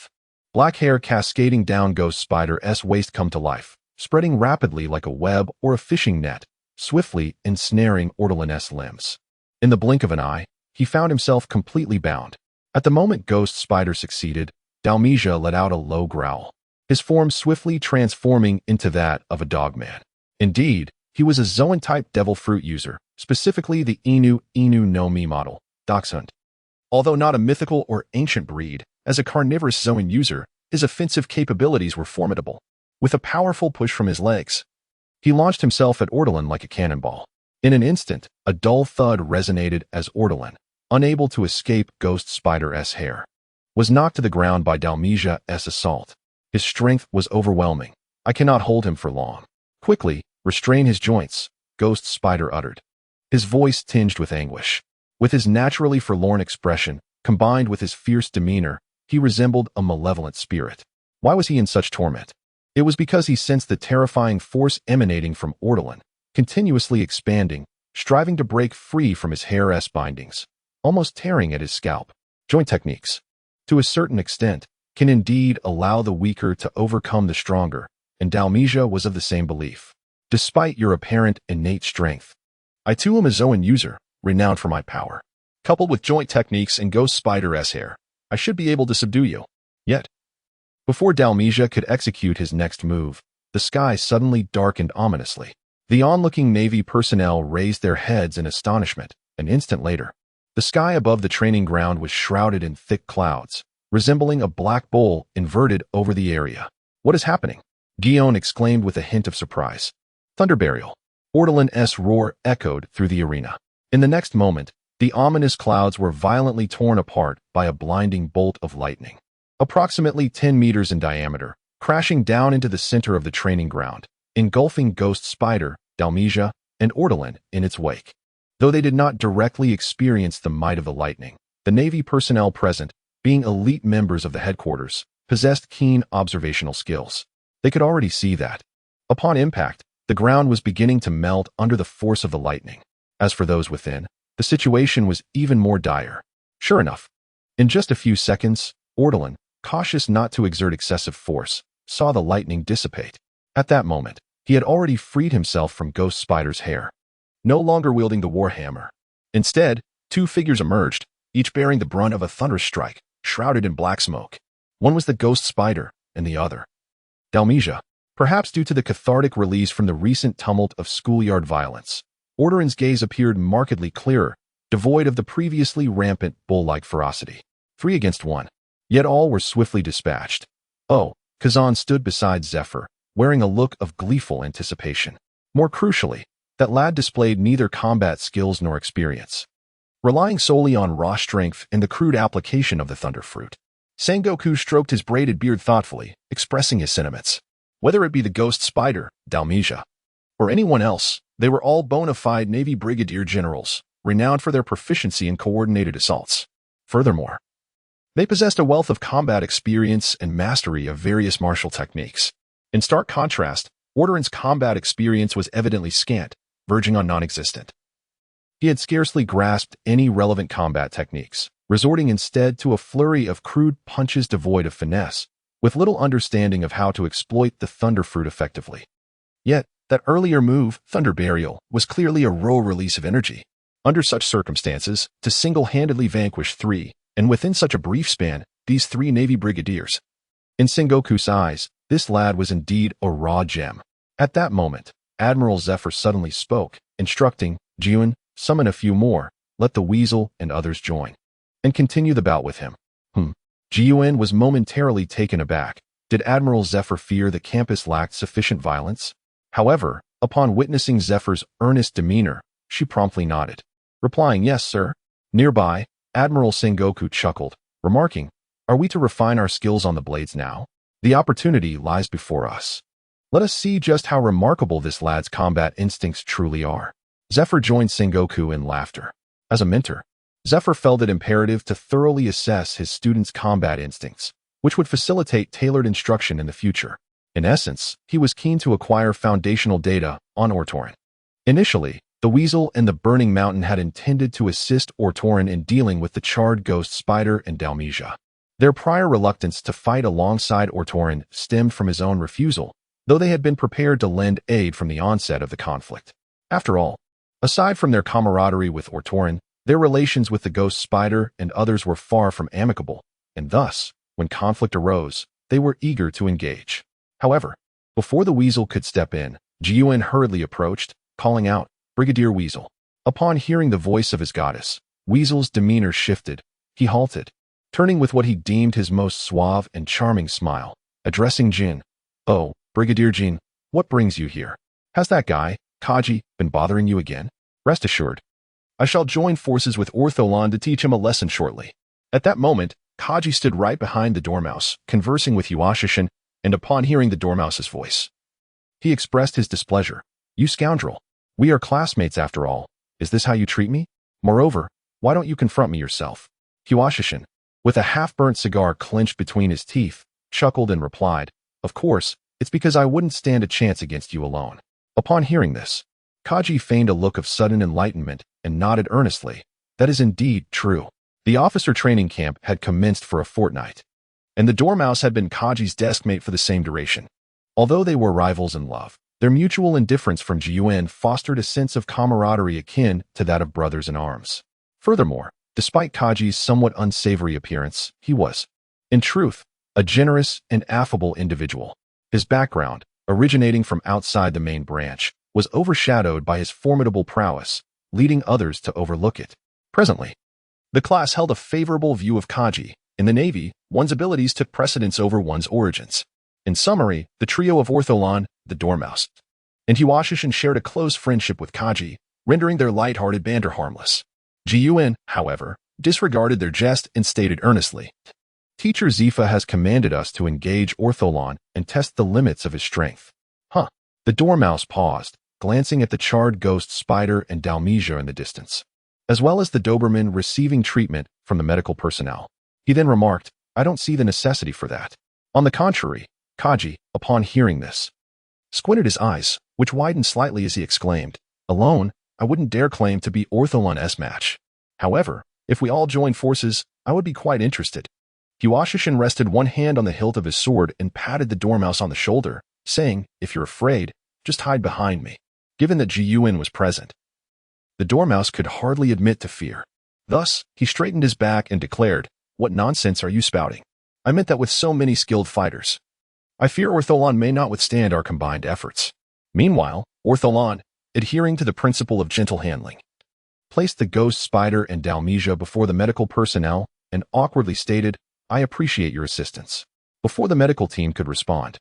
black hair cascading down Ghost Spider's waist come to life, spreading rapidly like a web or a fishing net, swiftly ensnaring Ortolan's limbs. In the blink of an eye, he found himself completely bound. At the moment Ghost Spider succeeded, Dalmesia let out a low growl, his form swiftly transforming into that of a dogman. Indeed, he was a Zoan-type devil fruit user, specifically the Inu no Mi model, Dachshund. Although not a mythical or ancient breed, as a carnivorous Zoan user, his offensive capabilities were formidable. With a powerful push from his legs, he launched himself at Ortolan like a cannonball. In an instant, a dull thud resonated as Ortolan, unable to escape Ghost Spider's hair, was knocked to the ground by Dalmesia's assault. His strength was overwhelming. "I cannot hold him for long." "Quickly, restrain his joints," Ghost Spider uttered, his voice tinged with anguish. With his naturally forlorn expression, combined with his fierce demeanor, he resembled a malevolent spirit. Why was he in such torment? It was because he sensed the terrifying force emanating from Ortolan, continuously expanding, striving to break free from his hair's bindings, almost tearing at his scalp. Joint techniques, to a certain extent, can indeed allow the weaker to overcome the stronger, and Dalmesia was of the same belief. Despite your apparent innate strength, I too am a Zoan user, renowned for my power. Coupled with joint techniques and Ghost Spider's hair, I should be able to subdue you. Yet, before Dalmesia could execute his next move, the sky suddenly darkened ominously. The onlooking Navy personnel raised their heads in astonishment. An instant later, the sky above the training ground was shrouded in thick clouds, resembling a black bowl inverted over the area. "What is happening?" Guillaume exclaimed with a hint of surprise. "Thunder burial." Ortolan's roar echoed through the arena. In the next moment, the ominous clouds were violently torn apart by a blinding bolt of lightning, approximately 10 meters in diameter, crashing down into the center of the training ground, engulfing Ghost Spider, Dalmesia, and ortolan in its wake. Though they did not directly experience the might of the lightning, the Navy personnel present, being elite members of the headquarters, possessed keen observational skills. They could already see that, upon impact, the ground was beginning to melt under the force of the lightning. As for those within, the situation was even more dire. Sure enough, in just a few seconds, ortolan, cautious not to exert excessive force, saw the lightning dissipate. At that moment, he had already freed himself from Ghost Spider's hair, no longer wielding the warhammer. Instead, two figures emerged, each bearing the brunt of a thunderous strike, shrouded in black smoke. One was the Ghost Spider, and the other, Dalmesia. Perhaps due to the cathartic release from the recent tumult of schoolyard violence, Ordoran's gaze appeared markedly clearer, devoid of the previously rampant bull-like ferocity. 3 against 1. Yet all were swiftly dispatched. Oh, Kazan stood beside Zephyr, wearing a look of gleeful anticipation. More crucially, that lad displayed neither combat skills nor experience, relying solely on raw strength and the crude application of the Thunder Fruit. Sengoku stroked his braided beard thoughtfully, expressing his sentiments. Whether it be the Ghost Spider, Dalmesia, or anyone else, they were all bona fide Navy brigadier generals, renowned for their proficiency in coordinated assaults. Furthermore, they possessed a wealth of combat experience and mastery of various martial techniques. In stark contrast, Ordoran's combat experience was evidently scant, verging on non-existent. He had scarcely grasped any relevant combat techniques, resorting instead to a flurry of crude punches devoid of finesse, with little understanding of how to exploit the Thunder Fruit effectively. Yet, that earlier move, Thunder Burial, was clearly a raw release of energy. Under such circumstances, to single-handedly vanquish 3, and within such a brief span, these 3 Navy brigadiers. In Sengoku's eyes, this lad was indeed a raw gem. At that moment, Admiral Zephyr suddenly spoke, instructing, Jiun, summon a few more, let the Weasel and others join, and continue the bout with him. Jiun was momentarily taken aback. Did Admiral Zephyr fear the campus lacked sufficient violence? However, upon witnessing Zephyr's earnest demeanor, she promptly nodded, replying, yes, sir. Nearby, Admiral Sengoku chuckled, remarking, are we to refine our skills on the blades now? The opportunity lies before us. Let us see just how remarkable this lad's combat instincts truly are. Zephyr joined Sengoku in laughter. As a mentor, Zephyr felt it imperative to thoroughly assess his students' combat instincts, which would facilitate tailored instruction in the future. In essence, he was keen to acquire foundational data on Ortoran. Initially, the Weasel and the Burning Mountain had intended to assist Ortoran in dealing with the charred Ghost Spider and Dalmesia. Their prior reluctance to fight alongside Ortoran stemmed from his own refusal, though they had been prepared to lend aid from the onset of the conflict. After all, aside from their camaraderie with Ortoran, their relations with the Ghost Spider and others were far from amicable, and thus, when conflict arose, they were eager to engage. However, before the Weasel could step in, Jiun hurriedly approached, calling out, Brigadier Weasel. Upon hearing the voice of his goddess, Weasel's demeanor shifted. He halted, turning with what he deemed his most suave and charming smile, addressing Jin. Oh, Brigadier Jin, what brings you here? Has that guy, Kaji, been bothering you again? Rest assured, I shall join forces with Ortholan to teach him a lesson shortly. At that moment, Kaji stood right behind the Dormouse, conversing with Yuashishin, and upon hearing the Dormouse's voice, he expressed his displeasure. You scoundrel! We are classmates after all. Is this how you treat me? Moreover, why don't you confront me yourself? Yuashishin, with a half-burnt cigar clenched between his teeth, chuckled and replied, Of course, it's because I wouldn't stand a chance against you alone. Upon hearing this, Kaji feigned a look of sudden enlightenment and nodded earnestly. That is indeed true. The officer training camp had commenced for a fortnight, and the Dormouse had been Kaji's deskmate for the same duration. Although they were rivals in love, their mutual indifference from Jiun fostered a sense of camaraderie akin to that of brothers in arms. Furthermore, despite Kaji's somewhat unsavory appearance, he was, in truth, a generous and affable individual. His background, originating from outside the main branch, was overshadowed by his formidable prowess, leading others to overlook it. Presently, the class held a favorable view of Kaji. In the Navy, one's abilities took precedence over one's origins. In summary, the trio of Ortholan, the Dormouse, and Yuashishin shared a close friendship with Kaji, rendering their light-hearted banter harmless. Jiun, however, disregarded their jest and stated earnestly, Teacher Zifa has commanded us to engage Ortholan and test the limits of his strength. The Dormouse paused, glancing at the charred ghost spider and Dalmesia in the distance, as well as the Doberman receiving treatment from the medical personnel. He then remarked, "I don't see the necessity for that." On the contrary, Kaji, upon hearing this, squinted his eyes, which widened slightly as he exclaimed, "Alone, I wouldn't dare claim to be Ortholon's match. However, if we all join forces, I would be quite interested." Huashishin rested one hand on the hilt of his sword and patted the dormouse on the shoulder, saying, "If you're afraid, just hide behind me." Given that Jiyuan was present, the dormouse could hardly admit to fear. Thus, he straightened his back and declared, "What nonsense are you spouting? I meant that with so many skilled fighters, I fear Ortholon may not withstand our combined efforts." Meanwhile, Ortholon, adhering to the principle of gentle handling, placed the ghost spider and Dalmesia before the medical personnel and awkwardly stated, "I appreciate your assistance." Before the medical team could respond,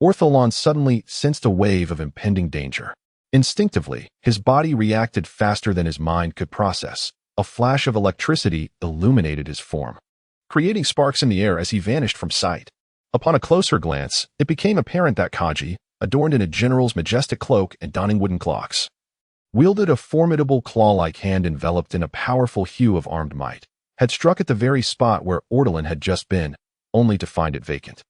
Ortholon suddenly sensed a wave of impending danger. Instinctively, his body reacted faster than his mind could process. A flash of electricity illuminated his form, creating sparks in the air as he vanished from sight. Upon a closer glance, it became apparent that Kaji, adorned in a general's majestic cloak and donning wooden clocks, wielded a formidable claw-like hand enveloped in a powerful hue of armed might, had struck at the very spot where Ortolon had just been, only to find it vacant.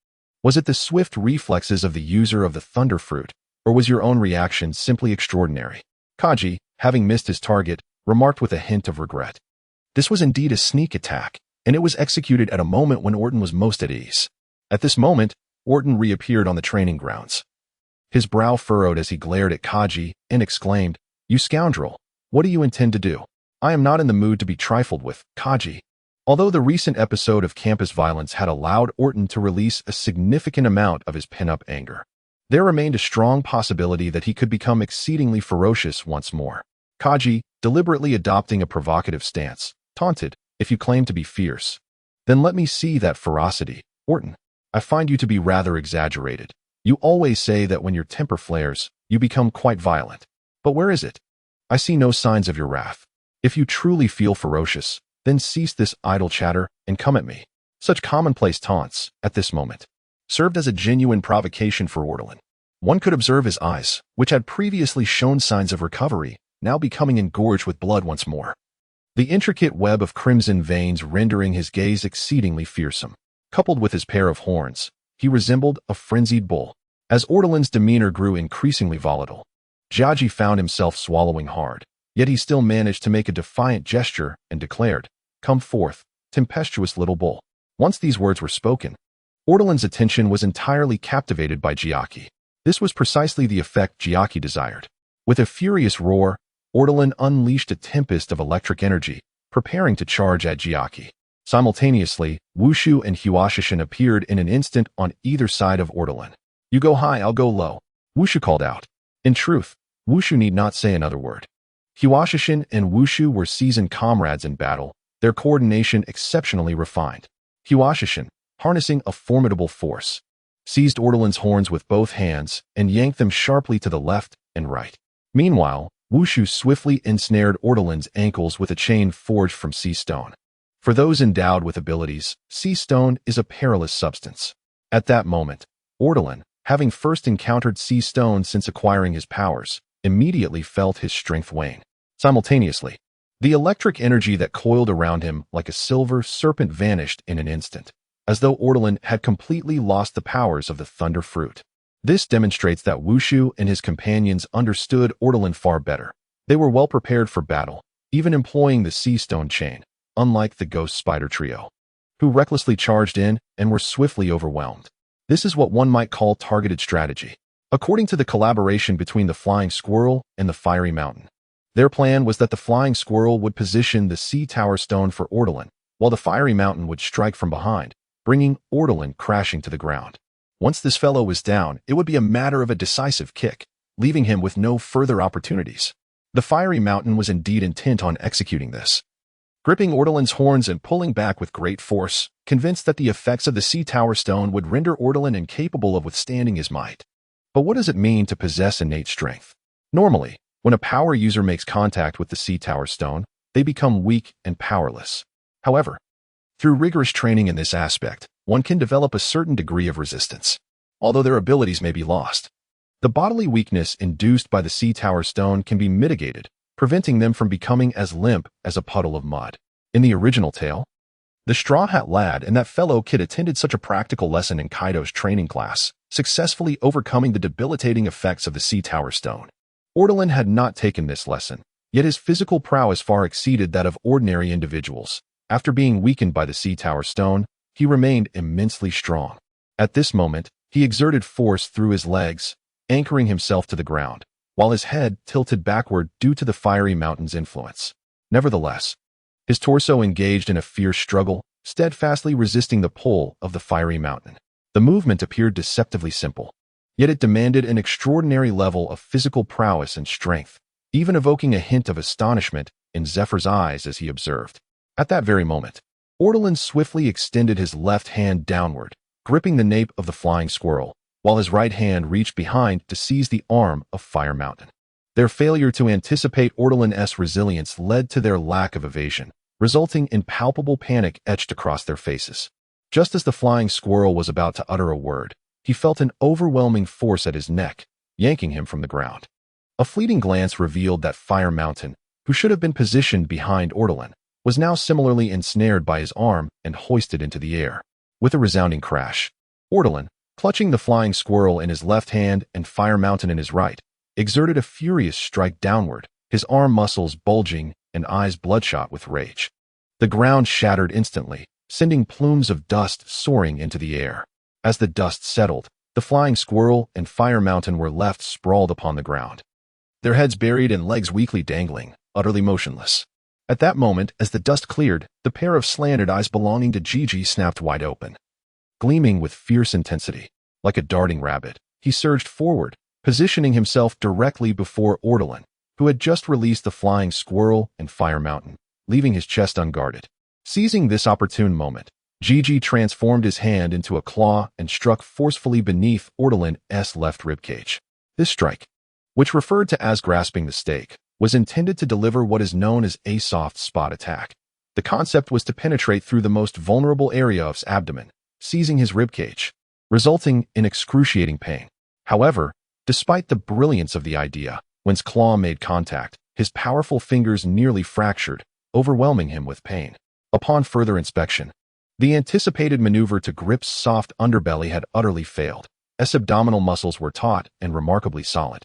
Was it the swift reflexes of the user of the thunder fruit, or was your own reaction simply extraordinary? Kaji, having missed his target, remarked with a hint of regret. This was indeed a sneak attack, and it was executed at a moment when Orton was most at ease. At this moment, Orton reappeared on the training grounds. His brow furrowed as he glared at Kaji and exclaimed, "You scoundrel, what do you intend to do?" "I am not in the mood to be trifled with, Kaji." Although the recent episode of campus violence had allowed Orton to release a significant amount of his pent-up anger, there remained a strong possibility that he could become exceedingly ferocious once more. Kaji, deliberately adopting a provocative stance, taunted, "If you claim to be fierce, then let me see that ferocity, Orton. I find you to be rather exaggerated. You always say that when your temper flares, you become quite violent. But where is it? I see no signs of your wrath. If you truly feel ferocious, then cease this idle chatter and come at me." Such commonplace taunts, at this moment, served as a genuine provocation for Ortolon. One could observe his eyes, which had previously shown signs of recovery, now becoming engorged with blood once more. The intricate web of crimson veins rendering his gaze exceedingly fearsome. Coupled with his pair of horns, he resembled a frenzied bull. As Ortolon's demeanor grew increasingly volatile, Jiaji found himself swallowing hard, yet he still managed to make a defiant gesture and declared, "Come forth, tempestuous little bull." Once these words were spoken, Ortolon's attention was entirely captivated by Jiaki. This was precisely the effect Jiaki desired. With a furious roar, Ortolon unleashed a tempest of electric energy, preparing to charge at Jiaki. Simultaneously, Wushu and Huashishin appeared in an instant on either side of Ortolon. "You go high, I'll go low," Wushu called out. In truth, Wushu need not say another word. Huashishin and Wushu were seasoned comrades in battle, their coordination exceptionally refined. Huashishin, harnessing a formidable force, seized Ortolon's horns with both hands and yanked them sharply to the left and right. Meanwhile, Wushu swiftly ensnared Ortolon's ankles with a chain forged from sea stone. For those endowed with abilities, sea stone is a perilous substance. At that moment, Ortolon, having first encountered sea stone since acquiring his powers, immediately felt his strength wane. Simultaneously, the electric energy that coiled around him like a silver serpent vanished in an instant, as though Ortolon had completely lost the powers of the thunder fruit. This demonstrates that Wushu and his companions understood Ortolon far better. They were well prepared for battle, even employing the sea stone chain, unlike the ghost spider trio, who recklessly charged in and were swiftly overwhelmed. This is what one might call targeted strategy. According to the collaboration between the flying squirrel and the fiery mountain, their plan was that the flying squirrel would position the sea tower stone for Ortolon, while the fiery mountain would strike from behind, bringing Ortolon crashing to the ground. Once this fellow was down, it would be a matter of a decisive kick, leaving him with no further opportunities. The fiery mountain was indeed intent on executing this. Gripping Ortolon's horns and pulling back with great force, convinced that the effects of the sea tower stone would render Ortolon incapable of withstanding his might. But what does it mean to possess innate strength? Normally, when a power user makes contact with the sea tower stone, they become weak and powerless. However, through rigorous training in this aspect, one can develop a certain degree of resistance, although their abilities may be lost. The bodily weakness induced by the sea tower stone can be mitigated, preventing them from becoming as limp as a puddle of mud. In the original tale, the Straw Hat Lad and that fellow kid attended such a practical lesson in Kaido's training class, successfully overcoming the debilitating effects of the sea tower stone. Ortolan had not taken this lesson, yet his physical prowess far exceeded that of ordinary individuals. After being weakened by the sea tower stone, he remained immensely strong. At this moment, he exerted force through his legs, anchoring himself to the ground, while his head tilted backward due to the fiery mountain's influence. Nevertheless, his torso engaged in a fierce struggle, steadfastly resisting the pull of the fiery mountain. The movement appeared deceptively simple, yet it demanded an extraordinary level of physical prowess and strength, even evoking a hint of astonishment in Zephyr's eyes as he observed. At that very moment, Ortolan swiftly extended his left hand downward, gripping the nape of the flying squirrel, while his right hand reached behind to seize the arm of Fire Mountain. Their failure to anticipate Ortolan's resilience led to their lack of evasion, resulting in palpable panic etched across their faces. Just as the flying squirrel was about to utter a word, he felt an overwhelming force at his neck, yanking him from the ground. A fleeting glance revealed that Fire Mountain, who should have been positioned behind Ortolan, was now similarly ensnared by his arm and hoisted into the air. With a resounding crash, Ortolan, clutching the flying squirrel in his left hand and Fire Mountain in his right, exerted a furious strike downward, his arm muscles bulging and eyes bloodshot with rage. The ground shattered instantly, sending plumes of dust soaring into the air. As the dust settled, the flying squirrel and Fire Mountain were left sprawled upon the ground, their heads buried and legs weakly dangling, utterly motionless. At that moment, as the dust cleared, the pair of slanted eyes belonging to Gigi snapped wide open. Gleaming with fierce intensity, like a darting rabbit, he surged forward, positioning himself directly before Ortolan, who had just released the flying squirrel and Fire Mountain, leaving his chest unguarded. Seizing this opportune moment, Gigi transformed his hand into a claw and struck forcefully beneath Ortolan's left ribcage. This strike, which referred to as grasping the stake, was intended to deliver what is known as a soft spot attack. The concept was to penetrate through the most vulnerable area of his abdomen, seizing his ribcage, resulting in excruciating pain. However, despite the brilliance of the idea, when's claw made contact, his powerful fingers nearly fractured, overwhelming him with pain. Upon further inspection, the anticipated maneuver to grip's soft underbelly had utterly failed. His abdominal muscles were taut and remarkably solid.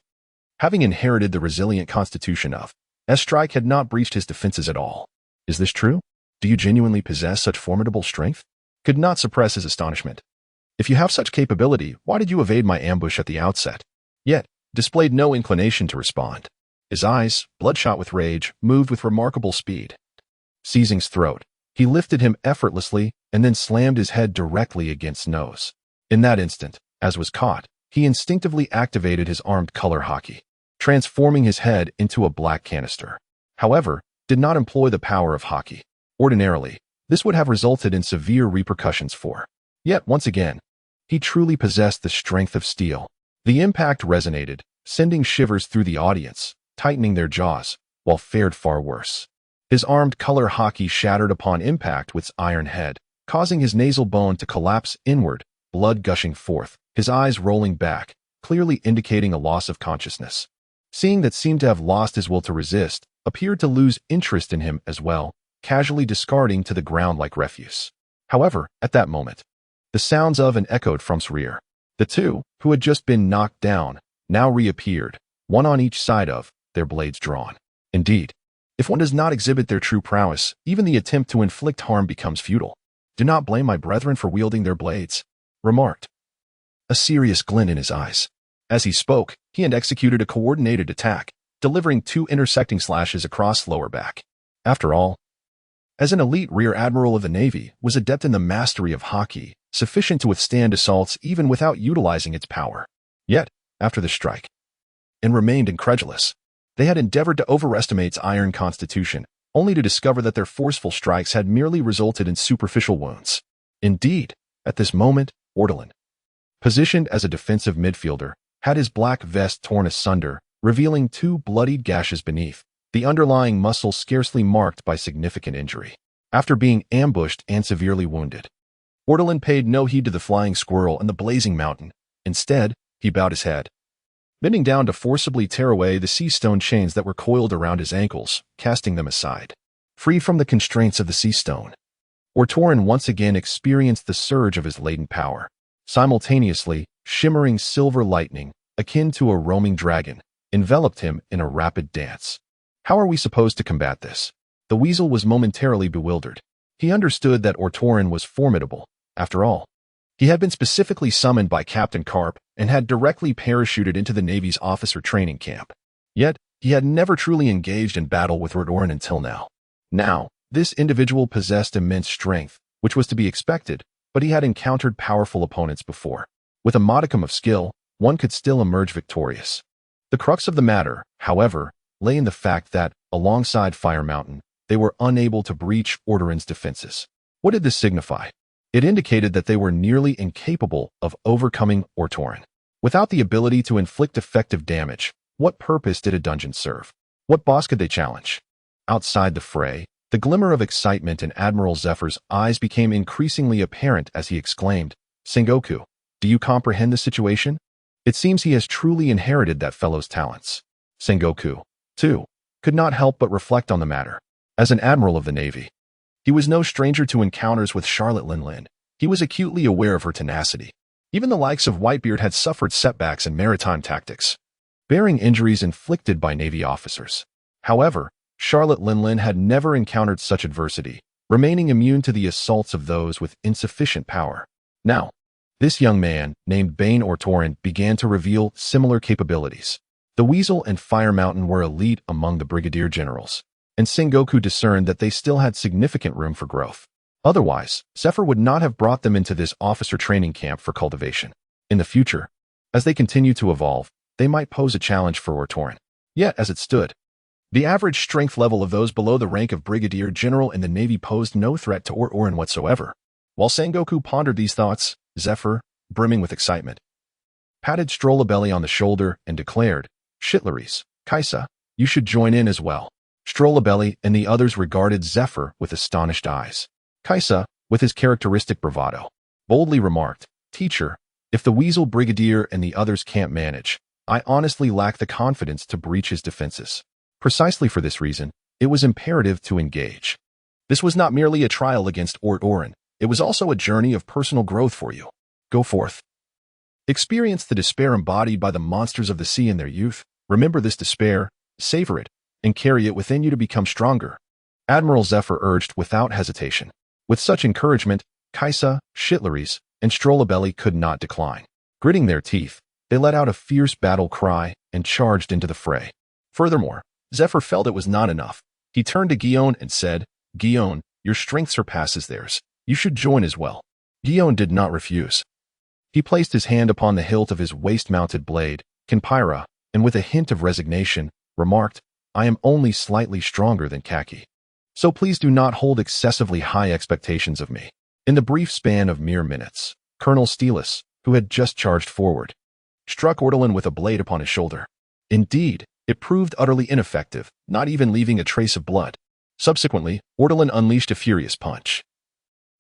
Having inherited the resilient constitution of, Strike had not breached his defenses at all. Is this true? Do you genuinely possess such formidable strength? Could not suppress his astonishment. If you have such capability, why did you evade my ambush at the outset? Yet, displayed no inclination to respond. His eyes, bloodshot with rage, moved with remarkable speed. Seizing his throat, he lifted him effortlessly and then slammed his head directly against nose. In that instant, as was caught, he instinctively activated his armed color hockey, transforming his head into a black canister. However, did not employ the power of hockey. Ordinarily, this would have resulted in severe repercussions for. Yet, once again, he truly possessed the strength of steel. The impact resonated, sending shivers through the audience, tightening their jaws, while fared far worse. His armed color hockey shattered upon impact with its iron head, causing his nasal bone to collapse inward, blood gushing forth, his eyes rolling back, clearly indicating a loss of consciousness. Seeing that seemed to have lost his will to resist, appeared to lose interest in him as well, casually discarding to the ground like refuse. However, at that moment, the sounds of and echoed from his rear. The two, who had just been knocked down, now reappeared, one on each side of, their blades drawn. Indeed, if one does not exhibit their true prowess, even the attempt to inflict harm becomes futile. Do not blame my brethren for wielding their blades, remarked, a serious glint in his eyes. As he spoke, he had executed a coordinated attack, delivering 2 intersecting slashes across lower back. After all, as an elite rear admiral of the Navy, was adept in the mastery of hockey, sufficient to withstand assaults even without utilizing its power. Yet, after the strike, and remained incredulous. They had endeavored to overestimate its iron constitution, only to discover that their forceful strikes had merely resulted in superficial wounds. Indeed, at this moment, Ortolan, positioned as a defensive midfielder, had his black vest torn asunder, revealing 2 bloodied gashes beneath, the underlying muscle scarcely marked by significant injury. After being ambushed and severely wounded, Ortolan paid no heed to the flying squirrel and the blazing mountain. Instead, he bowed his head, bending down to forcibly tear away the sea stone chains that were coiled around his ankles, casting them aside. Free from the constraints of the sea stone, Ortoran once again experienced the surge of his latent power. Simultaneously, shimmering silver lightning, akin to a roaming dragon, enveloped him in a rapid dance. How are we supposed to combat this? The weasel was momentarily bewildered. He understood that Ortoran was formidable. After all, he had been specifically summoned by Captain Karp and had directly parachuted into the Navy's officer training camp. Yet, he had never truly engaged in battle with Ortoran until now. Now, this individual possessed immense strength, which was to be expected, but he had encountered powerful opponents before. With a modicum of skill, one could still emerge victorious. The crux of the matter, however, lay in the fact that, alongside Fire Mountain, they were unable to breach Ortoran's defenses. What did this signify? It indicated that they were nearly incapable of overcoming Ortoran. Without the ability to inflict effective damage, what purpose did a dungeon serve? What boss could they challenge? Outside the fray, the glimmer of excitement in Admiral Zephyr's eyes became increasingly apparent as he exclaimed, "Sengoku, do you comprehend the situation? It seems he has truly inherited that fellow's talents." Sengoku, too, could not help but reflect on the matter. As an admiral of the Navy, he was no stranger to encounters with Charlotte Linlin. He was acutely aware of her tenacity. Even the likes of Whitebeard had suffered setbacks in maritime tactics, bearing injuries inflicted by Navy officers. However, Charlotte Linlin had never encountered such adversity, remaining immune to the assaults of those with insufficient power. Now, this young man, named Bane Ortoran, began to reveal similar capabilities. The Weasel and Fire Mountain were elite among the brigadier generals, and Sengoku discerned that they still had significant room for growth. Otherwise, Zephyr would not have brought them into this officer training camp for cultivation. In the future, as they continue to evolve, they might pose a challenge for Ortoran. Yet, as it stood, the average strength level of those below the rank of brigadier general in the Navy posed no threat to Ortoran whatsoever. While Sengoku pondered these thoughts, Zephyr, brimming with excitement, patted Strollabelly on the shoulder and declared, "Shitleries, Kaisa, you should join in as well." Strollabelly and the others regarded Zephyr with astonished eyes. Kaisa, with his characteristic bravado, boldly remarked, "Teacher, if the Weasel Brigadier and the others can't manage, I honestly lack the confidence to breach his defenses." Precisely for this reason, it was imperative to engage. This was not merely a trial against Ortoran, it was also a journey of personal growth for you. Go forth. Experience the despair embodied by the monsters of the sea in their youth. Remember this despair, savor it, and carry it within you to become stronger. Admiral Zephyr urged without hesitation. With such encouragement, Kaisa, Shitleries, and Strollabelly could not decline. Gritting their teeth, they let out a fierce battle cry and charged into the fray. Furthermore, Zephyr felt it was not enough. He turned to Guillaume and said, "Guillaume, your strength surpasses theirs. You should join as well." Guillaume did not refuse. He placed his hand upon the hilt of his waist-mounted blade, Kinpyra, and with a hint of resignation, remarked, "I am only slightly stronger than Kaki. So please do not hold excessively high expectations of me." In the brief span of mere minutes, Colonel Stelis, who had just charged forward, struck Ortolan with a blade upon his shoulder. Indeed, it proved utterly ineffective, not even leaving a trace of blood. Subsequently, Ortolan unleashed a furious punch,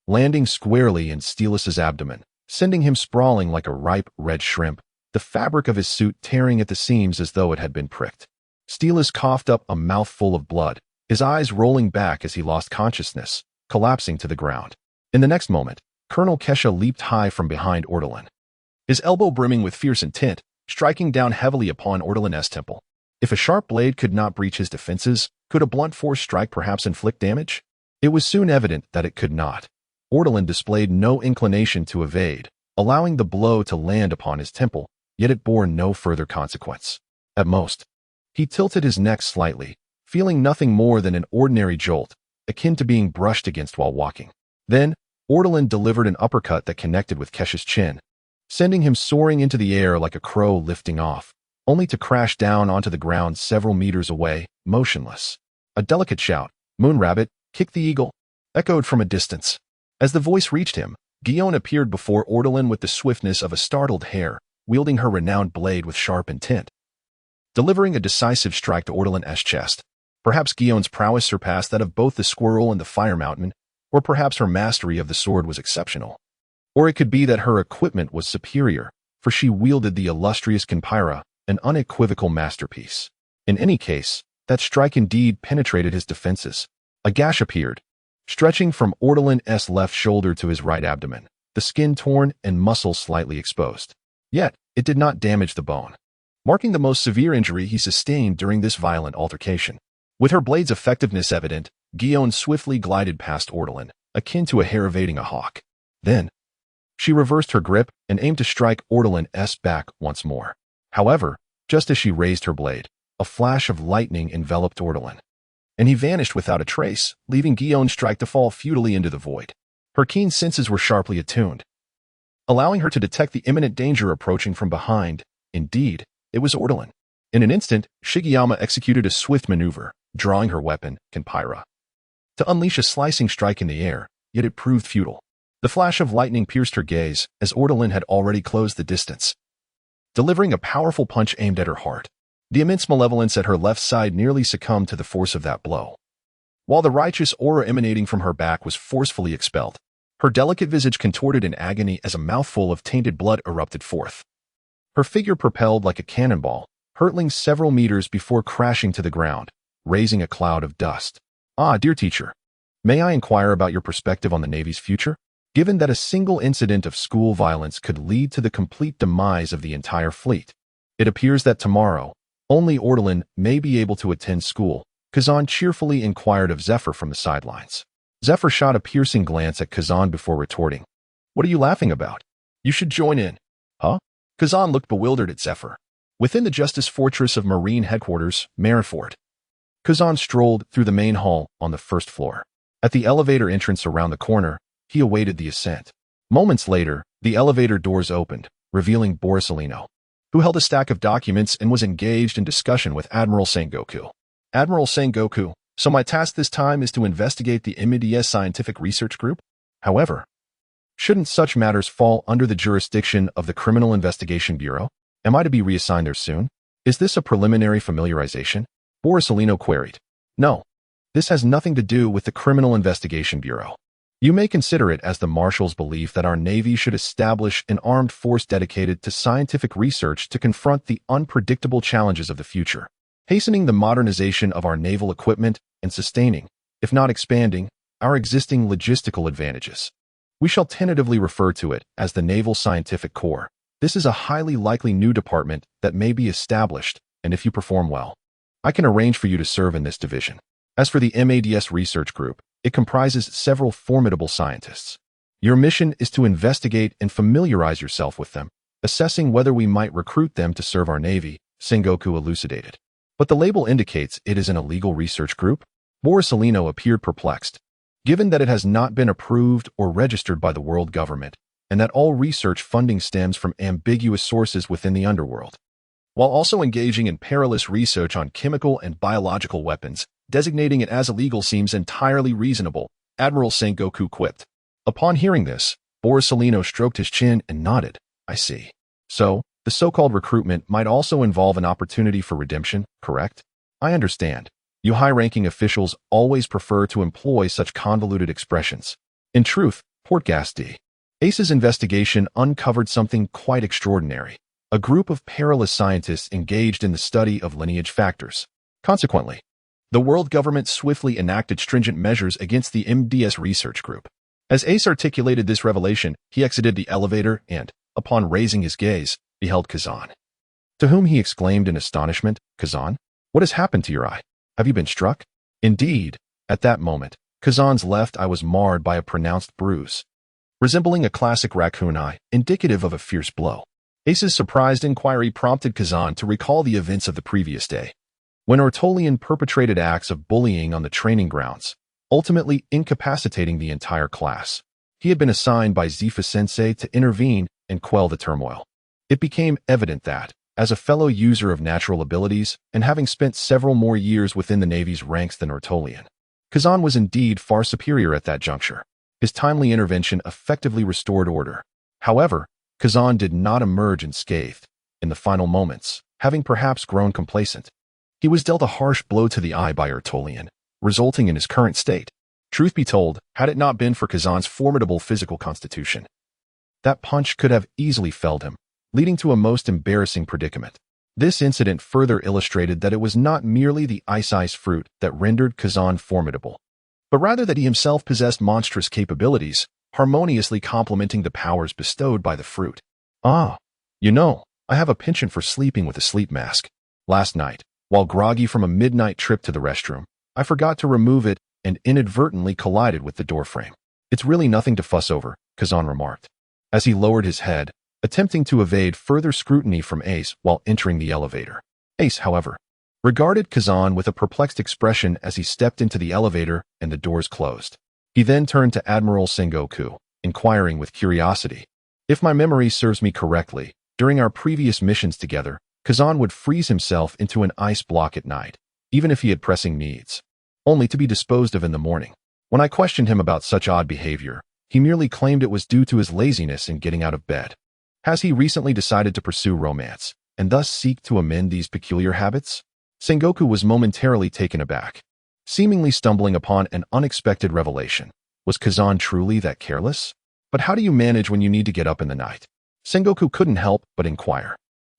landing squarely in Stelis's abdomen, sending him sprawling like a ripe red shrimp, the fabric of his suit tearing at the seams as though it had been pricked. Stelis coughed up a mouthful of blood, his eyes rolling back as he lost consciousness, collapsing to the ground. In the next moment, Colonel Kesha leaped high from behind Ortolan, his elbow brimming with fierce intent, striking down heavily upon Ortolan's temple. If a sharp blade could not breach his defenses, could a blunt force strike perhaps inflict damage? It was soon evident that it could not. Ortolan displayed no inclination to evade, allowing the blow to land upon his temple, yet it bore no further consequence. At most, he tilted his neck slightly, feeling nothing more than an ordinary jolt, akin to being brushed against while walking. Then, Ortolan delivered an uppercut that connected with Kesha's chin, sending him soaring into the air like a crow lifting off, only to crash down onto the ground several meters away, motionless. A delicate shout, "Moonrabbit, kick the eagle," echoed from a distance. As the voice reached him, Guillaume appeared before Ortolan with the swiftness of a startled hare, wielding her renowned blade with sharp intent, delivering a decisive strike to Ortolan's chest. Perhaps Guillaume's prowess surpassed that of both the Squirrel and the Fire Mountain, or perhaps her mastery of the sword was exceptional. Or it could be that her equipment was superior, for she wielded the illustrious Kinpyra, an unequivocal masterpiece. In any case, that strike indeed penetrated his defenses. A gash appeared, stretching from Ortolan's left shoulder to his right abdomen, the skin torn and muscles slightly exposed. Yet, it did not damage the bone, marking the most severe injury he sustained during this violent altercation. With her blade's effectiveness evident, Guillaume swiftly glided past Ortolan, akin to a hare evading a hawk. Then, she reversed her grip and aimed to strike Ortolan's back once more. However, just as she raised her blade, a flash of lightning enveloped Ortolan, and he vanished without a trace, leaving Guillaume's strike to fall futilely into the void. Her keen senses were sharply attuned, allowing her to detect the imminent danger approaching from behind. Indeed, it was Ortolan. In an instant, Shigeyama executed a swift maneuver, drawing her weapon, Kenpyra, to unleash a slicing strike in the air, yet it proved futile. The flash of lightning pierced her gaze, as Ortolan had already closed the distance, delivering a powerful punch aimed at her heart. The immense malevolence at her left side nearly succumbed to the force of that blow, while the righteous aura emanating from her back was forcefully expelled. Her delicate visage contorted in agony as a mouthful of tainted blood erupted forth. Her figure propelled like a cannonball, hurtling several meters before crashing to the ground, raising a cloud of dust. Ah, dear teacher, may I inquire about your perspective on the Navy's future? Given that a single incident of school violence could lead to the complete demise of the entire fleet, it appears that tomorrow, only Ortolan may be able to attend school, Kazan cheerfully inquired of Zephyr from the sidelines. Zephyr shot a piercing glance at Kazan before retorting. What are you laughing about? You should join in. Huh? Kazan looked bewildered at Zephyr. Within the Justice Fortress of Marine Headquarters, Marineford, Kazan strolled through the main hall on the first floor. At the elevator entrance around the corner, he awaited the ascent. Moments later, the elevator doors opened, revealing Borisolino, who held a stack of documents and was engaged in discussion with Admiral Sengoku. Admiral Sengoku, so my task this time is to investigate the MDS Scientific Research Group? However, shouldn't such matters fall under the jurisdiction of the Criminal Investigation Bureau? Am I to be reassigned there soon? Is this a preliminary familiarization? Borisolino queried. No, this has nothing to do with the Criminal Investigation Bureau. You may consider it as the Marshal's belief that our Navy should establish an armed force dedicated to scientific research to confront the unpredictable challenges of the future, hastening the modernization of our naval equipment and sustaining, if not expanding, our existing logistical advantages. We shall tentatively refer to it as the Naval Scientific Corps. This is a highly likely new department that may be established, and if you perform well, I can arrange for you to serve in this division. As for the MADS Research Group, it comprises several formidable scientists. Your mission is to investigate and familiarize yourself with them, assessing whether we might recruit them to serve our Navy, Sengoku elucidated. But the label indicates it is an illegal research group? Borisolino appeared perplexed, given that it has not been approved or registered by the world government, and that all research funding stems from ambiguous sources within the underworld. While also engaging in perilous research on chemical and biological weapons, designating it as illegal seems entirely reasonable, Admiral Sengoku quipped. Upon hearing this, Borisolino stroked his chin and nodded. I see. So, the so-called recruitment might also involve an opportunity for redemption, correct? I understand. You high-ranking officials always prefer to employ such convoluted expressions. In truth, Portgas D. Ace's investigation uncovered something quite extraordinary. A group of perilous scientists engaged in the study of lineage factors. Consequently, the world government swiftly enacted stringent measures against the MDS Research Group. As Ace articulated this revelation, he exited the elevator and, upon raising his gaze, beheld Kazan. To whom he exclaimed in astonishment, Kazan, what has happened to your eye? Have you been struck? Indeed, at that moment, Kazan's left eye was marred by a pronounced bruise, resembling a classic raccoon eye, indicative of a fierce blow. Ace's surprised inquiry prompted Kazan to recall the events of the previous day, when Ortolian perpetrated acts of bullying on the training grounds, ultimately incapacitating the entire class. He had been assigned by Zifa-sensei to intervene and quell the turmoil. It became evident that, as a fellow user of natural abilities and having spent several more years within the Navy's ranks than Ortolian, Kazan was indeed far superior at that juncture. His timely intervention effectively restored order. However, Kazan did not emerge unscathed. In the final moments, having perhaps grown complacent, he was dealt a harsh blow to the eye by Ortolian, resulting in his current state. Truth be told, had it not been for Kazan's formidable physical constitution, that punch could have easily felled him, leading to a most embarrassing predicament. This incident further illustrated that it was not merely the ice fruit that rendered Kazan formidable, but rather that he himself possessed monstrous capabilities, harmoniously complementing the powers bestowed by the fruit. Ah, I have a penchant for sleeping with a sleep mask. Last night, while groggy from a midnight trip to the restroom, I forgot to remove it and inadvertently collided with the doorframe. It's really nothing to fuss over, Kazan remarked, as he lowered his head, attempting to evade further scrutiny from Ace while entering the elevator. Ace, however, regarded Kazan with a perplexed expression as he stepped into the elevator and the doors closed. He then turned to Admiral Sengoku, inquiring with curiosity. If my memory serves me correctly, during our previous missions together, Kazan would freeze himself into an ice block at night, even if he had pressing needs, only to be disposed of in the morning. When I questioned him about such odd behavior, he merely claimed it was due to his laziness in getting out of bed. Has he recently decided to pursue romance, and thus seek to amend these peculiar habits? Sengoku was momentarily taken aback, seemingly stumbling upon an unexpected revelation. Was Kazan truly that careless? But how do you manage when you need to get up in the night? Sengoku couldn't help but inquire.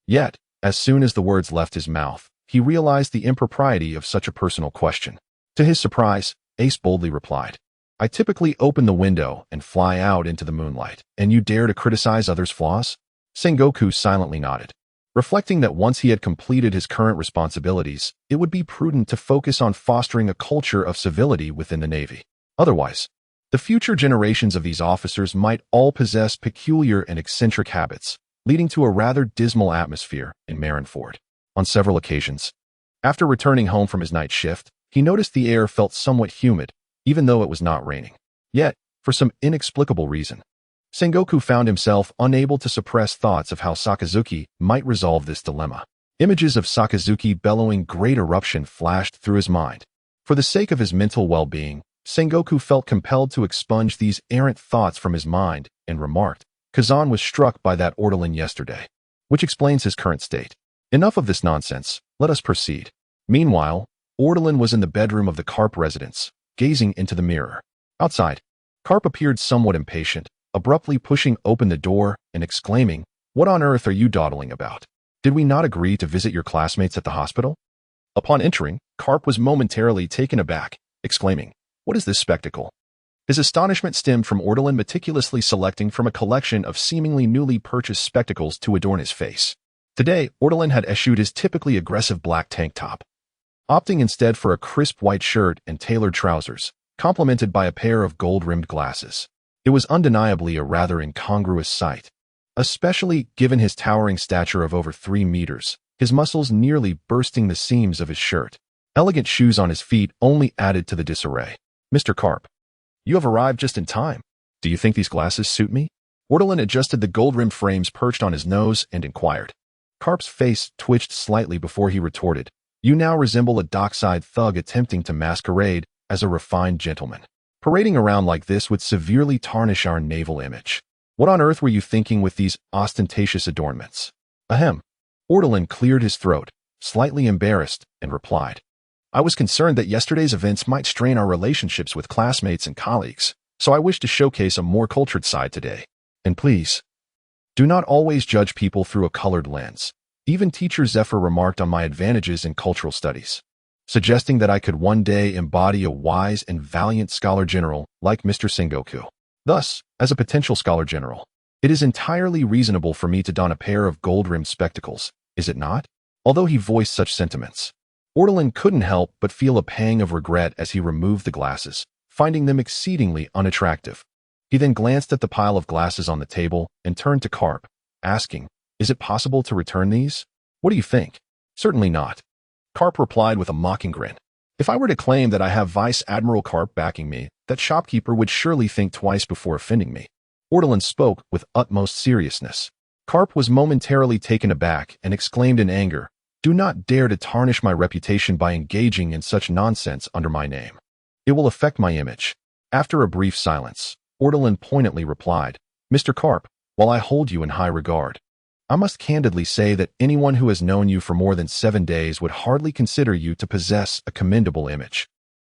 Yet, as soon as the words left his mouth, he realized the impropriety of such a personal question. To his surprise, Ace boldly replied, I typically open the window and fly out into the moonlight, and you dare to criticize others' flaws? Sengoku silently nodded, reflecting that once he had completed his current responsibilities, it would be prudent to focus on fostering a culture of civility within the Navy. Otherwise, the future generations of these officers might all possess peculiar and eccentric habits, leading to a rather dismal atmosphere in Marineford. On several occasions, after returning home from his night shift, he noticed the air felt somewhat humid, even though it was not raining. Yet, for some inexplicable reason, Sengoku found himself unable to suppress thoughts of how Sakazuki might resolve this dilemma. Images of Sakazuki bellowing great eruption flashed through his mind. For the sake of his mental well-being, Sengoku felt compelled to expunge these errant thoughts from his mind and remarked, Kazan was struck by that ortolan yesterday, which explains his current state. Enough of this nonsense, let us proceed. Meanwhile, Ortolan was in the bedroom of the Karp residence, gazing into the mirror. Outside, Karp appeared somewhat impatient, abruptly pushing open the door and exclaiming, What on earth are you dawdling about? Did we not agree to visit your classmates at the hospital? Upon entering, Karp was momentarily taken aback, exclaiming, What is this spectacle? His astonishment stemmed from Ortolan meticulously selecting from a collection of seemingly newly purchased spectacles to adorn his face. Today, Ortolan had eschewed his typically aggressive black tank top, opting instead for a crisp white shirt and tailored trousers, complemented by a pair of gold-rimmed glasses. It was undeniably a rather incongruous sight, especially given his towering stature of over 3 meters, his muscles nearly bursting the seams of his shirt. Elegant shoes on his feet only added to the disarray. Mr. Karp, you have arrived just in time. Do you think these glasses suit me? Ortolan adjusted the gold-rimmed frames perched on his nose and inquired. Karp's face twitched slightly before he retorted, You now resemble a dockside thug attempting to masquerade as a refined gentleman. Parading around like this would severely tarnish our naval image. What on earth were you thinking with these ostentatious adornments? Ahem. Ortolan cleared his throat, slightly embarrassed, and replied, I was concerned that yesterday's events might strain our relationships with classmates and colleagues, so I wish to showcase a more cultured side today. And please, do not always judge people through a colored lens. Even teacher Zephyr remarked on my advantages in cultural studies, suggesting that I could one day embody a wise and valiant scholar general like Mr. Sengoku. Thus, as a potential scholar general, it is entirely reasonable for me to don a pair of gold-rimmed spectacles, is it not? Although he voiced such sentiments, Ortolan couldn't help but feel a pang of regret as he removed the glasses, finding them exceedingly unattractive. He then glanced at the pile of glasses on the table and turned to Karp, asking, Is it possible to return these? What do you think? Certainly not. Karp replied with a mocking grin. If I were to claim that I have Vice Admiral Karp backing me, that shopkeeper would surely think twice before offending me. Ortolan spoke with utmost seriousness. Karp was momentarily taken aback and exclaimed in anger, Do not dare to tarnish my reputation by engaging in such nonsense under my name. It will affect my image. After a brief silence, Ortolan pointedly replied, Mr. Karp, while I hold you in high regard, I must candidly say that anyone who has known you for more than 7 days would hardly consider you to possess a commendable image.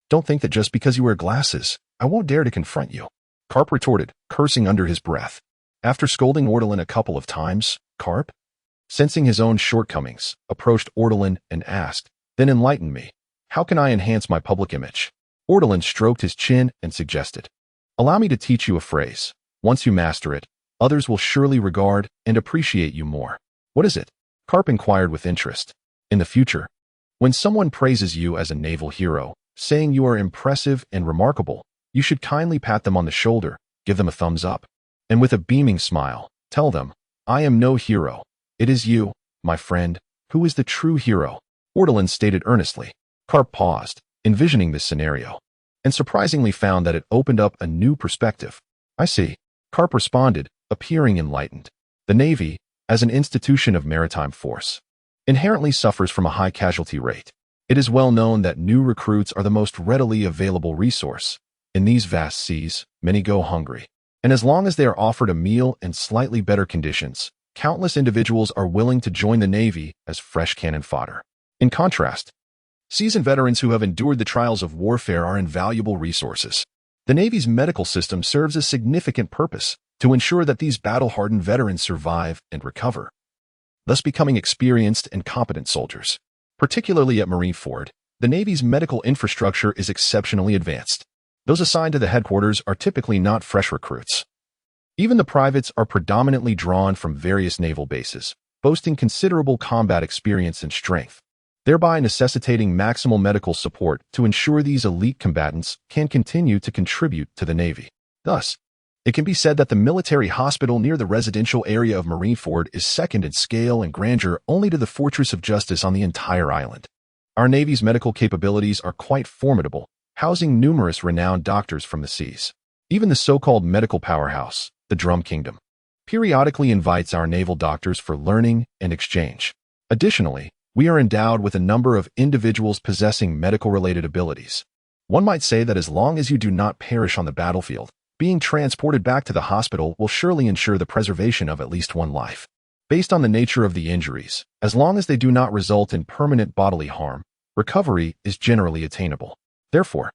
Don't think that just because you wear glasses, I won't dare to confront you. Karp retorted, cursing under his breath. After scolding Ortolan a couple of times, Karp? sensing his own shortcomings, approached Ortolan and asked, "Then enlighten me. How can I enhance my public image?" Ortolan stroked his chin and suggested, "Allow me to teach you a phrase. Once you master it, others will surely regard and appreciate you more." "What is it?" Karp inquired with interest. "In the future, when someone praises you as a naval hero, saying you are impressive and remarkable, you should kindly pat them on the shoulder, give them a thumbs up, and with a beaming smile, tell them, 'I am no hero. It is you, my friend, who is the true hero.'" Ortolan stated earnestly. Karp paused, envisioning this scenario, and surprisingly found that it opened up a new perspective. "I see," Karp responded, appearing enlightened. "The Navy, as an institution of maritime force, inherently suffers from a high casualty rate. It is well known that new recruits are the most readily available resource. In these vast seas, many go hungry, and as long as they are offered a meal in slightly better conditions, countless individuals are willing to join the Navy as fresh cannon fodder. In contrast, seasoned veterans who have endured the trials of warfare are invaluable resources. The Navy's medical system serves a significant purpose to ensure that these battle-hardened veterans survive and recover, thus becoming experienced and competent soldiers. Particularly at Marineford, the Navy's medical infrastructure is exceptionally advanced. Those assigned to the headquarters are typically not fresh recruits. Even the privates are predominantly drawn from various naval bases, boasting considerable combat experience and strength, thereby necessitating maximal medical support to ensure these elite combatants can continue to contribute to the Navy. Thus, it can be said that the military hospital near the residential area of Marineford is second in scale and grandeur only to the Fortress of Justice on the entire island. Our Navy's medical capabilities are quite formidable, housing numerous renowned doctors from the seas. Even the so-called medical powerhouse, the Drum Kingdom, periodically invites our naval doctors for learning and exchange. Additionally, we are endowed with a number of individuals possessing medical-related abilities. One might say that as long as you do not perish on the battlefield, being transported back to the hospital will surely ensure the preservation of at least one life. Based on the nature of the injuries, as long as they do not result in permanent bodily harm, recovery is generally attainable. Therefore,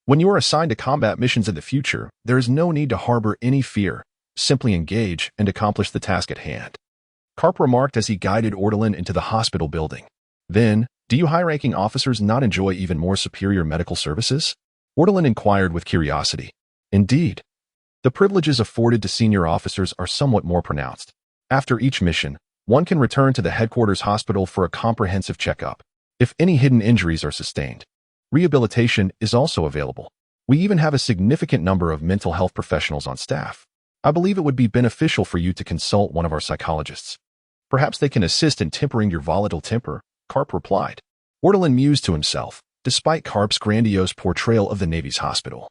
when you are assigned to combat missions in the future, there is no need to harbor any fear. Simply engage and accomplish the task at hand." Karp remarked as he guided Ortolan into the hospital building. "Then, do you high-ranking officers not enjoy even more superior medical services?" Ortolan inquired with curiosity. "Indeed. The privileges afforded to senior officers are somewhat more pronounced. After each mission, one can return to the headquarters hospital for a comprehensive checkup. If any hidden injuries are sustained, rehabilitation is also available. We even have a significant number of mental health professionals on staff. I believe it would be beneficial for you to consult one of our psychologists. Perhaps they can assist in tempering your volatile temper," Karp replied. Ortolan mused to himself, despite Karp's grandiose portrayal of the Navy's hospital,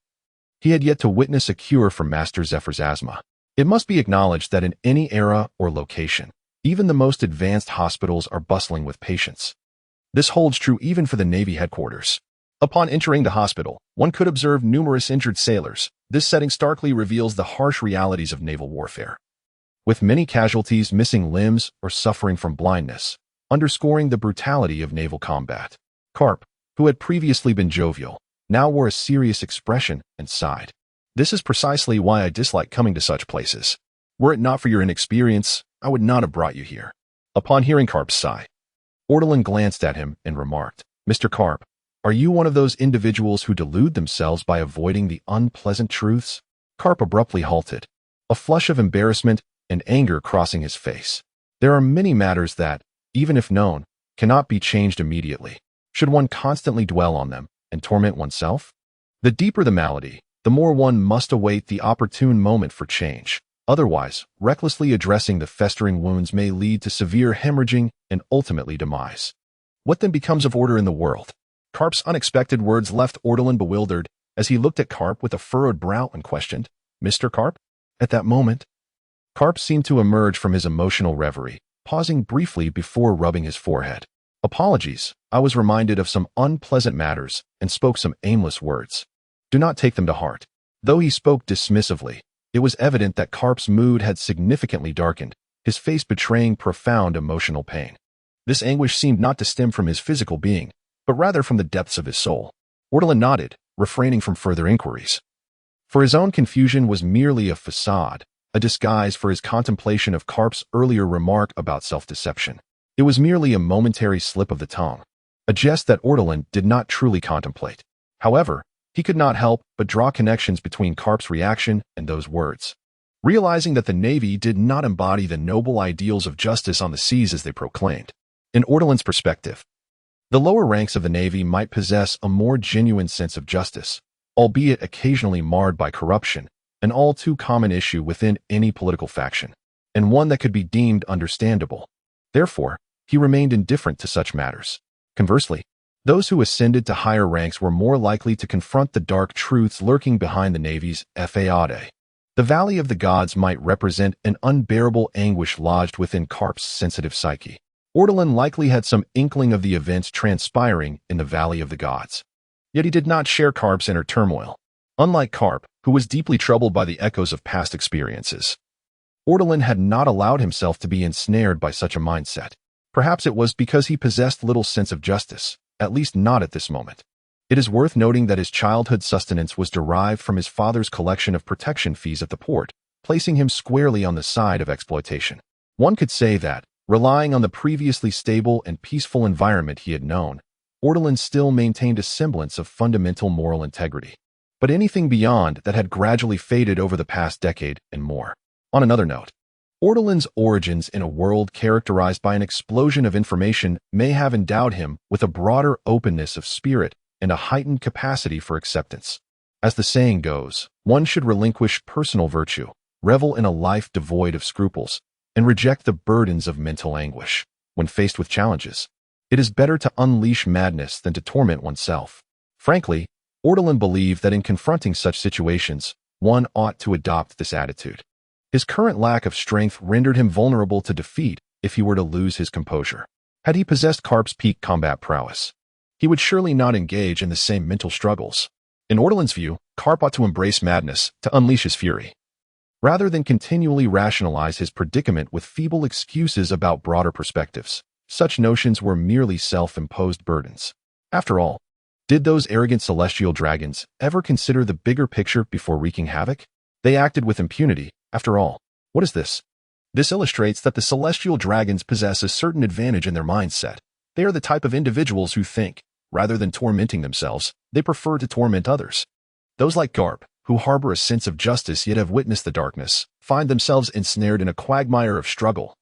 he had yet to witness a cure for Master Zephyr's asthma. It must be acknowledged that in any era or location, even the most advanced hospitals are bustling with patients. This holds true even for the Navy headquarters. Upon entering the hospital, one could observe numerous injured sailors. This setting starkly reveals the harsh realities of naval warfare, with many casualties missing limbs or suffering from blindness, underscoring the brutality of naval combat. Karp, who had previously been jovial, now wore a serious expression and sighed. "This is precisely why I dislike coming to such places. Were it not for your inexperience, I would not have brought you here." Upon hearing Karp's sigh, Ortolan glanced at him and remarked, "Mr. Karp, are you one of those individuals who delude themselves by avoiding the unpleasant truths?" Karp abruptly halted, a flush of embarrassment and anger crossing his face. There are many matters that, even if known, cannot be changed immediately. Should one constantly dwell on them and torment oneself? The deeper the malady, the more one must await the opportune moment for change. Otherwise, recklessly addressing the festering wounds may lead to severe hemorrhaging and ultimately demise. What then becomes of order in the world? Karp's unexpected words left Ortolan bewildered as he looked at Karp with a furrowed brow and questioned, "Mr. Karp?" At that moment, Karp seemed to emerge from his emotional reverie, pausing briefly before rubbing his forehead. "Apologies, I was reminded of some unpleasant matters and spoke some aimless words. Do not take them to heart." Though he spoke dismissively, it was evident that Karp's mood had significantly darkened, his face betraying profound emotional pain. This anguish seemed not to stem from his physical being, but rather from the depths of his soul. Ortolan nodded, refraining from further inquiries. For his own confusion was merely a facade, a disguise for his contemplation of Karp's earlier remark about self-deception. It was merely a momentary slip of the tongue, a jest that Ortolan did not truly contemplate. However, he could not help but draw connections between Karp's reaction and those words. Realizing that the Navy did not embody the noble ideals of justice on the seas as they proclaimed. In Ortolan's perspective, the lower ranks of the Navy might possess a more genuine sense of justice, albeit occasionally marred by corruption, an all too common issue within any political faction, and one that could be deemed understandable. Therefore, he remained indifferent to such matters. Conversely, those who ascended to higher ranks were more likely to confront the dark truths lurking behind the Navy's faade. The Valley of the Gods might represent an unbearable anguish lodged within Karp's sensitive psyche. Ortolan likely had some inkling of the events transpiring in the Valley of the Gods. Yet he did not share Karp's inner turmoil. Unlike Karp, who was deeply troubled by the echoes of past experiences, Ortolan had not allowed himself to be ensnared by such a mindset. Perhaps it was because he possessed little sense of justice, at least not at this moment. It is worth noting that his childhood sustenance was derived from his father's collection of protection fees at the port, placing him squarely on the side of exploitation. One could say that, relying on the previously stable and peaceful environment he had known, Ortolan still maintained a semblance of fundamental moral integrity. But anything beyond that had gradually faded over the past decade and more. On another note, Ortolan's origins in a world characterized by an explosion of information may have endowed him with a broader openness of spirit and a heightened capacity for acceptance. As the saying goes, one should relinquish personal virtue, revel in a life devoid of scruples, and reject the burdens of mental anguish. When faced with challenges, it is better to unleash madness than to torment oneself. Frankly, Ortolan believed that in confronting such situations, one ought to adopt this attitude. His current lack of strength rendered him vulnerable to defeat if he were to lose his composure. Had he possessed Karp's peak combat prowess, he would surely not engage in the same mental struggles. In Ortolan's view, Karp ought to embrace madness to unleash his fury, rather than continually rationalize his predicament with feeble excuses about broader perspectives. Such notions were merely self-imposed burdens. After all, did those arrogant celestial dragons ever consider the bigger picture before wreaking havoc? They acted with impunity. After all, what is this? This illustrates that the celestial dragons possess a certain advantage in their mindset. They are the type of individuals who think, rather than tormenting themselves, they prefer to torment others. Those like Karp, who harbor a sense of justice yet have witnessed the darkness, find themselves ensnared in a quagmire of struggle,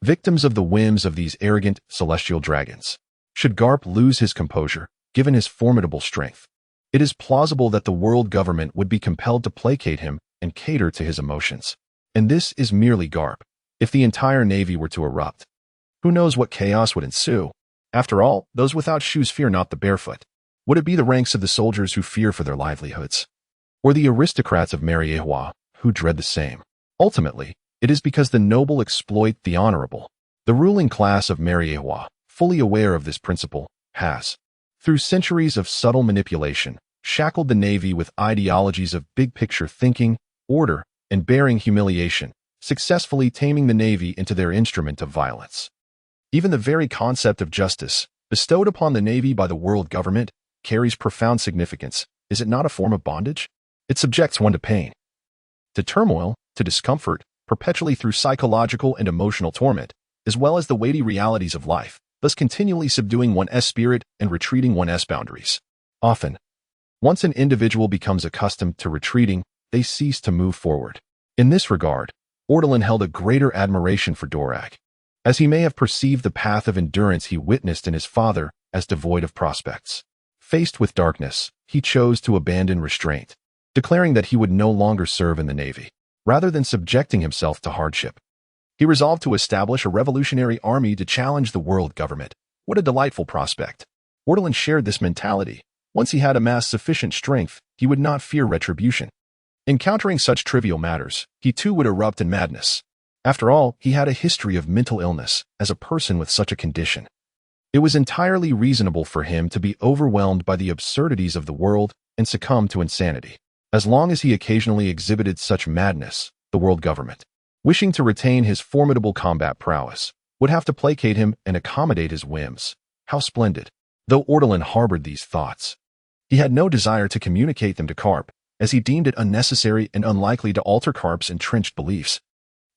victims of the whims of these arrogant celestial dragons. Should Karp lose his composure, given his formidable strength, it is plausible that the world government would be compelled to placate him and cater to his emotions. And this is merely Karp. If the entire Navy were to erupt, who knows what chaos would ensue? After all, those without shoes fear not the barefoot. Would it be the ranks of the soldiers who fear for their livelihoods, or the aristocrats of Mariejois who dread the same? Ultimately, it is because the noble exploit the honorable. The ruling class of Mariejois, fully aware of this principle, has, through centuries of subtle manipulation, shackled the Navy with ideologies of big-picture thinking, order, and bearing humiliation, successfully taming the Navy into their instrument of violence. Even the very concept of justice, bestowed upon the Navy by the world government, carries profound significance. Is it not a form of bondage? It subjects one to pain, to turmoil, to discomfort, perpetually through psychological and emotional torment, as well as the weighty realities of life, thus continually subduing one's spirit and retreating one's boundaries. Often, once an individual becomes accustomed to retreating, they cease to move forward. In this regard, Ortolan held a greater admiration for Dorak, as he may have perceived the path of endurance he witnessed in his father as devoid of prospects. Faced with darkness, he chose to abandon restraint, declaring that he would no longer serve in the Navy. Rather than subjecting himself to hardship, he resolved to establish a revolutionary army to challenge the world government. What a delightful prospect! Ortolan shared this mentality. Once he had amassed sufficient strength, he would not fear retribution. Encountering such trivial matters, he too would erupt in madness. After all, he had a history of mental illness as a person with such a condition. It was entirely reasonable for him to be overwhelmed by the absurdities of the world and succumb to insanity. As long as he occasionally exhibited such madness, the world government, wishing to retain his formidable combat prowess, would have to placate him and accommodate his whims. How splendid! Though Ortolan harbored these thoughts, he had no desire to communicate them to Karp, as he deemed it unnecessary and unlikely to alter Karp's entrenched beliefs.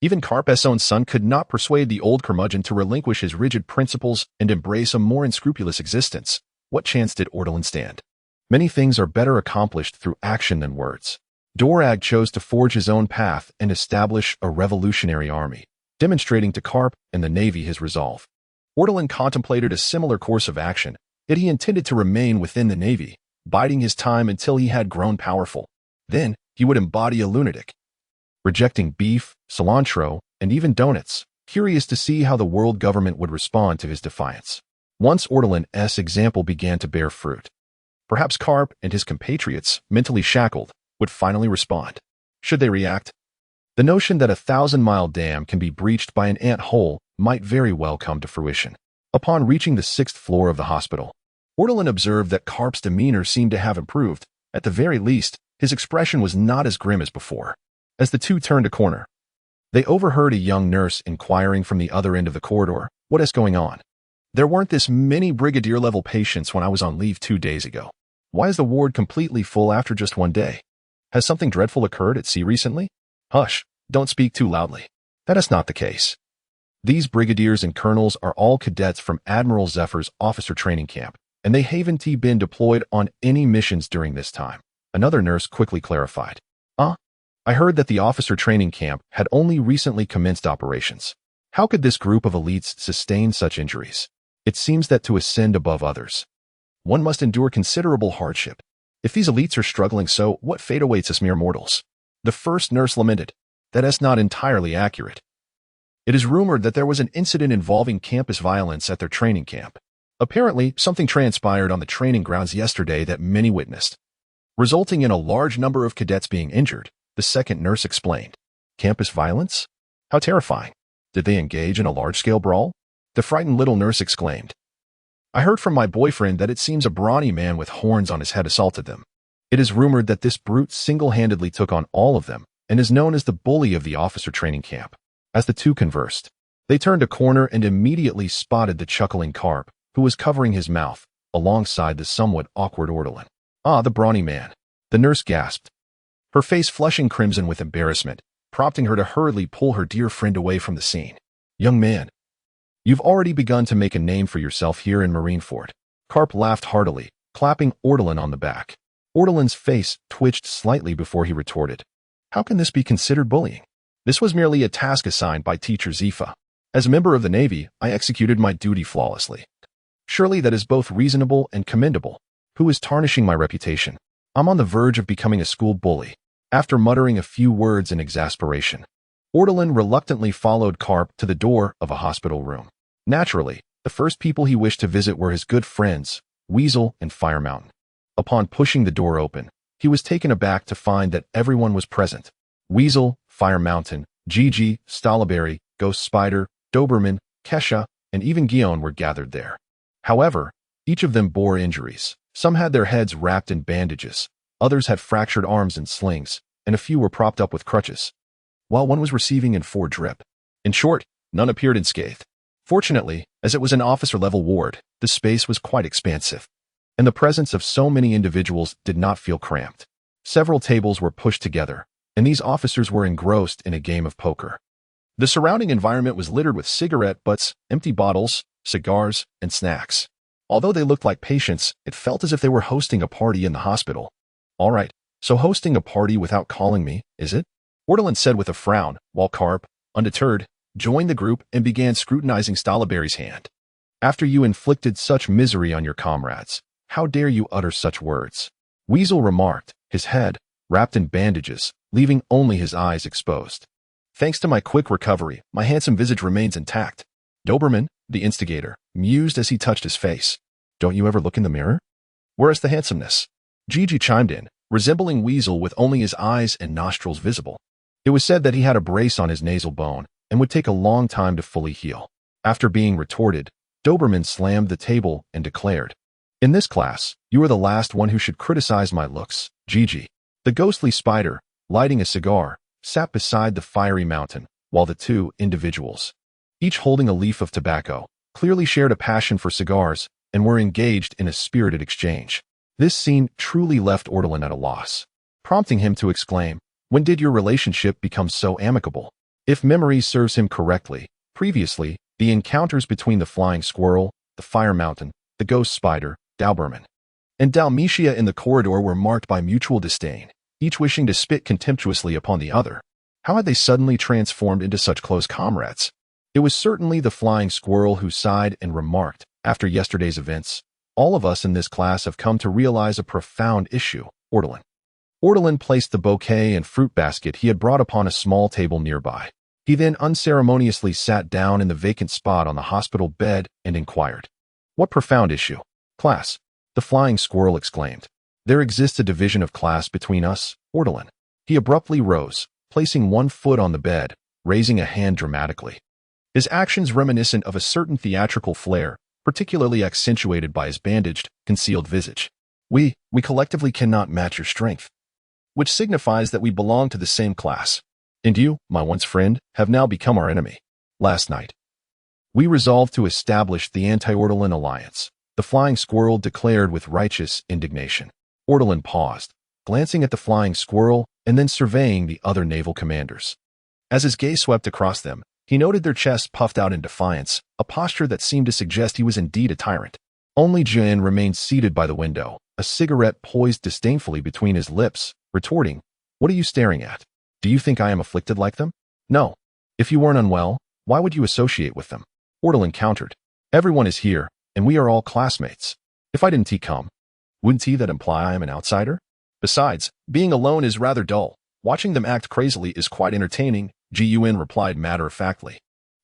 Even Karp's own son could not persuade the old curmudgeon to relinquish his rigid principles and embrace a more unscrupulous existence. What chance did Ortolan stand? Many things are better accomplished through action than words. Dorag chose to forge his own path and establish a revolutionary army, demonstrating to Karp and the Navy his resolve. Ortolan contemplated a similar course of action, yet he intended to remain within the Navy, biding his time until he had grown powerful. Then, he would embody a lunatic, rejecting beef, cilantro, and even donuts, curious to see how the world government would respond to his defiance. Once Ortolan's example began to bear fruit, perhaps Karp and his compatriots, mentally shackled, would finally respond. Should they react? The notion that a 1,000-mile dam can be breached by an ant hole might very well come to fruition. Upon reaching the 6th floor of the hospital, Ortolan observed that Karp's demeanor seemed to have improved. At the very least, his expression was not as grim as before. As the two turned a corner, they overheard a young nurse inquiring from the other end of the corridor, "What is going on? There weren't this many brigadier-level patients when I was on leave 2 days ago. Why is the ward completely full after just 1 day? Has something dreadful occurred at sea recently?" "Hush, don't speak too loudly. That is not the case. These brigadiers and colonels are all cadets from Admiral Zephyr's officer training camp, and they haven't been deployed on any missions during this time," another nurse quickly clarified. I heard that the officer training camp had only recently commenced operations. How could this group of elites sustain such injuries? It seems that to ascend above others, one must endure considerable hardship. If these elites are struggling so, what fate awaits us mere mortals? The first nurse lamented. That is not entirely accurate. It is rumored that there was an incident involving campus violence at their training camp. Apparently, something transpired on the training grounds yesterday that many witnessed, resulting in a large number of cadets being injured, the second nurse explained. Campus violence? How terrifying. Did they engage in a large-scale brawl? The frightened little nurse exclaimed. I heard from my boyfriend that it seems a brawny man with horns on his head assaulted them. It is rumored that this brute single-handedly took on all of them and is known as the bully of the officer training camp. As the two conversed, they turned a corner and immediately spotted the chuckling Karp, who was covering his mouth, alongside the somewhat awkward Ortolan. Ah, the brawny man. The nurse gasped, her face flushing crimson with embarrassment, prompting her to hurriedly pull her dear friend away from the scene. Young man, you've already begun to make a name for yourself here in Marineford. Karp laughed heartily, clapping Ortolan on the back. Ortolan's face twitched slightly before he retorted. How can this be considered bullying? This was merely a task assigned by Teacher Zifa. As a member of the Navy, I executed my duty flawlessly. Surely that is both reasonable and commendable. Who is tarnishing my reputation? I'm on the verge of becoming a school bully. After muttering a few words in exasperation, Ortolan reluctantly followed Karp to the door of a hospital room. Naturally, the first people he wished to visit were his good friends, Weasel and Fire Mountain. Upon pushing the door open, he was taken aback to find that everyone was present. Weasel, Fire Mountain, Gigi, Stalaberry, Ghost Spider, Doberman, Kesha, and even Guion were gathered there. However, each of them bore injuries. Some had their heads wrapped in bandages, others had fractured arms and slings, and a few were propped up with crutches, while one was receiving in 4 drip. In short, none appeared unscathed. Fortunately, as it was an officer-level ward, the space was quite expansive, and the presence of so many individuals did not feel cramped. Several tables were pushed together, and these officers were engrossed in a game of poker. The surrounding environment was littered with cigarette butts, empty bottles, cigars, and snacks. Although they looked like patients, it felt as if they were hosting a party in the hospital. All right, so hosting a party without calling me, is it? Ortolan said with a frown, while Karp, undeterred, joined the group and began scrutinizing Stalaberry's hand. After you inflicted such misery on your comrades, how dare you utter such words? Weasel remarked, his head wrapped in bandages, leaving only his eyes exposed. Thanks to my quick recovery, my handsome visage remains intact. Doberman, the instigator, mused as he touched his face. Don't you ever look in the mirror? Where is the handsomeness? Gigi chimed in, resembling Weasel with only his eyes and nostrils visible. It was said that he had a brace on his nasal bone and would take a long time to fully heal. After being retorted, Doberman slammed the table and declared, In this class, you are the last one who should criticize my looks, Gigi. The ghostly spider, lighting a cigar, sat beside the fiery mountain, while the two individuals, each holding a leaf of tobacco, clearly shared a passion for cigars and were engaged in a spirited exchange. This scene truly left Ortolan at a loss. prompting him to exclaim, "When did your relationship become so amicable?" If memory serves him correctly, previously, the encounters between the flying squirrel, the fire mountain, the ghost spider, Doberman, and Dalmatia in the corridor were marked by mutual disdain, each wishing to spit contemptuously upon the other. How had they suddenly transformed into such close comrades? It was certainly the flying squirrel who sighed and remarked, after yesterday's events, "All of us in this class have come to realize a profound issue, Ortolan." Ortolan placed the bouquet and fruit basket he had brought upon a small table nearby. He then unceremoniously sat down in the vacant spot on the hospital bed and inquired, "What profound issue?" "Class," the flying squirrel exclaimed. "There exists a division of class between us, Ortolan." He abruptly rose, placing one foot on the bed, raising a hand dramatically. His actions reminiscent of a certain theatrical flair, particularly accentuated by his bandaged, concealed visage. We collectively cannot match your strength," which signifies that we belong to the same class. "And you, my once friend, have now become our enemy. Last night, we resolved to establish the anti-Ortolan alliance," the flying squirrel declared with righteous indignation. Ortolan paused, glancing at the flying squirrel and then surveying the other naval commanders. As his gaze swept across them, he noted their chests puffed out in defiance, a posture that seemed to suggest he was indeed a tyrant. Only Jin remained seated by the window, a cigarette poised disdainfully between his lips, retorting, "What are you staring at? Do you think I am afflicted like them? No. If you weren't unwell, why would you associate with them?" Ortolan countered, "Everyone is here, and we are all classmates. If I didn't come, wouldn't that imply I am an outsider? Besides, being alone is rather dull. Watching them act crazily is quite entertaining," Gun replied matter-of-factly.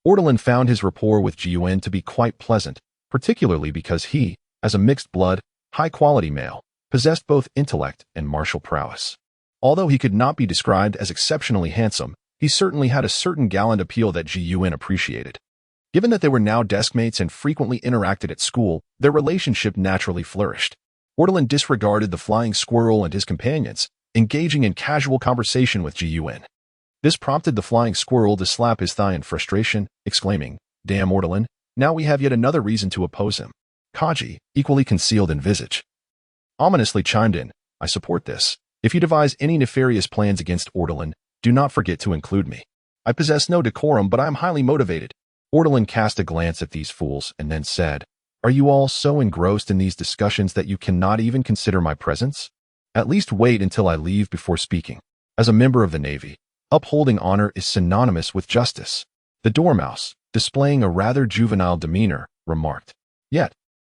Ortolan found his rapport with Gun to be quite pleasant, particularly because he, as a mixed-blood, high-quality male, possessed both intellect and martial prowess. Although he could not be described as exceptionally handsome, he certainly had a certain gallant appeal that Gun appreciated. Given that they were now deskmates and frequently interacted at school, their relationship naturally flourished. Ortolan disregarded the flying squirrel and his companions, engaging in casual conversation with Gun. This prompted the flying squirrel to slap his thigh in frustration, exclaiming, "Damn Ortolan, now we have yet another reason to oppose him." Kaji, equally concealed in visage, ominously chimed in, "I support this. If you devise any nefarious plans against Ortolan, do not forget to include me. I possess no decorum, but I am highly motivated." Ortolan cast a glance at these fools and then said, "Are you all so engrossed in these discussions that you cannot even consider my presence? At least wait until I leave before speaking. As a member of the Navy, upholding honor is synonymous with justice." The dormouse, displaying a rather juvenile demeanor, remarked, "Yet,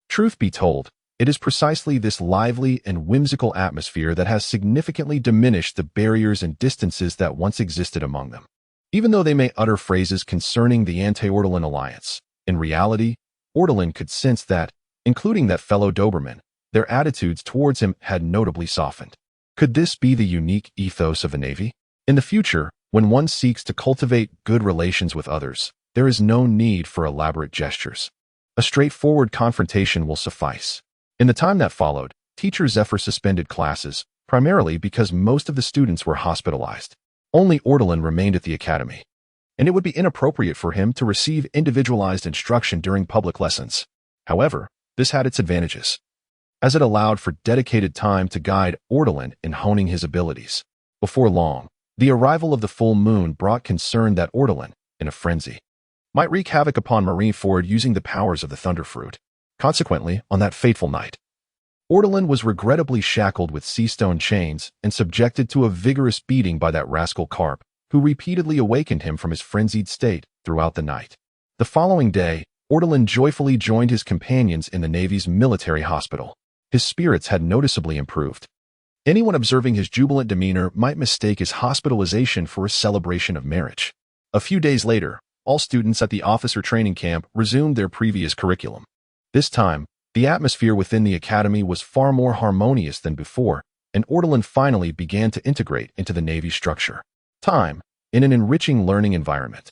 truth be told, it is precisely this lively and whimsical atmosphere that has significantly diminished the barriers and distances that once existed among them. Even though they may utter phrases concerning the anti-Ortolan alliance, in reality, Ortolan could sense that, including that fellow Doberman, their attitudes towards him had notably softened. Could this be the unique ethos of a Navy? In the future, when one seeks to cultivate good relations with others, there is no need for elaborate gestures. A straightforward confrontation will suffice. In the time that followed, Teacher Zephyr suspended classes, primarily because most of the students were hospitalized. Only Ortolan remained at the academy, and it would be inappropriate for him to receive individualized instruction during public lessons. However, this had its advantages, as it allowed for dedicated time to guide Ortolan in honing his abilities. Before long, the arrival of the full moon brought concern that Ortolan, in a frenzy, might wreak havoc upon Marineford using the powers of the Thunderfruit. Consequently, on that fateful night, Ortolan was regrettably shackled with sea-stone chains and subjected to a vigorous beating by that rascal Carp, who repeatedly awakened him from his frenzied state throughout the night. The following day, Ortolan joyfully joined his companions in the Navy's military hospital. His spirits had noticeably improved. Anyone observing his jubilant demeanor might mistake his hospitalization for a celebration of marriage. A few days later, all students at the officer training camp resumed their previous curriculum. This time, the atmosphere within the academy was far more harmonious than before, and Ortolan finally began to integrate into the Navy structure. Time, in an enriching learning environment,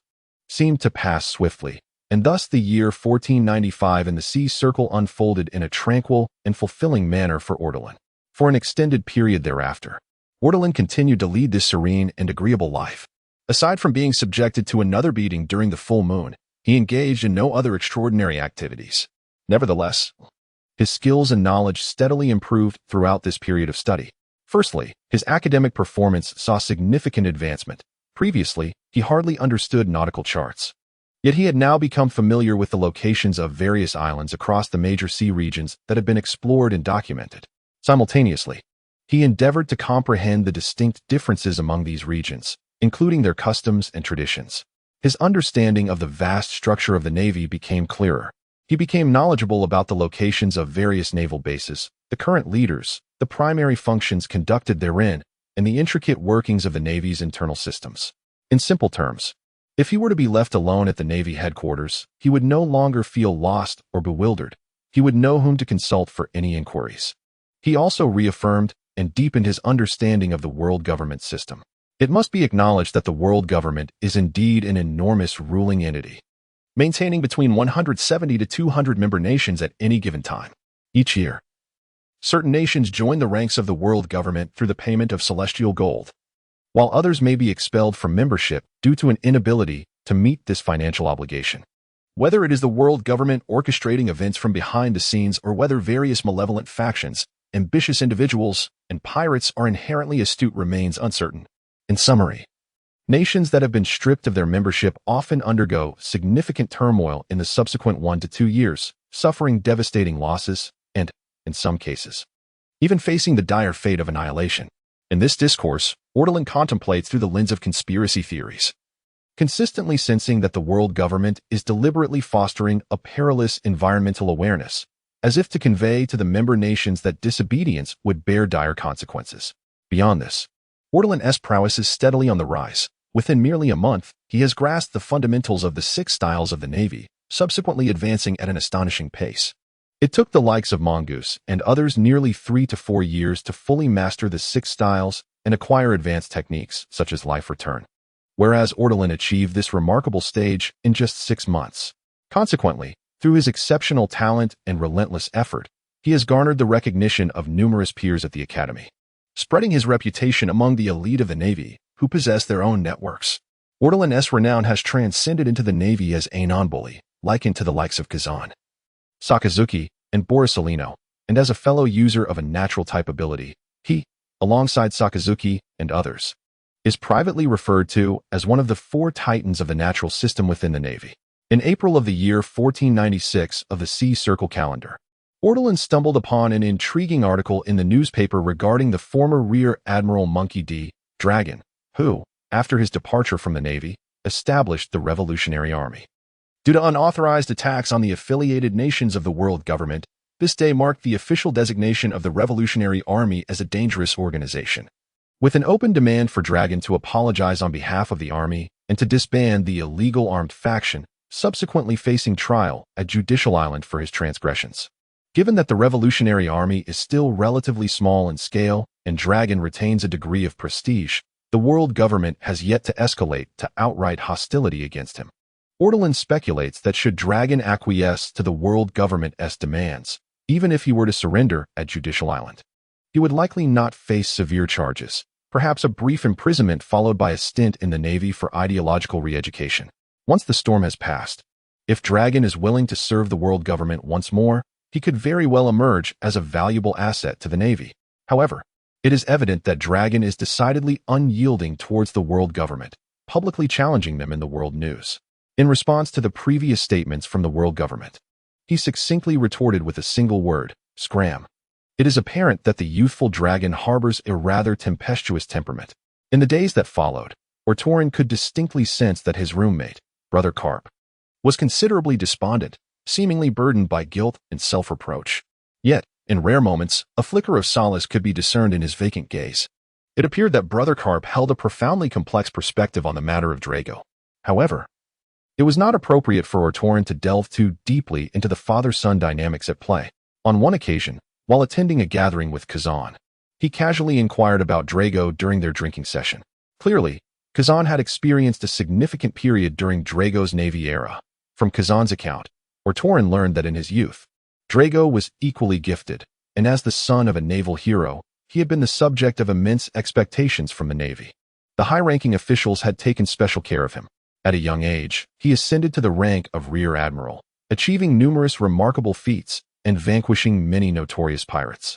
seemed to pass swiftly, and thus the year 1495 in the sea circle unfolded in a tranquil and fulfilling manner for Ortolan. For an extended period thereafter, Ortolan continued to lead this serene and agreeable life. Aside from being subjected to another beating during the full moon, he engaged in no other extraordinary activities. Nevertheless, his skills and knowledge steadily improved throughout this period of study. Firstly, his academic performance saw significant advancement. Previously, he hardly understood nautical charts. Yet he had now become familiar with the locations of various islands across the major sea regions that had been explored and documented. Simultaneously, he endeavored to comprehend the distinct differences among these regions, including their customs and traditions. His understanding of the vast structure of the Navy became clearer. He became knowledgeable about the locations of various naval bases, the current leaders, the primary functions conducted therein, and the intricate workings of the Navy's internal systems. In simple terms, if he were to be left alone at the Navy headquarters, he would no longer feel lost or bewildered. He would know whom to consult for any inquiries. He also reaffirmed and deepened his understanding of the world government system. It must be acknowledged that the world government is indeed an enormous ruling entity, maintaining between 170 to 200 member nations at any given time. Each year, certain nations join the ranks of the world government through the payment of celestial gold, while others may be expelled from membership due to an inability to meet this financial obligation. Whether it is the world government orchestrating events from behind the scenes or whether various malevolent factions, ambitious individuals, and pirates are inherently astute remains uncertain. In summary, nations that have been stripped of their membership often undergo significant turmoil in the subsequent 1 to 2 years, suffering devastating losses and, in some cases, even facing the dire fate of annihilation. In this discourse, Ortolan contemplates through the lens of conspiracy theories, consistently sensing that the world government is deliberately fostering a perilous environmental awareness, as if to convey to the member nations that disobedience would bear dire consequences. Beyond this, Ortolan's prowess is steadily on the rise. Within merely a month, he has grasped the fundamentals of the 6 styles of the Navy, subsequently advancing at an astonishing pace. It took the likes of Mongoose and others nearly 3 to 4 years to fully master the 6 styles and acquire advanced techniques, such as life return, whereas Ortolan achieved this remarkable stage in just 6 months. Consequently, through his exceptional talent and relentless effort, he has garnered the recognition of numerous peers at the Academy, spreading his reputation among the elite of the Navy, who possess their own networks. Ortolan's renown has transcended into the Navy as a non-bully, likened to the likes of Kazan, Sakazuki, and Borisolino, and as a fellow user of a natural type ability, he, alongside Sakazuki and others, is privately referred to as one of the 4 titans of the natural system within the Navy. In April of the year 1496 of the Sea Circle calendar, Ortolan stumbled upon an intriguing article in the newspaper regarding the former Rear Admiral Monkey D. Dragon, who, after his departure from the Navy, established the Revolutionary Army. Due to unauthorized attacks on the affiliated nations of the world government, this day marked the official designation of the Revolutionary Army as a dangerous organization. With an open demand for Dragon to apologize on behalf of the army and to disband the illegal armed faction, subsequently facing trial at Judicial Island for his transgressions. Given that the Revolutionary Army is still relatively small in scale and Dragon retains a degree of prestige, the world government has yet to escalate to outright hostility against him. Ortolan speculates that should Dragon acquiesce to the world government's demands, even if he were to surrender at Judicial Island, he would likely not face severe charges, perhaps a brief imprisonment followed by a stint in the Navy for ideological re-education. Once the storm has passed, if Dragon is willing to serve the world government once more, he could very well emerge as a valuable asset to the Navy. However, it is evident that Dragon is decidedly unyielding towards the world government, publicly challenging them in the world news. In response to the previous statements from the world government, he succinctly retorted with a single word, scram. It is apparent that the youthful Dragon harbors a rather tempestuous temperament. In the days that followed, Ortolan could distinctly sense that his roommate, Brother Carp, was considerably despondent, seemingly burdened by guilt and self-reproach. Yet, in rare moments, a flicker of solace could be discerned in his vacant gaze. It appeared that Brother Carp held a profoundly complex perspective on the matter of Drago. However, it was not appropriate for Ortolan to delve too deeply into the father-son dynamics at play. On one occasion, while attending a gathering with Kazan, he casually inquired about Drago during their drinking session. Clearly, Kazan had experienced a significant period during Drago's Navy era. From Kazan's account, Ortolan learned that in his youth, Drago was equally gifted, and as the son of a naval hero, he had been the subject of immense expectations from the Navy. The high-ranking officials had taken special care of him. At a young age, he ascended to the rank of Rear Admiral, achieving numerous remarkable feats and vanquishing many notorious pirates.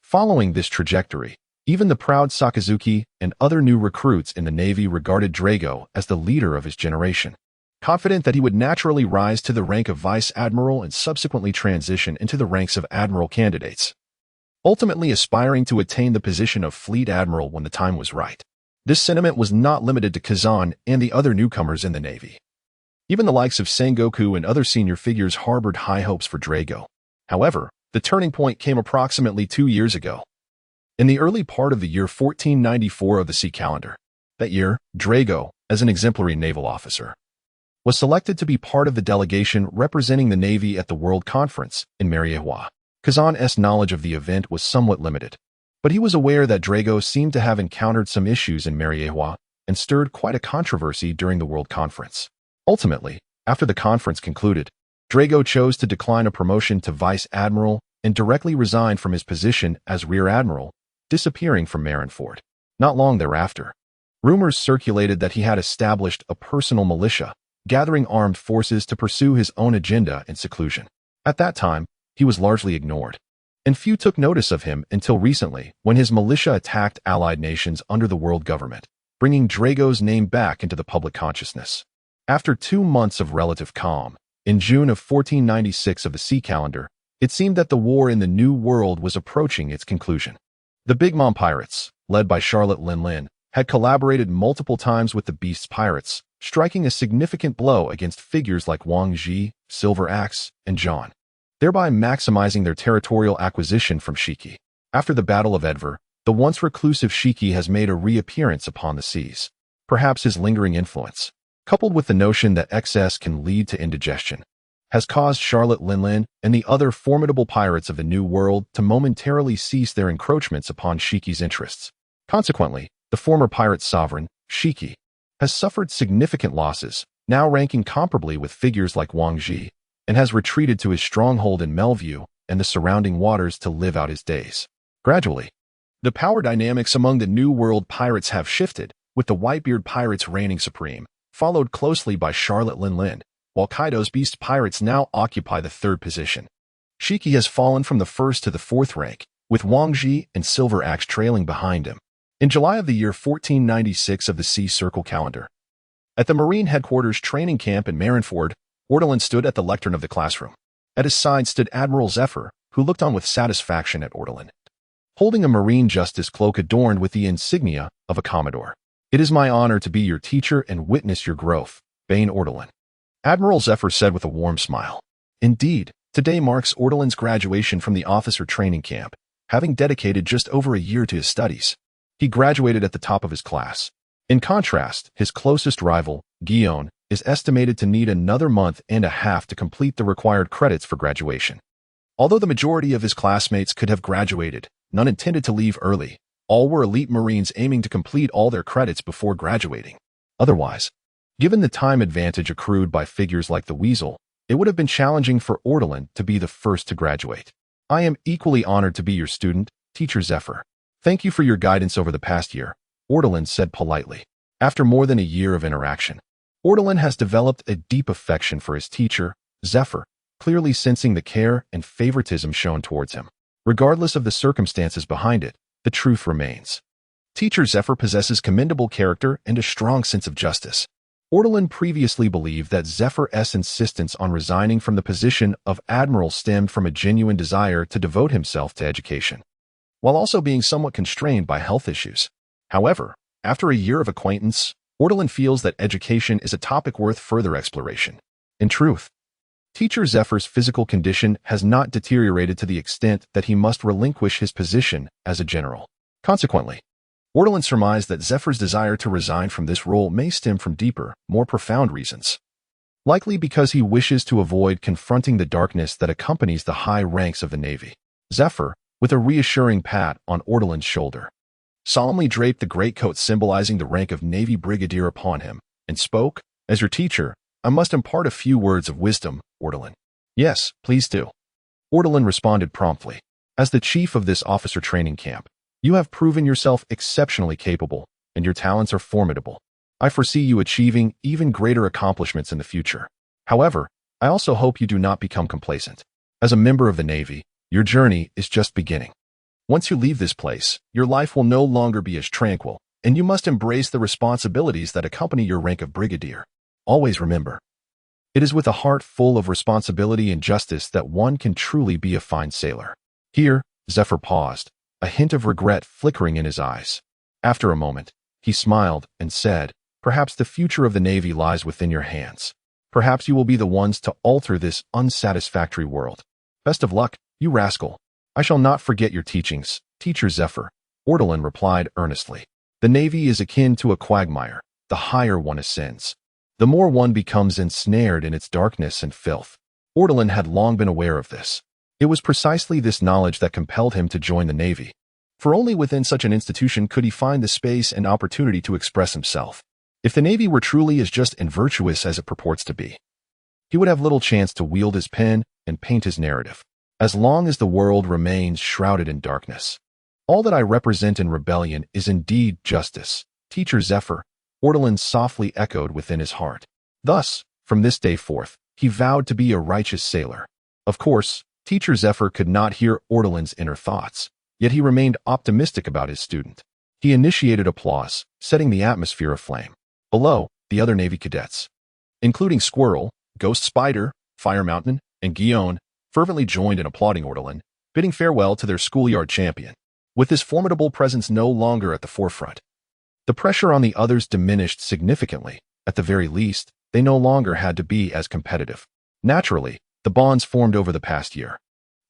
Following this trajectory, Even the proud Sakazuki and other new recruits in the Navy regarded Drago as the leader of his generation, confident that he would naturally rise to the rank of vice admiral and subsequently transition into the ranks of admiral candidates, ultimately aspiring to attain the position of fleet admiral when the time was right. This sentiment was not limited to Kazan and the other newcomers in the Navy. Even the likes of Sengoku and other senior figures harbored high hopes for Drago. However, the turning point came approximately 2 years ago, in the early part of the year 1494 of the sea calendar. That year, Drago, as an exemplary naval officer, was selected to be part of the delegation representing the Navy at the World Conference in Mariewa. Kazan's knowledge of the event was somewhat limited, but he was aware that Drago seemed to have encountered some issues in Mariewa and stirred quite a controversy during the World Conference. Ultimately, after the conference concluded, Drago chose to decline a promotion to vice admiral and directly resigned from his position as rear admiral, disappearing from Marineford. Not long thereafter, rumors circulated that he had established a personal militia, gathering armed forces to pursue his own agenda in seclusion. At that time, he was largely ignored, and few took notice of him until recently when his militia attacked allied nations under the world government, bringing Drago's name back into the public consciousness. After 2 months of relative calm, in June of 1496 of the sea calendar, it seemed that the war in the New World was approaching its conclusion. The Big Mom pirates, led by Charlotte Linlin, had collaborated multiple times with the Beast's pirates, striking a significant blow against figures like Wang Ji, Silver Axe, and John, thereby maximizing their territorial acquisition from Shiki. After the Battle of Edver, the once reclusive Shiki has made a reappearance upon the seas. Perhaps his lingering influence, coupled with the notion that excess can lead to indigestion, has caused Charlotte Linlin and the other formidable pirates of the New World to momentarily cease their encroachments upon Shiki's interests. Consequently, the former pirate sovereign, Shiki, has suffered significant losses, now ranking comparably with figures like Wang Ji, and has retreated to his stronghold in Melview and the surrounding waters to live out his days. Gradually, the power dynamics among the New World pirates have shifted, with the Whitebeard pirates reigning supreme, followed closely by Charlotte Linlin, while Kaido's Beast pirates now occupy the 3rd position. Shiki has fallen from the 1st to the 4th rank, with Wang Ji and Silver Axe trailing behind him. In July of the year 1496 of the Sea Circle calendar, at the Marine Headquarters training camp in Marineford, Ortolan stood at the lectern of the classroom. At his side stood Admiral Zephyr, who looked on with satisfaction at Ortolan, holding a Marine Justice cloak adorned with the insignia of a Commodore. "It is my honor to be your teacher and witness your growth, Bane Ortolan," Admiral Zephyr said with a warm smile. Indeed, today marks Ortolan's graduation from the officer training camp, having dedicated just over a year to his studies. He graduated at the top of his class. In contrast, his closest rival, Guillaume, is estimated to need another month and a half to complete the required credits for graduation. Although the majority of his classmates could have graduated, none intended to leave early. All were elite Marines aiming to complete all their credits before graduating. Otherwise, given the time advantage accrued by figures like the Weasel, it would have been challenging for Ortolan to be the first to graduate. "I am equally honored to be your student, Teacher Zephyr. Thank you for your guidance over the past year," Ortolan said politely. After more than a year of interaction, Ortolan has developed a deep affection for his teacher, Zephyr, clearly sensing the care and favoritism shown towards him. Regardless of the circumstances behind it, the truth remains. Teacher Zephyr possesses commendable character and a strong sense of justice. Ortolan previously believed that Zephyr's insistence on resigning from the position of admiral stemmed from a genuine desire to devote himself to education, while also being somewhat constrained by health issues. However, after a year of acquaintance, Ortolan feels that education is a topic worth further exploration. In truth, Teacher Zephyr's physical condition has not deteriorated to the extent that he must relinquish his position as a general. Consequently, Ortolan surmised that Zephyr's desire to resign from this role may stem from deeper, more profound reasons. Likely because he wishes to avoid confronting the darkness that accompanies the high ranks of the Navy. Zephyr, with a reassuring pat on Ortolan's shoulder, solemnly draped the greatcoat symbolizing the rank of Navy Brigadier upon him, and spoke, "As your teacher, I must impart a few words of wisdom, Ortolan." "Yes, please do." Ortolan responded promptly. "As the chief of this officer training camp, you have proven yourself exceptionally capable, and your talents are formidable. I foresee you achieving even greater accomplishments in the future. However, I also hope you do not become complacent. As a member of the Navy, your journey is just beginning." Once you leave this place, your life will no longer be as tranquil, and you must embrace the responsibilities that accompany your rank of brigadier. Always remember, it is with a heart full of responsibility and justice that one can truly be a fine sailor. Here, Zephyr paused, a hint of regret flickering in his eyes. After a moment, he smiled and said, "Perhaps the future of the Navy lies within your hands. Perhaps you will be the ones to alter this unsatisfactory world. Best of luck, you rascal." "I shall not forget your teachings, Teacher Zephyr," Ortolan replied earnestly. "The Navy is akin to a quagmire. The higher one ascends, the more one becomes ensnared in its darkness and filth." Ortolan had long been aware of this. It was precisely this knowledge that compelled him to join the Navy. For only within such an institution could he find the space and opportunity to express himself. If the Navy were truly as just and virtuous as it purports to be, he would have little chance to wield his pen and paint his narrative. As long as the world remains shrouded in darkness, all that I represent in rebellion is indeed justice, Teacher Zephyr, Ortolan softly echoed within his heart. Thus, from this day forth, he vowed to be a righteous sailor. Of course, Teacher Zephyr could not hear Ortolan's inner thoughts, yet he remained optimistic about his student. He initiated applause, setting the atmosphere aflame. Below, the other Navy cadets, including Squirrel, Ghost Spider, Fire Mountain, and Guion, fervently joined in applauding Ortolan, bidding farewell to their schoolyard champion. With his formidable presence no longer at the forefront, the pressure on the others diminished significantly. At the very least, they no longer had to be as competitive. Naturally, the bonds formed over the past year,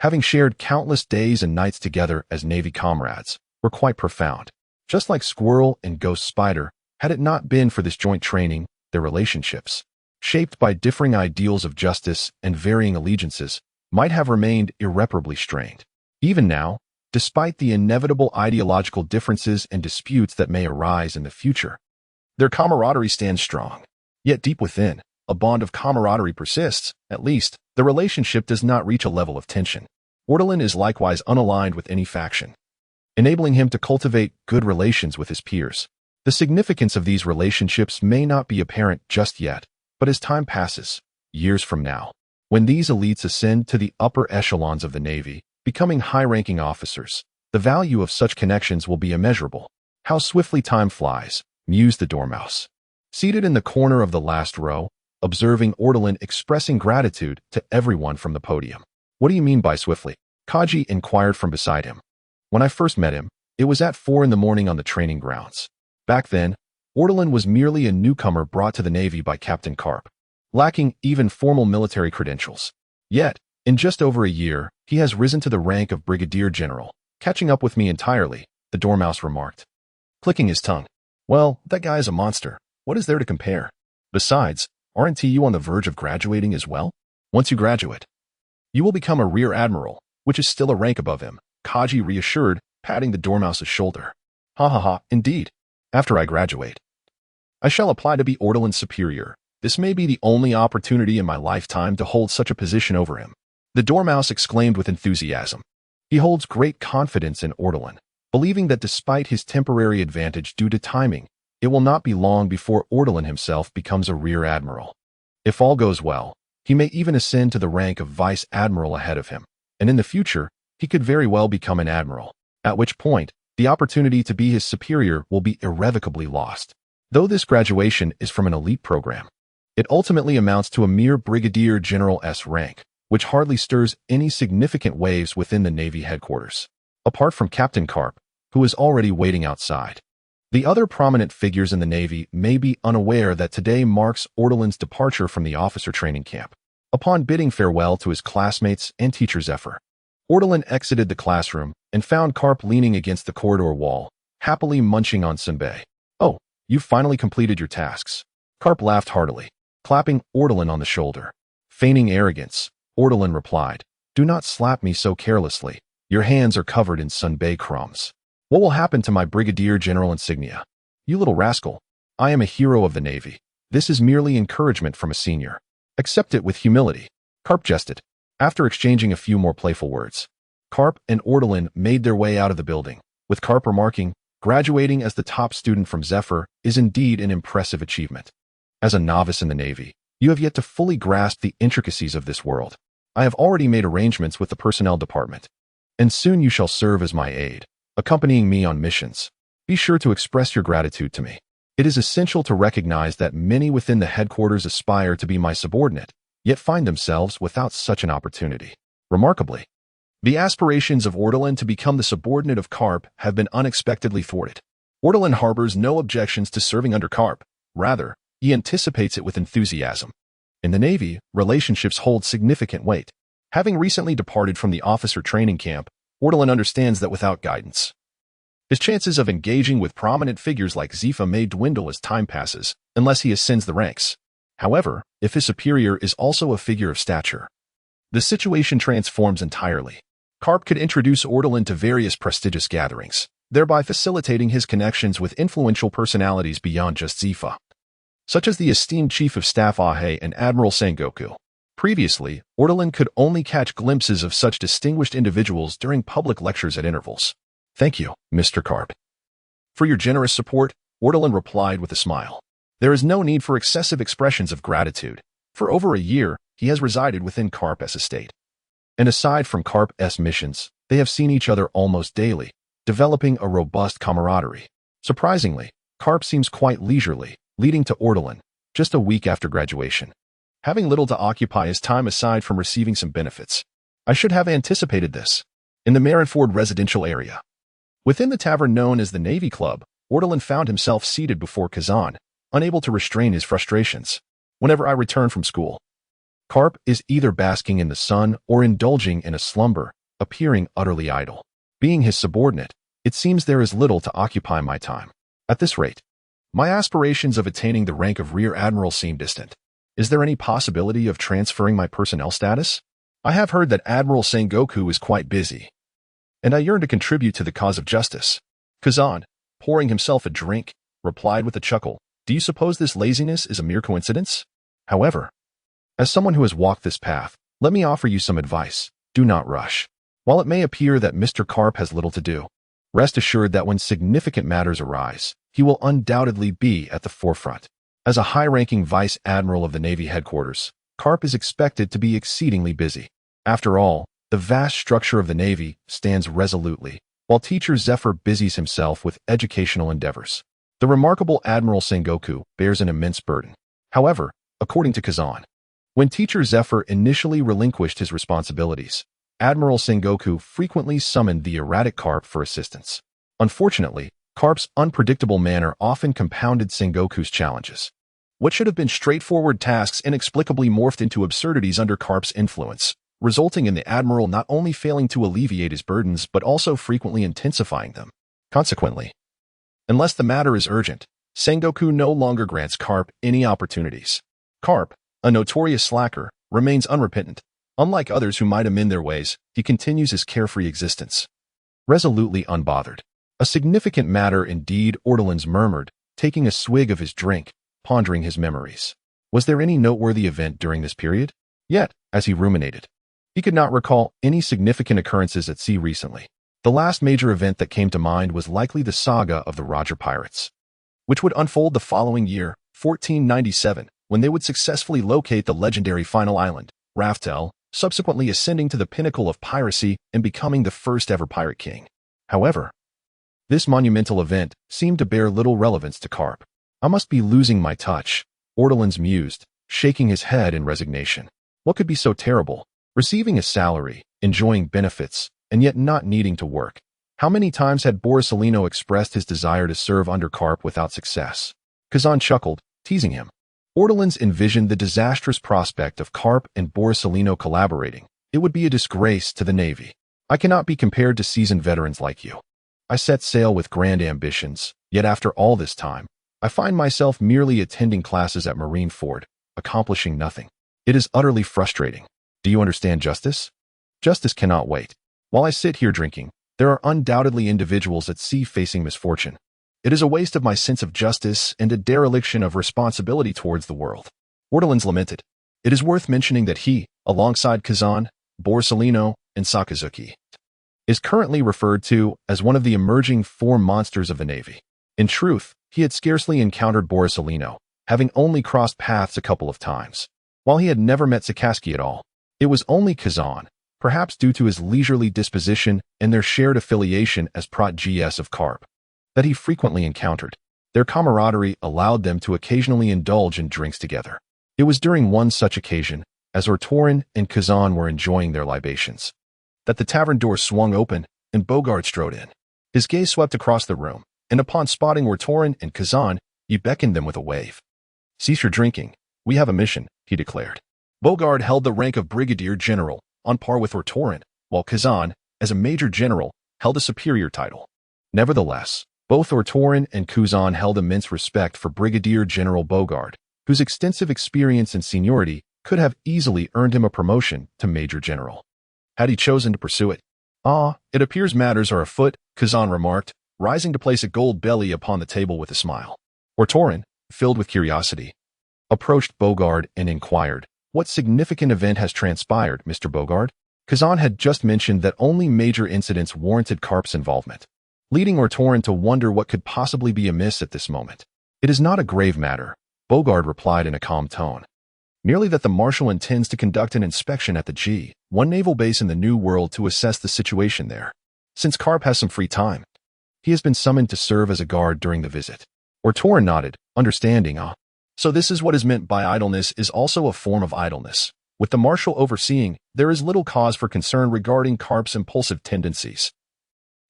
having shared countless days and nights together as Navy comrades, were quite profound. Just like Squirrel and Ghost Spider, had it not been for this joint training, their relationships, shaped by differing ideals of justice and varying allegiances, might have remained irreparably strained. Even now, despite the inevitable ideological differences and disputes that may arise in the future, their camaraderie stands strong. Yet deep within, a bond of camaraderie persists. At least, the relationship does not reach a level of tension. Ortolan is likewise unaligned with any faction, enabling him to cultivate good relations with his peers. The significance of these relationships may not be apparent just yet, but as time passes, years from now, when these elites ascend to the upper echelons of the Navy, becoming high-ranking officers, the value of such connections will be immeasurable. How swiftly time flies, mused the Dormouse, seated in the corner of the last row, observing Ortolan expressing gratitude to everyone from the podium. "What do you mean by swiftly?" Kaji inquired from beside him. "When I first met him, it was at 4 in the morning on the training grounds. Back then, Ortolan was merely a newcomer brought to the Navy by Captain Karp, lacking even formal military credentials. Yet, in just over a year, he has risen to the rank of Brigadier General, catching up with me entirely," the Dormouse remarked, clicking his tongue. "Well, that guy is a monster. What is there to compare? Besides, aren't you on the verge of graduating as well? Once you graduate, you will become a Rear Admiral, which is still a rank above him," Kaji reassured, patting the Dormouse's shoulder. "Ha ha ha, indeed. After I graduate, I shall apply to be Ortolan's superior. This may be the only opportunity in my lifetime to hold such a position over him," the Dormouse exclaimed with enthusiasm. He holds great confidence in Ortolan, believing that despite his temporary advantage due to timing, it will not be long before Ortolan himself becomes a Rear Admiral. If all goes well, he may even ascend to the rank of Vice Admiral ahead of him, and in the future, he could very well become an Admiral, at which point, the opportunity to be his superior will be irrevocably lost. Though this graduation is from an elite program, it ultimately amounts to a mere Brigadier General-S rank, which hardly stirs any significant waves within the Navy headquarters, apart from Captain Karp, who is already waiting outside. The other prominent figures in the Navy may be unaware that today marks Ortolan's departure from the officer training camp. Upon bidding farewell to his classmates and Teacher Zephyr, Ortolan exited the classroom and found Karp leaning against the corridor wall, happily munching on sunbae. "Oh, you've finally completed your tasks." Karp laughed heartily, clapping Ortolan on the shoulder. Feigning arrogance, Ortolan replied, "Do not slap me so carelessly. Your hands are covered in sunbae crumbs. What will happen to my Brigadier General insignia? You little rascal. I am a hero of the Navy. This is merely encouragement from a senior. Accept it with humility." Karp jested. After exchanging a few more playful words, Karp and Ortolan made their way out of the building, with Karp remarking, "Graduating as the top student from Zephyr is indeed an impressive achievement. As a novice in the Navy, you have yet to fully grasp the intricacies of this world. I have already made arrangements with the personnel department, and soon you shall serve as my aide, accompanying me on missions. Be sure to express your gratitude to me. It is essential to recognize that many within the headquarters aspire to be my subordinate, yet find themselves without such an opportunity. Remarkably, the aspirations of Ortolan to become the subordinate of Karp have been unexpectedly thwarted. Ortolan harbors no objections to serving under Karp. Rather, he anticipates it with enthusiasm. In the Navy, relationships hold significant weight. Having recently departed from the officer training camp, Ortolan understands that without guidance, his chances of engaging with prominent figures like Zifa may dwindle as time passes, unless he ascends the ranks. However, if his superior is also a figure of stature, the situation transforms entirely. Karp could introduce Ortolan to various prestigious gatherings, thereby facilitating his connections with influential personalities beyond just Zifa, such as the esteemed Chief of Staff Ahe and Admiral Sengoku. Previously, Ortolan could only catch glimpses of such distinguished individuals during public lectures at intervals. Thank you, Mr. Karp, for your generous support, Ortolan replied with a smile. There is no need for excessive expressions of gratitude. For over a year, he has resided within Karp's estate. And aside from Karp's missions, they have seen each other almost daily, developing a robust camaraderie. Surprisingly, Karp seems quite leisurely, leading to Ortolan, just a week after graduation, having little to occupy his time aside from receiving some benefits. I should have anticipated this. In the Marineford residential area, within the tavern known as the Navy Club, Ortolan found himself seated before Kazan, unable to restrain his frustrations. Whenever I return from school, Karp is either basking in the sun or indulging in a slumber, appearing utterly idle. Being his subordinate, it seems there is little to occupy my time. At this rate, my aspirations of attaining the rank of Rear Admiral seem distant. Is there any possibility of transferring my personnel status? I have heard that Admiral Sengoku is quite busy, and I yearn to contribute to the cause of justice. Kazan, pouring himself a drink, replied with a chuckle, Do you suppose this laziness is a mere coincidence? However, as someone who has walked this path, let me offer you some advice. Do not rush. While it may appear that Mr. Karp has little to do, rest assured that when significant matters arise, he will undoubtedly be at the forefront. As a high-ranking Vice Admiral of the Navy headquarters, Karp is expected to be exceedingly busy. After all, the vast structure of the Navy stands resolutely, while Teacher Zephyr busies himself with educational endeavors. The remarkable Admiral Sengoku bears an immense burden. However, according to Kazan, when Teacher Zephyr initially relinquished his responsibilities, Admiral Sengoku frequently summoned the erratic Karp for assistance. Unfortunately, Karp's unpredictable manner often compounded Sengoku's challenges. What should have been straightforward tasks inexplicably morphed into absurdities under Karp's influence, resulting in the Admiral not only failing to alleviate his burdens but also frequently intensifying them. Consequently, unless the matter is urgent, Sengoku no longer grants Karp any opportunities. Karp, a notorious slacker, remains unrepentant. Unlike others who might amend their ways, he continues his carefree existence, resolutely unbothered. A significant matter indeed, Ortolan murmured, taking a swig of his drink, pondering his memories. Was there any noteworthy event during this period? Yet, as he ruminated, he could not recall any significant occurrences at sea recently. The last major event that came to mind was likely the saga of the Roger Pirates, which would unfold the following year, 1497, when they would successfully locate the legendary final island, Raftel, subsequently ascending to the pinnacle of piracy and becoming the first ever pirate king. However, this monumental event seemed to bear little relevance to Karp. I must be losing my touch, Ortolan mused, shaking his head in resignation. What could be so terrible? Receiving a salary, enjoying benefits, and yet not needing to work. How many times had Borsalino expressed his desire to serve under Karp without success? Kazan chuckled, teasing him. Ortolan envisioned the disastrous prospect of Karp and Borsalino collaborating. It would be a disgrace to the Navy. I cannot be compared to seasoned veterans like you. I set sail with grand ambitions, yet after all this time, I find myself merely attending classes at Marineford, accomplishing nothing. It is utterly frustrating. Do you understand justice? Justice cannot wait. While I sit here drinking, there are undoubtedly individuals at sea facing misfortune. It is a waste of my sense of justice and a dereliction of responsibility towards the world. Ortolan lamented. It is worth mentioning that he, alongside Kazan, Borsalino, and Sakazuki, is currently referred to as one of the emerging four monsters of the Navy. In truth, he had scarcely encountered Borsalino, having only crossed paths a couple of times. While he had never met Sakazuki at all, it was only Kazan, perhaps due to his leisurely disposition and their shared affiliation as prot.gs of Carp, that he frequently encountered. Their camaraderie allowed them to occasionally indulge in drinks together. It was during one such occasion, as Ortorin and Kazan were enjoying their libations, that the tavern door swung open and Bogard strode in. His gaze swept across the room, and upon spotting Ortorin and Kazan, he beckoned them with a wave. "Cease your drinking. We have a mission," he declared. Bogard held the rank of brigadier general, on par with Ortorin, while Kazan, as a major general, held a superior title. Nevertheless, both Ortorin and Kazan held immense respect for Brigadier General Bogard, whose extensive experience and seniority could have easily earned him a promotion to Major General, had he chosen to pursue it. "Ah, it appears matters are afoot," Kazan remarked, rising to place a gold belly upon the table with a smile. Ortorin, filled with curiosity, approached Bogard and inquired, "What significant event has transpired, Mr. Bogard?" Kazan had just mentioned that only major incidents warranted Carp's involvement, leading Ortorin to wonder what could possibly be amiss at this moment. "It is not a grave matter," Bogard replied in a calm tone. "Merely that the Marshal intends to conduct an inspection at the G1 naval base in the New World to assess the situation there. Since Carp has some free time, he has been summoned to serve as a guard during the visit." Ortorin nodded, understanding. "So this is what is meant by idleness is also a form of idleness. With the Marshal overseeing, there is little cause for concern regarding Carp's impulsive tendencies.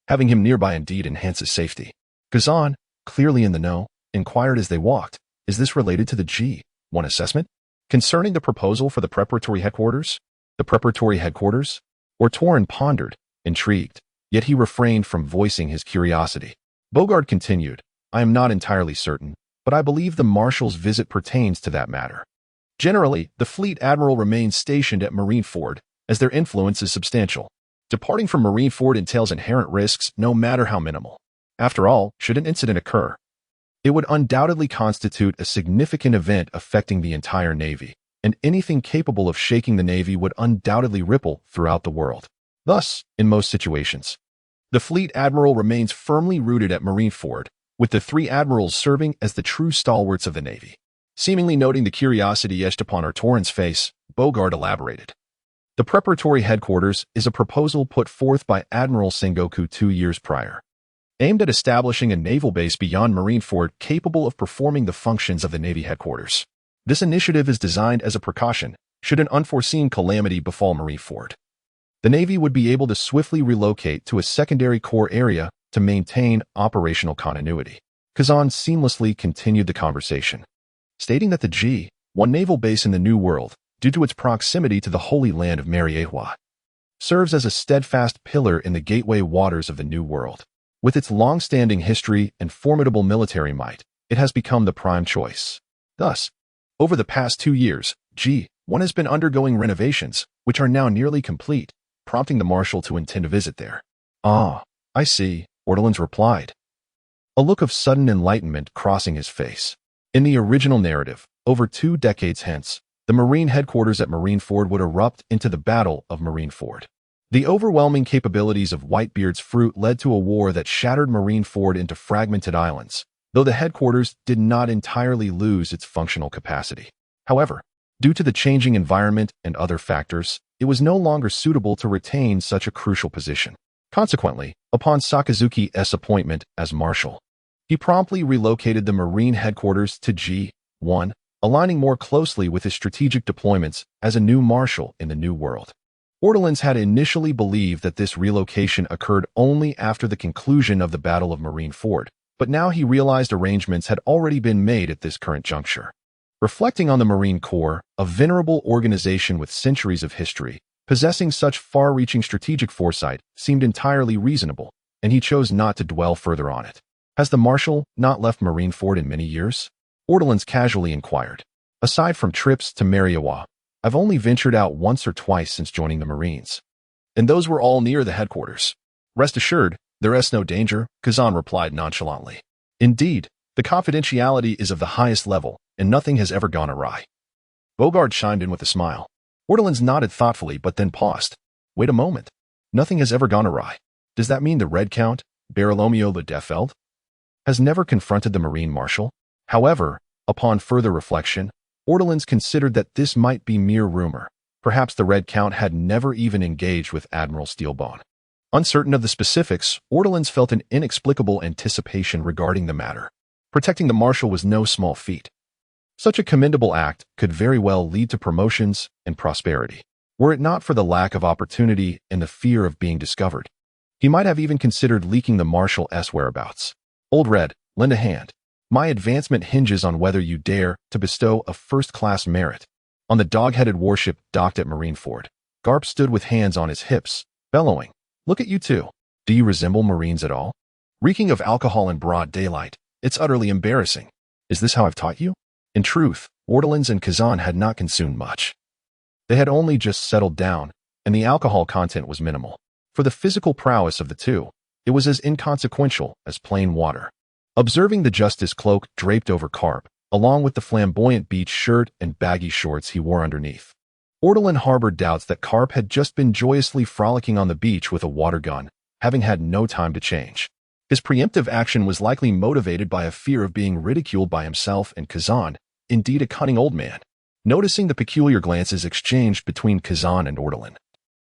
Having him nearby indeed enhances safety." Kazan, clearly in the know, inquired as they walked, "Is this related to the G1 assessment? Concerning the proposal for the preparatory headquarters?" "The preparatory headquarters?" Ortorin pondered, intrigued, yet he refrained from voicing his curiosity. Bogard continued, "I am not entirely certain, but I believe the Marshal's visit pertains to that matter. Generally, the Fleet Admiral remains stationed at Marineford, as their influence is substantial. Departing from Marineford entails inherent risks, no matter how minimal. After all, should an incident occur, it would undoubtedly constitute a significant event affecting the entire Navy, and anything capable of shaking the Navy would undoubtedly ripple throughout the world. Thus, in most situations, the Fleet Admiral remains firmly rooted at Marineford, with the three admirals serving as the true stalwarts of the Navy." Seemingly noting the curiosity etched upon Ortorin's face, Bogard elaborated. "The preparatory headquarters is a proposal put forth by Admiral Sengoku 2 years prior, aimed at establishing a naval base beyond Marineford capable of performing the functions of the Navy headquarters. This initiative is designed as a precaution should an unforeseen calamity befall Marineford. The Navy would be able to swiftly relocate to a secondary core area to maintain operational continuity." Kazan seamlessly continued the conversation, stating that the G1 naval base in the New World, due to its proximity to the Holy Land of Mariehwa, serves as a steadfast pillar in the gateway waters of the New World. With its long-standing history and formidable military might, it has become the prime choice. Thus, over the past 2 years, G1 has been undergoing renovations, which are now nearly complete, prompting the Marshal to intend to visit there. "Ah, I see," Ortorin replied, a look of sudden enlightenment crossing his face. In the original narrative, over 2 decades hence, the Marine headquarters at Marineford would erupt into the Battle of Marineford. The overwhelming capabilities of Whitebeard's fruit led to a war that shattered Marineford into fragmented islands, though the headquarters did not entirely lose its functional capacity. However, due to the changing environment and other factors, it was no longer suitable to retain such a crucial position. Consequently, upon Sakazuki's appointment as Marshal, he promptly relocated the Marine headquarters to G1, aligning more closely with his strategic deployments as a new Marshal in the New World. Ortorin had initially believed that this relocation occurred only after the conclusion of the Battle of Marineford, but now he realized arrangements had already been made at this current juncture. Reflecting on the Marine Corps, a venerable organization with centuries of history, possessing such far-reaching strategic foresight seemed entirely reasonable, and he chose not to dwell further on it. "Has the Marshal not left Marineford in many years?" Ortorin casually inquired. "Aside from trips to Mariehwa, I've only ventured out once or twice since joining the Marines. And those were all near the headquarters. Rest assured, there is no danger," Kazan replied nonchalantly. "Indeed, the confidentiality is of the highest level, and nothing has ever gone awry." Bogard chimed in with a smile. Ortorin nodded thoughtfully but then paused. "Wait a moment. Nothing has ever gone awry. Does that mean the Red Count, Barolomeo the Defeld, has never confronted the Marine Marshal?" However, upon further reflection, Ortorin considered that this might be mere rumor, Perhaps the Red Count had never even engaged with Admiral Steelbone. Uncertain of the specifics, Ortolans felt an inexplicable anticipation regarding the matter. Protecting the Marshal was no small feat. Such a commendable act could very well lead to promotions and prosperity, were it not for the lack of opportunity and the fear of being discovered. He might have even considered leaking the Marshal's whereabouts. Old Red, lend a hand. My advancement hinges on whether you dare to bestow a first-class merit. On the dog-headed warship docked at Marineford, Garp stood with hands on his hips, bellowing, "Look at you two. Do you resemble Marines at all? Reeking of alcohol in broad daylight, it's utterly embarrassing. Is this how I've taught you?" In truth, Ortolans and Kazan had not consumed much. They had only just settled down, and the alcohol content was minimal. For the physical prowess of the two, it was as inconsequential as plain water. Observing the Justice cloak draped over Karp, along with the flamboyant beach shirt and baggy shorts he wore underneath, Ortolan harbored doubts that Karp had just been joyously frolicking on the beach with a water gun, having had no time to change. His preemptive action was likely motivated by a fear of being ridiculed by himself and Kazan, indeed a cunning old man. Noticing the peculiar glances exchanged between Kazan and Ortolan,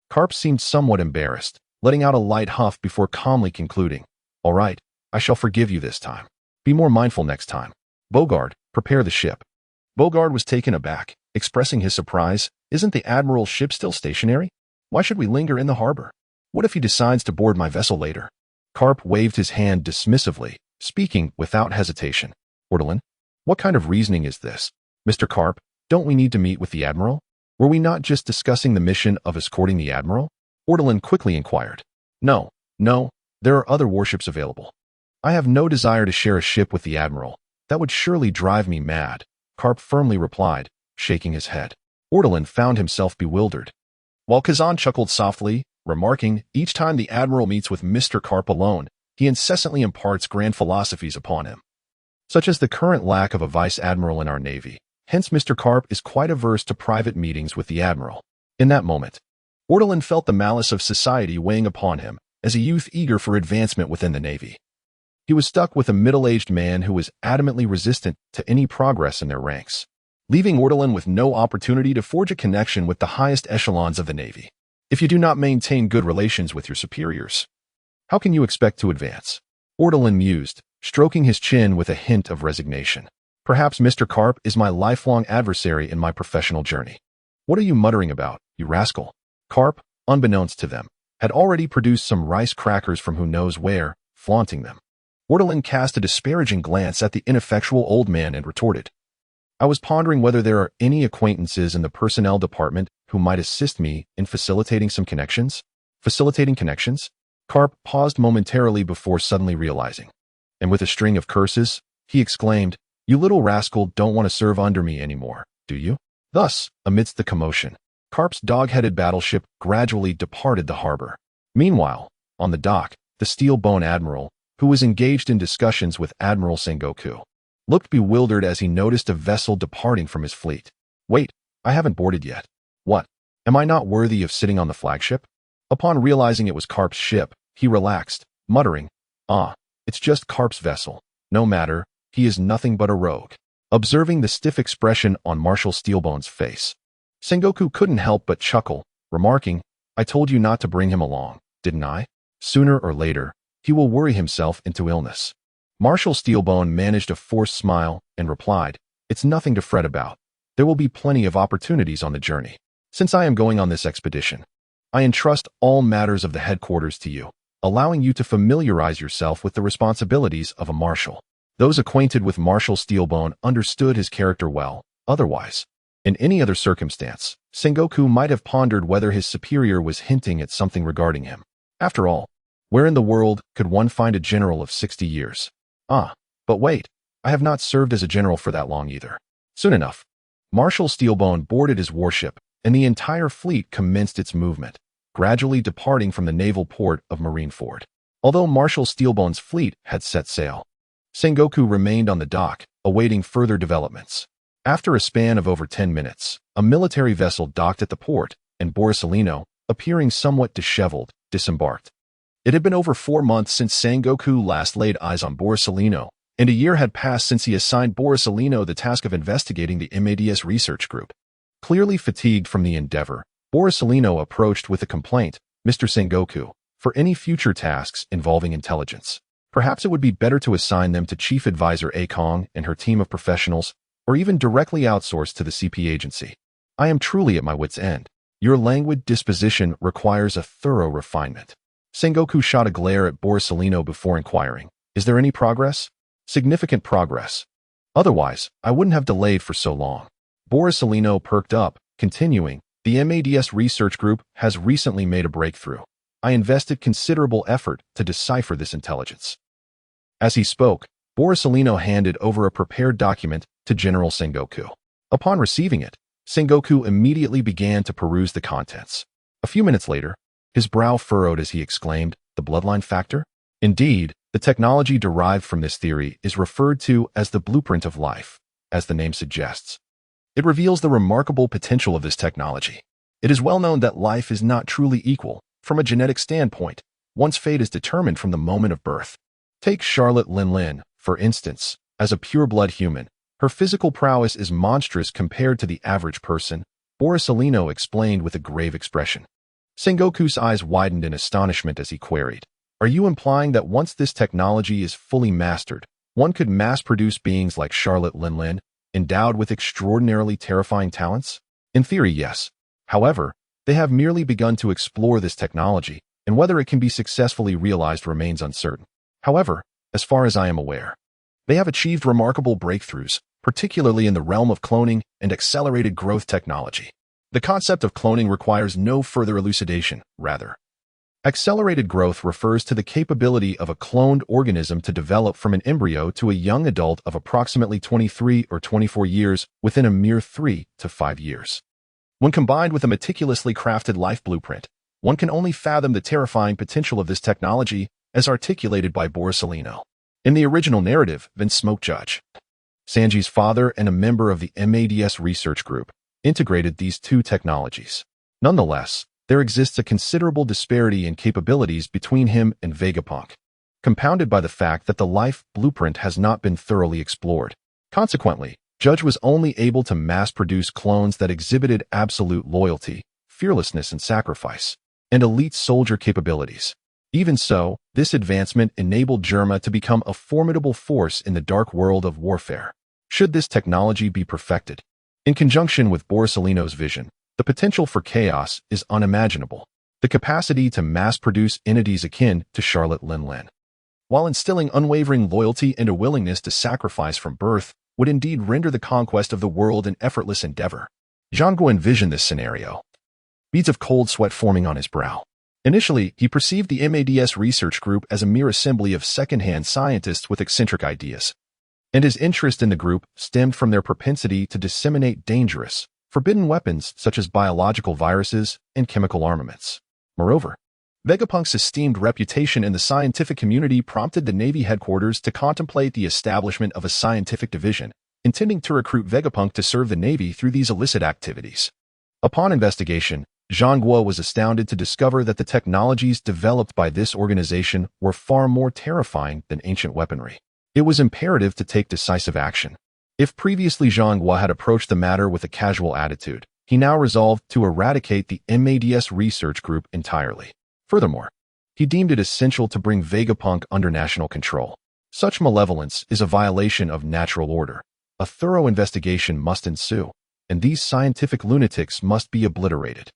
Karp seemed somewhat embarrassed, letting out a light huff before calmly concluding, "All right, I shall forgive you this time. Be more mindful next time. Bogard, prepare the ship." Bogard was taken aback, expressing his surprise. "Isn't the Admiral's ship still stationary? Why should we linger in the harbor? What if he decides to board my vessel later?" Karp waved his hand dismissively, speaking without hesitation. "Ortolan, what kind of reasoning is this? Mr. Karp, don't we need to meet with the Admiral? Were we not just discussing the mission of escorting the Admiral?" Ortolan quickly inquired. No, there are other warships available. I have no desire to share a ship with the Admiral. That would surely drive me mad," Karp firmly replied, shaking his head. Ortolan found himself bewildered, while Kazan chuckled softly, remarking, "Each time the Admiral meets with Mr. Karp alone, he incessantly imparts grand philosophies upon him, such as the current lack of a Vice Admiral in our Navy. Hence Mr. Karp is quite averse to private meetings with the Admiral." In that moment, Ortolan felt the malice of society weighing upon him, as a youth eager for advancement within the Navy. He was stuck with a middle-aged man who was adamantly resistant to any progress in their ranks, leaving Ortolan with no opportunity to forge a connection with the highest echelons of the Navy. If you do not maintain good relations with your superiors, how can you expect to advance? Ortolan mused, stroking his chin with a hint of resignation. Perhaps Mr. Karp is my lifelong adversary in my professional journey. What are you muttering about, you rascal? Karp, unbeknownst to them, had already produced some rice crackers from who knows where, flaunting them. Ortolan cast a disparaging glance at the ineffectual old man and retorted, "I was pondering whether there are any acquaintances in the personnel department who might assist me in facilitating some connections." Facilitating connections? Karp paused momentarily before suddenly realizing, and with a string of curses, he exclaimed, "You little rascal don't want to serve under me anymore, do you?" Thus, amidst the commotion, Karp's dog-headed battleship gradually departed the harbor. Meanwhile, on the dock, the Steel-Bone Admiral, who was engaged in discussions with Admiral Sengoku, looked bewildered as he noticed a vessel departing from his fleet. "Wait, I haven't boarded yet. What? Am I not worthy of sitting on the flagship?" Upon realizing it was Karp's ship, he relaxed, muttering, It's just Karp's vessel. No matter, he is nothing but a rogue." Observing the stiff expression on Marshal Steelbone's face, Sengoku couldn't help but chuckle, remarking, "I told you not to bring him along, didn't I? Sooner or later, he will worry himself into illness." Marshal Steelbone managed a forced smile and replied, "It's nothing to fret about. There will be plenty of opportunities on the journey. Since I am going on this expedition, I entrust all matters of the headquarters to you, allowing you to familiarize yourself with the responsibilities of a marshal." Those acquainted with Marshal Steelbone understood his character well. Otherwise, in any other circumstance, Sengoku might have pondered whether his superior was hinting at something regarding him. After all, where in the world could one find a general of 60 years? But wait, I have not served as a general for that long either. Soon enough, Marshal Steelbone boarded his warship, and the entire fleet commenced its movement, gradually departing from the naval port of Marineford. Although Marshal Steelbone's fleet had set sail, Sengoku remained on the dock, awaiting further developments. After a span of over 10 minutes, a military vessel docked at the port, and Borsalino, appearing somewhat disheveled, disembarked. It had been over 4 months since Sengoku last laid eyes on Borsalino, and a year had passed since he assigned Borsalino the task of investigating the MADS research group. Clearly fatigued from the endeavor, Borsalino approached with a complaint, Mr. Sengoku, for any future tasks involving intelligence. Perhaps it would be better to assign them to Chief Advisor Akong and her team of professionals, or even directly outsource to the CP agency. I am truly at my wit's end. Your languid disposition requires a thorough refinement. Sengoku shot a glare at Borsalino before inquiring, is there any progress? Significant progress. Otherwise, I wouldn't have delayed for so long. Borsalino perked up, continuing, the MADS research group has recently made a breakthrough. I invested considerable effort to decipher this intelligence. As he spoke, Borsalino handed over a prepared document to General Sengoku. Upon receiving it, Sengoku immediately began to peruse the contents. A few minutes later, his brow furrowed as he exclaimed, the bloodline factor? Indeed, the technology derived from this theory is referred to as the blueprint of life, as the name suggests. It reveals the remarkable potential of this technology. It is well known that life is not truly equal. From a genetic standpoint, one's fate is determined from the moment of birth. Take Charlotte Linlin, for instance, as a pure-blood human. Her physical prowess is monstrous compared to the average person, Borsalino explained with a grave expression. Sengoku's eyes widened in astonishment as he queried, are you implying that once this technology is fully mastered, one could mass-produce beings like Charlotte Linlin, endowed with extraordinarily terrifying talents? In theory, yes. However, they have merely begun to explore this technology, and whether it can be successfully realized remains uncertain. However, as far as I am aware, they have achieved remarkable breakthroughs, particularly in the realm of cloning and accelerated growth technology. The concept of cloning requires no further elucidation, rather. Accelerated growth refers to the capability of a cloned organism to develop from an embryo to a young adult of approximately 23 or 24 years within a mere 3 to 5 years. When combined with a meticulously crafted life blueprint, one can only fathom the terrifying potential of this technology as articulated by Borsalino. In the original narrative, Vince Smoke Judge, Sanji's father and a member of the MADS research group, integrated these two technologies. Nonetheless, there exists a considerable disparity in capabilities between him and Vegapunk, compounded by the fact that the life blueprint has not been thoroughly explored. Consequently, Judge was only able to mass-produce clones that exhibited absolute loyalty, fearlessness and sacrifice, and elite soldier capabilities. Even so, this advancement enabled Germa to become a formidable force in the dark world of warfare. Should this technology be perfected, in conjunction with Borsalino's vision, the potential for chaos is unimaginable. The capacity to mass-produce entities akin to Charlotte Linlin, while instilling unwavering loyalty and a willingness to sacrifice from birth, would indeed render the conquest of the world an effortless endeavor. Zhangguo envisioned this scenario, beads of cold sweat forming on his brow. Initially, he perceived the MADS research group as a mere assembly of second-hand scientists with eccentric ideas, and his interest in the group stemmed from their propensity to disseminate dangerous, forbidden weapons such as biological viruses and chemical armaments. Moreover, Vegapunk's esteemed reputation in the scientific community prompted the Navy headquarters to contemplate the establishment of a scientific division, intending to recruit Vegapunk to serve the Navy through these illicit activities. Upon investigation, Zhangguo was astounded to discover that the technologies developed by this organization were far more terrifying than ancient weaponry. It was imperative to take decisive action. If previously Zhangguo had approached the matter with a casual attitude, he now resolved to eradicate the MADS research group entirely. Furthermore, he deemed it essential to bring Vegapunk under national control. Such malevolence is a violation of natural order. A thorough investigation must ensue, and these scientific lunatics must be obliterated.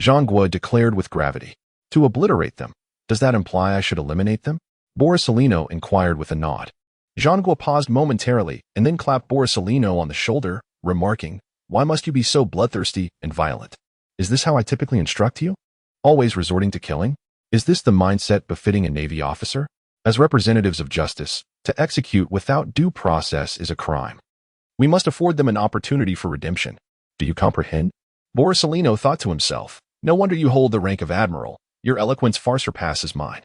Zhangguo declared with gravity. To obliterate them, does that imply I should eliminate them? Borsalino inquired with a nod. Zhangguo paused momentarily and then clapped Borsalino on the shoulder, remarking, why must you be so bloodthirsty and violent? Is this how I typically instruct you? Always resorting to killing? Is this the mindset befitting a Navy officer? As representatives of justice, to execute without due process is a crime. We must afford them an opportunity for redemption. Do you comprehend? Borsalino thought to himself, no wonder you hold the rank of admiral. Your eloquence far surpasses mine.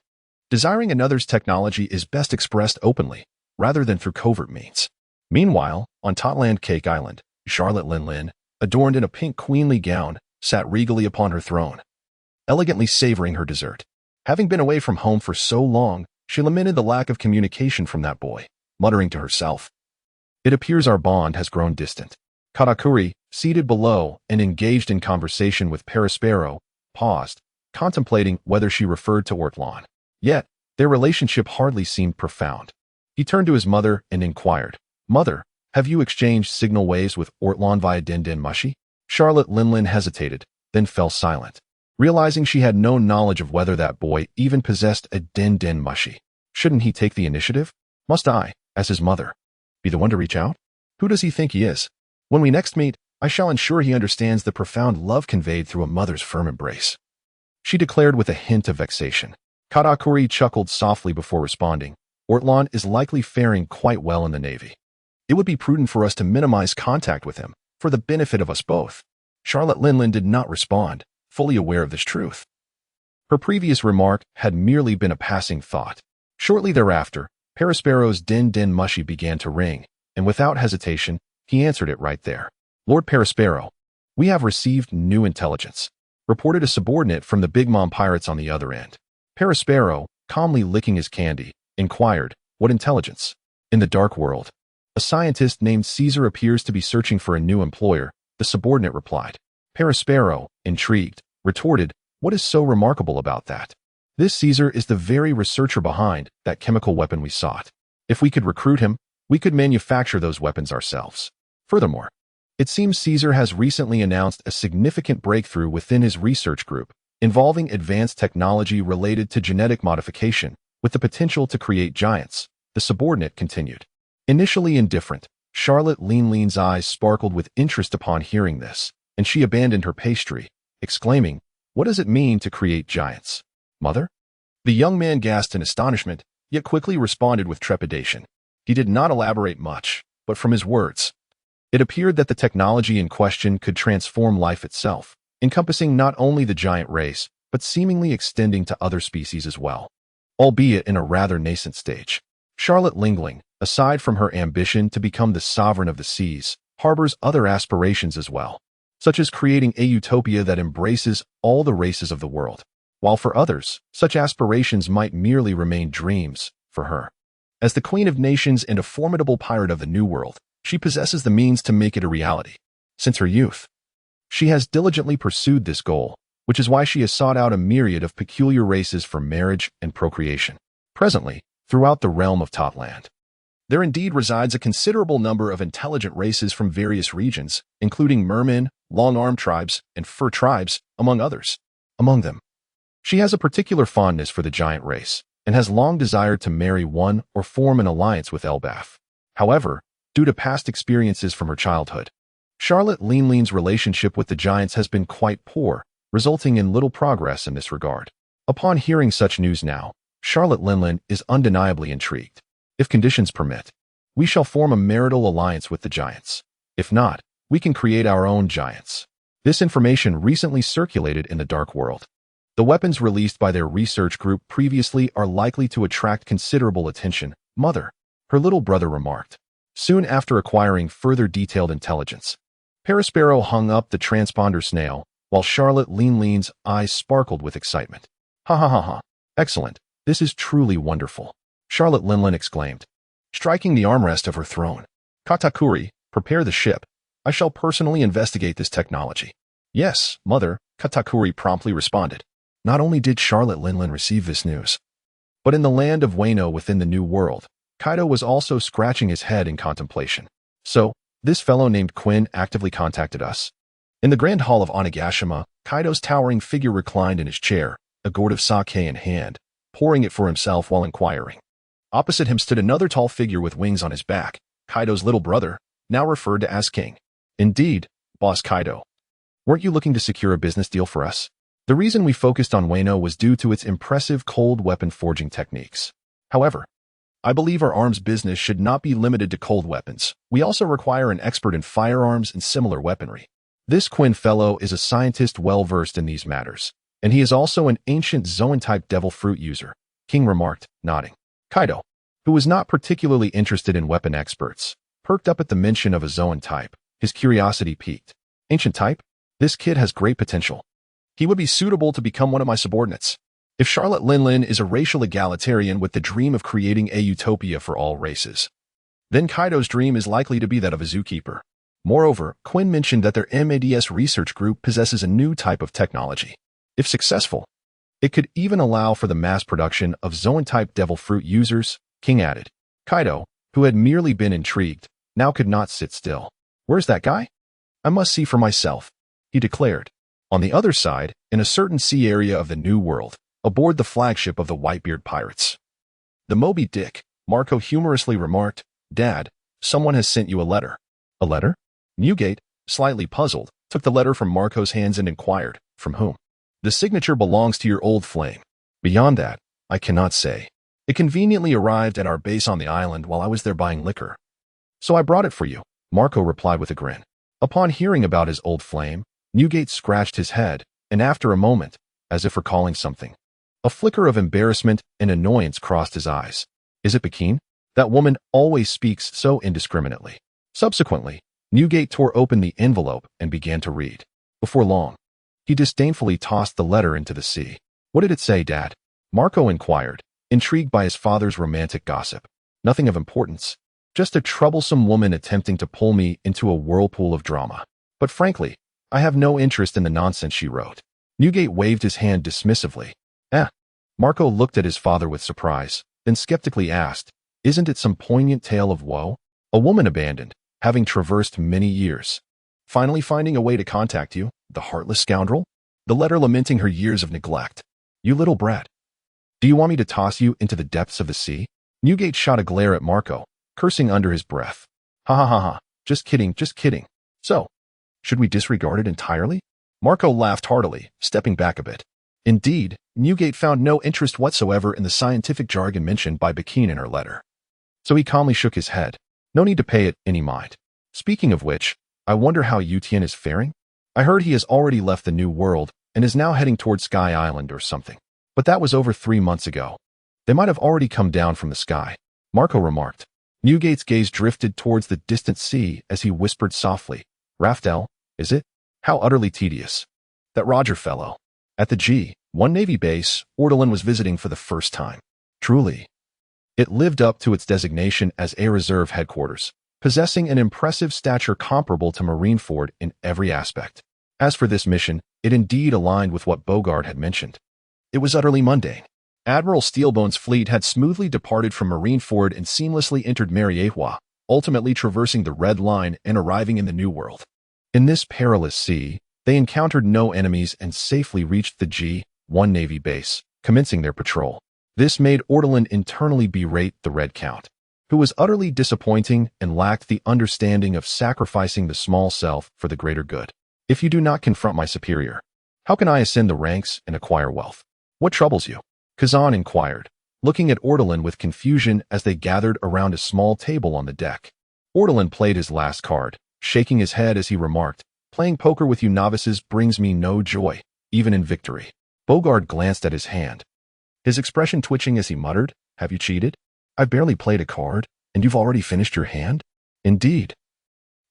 Desiring another's technology is best expressed openly, rather than through covert means. Meanwhile, on Totland Cake Island, Charlotte Linlin, adorned in a pink queenly gown, sat regally upon her throne, elegantly savoring her dessert. Having been away from home for so long, she lamented the lack of communication from that boy, muttering to herself, it appears our bond has grown distant. Katakuri, seated below and engaged in conversation with Perospero, paused, contemplating whether she referred to Ortlan. Yet, their relationship hardly seemed profound. He turned to his mother and inquired, "Mother, have you exchanged signal waves with Ortlan via Din Mushi?" Charlotte Linlin hesitated, then fell silent, realizing she had no knowledge of whether that boy even possessed a Din Mushi. Shouldn't he take the initiative? Must I, as his mother, be the one to reach out? Who does he think he is? When we next meet, I shall ensure he understands the profound love conveyed through a mother's firm embrace, she declared with a hint of vexation. Katakuri chuckled softly before responding, "Ortlan is likely faring quite well in the Navy. It would be prudent for us to minimize contact with him, for the benefit of us both." Charlotte Linlin did not respond, fully aware of this truth. Her previous remark had merely been a passing thought. Shortly thereafter, Perospero's Din Mushi began to ring, and without hesitation, he answered it right there. "Lord Perospero, we have received new intelligence," reported a subordinate from the Big Mom pirates on the other end. Perospero, calmly licking his candy, inquired, "What intelligence?" "In the dark world, a scientist named Caesar appears to be searching for a new employer," the subordinate replied. Perospero, intrigued, retorted, "What is so remarkable about that? This Caesar is the very researcher behind that chemical weapon we sought. If we could recruit him, we could manufacture those weapons ourselves. Furthermore, it seems Caesar has recently announced a significant breakthrough within his research group, involving advanced technology related to genetic modification, with the potential to create giants," the subordinate continued. Initially indifferent, Charlotte Linlin's eyes sparkled with interest upon hearing this, and she abandoned her pastry, exclaiming, "What does it mean to create giants, Mother?" The young man gasped in astonishment, yet quickly responded with trepidation. He did not elaborate much, but from his words, it appeared that the technology in question could transform life itself, encompassing not only the giant race, but seemingly extending to other species as well, albeit in a rather nascent stage. Charlotte Linling, aside from her ambition to become the sovereign of the seas, harbors other aspirations as well, such as creating a utopia that embraces all the races of the world, while for others, such aspirations might merely remain dreams for her. As the Queen of Nations and a formidable pirate of the New World, she possesses the means to make it a reality. Since her youth, she has diligently pursued this goal, which is why she has sought out a myriad of peculiar races for marriage and procreation. Presently, throughout the realm of Totland, there indeed resides a considerable number of intelligent races from various regions, including mermen, long-armed tribes, and fur tribes, among others. Among them, she has a particular fondness for the giant race, and has long desired to marry one or form an alliance with Elbaf. However, due to past experiences from her childhood, Charlotte Linlin's relationship with the giants has been quite poor, resulting in little progress in this regard. Upon hearing such news now, Charlotte Linlin is undeniably intrigued. If conditions permit, we shall form a marital alliance with the giants. If not, we can create our own giants. This information recently circulated in the dark world. The weapons released by their research group previously are likely to attract considerable attention, Mother, her little brother remarked. Soon after acquiring further detailed intelligence, Perospero hung up the transponder snail, while Charlotte Linlin's eyes sparkled with excitement. "Ha ha ha ha. Excellent. This is truly wonderful," Charlotte Linlin exclaimed, striking the armrest of her throne. "Katakuri, prepare the ship. I shall personally investigate this technology." "Yes, Mother," Katakuri promptly responded. Not only did Charlotte Linlin receive this news, but in the land of Wano within the New World, Kaido was also scratching his head in contemplation. "So, this fellow named Quinn actively contacted us." In the Grand Hall of Onigashima, Kaido's towering figure reclined in his chair, a gourd of sake in hand, pouring it for himself while inquiring. Opposite him stood another tall figure with wings on his back, Kaido's little brother, now referred to as King. "Indeed, Boss Kaido. Weren't you looking to secure a business deal for us?" The reason we focused on Wano was due to its impressive cold weapon forging techniques. However, I believe our arms business should not be limited to cold weapons. We also require an expert in firearms and similar weaponry. This Quinn fellow is a scientist well-versed in these matters, and he is also an ancient Zoan-type devil fruit user, King remarked, nodding. Kaido, who was not particularly interested in weapon experts, perked up at the mention of a Zoan type, his curiosity piqued. "Ancient type? This kid has great potential. He would be suitable to become one of my subordinates." If Charlotte Linlin is a racial egalitarian with the dream of creating a utopia for all races, then Kaido's dream is likely to be that of a zookeeper. Moreover, Quinn mentioned that their MADS research group possesses a new type of technology. If successful, it could even allow for the mass production of Zoan-type devil fruit users, King added. Kaido, who had merely been intrigued, now could not sit still. Where's that guy? I must see for myself, he declared. On the other side, in a certain sea area of the New World, aboard the flagship of the Whitebeard pirates. The Moby Dick, Marco humorously remarked, Dad, someone has sent you a letter. A letter? Newgate, slightly puzzled, took the letter from Marco's hands and inquired, from whom? The signature belongs to your old flame. Beyond that, I cannot say. It conveniently arrived at our base on the island while I was there buying liquor. So I brought it for you, Marco replied with a grin. Upon hearing about his old flame, Newgate scratched his head, and after a moment, as if recalling something, a flicker of embarrassment and annoyance crossed his eyes. Is it Pekin? That woman always speaks so indiscriminately. Subsequently, Newgate tore open the envelope and began to read. Before long, he disdainfully tossed the letter into the sea. What did it say, Dad? Marco inquired, intrigued by his father's romantic gossip. Nothing of importance. Just a troublesome woman attempting to pull me into a whirlpool of drama. But frankly, I have no interest in the nonsense she wrote. Newgate waved his hand dismissively. Marco looked at his father with surprise, then skeptically asked, Isn't it some poignant tale of woe? A woman abandoned, having traversed many years. Finally finding a way to contact you, the heartless scoundrel? The letter lamenting her years of neglect. You little brat. Do you want me to toss you into the depths of the sea? Newgate shot a glare at Marco, cursing under his breath. Ha ha ha ha, just kidding, just kidding. So, should we disregard it entirely? Marco laughed heartily, stepping back a bit. Indeed, Newgate found no interest whatsoever in the scientific jargon mentioned by Pekin in her letter. So he calmly shook his head. No need to pay it any mind. Speaking of which, I wonder how Yutian is faring? I heard he has already left the New World and is now heading toward Sky Island or something. But that was over 3 months ago. They might have already come down from the sky, Marco remarked. Newgate's gaze drifted towards the distant sea as he whispered softly, Raftel, is it? How utterly tedious. That Roger fellow. At the G1 Navy base, Ortolan was visiting for the first time. Truly, it lived up to its designation as a reserve headquarters, possessing an impressive stature comparable to Marineford in every aspect. As for this mission, it indeed aligned with what Bogard had mentioned. It was utterly mundane. Admiral Steelbone's fleet had smoothly departed from Marineford and seamlessly entered Mariehua, ultimately traversing the Red Line and arriving in the New World. In this perilous sea, they encountered no enemies and safely reached the G1 Navy base, commencing their patrol. This made Ortolan internally berate the Red Count, who was utterly disappointing and lacked the understanding of sacrificing the small self for the greater good. If you do not confront my superior, how can I ascend the ranks and acquire wealth? What troubles you? Kazan inquired, looking at Ortolan with confusion as they gathered around a small table on the deck. Ortolan played his last card, shaking his head as he remarked, Playing poker with you novices brings me no joy, even in victory. Bogard glanced at his hand, his expression twitching as he muttered, Have you cheated? I've barely played a card, and you've already finished your hand? Indeed.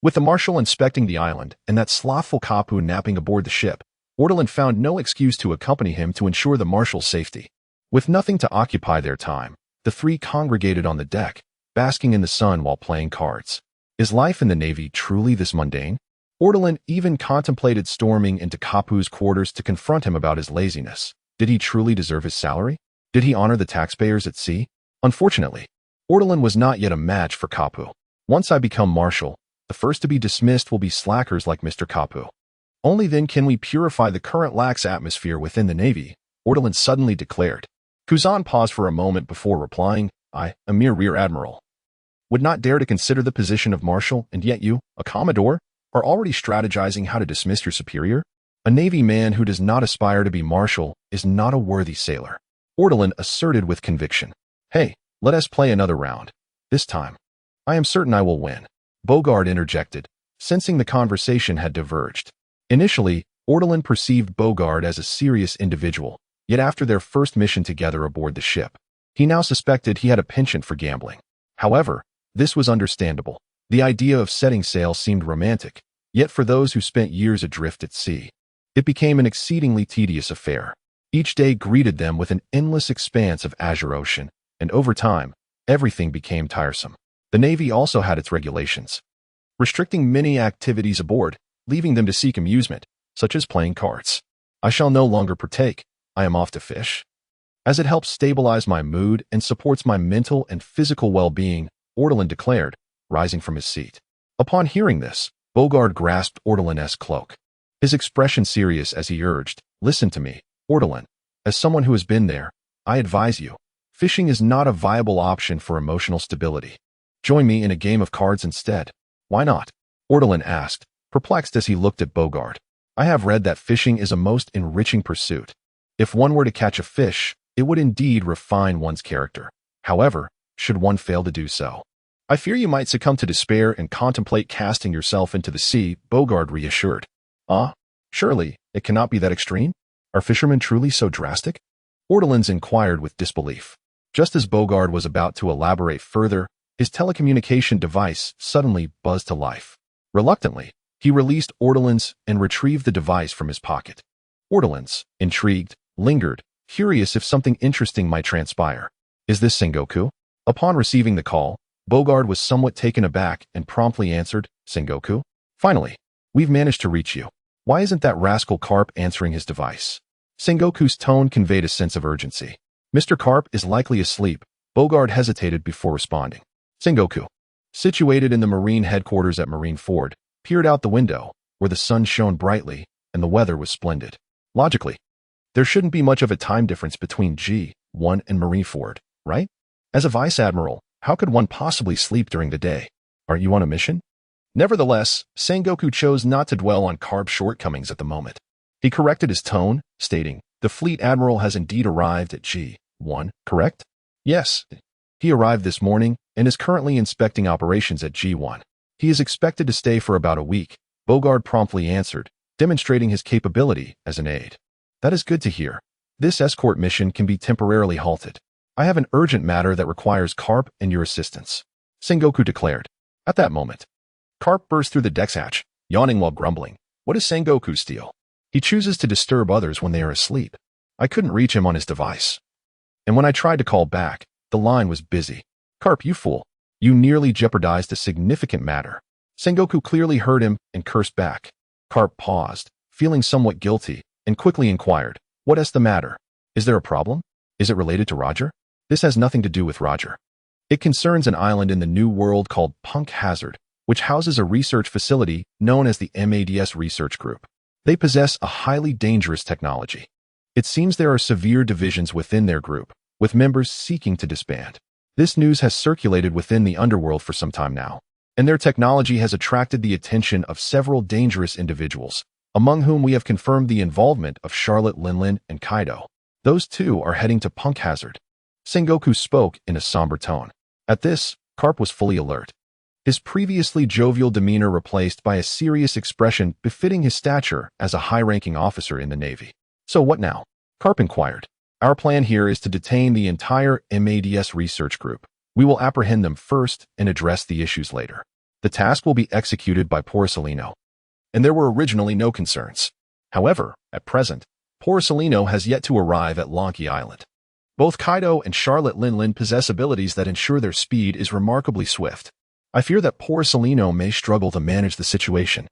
With the marshal inspecting the island and that slothful Kapu napping aboard the ship, Ortolan found no excuse to accompany him to ensure the marshal's safety. With nothing to occupy their time, the three congregated on the deck, basking in the sun while playing cards. Is life in the Navy truly this mundane? Ortolan even contemplated storming into Kapu's quarters to confront him about his laziness. Did he truly deserve his salary? Did he honor the taxpayers at sea? Unfortunately, Ortolan was not yet a match for Kapu. Once I become marshal, the first to be dismissed will be slackers like Mr. Kapu. Only then can we purify the current lax atmosphere within the Navy, Ortolan suddenly declared. Kuzan paused for a moment before replying, I, a mere rear admiral, would not dare to consider the position of marshal, and yet you, a commodore, are already strategizing how to dismiss your superior? A Navy man who does not aspire to be marshal is not a worthy sailor. Ortolan asserted with conviction. Hey, let us play another round. This time, I am certain I will win. Bogard interjected, sensing the conversation had diverged. Initially, Ortolan perceived Bogard as a serious individual, yet after their first mission together aboard the ship, he now suspected he had a penchant for gambling. However, this was understandable. The idea of setting sail seemed romantic, yet for those who spent years adrift at sea, it became an exceedingly tedious affair. Each day greeted them with an endless expanse of azure ocean, and over time, everything became tiresome. The Navy also had its regulations. restricting many activities aboard, leaving them to seek amusement, such as playing cards. I shall no longer partake. I am off to fish. As it helps stabilize my mood and supports my mental and physical well-being, Ortolan declared, rising from his seat. Upon hearing this, Bogard grasped Ortolan's cloak. His expression serious as he urged, "Listen to me, Ortolan. As someone who has been there, I advise you. Fishing is not a viable option for emotional stability. Join me in a game of cards instead." "Why not?" Ortolan asked, perplexed as he looked at Bogard. "I have read that fishing is a most enriching pursuit. If one were to catch a fish, it would indeed refine one's character. However, should one fail to do so, I fear you might succumb to despair and contemplate casting yourself into the sea," Bogard reassured. Surely, it cannot be that extreme? Are fishermen truly so drastic?" Ortolan inquired with disbelief. Just as Bogard was about to elaborate further, his telecommunication device suddenly buzzed to life. Reluctantly, he released Ortolan and retrieved the device from his pocket. Ortolan, intrigued, lingered, curious if something interesting might transpire. "Is this Sengoku?" Upon receiving the call, Bogard was somewhat taken aback and promptly answered, "Sengoku? Finally, we've managed to reach you. Why isn't that rascal Carp answering his device?" Sengoku's tone conveyed a sense of urgency. "Mr. Carp is likely asleep." Bogard hesitated before responding. Sengoku, situated in the Marine headquarters at Marineford, peered out the window, where the sun shone brightly and the weather was splendid. Logically, there shouldn't be much of a time difference between G1 and Marineford, right? As a vice admiral, how could one possibly sleep during the day? Aren't you on a mission? Nevertheless, Sengoku chose not to dwell on Carp's shortcomings at the moment. He corrected his tone, stating, "The fleet admiral has indeed arrived at G1, correct?" "Yes. He arrived this morning and is currently inspecting operations at G1. He is expected to stay for about a week," Bogard promptly answered, demonstrating his capability as an aide. "That is good to hear. This escort mission can be temporarily halted. I have an urgent matter that requires Carp and your assistance," Sengoku declared. At that moment, Carp burst through the deck's hatch, yawning while grumbling. "What is Sengoku's deal? He chooses to disturb others when they are asleep. I couldn't reach him on his device. And when I tried to call back, the line was busy. Carp, you fool. You nearly jeopardized a significant matter." Sengoku clearly heard him and cursed back. Carp paused, feeling somewhat guilty, and quickly inquired, "What is the matter? Is there a problem? Is it related to Roger?" "This has nothing to do with Roger. It concerns an island in the New World called Punk Hazard, which houses a research facility known as the MADS Research Group. They possess a highly dangerous technology. It seems there are severe divisions within their group, with members seeking to disband. This news has circulated within the underworld for some time now, and their technology has attracted the attention of several dangerous individuals, among whom we have confirmed the involvement of Charlotte Linlin and Kaido. Those two are heading to Punk Hazard." Sengoku spoke in a somber tone. At this, Carp was fully alert. His previously jovial demeanor replaced by a serious expression befitting his stature as a high-ranking officer in the Navy. "So what now?" Carp inquired. "Our plan here is to detain the entire MADS research group. We will apprehend them first and address the issues later. The task will be executed by Porcelino." And there were originally no concerns. However, at present, Porcelino has yet to arrive at Lonky Island. Both Kaido and Charlotte Linlin possess abilities that ensure their speed is remarkably swift. I fear that Porcelino may struggle to manage the situation.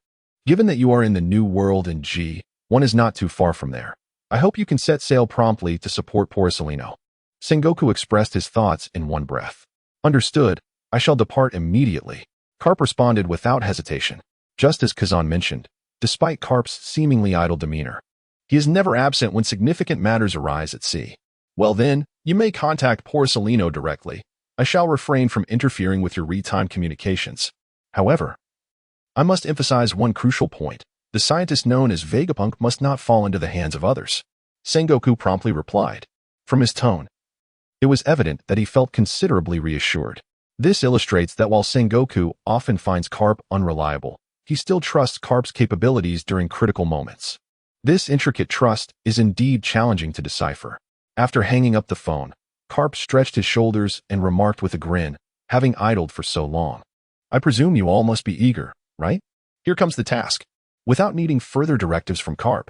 Given that you are in the New World and G1 is not too far from there, I hope you can set sail promptly to support Porcelino." Sengoku expressed his thoughts in one breath. "Understood. I shall depart immediately." Carp responded without hesitation. Just as Kazan mentioned, despite Carp's seemingly idle demeanor, he is never absent when significant matters arise at sea. "Well then, you may contact Porcelino directly. I shall refrain from interfering with your real-time communications. However, I must emphasize one crucial point. The scientist known as Vegapunk must not fall into the hands of others," Sengoku promptly replied. From his tone, it was evident that he felt considerably reassured. This illustrates that while Sengoku often finds Carp unreliable, he still trusts Carp's capabilities during critical moments. This intricate trust is indeed challenging to decipher. After hanging up the phone, Carp stretched his shoulders and remarked with a grin, having idled for so long, "I presume you all must be eager, right? Here comes the task." Without needing further directives from Carp,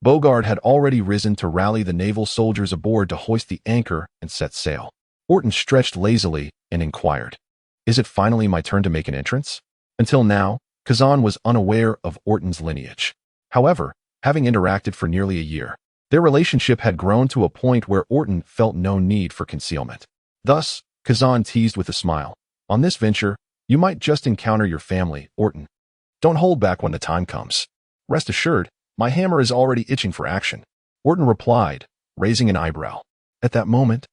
Bogard had already risen to rally the naval soldiers aboard to hoist the anchor and set sail. Orton stretched lazily and inquired, "Is it finally my turn to make an entrance?" Until now, Kazan was unaware of Orton's lineage. However, having interacted for nearly a year, their relationship had grown to a point where Orton felt no need for concealment. Thus, Kazan teased with a smile, "On this venture, you might just encounter your family, Orton. Don't hold back when the time comes. Rest assured, my hammer is already itching for action." Orton replied, raising an eyebrow. At that moment,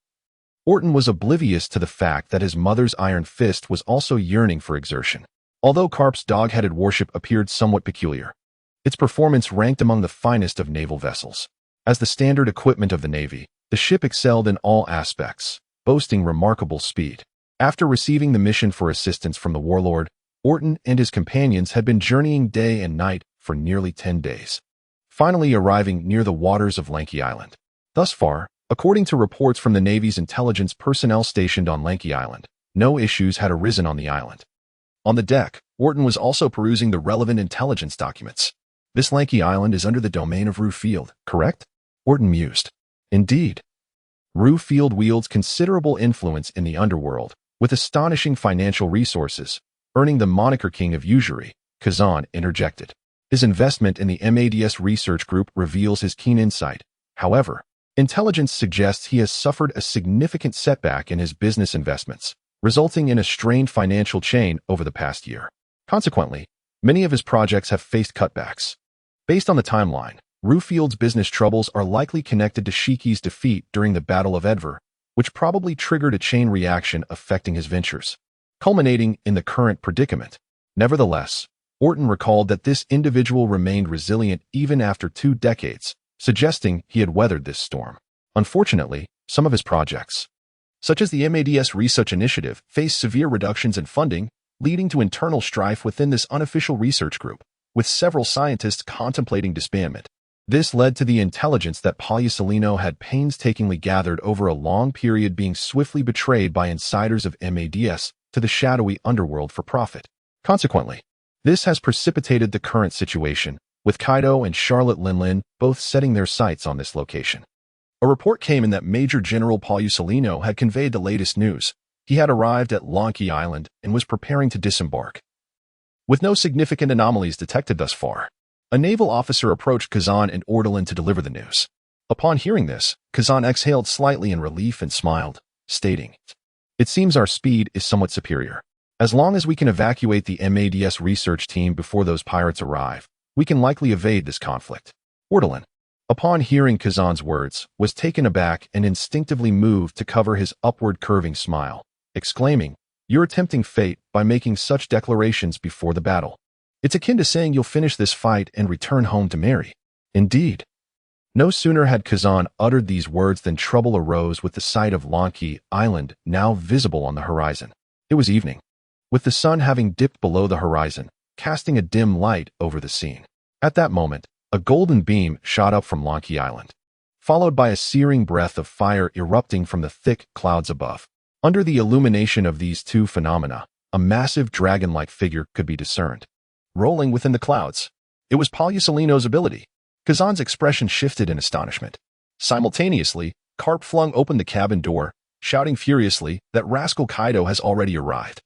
Orton was oblivious to the fact that his mother's iron fist was also yearning for exertion. Although Karp's dog-headed warship appeared somewhat peculiar, its performance ranked among the finest of naval vessels. As the standard equipment of the Navy, the ship excelled in all aspects, boasting remarkable speed. After receiving the mission for assistance from the warlord, Orton and his companions had been journeying day and night for nearly 10 days, finally arriving near the waters of Lanky Island. Thus far, according to reports from the Navy's intelligence personnel stationed on Lanky Island, no issues had arisen on the island. On the deck, Orton was also perusing the relevant intelligence documents. "This Lanky Island is under the domain of Rue Field, correct?" Orton mused. "Indeed. Rue Field wields considerable influence in the underworld, with astonishing financial resources, earning the moniker King of Usury," Kazan interjected. His investment in the MADS research group reveals his keen insight. However, intelligence suggests he has suffered a significant setback in his business investments, resulting in a strained financial chain over the past year. Consequently, many of his projects have faced cutbacks. Based on the timeline, Rufield's business troubles are likely connected to Shiki's defeat during the Battle of Edver, which probably triggered a chain reaction affecting his ventures, culminating in the current predicament. Nevertheless, Orton recalled that this individual remained resilient even after 2 decades, suggesting he had weathered this storm. Unfortunately, some of his projects, such as the MADS Research Initiative, faced severe reductions in funding, leading to internal strife within this unofficial research group, with several scientists contemplating disbandment. This led to the intelligence that Pagliusolino had painstakingly gathered over a long period being swiftly betrayed by insiders of MADS to the shadowy underworld for profit. Consequently, this has precipitated the current situation, with Kaido and Charlotte Linlin both setting their sights on this location. A report came in that Major General Pagliusolino had conveyed the latest news. He had arrived at Lanky Island and was preparing to disembark. With no significant anomalies detected thus far, a naval officer approached Kazan and Ortolan to deliver the news. Upon hearing this, Kazan exhaled slightly in relief and smiled, stating, "It seems our speed is somewhat superior. As long as we can evacuate the MADS research team before those pirates arrive, we can likely evade this conflict." Ortolan, upon hearing Kazan's words, was taken aback and instinctively moved to cover his upward curving smile, exclaiming, "You're tempting fate by making such declarations before the battle. It's akin to saying you'll finish this fight and return home to marry." Indeed. No sooner had Kazan uttered these words than trouble arose with the sight of Lanky Island now visible on the horizon. It was evening, with the sun having dipped below the horizon, casting a dim light over the scene. At that moment, a golden beam shot up from Lanky Island, followed by a searing breath of fire erupting from the thick clouds above. Under the illumination of these two phenomena, a massive dragon-like figure could be discerned, rolling within the clouds. It was Pagliusolino's ability. Kazan's expression shifted in astonishment. Simultaneously, Karp flung open the cabin door, shouting furiously that rascal Kaido has already arrived.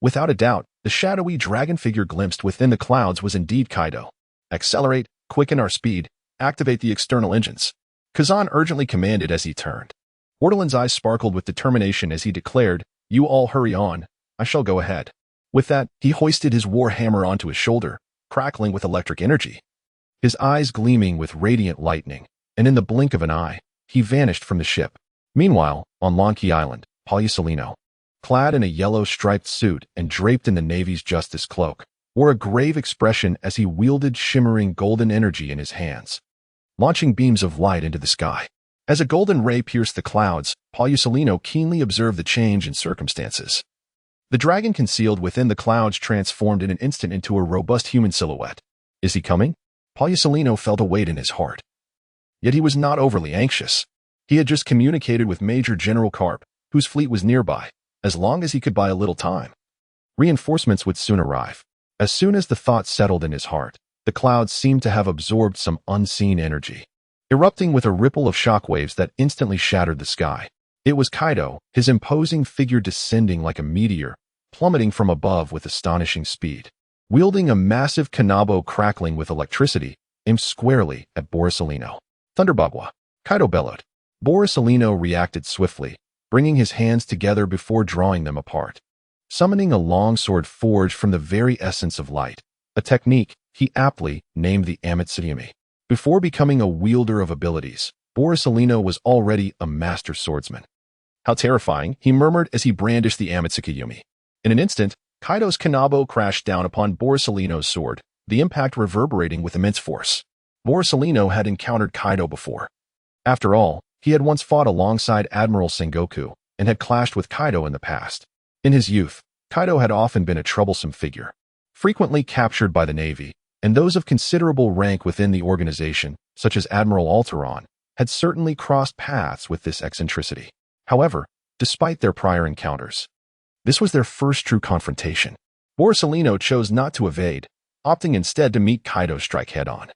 Without a doubt, the shadowy dragon figure glimpsed within the clouds was indeed Kaido. "Accelerate, quicken our speed, activate the external engines," Kazan urgently commanded as he turned. Ortolan's eyes sparkled with determination as he declared, "You all hurry on, I shall go ahead." With that, he hoisted his war hammer onto his shoulder, crackling with electric energy. His eyes gleaming with radiant lightning, and in the blink of an eye, he vanished from the ship. Meanwhile, on Lanky Island, Pagliusolino, clad in a yellow striped suit and draped in the Navy's Justice cloak, wore a grave expression as he wielded shimmering golden energy in his hands, launching beams of light into the sky. As a golden ray pierced the clouds, Pagliusolino keenly observed the change in circumstances. The dragon concealed within the clouds transformed in an instant into a robust human silhouette. Is he coming? Pagliusolino felt a weight in his heart. Yet he was not overly anxious. He had just communicated with Major General Karp, whose fleet was nearby. As long as he could buy a little time, reinforcements would soon arrive. As soon as the thought settled in his heart, the clouds seemed to have absorbed some unseen energy, erupting with a ripple of shockwaves that instantly shattered the sky. It was Kaido, his imposing figure descending like a meteor, plummeting from above with astonishing speed. wielding a massive kanabo crackling with electricity, aimed squarely at Borsalino. Thunderbagwa, Kaido bellowed. Borsalino reacted swiftly, bringing his hands together before drawing them apart. Summoning a long sword forged from the very essence of light, a technique he aptly named the Amatsugyumi. Before becoming a wielder of abilities, Borsalino was already a master swordsman. How terrifying, he murmured as he brandished the Amatsugyumi. In an instant, Kaido's kanabo crashed down upon Borsalino's sword, the impact reverberating with immense force. Borsalino had encountered Kaido before. After all, he had once fought alongside Admiral Sengoku and had clashed with Kaido in the past. In his youth, Kaido had often been a troublesome figure, frequently captured by the Navy, and those of considerable rank within the organization, such as Admiral Alteron, had certainly crossed paths with this eccentricity. However, despite their prior encounters, this was their first true confrontation. Borsalino chose not to evade, opting instead to meet Kaido's strike head-on.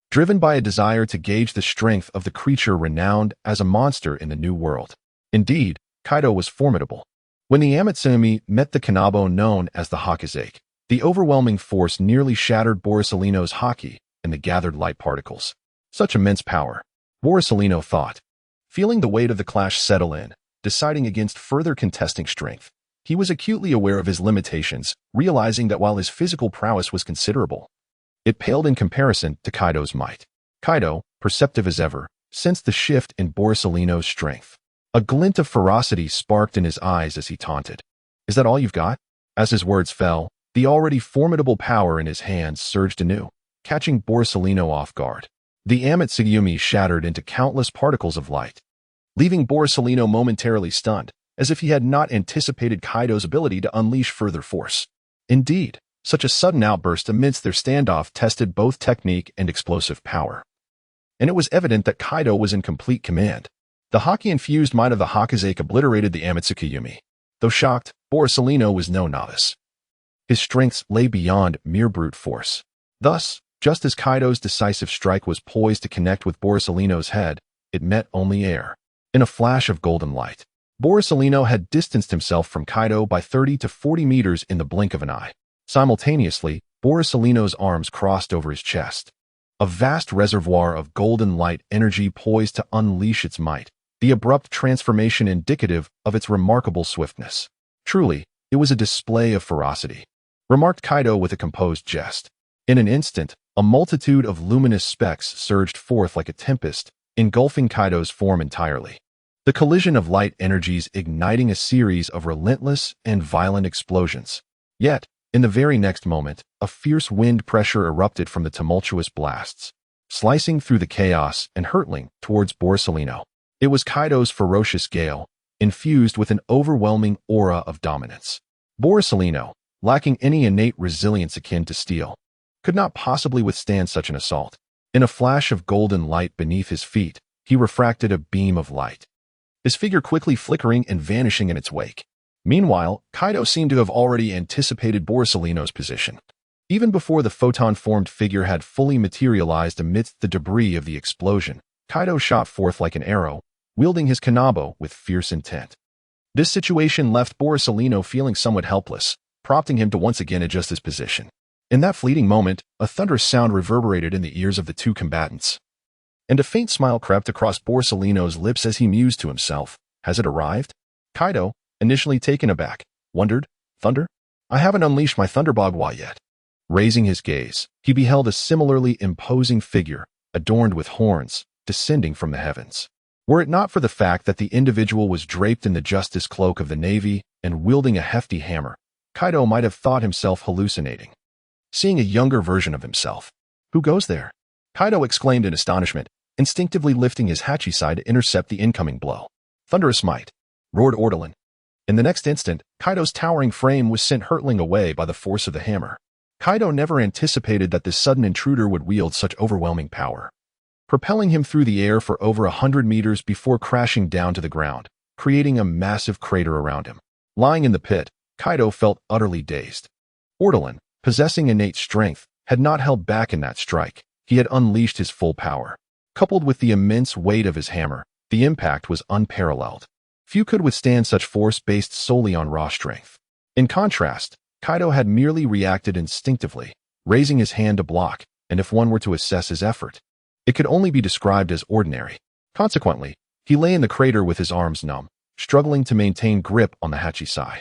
Driven by a desire to gauge the strength of the creature renowned as a monster in the New World. Indeed, Kaido was formidable. When the Amatsugyumi met the kanabo known as the Hakizake, the overwhelming force nearly shattered Borsalino's haki and the gathered light particles. Such immense power, Borsalino thought. Feeling the weight of the clash settle in, deciding against further contesting strength, he was acutely aware of his limitations, realizing that while his physical prowess was considerable, it paled in comparison to Kaido's might. Kaido, perceptive as ever, sensed the shift in Borsalino's strength. A glint of ferocity sparked in his eyes as he taunted. "Is that all you've got?" As his words fell, the already formidable power in his hands surged anew, catching Borsalino off guard. The Amatsugyumi shattered into countless particles of light, leaving Borsalino momentarily stunned, as if he had not anticipated Kaido's ability to unleash further force. Indeed, such a sudden outburst amidst their standoff tested both technique and explosive power. And it was evident that Kaido was in complete command. The haki-infused might of the Hakizake obliterated the Amatsugyumi. Though shocked, Borsalino was no novice. His strengths lay beyond mere brute force. Thus, just as Kaido's decisive strike was poised to connect with Borsalino's head, it met only air. In a flash of golden light, Borsalino had distanced himself from Kaido by 30 to 40 meters in the blink of an eye. Simultaneously, Borsalino's arms crossed over his chest. A vast reservoir of golden light energy poised to unleash its might, the abrupt transformation indicative of its remarkable swiftness. Truly, it was a display of ferocity, remarked Kaido with a composed jest. In an instant, a multitude of luminous specks surged forth like a tempest, engulfing Kaido's form entirely. The collision of light energies igniting a series of relentless and violent explosions. Yet, in the very next moment, a fierce wind pressure erupted from the tumultuous blasts, slicing through the chaos and hurtling towards Borsalino. It was Kaido's ferocious gale, infused with an overwhelming aura of dominance. Borsalino, lacking any innate resilience akin to steel, could not possibly withstand such an assault. In a flash of golden light beneath his feet, he refracted a beam of light, his figure quickly flickering and vanishing in its wake. Meanwhile, Kaido seemed to have already anticipated Borsalino's position. Even before the photon-formed figure had fully materialized amidst the debris of the explosion, Kaido shot forth like an arrow, wielding his kanabo with fierce intent. This situation left Borsalino feeling somewhat helpless, prompting him to once again adjust his position. In that fleeting moment, a thunderous sound reverberated in the ears of the two combatants, and a faint smile crept across Borsalino's lips as he mused to himself. Has it arrived? Kaido, initially taken aback, wondered, "Thunder? I haven't unleashed my Thunderbagwa yet." Raising his gaze, he beheld a similarly imposing figure, adorned with horns, descending from the heavens. Were it not for the fact that the individual was draped in the justice cloak of the Navy and wielding a hefty hammer, Kaido might have thought himself hallucinating, seeing a younger version of himself. "Who goes there?" Kaido exclaimed in astonishment, instinctively lifting his hachisai to intercept the incoming blow. "Thunderous might!" roared Ortolan. In the next instant, Kaido's towering frame was sent hurtling away by the force of the hammer. Kaido never anticipated that this sudden intruder would wield such overwhelming power, propelling him through the air for over 100 meters before crashing down to the ground, creating a massive crater around him. Lying in the pit, Kaido felt utterly dazed. Ortolan, possessing innate strength, had not held back in that strike. He had unleashed his full power. Coupled with the immense weight of his hammer, the impact was unparalleled. Few could withstand such force based solely on raw strength. In contrast, Kaido had merely reacted instinctively, raising his hand to block, and if one were to assess his effort, it could only be described as ordinary. Consequently, he lay in the crater with his arms numb, struggling to maintain grip on the Hachisai.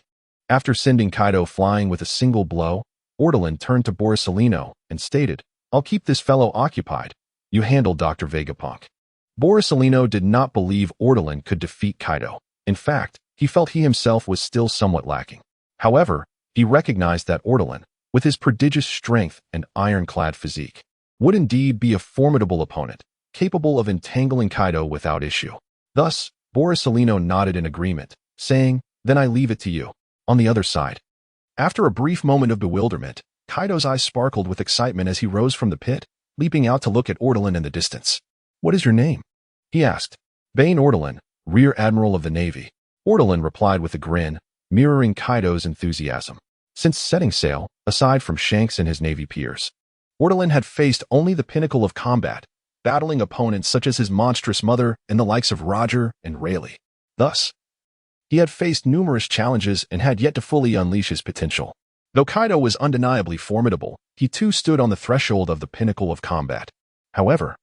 After sending Kaido flying with a single blow, Ortolan turned to Borsalino and stated, "I'll keep this fellow occupied. You handle Dr. Vegapunk." Borsalino did not believe Ortolan could defeat Kaido. In fact, he felt he himself was still somewhat lacking. However, he recognized that Ortolan, with his prodigious strength and ironclad physique, would indeed be a formidable opponent, capable of entangling Kaido without issue. Thus, Borsalino nodded in agreement, saying, "Then I leave it to you." On the other side, after a brief moment of bewilderment, Kaido's eyes sparkled with excitement as he rose from the pit, leaping out to look at Ortolan in the distance. "What is your name?" he asked. "Bane Ortolan, Rear Admiral of the Navy." Ortolan replied with a grin, mirroring Kaido's enthusiasm. Since setting sail, aside from Shanks and his Navy peers, Ortolan had faced only the pinnacle of combat, battling opponents such as his monstrous mother and the likes of Roger and Rayleigh. Thus, he had faced numerous challenges and had yet to fully unleash his potential. Though Kaido was undeniably formidable, he too stood on the threshold of the pinnacle of combat. However,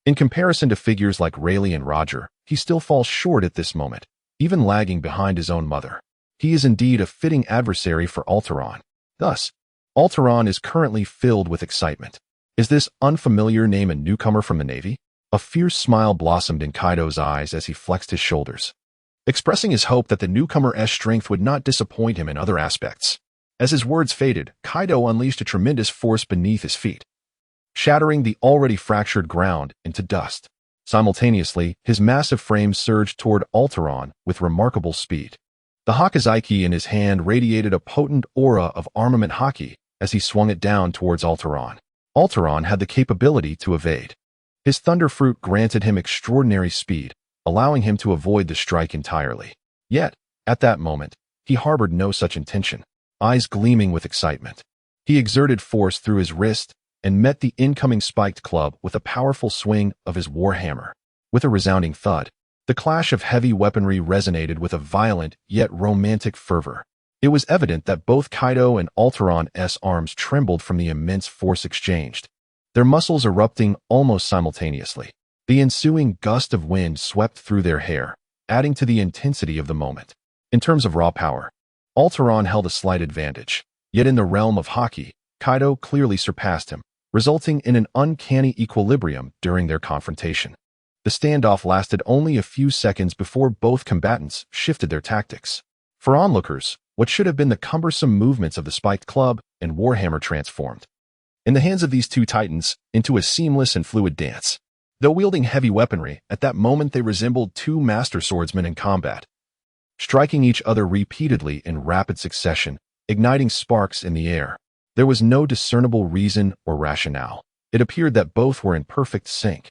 in comparison to figures like Rayleigh and Roger, he still falls short at this moment, even lagging behind his own mother. He is indeed a fitting adversary for Alteron. Thus, Alteron is currently filled with excitement. Is this unfamiliar name a newcomer from the Navy? A fierce smile blossomed in Kaido's eyes as he flexed his shoulders, expressing his hope that the newcomer's strength would not disappoint him in other aspects. As his words faded, Kaido unleashed a tremendous force beneath his feet, shattering the already fractured ground into dust. Simultaneously, his massive frame surged toward Alteron with remarkable speed. The Hakazaiki in his hand radiated a potent aura of armament haki as he swung it down towards Alteron. Alteron had the capability to evade. His Thunder Fruit granted him extraordinary speed, allowing him to avoid the strike entirely. Yet, at that moment, he harbored no such intention. Eyes gleaming with excitement, he exerted force through his wrist and met the incoming spiked club with a powerful swing of his war hammer. With a resounding thud, the clash of heavy weaponry resonated with a violent yet romantic fervor. It was evident that both Kaido and Alteron's arms trembled from the immense force exchanged, their muscles erupting almost simultaneously. The ensuing gust of wind swept through their hair, adding to the intensity of the moment. In terms of raw power, Alteron held a slight advantage, yet in the realm of haki, Kaido clearly surpassed him, resulting in an uncanny equilibrium during their confrontation. The standoff lasted only a few seconds before both combatants shifted their tactics. For onlookers, what should have been the cumbersome movements of the spiked club and warhammer transformed, in the hands of these two titans, into a seamless and fluid dance. Though wielding heavy weaponry, at that moment they resembled two master swordsmen in combat, striking each other repeatedly in rapid succession, igniting sparks in the air. There was no discernible reason or rationale. It appeared that both were in perfect sync,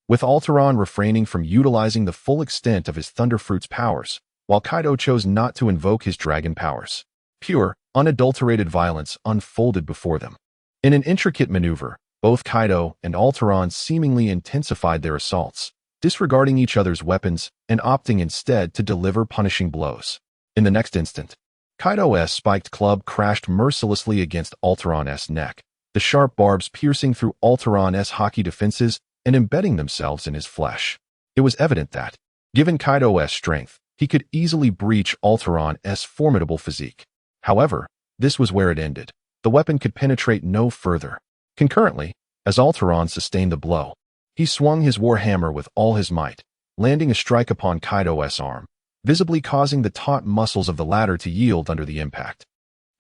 with Alteron refraining from utilizing the full extent of his Thunder Fruit's powers, while Kaido chose not to invoke his dragon powers. Pure, unadulterated violence unfolded before them. In an intricate maneuver, both Kaido and Alteron seemingly intensified their assaults, disregarding each other's weapons and opting instead to deliver punishing blows. In the next instant, Kaido's spiked club crashed mercilessly against Alteron's neck, the sharp barbs piercing through Alteron's haki defenses and embedding themselves in his flesh. It was evident that, given Kaido's strength, he could easily breach Alteron's formidable physique. However, this was where it ended. The weapon could penetrate no further. Concurrently, as Alteron sustained the blow, he swung his warhammer with all his might, landing a strike upon Kaido's arm, visibly causing the taut muscles of the latter to yield under the impact.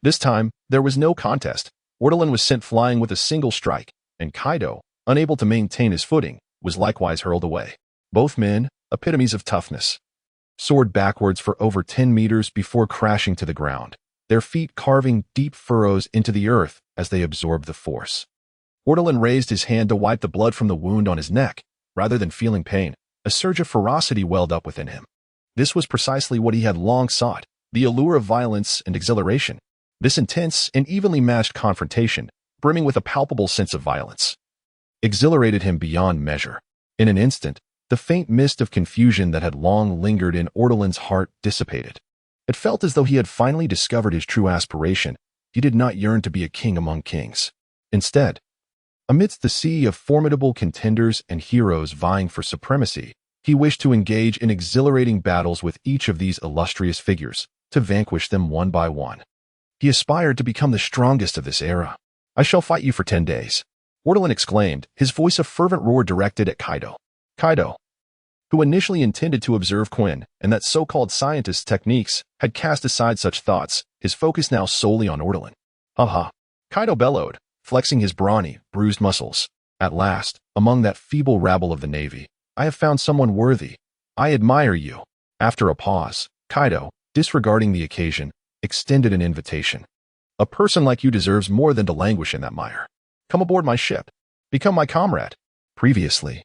This time, there was no contest. Ortolan was sent flying with a single strike, and Kaido, unable to maintain his footing, was likewise hurled away. Both men, epitomes of toughness, soared backwards for over 10 meters before crashing to the ground, their feet carving deep furrows into the earth as they absorbed the force. Ortolan raised his hand to wipe the blood from the wound on his neck. Rather than feeling pain, a surge of ferocity welled up within him. This was precisely what he had long sought, the allure of violence and exhilaration. This intense and evenly matched confrontation, brimming with a palpable sense of violence, exhilarated him beyond measure. In an instant, the faint mist of confusion that had long lingered in Ortolan's heart dissipated. It felt as though he had finally discovered his true aspiration. he did not yearn to be a king among kings. Instead, amidst the sea of formidable contenders and heroes vying for supremacy, he wished to engage in exhilarating battles with each of these illustrious figures, to vanquish them one by one. He aspired to become the strongest of this era. "I shall fight you for 10 days," Ortolan exclaimed, his voice a fervent roar directed at Kaido. Kaido, who initially intended to observe Quinn and that so-called scientist's techniques, had cast aside such thoughts, his focus now solely on Ortolan. "Ha!" Kaido bellowed, flexing his brawny, bruised muscles. "At last, among that feeble rabble of the Navy, I have found someone worthy. I admire you." After a pause, Kaido, disregarding the occasion, extended an invitation. "A person like you deserves more than to languish in that mire. Come aboard my ship. Become my comrade." Previously,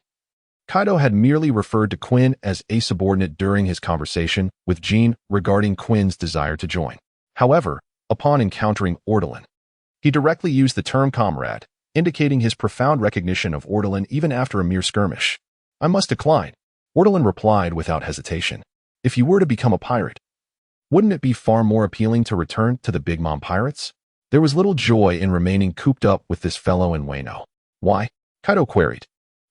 Kaido had merely referred to Quinn as a subordinate during his conversation with Jean regarding Quinn's desire to join. However, upon encountering Ortolan, he directly used the term comrade, indicating his profound recognition of Ortolan even after a mere skirmish. "I must decline," Ortolan replied without hesitation. "If you were to become a pirate, wouldn't it be far more appealing to return to the Big Mom pirates?" There was little joy in remaining cooped up with this fellow in Wano. "Why?" Kaido queried.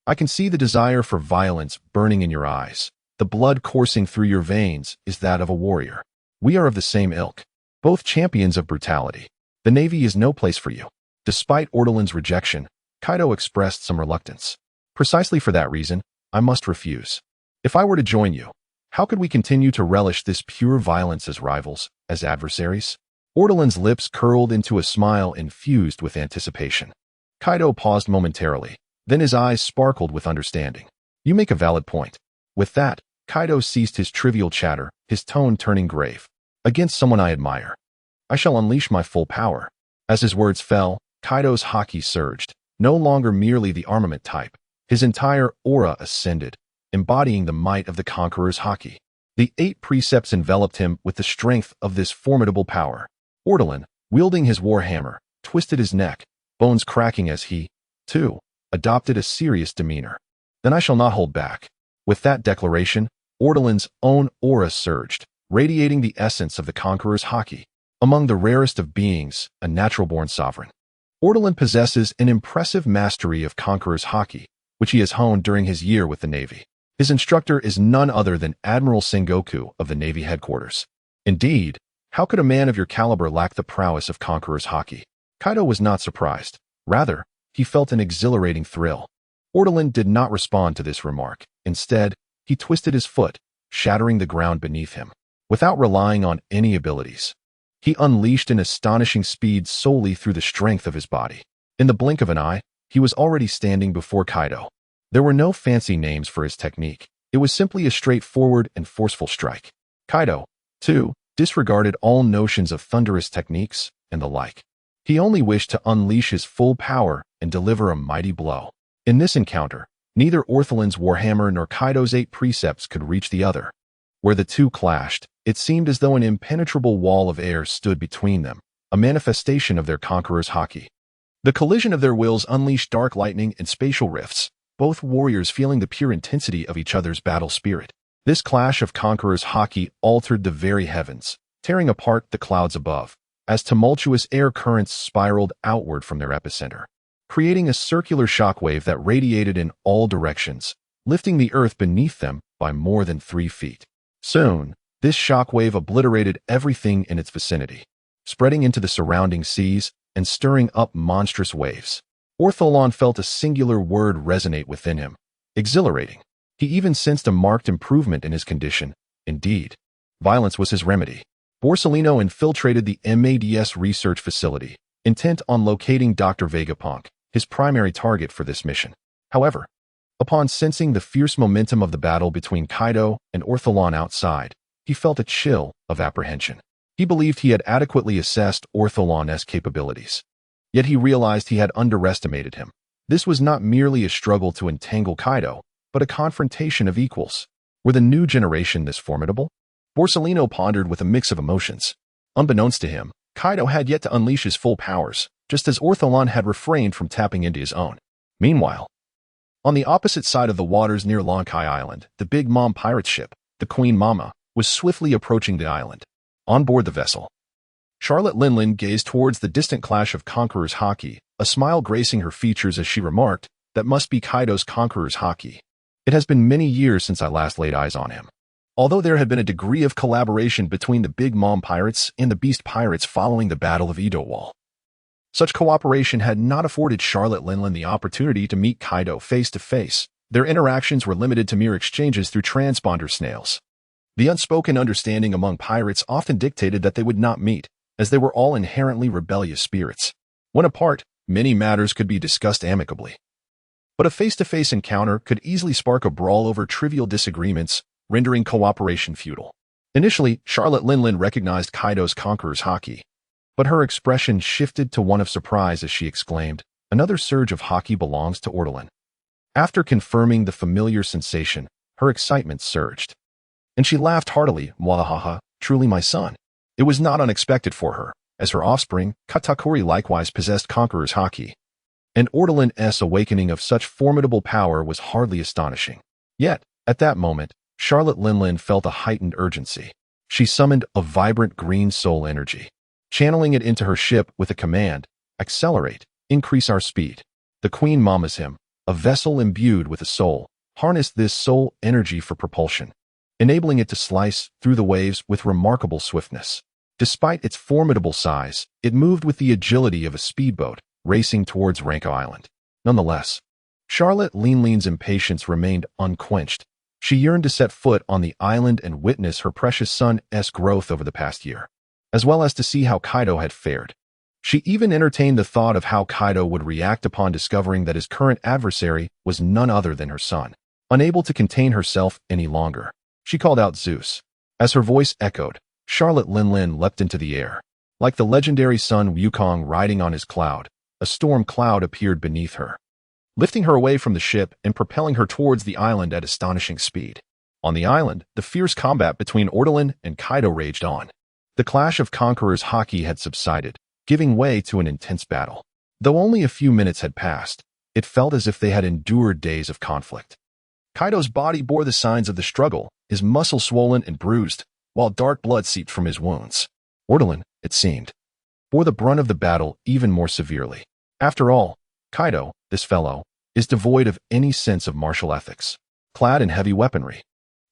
"I can see the desire for violence burning in your eyes. The blood coursing through your veins is that of a warrior. We are of the same ilk, both champions of brutality. The Navy is no place for you." Despite Ortolan's rejection, Kaido expressed some reluctance. "Precisely for that reason, I must refuse. If I were to join you, how could we continue to relish this pure violence as rivals, as adversaries?" Ortolan's lips curled into a smile infused with anticipation. Kaido paused momentarily, then his eyes sparkled with understanding. "You make a valid point." With that, Kaido ceased his trivial chatter, his tone turning grave. "Against someone I admire, I shall unleash my full power." As his words fell, Kaido's haki surged, no longer merely the armament type. His entire aura ascended, embodying the might of the conqueror's haki. The 8 precepts enveloped him with the strength of this formidable power. Ortolan, wielding his war hammer, twisted his neck, bones cracking as he, too, adopted a serious demeanor. "Then I shall not hold back." With that declaration, Ortolan's own aura surged, radiating the essence of the conqueror's haki. Among the rarest of beings, a natural-born sovereign, Ortolan possesses an impressive mastery of conqueror's haki, which he has honed during his year with the Navy. His instructor is none other than Admiral Sengoku of the Navy headquarters. Indeed, how could a man of your caliber lack the prowess of conqueror's haki? Kaido was not surprised. Rather, he felt an exhilarating thrill. Ortolan did not respond to this remark. Instead, he twisted his foot, shattering the ground beneath him. Without relying on any abilities, he unleashed an astonishing speed solely through the strength of his body. In the blink of an eye, he was already standing before Kaido. There were no fancy names for his technique. It was simply a straightforward and forceful strike. Kaido, too, disregarded all notions of thunderous techniques and the like. He only wished to unleash his full power and deliver a mighty blow. In this encounter, neither Ortolan's warhammer nor Kaido's 8 precepts could reach the other. Where the two clashed, it seemed as though an impenetrable wall of air stood between them, a manifestation of their conqueror's haki. The collision of their wills unleashed dark lightning and spatial rifts, both warriors feeling the pure intensity of each other's battle spirit. This clash of conqueror's haki altered the very heavens, tearing apart the clouds above, as tumultuous air currents spiraled outward from their epicenter, creating a circular shockwave that radiated in all directions, lifting the earth beneath them by more than 3 feet. Soon, this shockwave obliterated everything in its vicinity, spreading into the surrounding seas and stirring up monstrous waves. Ortolan felt a singular word resonate within him: exhilarating. He even sensed a marked improvement in his condition. Indeed, violence was his remedy. Borsalino infiltrated the MADS research facility, intent on locating Dr. Vegapunk, his primary target for this mission. However, upon sensing the fierce momentum of the battle between Kaido and Ortolan outside, he felt a chill of apprehension. He believed he had adequately assessed Ortolan's capabilities. Yet he realized he had underestimated him. This was not merely a struggle to entangle Kaido, but a confrontation of equals. Were the new generation this formidable? Borsalino pondered with a mix of emotions. Unbeknownst to him, Kaido had yet to unleash his full powers, just as Ortolan had refrained from tapping into his own. Meanwhile, on the opposite side of the waters near Lonkai Island, the Big Mom pirate ship, the Queen Mama, was swiftly approaching the island. On board the vessel, Charlotte Linlin gazed towards the distant clash of Conqueror's Haki, a smile gracing her features as she remarked, "That must be Kaido's Conqueror's Haki. It has been many years since I last laid eyes on him." Although there had been a degree of collaboration between the Big Mom pirates and the Beast pirates following the Battle of Idowal, such cooperation had not afforded Charlotte Linlin the opportunity to meet Kaido face to face. Their interactions were limited to mere exchanges through transponder snails. The unspoken understanding among pirates often dictated that they would not meet, as they were all inherently rebellious spirits. When apart, many matters could be discussed amicably. But a face-to-face encounter could easily spark a brawl over trivial disagreements, rendering cooperation futile. Initially, Charlotte Linlin recognized Kaido's Conqueror's Haki, but her expression shifted to one of surprise as she exclaimed, "Another surge of Haki belongs to Ortolan." After confirming the familiar sensation, her excitement surged, and she laughed heartily, "Wahaha, truly my son." It was not unexpected for her, as her offspring, Katakuri, likewise possessed Conqueror's Haki, and Ortolan's awakening of such formidable power was hardly astonishing. Yet, at that moment, Charlotte Linlin felt a heightened urgency. She summoned a vibrant green soul energy, channeling it into her ship with a command, "Accelerate, increase our speed." The Queen Mama's hymn, a vessel imbued with a soul, harnessed this soul energy for propulsion, enabling it to slice through the waves with remarkable swiftness. Despite its formidable size, it moved with the agility of a speedboat racing towards Ranko Island. Nonetheless, Charlotte Linlin's impatience remained unquenched. She yearned to set foot on the island and witness her precious son's growth over the past year, as well as to see how Kaido had fared. She even entertained the thought of how Kaido would react upon discovering that his current adversary was none other than her son. Unable to contain herself any longer, she called out Zeus. As her voice echoed, Charlotte Linlin leapt into the air. Like the legendary sun Wukong riding on his cloud, a storm cloud appeared beneath her, lifting her away from the ship and propelling her towards the island at astonishing speed. On the island, the fierce combat between Ortolan and Kaido raged on. The clash of Conqueror's Haki had subsided, giving way to an intense battle. Though only a few minutes had passed, it felt as if they had endured days of conflict. Kaido's body bore the signs of the struggle, his muscles swollen and bruised, while dark blood seeped from his wounds. Ortolan, it seemed, bore the brunt of the battle even more severely. After all, Kaido, this fellow, is devoid of any sense of martial ethics. Clad in heavy weaponry,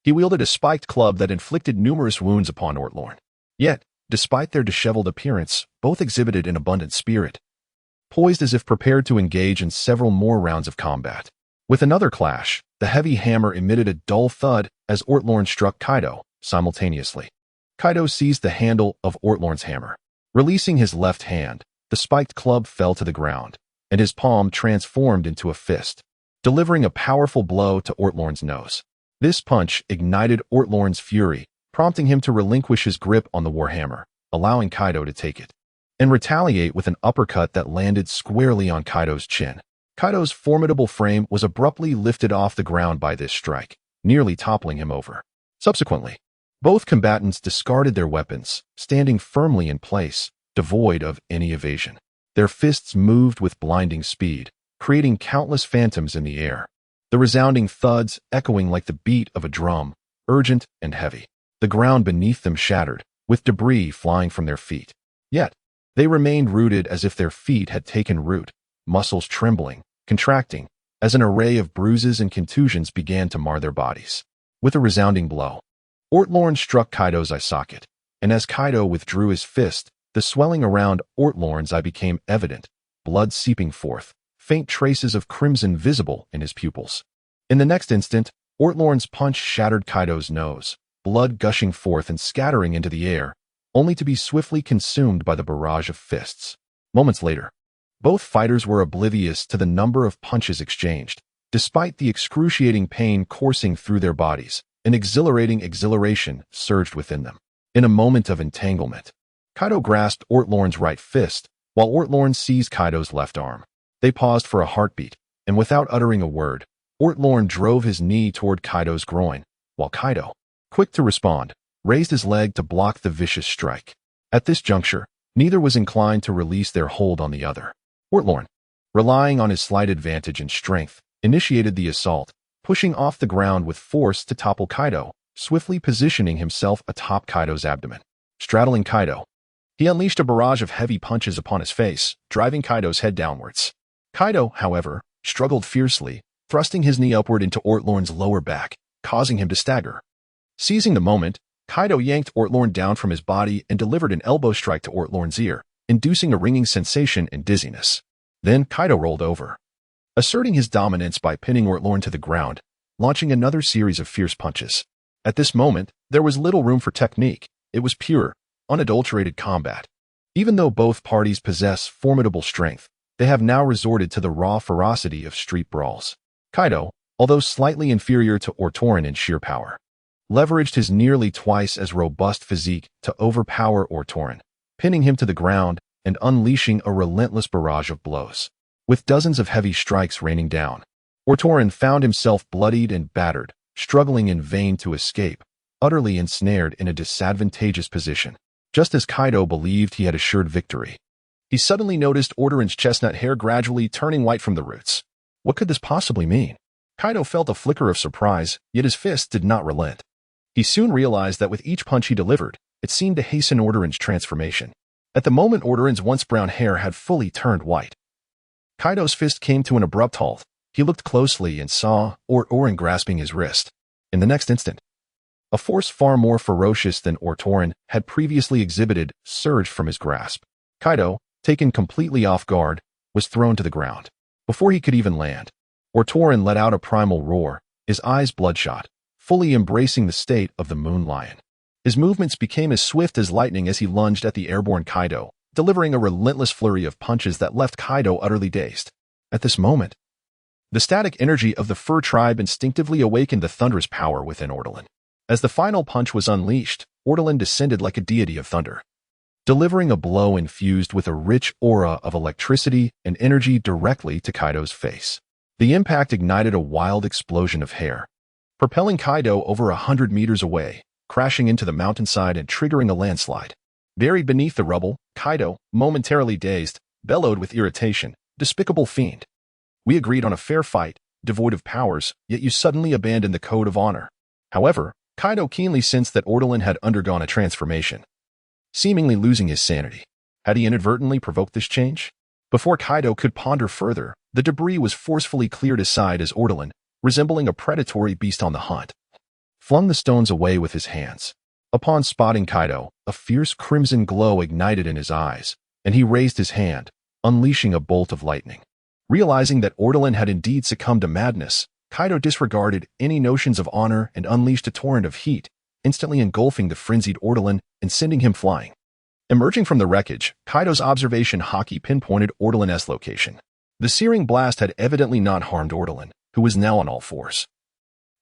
he wielded a spiked club that inflicted numerous wounds upon Ortolan. Yet, despite their disheveled appearance, both exhibited an abundant spirit, poised as if prepared to engage in several more rounds of combat. With another clash, the heavy hammer emitted a dull thud as Ortolan struck Kaido simultaneously. Kaido seized the handle of Ortlan's hammer. Releasing his left hand, the spiked club fell to the ground, and his palm transformed into a fist, delivering a powerful blow to Ortlan's nose. This punch ignited Ortlan's fury, prompting him to relinquish his grip on the warhammer, allowing Kaido to take it, and retaliate with an uppercut that landed squarely on Kaido's chin. Kaido's formidable frame was abruptly lifted off the ground by this strike, nearly toppling him over. Subsequently, both combatants discarded their weapons, standing firmly in place, devoid of any evasion. Their fists moved with blinding speed, creating countless phantoms in the air, the resounding thuds echoing like the beat of a drum, urgent and heavy. The ground beneath them shattered, with debris flying from their feet. Yet, they remained rooted as if their feet had taken root, muscles trembling, contracting, as an array of bruises and contusions began to mar their bodies. With a resounding blow, Ortlan struck Kaido's eye socket, and as Kaido withdrew his fist, the swelling around Ortlan's eye became evident, blood seeping forth, faint traces of crimson visible in his pupils. In the next instant, Ortlan's punch shattered Kaido's nose, blood gushing forth and scattering into the air, only to be swiftly consumed by the barrage of fists. Moments later, both fighters were oblivious to the number of punches exchanged. Despite the excruciating pain coursing through their bodies, an exhilarating exhilaration surged within them. In a moment of entanglement, Kaido grasped Ortlan's right fist, while Ortlan seized Kaido's left arm. They paused for a heartbeat, and without uttering a word, Ortlan drove his knee toward Kaido's groin, while Kaido, quick to respond, raised his leg to block the vicious strike. At this juncture, neither was inclined to release their hold on the other. Ortlan, relying on his slight advantage and strength, initiated the assault, pushing off the ground with force to topple Kaido, swiftly positioning himself atop Kaido's abdomen. Straddling Kaido, He unleashed a barrage of heavy punches upon his face, driving Kaido's head downwards. Kaido, however, struggled fiercely, thrusting his knee upward into Ortlorn's lower back, causing him to stagger. Seizing the moment, Kaido yanked Ortlorn down from his body and delivered an elbow strike to Ortlorn's ear, inducing a ringing sensation and dizziness. Then Kaido rolled over, asserting his dominance by pinning Ortlorn to the ground, launching another series of fierce punches. At this moment, there was little room for technique. It was pure, unadulterated combat. Even though both parties possess formidable strength, they have now resorted to the raw ferocity of street brawls. Kaido, although slightly inferior to Ortlorn in sheer power, leveraged his nearly twice as robust physique to overpower Ortlorn, pinning him to the ground and unleashing a relentless barrage of blows. With dozens of heavy strikes raining down, Ortlorn found himself bloodied and battered, struggling in vain to escape, utterly ensnared in a disadvantageous position. Just as Kaido believed he had assured victory, he suddenly noticed Ortlorn's chestnut hair gradually turning white from the roots. What could this possibly mean? Kaido felt a flicker of surprise, yet his fists did not relent. He soon realized that with each punch he delivered, it seemed to hasten Ortlorn's transformation. At the moment Ortlorn's once brown hair had fully turned white, Kaido's fist came to an abrupt halt. He looked closely and saw Ortlorn grasping his wrist. In the next instant, a force far more ferocious than Ortlorn had previously exhibited surged from his grasp. Kaido, taken completely off guard, was thrown to the ground. Before he could even land, Ortlorn let out a primal roar, his eyes bloodshot, fully embracing the state of the Moon Lion. His movements became as swift as lightning as he lunged at the airborne Kaido, delivering a relentless flurry of punches that left Kaido utterly dazed. At this moment, the static energy of the Fur tribe instinctively awakened the thunderous power within Ortlorn. As the final punch was unleashed, Ortlorn descended like a deity of thunder, delivering a blow infused with a rich aura of electricity and energy directly to Kaido's face. The impact ignited a wild explosion of hair, propelling Kaido over 100 meters away, crashing into the mountainside and triggering a landslide. Buried beneath the rubble, Kaido, momentarily dazed, bellowed with irritation, "Despicable fiend. We agreed on a fair fight, devoid of powers, yet you suddenly abandoned the code of honor." However, Kaido keenly sensed that Ortlorn had undergone a transformation, seemingly losing his sanity. Had he inadvertently provoked this change? Before Kaido could ponder further, the debris was forcefully cleared aside as Ortlorn, resembling a predatory beast on the hunt, flung the stones away with his hands. Upon spotting Kaido, a fierce crimson glow ignited in his eyes, and he raised his hand, unleashing a bolt of lightning. Realizing that Ortlorn had indeed succumbed to madness, Kaido disregarded any notions of honor and unleashed a torrent of heat, instantly engulfing the frenzied Ortlorn and sending him flying. Emerging from the wreckage, Kaido's observation haki pinpointed Ortlorn's location. The searing blast had evidently not harmed Ortlorn, who was now on all fours,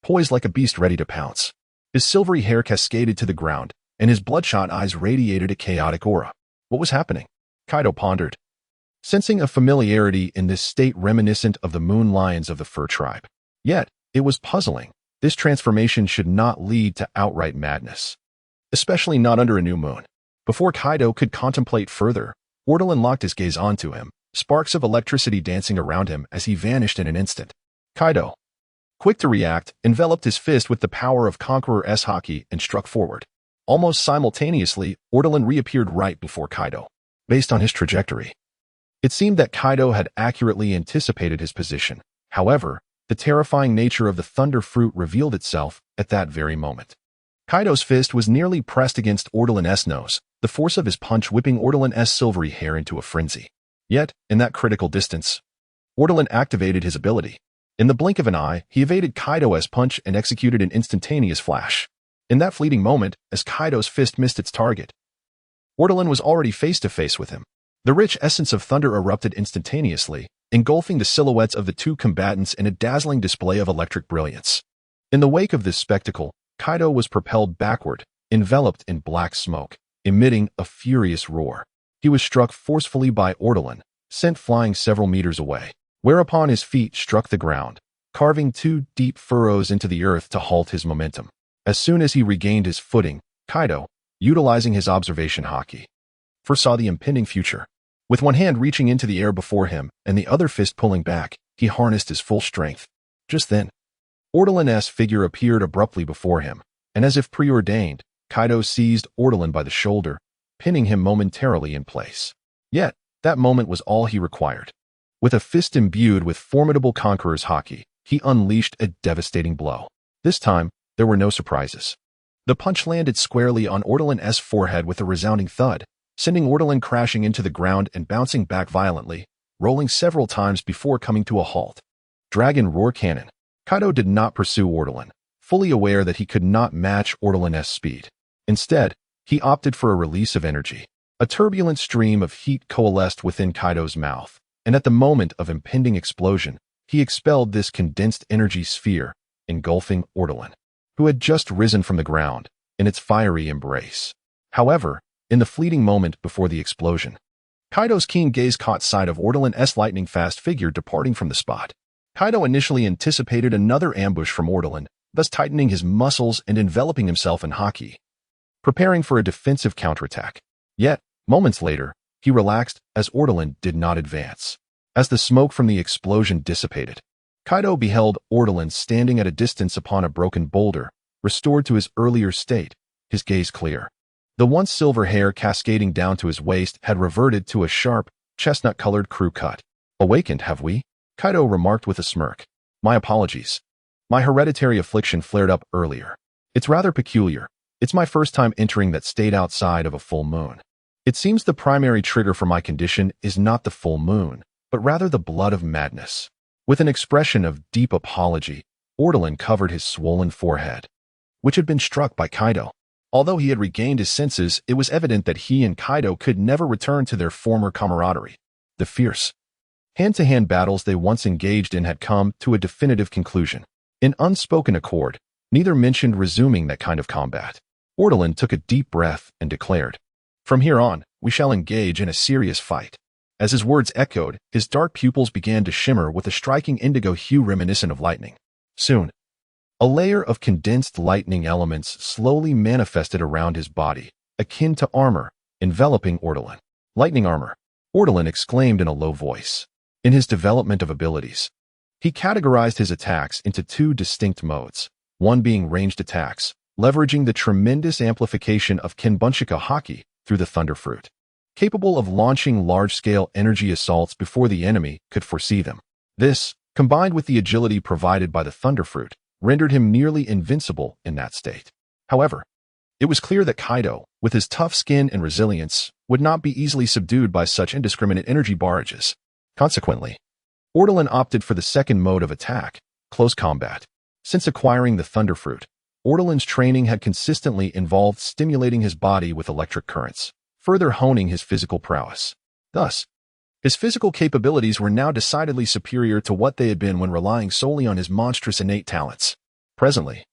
poised like a beast ready to pounce. His silvery hair cascaded to the ground, and his bloodshot eyes radiated a chaotic aura. What was happening? Kaido pondered, sensing a familiarity in this state reminiscent of the Moon Lions of the Fur tribe. Yet, it was puzzling. This transformation should not lead to outright madness, especially not under a new moon. Before Kaido could contemplate further, Ortlorn locked his gaze onto him, sparks of electricity dancing around him as he vanished in an instant. Kaido, quick to react, enveloped his fist with the power of Conqueror's haki and struck forward. Almost simultaneously, Ortlorn reappeared right before Kaido. Based on his trajectory, it seemed that Kaido had accurately anticipated his position. However, the terrifying nature of the thunder fruit revealed itself at that very moment. Kaido's fist was nearly pressed against Ortlorn's nose, the force of his punch whipping Ortlorn's silvery hair into a frenzy. Yet, in that critical distance, Ortlorn activated his ability. In the blink of an eye, he evaded Kaido's punch and executed an instantaneous flash. In that fleeting moment, as Kaido's fist missed its target, Ortlorn was already face-to-face with him. The rich essence of thunder erupted instantaneously, engulfing the silhouettes of the two combatants in a dazzling display of electric brilliance. In the wake of this spectacle, Kaido was propelled backward, enveloped in black smoke, emitting a furious roar. He was struck forcefully by Ortlorn, sent flying several meters away, whereupon his feet struck the ground, carving two deep furrows into the earth to halt his momentum. As soon as he regained his footing, Kaido, utilizing his observation haki, foresaw the impending future. With one hand reaching into the air before him and the other fist pulling back, he harnessed his full strength. Just then, Ortlorn's figure appeared abruptly before him, and as if preordained, Kaido seized Ortlorn by the shoulder, pinning him momentarily in place. Yet, that moment was all he required. With a fist imbued with formidable conqueror's haki, he unleashed a devastating blow. This time, there were no surprises. The punch landed squarely on Ortolan's forehead with a resounding thud, sending Ortolan crashing into the ground and bouncing back violently, rolling several times before coming to a halt. Dragon Roar Cannon. Kaido did not pursue Ortolan, fully aware that he could not match Ortolan's speed. Instead, he opted for a release of energy. A turbulent stream of heat coalesced within Kaido's mouth, and at the moment of impending explosion, he expelled this condensed energy sphere, engulfing Ortolan, who had just risen from the ground, in its fiery embrace. However, in the fleeting moment before the explosion, Kaido's keen gaze caught sight of Ortolan's lightning-fast figure departing from the spot. Kaido initially anticipated another ambush from Ortolan, thus tightening his muscles and enveloping himself in haki, preparing for a defensive counterattack. Yet, moments later, he relaxed as Ortolan did not advance. As the smoke from the explosion dissipated, Kaido beheld Ortolan standing at a distance upon a broken boulder, restored to his earlier state, his gaze clear. The once silver hair cascading down to his waist had reverted to a sharp, chestnut-colored crew cut. "Awakened, have we?" Kaido remarked with a smirk. "My apologies. My hereditary affliction flared up earlier. It's rather peculiar. It's my first time entering that state outside of a full moon. It seems the primary trigger for my condition is not the full moon, but rather the blood of madness." With an expression of deep apology, Ortolan covered his swollen forehead, which had been struck by Kaido. Although he had regained his senses, it was evident that he and Kaido could never return to their former camaraderie. The fierce, hand-to-hand battles they once engaged in had come to a definitive conclusion. In unspoken accord, neither mentioned resuming that kind of combat. Ortolan took a deep breath and declared, "From here on, we shall engage in a serious fight." As his words echoed, his dark pupils began to shimmer with a striking indigo hue reminiscent of lightning. Soon, a layer of condensed lightning elements slowly manifested around his body, akin to armor, enveloping Ortolan. "Lightning armor," Ortolan exclaimed in a low voice. In his development of abilities, he categorized his attacks into two distinct modes, one being ranged attacks, leveraging the tremendous amplification of Kenbunshika haki through the Thunder Fruit, capable of launching large-scale energy assaults before the enemy could foresee them. This, combined with the agility provided by the Thunder Fruit, rendered him nearly invincible in that state. However, it was clear that Kaido, with his tough skin and resilience, would not be easily subdued by such indiscriminate energy barrages. Consequently, Ortolan opted for the second mode of attack, close combat. Since acquiring the Thunder Fruit, Ortolan's training had consistently involved stimulating his body with electric currents, further honing his physical prowess. Thus, his physical capabilities were now decidedly superior to what they had been when relying solely on his monstrous innate talents. Presently,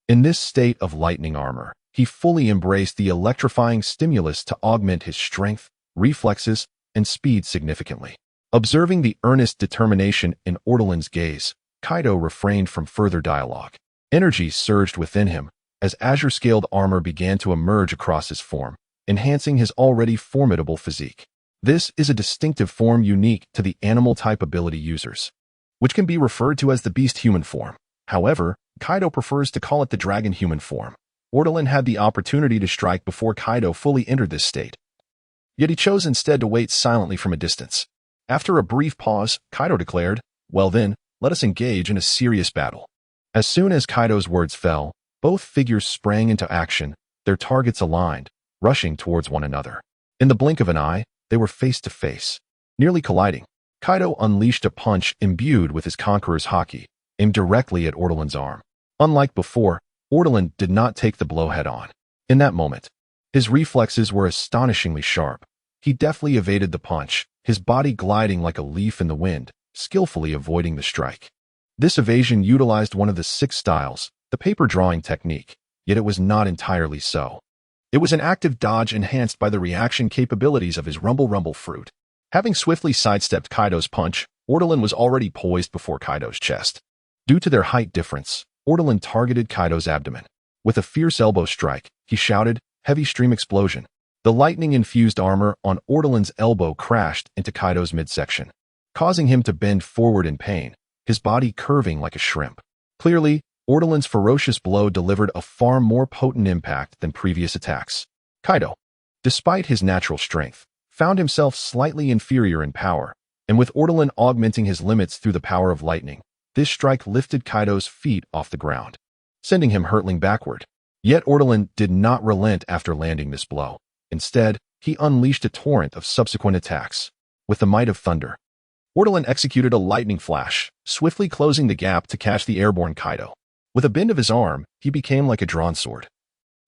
in this state of lightning armor, he fully embraced the electrifying stimulus to augment his strength, reflexes, and speed significantly. Observing the earnest determination in Ortolan's gaze, Kaido refrained from further dialogue. Energy surged within him as azure-scaled armor began to emerge across his form, enhancing his already formidable physique. This is a distinctive form unique to the animal-type ability users, which can be referred to as the beast-human form. However, Kaido prefers to call it the dragon-human form. Ortolan had the opportunity to strike before Kaido fully entered this state, yet he chose instead to wait silently from a distance. After a brief pause, Kaido declared, "Well then, let us engage in a serious battle." As soon as Kaido's words fell, both figures sprang into action, their targets aligned, rushing towards one another. In the blink of an eye, they were face to face, nearly colliding. Kaido unleashed a punch imbued with his conqueror's haki, aimed directly at Ortolan's arm. Unlike before, Ortolan did not take the blow head-on. In that moment, his reflexes were astonishingly sharp. He deftly evaded the punch, his body gliding like a leaf in the wind, skillfully avoiding the strike. This evasion utilized one of the 6 styles, the paper drawing technique, yet it was not entirely so. It was an active dodge enhanced by the reaction capabilities of his rumble fruit. Having swiftly sidestepped Kaido's punch, Ortolan was already poised before Kaido's chest. Due to their height difference, Ortolan targeted Kaido's abdomen. With a fierce elbow strike, he shouted, "Heavy stream explosion." The lightning-infused armor on Ortolan's elbow crashed into Kaido's midsection, causing him to bend forward in pain, his body curving like a shrimp. Clearly, Ortolan's ferocious blow delivered a far more potent impact than previous attacks. "Kaido, despite his natural strength, found himself slightly inferior in power, and with Ortolan augmenting his limits through the power of lightning, this strike lifted Kaido's feet off the ground, sending him hurtling backward. Yet Ortolan did not relent after landing this blow. Instead, he unleashed a torrent of subsequent attacks. With the might of thunder, Ortolan executed a lightning flash, swiftly closing the gap to catch the airborne Kaido. With a bend of his arm, he became like a drawn sword,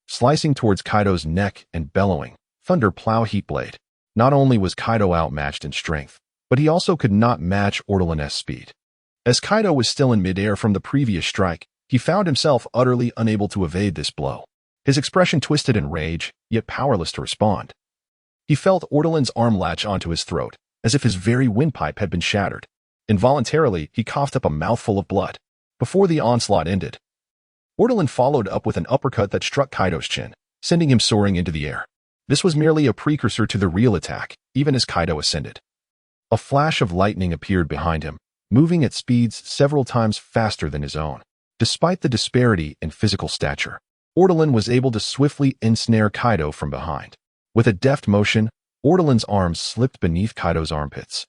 slicing towards Kaido's neck and bellowing, "Thunder plow heat blade." Not only was Kaido outmatched in strength, but he also could not match Ortolan's speed. As Kaido was still in midair from the previous strike, he found himself utterly unable to evade this blow. His expression twisted in rage, yet powerless to respond. He felt Ortolan's arm latch onto his throat, as if his very windpipe had been shattered. Involuntarily, he coughed up a mouthful of blood. Before the onslaught ended, Ortolan followed up with an uppercut that struck Kaido's chin, sending him soaring into the air. This was merely a precursor to the real attack, even as Kaido ascended. A flash of lightning appeared behind him, moving at speeds several times faster than his own. Despite the disparity in physical stature, Ortolan was able to swiftly ensnare Kaido from behind. With a deft motion, Ortolan's arms slipped beneath Kaido's armpits,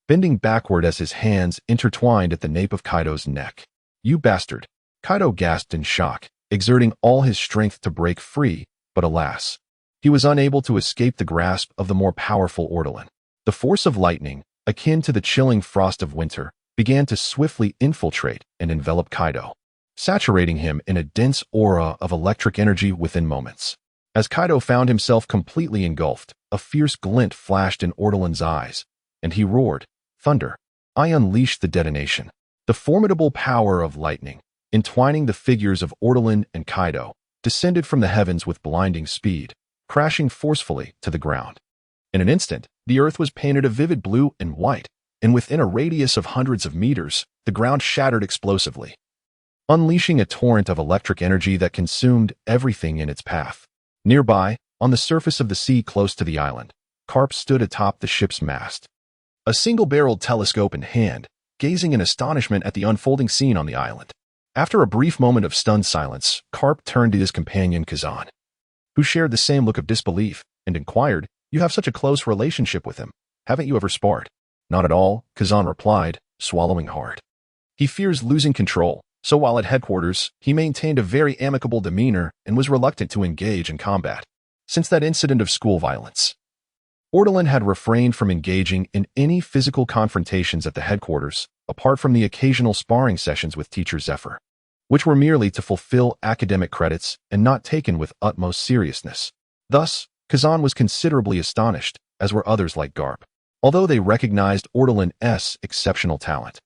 bending backward as his hands intertwined at the nape of Kaido's neck. "You bastard!" Kaido gasped in shock, exerting all his strength to break free, but alas, he was unable to escape the grasp of the more powerful Ortolan. The force of lightning, akin to the chilling frost of winter, began to swiftly infiltrate and envelop Kaido, saturating him in a dense aura of electric energy within moments. As Kaido found himself completely engulfed, a fierce glint flashed in Ortolan's eyes, and he roared, "Thunder!" I unleashed the detonation. The formidable power of lightning, entwining the figures of Ortolan and Kaido, descended from the heavens with blinding speed, crashing forcefully to the ground. In an instant, the earth was painted a vivid blue and white, and within a radius of hundreds of meters, the ground shattered explosively, unleashing a torrent of electric energy that consumed everything in its path. Nearby, on the surface of the sea close to the island, Carp stood atop the ship's mast, a single-barreled telescope in hand, gazing in astonishment at the unfolding scene on the island. After a brief moment of stunned silence, Carp turned to his companion Kazan, who shared the same look of disbelief, and inquired, "You have such a close relationship with him. Haven't you ever sparred?" "Not at all," Kazan replied, swallowing hard. He fears losing control, so while at headquarters, he maintained a very amicable demeanor and was reluctant to engage in combat. Since that incident of school violence, Ortolan had refrained from engaging in any physical confrontations at the headquarters, apart from the occasional sparring sessions with teacher Zephyr, which were merely to fulfill academic credits and not taken with utmost seriousness. Thus, Kazan was considerably astonished, as were others like Garp, although they recognized Ortolan's exceptional talent,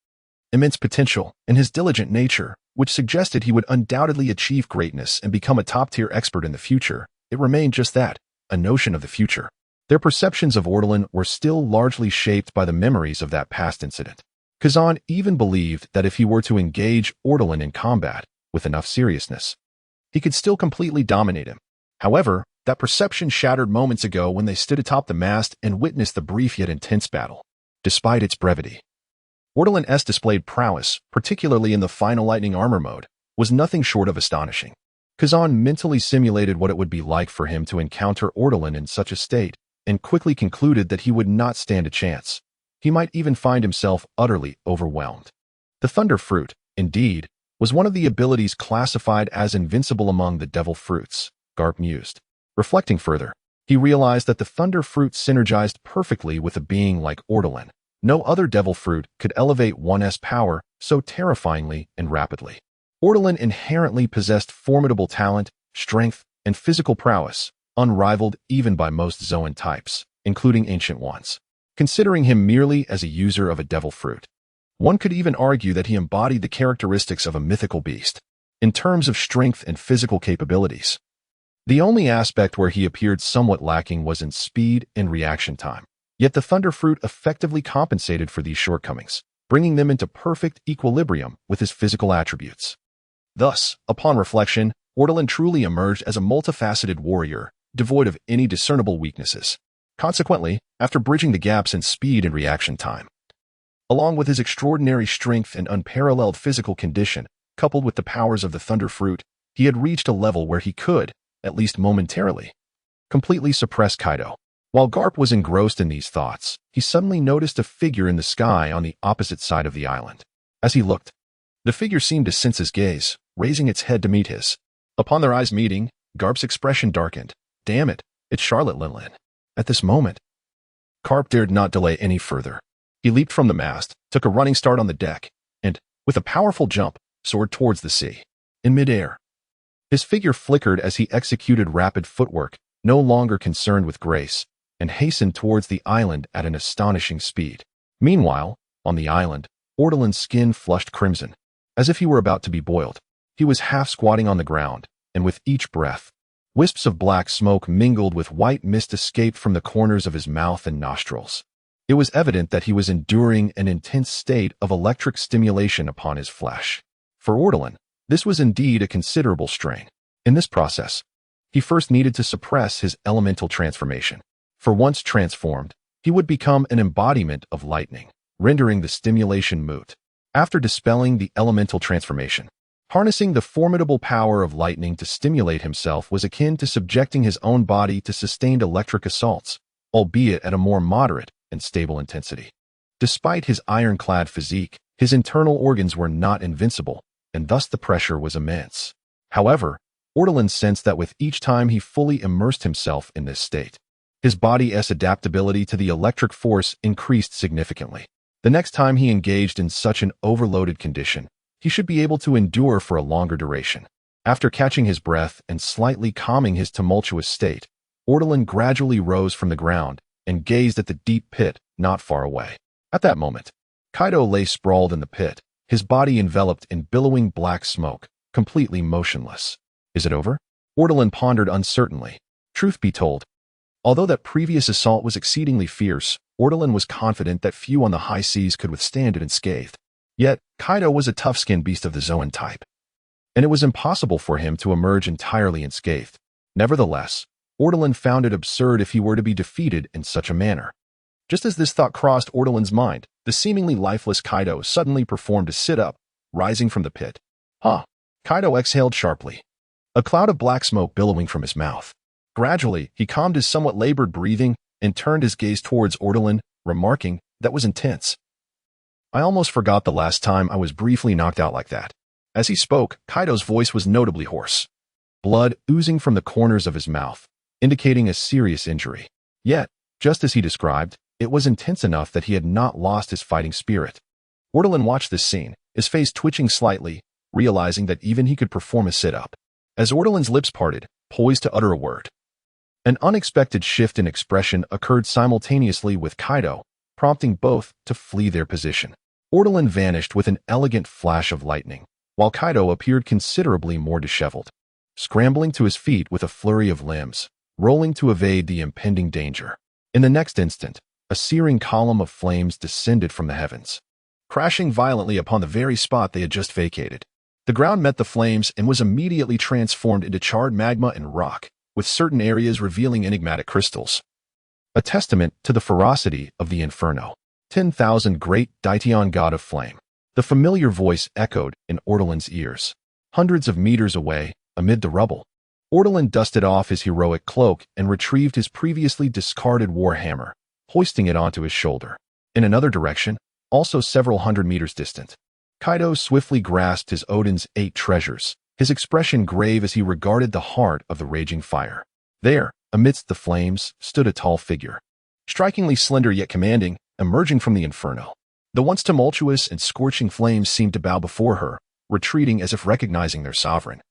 immense potential, and his diligent nature, which suggested he would undoubtedly achieve greatness and become a top-tier expert in the future. It remained just that, a notion of the future. Their perceptions of Ortolan were still largely shaped by the memories of that past incident. Kazan even believed that if he were to engage Ortolan in combat with enough seriousness, he could still completely dominate him. However, that perception shattered moments ago when they stood atop the mast and witnessed the brief yet intense battle. Despite its brevity, Ortolan's displayed prowess, particularly in the final lightning armor mode, was nothing short of astonishing. Kazan mentally simulated what it would be like for him to encounter Ortolan in such a state, and quickly concluded that he would not stand a chance. He might even find himself utterly overwhelmed. The Thunder Fruit, indeed, was one of the abilities classified as invincible among the devil fruits, Garp mused. Reflecting further, he realized that the Thunder Fruit synergized perfectly with a being like Ortolan. No other devil fruit could elevate one's power so terrifyingly and rapidly. Ortolan inherently possessed formidable talent, strength, and physical prowess, unrivaled even by most Zoan types, including ancient ones. Considering him merely as a user of a devil fruit, one could even argue that he embodied the characteristics of a mythical beast. In terms of strength and physical capabilities, the only aspect where he appeared somewhat lacking was in speed and reaction time. Yet the Thunder Fruit effectively compensated for these shortcomings, bringing them into perfect equilibrium with his physical attributes. Thus, upon reflection, Ortolan truly emerged as a multifaceted warrior, devoid of any discernible weaknesses. Consequently, after bridging the gaps in speed and reaction time, along with his extraordinary strength and unparalleled physical condition, coupled with the powers of the Thunder Fruit, he had reached a level where he could, at least momentarily, completely suppressed Kaido. While Garp was engrossed in these thoughts, he suddenly noticed a figure in the sky on the opposite side of the island. As he looked, the figure seemed to sense his gaze, raising its head to meet his. Upon their eyes meeting, Garp's expression darkened. Damn it, it's Charlotte Linlin. At this moment, Garp dared not delay any further. He leaped from the mast, took a running start on the deck, and, with a powerful jump, soared towards the sea. In midair, his figure flickered as he executed rapid footwork, no longer concerned with grace, and hastened towards the island at an astonishing speed. Meanwhile, on the island, Ortolan's skin flushed crimson, as if he were about to be boiled. He was half squatting on the ground, and with each breath, wisps of black smoke mingled with white mist escaped from the corners of his mouth and nostrils. It was evident that he was enduring an intense state of electric stimulation upon his flesh. For Ortolan, this was indeed a considerable strain. In this process, he first needed to suppress his elemental transformation. For once transformed, he would become an embodiment of lightning, rendering the stimulation moot. After dispelling the elemental transformation, harnessing the formidable power of lightning to stimulate himself was akin to subjecting his own body to sustained electric assaults, albeit at a more moderate and stable intensity. Despite his ironclad physique, his internal organs were not invincible, and thus the pressure was immense. However, Ortolan sensed that with each time he fully immersed himself in this state, his body's adaptability to the electric force increased significantly. The next time he engaged in such an overloaded condition, he should be able to endure for a longer duration. After catching his breath and slightly calming his tumultuous state, Ortolan gradually rose from the ground and gazed at the deep pit not far away. At that moment, Kaido lay sprawled in the pit, his body enveloped in billowing black smoke, completely motionless. Is it over? Ortolan pondered uncertainly. Truth be told, although that previous assault was exceedingly fierce, Ortolan was confident that few on the high seas could withstand it unscathed. Yet, Kaido was a tough-skinned beast of the Zoan type, and it was impossible for him to emerge entirely unscathed. Nevertheless, Ortolan found it absurd if he were to be defeated in such a manner. Just as this thought crossed Ortolan's mind, the seemingly lifeless Kaido suddenly performed a sit-up, rising from the pit. Kaido exhaled sharply, a cloud of black smoke billowing from his mouth. Gradually, he calmed his somewhat labored breathing and turned his gaze towards Ortolan, remarking, "That was intense. I almost forgot the last time I was briefly knocked out like that." As he spoke, Kaido's voice was notably hoarse, blood oozing from the corners of his mouth, indicating a serious injury. Yet, just as he described, it was intense enough that he had not lost his fighting spirit. Ortolan watched this scene, his face twitching slightly, realizing that even he could perform a sit-up. As Ortolan's lips parted, poised to utter a word, an unexpected shift in expression occurred simultaneously with Kaido, prompting both to flee their position. Ortolan vanished with an elegant flash of lightning, while Kaido appeared considerably more disheveled, scrambling to his feet with a flurry of limbs, rolling to evade the impending danger. In the next instant, a searing column of flames descended from the heavens, crashing violently upon the very spot they had just vacated. The ground met the flames and was immediately transformed into charred magma and rock, with certain areas revealing enigmatic crystals, a testament to the ferocity of the inferno. 10,000 great Daitian god of flame. The familiar voice echoed in Ortolan's ears. Hundreds of meters away, amid the rubble, Ortolan dusted off his heroic cloak and retrieved his previously discarded war hammer, hoisting it onto his shoulder. In another direction, also several hundred meters distant, Kaido swiftly grasped his Odin's 8 treasures, his expression grave as he regarded the heart of the raging fire. There, amidst the flames, stood a tall figure, strikingly slender yet commanding, emerging from the inferno. The once tumultuous and scorching flames seemed to bow before her, retreating as if recognizing their sovereign,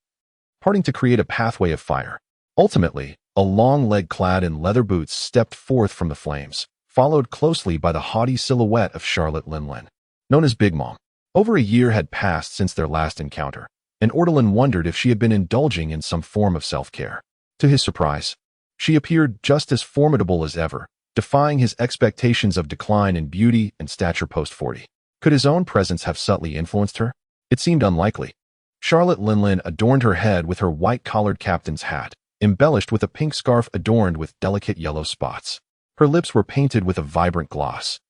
parting to create a pathway of fire. Ultimately, a long leg clad in leather boots stepped forth from the flames, followed closely by the haughty silhouette of Charlotte Linlin, known as Big Mom. Over a year had passed since their last encounter, and Ortolan wondered if she had been indulging in some form of self-care. To his surprise, she appeared just as formidable as ever, defying his expectations of decline in beauty and stature post-40. Could his own presence have subtly influenced her? It seemed unlikely. Charlotte Linlin adorned her head with her white-collared captain's hat, embellished with a pink scarf adorned with delicate yellow spots. Her lips were painted with a vibrant gloss,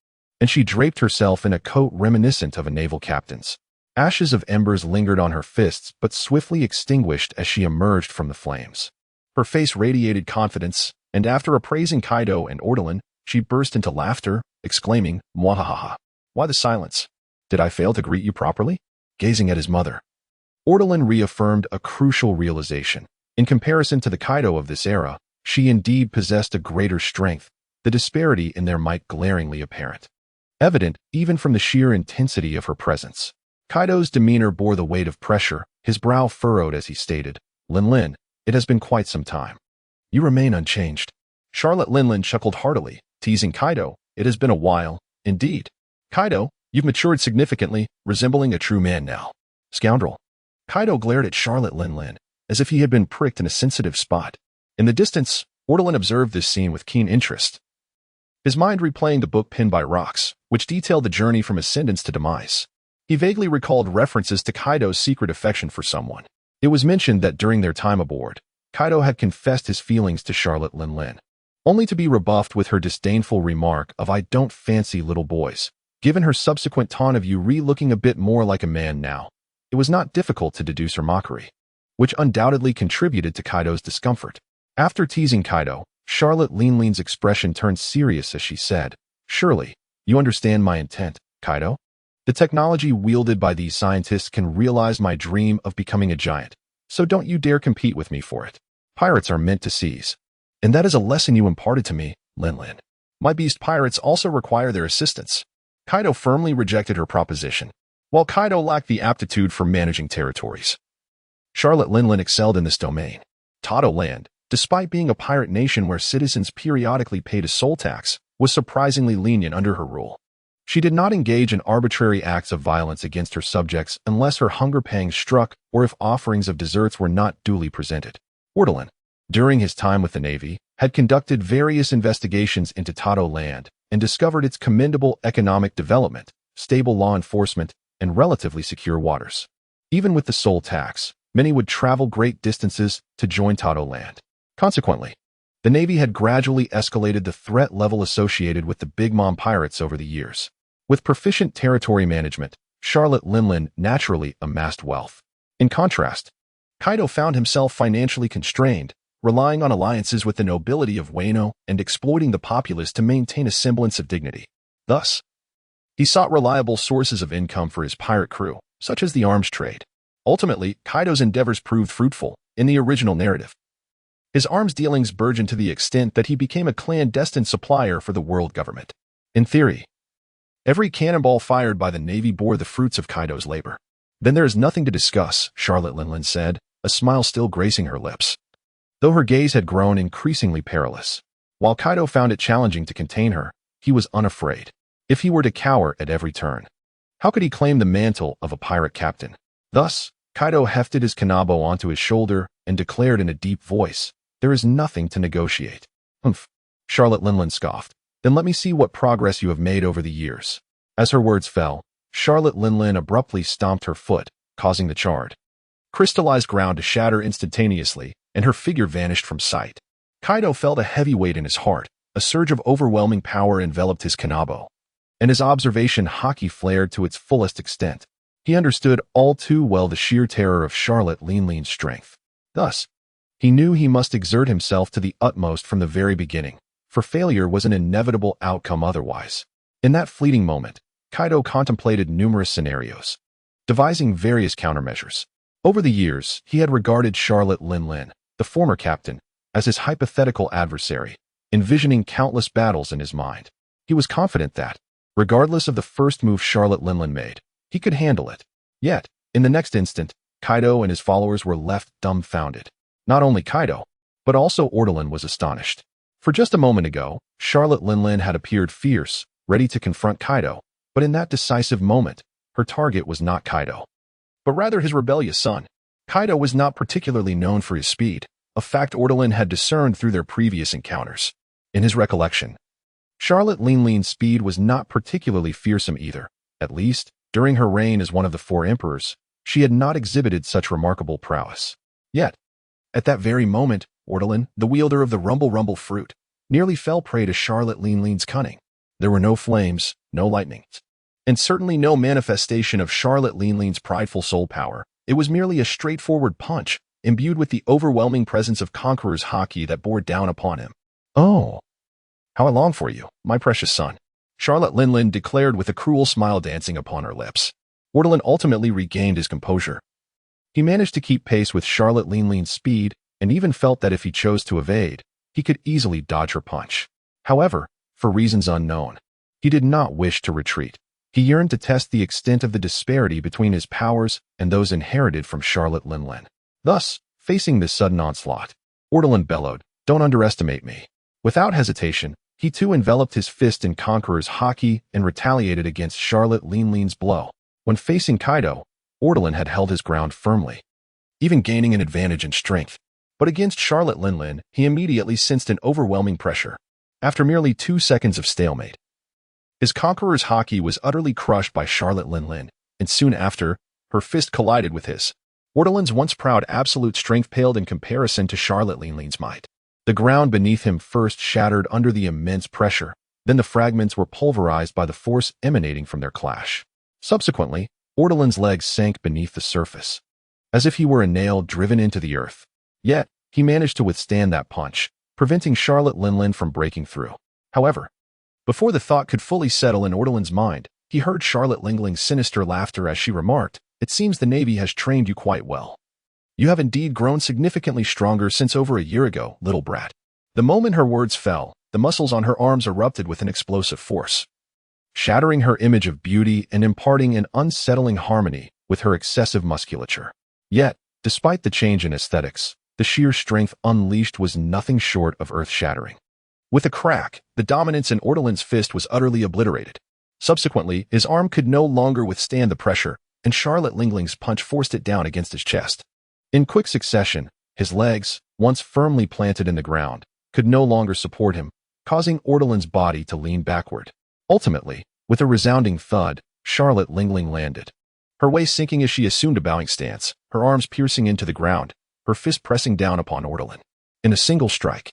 and she draped herself in a coat reminiscent of a naval captain's. Ashes of embers lingered on her fists but swiftly extinguished as she emerged from the flames. Her face radiated confidence, and after appraising Kaido and Ortolan, she burst into laughter, exclaiming, "Mwahaha! Why the silence? Did I fail to greet you properly?" Gazing at his mother, Ortolan reaffirmed a crucial realization. In comparison to the Kaido of this era, she indeed possessed a greater strength, the disparity in their might glaringly apparent. Evident even from the sheer intensity of her presence. Kaido's demeanor bore the weight of pressure, his brow furrowed as he stated, "Linlin, it has been quite some time. You remain unchanged." Charlotte Linlin chuckled heartily, teasing Kaido, "It has been a while, indeed. Kaido, you've matured significantly, resembling a true man now." "Scoundrel." Kaido glared at Charlotte Linlin, as if he had been pricked in a sensitive spot. In the distance, Ortolan observed this scene with keen interest, his mind replaying the book penned by Rocks, which detailed the journey from ascendance to demise. He vaguely recalled references to Kaido's secret affection for someone. It was mentioned that during their time aboard, Kaido had confessed his feelings to Charlotte Linlin, only to be rebuffed with her disdainful remark of "I don't fancy little boys." Given her subsequent taunt of "You looking a bit more like a man now," it was not difficult to deduce her mockery, which undoubtedly contributed to Kaido's discomfort. After teasing Kaido, Charlotte Linlin's expression turned serious as she said, "Surely, you understand my intent, Kaido? The technology wielded by these scientists can realize my dream of becoming a giant, so don't you dare compete with me for it. Pirates are meant to seize. And that is a lesson you imparted to me, Linlin. My beast pirates also require their assistance." Kaido firmly rejected her proposition. While Kaido lacked the aptitude for managing territories, Charlotte Linlin excelled in this domain. Tato Land, despite being a pirate nation where citizens periodically paid a soul tax, was surprisingly lenient under her rule. She did not engage in arbitrary acts of violence against her subjects unless her hunger pangs struck or if offerings of desserts were not duly presented. Ortolan, during his time with the Navy, had conducted various investigations into Tato Land and discovered its commendable economic development, stable law enforcement, and relatively secure waters. Even with the soul tax, many would travel great distances to join Tato Land. Consequently, the Navy had gradually escalated the threat level associated with the Big Mom pirates over the years. With proficient territory management, Charlotte Linlin naturally amassed wealth. In contrast, Kaido found himself financially constrained, relying on alliances with the nobility of Wano and exploiting the populace to maintain a semblance of dignity. Thus, he sought reliable sources of income for his pirate crew, such as the arms trade. Ultimately, Kaido's endeavors proved fruitful. In the original narrative, his arms dealings burgeoned to the extent that he became a clandestine supplier for the world government. In theory, every cannonball fired by the Navy bore the fruits of Kaido's labor. "Then there is nothing to discuss," Charlotte Linlin said, a smile still gracing her lips, though her gaze had grown increasingly perilous. While Kaido found it challenging to contain her, he was unafraid. If he were to cower at every turn, how could he claim the mantle of a pirate captain? Thus, Kaido hefted his kanabo onto his shoulder and declared in a deep voice, "There is nothing to negotiate." "Humph," Charlotte Linlin scoffed. "Then let me see what progress you have made over the years." As her words fell, Charlotte Linlin abruptly stomped her foot, causing the charred, crystallized ground to shatter instantaneously, and her figure vanished from sight. Kaido felt a heavy weight in his heart. A surge of overwhelming power enveloped his kanabo, and his observation haki flared to its fullest extent. He understood all too well the sheer terror of Charlotte Linlin's strength. Thus, he knew he must exert himself to the utmost from the very beginning, for failure was an inevitable outcome otherwise. In that fleeting moment, Kaido contemplated numerous scenarios, devising various countermeasures. Over the years, he had regarded Charlotte Linlin, the former captain, as his hypothetical adversary, envisioning countless battles in his mind. He was confident that, regardless of the first move Charlotte Linlin made, he could handle it. Yet, in the next instant, Kaido and his followers were left dumbfounded. Not only Kaido, but also Ortolan was astonished. For just a moment ago, Charlotte Linlin had appeared fierce, ready to confront Kaido, but in that decisive moment, her target was not Kaido, but rather his rebellious son. Kaido was not particularly known for his speed, a fact Ortolan had discerned through their previous encounters. In his recollection, Charlotte Linlin's speed was not particularly fearsome either. At least, during her reign as one of the four emperors, she had not exhibited such remarkable prowess. Yet, at that very moment, Ortolan, the wielder of the rumble fruit, nearly fell prey to Charlotte Linlin's cunning. There were no flames, no lightnings, and certainly no manifestation of Charlotte Linlin's prideful soul power. It was merely a straightforward punch, imbued with the overwhelming presence of conqueror's haki that bore down upon him. "Oh, how I long for you, my precious son," Charlotte Linlin declared with a cruel smile dancing upon her lips. Ortolan ultimately regained his composure. He managed to keep pace with Charlotte Linlin's speed and even felt that if he chose to evade, he could easily dodge her punch. However, for reasons unknown, he did not wish to retreat. He yearned to test the extent of the disparity between his powers and those inherited from Charlotte Linlin. Thus, facing this sudden onslaught, Ortolan bellowed, "Don't underestimate me." Without hesitation, he too enveloped his fist in Conqueror's haki and retaliated against Charlotte Linlin's blow. When facing Kaido, Ortolan had held his ground firmly, even gaining an advantage in strength. But against Charlotte Linlin, he immediately sensed an overwhelming pressure. After merely 2 seconds of stalemate, his Conqueror's haki was utterly crushed by Charlotte Linlin, and soon after, her fist collided with his. Ortolan's once proud absolute strength paled in comparison to Charlotte Linlin's might. The ground beneath him first shattered under the immense pressure, then the fragments were pulverized by the force emanating from their clash. Subsequently, Ortolan's legs sank beneath the surface, as if he were a nail driven into the earth. Yet, he managed to withstand that punch, preventing Charlotte Linlin from breaking through. However, before the thought could fully settle in Ortolan's mind, he heard Charlotte Linlin's sinister laughter as she remarked, "It seems the Navy has trained you quite well. You have indeed grown significantly stronger since over a year ago, little brat." The moment her words fell, the muscles on her arms erupted with an explosive force, shattering her image of beauty and imparting an unsettling harmony with her excessive musculature. Yet, despite the change in aesthetics, the sheer strength unleashed was nothing short of earth-shattering. With a crack, the dominance in Ortolan's fist was utterly obliterated. Subsequently, his arm could no longer withstand the pressure, and Charlotte Linlin's punch forced it down against his chest. In quick succession, his legs, once firmly planted in the ground, could no longer support him, causing Ortolan's body to lean backward. Ultimately, with a resounding thud, Charlotte Linlin landed, her waist sinking as she assumed a bowing stance, her arms piercing into the ground, her fist pressing down upon Ortolan. In a single strike.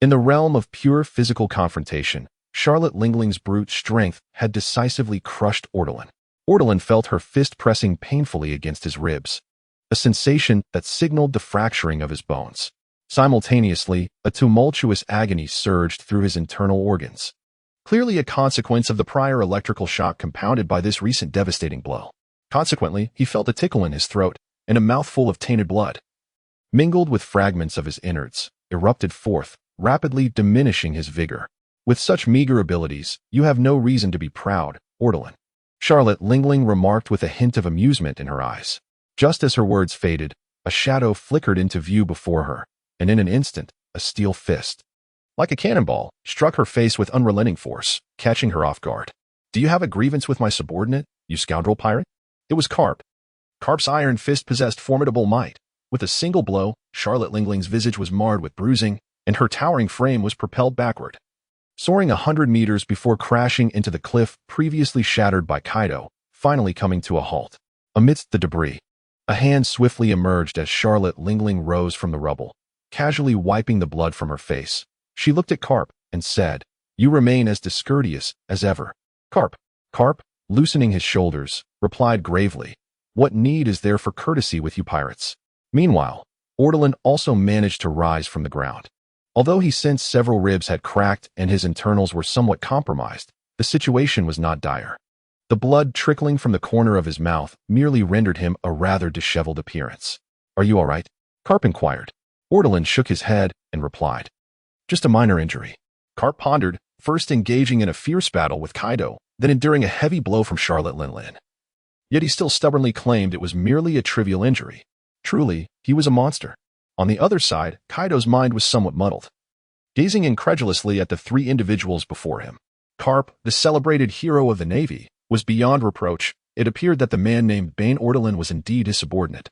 In the realm of pure physical confrontation, Charlotte Linlin's brute strength had decisively crushed Ortolan. Ortolan felt her fist pressing painfully against his ribs, a sensation that signaled the fracturing of his bones. Simultaneously, a tumultuous agony surged through his internal organs, clearly a consequence of the prior electrical shock compounded by this recent devastating blow. Consequently, he felt a tickle in his throat, and a mouthful of tainted blood, mingled with fragments of his innards, erupted forth, rapidly diminishing his vigor. "With such meager abilities, you have no reason to be proud, Ortolan," Charlotte Linlin remarked with a hint of amusement in her eyes. Just as her words faded, a shadow flickered into view before her, and in an instant, a steel fist, like a cannonball, struck her face with unrelenting force, catching her off guard. "Do you have a grievance with my subordinate, you scoundrel pirate?" It was Carp. Carp's iron fist possessed formidable might. With a single blow, Charlotte Linlin's visage was marred with bruising, and her towering frame was propelled backward, soaring 100 meters before crashing into the cliff previously shattered by Kaido, finally coming to a halt. Amidst the debris, a hand swiftly emerged as Charlotte Linlin rose from the rubble, casually wiping the blood from her face. She looked at Carp and said, "You remain as discourteous as ever." Carp, loosening his shoulders, replied gravely, "What need is there for courtesy with you pirates?" Meanwhile, Ortolan also managed to rise from the ground. Although he sensed several ribs had cracked and his internals were somewhat compromised, the situation was not dire. The blood trickling from the corner of his mouth merely rendered him a rather disheveled appearance. "Are you all right?" Carp inquired. Ortolan shook his head and replied, "Just a minor injury." Carp pondered, first engaging in a fierce battle with Kaido, then enduring a heavy blow from Charlotte Linlin. Yet he still stubbornly claimed it was merely a trivial injury. Truly, he was a monster. On the other side, Kaido's mind was somewhat muddled, gazing incredulously at the three individuals before him. Carp, the celebrated hero of the Navy, was beyond reproach. It appeared that the man named Bane Ortolan was indeed his subordinate,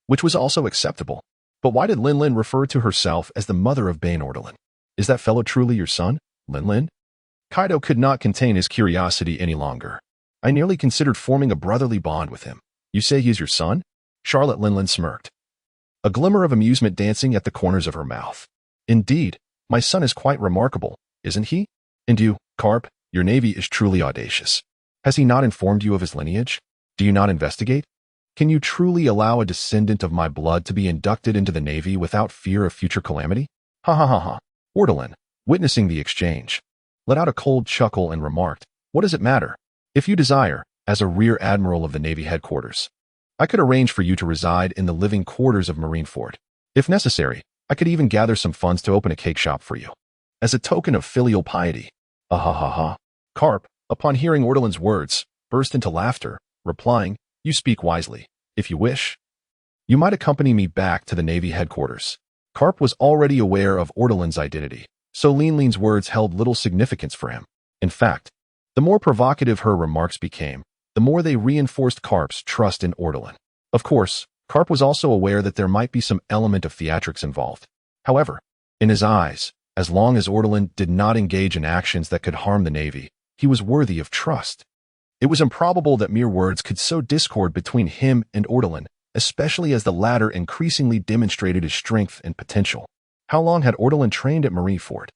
which was also acceptable. But why did Linlin refer to herself as the mother of Bane Ortolan? "Is that fellow truly your son, Linlin?" Kaido could not contain his curiosity any longer. "I nearly considered forming a brotherly bond with him. You say he is your son?" Charlotte Linlin smirked, a glimmer of amusement dancing at the corners of her mouth. "Indeed, my son is quite remarkable, isn't he? And you, Carp, your navy is truly audacious. Has he not informed you of his lineage? Do you not investigate?" Can you truly allow a descendant of my blood to be inducted into the Navy without fear of future calamity? Ha ha ha ha. Ortolan, witnessing the exchange, let out a cold chuckle and remarked, what does it matter? If you desire, as a Rear Admiral of the Navy headquarters, I could arrange for you to reside in the living quarters of Marineford. If necessary, I could even gather some funds to open a cake shop for you, as a token of filial piety. Ah ha ha ha. Carp, upon hearing Ortolan's words, burst into laughter, replying, you speak wisely. If you wish, you might accompany me back to the Navy headquarters. Carp was already aware of Ortolan's identity, so Lin's words held little significance for him. In fact, the more provocative her remarks became, the more they reinforced Carp's trust in Ortolan. Of course, Carp was also aware that there might be some element of theatrics involved. However, in his eyes, as long as Ortolan did not engage in actions that could harm the Navy, he was worthy of trust. It was improbable that mere words could sow discord between him and Ortolan, especially as the latter increasingly demonstrated his strength and potential. How long had Ortolan trained at Marineford?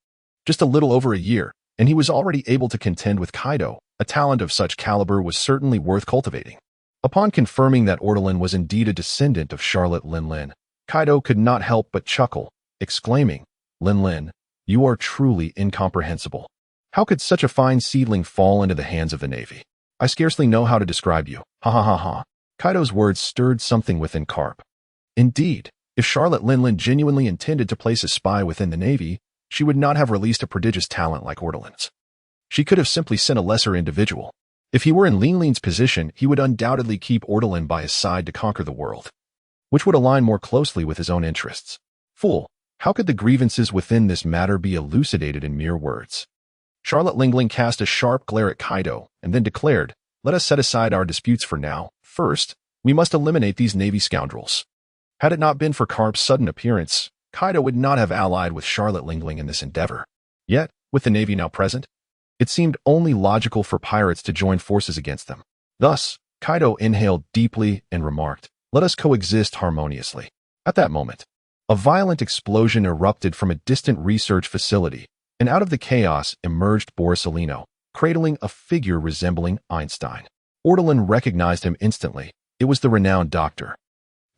Just a little over a year, and he was already able to contend with Kaido. A talent of such caliber was certainly worth cultivating. Upon confirming that Ortolan was indeed a descendant of Charlotte Lin, Kaido could not help but chuckle, exclaiming, Lin, you are truly incomprehensible. How could such a fine seedling fall into the hands of the Navy? I scarcely know how to describe you. Ha ha ha ha. Kaido's words stirred something within Carp. Indeed, if Charlotte Lin genuinely intended to place a spy within the Navy, she would not have released a prodigious talent like Ortolan's. She could have simply sent a lesser individual. If he were in Lin's position, he would undoubtedly keep Ortolan by his side to conquer the world, which would align more closely with his own interests. Fool, how could the grievances within this matter be elucidated in mere words? Charlotte Lingling cast a sharp glare at Kaido and then declared, let us set aside our disputes for now. First, we must eliminate these Navy scoundrels. Had it not been for Carp's sudden appearance, Kaido would not have allied with Charlotte Lingling in this endeavor. Yet, with the Navy now present, it seemed only logical for pirates to join forces against them. Thus, Kaido inhaled deeply and remarked, let us coexist harmoniously. At that moment, a violent explosion erupted from a distant research facility, and out of the chaos emerged Borsalino, cradling a figure resembling Einstein. Ortolan recognized him instantly. It was the renowned Dr.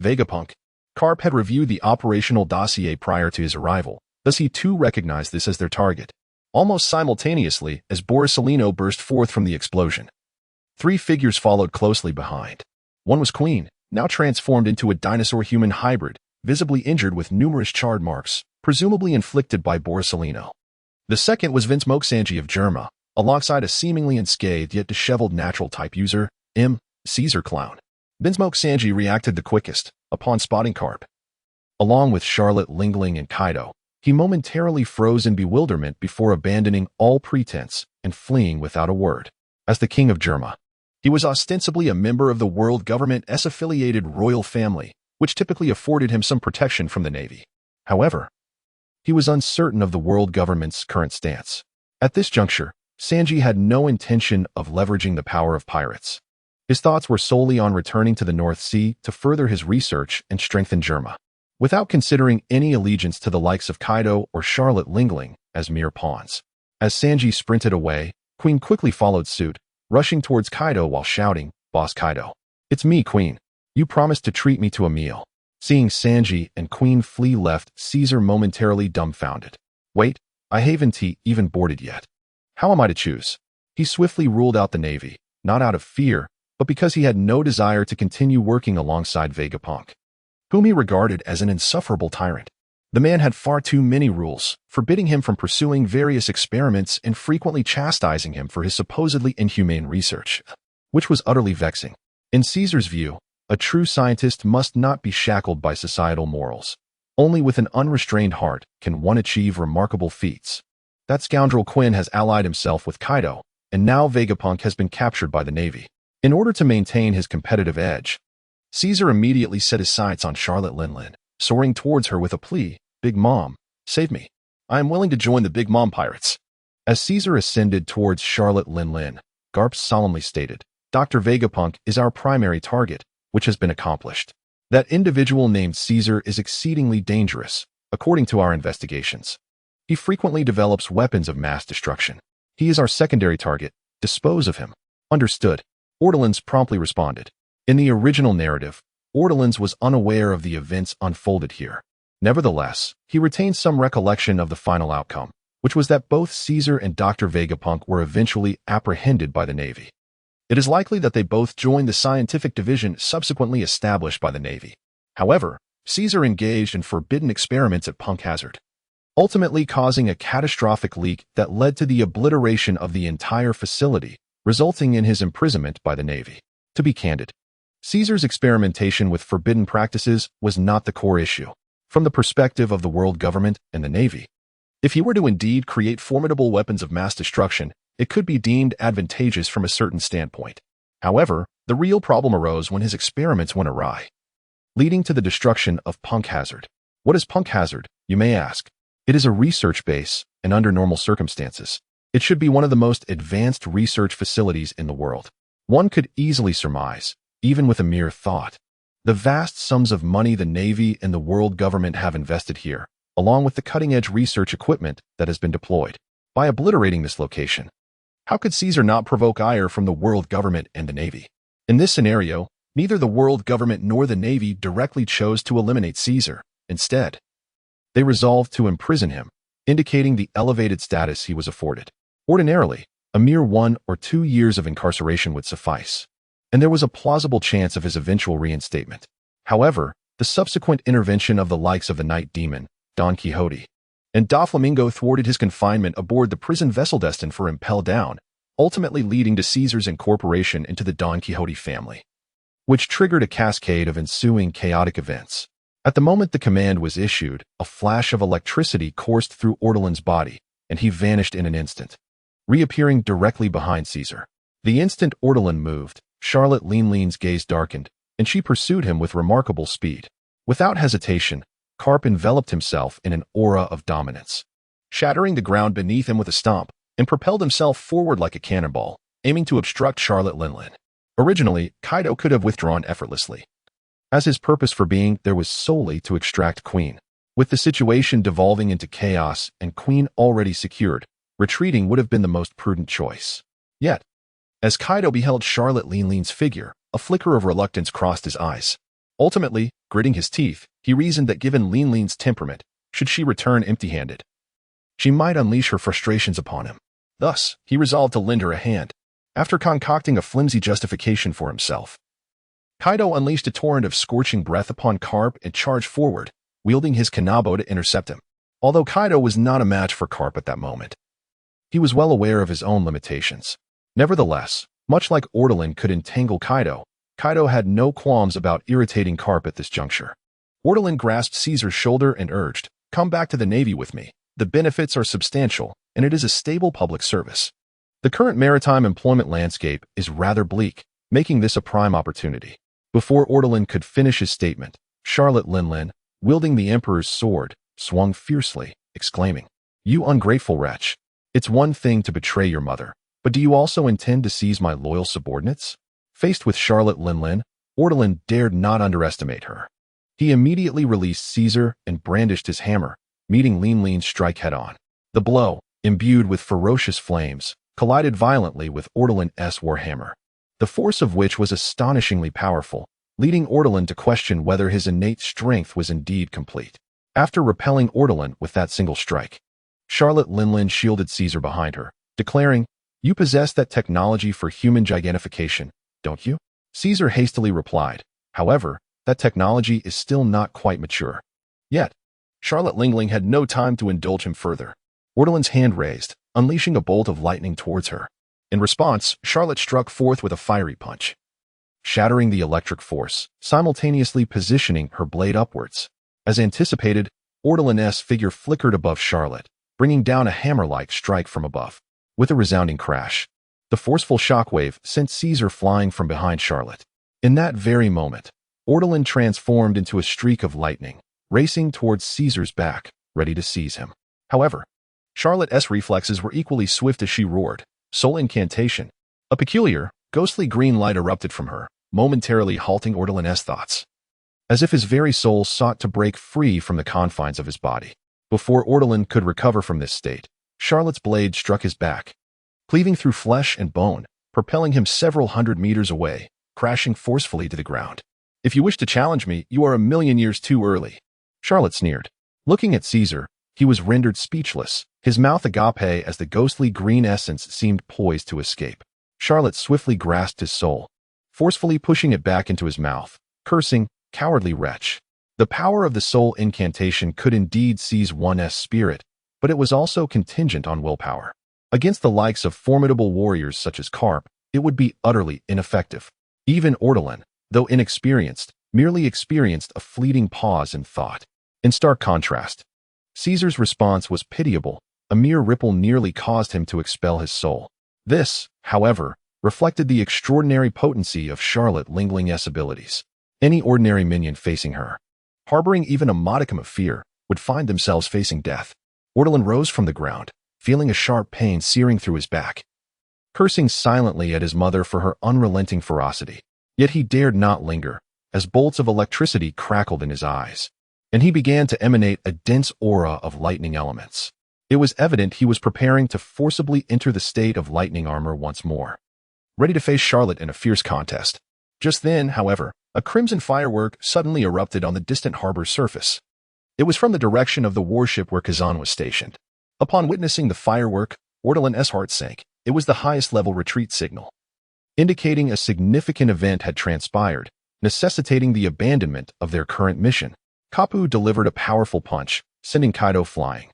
Vegapunk. Carp had reviewed the operational dossier prior to his arrival, thus he too recognized this as their target. Almost simultaneously as Borsalino burst forth from the explosion, three figures followed closely behind. One was Queen, now transformed into a dinosaur-human hybrid, visibly injured with numerous charred marks, presumably inflicted by Borsalino. The second was Vincent Sanji of Germa, alongside a seemingly unscathed yet disheveled natural-type user, Caesar Clown. Vincent Sanji reacted the quickest, upon spotting Carp. Along with Charlotte Lingling and Kaido, he momentarily froze in bewilderment before abandoning all pretense and fleeing without a word. As the King of Germa, he was ostensibly a member of the world government's affiliated royal family, which typically afforded him some protection from the Navy. However, he was uncertain of the world government's current stance. At this juncture, Sanji had no intention of leveraging the power of pirates. His thoughts were solely on returning to the North Sea to further his research and strengthen Germa, without considering any allegiance to the likes of Kaido or Charlotte Lingling as mere pawns. As Sanji sprinted away, Queen quickly followed suit, rushing towards Kaido while shouting, Boss Kaido. It's me, Queen. You promised to treat me to a meal. Seeing Sanji and Queen flee left Caesar momentarily dumbfounded. Wait, I haven't even boarded yet. How am I to choose? He swiftly ruled out the Navy, not out of fear, but because he had no desire to continue working alongside Vegapunk, whom he regarded as an insufferable tyrant. The man had far too many rules, forbidding him from pursuing various experiments and frequently chastising him for his supposedly inhumane research, which was utterly vexing. In Caesar's view, a true scientist must not be shackled by societal morals. Only with an unrestrained heart can one achieve remarkable feats. That scoundrel Quinn has allied himself with Kaido, and now Vegapunk has been captured by the Navy. In order to maintain his competitive edge, Caesar immediately set his sights on Charlotte Lin, soaring towards her with a plea, Big Mom, save me. I am willing to join the Big Mom pirates. As Caesar ascended towards Charlotte Lin, Garp solemnly stated, Dr. Vegapunk is our primary target, which has been accomplished. That individual named Caesar is exceedingly dangerous, according to our investigations. He frequently develops weapons of mass destruction. He is our secondary target. Dispose of him. Understood. Ortolans promptly responded. In the original narrative, Ortolans was unaware of the events unfolded here. Nevertheless, he retained some recollection of the final outcome, which was that both Caesar and Dr. Vegapunk were eventually apprehended by the Navy. It is likely that they both joined the scientific division subsequently established by the Navy. However, Caesar engaged in forbidden experiments at Punk Hazard, ultimately causing a catastrophic leak that led to the obliteration of the entire facility, resulting in his imprisonment by the Navy. To be candid, Caesar's experimentation with forbidden practices was not the core issue, from the perspective of the world government and the Navy. If he were to indeed create formidable weapons of mass destruction, it could be deemed advantageous from a certain standpoint. However, the real problem arose when his experiments went awry, leading to the destruction of Punk Hazard. What is Punk Hazard, you may ask? It is a research base, and under normal circumstances, it should be one of the most advanced research facilities in the world. One could easily surmise, even with a mere thought, the vast sums of money the Navy and the world government have invested here, along with the cutting-edge research equipment that has been deployed. By obliterating this location, how could Caesar not provoke ire from the world government and the Navy? In this scenario, neither the world government nor the Navy directly chose to eliminate Caesar. Instead, they resolved to imprison him, indicating the elevated status he was afforded. Ordinarily, a mere 1 or 2 years of incarceration would suffice, and there was a plausible chance of his eventual reinstatement. However, the subsequent intervention of the likes of the Night Demon, Don Quixote, and Doflamingo thwarted his confinement aboard the prison vessel destined for Impel Down, ultimately leading to Caesar's incorporation into the Don Quixote family, which triggered a cascade of ensuing chaotic events. At the moment the command was issued, a flash of electricity coursed through Ortolan's body, and he vanished in an instant, reappearing directly behind Caesar. The instant Ortolan moved, Charlotte Leanlean's gaze darkened, and she pursued him with remarkable speed. Without hesitation, Carp enveloped himself in an aura of dominance, shattering the ground beneath him with a stomp, and propelled himself forward like a cannonball, aiming to obstruct Charlotte Leanlean. Originally, Kaido could have withdrawn effortlessly, as his purpose for being there was solely to extract Queen. With the situation devolving into chaos and Queen already secured, retreating would have been the most prudent choice. Yet, as Kaido beheld Charlotte Leanlean's figure, a flicker of reluctance crossed his eyes. Ultimately, gritting his teeth, he reasoned that given Leanlean's temperament, should she return empty-handed, she might unleash her frustrations upon him. Thus, he resolved to lend her a hand. After concocting a flimsy justification for himself, Kaido unleashed a torrent of scorching breath upon Carp and charged forward, wielding his Kanabo to intercept him. Although Kaido was not a match for Carp at that moment, he was well aware of his own limitations. Nevertheless, much like Ortolan could entangle Kaido, Kaido had no qualms about irritating Carp at this juncture. Ortolan grasped Caesar's shoulder and urged, "Come back to the Navy with me. The benefits are substantial, and it is a stable public service. The current maritime employment landscape is rather bleak, making this a prime opportunity." Before Ortolan could finish his statement, Charlotte Leanlean, wielding the Emperor's sword, swung fiercely, exclaiming, "You ungrateful wretch! It's one thing to betray your mother, but do you also intend to seize my loyal subordinates?" Faced with Charlotte Leanlean, Ortolan dared not underestimate her. He immediately released Caesar and brandished his hammer, meeting Leanlean's strike head-on. The blow, imbued with ferocious flames, collided violently with Ortolan's warhammer, the force of which was astonishingly powerful, leading Ortolan to question whether his innate strength was indeed complete. After repelling Ortolan with that single strike, Charlotte Leanlean shielded Caesar behind her, declaring, "You possess that technology for human gigantification, don't you?" Caesar hastily replied, "However, that technology is still not quite mature." Yet, Charlotte Leanlean had no time to indulge him further. Ortolan's hand raised, unleashing a bolt of lightning towards her. In response, Charlotte struck forth with a fiery punch, shattering the electric force, simultaneously positioning her blade upwards. As anticipated, Ortolan's figure flickered above Charlotte, bringing down a hammer-like strike from above. With a resounding crash, the forceful shockwave sent Caesar flying from behind Charlotte. In that very moment, Ortolan transformed into a streak of lightning, racing towards Caesar's back, ready to seize him. However, Charlotte's reflexes were equally swift as she roared. Soul incantation. A peculiar, ghostly green light erupted from her, momentarily halting Ortolan's thoughts, as if his very soul sought to break free from the confines of his body. Before Ortolan could recover from this state, Charlotte's blade struck his back, cleaving through flesh and bone, propelling him several hundred meters away, crashing forcefully to the ground. "If you wish to challenge me, you are a million years too early," Charlotte sneered. Looking at Caesar, he was rendered speechless, his mouth agape as the ghostly green essence seemed poised to escape. Charlotte swiftly grasped his soul, forcefully pushing it back into his mouth, cursing, "Cowardly wretch." The power of the soul incantation could indeed seize one's spirit, but it was also contingent on willpower. Against the likes of formidable warriors such as Carp, it would be utterly ineffective. Even Ortolan, though inexperienced, merely experienced a fleeting pause in thought. In stark contrast, Caesar's response was pitiable. A mere ripple nearly caused him to expel his soul. This, however, reflected the extraordinary potency of Charlotte Lingling's abilities. Any ordinary minion facing her, harboring even a modicum of fear, would find themselves facing death. Ortolan rose from the ground, feeling a sharp pain searing through his back, cursing silently at his mother for her unrelenting ferocity. Yet he dared not linger, as bolts of electricity crackled in his eyes, and he began to emanate a dense aura of lightning elements. It was evident he was preparing to forcibly enter the state of lightning armor once more, ready to face Charlotte in a fierce contest. Just then, however, a crimson firework suddenly erupted on the distant harbor surface. It was from the direction of the warship where Kazan was stationed. Upon witnessing the firework, Ortolan's heart sank. It was the highest-level retreat signal, indicating a significant event had transpired, necessitating the abandonment of their current mission. Kapu delivered a powerful punch, sending Kaido flying,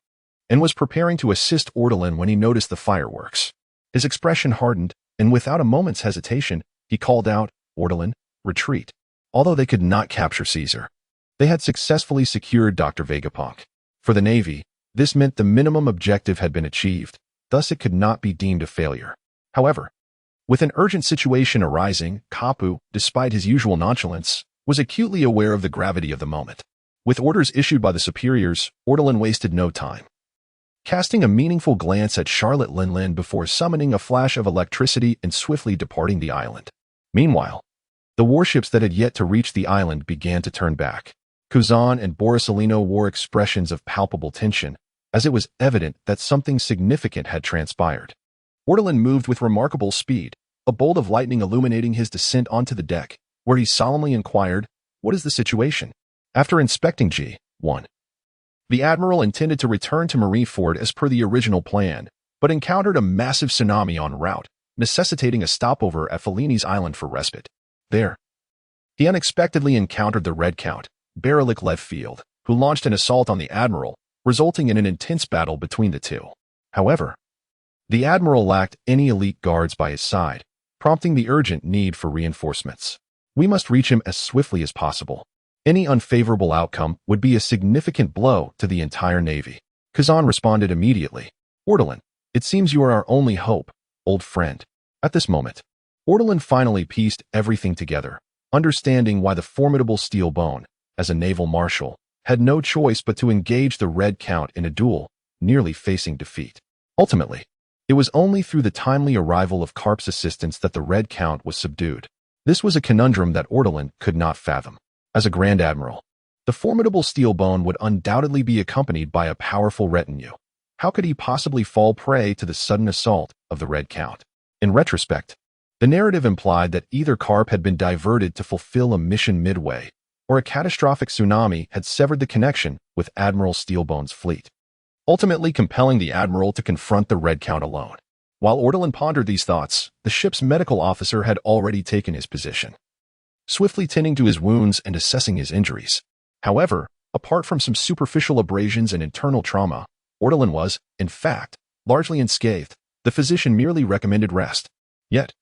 and was preparing to assist Ortolan when he noticed the fireworks. His expression hardened, and without a moment's hesitation, he called out, "Ortolan, retreat." Although they could not capture Caesar, they had successfully secured Dr. Vegapunk. For the Navy, this meant the minimum objective had been achieved, thus it could not be deemed a failure. However, with an urgent situation arising, Kapu, despite his usual nonchalance, was acutely aware of the gravity of the moment. With orders issued by the superiors, Ortolan wasted no time, casting a meaningful glance at Charlotte Linlin before summoning a flash of electricity and swiftly departing the island. Meanwhile, the warships that had yet to reach the island began to turn back. Kuzan and Borsalino wore expressions of palpable tension, as it was evident that something significant had transpired. Ortolan moved with remarkable speed, a bolt of lightning illuminating his descent onto the deck, where he solemnly inquired, "What is the situation?" After inspecting G1, the Admiral intended to return to Marineford as per the original plan, but encountered a massive tsunami en route, necessitating a stopover at Fellini's Island for respite. There, he unexpectedly encountered the Red Count, Barolik Levfield, who launched an assault on the Admiral, resulting in an intense battle between the two. However, the Admiral lacked any elite guards by his side, prompting the urgent need for reinforcements. "We must reach him as swiftly as possible. Any unfavorable outcome would be a significant blow to the entire Navy." Kazan responded immediately, "Ortolan, it seems you are our only hope, old friend." At this moment, Ortolan finally pieced everything together, understanding why the formidable Steel Bone, as a naval marshal, had no choice but to engage the Red Count in a duel, nearly facing defeat. Ultimately, it was only through the timely arrival of Carp's assistance that the Red Count was subdued. This was a conundrum that Ortolan could not fathom. As a Grand Admiral, the formidable Steel Bone would undoubtedly be accompanied by a powerful retinue. How could he possibly fall prey to the sudden assault of the Red Count? In retrospect, the narrative implied that either Carp had been diverted to fulfill a mission midway, or a catastrophic tsunami had severed the connection with Admiral Steelbone's fleet, ultimately compelling the Admiral to confront the Red Count alone. While Ortolan pondered these thoughts, the ship's medical officer had already taken his position, swiftly tending to his wounds and assessing his injuries. However, apart from some superficial abrasions and internal trauma, Ortolan was, in fact, largely unscathed. The physician merely recommended rest. Yet,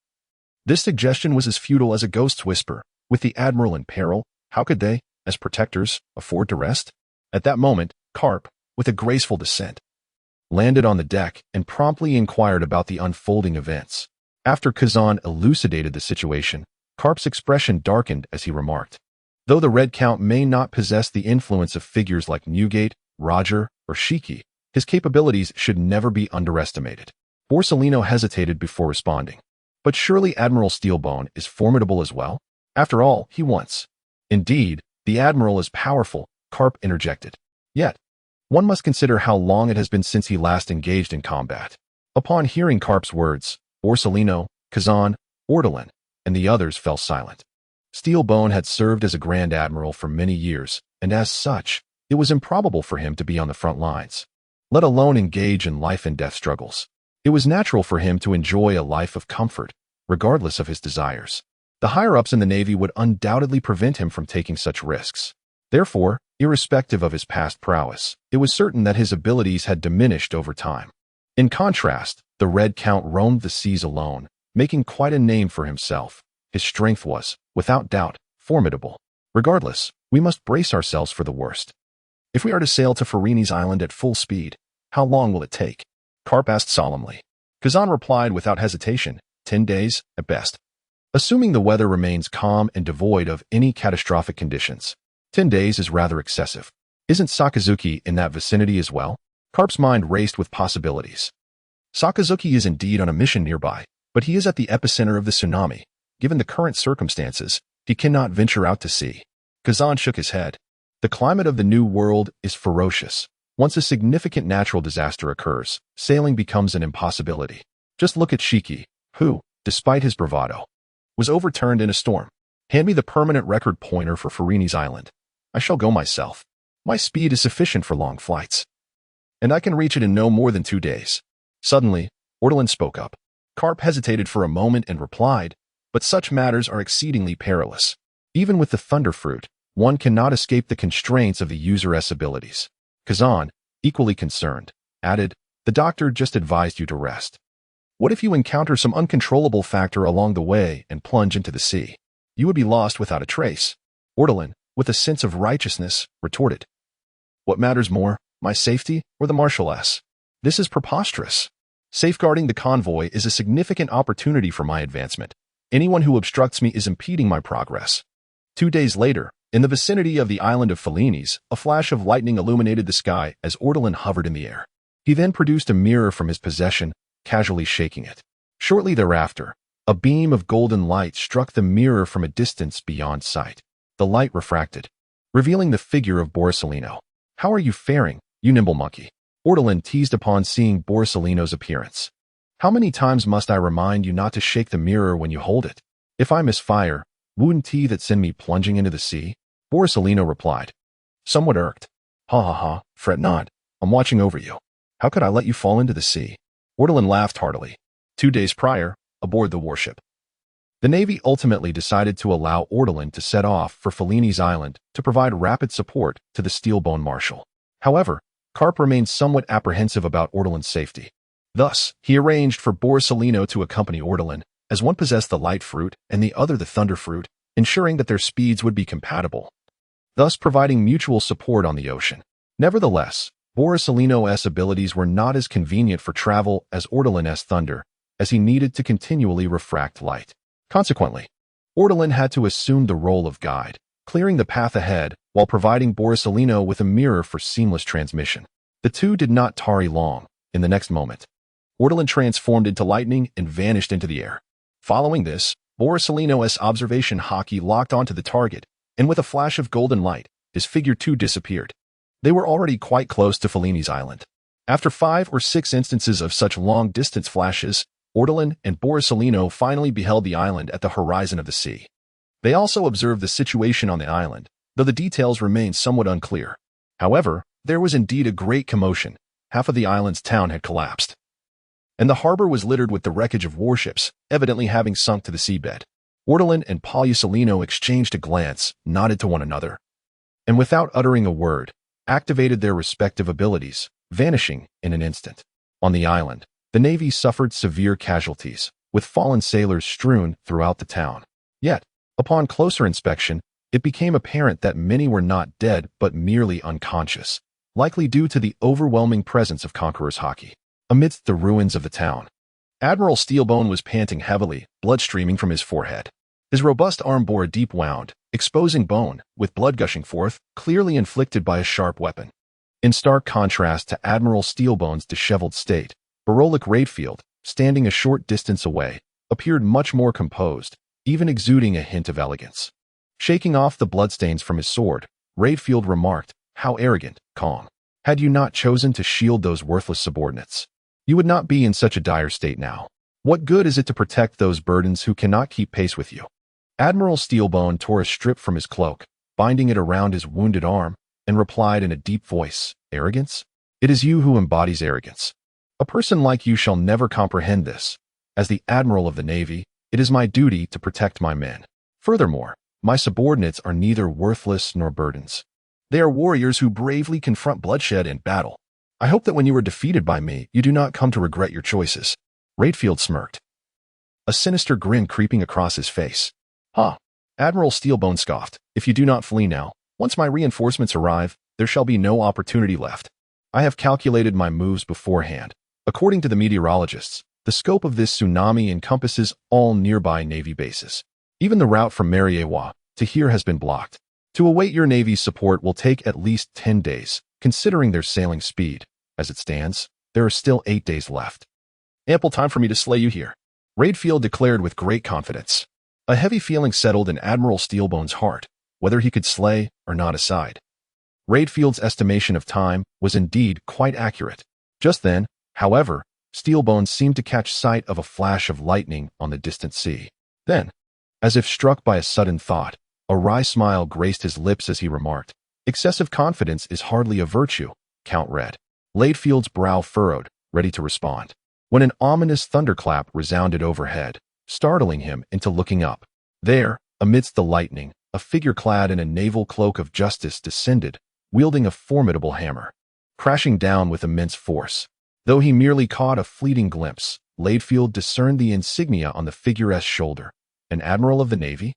this suggestion was as futile as a ghost's whisper. With the Admiral in peril, how could they, as protectors, afford to rest? At that moment, Carp, with a graceful descent, landed on the deck and promptly inquired about the unfolding events. After Kazan elucidated the situation, Carp's expression darkened as he remarked, "Though the Red Count may not possess the influence of figures like Newgate, Roger, or Shiki, his capabilities should never be underestimated." Borsalino hesitated before responding. "But surely Admiral Steelbone is formidable as well? After all, he once—" "Indeed, the Admiral is powerful," Carp interjected. "Yet, one must consider how long it has been since he last engaged in combat." Upon hearing Carp's words, Borsalino, Kazan, Ortolan, and the others fell silent. Steelbone had served as a Grand Admiral for many years, and as such, it was improbable for him to be on the front lines, let alone engage in life-and-death struggles. It was natural for him to enjoy a life of comfort, regardless of his desires. The higher-ups in the Navy would undoubtedly prevent him from taking such risks. Therefore, irrespective of his past prowess, it was certain that his abilities had diminished over time. In contrast, the Red Count roamed the seas alone, making quite a name for himself. His strength was, without doubt, formidable. Regardless, we must brace ourselves for the worst. If we are to sail to Farini's Island at full speed, how long will it take? Karp asked solemnly. Kazan replied without hesitation, 10 days, at best. Assuming the weather remains calm and devoid of any catastrophic conditions, 10 days is rather excessive. Isn't Sakazuki in that vicinity as well? Karp's mind raced with possibilities. Sakazuki is indeed on a mission nearby, but he is at the epicenter of the tsunami. Given the current circumstances, he cannot venture out to sea. Kazan shook his head. The climate of the New World is ferocious. Once a significant natural disaster occurs, sailing becomes an impossibility. Just look at Shiki, who, despite his bravado, was overturned in a storm. Hand me the permanent record pointer for Farini's Island. I shall go myself. My speed is sufficient for long flights, and I can reach it in no more than 2 days. Suddenly, Ortolan spoke up. Karp hesitated for a moment and replied, but such matters are exceedingly perilous. Even with the Thunder Fruit, one cannot escape the constraints of the user's abilities. Kazan, equally concerned, added, the doctor just advised you to rest. What if you encounter some uncontrollable factor along the way and plunge into the sea? You would be lost without a trace. Ortolan, with a sense of righteousness, retorted. What matters more, my safety or the Marshalless? This is preposterous. Safeguarding the convoy is a significant opportunity for my advancement. Anyone who obstructs me is impeding my progress. 2 days later, in the vicinity of the island of Fellini's, a flash of lightning illuminated the sky as Ortolan hovered in the air. He then produced a mirror from his possession, casually shaking it. Shortly thereafter, a beam of golden light struck the mirror from a distance beyond sight. The light refracted, revealing the figure of Borsalino. How are you faring, you nimble monkey? Ortolan teased upon seeing Borsalino's appearance. How many times must I remind you not to shake the mirror when you hold it? If I misfire, wouldn't he that send me plunging into the sea? Borsalino replied, somewhat irked. Ha ha ha, fret not, I'm watching over you. How could I let you fall into the sea? Ortolan laughed heartily. 2 days prior, aboard the warship, the Navy ultimately decided to allow Ortolan to set off for Fellini's Island to provide rapid support to the Steelbone Marshal. However, Karp remained somewhat apprehensive about Ortolan's safety. Thus, he arranged for Borsalino to accompany Ortolan, as one possessed the Light Fruit and the other the Thunder Fruit, ensuring that their speeds would be compatible, thus providing mutual support on the ocean. Nevertheless, Borsalino's abilities were not as convenient for travel as Ortolan's Thunder, as he needed to continually refract light. Consequently, Ortolan had to assume the role of guide, clearing the path ahead while providing Borsalino with a mirror for seamless transmission. The two did not tarry long. In the next moment, Ortolan transformed into lightning and vanished into the air. Following this, Borsalino's observation hockey locked onto the target, and with a flash of golden light, his figure too disappeared. They were already quite close to Fellini's Island. After 5 or 6 instances of such long-distance flashes, Ortolan and Borsalino finally beheld the island at the horizon of the sea. They also observed the situation on the island, though the details remained somewhat unclear. However, there was indeed a great commotion. Half of the island's town had collapsed, and the harbor was littered with the wreckage of warships, evidently having sunk to the seabed. Ortolan and Pollusolino exchanged a glance, nodded to one another, and without uttering a word, activated their respective abilities, vanishing in an instant. On the island, the Navy suffered severe casualties, with fallen sailors strewn throughout the town. Yet, upon closer inspection, it became apparent that many were not dead but merely unconscious, likely due to the overwhelming presence of Conqueror's hockey. Amidst the ruins of the town, Admiral Steelbone was panting heavily, blood streaming from his forehead. His robust arm bore a deep wound, exposing bone, with blood gushing forth, clearly inflicted by a sharp weapon. In stark contrast to Admiral Steelbone's disheveled state, Barolik Radefield, standing a short distance away, appeared much more composed, even exuding a hint of elegance. Shaking off the bloodstains from his sword, Radefield remarked, how arrogant, calm. Had you not chosen to shield those worthless subordinates, you would not be in such a dire state now. What good is it to protect those burdens who cannot keep pace with you? Admiral Steelbone tore a strip from his cloak, binding it around his wounded arm, and replied in a deep voice, "Arrogance? It is you who embodies arrogance. A person like you shall never comprehend this. As the Admiral of the Navy, it is my duty to protect my men. Furthermore, my subordinates are neither worthless nor burdens. They are warriors who bravely confront bloodshed in battle. I hope that when you are defeated by me, you do not come to regret your choices." Radefield smirked, a sinister grin creeping across his face. "Ha!" Admiral Steelbone scoffed. "If you do not flee now, once my reinforcements arrive, there shall be no opportunity left. I have calculated my moves beforehand. According to the meteorologists, the scope of this tsunami encompasses all nearby Navy bases. Even the route from Mariewa to here has been blocked. To await your Navy's support will take at least 10 days, considering their sailing speed. As it stands, there are still 8 days left. Ample time for me to slay you here," Radefield declared with great confidence. A heavy feeling settled in Admiral Steelbone's heart, whether he could slay or not aside. Radefield's estimation of time was indeed quite accurate. Just then, however, Steelbone seemed to catch sight of a flash of lightning on the distant sea. Then, as if struck by a sudden thought, a wry smile graced his lips as he remarked, "Excessive confidence is hardly a virtue, Count Red." Ladefield's brow furrowed, ready to respond, when an ominous thunderclap resounded overhead, startling him into looking up. There, amidst the lightning, a figure clad in a naval cloak of justice descended, wielding a formidable hammer, crashing down with immense force. Though he merely caught a fleeting glimpse, Ladefield discerned the insignia on the figure's shoulder. An Admiral of the Navy?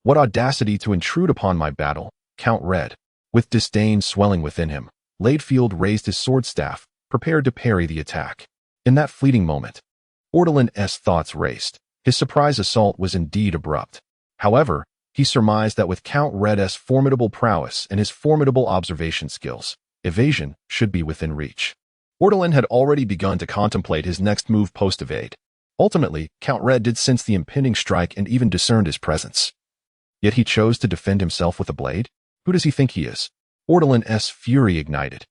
What audacity to intrude upon my battle, Count Red. With disdain swelling within him, Ladefield raised his sword staff, prepared to parry the attack. In that fleeting moment, Ortolan's thoughts raced. His surprise assault was indeed abrupt. However, he surmised that with Count Red's formidable prowess and his formidable observation skills, evasion should be within reach. Ortolan had already begun to contemplate his next move post-evade. Ultimately, Count Red did sense the impending strike and even discerned his presence. Yet he chose to defend himself with a blade? Who does he think he is? Ortolan's fury ignited.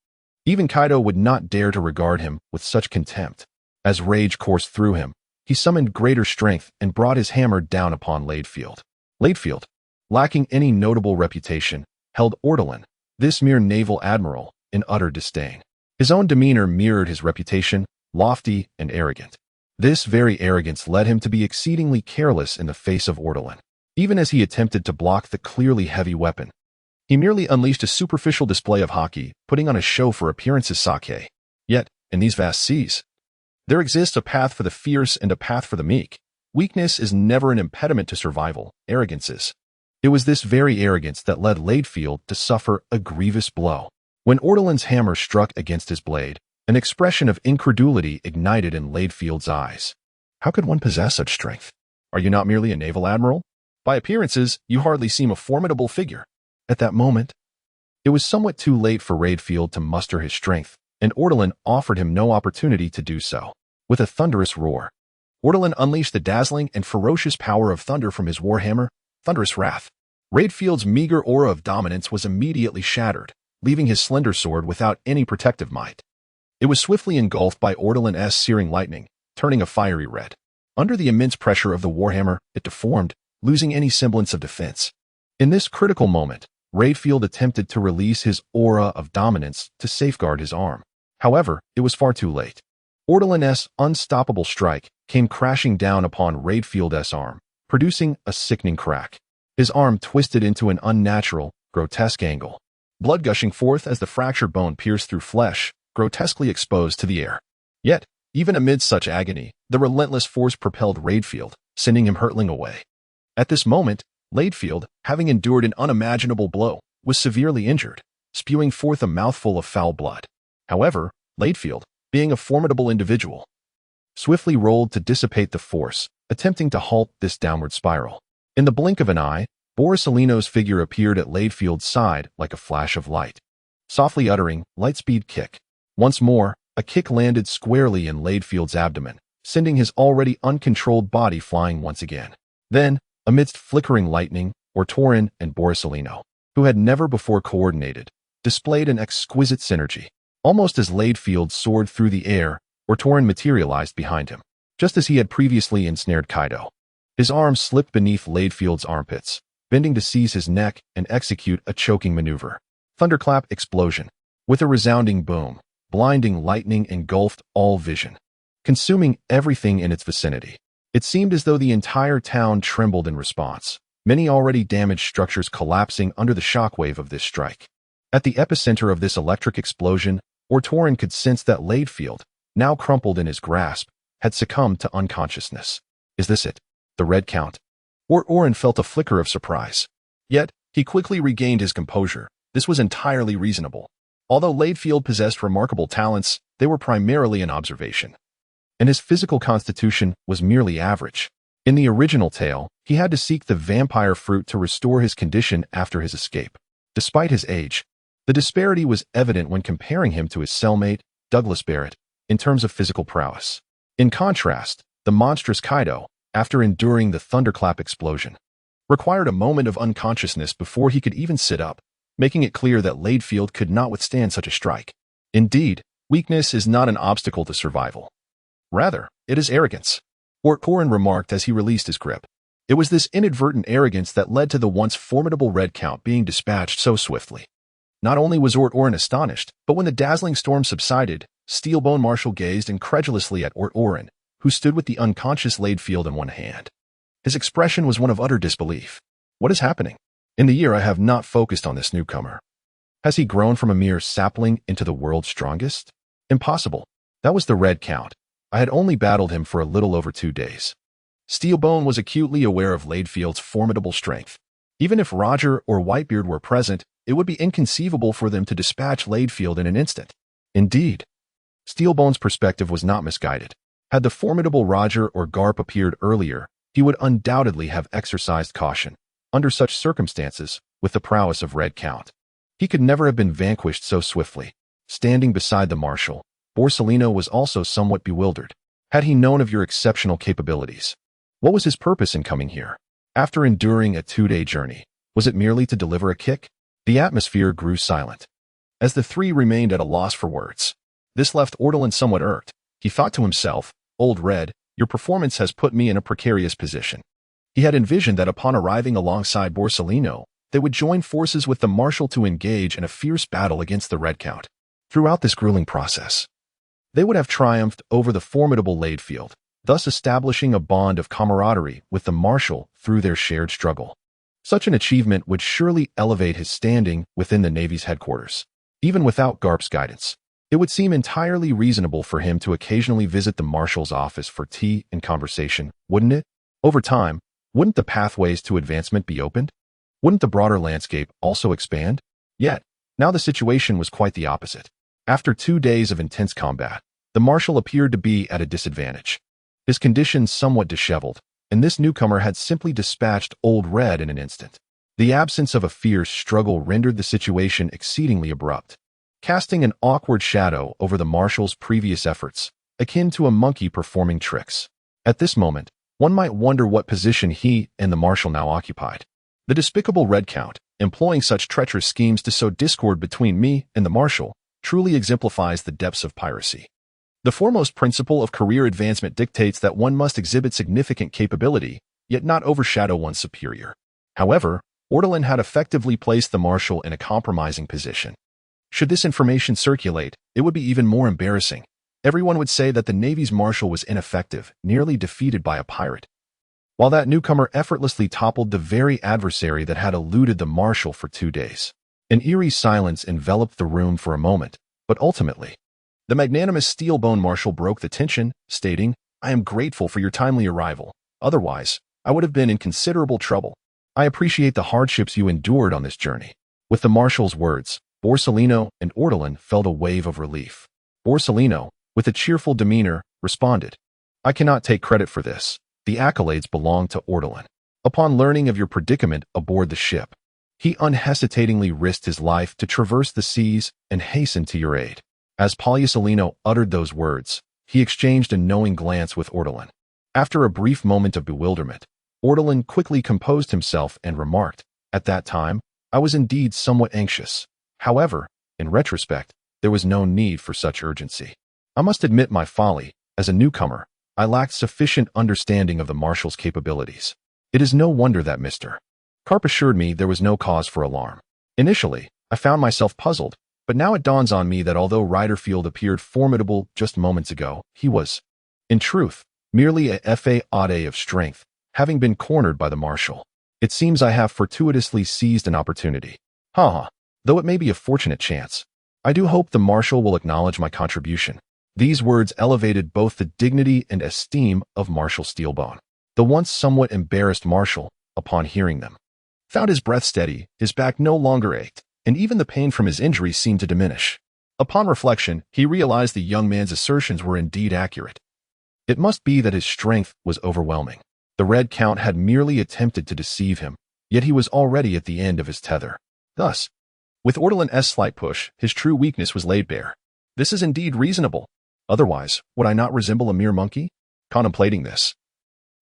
Even Kaido would not dare to regard him with such contempt. As rage coursed through him, he summoned greater strength and brought his hammer down upon Ladefield. Ladefield, lacking any notable reputation, held Ortolan, this mere naval admiral, in utter disdain. His own demeanor mirrored his reputation, lofty and arrogant. This very arrogance led him to be exceedingly careless in the face of Ortolan. Even as he attempted to block the clearly heavy weapon, he merely unleashed a superficial display of haki, putting on a show for appearance's sake. Yet, in these vast seas, there exists a path for the fierce and a path for the meek. Weakness is never an impediment to survival, arrogance is. It was this very arrogance that led Ladefield to suffer a grievous blow. When Ortolan's hammer struck against his blade, an expression of incredulity ignited in Ladefield's eyes. How could one possess such strength? Are you not merely a naval admiral? By appearances, you hardly seem a formidable figure. At that moment, it was somewhat too late for Radefield to muster his strength, and Ortolan offered him no opportunity to do so. With a thunderous roar, Ortolan unleashed the dazzling and ferocious power of thunder from his warhammer, Thunderous Wrath. Radefield's meager aura of dominance was immediately shattered, leaving his slender sword without any protective might. It was swiftly engulfed by Ortolan's searing lightning, turning a fiery red. Under the immense pressure of the warhammer, it deformed, losing any semblance of defense. In this critical moment, Radefield attempted to release his aura of dominance to safeguard his arm. However, it was far too late. Ortolan's unstoppable strike came crashing down upon Radefield's arm, producing a sickening crack. His arm twisted into an unnatural, grotesque angle, blood gushing forth as the fractured bone pierced through flesh, grotesquely exposed to the air. Yet, even amid such agony, the relentless force propelled Radefield, sending him hurtling away. At this moment, Ladefield, having endured an unimaginable blow, was severely injured, spewing forth a mouthful of foul blood. However, Ladefield, being a formidable individual, swiftly rolled to dissipate the force, attempting to halt this downward spiral. In the blink of an eye, Borsalino's figure appeared at Ladefield's side like a flash of light, softly uttering, "Lightspeed kick." Once more, a kick landed squarely in Ladefield's abdomen, sending his already uncontrolled body flying once again. Then, amidst flickering lightning, Ortoran and Borsalino, who had never before coordinated, displayed an exquisite synergy. Almost as Ladefield soared through the air, Ortoran materialized behind him. just as he had previously ensnared Kaido. His arms slipped beneath Ladefield's armpits, bending to seize his neck and execute a choking maneuver. Thunderclap explosion. With a resounding boom, blinding lightning engulfed all vision, consuming everything in its vicinity. It seemed as though the entire town trembled in response, many already damaged structures collapsing under the shockwave of this strike. At the epicenter of this electric explosion, Ortoran could sense that Ladefield, now crumpled in his grasp, had succumbed to unconsciousness. Is this it? The Red Count? Ortoran felt a flicker of surprise. Yet, he quickly regained his composure. This was entirely reasonable. Although Ladefield possessed remarkable talents, they were primarily an observation, and his physical constitution was merely average. In the original tale, he had to seek the vampire fruit to restore his condition after his escape. Despite his age, the disparity was evident when comparing him to his cellmate, Douglas Barrett, in terms of physical prowess. In contrast, the monstrous Kaido, after enduring the thunderclap explosion, required a moment of unconsciousness before he could even sit up, making it clear that Ladefield could not withstand such a strike. Indeed, weakness is not an obstacle to survival. Rather, it is arrogance, Ortoran remarked as he released his grip. It was this inadvertent arrogance that led to the once formidable Red Count being dispatched so swiftly. Not only was Ortoran astonished, but when the dazzling storm subsided, Steelbone Marshall gazed incredulously at Ortoran, who stood with the unconscious Ladefield in one hand. His expression was one of utter disbelief. What is happening? In the year I have not focused on this newcomer. Has he grown from a mere sapling into the world's strongest? Impossible. That was the Red Count. I had only battled him for a little over 2 days. Steelbone was acutely aware of Ladefield's formidable strength. Even if Roger or Whitebeard were present, it would be inconceivable for them to dispatch Ladefield in an instant. Indeed, Steelbone's perspective was not misguided. Had the formidable Roger or Garp appeared earlier, he would undoubtedly have exercised caution. Under such circumstances, with the prowess of Red Count, he could never have been vanquished so swiftly. Standing beside the marshal, Borsellino was also somewhat bewildered. Had he known of your exceptional capabilities? What was his purpose in coming here? After enduring a 2-day journey, was it merely to deliver a kick? The atmosphere grew silent, as the three remained at a loss for words. This left Ortolan somewhat irked. He thought to himself, Old Red, your performance has put me in a precarious position. He had envisioned that upon arriving alongside Borsellino, they would join forces with the Marshal to engage in a fierce battle against the Red Count. Throughout this grueling process, they would have triumphed over the formidable Ladefield, thus establishing a bond of camaraderie with the Marshal through their shared struggle. Such an achievement would surely elevate his standing within the Navy's headquarters. Even without Garp's guidance, it would seem entirely reasonable for him to occasionally visit the Marshal's office for tea and conversation, wouldn't it? Over time, wouldn't the pathways to advancement be opened? Wouldn't the broader landscape also expand? Yet, now the situation was quite the opposite. After 2 days of intense combat, the Marshal appeared to be at a disadvantage. His condition somewhat disheveled, and this newcomer had simply dispatched Old Red in an instant. The absence of a fierce struggle rendered the situation exceedingly abrupt, casting an awkward shadow over the Marshal's previous efforts, akin to a monkey performing tricks. At this moment, one might wonder what position he and the Marshal now occupied. The despicable Red Count, employing such treacherous schemes to sow discord between me and the Marshal, truly exemplifies the depths of piracy. The foremost principle of career advancement dictates that one must exhibit significant capability, yet not overshadow one's superior. However, Ortolan had effectively placed the Marshal in a compromising position. Should this information circulate, it would be even more embarrassing. Everyone would say that the Navy's Marshal was ineffective, nearly defeated by a pirate, while that newcomer effortlessly toppled the very adversary that had eluded the Marshal for 2 days. An eerie silence enveloped the room for a moment, but ultimately, the magnanimous Steelbone Marshal broke the tension, stating, I am grateful for your timely arrival. Otherwise, I would have been in considerable trouble. I appreciate the hardships you endured on this journey. With the Marshal's words, Borsellino and Ortolan felt a wave of relief. Borsellino, with a cheerful demeanor, responded, I cannot take credit for this. The accolades belong to Ortolan. Upon learning of your predicament aboard the ship, he unhesitatingly risked his life to traverse the seas and hasten to your aid. As Poliusolino uttered those words, he exchanged a knowing glance with Ortolan. After a brief moment of bewilderment, Ortolan quickly composed himself and remarked, At that time, I was indeed somewhat anxious. However, in retrospect, there was no need for such urgency. I must admit my folly. As a newcomer, I lacked sufficient understanding of the Marshal's capabilities. It is no wonder that Mr. Karp assured me there was no cause for alarm. Initially, I found myself puzzled, but now it dawns on me that although Riderfield appeared formidable just moments ago, he was, in truth, merely a fa of strength, having been cornered by the Marshal. It seems I have fortuitously seized an opportunity. Though it may be a fortunate chance. I do hope the Marshal will acknowledge my contribution. These words elevated both the dignity and esteem of Marshal Steelbone. The once somewhat embarrassed Marshal, upon hearing them, found his breath steady, his back no longer ached, and even the pain from his injury seemed to diminish. Upon reflection, he realized the young man's assertions were indeed accurate. It must be that his strength was overwhelming. The Red Count had merely attempted to deceive him, yet he was already at the end of his tether. Thus, with Ortolan's slight push, his true weakness was laid bare. This is indeed reasonable. Otherwise, would I not resemble a mere monkey? Contemplating this,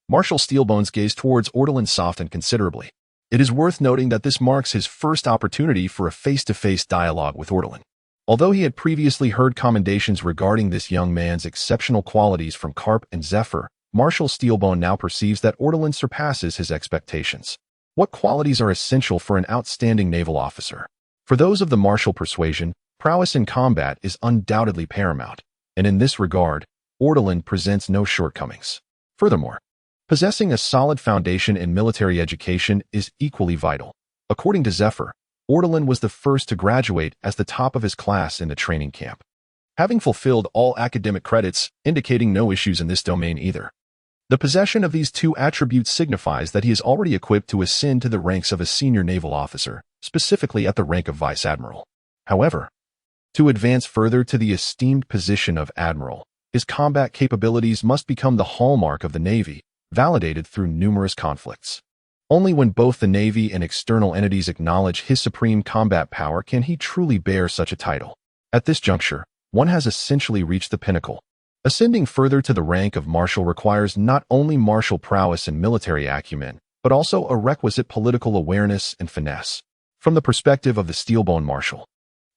Marshal Steelbone's gaze towards Ortolan softened considerably. It is worth noting that this marks his first opportunity for a face-to-face dialogue with Ortolan. Although he had previously heard commendations regarding this young man's exceptional qualities from Karp and Zephyr, Marshal Steelbone now perceives that Ortolan surpasses his expectations. What qualities are essential for an outstanding naval officer? For those of the martial persuasion, prowess in combat is undoubtedly paramount, and in this regard, Ortolan presents no shortcomings. Furthermore, possessing a solid foundation in military education is equally vital. According to Zephyr, Ortolan was the first to graduate as the top of his class in the training camp, having fulfilled all academic credits, indicating no issues in this domain either. The possession of these two attributes signifies that he is already equipped to ascend to the ranks of a senior naval officer, specifically at the rank of Vice Admiral. However, to advance further to the esteemed position of Admiral, his combat capabilities must become the hallmark of the Navy, validated through numerous conflicts. Only when both the Navy and external entities acknowledge his supreme combat power can he truly bear such a title. At this juncture, one has essentially reached the pinnacle. Ascending further to the rank of Marshal requires not only martial prowess and military acumen, but also a requisite political awareness and finesse. From the perspective of the Steelbone Marshal,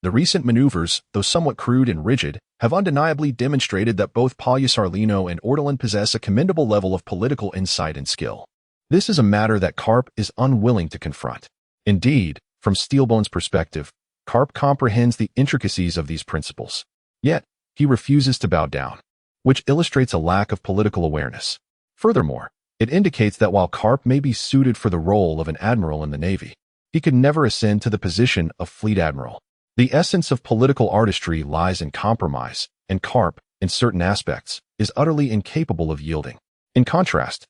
the recent maneuvers, though somewhat crude and rigid, have undeniably demonstrated that both Pagliasarlino and Ortolan possess a commendable level of political insight and skill. This is a matter that Karp is unwilling to confront. Indeed, from Steelbone's perspective, Karp comprehends the intricacies of these principles. Yet, he refuses to bow down, which illustrates a lack of political awareness. Furthermore, it indicates that while Karp may be suited for the role of an admiral in the Navy, he could never ascend to the position of fleet admiral. The essence of political artistry lies in compromise, and Karp, in certain aspects, is utterly incapable of yielding. In contrast,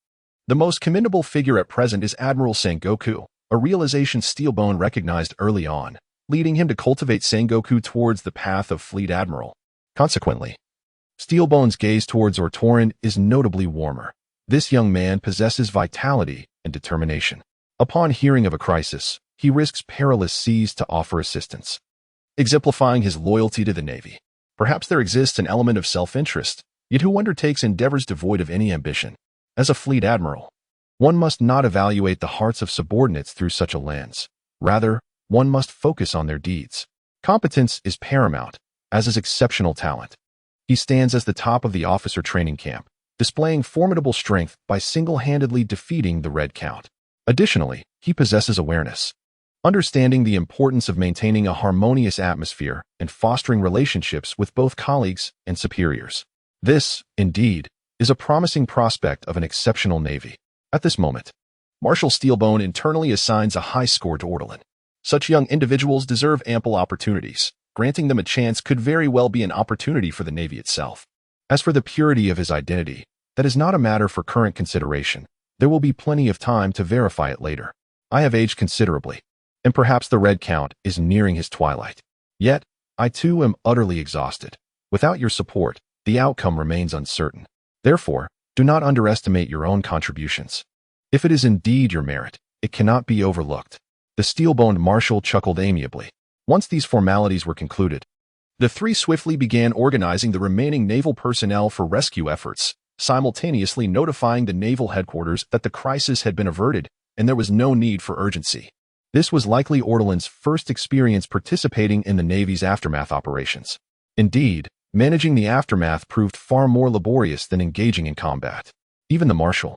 the most commendable figure at present is Admiral Sengoku, a realization Steelbone recognized early on, leading him to cultivate Sengoku towards the path of fleet admiral. Consequently, Steelbone's gaze towards Ortolan is notably warmer. This young man possesses vitality and determination. Upon hearing of a crisis, he risks perilous seas to offer assistance, exemplifying his loyalty to the Navy. Perhaps there exists an element of self-interest, yet who undertakes endeavors devoid of any ambition? As a fleet admiral, one must not evaluate the hearts of subordinates through such a lens. Rather, one must focus on their deeds. Competence is paramount, as is exceptional talent. He stands as the top of the officer training camp, displaying formidable strength by single-handedly defeating the Red Count. Additionally, he possesses awareness, understanding the importance of maintaining a harmonious atmosphere and fostering relationships with both colleagues and superiors. This, indeed, is a promising prospect of an exceptional Navy. At this moment, Marshal Steelbone internally assigns a high score to Ortolan. Such young individuals deserve ample opportunities. Granting them a chance could very well be an opportunity for the Navy itself. As for the purity of his identity, that is not a matter for current consideration. There will be plenty of time to verify it later. I have aged considerably, and perhaps the Red Count is nearing his twilight. Yet, I too am utterly exhausted. Without your support, the outcome remains uncertain. Therefore, do not underestimate your own contributions. If it is indeed your merit, it cannot be overlooked. The steel-boned Marshal chuckled amiably. Once these formalities were concluded, the three swiftly began organizing the remaining naval personnel for rescue efforts, simultaneously notifying the naval headquarters that the crisis had been averted and there was no need for urgency. This was likely Ortolan's first experience participating in the Navy's aftermath operations. Indeed, Managing the aftermath proved far more laborious than engaging in combat. Even the marshal,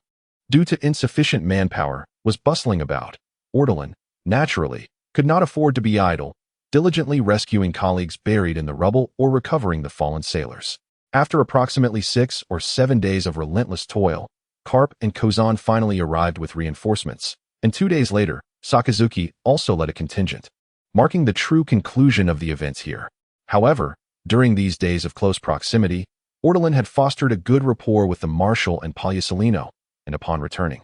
due to insufficient manpower, was bustling about. Ortolan, naturally, could not afford to be idle, diligently rescuing colleagues buried in the rubble or recovering the fallen sailors. After approximately 6 or 7 days of relentless toil, Karp and Kozan finally arrived with reinforcements, and 2 days later, Sakazuki also led a contingent, marking the true conclusion of the events here. However, during these days of close proximity, Ortolan had fostered a good rapport with the marshal and Palyasolino, and upon returning,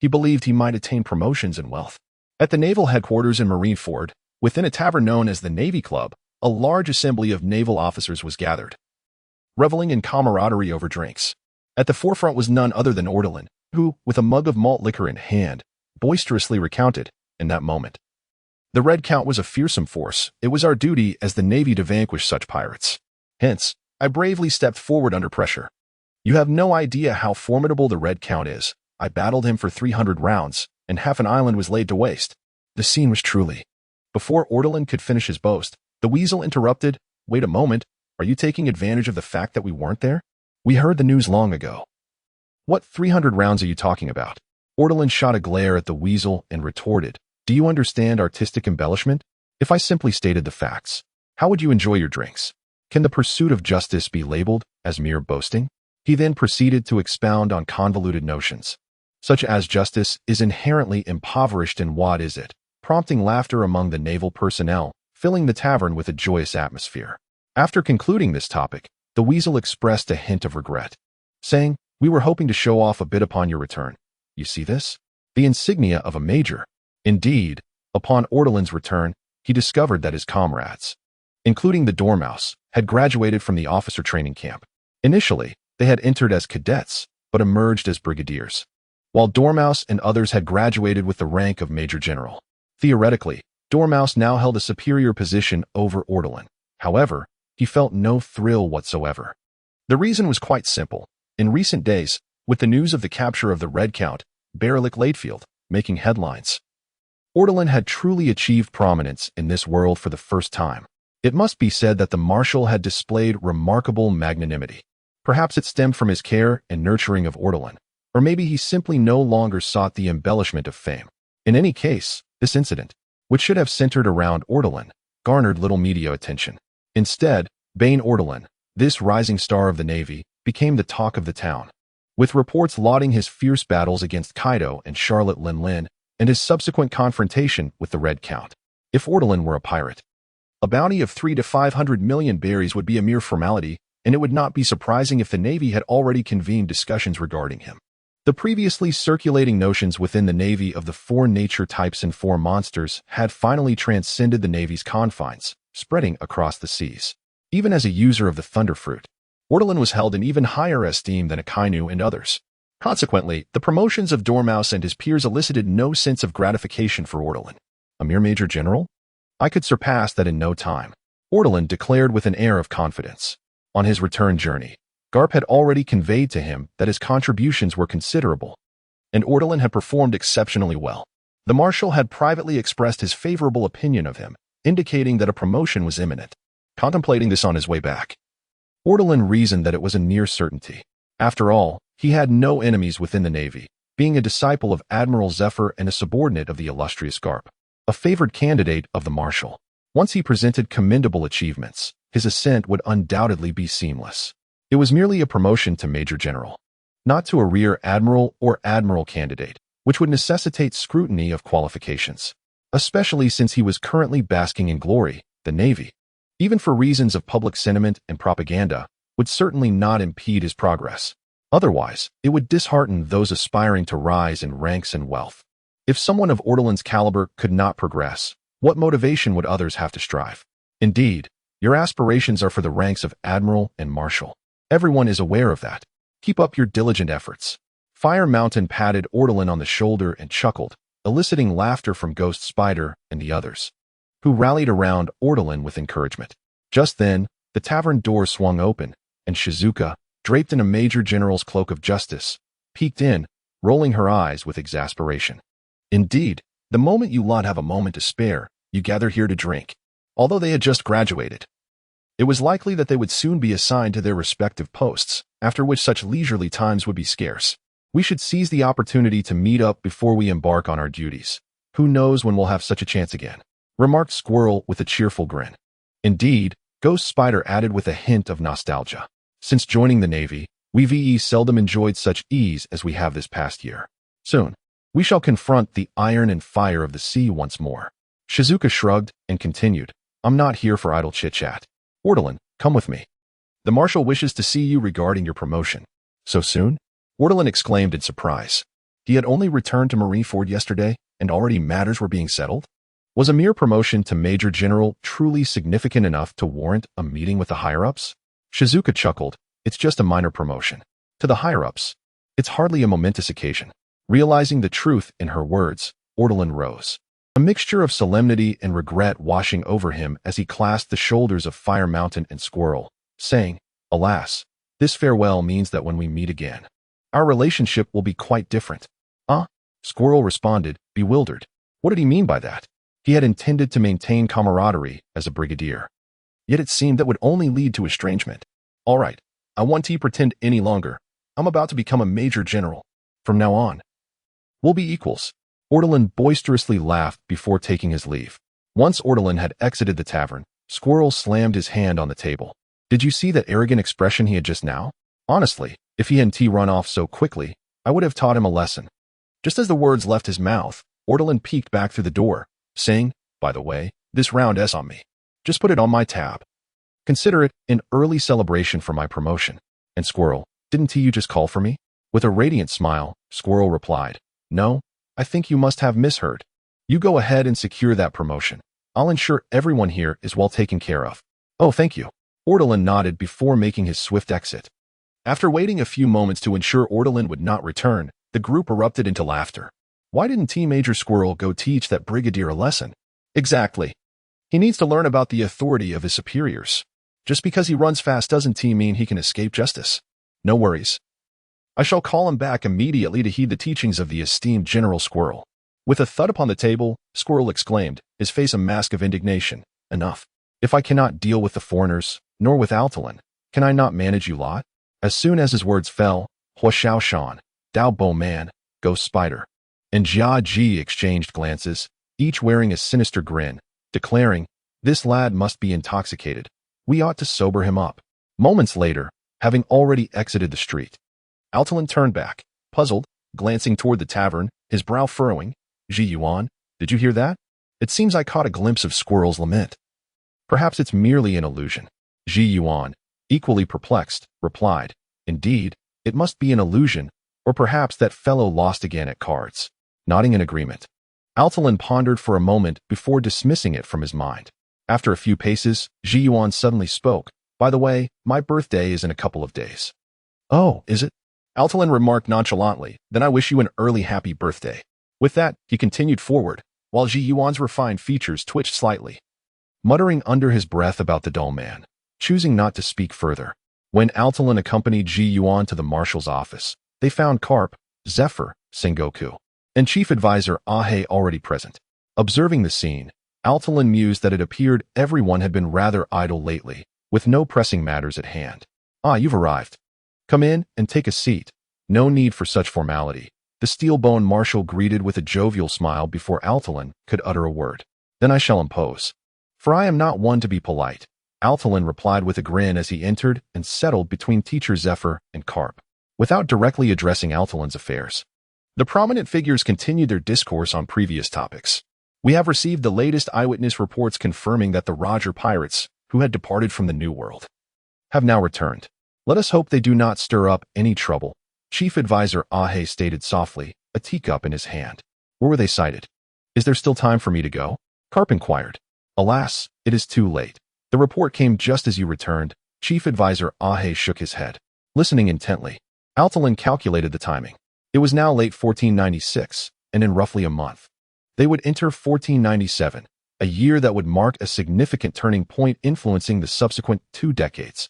he believed he might attain promotions and wealth. At the naval headquarters in Marineford, within a tavern known as the Navy Club, a large assembly of naval officers was gathered, reveling in camaraderie over drinks. At the forefront was none other than Ortolan, who, with a mug of malt liquor in hand, boisterously recounted, in that moment, "The Red Count was a fearsome force. It was our duty as the Navy to vanquish such pirates. Hence, I bravely stepped forward under pressure. You have no idea how formidable the Red Count is. I battled him for 300 rounds, and half an island was laid to waste." The scene was truly... Before Ortolan could finish his boast, the Weasel interrupted, "Wait a moment, are you taking advantage of the fact that we weren't there? We heard the news long ago." "What 300 rounds are you talking about?" Ortolan shot a glare at the Weasel and retorted, "Do you understand artistic embellishment? If I simply stated the facts, how would you enjoy your drinks? Can the pursuit of justice be labeled as mere boasting?" He then proceeded to expound on convoluted notions, such as justice is inherently impoverished and what is it, prompting laughter among the naval personnel, filling the tavern with a joyous atmosphere. After concluding this topic, the Weasel expressed a hint of regret, saying, "We were hoping to show off a bit upon your return. You see this? The insignia of a major." Indeed, upon Ortolan's return, he discovered that his comrades, including the Dormouse, had graduated from the officer training camp. Initially, they had entered as cadets, but emerged as brigadiers, while Dormouse and others had graduated with the rank of major general. Theoretically, Dormouse now held a superior position over Ortolan. However, he felt no thrill whatsoever. The reason was quite simple. In recent days, with the news of the capture of the Red Count, Barelik Latefield, making headlines, Ortolan had truly achieved prominence in this world for the first time. It must be said that the Marshal had displayed remarkable magnanimity. Perhaps it stemmed from his care and nurturing of Ortolan, or maybe he simply no longer sought the embellishment of fame. In any case, this incident, which should have centered around Ortolan, garnered little media attention. Instead, Bane Ortolan, this rising star of the Navy, became the talk of the town, with reports lauding his fierce battles against Kaido and Charlotte Lin and his subsequent confrontation with the Red Count. If Ortolan were a pirate, a bounty of 300 to 500 million berries would be a mere formality, and it would not be surprising if the Navy had already convened discussions regarding him. The previously circulating notions within the Navy of the 4 nature types and 4 monsters had finally transcended the Navy's confines, spreading across the seas. Even as a user of the Thunderfruit, Ortolan was held in even higher esteem than Akainu and others. Consequently, the promotions of Dormouse and his peers elicited no sense of gratification for Ortolan. A mere major general? I could surpass that in no time, Ortolan declared with an air of confidence. On his return journey, Garp had already conveyed to him that his contributions were considerable, and Ortolan had performed exceptionally well. The Marshal had privately expressed his favorable opinion of him, indicating that a promotion was imminent. Contemplating this on his way back, Ortolan reasoned that it was a near certainty. After all, he had no enemies within the Navy, being a disciple of Admiral Zephyr and a subordinate of the illustrious Garp, a favored candidate of the Marshal. Once he presented commendable achievements, his ascent would undoubtedly be seamless. It was merely a promotion to Major General, not to a Rear Admiral or Admiral candidate, which would necessitate scrutiny of qualifications, especially since he was currently basking in glory. The Navy, even for reasons of public sentiment and propaganda, would certainly not impede his progress. Otherwise, it would dishearten those aspiring to rise in ranks and wealth. If someone of Ortolan's caliber could not progress, what motivation would others have to strive? Indeed, your aspirations are for the ranks of Admiral and Marshal. Everyone is aware of that. Keep up your diligent efforts. Fire Mountain patted Ortolan on the shoulder and chuckled, eliciting laughter from Ghost Spider and the others, who rallied around Ortolan with encouragement. Just then, the tavern door swung open, and Shizuka, draped in a Major General's cloak of justice, peeked in, rolling her eyes with exasperation. Indeed, the moment you lot have a moment to spare, you gather here to drink. Although they had just graduated, It was likely that they would soon be assigned to their respective posts, after which such leisurely times would be scarce. We should seize the opportunity to meet up before we embark on our duties. Who knows when we'll have such a chance again? Remarked Squirrel with a cheerful grin. Indeed, Ghost Spider added with a hint of nostalgia. Since joining the Navy, we seldom enjoyed such ease as we have this past year. Soon, we shall confront the iron and fire of the sea once more. Shizuka shrugged and continued, I'm not here for idle chit-chat. Ortolan, come with me. The Marshal wishes to see you regarding your promotion. So soon? Ortolan exclaimed in surprise. He had only returned to Marineford yesterday, and already matters were being settled? Was a mere promotion to Major General truly significant enough to warrant a meeting with the higher-ups? Shizuka chuckled, it's just a minor promotion. To the higher-ups, it's hardly a momentous occasion. Realizing the truth in her words, Ortolan rose. A mixture of solemnity and regret washing over him as he clasped the shoulders of Fire Mountain and Squirrel, saying, Alas, this farewell means that when we meet again, our relationship will be quite different. Squirrel responded, bewildered. What did he mean by that? He had intended to maintain camaraderie as a brigadier. Yet it seemed that would only lead to estrangement. All right, I won't pretend any longer. I'm about to become a major general. From now on, we'll be equals. Ortolan boisterously laughed before taking his leave. Once Ortolan had exited the tavern, Squirrel slammed his hand on the table. Did you see that arrogant expression he had just now? Honestly, if he hadn't run off so quickly, I would have taught him a lesson. Just as the words left his mouth, Ortolan peeked back through the door, saying, By the way, this round is on me. Just put it on my tab. Consider it an early celebration for my promotion. And Squirrel, didn't you just call for me? With a radiant smile, Squirrel replied, No, I think you must have misheard. You go ahead and secure that promotion. I'll ensure everyone here is well taken care of. Oh, thank you. Ortolan nodded before making his swift exit. After waiting a few moments to ensure Ortolan would not return, the group erupted into laughter. Why didn't Major Squirrel go teach that brigadier a lesson? Exactly. He needs to learn about the authority of his superiors. Just because he runs fast doesn't mean he can escape justice. No worries. I shall call him back immediately to heed the teachings of the esteemed General Squirrel. With a thud upon the table, Squirrel exclaimed, his face a mask of indignation. Enough. If I cannot deal with the foreigners, nor with Ortolan, can I not manage you lot? As soon as his words fell, Hua Xiao Shan, Dao Bo Man, Ghost Spider, and Jia Ji exchanged glances, each wearing a sinister grin, declaring, This lad must be intoxicated. We ought to sober him up. Moments later, having already exited the street, Ortolan turned back, puzzled, glancing toward the tavern, his brow furrowing. Ji Yuan, did you hear that? It seems I caught a glimpse of Squirrel's lament. Perhaps it's merely an illusion. Ji Yuan, equally perplexed, replied, Indeed, it must be an illusion, or perhaps that fellow lost again at cards. Nodding in agreement, Ortolan pondered for a moment before dismissing it from his mind. After a few paces, Ji Yuan suddenly spoke, By the way, my birthday is in a couple of days. Oh, is it? Ortolan remarked nonchalantly, Then I wish you an early happy birthday. With that, he continued forward, while Ji Yuan's refined features twitched slightly, muttering under his breath about the dull man, choosing not to speak further. When Ortolan accompanied Ji Yuan to the marshal's office, they found Carp, Zephyr, Sengoku, and Chief Advisor Ahe already present. Observing the scene, Ortolan mused that it appeared everyone had been rather idle lately, with no pressing matters at hand. You've arrived. Come in and take a seat. No need for such formality. The steel-boned marshal greeted with a jovial smile before Ortolan could utter a word. Then I shall impose. For I am not one to be polite. Ortolan replied with a grin as he entered and settled between teacher Zephyr and Carp, without directly addressing Ortolan's affairs. The prominent figures continued their discourse on previous topics. We have received the latest eyewitness reports confirming that the Roger pirates, who had departed from the New World, have now returned. Let us hope they do not stir up any trouble. Chief Advisor Ahe stated softly, a teacup in his hand. Where were they sighted? Is there still time for me to go? Carp inquired. Alas, it is too late. The report came just as you returned. Chief Advisor Ahe shook his head. Listening intently, Ortolan calculated the timing. It was now late 1496, and in roughly a month, they would enter 1497, a year that would mark a significant turning point influencing the subsequent 2 decades.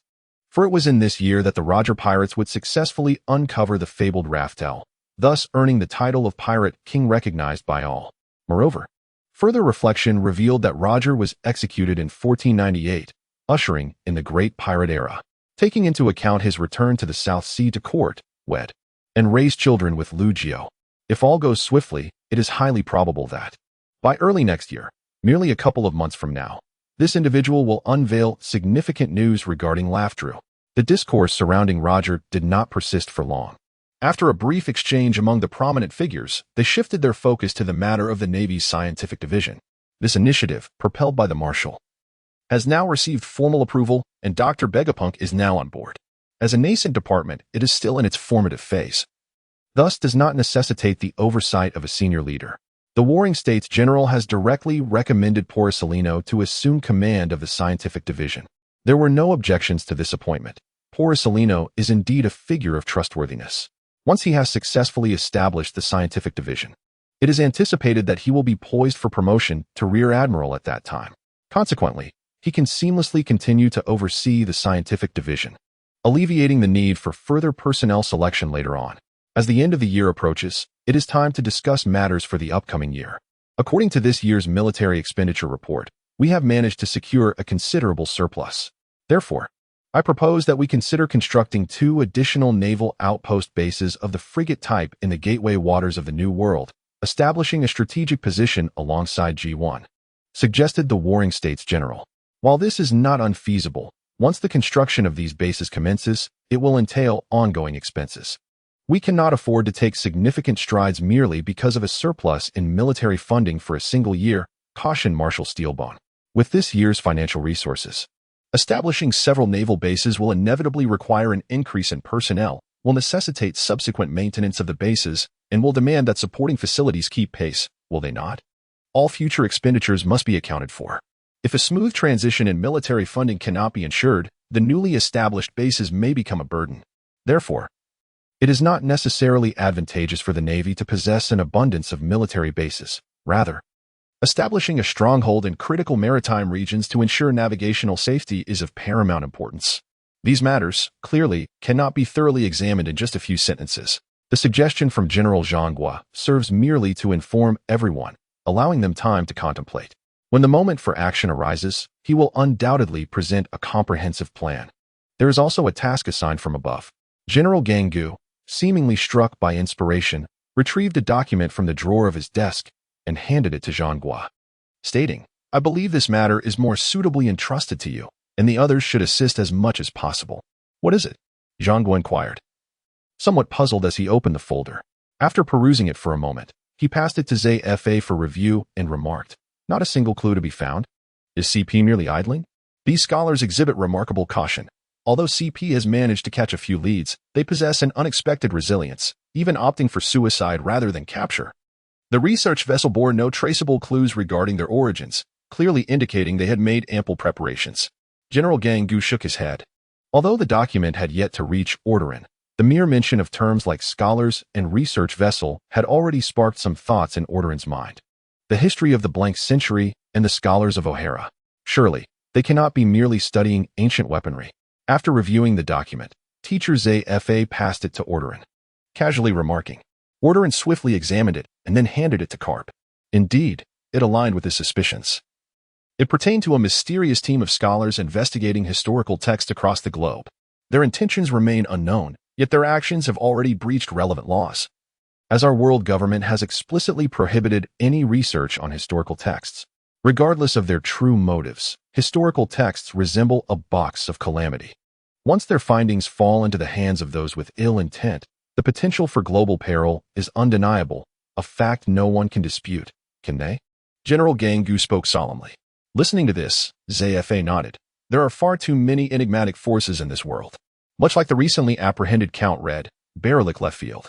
For it was in this year that the Roger pirates would successfully uncover the fabled Raftel, thus earning the title of Pirate King recognized by all. Moreover, further reflection revealed that Roger was executed in 1498, ushering in the Great Pirate Era. Taking into account his return to the South Sea to court, wed, and raise children with Liu Jiao. If all goes swiftly, it is highly probable that, by early next year, merely a couple of months from now, this individual will unveil significant news regarding Laughter. The discourse surrounding Roger did not persist for long. After a brief exchange among the prominent figures, they shifted their focus to the matter of the Navy's scientific division. This initiative, propelled by the Marshal, has now received formal approval, and Dr. Begapunk is now on board. As a nascent department, it is still in its formative phase, thus does not necessitate the oversight of a senior leader. The Warring States General has directly recommended Porcelino to assume command of the scientific division. There were no objections to this appointment. Porcelino is indeed a figure of trustworthiness. Once he has successfully established the scientific division, it is anticipated that he will be poised for promotion to Rear Admiral at that time. Consequently, he can seamlessly continue to oversee the scientific division, alleviating the need for further personnel selection later on. As the end of the year approaches, it is time to discuss matters for the upcoming year. According to this year's military expenditure report, we have managed to secure a considerable surplus. Therefore, I propose that we consider constructing 2 additional naval outpost bases of the frigate type in the gateway waters of the New World, establishing a strategic position alongside G1, suggested the Warring States General. While this is not unfeasible, once the construction of these bases commences, it will entail ongoing expenses. We cannot afford to take significant strides merely because of a surplus in military funding for a single year, cautioned Marshal Steelbone. With this year's financial resources, establishing several naval bases will inevitably require an increase in personnel, will necessitate subsequent maintenance of the bases, and will demand that supporting facilities keep pace, will they not? All future expenditures must be accounted for. If a smooth transition in military funding cannot be ensured, the newly established bases may become a burden. Therefore, it is not necessarily advantageous for the Navy to possess an abundance of military bases. Rather, establishing a stronghold in critical maritime regions to ensure navigational safety is of paramount importance. These matters, clearly, cannot be thoroughly examined in just a few sentences. The suggestion from General Zhangguo serves merely to inform everyone, allowing them time to contemplate. When the moment for action arises, he will undoubtedly present a comprehensive plan. There is also a task assigned from above. General Gangu, seemingly struck by inspiration, retrieved a document from the drawer of his desk and handed it to Zhangguo, stating, "I believe this matter is more suitably entrusted to you, and the others should assist as much as possible." "What is it?" Zhangguo inquired, somewhat puzzled as he opened the folder. After perusing it for a moment, he passed it to ZFA for review and remarked, "Not a single clue to be found. Is CP merely idling?" These scholars exhibit remarkable caution. Although CP has managed to catch a few leads, they possess an unexpected resilience, even opting for suicide rather than capture. The research vessel bore no traceable clues regarding their origins, clearly indicating they had made ample preparations. General Gangu shook his head. Although the document had yet to reach Orderin, the mere mention of terms like scholars and research vessel had already sparked some thoughts in Orderin's mind. The history of the blank century and the scholars of O'Hara. Surely, they cannot be merely studying ancient weaponry. After reviewing the document, Teacher ZFA passed it to Orderin, casually remarking. Orderin swiftly examined it and then handed it to Karp. Indeed, it aligned with his suspicions. It pertained to a mysterious team of scholars investigating historical texts across the globe. Their intentions remain unknown, yet their actions have already breached relevant laws, as our world government has explicitly prohibited any research on historical texts. Regardless of their true motives, historical texts resemble a box of calamity. Once their findings fall into the hands of those with ill intent, the potential for global peril is undeniable, a fact no one can dispute, can they? General Gangu spoke solemnly. Listening to this, ZFA nodded. There are far too many enigmatic forces in this world. Much like the recently apprehended Count Red, Barolik Leftfield,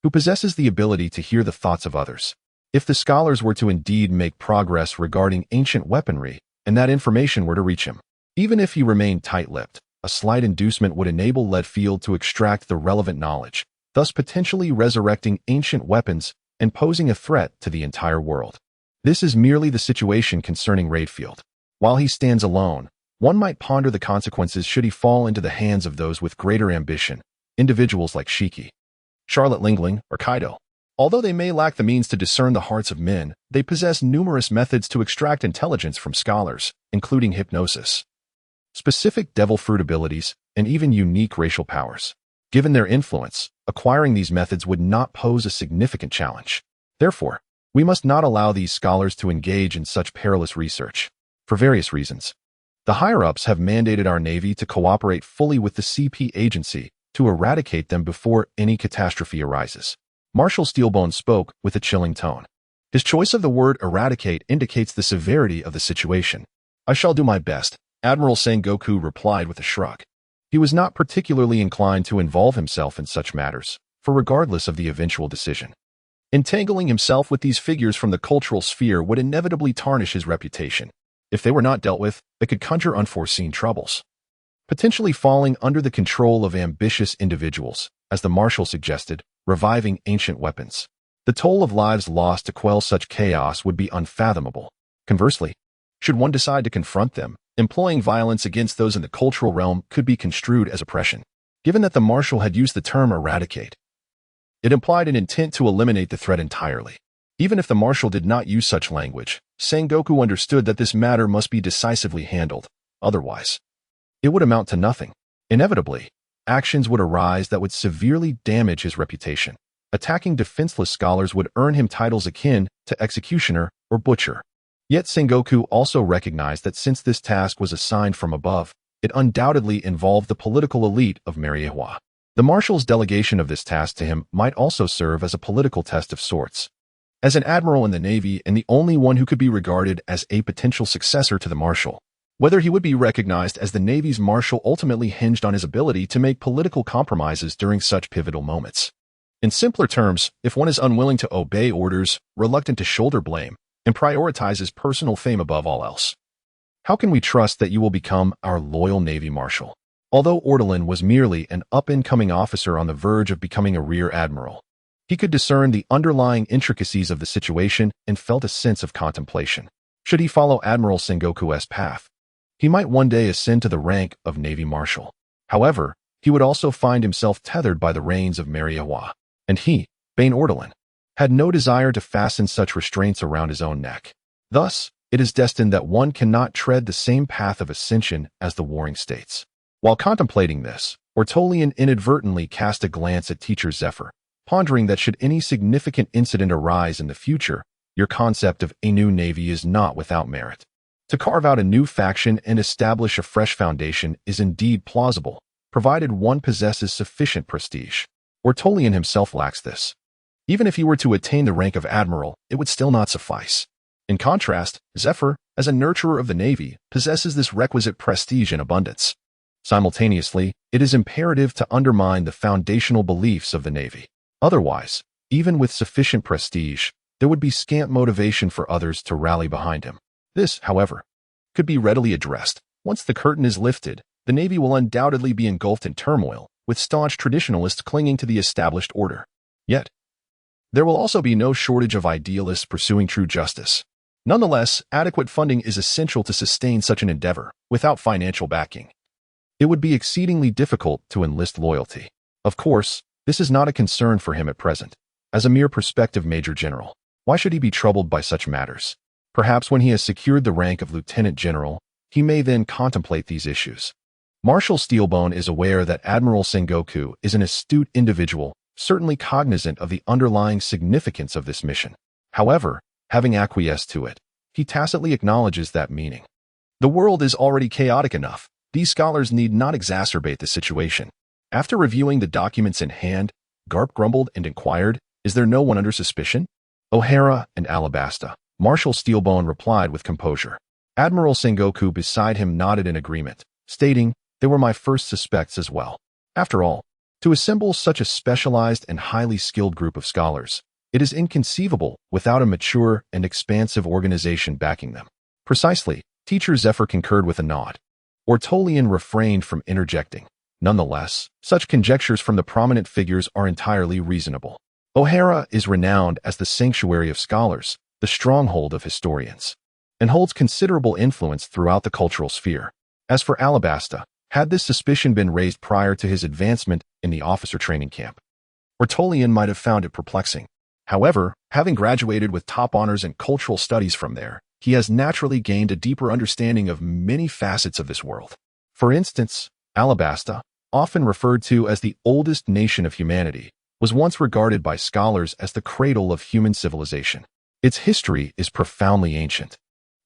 who possesses the ability to hear the thoughts of others. If the scholars were to indeed make progress regarding ancient weaponry, and that information were to reach him, even if he remained tight-lipped, a slight inducement would enable Leftfield to extract the relevant knowledge, thus potentially resurrecting ancient weapons and posing a threat to the entire world. This is merely the situation concerning Raidfield. While he stands alone, one might ponder the consequences should he fall into the hands of those with greater ambition, individuals like Shiki, Charlotte Lingling, or Kaido. Although they may lack the means to discern the hearts of men, they possess numerous methods to extract intelligence from scholars, including hypnosis. specific devil fruit abilities, and even unique racial powers. Given their influence, acquiring these methods would not pose a significant challenge. Therefore, we must not allow these scholars to engage in such perilous research. For various reasons. The higher-ups have mandated our Navy to cooperate fully with the CP agency to eradicate them before any catastrophe arises. Marshal Steelbone spoke with a chilling tone. His choice of the word eradicate indicates the severity of the situation. I shall do my best, Admiral Sengoku replied with a shrug. He was not particularly inclined to involve himself in such matters, for regardless of the eventual decision, entangling himself with these figures from the cultural sphere would inevitably tarnish his reputation. If they were not dealt with, they could conjure unforeseen troubles, potentially falling under the control of ambitious individuals, as the Marshal suggested, reviving ancient weapons. The toll of lives lost to quell such chaos would be unfathomable. Conversely, should one decide to confront them, employing violence against those in the cultural realm could be construed as oppression. Given that the Marshal had used the term eradicate, it implied an intent to eliminate the threat entirely. Even if the Marshal did not use such language, Sengoku understood that this matter must be decisively handled. Otherwise, it would amount to nothing. Inevitably, actions would arise that would severely damage his reputation. Attacking defenseless scholars would earn him titles akin to executioner or butcher. Yet Sengoku also recognized that since this task was assigned from above, it undoubtedly involved the political elite of Mariewa. The Marshal's delegation of this task to him might also serve as a political test of sorts. As an admiral in the Navy and the only one who could be regarded as a potential successor to the Marshal, whether he would be recognized as the Navy's Marshal ultimately hinged on his ability to make political compromises during such pivotal moments. In simpler terms, if one is unwilling to obey orders, reluctant to shoulder blame, and prioritizes personal fame above all else, how can we trust that you will become our loyal Navy Marshal? Although Ortolan was merely an up-and-coming officer on the verge of becoming a rear admiral, he could discern the underlying intricacies of the situation and felt a sense of contemplation. Should he follow Admiral Sengoku's path, he might one day ascend to the rank of Navy Marshal. However, he would also find himself tethered by the reins of Mariewa, and he, Bane Ortolan, had no desire to fasten such restraints around his own neck. Thus, it is destined that one cannot tread the same path of ascension as the warring states. While contemplating this, Ortolian inadvertently cast a glance at Teacher Zephyr, pondering that should any significant incident arise in the future, your concept of a new navy is not without merit. To carve out a new faction and establish a fresh foundation is indeed plausible, provided one possesses sufficient prestige. Ortolian himself lacks this. Even if he were to attain the rank of admiral, it would still not suffice. In contrast, Zephyr, as a nurturer of the Navy, possesses this requisite prestige in abundance. Simultaneously, it is imperative to undermine the foundational beliefs of the Navy. Otherwise, even with sufficient prestige, there would be scant motivation for others to rally behind him. This, however, could be readily addressed. Once the curtain is lifted, the Navy will undoubtedly be engulfed in turmoil, with staunch traditionalists clinging to the established order. Yet, there will also be no shortage of idealists pursuing true justice. Nonetheless, adequate funding is essential to sustain such an endeavor. Without financial backing, it would be exceedingly difficult to enlist loyalty. Of course, this is not a concern for him at present. As a mere prospective Major General, why should he be troubled by such matters? Perhaps when he has secured the rank of Lieutenant General, he may then contemplate these issues. Marshal Steelbone is aware that Admiral Sengoku is an astute individual, certainly cognizant of the underlying significance of this mission. However, having acquiesced to it, he tacitly acknowledges that meaning. The world is already chaotic enough. These scholars need not exacerbate the situation. After reviewing the documents in hand, Garp grumbled and inquired, "Is there no one under suspicion?" O'Hara and Alabasta. Marshal Steelbone replied with composure. Admiral Sengoku beside him nodded in agreement, stating, "They were my first suspects as well." After all, to assemble such a specialized and highly skilled group of scholars, it is inconceivable without a mature and expansive organization backing them. Precisely, Teacher Zephyr concurred with a nod. Ortolian refrained from interjecting. Nonetheless, such conjectures from the prominent figures are entirely reasonable. O'Hara is renowned as the sanctuary of scholars, the stronghold of historians, and holds considerable influence throughout the cultural sphere. As for Alabasta, had this suspicion been raised prior to his advancement in the officer training camp, Ortolian might have found it perplexing. However, having graduated with top honors in cultural studies from there, he has naturally gained a deeper understanding of many facets of this world. For instance, Alabasta, often referred to as the oldest nation of humanity, was once regarded by scholars as the cradle of human civilization. Its history is profoundly ancient,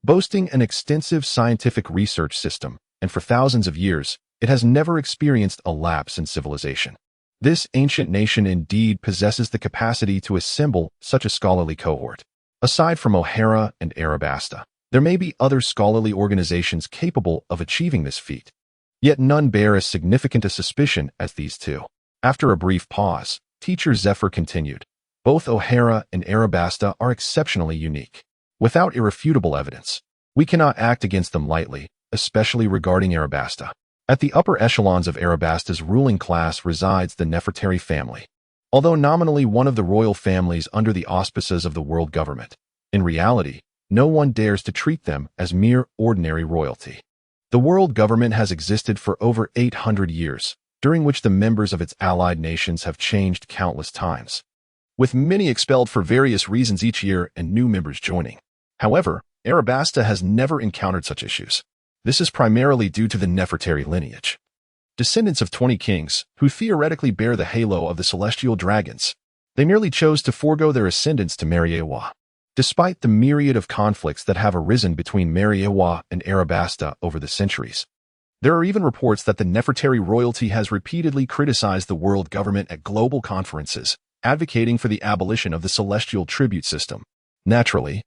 boasting an extensive scientific research system, and for thousands of years, it has never experienced a lapse in civilization. This ancient nation indeed possesses the capacity to assemble such a scholarly cohort. Aside from O'Hara and Arabasta, there may be other scholarly organizations capable of achieving this feat. Yet none bear as significant a suspicion as these two. After a brief pause, teacher Zephyr continued, both O'Hara and Arabasta are exceptionally unique. Without irrefutable evidence, we cannot act against them lightly, especially regarding Arabasta. At the upper echelons of Arabasta's ruling class resides the Nefertari family. Although nominally one of the royal families under the auspices of the world government, in reality, no one dares to treat them as mere ordinary royalty. The world government has existed for over 800 years, during which the members of its allied nations have changed countless times, with many expelled for various reasons each year and new members joining. However, Arabasta has never encountered such issues. This is primarily due to the Nefertari lineage, descendants of 20 kings who theoretically bear the halo of the celestial dragons. They merely chose to forego their ascendance to Meriewa. Despite the myriad of conflicts that have arisen between Meriewa and Arabasta over the centuries, there are even reports that the Nefertari royalty has repeatedly criticized the world government at global conferences, advocating for the abolition of the celestial tribute system. Naturally,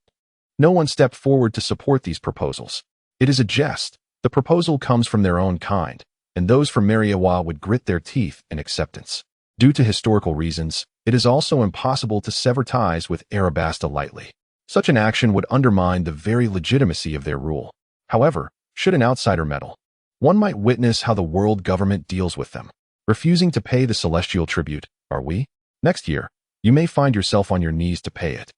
no one stepped forward to support these proposals. It is a jest. The proposal comes from their own kind, and those from Meriewa would grit their teeth in acceptance. Due to historical reasons, it is also impossible to sever ties with Arabasta lightly. Such an action would undermine the very legitimacy of their rule. However, should an outsider meddle, one might witness how the world government deals with them. Refusing to pay the celestial tribute, are we? Next year, you may find yourself on your knees to pay it.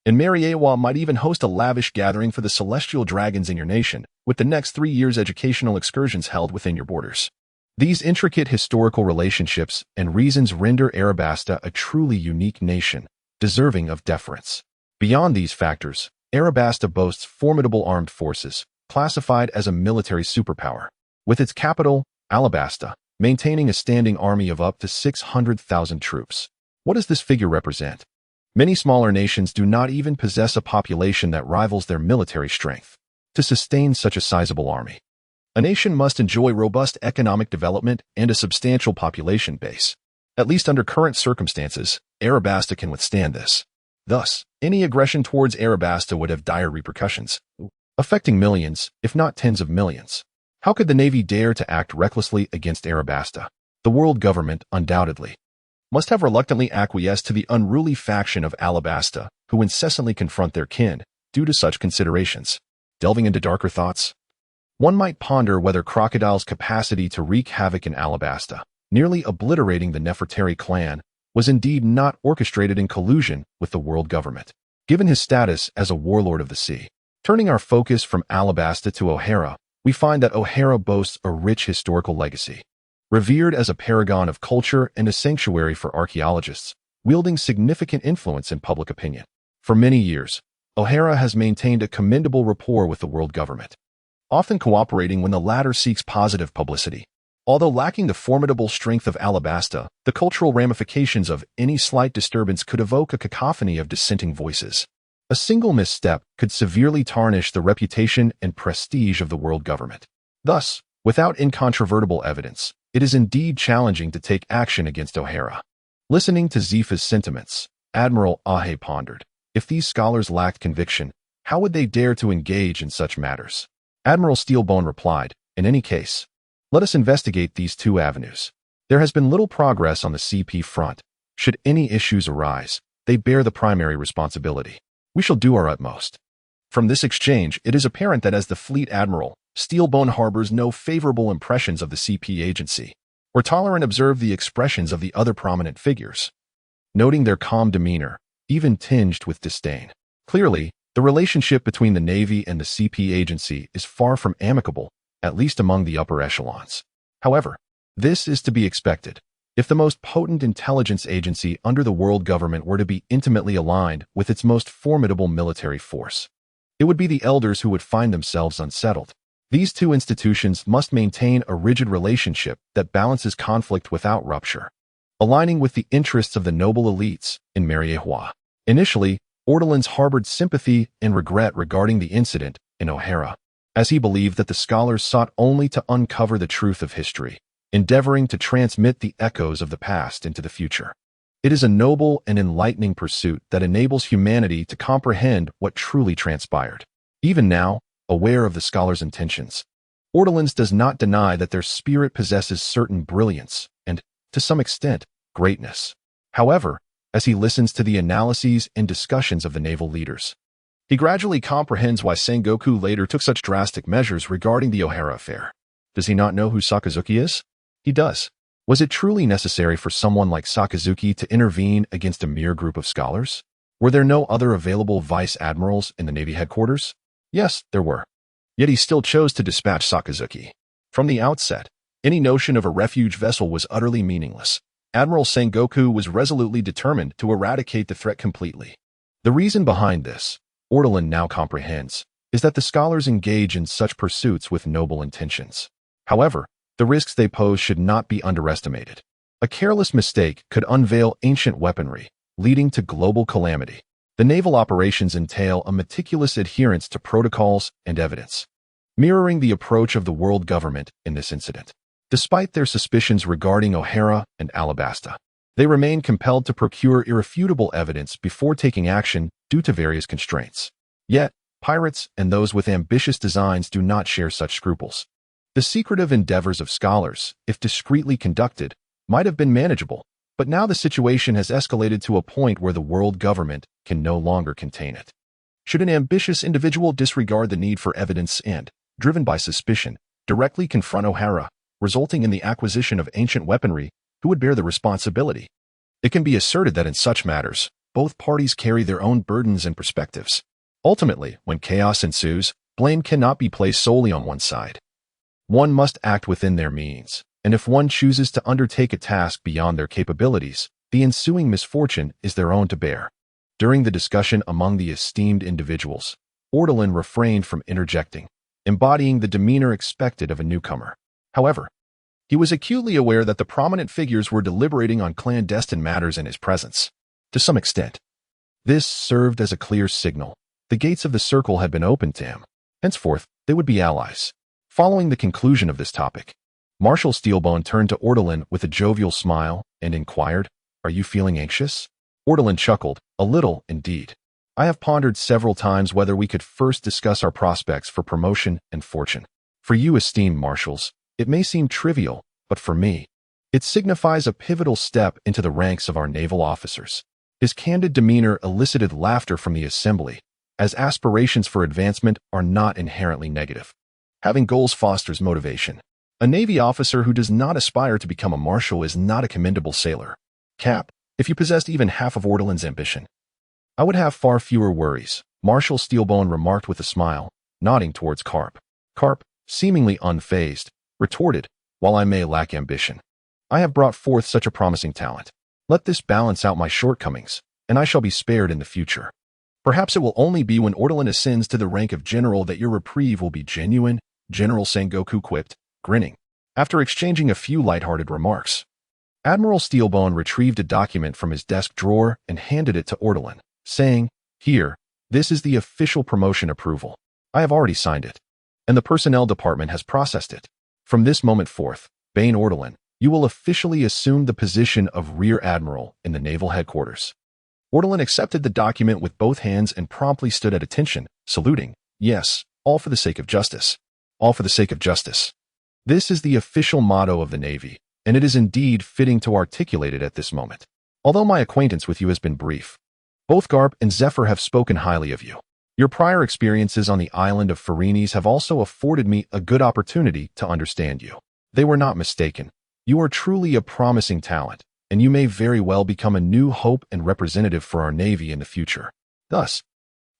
And Meriewa might even host a lavish gathering for the celestial dragons in your nation, with the next 3 years' educational excursions held within your borders. These intricate historical relationships and reasons render Arabasta a truly unique nation, deserving of deference. Beyond these factors, Arabasta boasts formidable armed forces, classified as a military superpower, with its capital, Alabasta, maintaining a standing army of up to 600,000 troops. What does this figure represent? Many smaller nations do not even possess a population that rivals their military strength. To sustain such a sizable army, a nation must enjoy robust economic development and a substantial population base. At least under current circumstances, Arabasta can withstand this. Thus, any aggression towards Arabasta would have dire repercussions, affecting millions, if not tens of millions. How could the Navy dare to act recklessly against Arabasta? The world government, undoubtedly, must have reluctantly acquiesced to the unruly faction of Alabasta, who incessantly confront their kin, due to such considerations. Delving into darker thoughts, one might ponder whether Crocodile's capacity to wreak havoc in Alabasta, nearly obliterating the Nefertari clan, was indeed not orchestrated in collusion with the world government. Given his status as a warlord of the sea, turning our focus from Alabasta to O'Hara, we find that O'Hara boasts a rich historical legacy. Revered as a paragon of culture and a sanctuary for archaeologists, wielding significant influence in public opinion. For many years, O'Hara has maintained a commendable rapport with the world government, often cooperating when the latter seeks positive publicity. Although lacking the formidable strength of Alabasta, the cultural ramifications of any slight disturbance could evoke a cacophony of dissenting voices. A single misstep could severely tarnish the reputation and prestige of the world government. Thus, without incontrovertible evidence, it is indeed challenging to take action against O'Hara. Listening to Zifa's sentiments, Admiral Ahe pondered, if these scholars lacked conviction, how would they dare to engage in such matters? Admiral Steelbone replied, in any case, let us investigate these two avenues. There has been little progress on the CP front. Should any issues arise, they bear the primary responsibility. We shall do our utmost. From this exchange, it is apparent that as the fleet admiral, Steelbone harbors no favorable impressions of the CP agency, or Tolerant observed the expressions of the other prominent figures, noting their calm demeanor, even tinged with disdain. Clearly, the relationship between the Navy and the CP agency is far from amicable, at least among the upper echelons. However, this is to be expected. If the most potent intelligence agency under the world government were to be intimately aligned with its most formidable military force, it would be the elders who would find themselves unsettled. These two institutions must maintain a rigid relationship that balances conflict without rupture, aligning with the interests of the noble elites in Mariejois. Initially, Ortolans harbored sympathy and regret regarding the incident in O'Hara, as he believed that the scholars sought only to uncover the truth of history, endeavoring to transmit the echoes of the past into the future. It is a noble and enlightening pursuit that enables humanity to comprehend what truly transpired. Even now, aware of the scholar's intentions, Ortolans does not deny that their spirit possesses certain brilliance and, to some extent, greatness. However, as he listens to the analyses and discussions of the naval leaders, he gradually comprehends why Sengoku later took such drastic measures regarding the O'Hara affair. Does he not know who Sakazuki is? He does. Was it truly necessary for someone like Sakazuki to intervene against a mere group of scholars? Were there no other available vice admirals in the Navy headquarters? Yes, there were. Yet he still chose to dispatch Sakazuki. From the outset, any notion of a refuge vessel was utterly meaningless. Admiral Sengoku was resolutely determined to eradicate the threat completely. The reason behind this, Ortolan now comprehends, is that the scholars engage in such pursuits with noble intentions. However, the risks they pose should not be underestimated. A careless mistake could unveil ancient weaponry, leading to global calamity. The naval operations entail a meticulous adherence to protocols and evidence, mirroring the approach of the world government in this incident. Despite their suspicions regarding O'Hara and Alabasta, they remain compelled to procure irrefutable evidence before taking action due to various constraints. Yet, pirates and those with ambitious designs do not share such scruples. The secretive endeavors of scholars, if discreetly conducted, might have been manageable, but now the situation has escalated to a point where the world government can no longer contain it. Should an ambitious individual disregard the need for evidence and, driven by suspicion, directly confront O'Hara, resulting in the acquisition of ancient weaponry, who would bear the responsibility? It can be asserted that in such matters, both parties carry their own burdens and perspectives. Ultimately, when chaos ensues, blame cannot be placed solely on one side. One must act within their means, and if one chooses to undertake a task beyond their capabilities, the ensuing misfortune is their own to bear. During the discussion among the esteemed individuals, Ortolan refrained from interjecting, embodying the demeanor expected of a newcomer. However, he was acutely aware that the prominent figures were deliberating on clandestine matters in his presence. To some extent, this served as a clear signal. The gates of the circle had been opened to him. Henceforth, they would be allies. Following the conclusion of this topic, Marshal Steelbone turned to Ortolan with a jovial smile and inquired, "Are you feeling anxious?" Ortolan chuckled, "A little, indeed. I have pondered several times whether we could first discuss our prospects for promotion and fortune. For you, esteemed marshals, it may seem trivial, but for me, it signifies a pivotal step into the ranks of our naval officers." His candid demeanor elicited laughter from the assembly, as aspirations for advancement are not inherently negative. Having goals fosters motivation. A Navy officer who does not aspire to become a marshal is not a commendable sailor. Cap, if you possessed even half of Ortolan's ambition, I would have far fewer worries, Marshal Steelbone remarked with a smile, nodding towards Carp. Carp, seemingly unfazed, retorted, "While I may lack ambition, I have brought forth such a promising talent. Let this balance out my shortcomings, and I shall be spared in the future. Perhaps it will only be when Ortolan ascends to the rank of general that your reprieve will be genuine," General Sengoku quipped, grinning. After exchanging a few lighthearted remarks, Admiral Steelbone retrieved a document from his desk drawer and handed it to Ortolan, saying, "Here, this is the official promotion approval. I have already signed it, and the personnel department has processed it. From this moment forth, Bane Ortolan, you will officially assume the position of Rear Admiral in the naval headquarters." Ortolan accepted the document with both hands and promptly stood at attention, saluting, "Yes, all for the sake of justice. All for the sake of justice." This is the official motto of the Navy, and it is indeed fitting to articulate it at this moment. Although my acquaintance with you has been brief, both Garp and Zephyr have spoken highly of you. Your prior experiences on the island of Farines have also afforded me a good opportunity to understand you. They were not mistaken. You are truly a promising talent, and you may very well become a new hope and representative for our Navy in the future. Thus,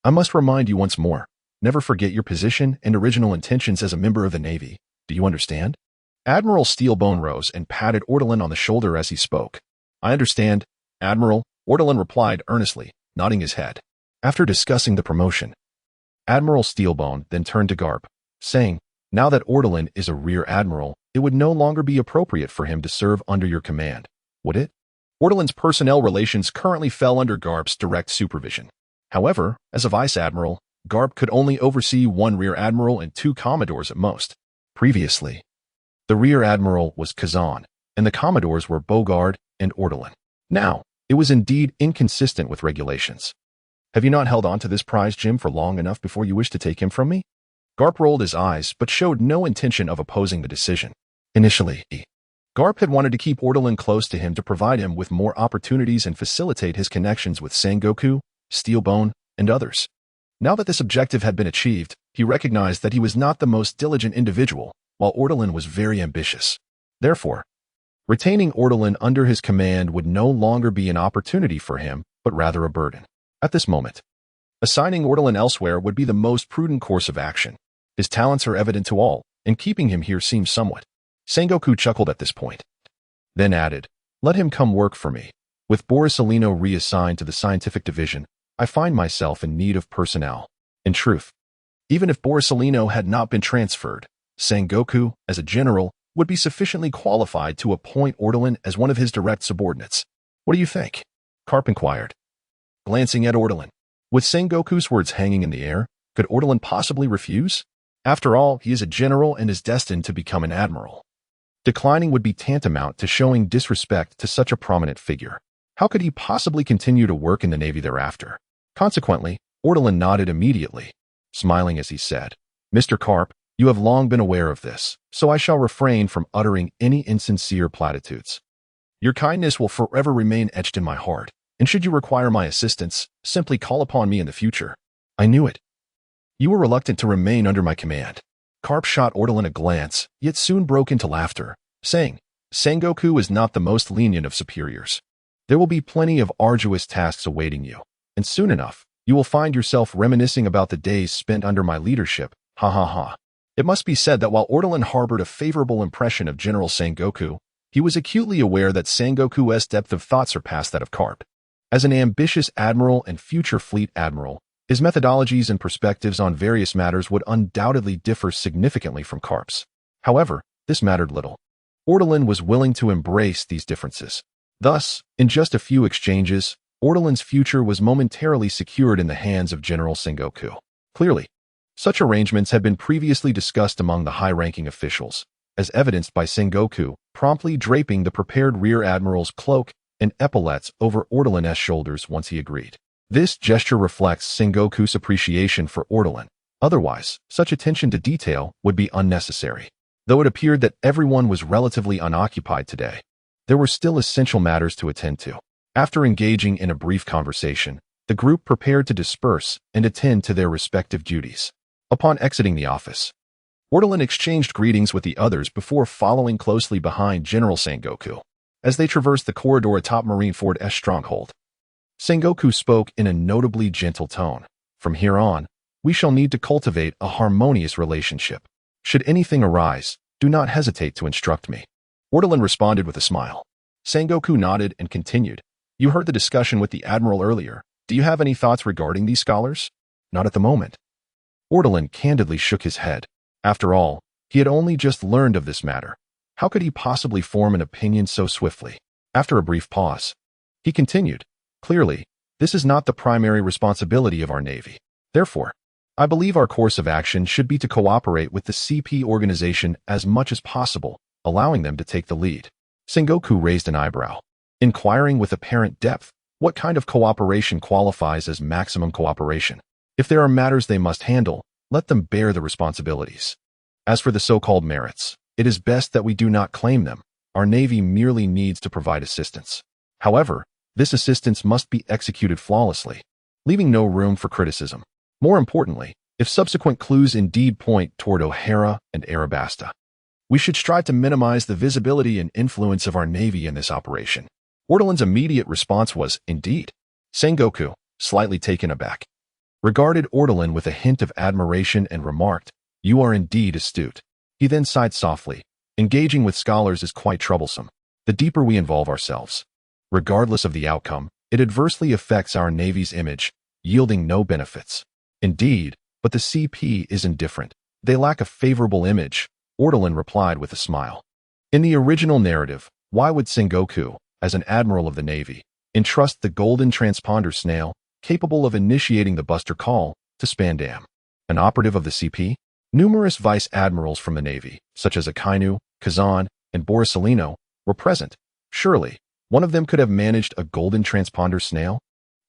I must remind you once more, never forget your position and original intentions as a member of the Navy. Do you understand? Admiral Steelbone rose and patted Ortolan on the shoulder as he spoke. "I understand, Admiral," Ortolan replied earnestly, nodding his head. After discussing the promotion, Admiral Steelbone then turned to Garp, saying, Now that Ortolan is a rear admiral, it would no longer be appropriate for him to serve under your command, would it? Ortolan's personnel relations currently fell under Garp's direct supervision. However, as a vice admiral, Garp could only oversee one rear admiral and two commodores at most. Previously, the rear admiral was Kazan, and the commodores were Bogard and Ortolan. Now, it was indeed inconsistent with regulations. Have you not held on to this prize, Jim, for long enough before you wish to take him from me? Garp rolled his eyes but showed no intention of opposing the decision. Initially, Garp had wanted to keep Ortolan close to him to provide him with more opportunities and facilitate his connections with Sengoku, Steelbone, and others. Now that this objective had been achieved, he recognized that he was not the most diligent individual, while Ortolan was very ambitious. Therefore, retaining Ortolan under his command would no longer be an opportunity for him, but rather a burden. At this moment, assigning Ortolan elsewhere would be the most prudent course of action. His talents are evident to all, and keeping him here seems somewhat. Sengoku chuckled at this point, then added, "Let him come work for me. With Borisolino reassigned to the scientific division, I find myself in need of personnel." In truth, even if Borisolino had not been transferred, Sengoku, as a general, would be sufficiently qualified to appoint Ortolan as one of his direct subordinates. "What do you think?" Garp inquired, glancing at Ortolan. With Sengoku's words hanging in the air, could Ortolan possibly refuse? After all, he is a general and is destined to become an admiral. Declining would be tantamount to showing disrespect to such a prominent figure. How could he possibly continue to work in the Navy thereafter? Consequently, Ortolan nodded immediately, smiling as he said, "Mr. Garp, you have long been aware of this, so I shall refrain from uttering any insincere platitudes. Your kindness will forever remain etched in my heart, and should you require my assistance, simply call upon me in the future." "I knew it. You were reluctant to remain under my command." Garp shot Ortolan a glance, yet soon broke into laughter, saying, "Sengoku is not the most lenient of superiors. There will be plenty of arduous tasks awaiting you, and soon enough, you will find yourself reminiscing about the days spent under my leadership, ha ha ha." It must be said that while Ortolan harbored a favorable impression of General Sengoku, he was acutely aware that Sengoku's depth of thought surpassed that of Garp. As an ambitious admiral and future fleet admiral, his methodologies and perspectives on various matters would undoubtedly differ significantly from Garp's. However, this mattered little. Ortolan was willing to embrace these differences. Thus, in just a few exchanges, Ortolan's future was momentarily secured in the hands of General Sengoku. Clearly, such arrangements had been previously discussed among the high-ranking officials, as evidenced by Sengoku promptly draping the prepared rear admiral's cloak and epaulets over Ortolan's shoulders once he agreed. This gesture reflects Sengoku's appreciation for Ortolan. Otherwise, such attention to detail would be unnecessary. Though it appeared that everyone was relatively unoccupied today, there were still essential matters to attend to. After engaging in a brief conversation, the group prepared to disperse and attend to their respective duties. Upon exiting the office, Ortolan exchanged greetings with the others before following closely behind General Sengoku. As they traversed the corridor atop Marineford's stronghold, Sengoku spoke in a notably gentle tone. "From here on, we shall need to cultivate a harmonious relationship. Should anything arise, do not hesitate to instruct me." Ortolan responded with a smile. Sengoku nodded and continued, "You heard the discussion with the Admiral earlier. Do you have any thoughts regarding these scholars?" "Not at the moment." Ortolan candidly shook his head. After all, he had only just learned of this matter. How could he possibly form an opinion so swiftly? After a brief pause, he continued, "Clearly, this is not the primary responsibility of our Navy. Therefore, I believe our course of action should be to cooperate with the CP organization as much as possible, allowing them to take the lead." Sengoku raised an eyebrow, inquiring with apparent depth, what kind of cooperation qualifies as maximum cooperation? If there are matters they must handle, let them bear the responsibilities. As for the so-called merits, it is best that we do not claim them. Our Navy merely needs to provide assistance. However, this assistance must be executed flawlessly, leaving no room for criticism. More importantly, if subsequent clues indeed point toward O'Hara and Arabasta, we should strive to minimize the visibility and influence of our Navy in this operation. Ortolan's immediate response was, "Indeed." Sengoku, slightly taken aback, regarded Ortolan with a hint of admiration and remarked, "You are indeed astute." He then sighed softly. "Engaging with scholars is quite troublesome. The deeper we involve ourselves, regardless of the outcome, it adversely affects our Navy's image, yielding no benefits. Indeed, but the CP is indifferent. They lack a favorable image, Ortolan replied with a smile. In the original narrative, why would Sengoku, as an admiral of the Navy, entrust the golden transponder snail, capable of initiating the Buster Call, to Spandam, an operative of the CP? Numerous vice admirals from the Navy, such as Akainu, Kazan, and Borsalino, were present. Surely, one of them could have managed a golden transponder snail?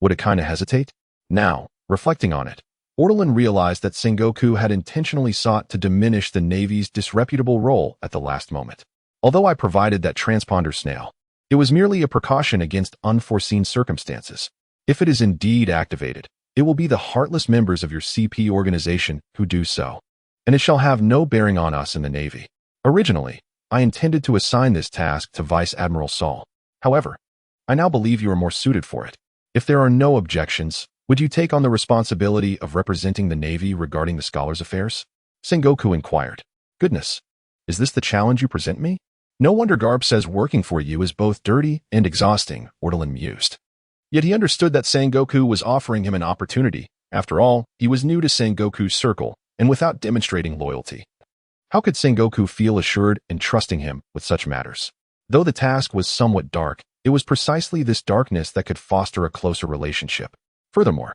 Would Akainu hesitate? Now, reflecting on it, Ortolan realized that Sengoku had intentionally sought to diminish the Navy's disreputable role at the last moment. Although I provided that transponder snail, it was merely a precaution against unforeseen circumstances. If it is indeed activated, it will be the heartless members of your CP organization who do so, and it shall have no bearing on us in the Navy. Originally, I intended to assign this task to Vice Admiral Saul. However, I now believe you are more suited for it. If there are no objections, would you take on the responsibility of representing the Navy regarding the scholars' affairs? Sengoku inquired. Goodness, is this the challenge you present me? No wonder Garb says working for you is both dirty and exhausting, Ortolan mused. Yet he understood that Sengoku was offering him an opportunity. After all, he was new to Sengoku's circle, and without demonstrating loyalty. How could Sengoku feel assured in trusting him with such matters? Though the task was somewhat dark, it was precisely this darkness that could foster a closer relationship. Furthermore,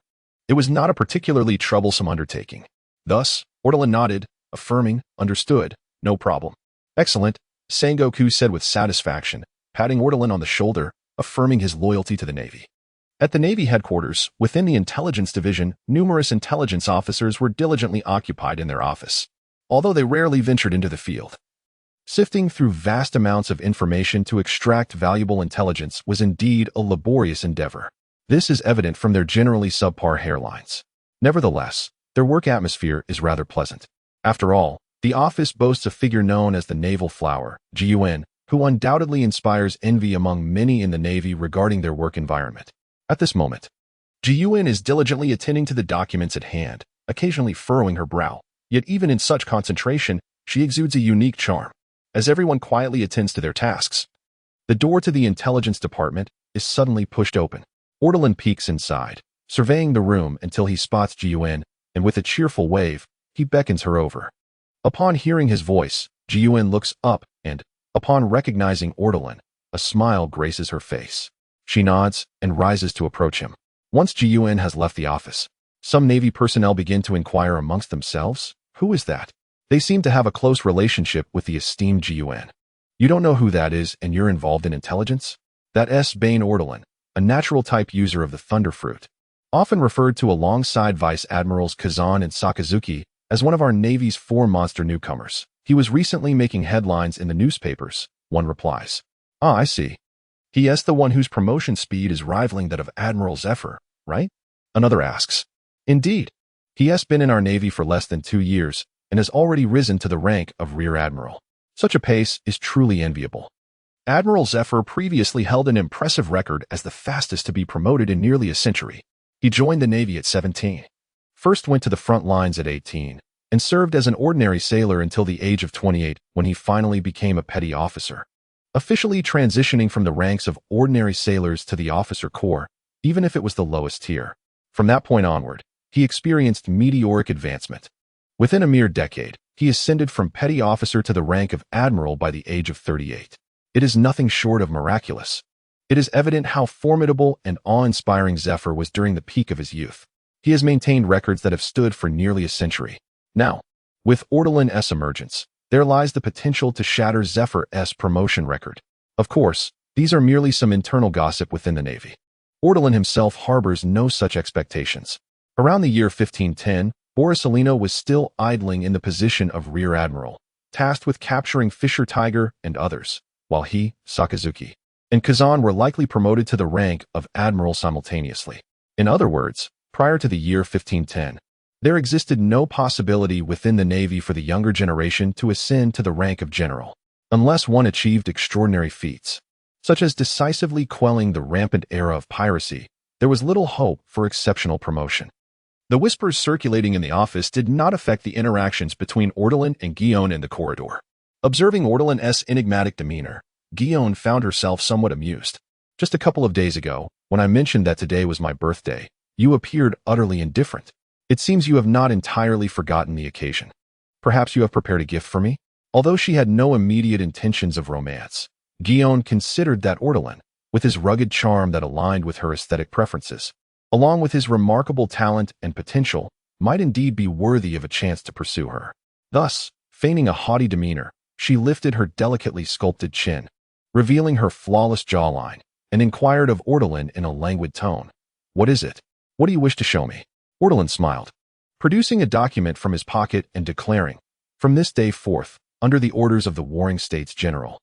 it was not a particularly troublesome undertaking. Thus, Ortolan nodded, affirming, understood, no problem. Excellent, Sengoku said with satisfaction, patting Ortolan on the shoulder, affirming his loyalty to the Navy. At the Navy headquarters, within the intelligence division, numerous intelligence officers were diligently occupied in their office, although they rarely ventured into the field. Sifting through vast amounts of information to extract valuable intelligence was indeed a laborious endeavor. This is evident from their generally subpar hairlines. Nevertheless, their work atmosphere is rather pleasant. After all, the office boasts a figure known as the Naval Flower, Gun, who undoubtedly inspires envy among many in the Navy regarding their work environment. At this moment, Gun is diligently attending to the documents at hand, occasionally furrowing her brow. Yet even in such concentration, she exudes a unique charm, as everyone quietly attends to their tasks. The door to the intelligence department is suddenly pushed open. Ortolan peeks inside, surveying the room until he spots Gun, and with a cheerful wave, he beckons her over. Upon hearing his voice, Gun looks up and, upon recognizing Ortolan, a smile graces her face. She nods and rises to approach him. Once Gun has left the office, some Navy personnel begin to inquire amongst themselves, who is that? They seem to have a close relationship with the esteemed Gun. You don't know who that is and you're involved in intelligence? That's Bane Ortolan, a natural type user of the Thunderfruit, often referred to alongside Vice Admirals Kazan and Sakazuki as one of our Navy's 4 monster newcomers. He was recently making headlines in the newspapers, one replies. Ah, I see. He is the one whose promotion speed is rivaling that of Admiral Zephyr, right? Another asks. Indeed. He has been in our Navy for less than 2 years and has already risen to the rank of Rear Admiral. Such a pace is truly enviable. Admiral Zephyr previously held an impressive record as the fastest to be promoted in nearly a century. He joined the Navy at 17, first went to the front lines at 18, and served as an ordinary sailor until the age of 28 when he finally became a petty officer, officially transitioning from the ranks of ordinary sailors to the officer corps, even if it was the lowest tier. From that point onward, he experienced meteoric advancement. Within a mere decade, he ascended from petty officer to the rank of admiral by the age of 38. It is nothing short of miraculous. It is evident how formidable and awe-inspiring Zephyr was during the peak of his youth. He has maintained records that have stood for nearly a century. Now, with Ortolan's emergence, there lies the potential to shatter Zephyr's promotion record. Of course, these are merely some internal gossip within the Navy. Ortolan himself harbors no such expectations. Around the year 1510, Borsalino was still idling in the position of Rear Admiral, tasked with capturing Fisher Tiger and others, while he, Sakazuki, and Kazan were likely promoted to the rank of Admiral simultaneously. In other words, prior to the year 1510, there existed no possibility within the Navy for the younger generation to ascend to the rank of general, unless one achieved extraordinary feats, such as decisively quelling the rampant era of piracy. There was little hope for exceptional promotion. The whispers circulating in the office did not affect the interactions between Ortolan and Guillaume in the corridor. Observing Ortolan's enigmatic demeanor, Guillaume found herself somewhat amused. Just a couple of days ago, when I mentioned that today was my birthday, you appeared utterly indifferent. It seems you have not entirely forgotten the occasion. Perhaps you have prepared a gift for me? Although she had no immediate intentions of romance, Guillaume considered that Ortolan, with his rugged charm that aligned with her aesthetic preferences, along with his remarkable talent and potential, might indeed be worthy of a chance to pursue her. Thus, feigning a haughty demeanor, she lifted her delicately sculpted chin, revealing her flawless jawline, and inquired of Ortolan in a languid tone. "What is it? What do you wish to show me?" Ortolan smiled, producing a document from his pocket and declaring, "From this day forth, under the orders of the Warring States General,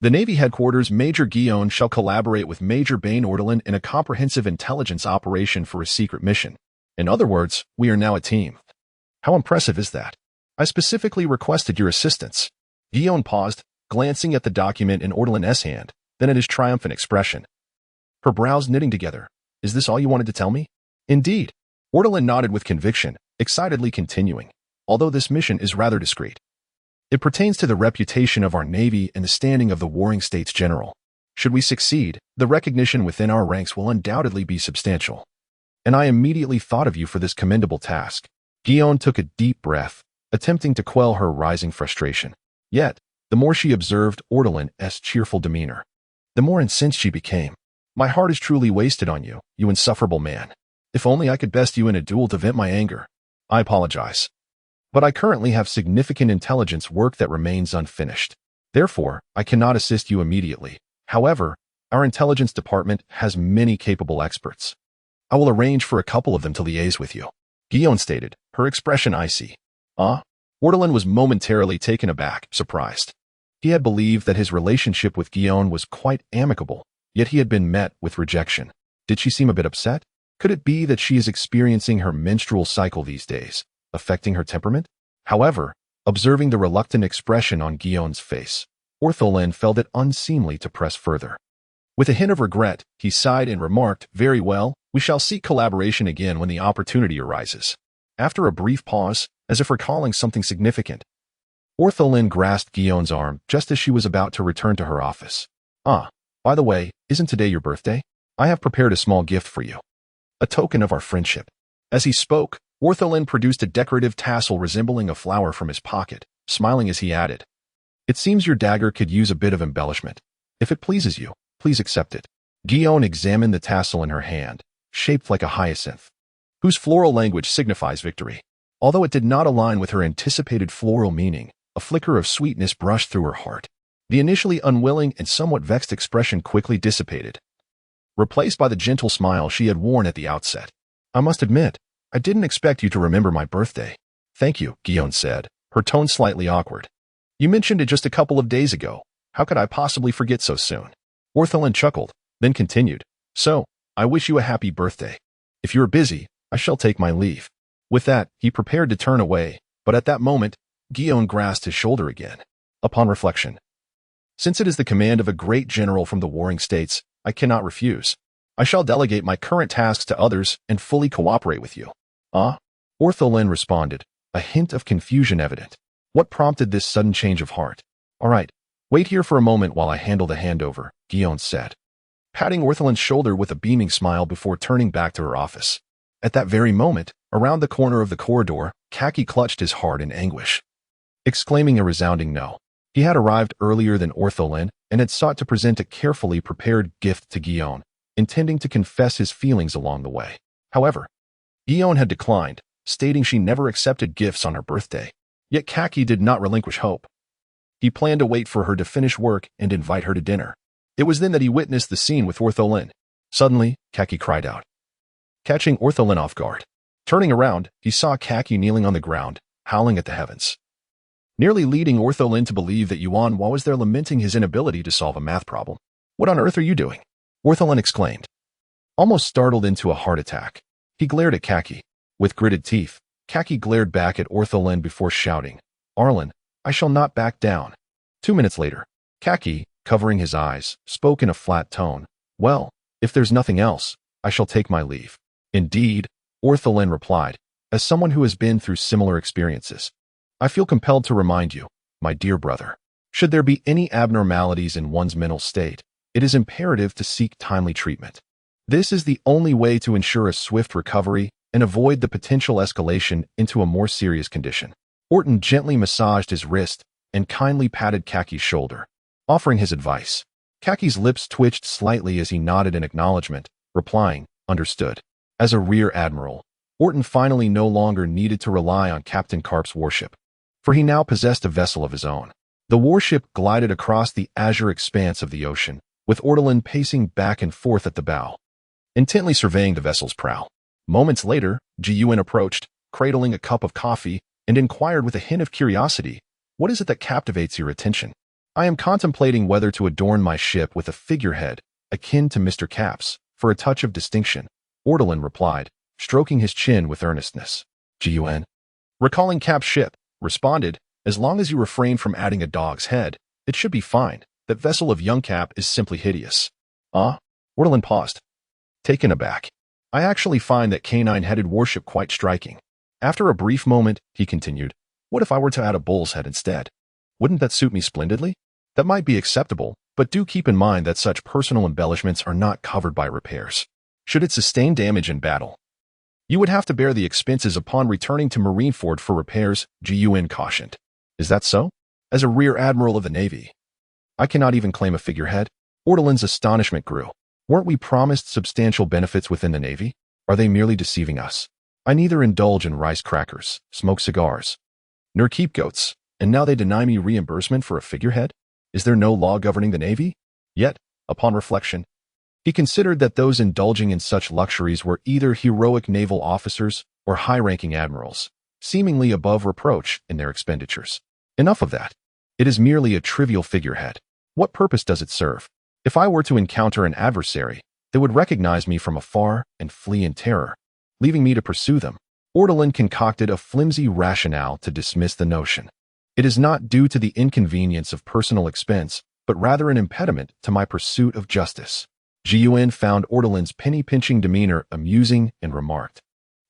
the Navy Headquarters, Major Guillaume shall collaborate with Major Bain Ortolan in a comprehensive intelligence operation for a secret mission. In other words, we are now a team." "How impressive is that? I specifically requested your assistance." Guillaume paused, glancing at the document in Ortolan's hand, then at his triumphant expression. Her brows knitting together. "Is this all you wanted to tell me?" "Indeed." Ortolan nodded with conviction, excitedly continuing, "Although this mission is rather discreet, it pertains to the reputation of our Navy and the standing of the Warring States General. Should we succeed, the recognition within our ranks will undoubtedly be substantial. And I immediately thought of you for this commendable task." Guillaume took a deep breath, attempting to quell her rising frustration. Yet, the more she observed Ortolan's cheerful demeanor, the more incensed she became. "My heart is truly wasted on you, you insufferable man. If only I could best you in a duel to vent my anger. I apologize. But I currently have significant intelligence work that remains unfinished. Therefore, I cannot assist you immediately. However, our intelligence department has many capable experts. I will arrange for a couple of them to liaise with you," Guillaume stated, her expression icy. Ortolan was momentarily taken aback, surprised. He had believed that his relationship with Guillaume was quite amicable, yet he had been met with rejection. Did she seem a bit upset? Could it be that she is experiencing her menstrual cycle these days, affecting her temperament? However, observing the reluctant expression on Guillaume's face, Ortolan felt it unseemly to press further. With a hint of regret, he sighed and remarked, "Very well, we shall seek collaboration again when the opportunity arises." After a brief pause, as if recalling something significant, Ortolan grasped Guillaume's arm just as she was about to return to her office. By the way, isn't today your birthday? I have prepared a small gift for you. A token of our friendship." As he spoke, Ortolan produced a decorative tassel resembling a flower from his pocket, smiling as he added, "It seems your dagger could use a bit of embellishment. If it pleases you, please accept it." Guillaume examined the tassel in her hand, shaped like a hyacinth, whose floral language signifies victory. Although it did not align with her anticipated floral meaning, a flicker of sweetness brushed through her heart. The initially unwilling and somewhat vexed expression quickly dissipated, replaced by the gentle smile she had worn at the outset. "I must admit, I didn't expect you to remember my birthday." "Thank you," Guillaume said, her tone slightly awkward. "You mentioned it just a couple of days ago. How could I possibly forget so soon?" Ortolan chuckled, then continued, "So, I wish you a happy birthday. If you are busy, I shall take my leave." With that, he prepared to turn away, but at that moment, Guillaume grasped his shoulder again. Upon reflection, "Since it is the command of a great general from the Warring States, I cannot refuse. I shall delegate my current tasks to others and fully cooperate with you." Ortolan responded, a hint of confusion evident. What prompted this sudden change of heart? "All right, wait here for a moment while I handle the handover," Guillaume said, patting Ortolan's shoulder with a beaming smile before turning back to her office. At that very moment, around the corner of the corridor, Khaki clutched his heart in anguish, exclaiming a resounding no. He had arrived earlier than Ortolan and had sought to present a carefully prepared gift to Guillaume, intending to confess his feelings along the way. However, Guillaume had declined, stating she never accepted gifts on her birthday. Yet Khaki did not relinquish hope. He planned to wait for her to finish work and invite her to dinner. It was then that he witnessed the scene with Ortolan. Suddenly, Khaki cried out, catching Ortolan off guard. Turning around, he saw Khaki kneeling on the ground, howling at the heavens, nearly leading Ortolan to believe that Yuan was there lamenting his inability to solve a math problem. "What on earth are you doing?" Ortolan exclaimed, almost startled into a heart attack. He glared at Khaki. With gritted teeth, Khaki glared back at Ortolan before shouting, "Arlen, I shall not back down." 2 minutes later, Khaki, covering his eyes, spoke in a flat tone, "Well, if there's nothing else, I shall take my leave." "Indeed," Ortolan replied, as someone who has been through similar experiences, "I feel compelled to remind you, my dear brother, should there be any abnormalities in one's mental state, it is imperative to seek timely treatment. This is the only way to ensure a swift recovery and avoid the potential escalation into a more serious condition." Orton gently massaged his wrist and kindly patted Kaki's shoulder, offering his advice. Kaki's lips twitched slightly as he nodded in acknowledgement, replying, "Understood." As a rear admiral, Orton finally no longer needed to rely on Captain Karp's warship, for he now possessed a vessel of his own. The warship glided across the azure expanse of the ocean, with Ortolan pacing back and forth at the bow, intently surveying the vessel's prow. Moments later, Ji-Yuan approached, cradling a cup of coffee, and inquired with a hint of curiosity, "What is it that captivates your attention?" "I am contemplating whether to adorn my ship with a figurehead akin to Mr. Cap's, for a touch of distinction," Ortolan replied, stroking his chin with earnestness. Ji-Yuan, recalling Cap's ship, responded, "As long as you refrain from adding a dog's head, it should be fine. That vessel of young Cap is simply hideous." "Ah?" Ortolan paused, taken aback. "I actually find that canine-headed warship quite striking." After a brief moment, he continued, "What if I were to add a bull's head instead? Wouldn't that suit me splendidly?" "That might be acceptable, but do keep in mind that such personal embellishments are not covered by repairs. Should it sustain damage in battle, you would have to bear the expenses upon returning to Marineford for repairs," Ji-Yuan cautioned. "Is that so?" "As a rear admiral of the Navy, I cannot even claim a figurehead." Ortolan's astonishment grew. "Weren't we promised substantial benefits within the Navy? Are they merely deceiving us? I neither indulge in rice crackers, smoke cigars, nor keep goats, and now they deny me reimbursement for a figurehead? Is there no law governing the Navy?" Yet, upon reflection, he considered that those indulging in such luxuries were either heroic naval officers or high-ranking admirals, seemingly above reproach in their expenditures. Enough of that. It is merely a trivial figurehead. What purpose does it serve? If I were to encounter an adversary, they would recognize me from afar and flee in terror, leaving me to pursue them. Ortolan concocted a flimsy rationale to dismiss the notion. "It is not due to the inconvenience of personal expense, but rather an impediment to my pursuit of justice." Ji-Yuan found Ortolan's penny-pinching demeanor amusing and remarked,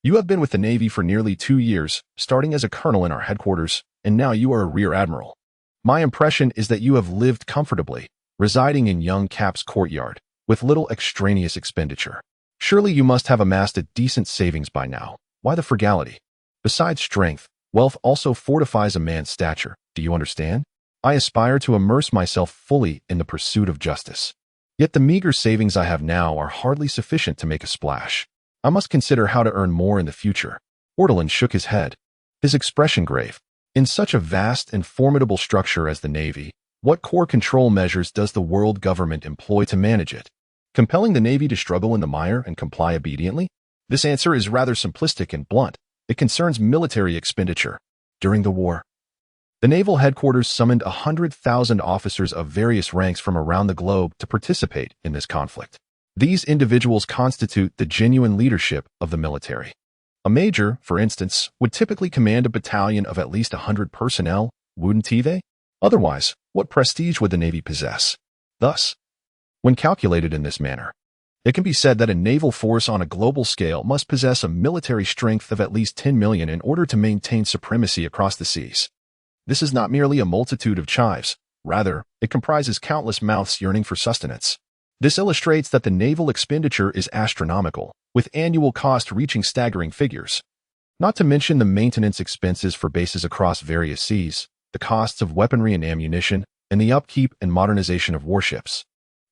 "You have been with the Navy for nearly 2 years, starting as a colonel in our headquarters, and now you are a rear admiral. My impression is that you have lived comfortably, residing in young Cap's courtyard, with little extraneous expenditure. Surely you must have amassed a decent savings by now. Why the frugality? Besides strength, wealth also fortifies a man's stature. Do you understand? I aspire to immerse myself fully in the pursuit of justice. Yet the meager savings I have now are hardly sufficient to make a splash. I must consider how to earn more in the future." Ortolan shook his head, his expression grave. "In such a vast and formidable structure as the Navy, what core control measures does the world government employ to manage it? Compelling the Navy to struggle in the mire and comply obediently? This answer is rather simplistic and blunt. It concerns military expenditure. During the war, the naval headquarters summoned 100,000 officers of various ranks from around the globe to participate in this conflict. These individuals constitute the genuine leadership of the military. A major, for instance, would typically command a battalion of at least 100 personnel, wouldn't they? Otherwise, what prestige would the Navy possess? Thus, when calculated in this manner, it can be said that a naval force on a global scale must possess a military strength of at least 10 million in order to maintain supremacy across the seas. This is not merely a multitude of chives. Rather, it comprises countless mouths yearning for sustenance. This illustrates that the naval expenditure is astronomical, with annual cost reaching staggering figures. Not to mention the maintenance expenses for bases across various seas, the costs of weaponry and ammunition, and the upkeep and modernization of warships,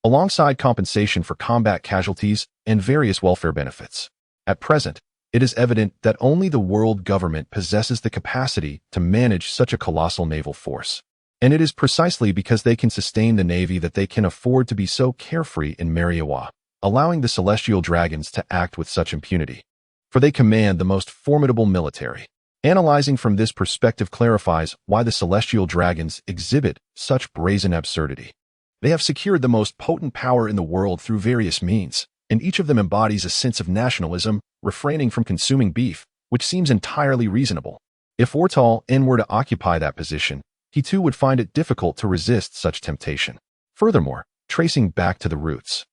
alongside compensation for combat casualties and various welfare benefits. At present, it is evident that only the world government possesses the capacity to manage such a colossal naval force. And it is precisely because they can sustain the Navy that they can afford to be so carefree in Mariawa, allowing the celestial dragons to act with such impunity. For they command the most formidable military. Analyzing from this perspective clarifies why the celestial dragons exhibit such brazen absurdity. They have secured the most potent power in the world through various means, and each of them embodies a sense of nationalism, refraining from consuming beef, which seems entirely reasonable. If Ortal N were to occupy that position, he too would find it difficult to resist such temptation. Furthermore, tracing back to the roots,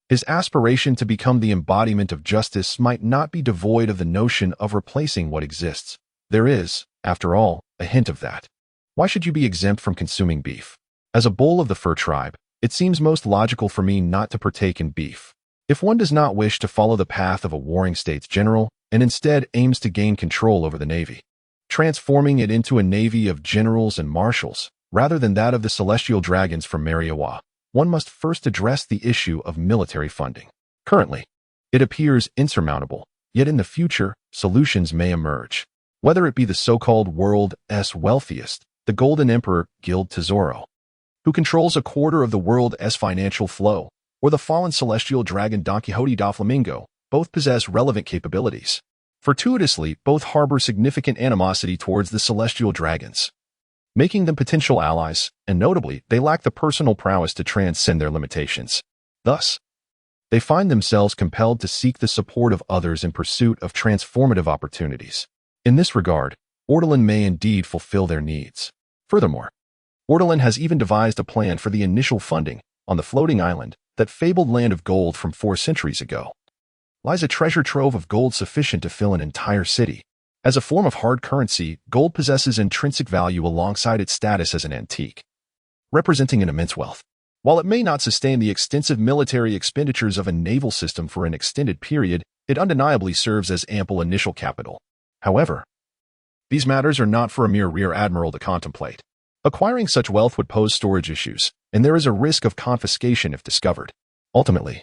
his aspiration to become the embodiment of justice might not be devoid of the notion of replacing what exists. There is, after all, a hint of that. Why should you be exempt from consuming beef? As a bull of the fur tribe, it seems most logical for me not to partake in beef. If one does not wish to follow the path of a warring States General and instead aims to gain control over the Navy, transforming it into a navy of generals and marshals, rather than that of the celestial dragons from Mariawa. One must first address the issue of military funding. Currently, it appears insurmountable, yet in the future, solutions may emerge. Whether it be the so-called world's wealthiest, the Golden Emperor Guild Tesoro, who controls a quarter of the world's financial flow, or the fallen celestial dragon Don Quixote da Flamingo, both possess relevant capabilities. Fortuitously, both harbor significant animosity towards the celestial dragons, making them potential allies, and notably, they lack the personal prowess to transcend their limitations. Thus, they find themselves compelled to seek the support of others in pursuit of transformative opportunities. In this regard, Ortolan may indeed fulfill their needs. Furthermore, Ortolan has even devised a plan for the initial funding. On the floating island, that fabled land of gold from 4 centuries ago, lies a treasure trove of gold sufficient to fill an entire city. As a form of hard currency, gold possesses intrinsic value alongside its status as an antique, representing an immense wealth. While it may not sustain the extensive military expenditures of a naval system for an extended period, it undeniably serves as ample initial capital. However, these matters are not for a mere rear admiral to contemplate. Acquiring such wealth would pose storage issues, and there is a risk of confiscation if discovered. Ultimately,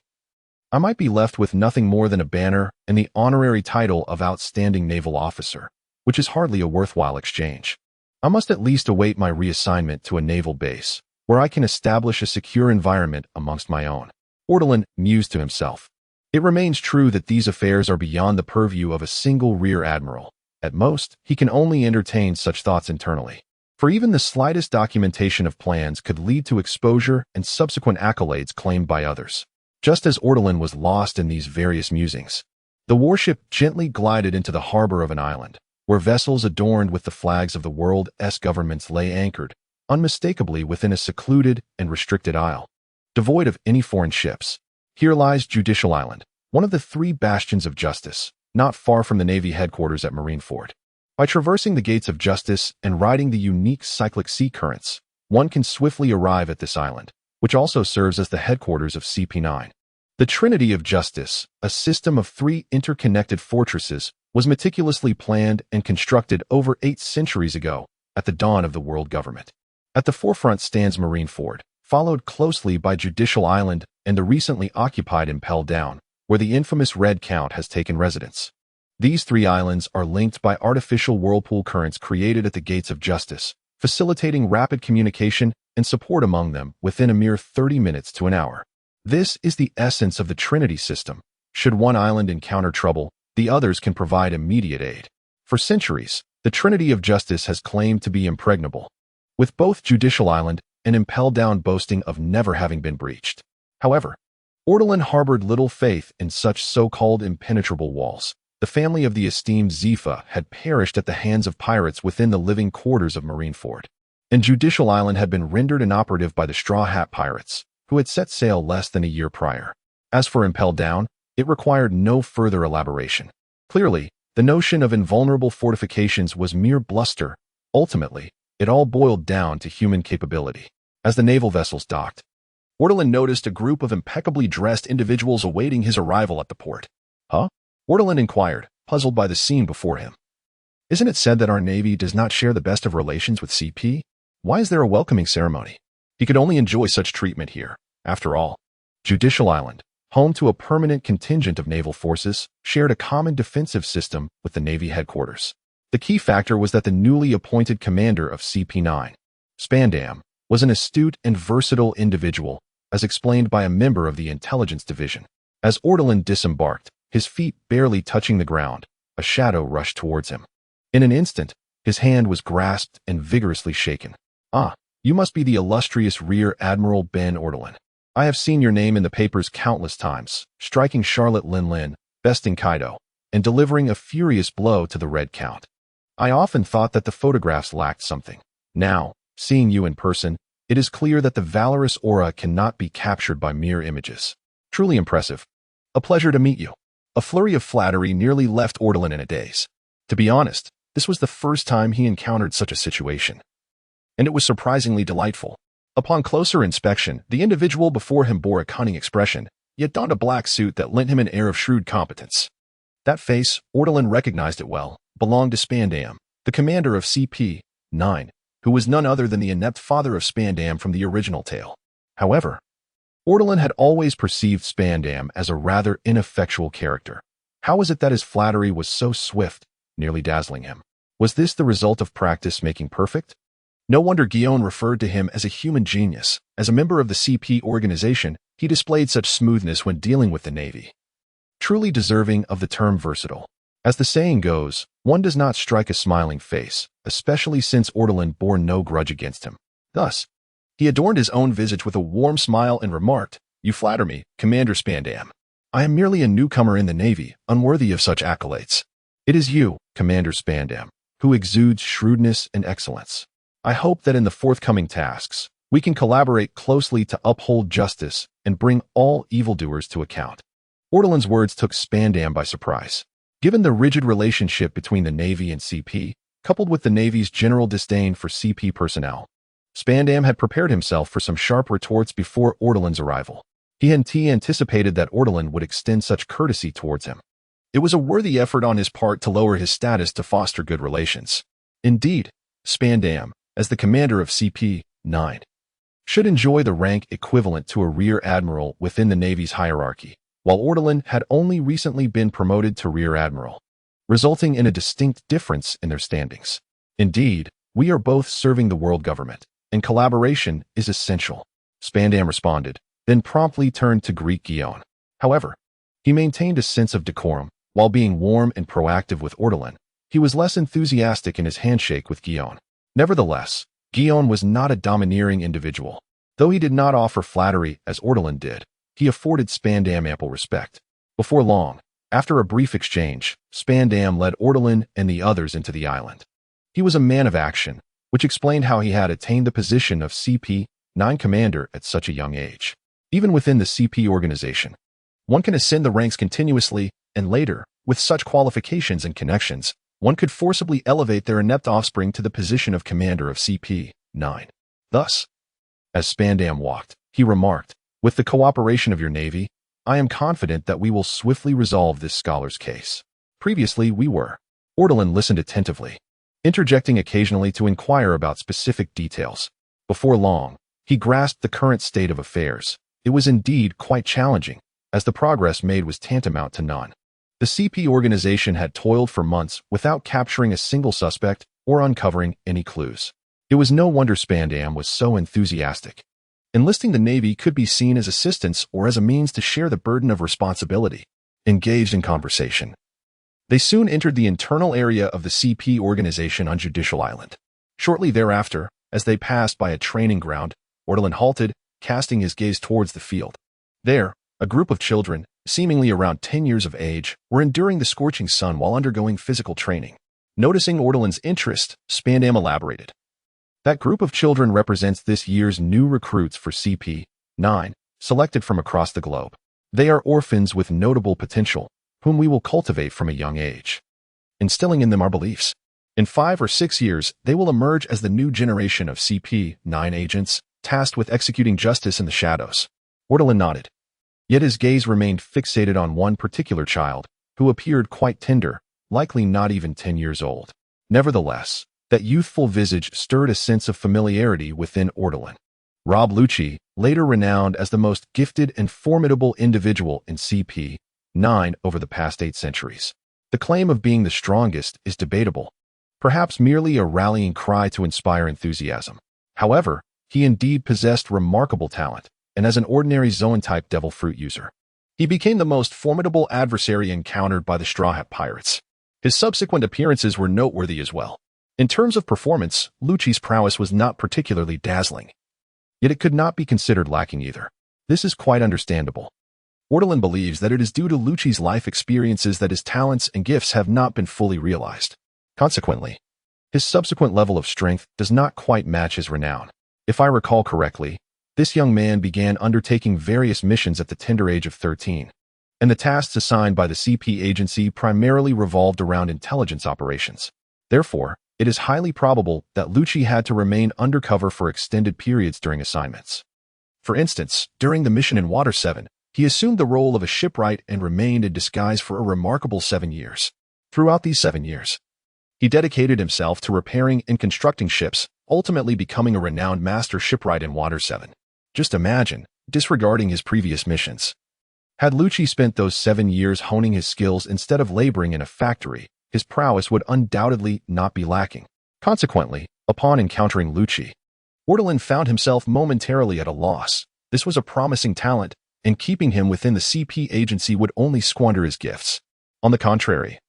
I might be left with nothing more than a banner and the honorary title of Outstanding Naval Officer, which is hardly a worthwhile exchange. I must at least await my reassignment to a naval base, where I can establish a secure environment amongst my own. Ortolan mused to himself. It remains true that these affairs are beyond the purview of a single rear admiral. At most, he can only entertain such thoughts internally. For even the slightest documentation of plans could lead to exposure and subsequent accolades claimed by others. Just as Ortolan was lost in these various musings, the warship gently glided into the harbor of an island, where vessels adorned with the flags of the world's governments lay anchored, unmistakably within a secluded and restricted isle, devoid of any foreign ships. Here lies Judicial Island, one of the 3 bastions of justice, not far from the Navy headquarters at Marineford. By traversing the gates of justice and riding the unique cyclic sea currents, one can swiftly arrive at this island, which also serves as the headquarters of CP9. The Trinity of Justice, a system of 3 interconnected fortresses, was meticulously planned and constructed over 8 centuries ago, at the dawn of the world government. At the forefront stands Marineford, followed closely by Judicial Island and the recently occupied Impel Down, where the infamous Red Count has taken residence. These 3 islands are linked by artificial whirlpool currents created at the gates of justice, facilitating rapid communication and support among them within a mere 30 minutes to an hour. This is the essence of the Trinity system. Should one island encounter trouble, the others can provide immediate aid. For centuries, the Trinity of Justice has claimed to be impregnable, with both Judicial Island and Impel Down boasting of never having been breached. However, Ortolan harbored little faith in such so-called impenetrable walls. The family of the esteemed Zepha had perished at the hands of pirates within the living quarters of Marineford, and Judicial Island had been rendered inoperative by the Straw Hat pirates, who had set sail less than a year prior. As for Impel Down, it required no further elaboration. Clearly, the notion of invulnerable fortifications was mere bluster. Ultimately, it all boiled down to human capability. As the naval vessels docked, Ortolan noticed a group of impeccably dressed individuals awaiting his arrival at the port. Huh? Ortolan inquired, puzzled by the scene before him. Isn't it said that our Navy does not share the best of relations with CP? Why is there a welcoming ceremony? He could only enjoy such treatment here. After all, Judicial Island, home to a permanent contingent of naval forces, shared a common defensive system with the Navy headquarters. The key factor was that the newly appointed commander of CP9, Spandam, was an astute and versatile individual, as explained by a member of the intelligence division. As Ortolan disembarked, his feet barely touching the ground, a shadow rushed towards him. In an instant, his hand was grasped and vigorously shaken. Ah, you must be the illustrious Rear Admiral Ben Ortolan. I have seen your name in the papers countless times, striking Charlotte Lin, besting Kaido, and delivering a furious blow to the Red Count. I often thought that the photographs lacked something. Now, seeing you in person, it is clear that the valorous aura cannot be captured by mere images. Truly impressive. A pleasure to meet you. A flurry of flattery nearly left Ortolan in a daze. To be honest, this was the first time he encountered such a situation, and it was surprisingly delightful. Upon closer inspection, the individual before him bore a cunning expression, yet donned a black suit that lent him an air of shrewd competence. That face, Ortolan recognized it well, belonged to Spandam, the commander of CP-9, who was none other than the inept father of Spandam from the original tale. However, Ortolan had always perceived Spandam as a rather ineffectual character. How was it that his flattery was so swift, nearly dazzling him? Was this the result of practice making perfect? No wonder Guillaume referred to him as a human genius. As a member of the CP organization, he displayed such smoothness when dealing with the Navy. Truly deserving of the term versatile. As the saying goes, one does not strike a smiling face, especially since Ortolan bore no grudge against him. Thus, he adorned his own visage with a warm smile and remarked, "You flatter me, Commander Spandam. I am merely a newcomer in the Navy, unworthy of such accolades. It is you, Commander Spandam, who exudes shrewdness and excellence. I hope that in the forthcoming tasks, we can collaborate closely to uphold justice and bring all evildoers to account." Ortolan's words took Spandam by surprise. Given the rigid relationship between the Navy and CP, coupled with the Navy's general disdain for CP personnel, Spandam had prepared himself for some sharp retorts before Ortolan's arrival. He anticipated that Ortolan would extend such courtesy towards him. It was a worthy effort on his part to lower his status to foster good relations. Indeed, Spandam, as the commander of CP-9, should enjoy the rank equivalent to a rear admiral within the Navy's hierarchy, while Ortolan had only recently been promoted to rear admiral, resulting in a distinct difference in their standings. Indeed, we are both serving the world government, and collaboration is essential, Spandam responded, then promptly turned to greet Guillaume. However, he maintained a sense of decorum. While being warm and proactive with Ortolan, he was less enthusiastic in his handshake with Guillaume. Nevertheless, Guillaume was not a domineering individual. Though he did not offer flattery as Ortolan did, he afforded Spandam ample respect. Before long, after a brief exchange, Spandam led Ortolan and the others into the island. He was a man of action, which explained how he had attained the position of CP-9 commander at such a young age. Even within the CP organization, one can ascend the ranks continuously, and later, with such qualifications and connections, one could forcibly elevate their inept offspring to the position of commander of CP-9. Thus, as Spandam walked, he remarked, "With the cooperation of your Navy, I am confident that we will swiftly resolve this scholar's case." Previously, we were. Ortolan listened attentively, interjecting occasionally to inquire about specific details. Before long, he grasped the current state of affairs. It was indeed quite challenging, as the progress made was tantamount to none. The CP organization had toiled for months without capturing a single suspect or uncovering any clues. It was no wonder Spandam was so enthusiastic. Enlisting the Navy could be seen as assistance or as a means to share the burden of responsibility. Engaged in conversation, they soon entered the internal area of the CP organization on Judicial Island. Shortly thereafter, as they passed by a training ground, Ortolan halted, casting his gaze towards the field. There, a group of children, seemingly around 10 years of age, were enduring the scorching sun while undergoing physical training. Noticing Ortolan's interest, Spandam elaborated. That group of children represents this year's new recruits for CP-9, selected from across the globe. They are orphans with notable potential, whom we will cultivate from a young age, instilling in them our beliefs. In 5 or 6 years, they will emerge as the new generation of CP-9 agents, tasked with executing justice in the shadows. Ortolan nodded. Yet his gaze remained fixated on one particular child, who appeared quite tender, likely not even 10 years old. Nevertheless, that youthful visage stirred a sense of familiarity within Ortolan. Rob Lucci, later renowned as the most gifted and formidable individual in CP-9 over the past 8 centuries. The claim of being the strongest is debatable, perhaps merely a rallying cry to inspire enthusiasm. However, he indeed possessed remarkable talent, and as an ordinary Zoan-type devil fruit user, he became the most formidable adversary encountered by the Straw Hat Pirates. His subsequent appearances were noteworthy as well. In terms of performance, Lucci's prowess was not particularly dazzling, yet it could not be considered lacking either. This is quite understandable. Ortolan believes that it is due to Lucci's life experiences that his talents and gifts have not been fully realized. Consequently, his subsequent level of strength does not quite match his renown. If I recall correctly, this young man began undertaking various missions at the tender age of 13, and the tasks assigned by the CP agency primarily revolved around intelligence operations. Therefore, it is highly probable that Lucci had to remain undercover for extended periods during assignments. For instance, during the mission in Water 7, he assumed the role of a shipwright and remained in disguise for a remarkable 7 years. Throughout these 7 years, He dedicated himself to repairing and constructing ships, ultimately becoming a renowned master shipwright in Water 7. Just imagine, disregarding his previous missions. Had Lucci spent those 7 years honing his skills instead of laboring in a factory, his prowess would undoubtedly not be lacking. Consequently, upon encountering Lucci, Ortolan found himself momentarily at a loss. This was a promising talent, and keeping him within the CP agency would only squander his gifts. On the contrary,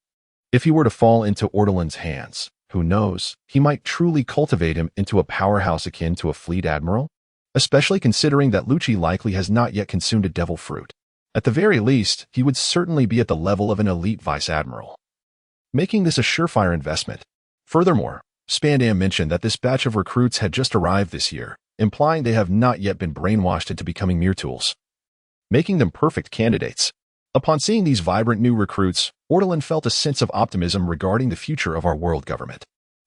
if he were to fall into Ortolan's hands, who knows, he might truly cultivate him into a powerhouse akin to a fleet admiral, especially considering that Lucci likely has not yet consumed a devil fruit. At the very least, he would certainly be at the level of an elite vice admiral, making this a surefire investment. Furthermore, Spandam mentioned that this batch of recruits had just arrived this year, implying they have not yet been brainwashed into becoming mere tools, making them perfect candidates. Upon seeing these vibrant new recruits, Ortolan felt a sense of optimism regarding the future of our world government.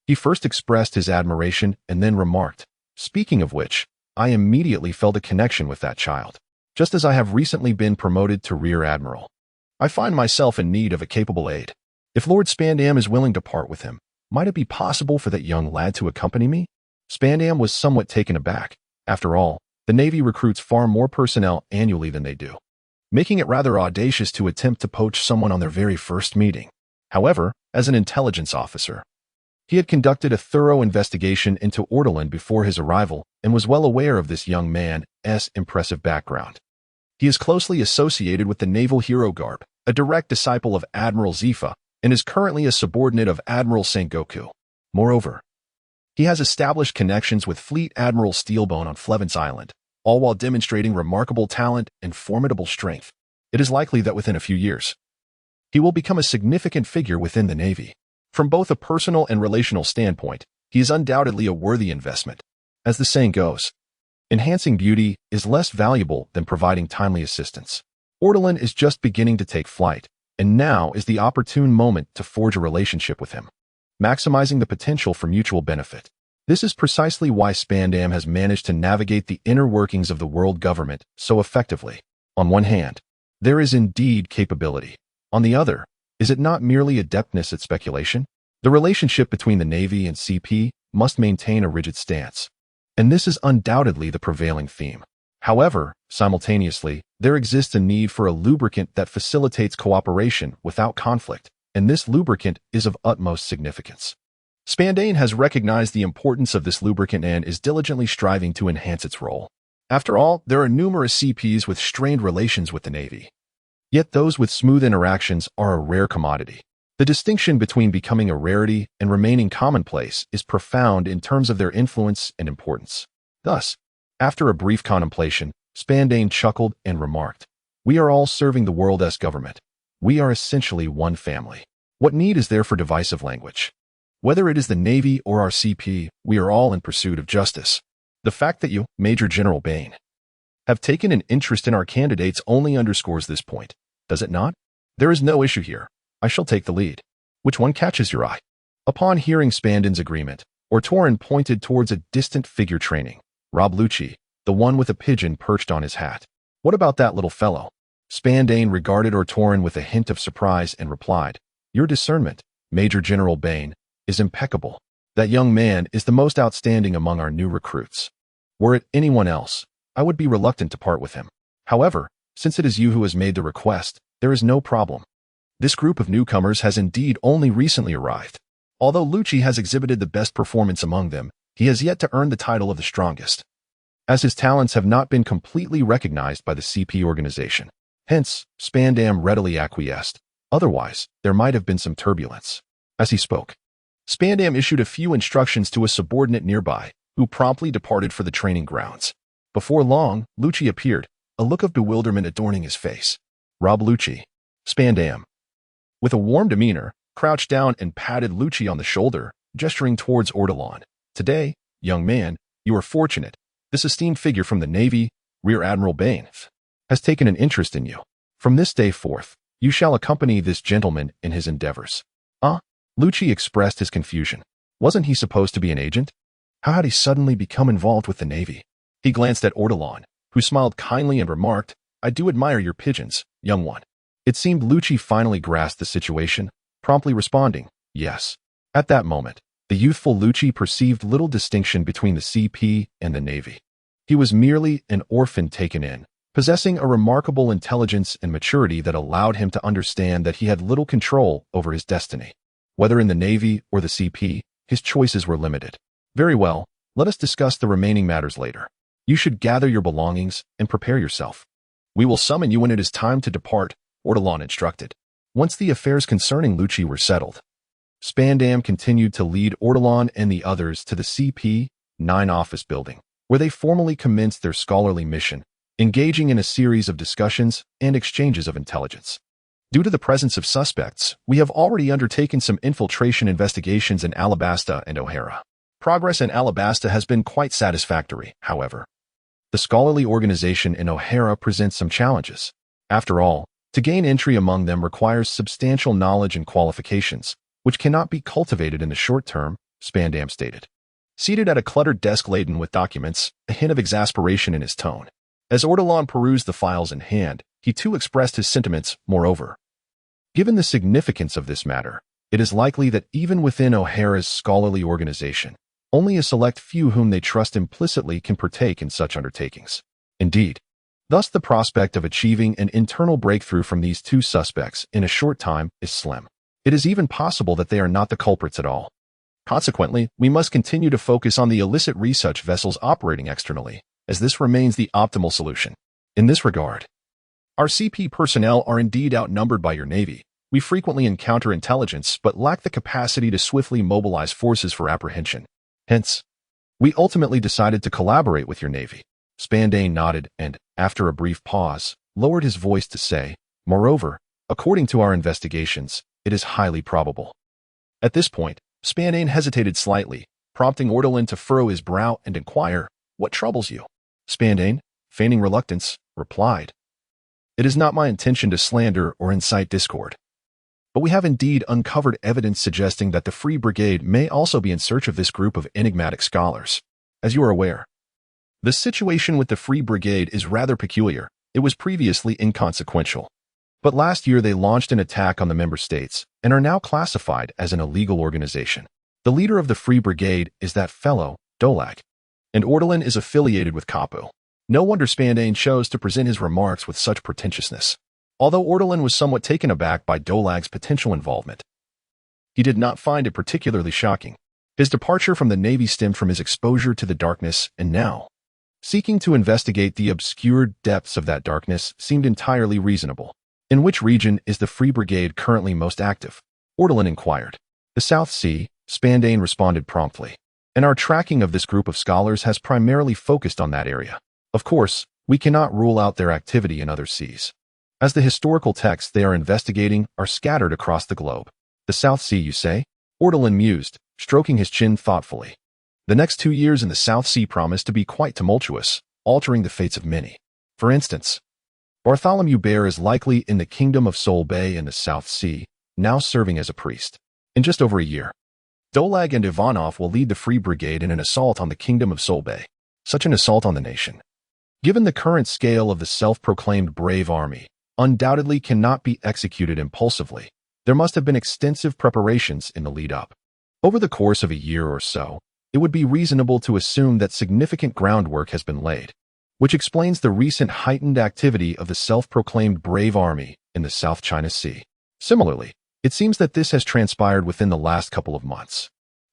He first expressed his admiration and then remarked, "Speaking of which, I immediately felt a connection with that child. Just as I have recently been promoted to Rear Admiral, I find myself in need of a capable aide. If Lord Spandam is willing to part with him, might it be possible for that young lad to accompany me?" Spandam was somewhat taken aback. After all, the Navy recruits far more personnel annually than they do, making it rather audacious to attempt to poach someone on their very first meeting. However, as an intelligence officer, he had conducted a thorough investigation into Ortolan before his arrival and was well aware of this young man's impressive background. He is closely associated with the Naval Hero Garb, a direct disciple of Admiral Zifa, and is currently a subordinate of Admiral Sengoku. Moreover, he has established connections with Fleet Admiral Steelbone on Flevance Island, all while demonstrating remarkable talent and formidable strength. It is likely that within a few years, he will become a significant figure within the Navy. From both a personal and relational standpoint, he is undoubtedly a worthy investment. As the saying goes, enhancing beauty is less valuable than providing timely assistance. Ortolan is just beginning to take flight, and now is the opportune moment to forge a relationship with him, maximizing the potential for mutual benefit. This is precisely why Spandam has managed to navigate the inner workings of the world government so effectively. On one hand, there is indeed capability. On the other, is it not merely adeptness at speculation? The relationship between the Navy and CP must maintain a rigid stance, and this is undoubtedly the prevailing theme. However, simultaneously, there exists a need for a lubricant that facilitates cooperation without conflict, and this lubricant is of utmost significance. Spandam has recognized the importance of this lubricant and is diligently striving to enhance its role. After all, there are numerous CPs with strained relations with the Navy. Yet those with smooth interactions are a rare commodity. The distinction between becoming a rarity and remaining commonplace is profound in terms of their influence and importance. Thus, after a brief contemplation, Spandam chuckled and remarked, "We are all serving the world's government. We are essentially one family. What need is there for divisive language? Whether it is the Navy or our CP, we are all in pursuit of justice. The fact that you, Major General Bain, have taken an interest in our candidates only underscores this point, does it not? There is no issue here. I shall take the lead. Which one catches your eye?" Upon hearing Spandam's agreement, Ortoran pointed towards a distant figure training. "Rob Lucci, the one with a pigeon perched on his hat. What about that little fellow?" Spandam regarded Ortoran with a hint of surprise and replied, "Your discernment, Major General Bain, is impeccable. That young man is the most outstanding among our new recruits. Were it anyone else, I would be reluctant to part with him. However, since it is you who has made the request, there is no problem. This group of newcomers has indeed only recently arrived. Although Lucci has exhibited the best performance among them, he has yet to earn the title of the strongest, as his talents have not been completely recognized by the CP organization. Hence, Spandam readily acquiesced. Otherwise, there might have been some turbulence." As he spoke, Spandam issued a few instructions to a subordinate nearby, who promptly departed for the training grounds. Before long, Lucci appeared, a look of bewilderment adorning his face. Rob Lucci. Spandam, with a warm demeanor, crouched down and patted Lucci on the shoulder, gesturing towards Ortolan. "Today, young man, you are fortunate. This esteemed figure from the Navy, Rear Admiral Bain, has taken an interest in you. From this day forth, you shall accompany this gentleman in his endeavors." Lucci expressed his confusion. Wasn't he supposed to be an agent? How had he suddenly become involved with the Navy? He glanced at Ortolan, who smiled kindly and remarked, "I do admire your pigeons, young one." It seemed Lucci finally grasped the situation, promptly responding, "Yes. At that moment, the youthful Lucci perceived little distinction between the CP and the Navy. He was merely an orphan taken in, possessing a remarkable intelligence and maturity that allowed him to understand that he had little control over his destiny. Whether in the Navy or the CP, his choices were limited. Very well, let us discuss the remaining matters later. You should gather your belongings and prepare yourself. We will summon you when it is time to depart, Ortolan instructed. Once the affairs concerning Lucci were settled, Spandam continued to lead Ortolan and the others to the CP-9 office building, where they formally commenced their scholarly mission, engaging in a series of discussions and exchanges of intelligence. Due to the presence of suspects, we have already undertaken some infiltration investigations in Alabasta and O'Hara. Progress in Alabasta has been quite satisfactory, however. The scholarly organization in O'Hara presents some challenges. After all, to gain entry among them requires substantial knowledge and qualifications, which cannot be cultivated in the short term, Spandam stated. Seated at a cluttered desk laden with documents, a hint of exasperation in his tone. As Ortolan perused the files in hand, he too expressed his sentiments. Moreover, given the significance of this matter, it is likely that even within O'Hara's scholarly organization, only a select few whom they trust implicitly can partake in such undertakings. Indeed, thus the prospect of achieving an internal breakthrough from these two suspects in a short time is slim. It is even possible that they are not the culprits at all. Consequently, we must continue to focus on the illicit research vessels operating externally, as this remains the optimal solution. In this regard, our CP personnel are indeed outnumbered by your Navy. We frequently encounter intelligence but lack the capacity to swiftly mobilize forces for apprehension. Hence, we ultimately decided to collaborate with your Navy. Spandam nodded and, after a brief pause, lowered his voice to say, moreover, according to our investigations, it is highly probable. At this point, Spandam hesitated slightly, prompting Ortolan to furrow his brow and inquire, what troubles you? Spandam, feigning reluctance, replied, it is not my intention to slander or incite discord. But we have indeed uncovered evidence suggesting that the Free Brigade may also be in search of this group of enigmatic scholars. As you are aware, the situation with the Free Brigade is rather peculiar. It was previously inconsequential. But last year they launched an attack on the member states and are now classified as an illegal organization. The leader of the Free Brigade is that fellow, Dolag. And Ortolan is affiliated with Kapu. No wonder Spandam chose to present his remarks with such pretentiousness. Although Ortolan was somewhat taken aback by Dolag's potential involvement, he did not find it particularly shocking. His departure from the Navy stemmed from his exposure to the darkness, and now, seeking to investigate the obscure depths of that darkness seemed entirely reasonable. In which region is the Free Brigade currently most active? Ortolan inquired. The South Sea, Spandam responded promptly. And our tracking of this group of scholars has primarily focused on that area. Of course, we cannot rule out their activity in other seas, as the historical texts they are investigating are scattered across the globe. The South Sea, you say? Ortolan mused, stroking his chin thoughtfully. The next 2 years in the South Sea promise to be quite tumultuous, altering the fates of many. For instance, Bartholomew Bear is likely in the Kingdom of Sol Bay in the South Sea, now serving as a priest. In just over a year, Dolag and Ivanov will lead the Free Brigade in an assault on the Kingdom of Sol Bay. Such an assault on the nation, given the current scale of the self-proclaimed brave army, undoubtedly cannot be executed impulsively. There must have been extensive preparations in the lead-up. Over the course of a year or so, it would be reasonable to assume that significant groundwork has been laid, which explains the recent heightened activity of the self-proclaimed brave army in the South China Sea. Similarly, it seems that this has transpired within the last couple of months.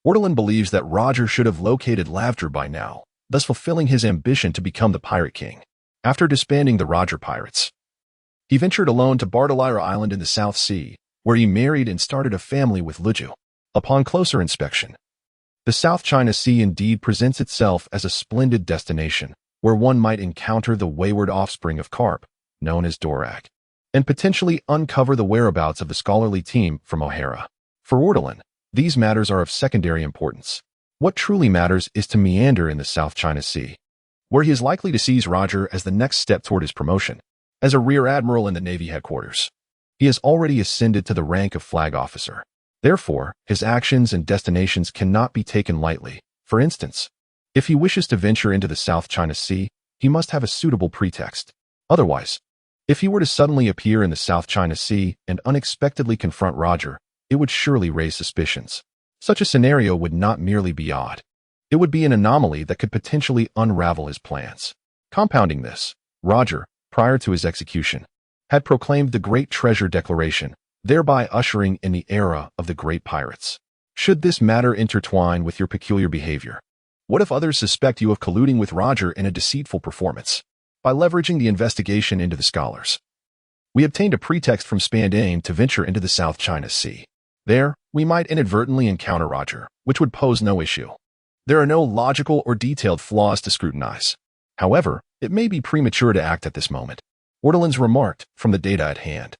Ortolan believes that Roger should have located Lavdr by now, thus fulfilling his ambition to become the Pirate King. After disbanding the Roger Pirates, he ventured alone to Bartolira Island in the South Sea, where he married and started a family with Luju. Upon closer inspection, the South China Sea indeed presents itself as a splendid destination, where one might encounter the wayward offspring of carp, known as Dorak, and potentially uncover the whereabouts of the scholarly team from O'Hara. For Ortolan, these matters are of secondary importance. What truly matters is to meander in the South China Sea, where he is likely to seize Roger as the next step toward his promotion. As a rear admiral in the Navy headquarters, he has already ascended to the rank of flag officer. Therefore, his actions and destinations cannot be taken lightly. For instance, if he wishes to venture into the South China Sea, he must have a suitable pretext. Otherwise, if he were to suddenly appear in the South China Sea and unexpectedly confront Roger, it would surely raise suspicions. Such a scenario would not merely be odd. It would be an anomaly that could potentially unravel his plans. Compounding this, Roger, prior to his execution, had proclaimed the Great Treasure Declaration, thereby ushering in the era of the great pirates. Should this matter intertwine with your peculiar behavior? What if others suspect you of colluding with Roger in a deceitful performance? By leveraging the investigation into the scholars, we obtained a pretext from Spandane to venture into the South China Sea. There, we might inadvertently encounter Roger, which would pose no issue. There are no logical or detailed flaws to scrutinize. However, it may be premature to act at this moment. Ortolans remarked from the data at hand.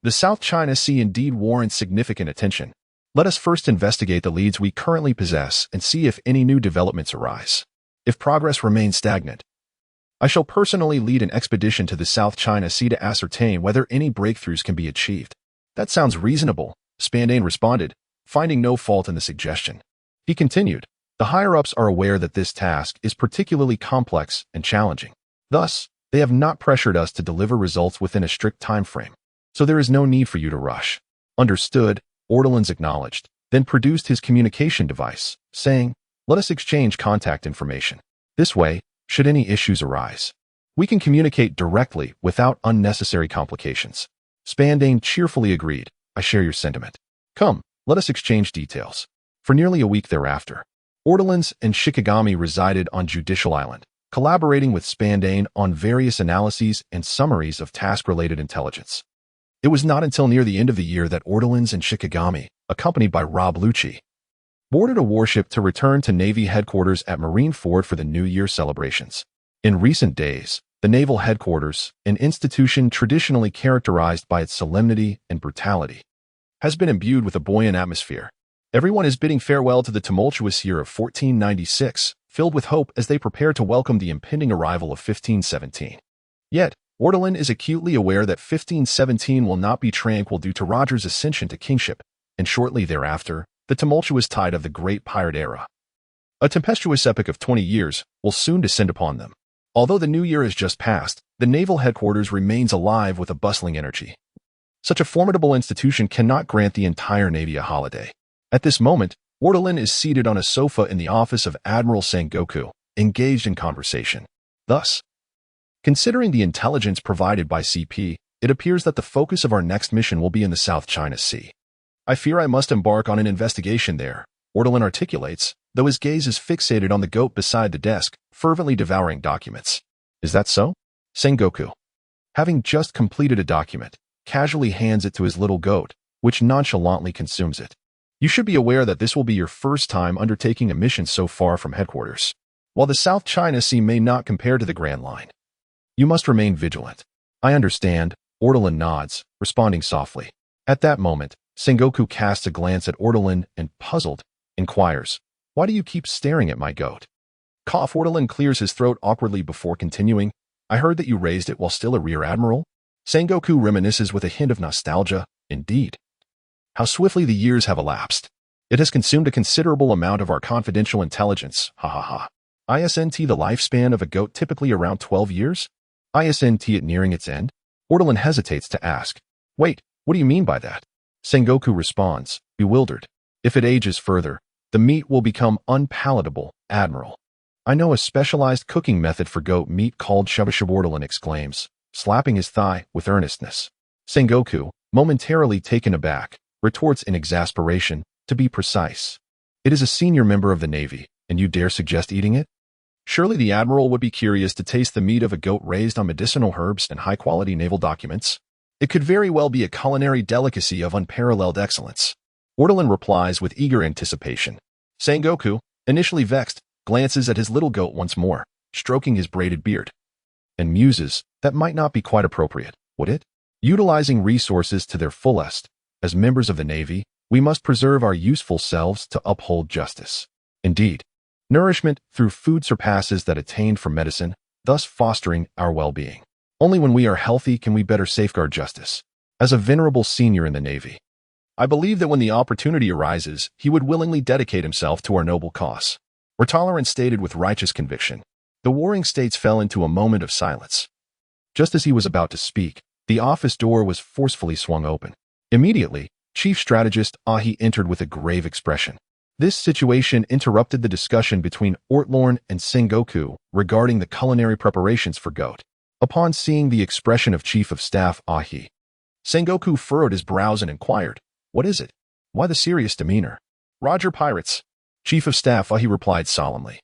The South China Sea indeed warrants significant attention. Let us first investigate the leads we currently possess and see if any new developments arise. If progress remains stagnant, I shall personally lead an expedition to the South China Sea to ascertain whether any breakthroughs can be achieved. That sounds reasonable, Spandane responded, finding no fault in the suggestion. He continued, the higher-ups are aware that this task is particularly complex and challenging. Thus, they have not pressured us to deliver results within a strict time frame. So there is no need for you to rush. Understood, Ortolans acknowledged, then produced his communication device, saying, let us exchange contact information. This way, should any issues arise, we can communicate directly without unnecessary complications. Spandane cheerfully agreed, I share your sentiment. Come, let us exchange details. For nearly a week thereafter, Ortolans and Shikigami resided on Judicial Island, collaborating with Spandane on various analyses and summaries of task-related intelligence. It was not until near the end of the year that Ortolans and Shikigami, accompanied by Rob Lucci, boarded a warship to return to Navy headquarters at Marine Ford for the New Year celebrations. In recent days, the Naval Headquarters, an institution traditionally characterized by its solemnity and brutality, has been imbued with a buoyant atmosphere. Everyone is bidding farewell to the tumultuous year of 1496, filled with hope as they prepare to welcome the impending arrival of 1517. Yet, Ortolan is acutely aware that 1517 will not be tranquil due to Roger's ascension to kingship, and shortly thereafter, the tumultuous tide of the Great Pirate Era. A tempestuous epoch of 20 years will soon descend upon them. Although the new year is just past, the Naval Headquarters remains alive with a bustling energy. Such a formidable institution cannot grant the entire Navy a holiday. At this moment, Ortolan is seated on a sofa in the office of Admiral Sengoku, engaged in conversation. Thus, considering the intelligence provided by CP, it appears that the focus of our next mission will be in the South China Sea. I fear I must embark on an investigation there, Ortolan articulates, though his gaze is fixated on the goat beside the desk, fervently devouring documents. Is that so? Sengoku, having just completed a document, casually hands it to his little goat, which nonchalantly consumes it. You should be aware that this will be your first time undertaking a mission so far from headquarters. While the South China Sea may not compare to the Grand Line, you must remain vigilant. I understand, Ortolan nods, responding softly. At that moment, Sengoku casts a glance at Ortolan and, puzzled, inquires, why do you keep staring at my goat? Cough. Ortolan clears his throat awkwardly before continuing, I heard that you raised it while still a rear admiral? Sengoku reminisces with a hint of nostalgia, indeed. How swiftly the years have elapsed. It has consumed a considerable amount of our confidential intelligence, ha ha ha. ISNT the lifespan of a goat typically around 12 years? ISNT it nearing its end? Ortolan hesitates to ask, wait, what do you mean by that? Sengoku responds, bewildered. If it ages further, the meat will become unpalatable, Admiral. I know a specialized cooking method for goat meat called shubashub. Ortolan exclaims, slapping his thigh with earnestness. Sengoku, momentarily taken aback, retorts in exasperation, to be precise. It is a senior member of the Navy, and you dare suggest eating it? Surely the Admiral would be curious to taste the meat of a goat raised on medicinal herbs and high-quality naval documents. It could very well be a culinary delicacy of unparalleled excellence. Ortolan replies with eager anticipation. Sengoku, initially vexed, glances at his little goat once more, stroking his braided beard, and muses, that might not be quite appropriate, would it? Utilizing resources to their fullest, as members of the Navy, we must preserve our useful selves to uphold justice. Indeed, nourishment through food surpasses that attained from medicine, thus fostering our well-being. Only when we are healthy can we better safeguard justice. As a venerable senior in the Navy, I believe that when the opportunity arises, he would willingly dedicate himself to our noble cause. Retolerant stated with righteous conviction. The warring states fell into a moment of silence. Just as he was about to speak, the office door was forcefully swung open. Immediately, Chief Strategist Ahi entered with a grave expression. This situation interrupted the discussion between Ortlorn and Sengoku regarding the culinary preparations for goat. Upon seeing the expression of Chief of Staff Ahi, Sengoku furrowed his brows and inquired, "What is it? Why the serious demeanor?" "Roger Pirates," Chief of Staff Ahi replied solemnly.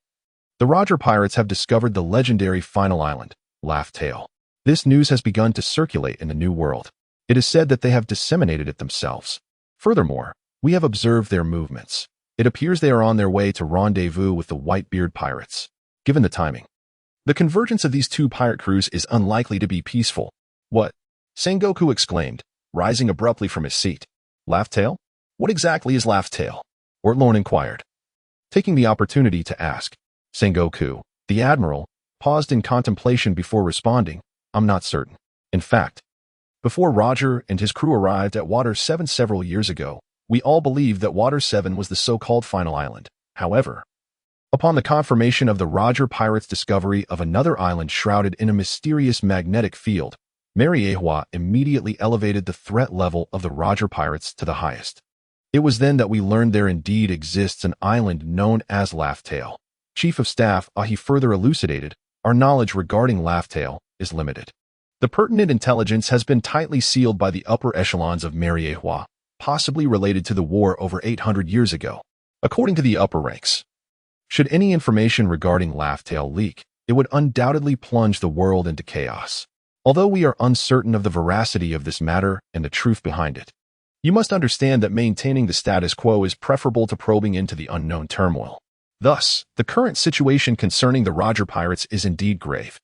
"The Roger Pirates have discovered the legendary final island, Laugh Tale. This news has begun to circulate in the New World. It is said that they have disseminated it themselves. Furthermore, we have observed their movements. It appears they are on their way to rendezvous with the Whitebeard pirates. Given the timing, the convergence of these two pirate crews is unlikely to be peaceful." "What?" Sengoku exclaimed, rising abruptly from his seat. "Laugh Tale? What exactly is Laugh Tale?" Ortlorn inquired. Taking the opportunity to ask, Sengoku, the admiral, paused in contemplation before responding, "I'm not certain. In fact, before Roger and his crew arrived at Water 7 several years ago, we all believed that Water 7 was the so-called final island. However, upon the confirmation of the Roger pirates' discovery of another island shrouded in a mysterious magnetic field, Mariehua immediately elevated the threat level of the Roger pirates to the highest. It was then that we learned there indeed exists an island known as Laugh Tale." Chief of Staff Ahi further elucidated, "Our knowledge regarding Laugh Tale is limited. The pertinent intelligence has been tightly sealed by the upper echelons of Mariehua, possibly related to the war over 800 years ago. According to the upper ranks, should any information regarding Laugh Tale leak, it would undoubtedly plunge the world into chaos. Although we are uncertain of the veracity of this matter and the truth behind it, you must understand that maintaining the status quo is preferable to probing into the unknown turmoil. Thus, the current situation concerning the Roger pirates is indeed grave.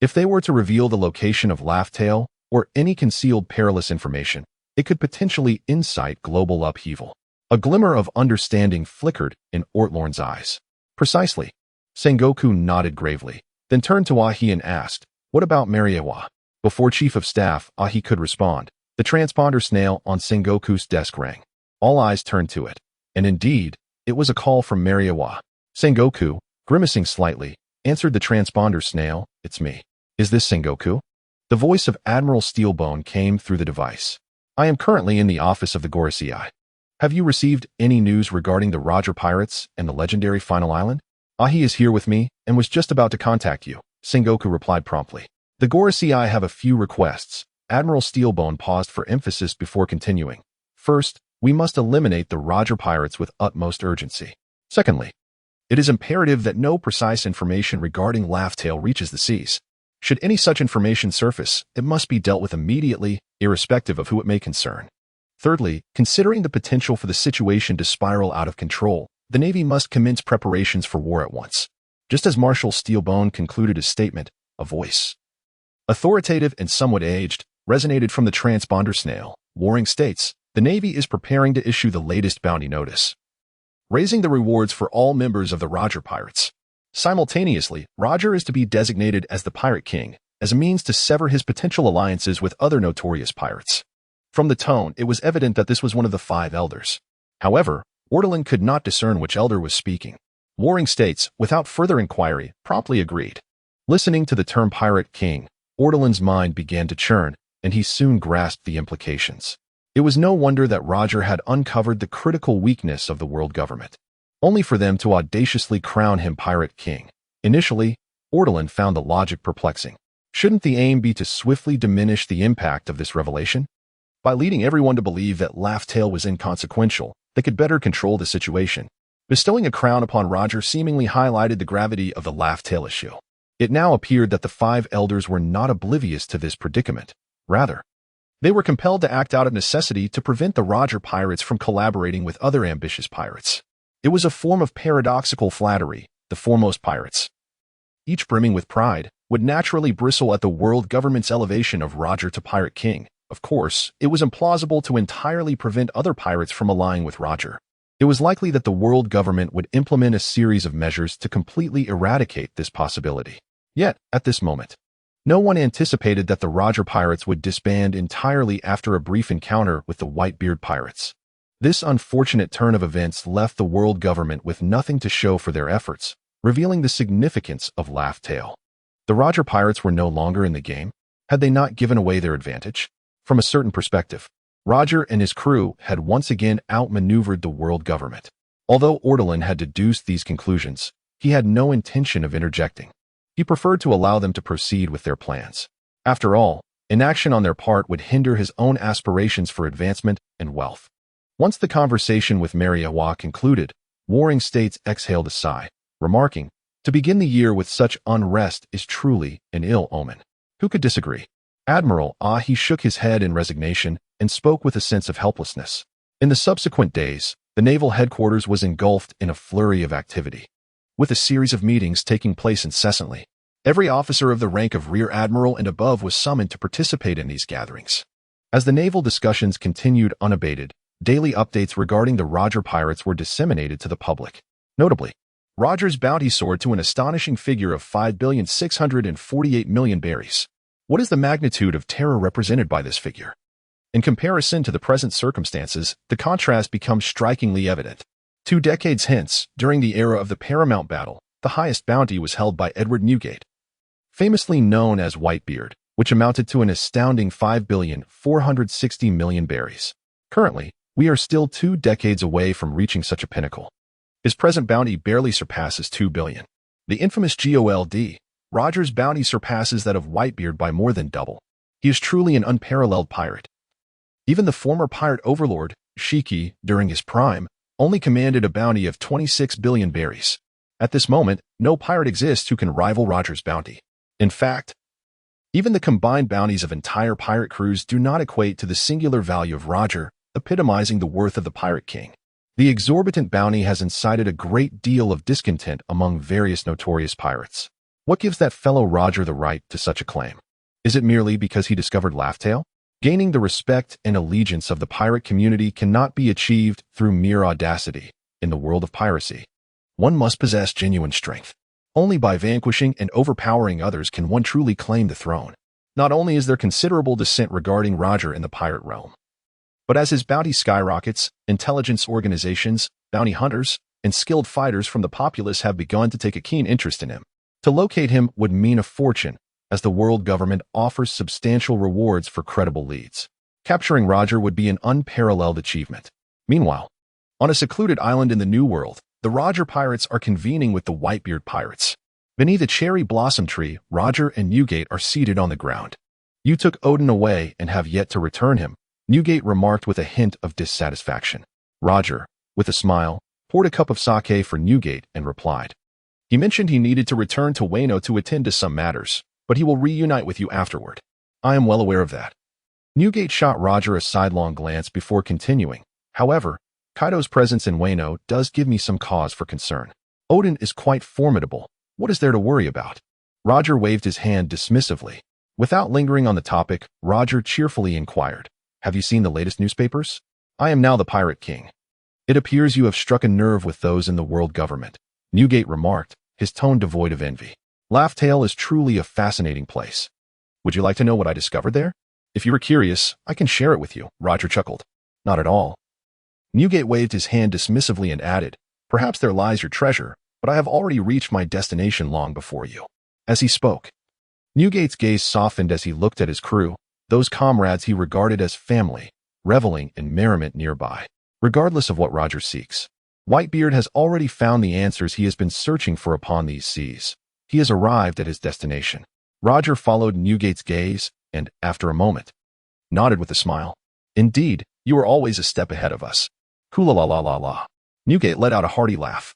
If they were to reveal the location of Laugh Tale or any concealed perilous information, it could potentially incite global upheaval." A glimmer of understanding flickered in Ortlorn's eyes. "Precisely." Sengoku nodded gravely, then turned to Ahi and asked, "What about Mariehua?" Before Chief of Staff Ahi could respond, the transponder snail on Sengoku's desk rang. All eyes turned to it, and indeed, it was a call from Mariehua. Sengoku, grimacing slightly, answered the transponder snail, "It's me." "Is this Sengoku?" The voice of Admiral Steelbone came through the device. "I am currently in the office of the Gorosei. Have you received any news regarding the Roger pirates and the legendary final island?" "Ahi is here with me and was just about to contact you," Sengoku replied promptly. "The Gorosei have a few requests." Admiral Steelbone paused for emphasis before continuing. "First, we must eliminate the Roger pirates with utmost urgency. Secondly, it is imperative that no precise information regarding Laugh Tale reaches the seas. Should any such information surface, it must be dealt with immediately, irrespective of who it may concern. Thirdly, considering the potential for the situation to spiral out of control, the Navy must commence preparations for war at once." Just as Marshal Steelbone concluded his statement, a voice, authoritative and somewhat aged, resonated from the transponder snail. "Warring states, the Navy is preparing to issue the latest bounty notice, raising the rewards for all members of the Roger pirates. Simultaneously, Roger is to be designated as the Pirate King, as a means to sever his potential alliances with other notorious pirates." From the tone, it was evident that this was one of the 5 elders. However, Ortlorn could not discern which elder was speaking. Warring States, without further inquiry, promptly agreed. Listening to the term Pirate King, Ortlorn's mind began to churn, and he soon grasped the implications. It was no wonder that Roger had uncovered the critical weakness of the world government, only for them to audaciously crown him Pirate King. Initially, Ortlorn found the logic perplexing. Shouldn't the aim be to swiftly diminish the impact of this revelation? By leading everyone to believe that Laugh Tale was inconsequential, they could better control the situation. Bestowing a crown upon Roger seemingly highlighted the gravity of the Laugh Tale issue. It now appeared that the 5 elders were not oblivious to this predicament. Rather, they were compelled to act out of necessity to prevent the Roger pirates from collaborating with other ambitious pirates. It was a form of paradoxical flattery. The foremost pirates, each brimming with pride, would naturally bristle at the world government's elevation of Roger to Pirate King. Of course, it was implausible to entirely prevent other pirates from allying with Roger. It was likely that the world government would implement a series of measures to completely eradicate this possibility. Yet, at this moment, no one anticipated that the Roger pirates would disband entirely after a brief encounter with the Whitebeard pirates. This unfortunate turn of events left the world government with nothing to show for their efforts, revealing the significance of Laugh Tale. The Roger pirates were no longer in the game. Had they not given away their advantage? From a certain perspective, Roger and his crew had once again outmaneuvered the world government. Although Ortolan had deduced these conclusions, he had no intention of interjecting. He preferred to allow them to proceed with their plans. After all, inaction on their part would hinder his own aspirations for advancement and wealth. Once the conversation with Mariawa concluded, Warring States exhaled a sigh, remarking, "To begin the year with such unrest is truly an ill omen." Who could disagree? Admiral he shook his head in resignation and spoke with a sense of helplessness. In the subsequent days, the naval headquarters was engulfed in a flurry of activity, with a series of meetings taking place incessantly. Every officer of the rank of Rear Admiral and above was summoned to participate in these gatherings. As the naval discussions continued unabated, daily updates regarding the Roger pirates were disseminated to the public. Notably, Roger's bounty soared to an astonishing figure of 5,648,000,000 berries. What is the magnitude of terror represented by this figure? In comparison to the present circumstances, the contrast becomes strikingly evident. 2 decades hence, during the era of the Paramount Battle, the highest bounty was held by Edward Newgate, famously known as Whitebeard, which amounted to an astounding 5,460,000,000 berries. Currently, we are still 2 decades away from reaching such a pinnacle. His present bounty barely surpasses 2 billion. The infamous GOLD, Roger's bounty surpasses that of Whitebeard by more than double. He is truly an unparalleled pirate. Even the former pirate overlord, Shiki, during his prime, only commanded a bounty of 26 billion berries. At this moment, no pirate exists who can rival Roger's bounty. In fact, even the combined bounties of entire pirate crews do not equate to the singular value of Roger, epitomizing the worth of the Pirate King. The exorbitant bounty has incited a great deal of discontent among various notorious pirates. What gives that fellow Roger the right to such a claim? Is it merely because he discovered Laughtail? Gaining the respect and allegiance of the pirate community cannot be achieved through mere audacity. In the world of piracy, one must possess genuine strength. Only by vanquishing and overpowering others can one truly claim the throne. Not only is there considerable dissent regarding Roger in the pirate realm, but as his bounty skyrockets, intelligence organizations, bounty hunters, and skilled fighters from the populace have begun to take a keen interest in him. To locate him would mean a fortune, as the world government offers substantial rewards for credible leads. Capturing Roger would be an unparalleled achievement. Meanwhile, on a secluded island in the New World, the Roger pirates are convening with the Whitebeard pirates. Beneath a cherry blossom tree, Roger and Newgate are seated on the ground. "You took Odin away and have yet to return him," Newgate remarked with a hint of dissatisfaction. Roger, with a smile, poured a cup of sake for Newgate and replied, "He mentioned he needed to return to Wano to attend to some matters, but he will reunite with you afterward. I am well aware of that." Newgate shot Roger a sidelong glance before continuing. "However, Kaido's presence in Wano does give me some cause for concern. Odin is quite formidable. What is there to worry about?" Roger waved his hand dismissively. Without lingering on the topic, Roger cheerfully inquired, "Have you seen the latest newspapers? I am now the Pirate King. It appears you have struck a nerve with those in the world government," Newgate remarked, his tone devoid of envy. "Laughtail is truly a fascinating place. Would you like to know what I discovered there? If you are curious, I can share it with you," Roger chuckled. "Not at all." Newgate waved his hand dismissively and added, "Perhaps there lies your treasure, but I have already reached my destination long before you." As he spoke, Newgate's gaze softened as he looked at his crew, those comrades he regarded as family, reveling in merriment nearby. Regardless of what Roger seeks, Whitebeard has already found the answers he has been searching for upon these seas. He has arrived at his destination. Roger followed Newgate's gaze and, after a moment, nodded with a smile. "Indeed, you are always a step ahead of us." "Hoo-la-la-la-la-la." Newgate let out a hearty laugh,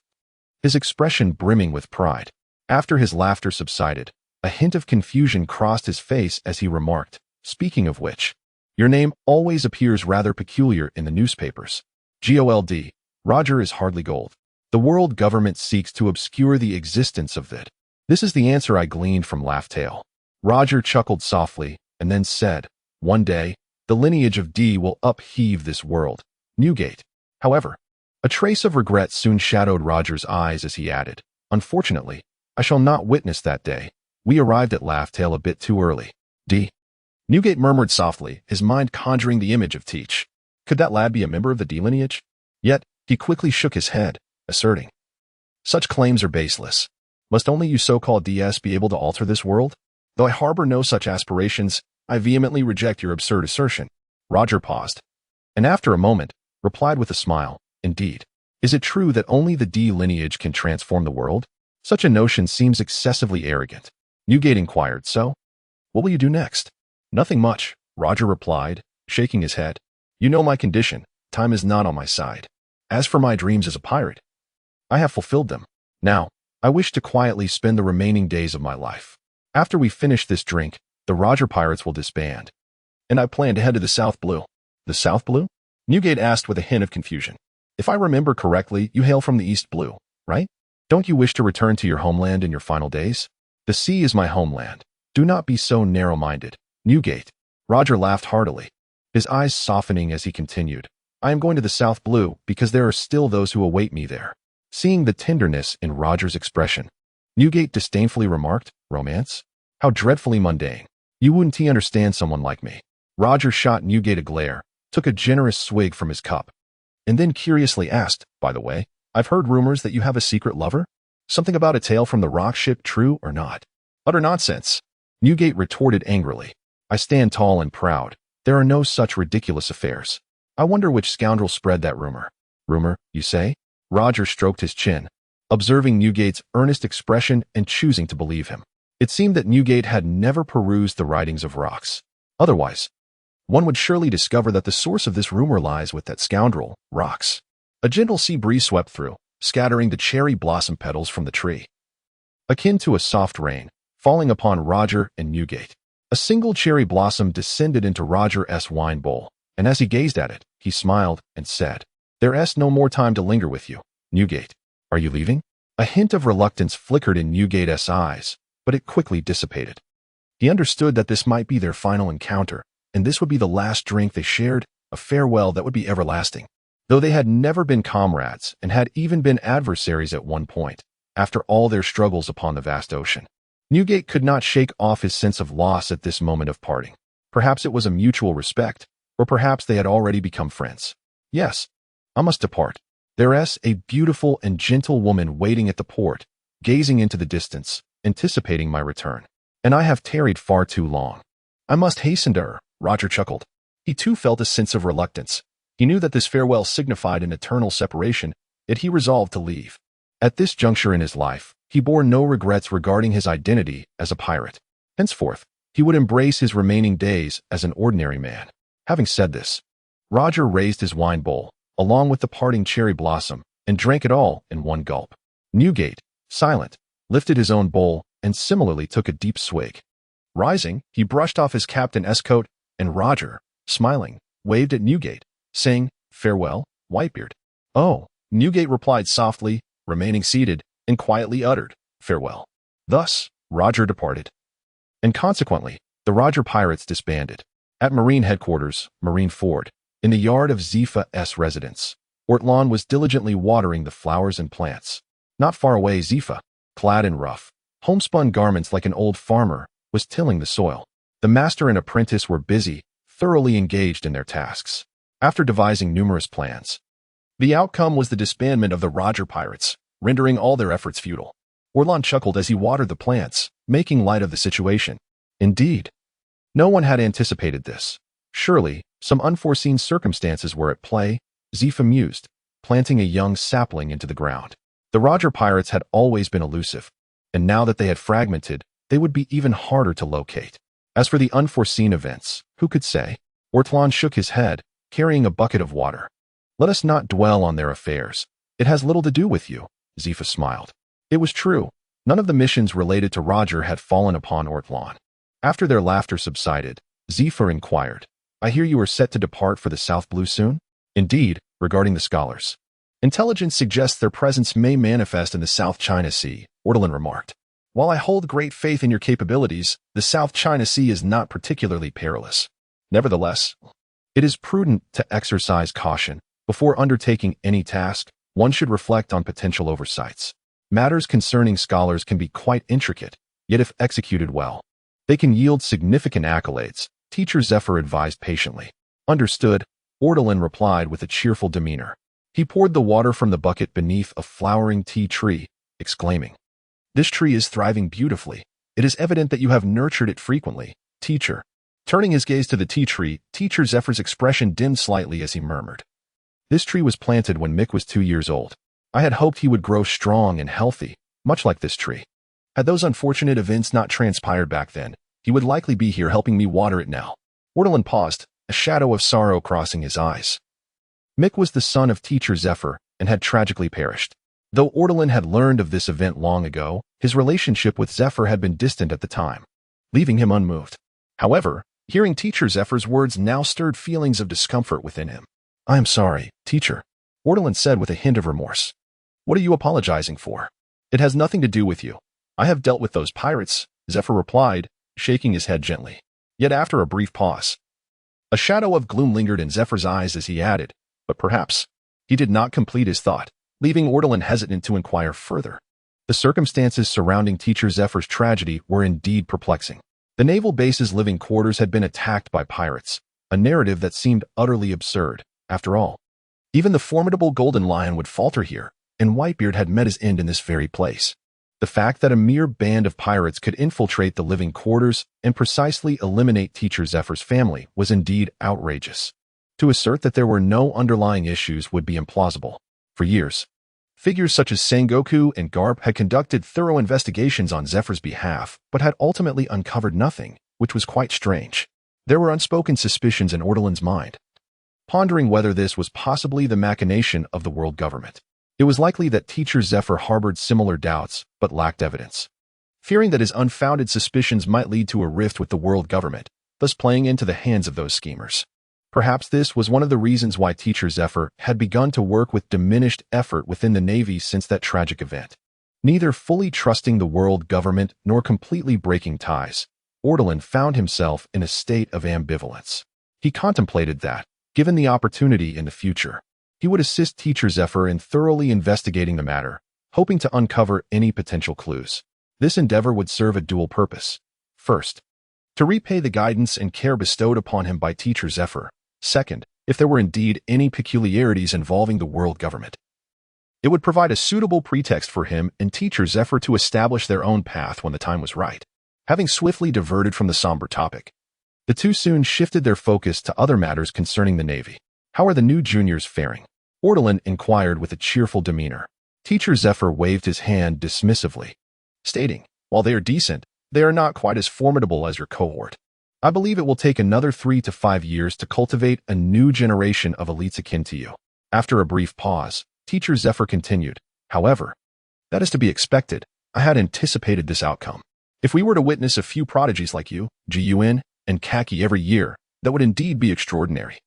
his expression brimming with pride. After his laughter subsided, a hint of confusion crossed his face as he remarked, "Speaking of which, your name always appears rather peculiar in the newspapers. GOLD, Roger is hardly gold. The world government seeks to obscure the existence of it. This is the answer I gleaned from Laughtail." Roger chuckled softly and then said, "One day, the lineage of D will upheave this world." Newgate, however, a trace of regret soon shadowed Roger's eyes as he added, "Unfortunately, I shall not witness that day. We arrived at Laughtail a bit too early." D. Newgate murmured softly, his mind conjuring the image of Teach. Could that lad be a member of the D lineage? Yet, he quickly shook his head, asserting, "Such claims are baseless. Must only you so-called DS be able to alter this world? Though I harbor no such aspirations, I vehemently reject your absurd assertion." Roger paused, and after a moment, replied with a smile, "Indeed. Is it true that only the D lineage can transform the world? Such a notion seems excessively arrogant." Newgate inquired, "So? What will you do next?" "Nothing much," Roger replied, shaking his head. "You know my condition. Time is not on my side. As for my dreams as a pirate, I have fulfilled them. Now, I wish to quietly spend the remaining days of my life. After we finish this drink, the Roger Pirates will disband, and I plan to head to the South Blue." "The South Blue?" Newgate asked with a hint of confusion. "If I remember correctly, you hail from the East Blue, right? Don't you wish to return to your homeland in your final days?" "The sea is my homeland. Do not be so narrow-minded, Newgate." Roger laughed heartily, his eyes softening as he continued, "I am going to the South Blue because there are still those who await me there." Seeing the tenderness in Roger's expression, Newgate disdainfully remarked, "Romance? How dreadfully mundane. You wouldn't understand someone like me." Roger shot Newgate a glare, took a generous swig from his cup, and then curiously asked, "By the way, I've heard rumors that you have a secret lover? Something about a tale from the rock ship, true or not?" "Utter nonsense," Newgate retorted angrily. "I stand tall and proud. There are no such ridiculous affairs. I wonder which scoundrel spread that rumor." "Rumor, you say?" Roger stroked his chin, observing Newgate's earnest expression and choosing to believe him. It seemed that Newgate had never perused the writings of Rocks. Otherwise, one would surely discover that the source of this rumor lies with that scoundrel, Rocks. A gentle sea breeze swept through, scattering the cherry blossom petals from the tree, akin to a soft rain, falling upon Roger and Newgate. A single cherry blossom descended into Roger's wine bowl, and as he gazed at it, he smiled and said, "There's no more time to linger with you, Newgate. Are you leaving?" A hint of reluctance flickered in Newgate's eyes, but it quickly dissipated. He understood that this might be their final encounter, and this would be the last drink they shared, a farewell that would be everlasting. Though they had never been comrades and had even been adversaries at one point, after all their struggles upon the vast ocean, Newgate could not shake off his sense of loss at this moment of parting. Perhaps it was a mutual respect, or perhaps they had already become friends. "Yes, I must depart. There's a beautiful and gentle woman waiting at the port, gazing into the distance, anticipating my return. And I have tarried far too long. I must hasten to her." Roger chuckled. He too felt a sense of reluctance. He knew that this farewell signified an eternal separation, yet he resolved to leave. At this juncture in his life, he bore no regrets regarding his identity as a pirate. Henceforth, he would embrace his remaining days as an ordinary man. Having said this, Roger raised his wine bowl, along with the parting cherry blossom, and drank it all in one gulp. Newgate, silent, lifted his own bowl and similarly took a deep swig. Rising, he brushed off his captain's coat, and Roger, smiling, waved at Newgate, saying, "Farewell, Whitebeard." "Oh," Newgate replied softly, remaining seated, and quietly uttered, "Farewell." Thus, Roger departed. And consequently, the Roger Pirates disbanded. At Marine Headquarters, Marine Ford, in the yard of Zepha's residence, Ortlan was diligently watering the flowers and plants. Not far away, Zepha, clad in rough, homespun garments like an old farmer, was tilling the soil. The master and apprentice were busy, thoroughly engaged in their tasks. After devising numerous plans, the outcome was the disbandment of the Roger Pirates, rendering all their efforts futile. Ortlan chuckled as he watered the plants, making light of the situation. Indeed, no one had anticipated this. Surely, some unforeseen circumstances were at play, Zepha mused, planting a young sapling into the ground. The Roger Pirates had always been elusive, and now that they had fragmented, they would be even harder to locate. As for the unforeseen events, who could say? Ortlan shook his head, carrying a bucket of water. "Let us not dwell on their affairs. It has little to do with you," Zepha smiled. It was true. None of the missions related to Roger had fallen upon Ortlan. After their laughter subsided, Zepha inquired, "I hear you are set to depart for the South Blue soon?" "Indeed, regarding the scholars. Intelligence suggests their presence may manifest in the South China Sea," Ortlan remarked. "While I hold great faith in your capabilities, the South China Sea is not particularly perilous. Nevertheless, it is prudent to exercise caution. Before undertaking any task, one should reflect on potential oversights. Matters concerning scholars can be quite intricate, yet if executed well, they can yield significant accolades," Teacher Zephyr advised patiently. "Understood," Ortlan replied with a cheerful demeanor. He poured the water from the bucket beneath a flowering tea tree, exclaiming, "This tree is thriving beautifully. It is evident that you have nurtured it frequently, teacher." Turning his gaze to the tea tree, Teacher Zephyr's expression dimmed slightly as he murmured. This tree was planted when Mick was 2 years old. I had hoped he would grow strong and healthy, much like this tree. Had those unfortunate events not transpired back then, he would likely be here helping me water it now. Ortolan paused, a shadow of sorrow crossing his eyes. Mick was the son of Teacher Zephyr and had tragically perished. Though Ortolan had learned of this event long ago, his relationship with Zephyr had been distant at the time, leaving him unmoved. However, hearing Teacher Zephyr's words now stirred feelings of discomfort within him. I am sorry, teacher, Ortolan said with a hint of remorse. What are you apologizing for? It has nothing to do with you. I have dealt with those pirates, Zephyr replied, shaking his head gently. Yet after a brief pause, a shadow of gloom lingered in Zephyr's eyes as he added, but perhaps. He did not complete his thought, leaving Ortolan hesitant to inquire further. The circumstances surrounding Teacher Zephyr's tragedy were indeed perplexing. The naval base's living quarters had been attacked by pirates, a narrative that seemed utterly absurd. After all, even the formidable Golden Lion would falter here, and Whitebeard had met his end in this very place. The fact that a mere band of pirates could infiltrate the living quarters and precisely eliminate Teacher Zephyr's family was indeed outrageous. To assert that there were no underlying issues would be implausible. For years, figures such as Sengoku and Garp had conducted thorough investigations on Zephyr's behalf, but had ultimately uncovered nothing, which was quite strange. There were unspoken suspicions in Ortolan's mind, pondering whether this was possibly the machination of the world government. It was likely that Teacher Zephyr harbored similar doubts, but lacked evidence. Fearing that his unfounded suspicions might lead to a rift with the world government, thus playing into the hands of those schemers. Perhaps this was one of the reasons why Teacher Zephyr had begun to work with diminished effort within the Navy since that tragic event. Neither fully trusting the world government nor completely breaking ties, Ortolan found himself in a state of ambivalence. He contemplated that, given the opportunity in the future, he would assist Teacher Zephyr in thoroughly investigating the matter, hoping to uncover any potential clues. This endeavor would serve a dual purpose. First, to repay the guidance and care bestowed upon him by Teacher Zephyr. Second, if there were indeed any peculiarities involving the world government, it would provide a suitable pretext for him and Teacher Zephyr to establish their own path when the time was right. Having swiftly diverted from the somber topic, the two soon shifted their focus to other matters concerning the Navy. How are the new juniors faring? Ortolan inquired with a cheerful demeanor. Teacher Zephyr waved his hand dismissively, stating, while they are decent, they are not quite as formidable as your cohort. I believe it will take another 3 to 5 years to cultivate a new generation of elites akin to you. After a brief pause, Teacher Zephyr continued, however, that is to be expected. I had anticipated this outcome. If we were to witness a few prodigies like you, Gun, and Kaki every year, that would indeed be extraordinary.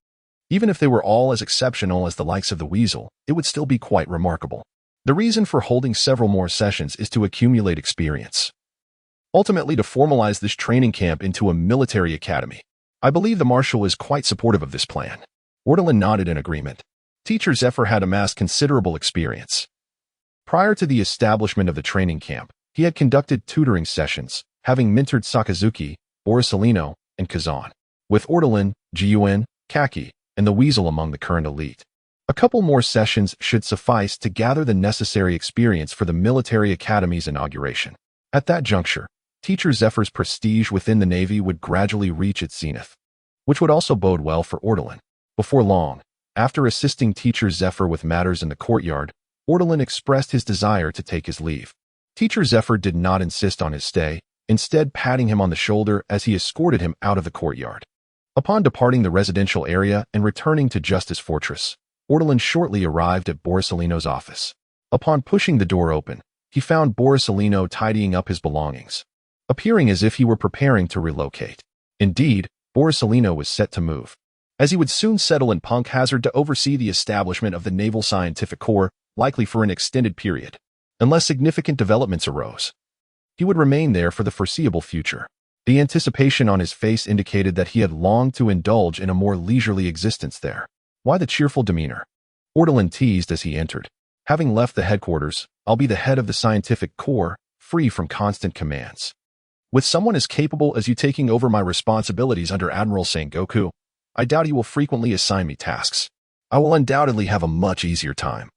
Even if they were all as exceptional as the likes of the Weasel, it would still be quite remarkable. The reason for holding several more sessions is to accumulate experience. Ultimately, to formalize this training camp into a military academy. I believe the Marshal is quite supportive of this plan. Ortolan nodded in agreement. Teacher Zephyr had amassed considerable experience. Prior to the establishment of the training camp, he had conducted tutoring sessions, having mentored Sakazuki, Borisolino, and Kazan, with Ortolan, Gun, Kaki, and the Weasel among the current elite. A couple more sessions should suffice to gather the necessary experience for the military academy's inauguration. At that juncture, Teacher Zephyr's prestige within the Navy would gradually reach its zenith, which would also bode well for Ortolan. Before long, after assisting Teacher Zephyr with matters in the courtyard, Ortolan expressed his desire to take his leave. Teacher Zephyr did not insist on his stay, instead patting him on the shoulder as he escorted him out of the courtyard. Upon departing the residential area and returning to Justice Fortress, Ortolan shortly arrived at Borisolino's office. Upon pushing the door open, he found Borisolino tidying up his belongings, appearing as if he were preparing to relocate. Indeed, Borisolino was set to move, as he would soon settle in Punk Hazard to oversee the establishment of the Naval Scientific Corps, likely for an extended period. Unless significant developments arose, he would remain there for the foreseeable future. The anticipation on his face indicated that he had longed to indulge in a more leisurely existence there. Why the cheerful demeanor? Ortolan teased as he entered. Having left the headquarters, I'll be the head of the Scientific Corps, free from constant commands. With someone as capable as you taking over my responsibilities under Admiral Sengoku, I doubt he will frequently assign me tasks. I will undoubtedly have a much easier time.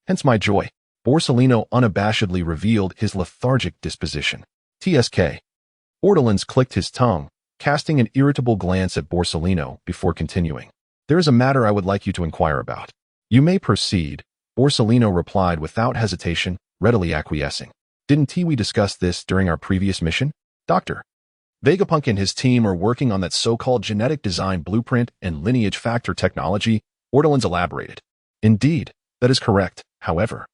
Hence my joy. Borisolino unabashedly revealed his lethargic disposition. TSK. Ortolan's clicked his tongue, casting an irritable glance at Borsellino before continuing. "There is a matter I would like you to inquire about." "You may proceed," Borsellino replied without hesitation, readily acquiescing. "Didn't we discuss this during our previous mission, Doctor?" "Vegapunk and his team are working on that so-called genetic design blueprint and lineage factor technology," Ortolan's elaborated. "Indeed, that is correct. However,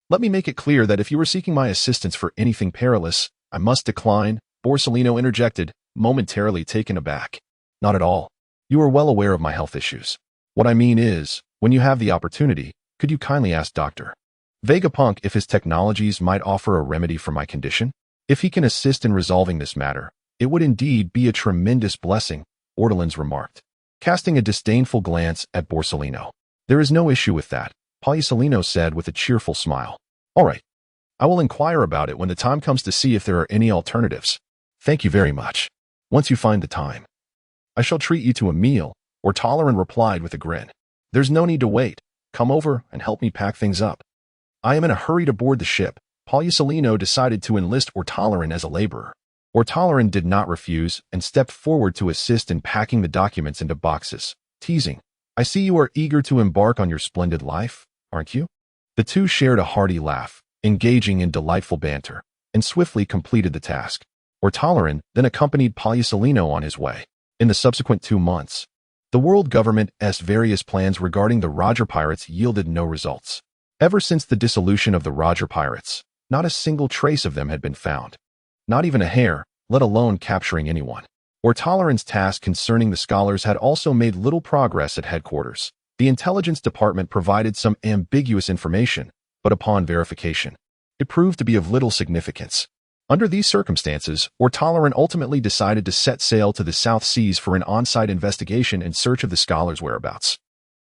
let me make it clear that if you are seeking my assistance for anything perilous, I must decline," Borsellino interjected, momentarily taken aback. "Not at all. You are well aware of my health issues. What I mean is, when you have the opportunity, could you kindly ask Dr. Vegapunk if his technologies might offer a remedy for my condition? If he can assist in resolving this matter, it would indeed be a tremendous blessing," Ortolans remarked, casting a disdainful glance at Borsellino. "There is no issue with that," Borsellino said with a cheerful smile. "All right. I will inquire about it when the time comes to see if there are any alternatives. Thank you very much. Once you find the time, I shall treat you to a meal," Ortolan replied with a grin. "There's no need to wait. Come over and help me pack things up." "I am in a hurry to board the ship." Borsellino decided to enlist Ortolan as a laborer. Ortolan did not refuse and stepped forward to assist in packing the documents into boxes, teasing, "I see you are eager to embark on your splendid life, aren't you?" The two shared a hearty laugh, engaging in delightful banter, and swiftly completed the task. Ortolan then accompanied Borsellino on his way. In the subsequent 2 months, the world government's various plans regarding the Roger Pirates yielded no results. Ever since the dissolution of the Roger Pirates, not a single trace of them had been found. Not even a hair, let alone capturing anyone. Ortolan's task concerning the scholars had also made little progress at headquarters. The intelligence department provided some ambiguous information, but upon verification, it proved to be of little significance. Under these circumstances, Ortolan ultimately decided to set sail to the South Seas for an on-site investigation in search of the scholars' whereabouts.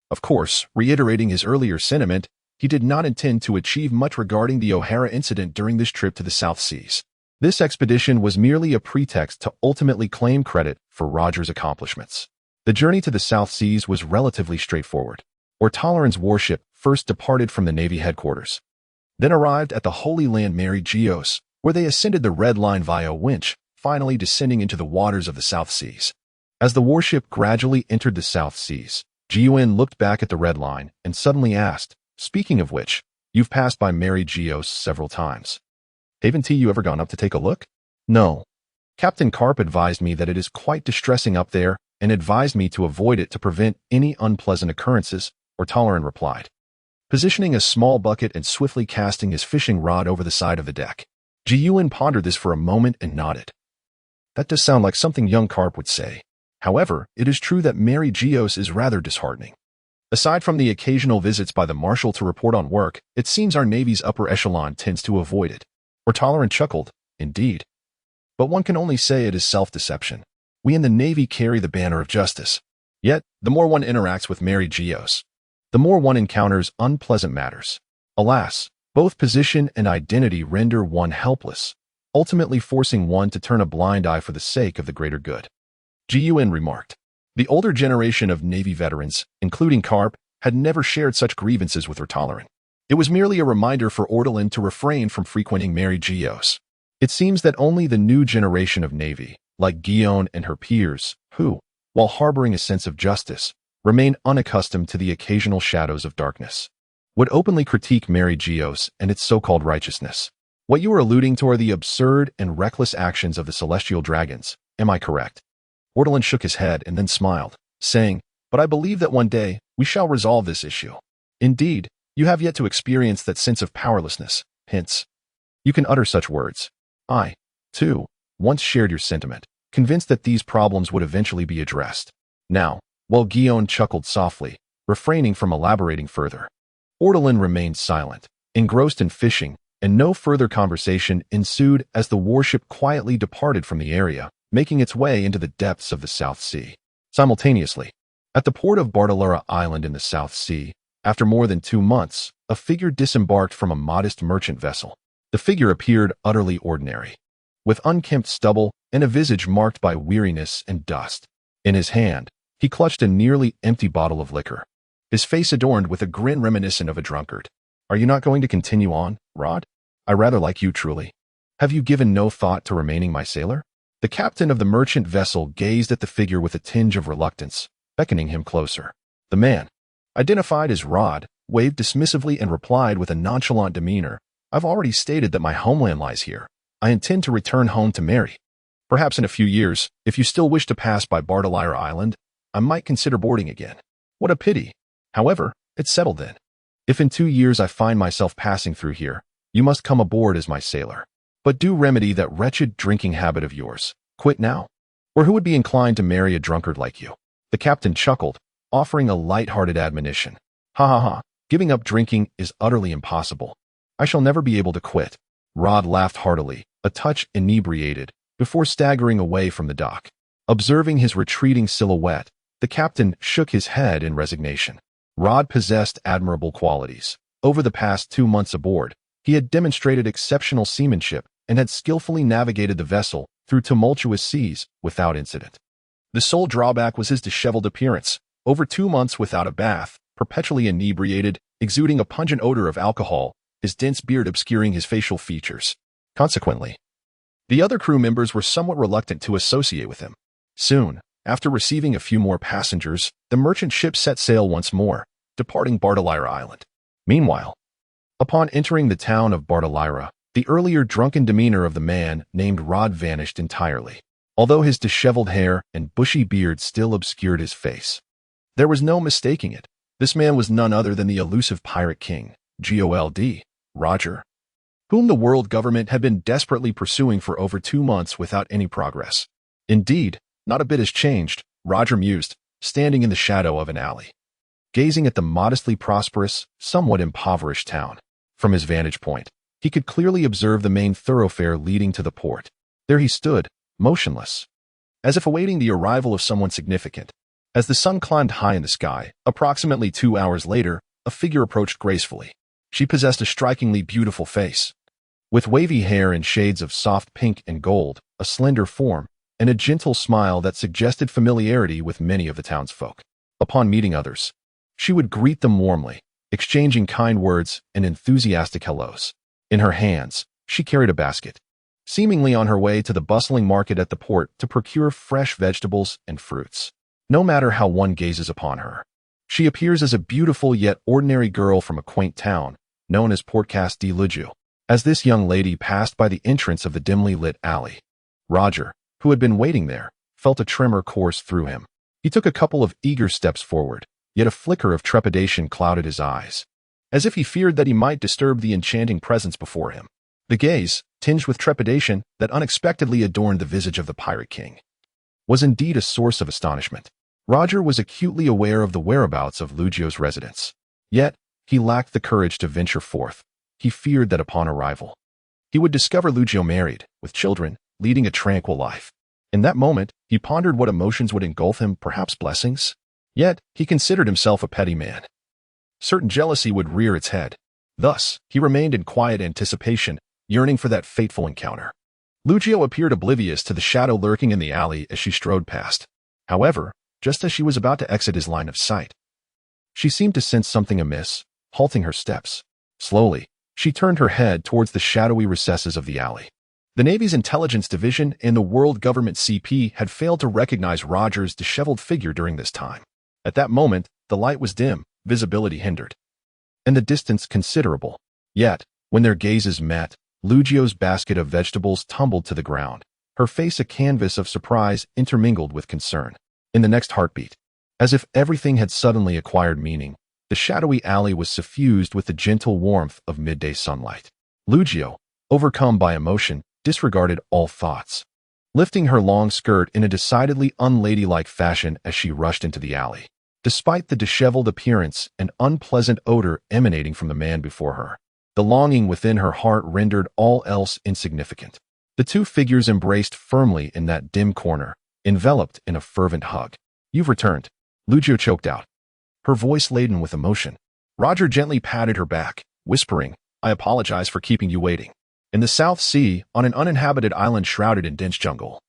Of course, reiterating his earlier sentiment, he did not intend to achieve much regarding the O'Hara incident during this trip to the South Seas. This expedition was merely a pretext to ultimately claim credit for Roger's accomplishments. The journey to the South Seas was relatively straightforward. Ortolan's warship first departed from the Navy headquarters, then arrived at the Holy Land Mary Geos, where they ascended the Red Line via winch, finally descending into the waters of the South Seas. As the warship gradually entered the South Seas, Jiuyin looked back at the Red Line and suddenly asked, "Speaking of which, you've passed by Mary Geos several times. Haven't you ever gone up to take a look?" "No. Captain Carp advised me that it is quite distressing up there and advised me to avoid it to prevent any unpleasant occurrences," Ortolan replied, positioning a small bucket and swiftly casting his fishing rod over the side of the deck. Jiuyin pondered this for a moment and nodded. "That does sound like something young Carp would say. However, it is true that Mary Geos is rather disheartening. Aside from the occasional visits by the Marshal to report on work, it seems our Navy's upper echelon tends to avoid it." Ortolan chuckled. "Indeed. But one can only say it is self-deception. We in the Navy carry the banner of justice. Yet, the more one interacts with Mary Geos, the more one encounters unpleasant matters. Alas, both position and identity render one helpless, ultimately forcing one to turn a blind eye for the sake of the greater good," Jiuyin remarked. The older generation of Navy veterans, including Carp, had never shared such grievances with Ortolan. It was merely a reminder for Ortolan to refrain from frequenting Mary Geos. It seems that only the new generation of Navy, like Guion and her peers, who, while harboring a sense of justice, remain unaccustomed to the occasional shadows of darkness, would openly critique Mary Geos and its so-called righteousness. What you are alluding to are the absurd and reckless actions of the celestial dragons, am I correct? Ortolan shook his head and then smiled, saying, "But I believe that one day we shall resolve this issue. Indeed, you have yet to experience that sense of powerlessness, hence, you can utter such words. I, too, once shared your sentiment, convinced that these problems would eventually be addressed." Now, while Guion chuckled softly, refraining from elaborating further, Ortolan remained silent, engrossed in fishing, and no further conversation ensued as the warship quietly departed from the area, making its way into the depths of the South Sea. Simultaneously, at the port of Bartolera Island in the South Sea, after more than 2 months, a figure disembarked from a modest merchant vessel. The figure appeared utterly ordinary, with unkempt stubble and a visage marked by weariness and dust. In his hand, he clutched a nearly empty bottle of liquor, his face adorned with a grin reminiscent of a drunkard. "Are you not going to continue on, Rod? I rather like you truly. Have you given no thought to remaining my sailor?" The captain of the merchant vessel gazed at the figure with a tinge of reluctance, beckoning him closer. The man, identified as Rod, waved dismissively and replied with a nonchalant demeanor, "I've already stated that my homeland lies here. I intend to return home to marry. Perhaps in a few years, if you still wish to pass by Bartolira Island, I might consider boarding again." "What a pity. However, it's settled then. If in 2 years I find myself passing through here, you must come aboard as my sailor. But do remedy that wretched drinking habit of yours. Quit now. Or who would be inclined to marry a drunkard like you?" The captain chuckled, offering a light-hearted admonition. "Ha ha ha, giving up drinking is utterly impossible. I shall never be able to quit." Rod laughed heartily, a touch inebriated, before staggering away from the dock. Observing his retreating silhouette, the captain shook his head in resignation. Rod possessed admirable qualities. Over the past 2 months aboard, he had demonstrated exceptional seamanship and had skillfully navigated the vessel through tumultuous seas without incident. The sole drawback was his disheveled appearance. Over 2 months without a bath, perpetually inebriated, exuding a pungent odor of alcohol, his dense beard obscuring his facial features. Consequently, the other crew members were somewhat reluctant to associate with him. Soon, after receiving a few more passengers, the merchant ship set sail once more, departing Bartolira Island. Meanwhile, upon entering the town of Bartolira, the earlier drunken demeanor of the man named Rod vanished entirely, although his disheveled hair and bushy beard still obscured his face. There was no mistaking it. This man was none other than the elusive pirate king, Gold, Roger, whom the world government had been desperately pursuing for over 2 months without any progress. Indeed, not a bit has changed, Roger mused, standing in the shadow of an alley, gazing at the modestly prosperous, somewhat impoverished town. From his vantage point, he could clearly observe the main thoroughfare leading to the port. There he stood, motionless, as if awaiting the arrival of someone significant. As the sun climbed high in the sky, approximately 2 hours later, a figure approached gracefully. She possessed a strikingly beautiful face, with wavy hair in shades of soft pink and gold, a slender form, and a gentle smile that suggested familiarity with many of the townsfolk. Upon meeting others, she would greet them warmly, exchanging kind words and enthusiastic hellos. In her hands, she carried a basket, seemingly on her way to the bustling market at the port to procure fresh vegetables and fruits. No matter how one gazes upon her, she appears as a beautiful yet ordinary girl from a quaint town, known as Portcast de Lujo. As this young lady passed by the entrance of the dimly lit alley, Roger, who had been waiting there, felt a tremor course through him. He took a couple of eager steps forward, yet a flicker of trepidation clouded his eyes, as if he feared that he might disturb the enchanting presence before him. The gaze, tinged with trepidation, that unexpectedly adorned the visage of the Pirate King, was indeed a source of astonishment. Roger was acutely aware of the whereabouts of Lujo's residence, yet he lacked the courage to venture forth. He feared that upon arrival, he would discover Lujo married, with children, leading a tranquil life. In that moment, he pondered what emotions would engulf him, perhaps blessings. Yet, he considered himself a petty man. Certain jealousy would rear its head. Thus, he remained in quiet anticipation, yearning for that fateful encounter. Lujo appeared oblivious to the shadow lurking in the alley as she strode past. However, just as she was about to exit his line of sight, she seemed to sense something amiss, halting her steps. Slowly, she turned her head towards the shadowy recesses of the alley. The Navy's Intelligence Division and the World Government CP had failed to recognize Roger's disheveled figure during this time. At that moment, the light was dim, visibility hindered, and the distance considerable. Yet, when their gazes met, Lujo's basket of vegetables tumbled to the ground, her face a canvas of surprise intermingled with concern. In the next heartbeat, as if everything had suddenly acquired meaning, the shadowy alley was suffused with the gentle warmth of midday sunlight. Lujo, overcome by emotion, disregarded all thoughts, lifting her long skirt in a decidedly unladylike fashion as she rushed into the alley. Despite the disheveled appearance and unpleasant odor emanating from the man before her, the longing within her heart rendered all else insignificant. The two figures embraced firmly in that dim corner, enveloped in a fervent hug. "You've returned," Lujo choked out, her voice laden with emotion. Roger gently patted her back, whispering, "I apologize for keeping you waiting." In the South Sea, on an uninhabited island shrouded in dense jungle,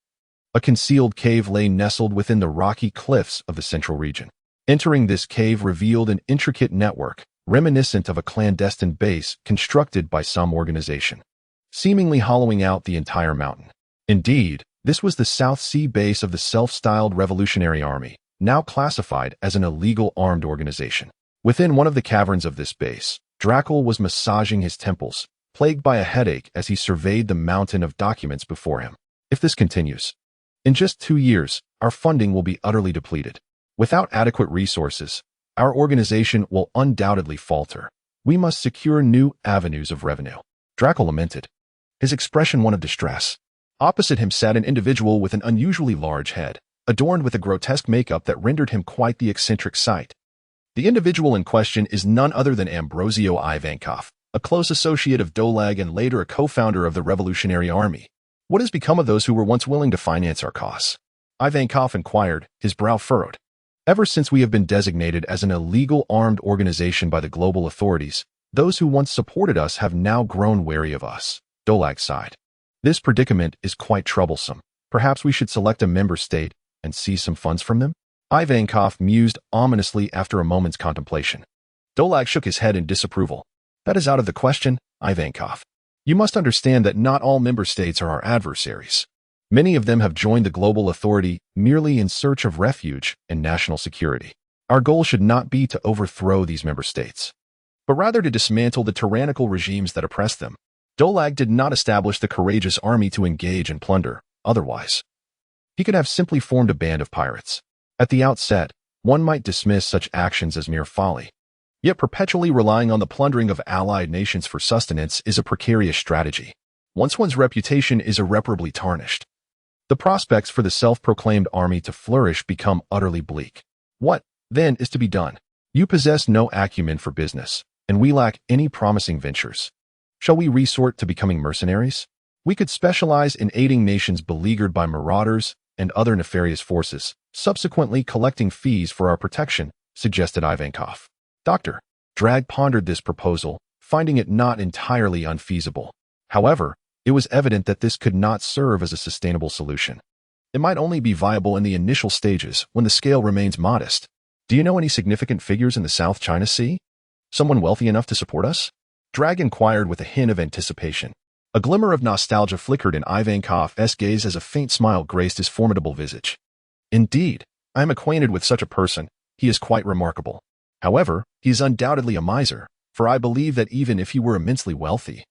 a concealed cave lay nestled within the rocky cliffs of the central region. Entering this cave revealed an intricate network, reminiscent of a clandestine base constructed by some organization, seemingly hollowing out the entire mountain. Indeed, This was the South Sea base of the self-styled Revolutionary Army, now classified as an illegal armed organization. Within one of the caverns of this base, Drackle was massaging his temples, plagued by a headache as he surveyed the mountain of documents before him. If this continues, in just 2 years, our funding will be utterly depleted. Without adequate resources, our organization will undoubtedly falter. We must secure new avenues of revenue. Drackle lamented, his expression one of distress. Opposite him sat an individual with an unusually large head, adorned with a grotesque makeup that rendered him quite the eccentric sight. The individual in question is none other than Ambrosio Ivankov, a close associate of Dolag and later a co-founder of the Revolutionary Army. What has become of those who were once willing to finance our costs? Ivankov inquired, his brow furrowed. Ever since we have been designated as an illegal armed organization by the global authorities, those who once supported us have now grown wary of us. Dolag sighed. This predicament is quite troublesome. Perhaps we should select a member state and seize some funds from them? Ivankov mused ominously after a moment's contemplation. Dolag shook his head in disapproval. That is out of the question, Ivankov. You must understand that not all member states are our adversaries. Many of them have joined the global authority merely in search of refuge and national security. Our goal should not be to overthrow these member states, but rather to dismantle the tyrannical regimes that oppress them. Dolag did not establish the courageous army to engage and plunder. Otherwise, he could have simply formed a band of pirates. At the outset, one might dismiss such actions as mere folly. Yet perpetually relying on the plundering of allied nations for sustenance is a precarious strategy. Once one's reputation is irreparably tarnished, the prospects for the self-proclaimed army to flourish become utterly bleak. What, then, is to be done? You possess no acumen for business, and we lack any promising ventures. Shall we resort to becoming mercenaries? We could specialize in aiding nations beleaguered by marauders and other nefarious forces, subsequently collecting fees for our protection, suggested Ivankov. Dr. Drag pondered this proposal, finding it not entirely unfeasible. However, it was evident that this could not serve as a sustainable solution. It might only be viable in the initial stages when the scale remains modest. Do you know any significant figures in the South China Sea? Someone wealthy enough to support us? Drag inquired with a hint of anticipation. A glimmer of nostalgia flickered in Ivankov's gaze as a faint smile graced his formidable visage. Indeed, I am acquainted with such a person. He is quite remarkable. However, he is undoubtedly a miser, for I believe that even if he were immensely wealthy,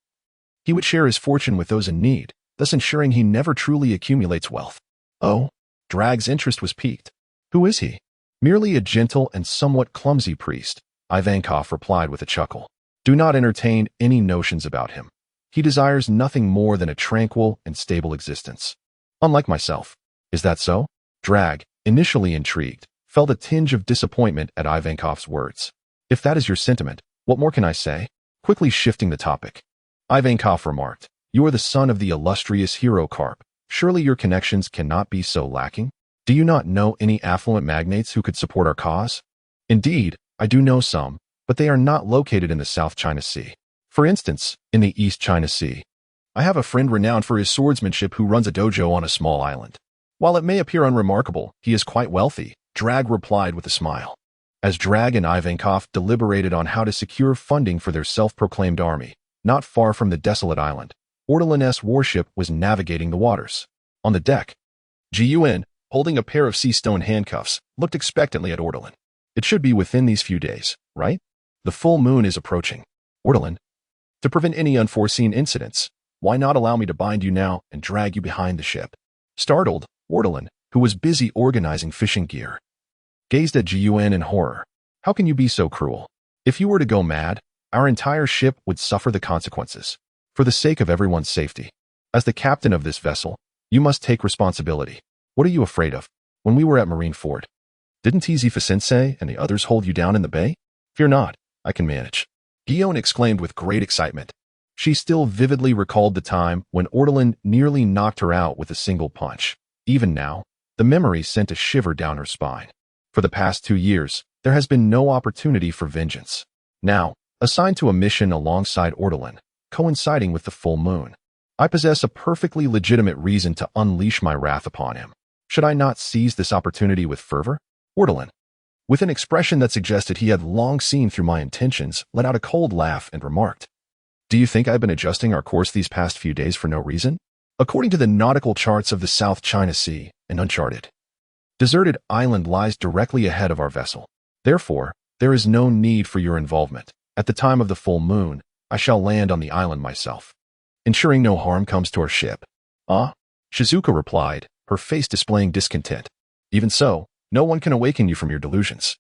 he would share his fortune with those in need, thus ensuring he never truly accumulates wealth. Oh, Drag's interest was piqued. Who is he? Merely a gentle and somewhat clumsy priest, Ivankov replied with a chuckle. Do not entertain any notions about him. He desires nothing more than a tranquil and stable existence. Unlike myself. Is that so? Drag, initially intrigued, felt a tinge of disappointment at Ivankov's words. If that is your sentiment, what more can I say? Quickly shifting the topic, Ivankov remarked, you are the son of the illustrious hero Karp. Surely your connections cannot be so lacking? Do you not know any affluent magnates who could support our cause? Indeed, I do know some, but they are not located in the South China Sea. For instance, in the East China Sea. I have a friend renowned for his swordsmanship who runs a dojo on a small island. While it may appear unremarkable, he is quite wealthy, Drag replied with a smile. As Drag and Ivankov deliberated on how to secure funding for their self-proclaimed army, not far from the desolate island, Ortolan's warship was navigating the waters. On the deck, Gun, holding a pair of sea stone handcuffs, looked expectantly at Ortolan. It should be within these few days, right? The full moon is approaching. Ortolan, to prevent any unforeseen incidents, why not allow me to bind you now and drag you behind the ship? Startled, Ortolan, who was busy organizing fishing gear, gazed at Gun in horror. How can you be so cruel? If you were to go mad, our entire ship would suffer the consequences. For the sake of everyone's safety, as the captain of this vessel, you must take responsibility. What are you afraid of? When we were at Marineford, didn't Tzifa-sensei and the others hold you down in the bay? Fear not, I can manage. Gun exclaimed with great excitement. She still vividly recalled the time when Ortolan nearly knocked her out with a single punch. Even now, the memory sent a shiver down her spine. For the past 2 years, there has been no opportunity for vengeance. Now, assigned to a mission alongside Ortolan, coinciding with the full moon, I possess a perfectly legitimate reason to unleash my wrath upon him. Should I not seize this opportunity with fervor? Ortolan, with an expression that suggested he had long seen through my intentions, let out a cold laugh and remarked, do you think I've been adjusting our course these past few days for no reason? According to the nautical charts of the South China Sea, an uncharted, deserted island lies directly ahead of our vessel. Therefore, there is no need for your involvement. At the time of the full moon, I shall land on the island myself, ensuring no harm comes to our ship. Ah? Shizuka replied, her face displaying discontent. Even so, no one can awaken you from your delusions,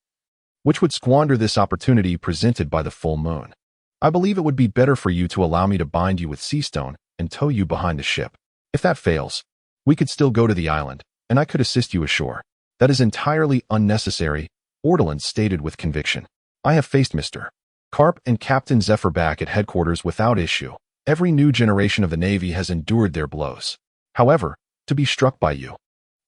which would squander this opportunity presented by the full moon. I believe it would be better for you to allow me to bind you with sea stone and tow you behind the ship. If that fails, we could still go to the island, and I could assist you ashore. That is entirely unnecessary, Ortolan stated with conviction. I have faced Mr. Karp and Captain Zephyr back at headquarters without issue. Every new generation of the Navy has endured their blows. However, to be struck by you,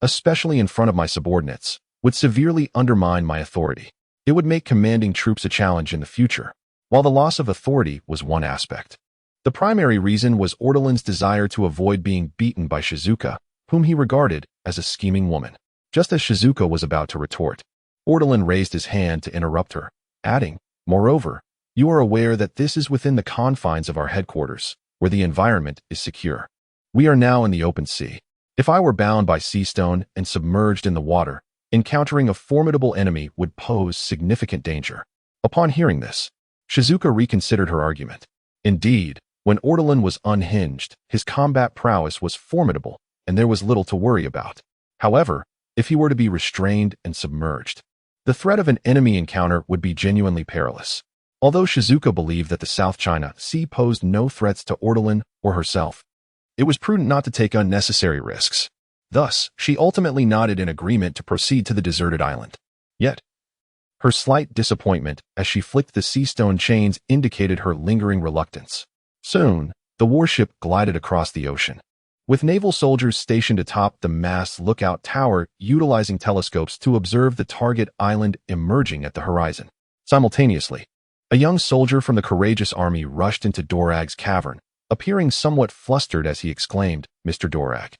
especially in front of my subordinates, would severely undermine my authority. It would make commanding troops a challenge in the future. While the loss of authority was one aspect, the primary reason was Ortolan's desire to avoid being beaten by Shizuka, whom he regarded as a scheming woman. Just as Shizuka was about to retort, Ortolan raised his hand to interrupt her, adding, "Moreover, you are aware that this is within the confines of our headquarters, where the environment is secure. We are now in the open sea. If I were bound by sea stone and submerged in the water, encountering a formidable enemy would pose significant danger." Upon hearing this, Shizuka reconsidered her argument. Indeed, when Ortolan was unhinged, his combat prowess was formidable, and there was little to worry about. However, if he were to be restrained and submerged, the threat of an enemy encounter would be genuinely perilous. Although Shizuka believed that the South China Sea posed no threats to Ortolan or herself, it was prudent not to take unnecessary risks. Thus, she ultimately nodded in agreement to proceed to the deserted island. Yet, her slight disappointment as she flicked the sea stone chains indicated her lingering reluctance. Soon, the warship glided across the ocean, with naval soldiers stationed atop the mast's lookout tower utilizing telescopes to observe the target island emerging at the horizon. Simultaneously, a young soldier from the courageous army rushed into Dorag's cavern, appearing somewhat flustered as he exclaimed, "Mr. Dorag,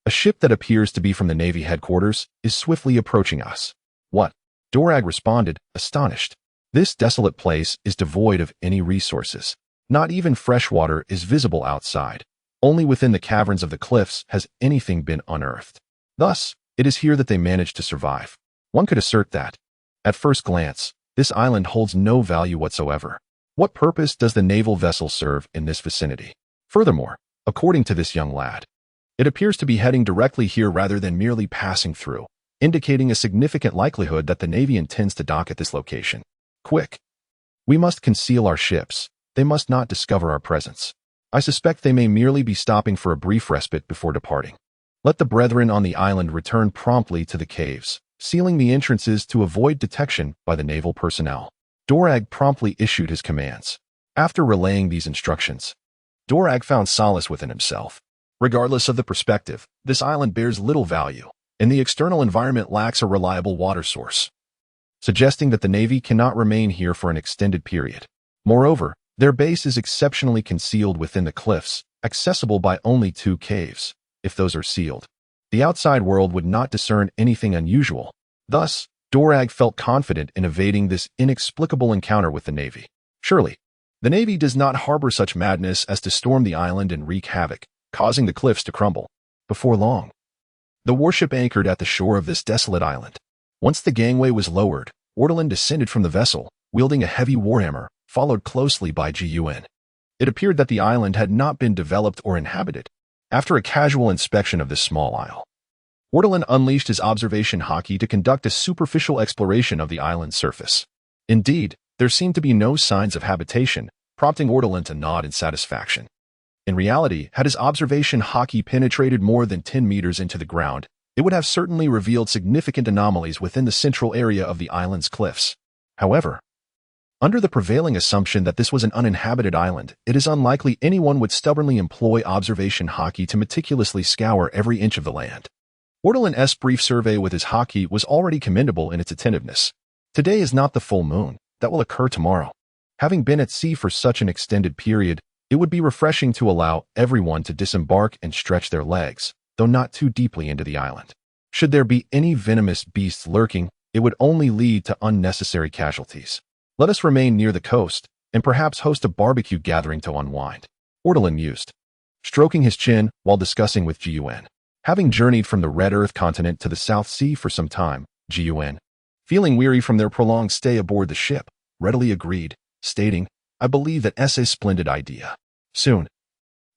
a ship that appears to be from the Navy headquarters is swiftly approaching us." "What?" Dorag responded, astonished. "This desolate place is devoid of any resources. Not even fresh water is visible outside. Only within the caverns of the cliffs has anything been unearthed. Thus, it is here that they managed to survive." One could assert that, at first glance, this island holds no value whatsoever. What purpose does the naval vessel serve in this vicinity? Furthermore, according to this young lad, it appears to be heading directly here rather than merely passing through, indicating a significant likelihood that the Navy intends to dock at this location. Quick! We must conceal our ships. They must not discover our presence. I suspect they may merely be stopping for a brief respite before departing. Let the brethren on the island return promptly to the caves, sealing the entrances to avoid detection by the naval personnel. Dorag promptly issued his commands. After relaying these instructions, Dorag found solace within himself. Regardless of the perspective, this island bears little value, and the external environment lacks a reliable water source, suggesting that the Navy cannot remain here for an extended period. Moreover, their base is exceptionally concealed within the cliffs, accessible by only 2 caves. If those are sealed, the outside world would not discern anything unusual. Thus, Dorag felt confident in evading this inexplicable encounter with the Navy. Surely, the Navy does not harbor such madness as to storm the island and wreak havoc, causing the cliffs to crumble. Before long, the warship anchored at the shore of this desolate island. Once the gangway was lowered, Ortolan descended from the vessel, wielding a heavy warhammer, followed closely by Gun. It appeared that the island had not been developed or inhabited. After a casual inspection of this small isle, Ortolan unleashed his observation haki to conduct a superficial exploration of the island's surface. Indeed, there seemed to be no signs of habitation, prompting Ortolan to nod in satisfaction. In reality, had his observation haki penetrated more than 10 meters into the ground, it would have certainly revealed significant anomalies within the central area of the island's cliffs. However, under the prevailing assumption that this was an uninhabited island, it is unlikely anyone would stubbornly employ observation haki to meticulously scour every inch of the land. Ortolan's brief survey with his haki was already commendable in its attentiveness. Today is not the full moon. That will occur tomorrow. Having been at sea for such an extended period, it would be refreshing to allow everyone to disembark and stretch their legs, though not too deeply into the island. Should there be any venomous beasts lurking, it would only lead to unnecessary casualties. Let us remain near the coast, and perhaps host a barbecue gathering to unwind. Ortolan mused. stroking his chin while discussing with Gun. Having journeyed from the Red Earth continent to the South Sea for some time, Gun, feeling weary from their prolonged stay aboard the ship, readily agreed, stating, "I believe that's a splendid idea." Soon,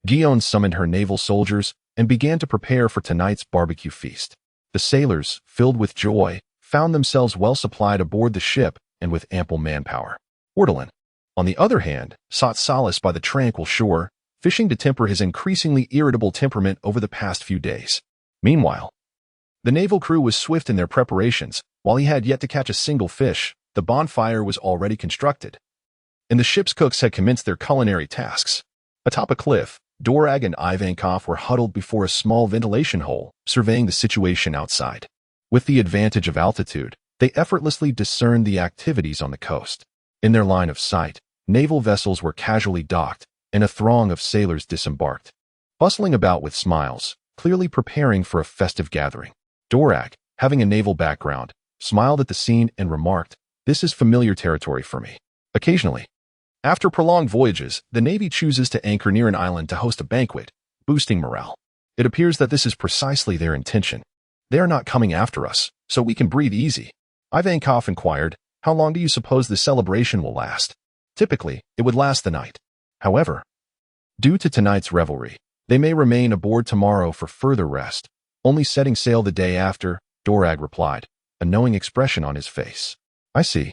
Gun summoned her naval soldiers and began to prepare for tonight's barbecue feast. The sailors, filled with joy, found themselves well supplied aboard the ship and with ample manpower. Ortolan, on the other hand, sought solace by the tranquil shore, fishing to temper his increasingly irritable temperament over the past few days. Meanwhile, the naval crew was swift in their preparations. While he had yet to catch a single fish, the bonfire was already constructed, and the ship's cooks had commenced their culinary tasks. Atop a cliff, Dorag and Ivankov were huddled before a small ventilation hole, surveying the situation outside. With the advantage of altitude, they effortlessly discerned the activities on the coast. In their line of sight, naval vessels were casually docked, and a throng of sailors disembarked, bustling about with smiles, clearly preparing for a festive gathering. Dorag, having a naval background, smiled at the scene and remarked, "This is familiar territory for me." Occasionally, after prolonged voyages, the Navy chooses to anchor near an island to host a banquet, boosting morale. It appears that this is precisely their intention. "They are not coming after us, so we can breathe easy." Ivankov inquired, "How long do you suppose the celebration will last?" "Typically, it would last the night. However, due to tonight's revelry, they may remain aboard tomorrow for further rest, only setting sail the day after," Dorag replied, a knowing expression on his face. "I see.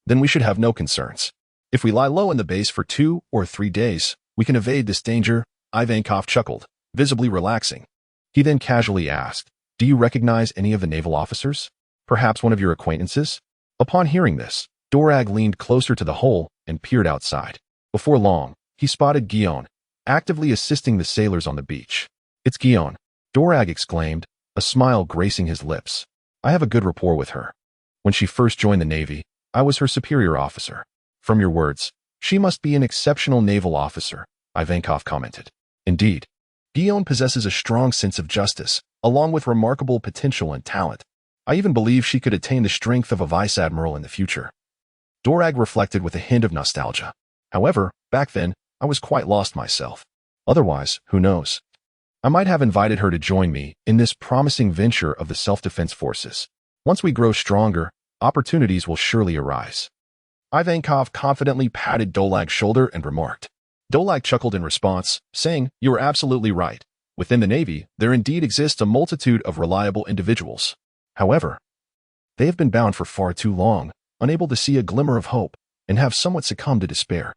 Then we should have no concerns. If we lie low in the base for 2 or 3 days, we can evade this danger." Ivankov chuckled, visibly relaxing. He then casually asked, "Do you recognize any of the naval officers? Perhaps one of your acquaintances?" Upon hearing this, Dorag leaned closer to the hole and peered outside. Before long, he spotted Gun, actively assisting the sailors on the beach. "It's Gun," Dorag exclaimed, a smile gracing his lips. "I have a good rapport with her. When she first joined the Navy, I was her superior officer." "From your words, she must be an exceptional naval officer," Ivankov commented. "Indeed, Gun possesses a strong sense of justice, along with remarkable potential and talent. I even believe she could attain the strength of a vice admiral in the future." Dorag reflected with a hint of nostalgia. "However, back then, I was quite lost myself. Otherwise, who knows? I might have invited her to join me in this promising venture of the self-defense forces. Once we grow stronger, opportunities will surely arise." Ivankov confidently patted Dolag's shoulder and remarked. Dolag chuckled in response, saying, "You are absolutely right. Within the Navy, there indeed exists a multitude of reliable individuals. However, they have been bound for far too long, unable to see a glimmer of hope, and have somewhat succumbed to despair.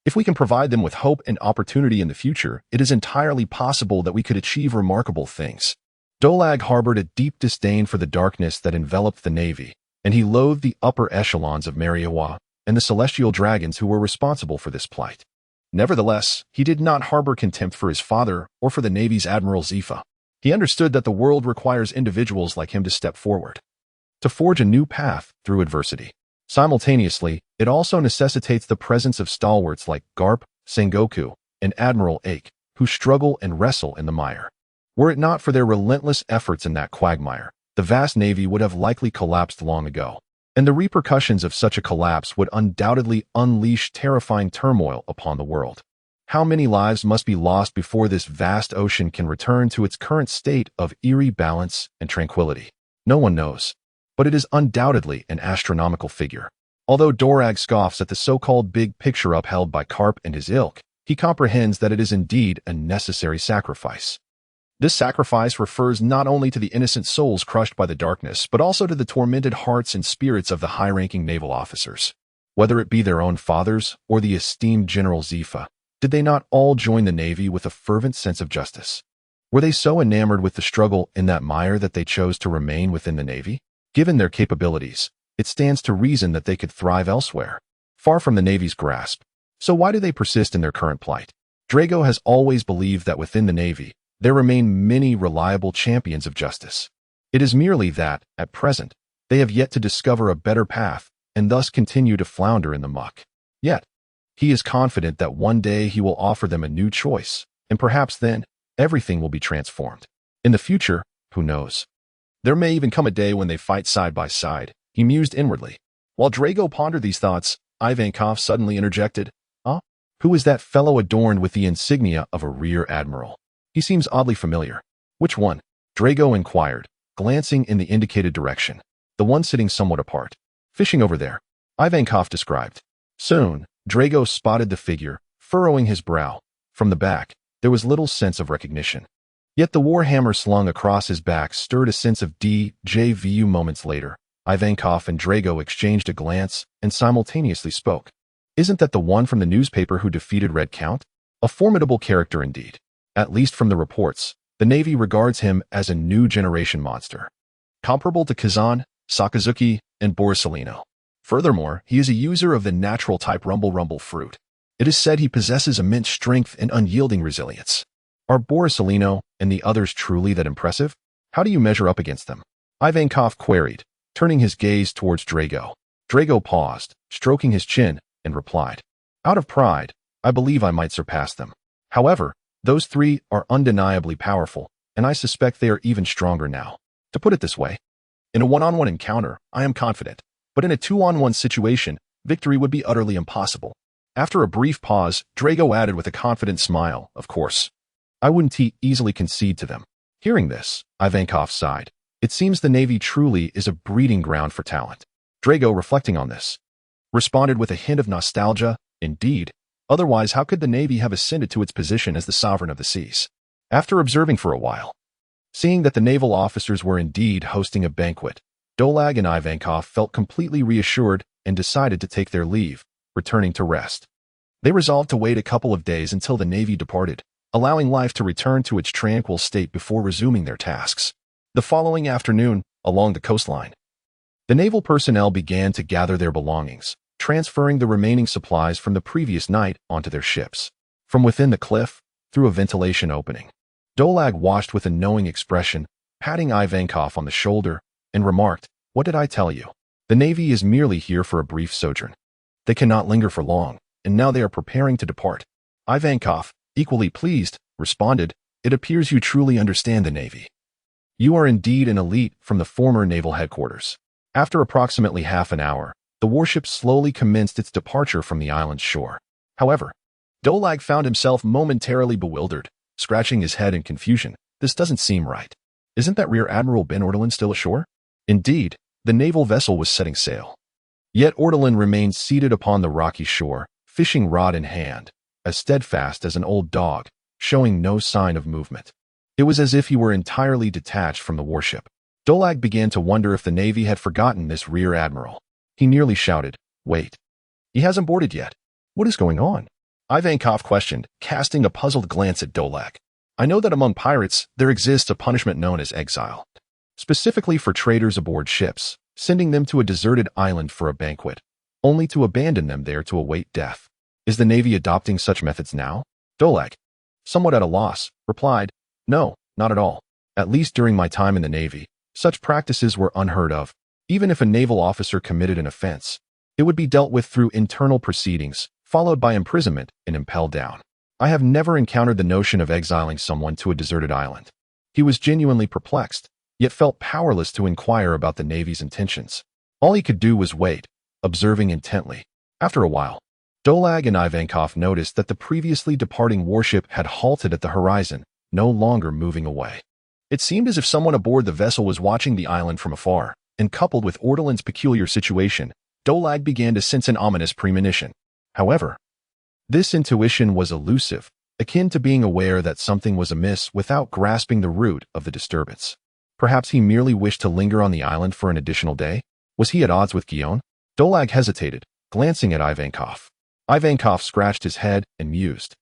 If we can provide them with hope and opportunity in the future, it is entirely possible that we could achieve remarkable things." Dolag harbored a deep disdain for the darkness that enveloped the Navy, and he loathed the upper echelons of Mariawa and the celestial dragons who were responsible for this plight. Nevertheless, he did not harbor contempt for his father or for the Navy's Admiral Zifa. He understood that the world requires individuals like him to step forward, to forge a new path through adversity. Simultaneously, it also necessitates the presence of stalwarts like Garp, Sengoku, and Admiral Ake, who struggle and wrestle in the mire. Were it not for their relentless efforts in that quagmire, the vast Navy would have likely collapsed long ago, and the repercussions of such a collapse would undoubtedly unleash terrifying turmoil upon the world. How many lives must be lost before this vast ocean can return to its current state of eerie balance and tranquility? No one knows, but it is undoubtedly an astronomical figure. Although Dorag scoffs at the so-called big picture upheld by Karp and his ilk, he comprehends that it is indeed a necessary sacrifice. This sacrifice refers not only to the innocent souls crushed by the darkness, but also to the tormented hearts and spirits of the high-ranking naval officers. Whether it be their own fathers or the esteemed General Zifa, did they not all join the Navy with a fervent sense of justice? Were they so enamored with the struggle in that mire that they chose to remain within the Navy? Given their capabilities, it stands to reason that they could thrive elsewhere, far from the Navy's grasp. So why do they persist in their current plight? Drago has always believed that within the Navy, there remain many reliable champions of justice. It is merely that, at present, they have yet to discover a better path and thus continue to flounder in the muck. Yet, he is confident that one day he will offer them a new choice, and perhaps then, everything will be transformed. In the future, who knows? There may even come a day when they fight side by side, he mused inwardly. While Drago pondered these thoughts, Ivankov suddenly interjected, Who is that fellow adorned with the insignia of a rear admiral? He seems oddly familiar. Which one? Drago inquired, glancing in the indicated direction. The one sitting somewhat apart. Fishing over there, Ivankov described. Soon, Drago spotted the figure, furrowing his brow. From the back, there was little sense of recognition. Yet the warhammer slung across his back stirred a sense of déjà vu. Moments later, Ivankov and Drago exchanged a glance and simultaneously spoke. Isn't that the one from the newspaper who defeated Red Count? A formidable character indeed. At least from the reports, the Navy regards him as a new generation monster, comparable to Kazan, Sakazuki, and Borsalino. Furthermore, he is a user of the natural type rumble fruit. It is said he possesses immense strength and unyielding resilience. Are Borsalino and the others truly that impressive? How do you measure up against them? Ivankov queried, turning his gaze towards Drago. Drago paused, stroking his chin, and replied, out of pride, I believe I might surpass them. However, those three are undeniably powerful, and I suspect they are even stronger now. To put it this way, in a one-on-one encounter, I am confident, but in a two-on-one situation, victory would be utterly impossible. After a brief pause, Drago added with a confident smile, of course. I wouldn't easily concede to them. Hearing this, Ivankov sighed. It seems the Navy truly is a breeding ground for talent. Drago, reflecting on this, responded with a hint of nostalgia. Indeed, otherwise how could the Navy have ascended to its position as the sovereign of the seas? After observing for a while, seeing that the naval officers were indeed hosting a banquet, Dolag and Ivankov felt completely reassured and decided to take their leave, returning to rest. They resolved to wait a couple of days until the Navy departed, allowing life to return to its tranquil state before resuming their tasks. The following afternoon, along the coastline, the naval personnel began to gather their belongings, transferring the remaining supplies from the previous night onto their ships. From within the cliff, through a ventilation opening, Dolag watched with a knowing expression, patting Ivankov on the shoulder, and remarked, what did I tell you? The Navy is merely here for a brief sojourn. They cannot linger for long, and now they are preparing to depart. Ivankov, equally pleased, responded, it appears you truly understand the Navy. You are indeed an elite from the former naval headquarters. After approximately half an hour, the warship slowly commenced its departure from the island's shore. However, Dolag found himself momentarily bewildered, scratching his head in confusion. This doesn't seem right. Isn't that Rear Admiral Ben Ortolan still ashore? Indeed, the naval vessel was setting sail. Yet Ortolan remained seated upon the rocky shore, fishing rod in hand, as steadfast as an old dog, showing no sign of movement. It was as if he were entirely detached from the warship. Dolag began to wonder if the Navy had forgotten this Rear Admiral. He nearly shouted, wait. He hasn't boarded yet. What is going on? Ivankov questioned, casting a puzzled glance at Dolag. I know that among pirates, there exists a punishment known as exile, specifically for traitors aboard ships, sending them to a deserted island for a banquet, only to abandon them there to await death. Is the Navy adopting such methods now? Dolag, somewhat at a loss, replied, no, not at all. At least during my time in the Navy, such practices were unheard of. Even if a naval officer committed an offense, it would be dealt with through internal proceedings, followed by imprisonment and impelled down. I have never encountered the notion of exiling someone to a deserted island. He was genuinely perplexed, yet felt powerless to inquire about the Navy's intentions. All he could do was wait, observing intently. After a while, Dolag and Ivankov noticed that the previously departing warship had halted at the horizon, no longer moving away. It seemed as if someone aboard the vessel was watching the island from afar, and coupled with Ortolan's peculiar situation, Dolag began to sense an ominous premonition. However, this intuition was elusive, akin to being aware that something was amiss without grasping the root of the disturbance. Perhaps he merely wished to linger on the island for an additional day? Was he at odds with Guion? Dolag hesitated, glancing at Ivankov. Ivankov scratched his head and mused.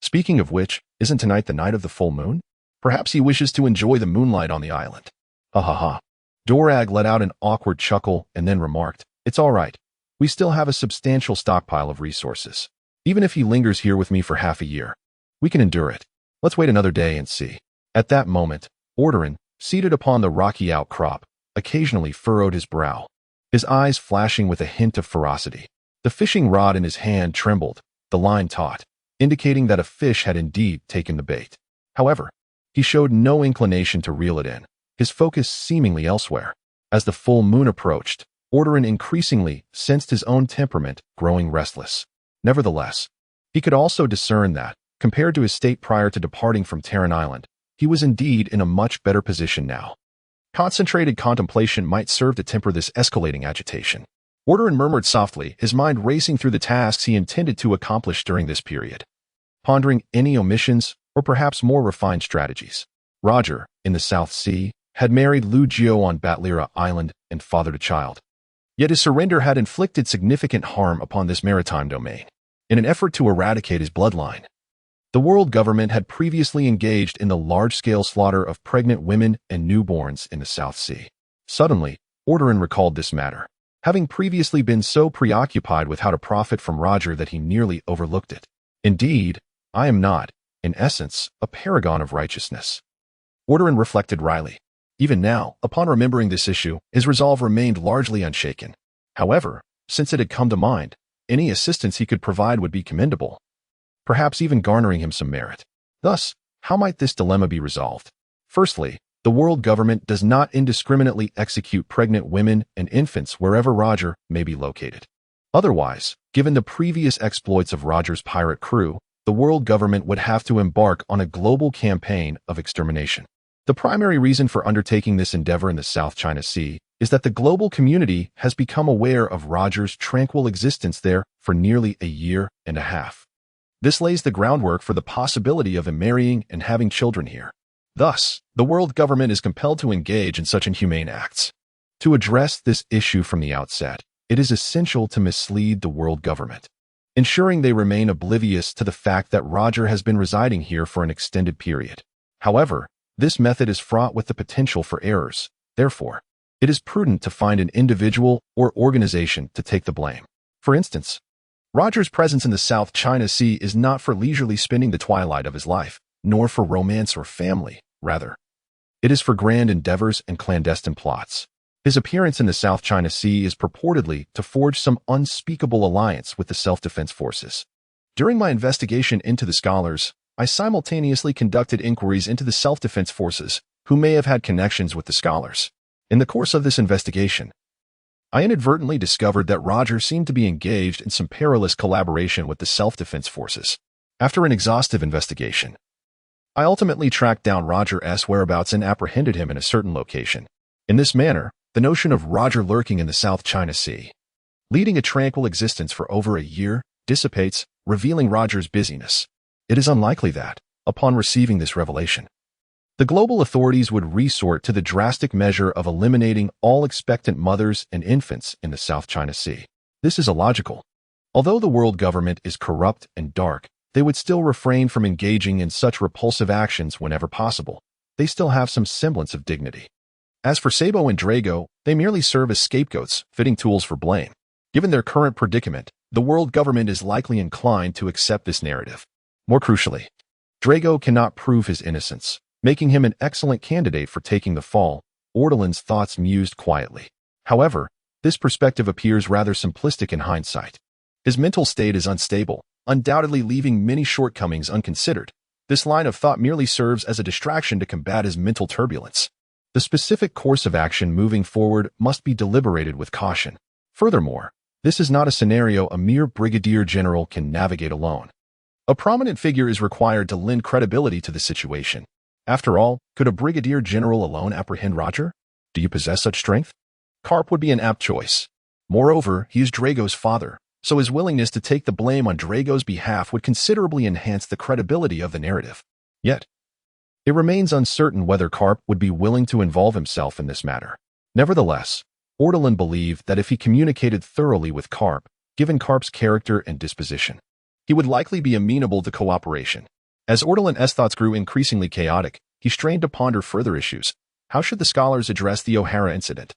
Speaking of which, isn't tonight the night of the full moon? Perhaps he wishes to enjoy the moonlight on the island. Ha ha ha. Dolag let out an awkward chuckle and then remarked, it's all right. We still have a substantial stockpile of resources. Even if he lingers here with me for half a year, we can endure it. Let's wait another day and see. At that moment, Ortolan, seated upon the rocky outcrop, occasionally furrowed his brow, his eyes flashing with a hint of ferocity. The fishing rod in his hand trembled, the line taut, indicating that a fish had indeed taken the bait. However, he showed no inclination to reel it in, his focus seemingly elsewhere. As the full moon approached, Ortolan increasingly sensed his own temperament growing restless. Nevertheless, He could also discern that, compared to his state prior to departing from Terran Island, he was indeed in a much better position now. Concentrated contemplation might serve to temper this escalating agitation. Orderin murmured softly, his mind racing through the tasks he intended to accomplish during this period, pondering any omissions or perhaps more refined strategies. Roger, in the South Sea, had married Lu Jiao on Batlira Island and fathered a child. Yet his surrender had inflicted significant harm upon this maritime domain. In an effort to eradicate his bloodline, the world government had previously engaged in the large-scale slaughter of pregnant women and newborns in the South Sea. Suddenly, Orderin recalled this matter, having previously been so preoccupied with how to profit from Roger that he nearly overlooked it. Indeed, I am not, in essence, a paragon of righteousness. Orderin reflected wryly. Even now, upon remembering this issue, his resolve remained largely unshaken. However, since it had come to mind, any assistance he could provide would be commendable, perhaps even garnering him some merit. Thus, how might this dilemma be resolved? Firstly, the world government does not indiscriminately execute pregnant women and infants wherever Roger may be located. Otherwise, given the previous exploits of Roger's pirate crew, the world government would have to embark on a global campaign of extermination. The primary reason for undertaking this endeavor in the South China Sea is that the global community has become aware of Roger's tranquil existence there for nearly a year and a half. This lays the groundwork for the possibility of him marrying and having children here. Thus, the world government is compelled to engage in such inhumane acts. To address this issue from the outset, it is essential to mislead the world government, ensuring they remain oblivious to the fact that Roger has been residing here for an extended period. However, this method is fraught with the potential for errors. Therefore, it is prudent to find an individual or organization to take the blame. For instance, Roger's presence in the South China Sea is not for leisurely spending the twilight of his life, nor for romance or family. Rather, it is for grand endeavors and clandestine plots. His appearance in the South China Sea is purportedly to forge some unspeakable alliance with the self-defense forces. During my investigation into the scholars, I simultaneously conducted inquiries into the self-defense forces, who may have had connections with the scholars. In the course of this investigation, I inadvertently discovered that Roger seemed to be engaged in some perilous collaboration with the self-defense forces. After an exhaustive investigation, I ultimately tracked down Roger's whereabouts and apprehended him in a certain location. In this manner, the notion of Roger lurking in the South China Sea, leading a tranquil existence for over a year, dissipates, revealing Roger's busyness. It is unlikely that, upon receiving this revelation, the global authorities would resort to the drastic measure of eliminating all expectant mothers and infants in the South China Sea. This is illogical. Although the world government is corrupt and dark, they would still refrain from engaging in such repulsive actions whenever possible. They still have some semblance of dignity. As for Sabo and Drago, they merely serve as scapegoats, fitting tools for blame. Given their current predicament, the world government is likely inclined to accept this narrative. More crucially, Drago cannot prove his innocence, making him an excellent candidate for taking the fall. Ordelin's thoughts mused quietly. However, this perspective appears rather simplistic in hindsight. His mental state is unstable, undoubtedly leaving many shortcomings unconsidered. This line of thought merely serves as a distraction to combat his mental turbulence. The specific course of action moving forward must be deliberated with caution. Furthermore, this is not a scenario a mere brigadier general can navigate alone. A prominent figure is required to lend credibility to the situation. After all, could a brigadier general alone apprehend Roger? Do you possess such strength? Karp would be an apt choice. Moreover, he is Drago's father, so his willingness to take the blame on Drago's behalf would considerably enhance the credibility of the narrative. Yet, it remains uncertain whether Karp would be willing to involve himself in this matter. Nevertheless, Ordelin believed that if he communicated thoroughly with Karp, given Karp's character and disposition, he would likely be amenable to cooperation. As Ordelin's thoughts grew increasingly chaotic, he strained to ponder further issues. How should the scholars address the O'Hara incident?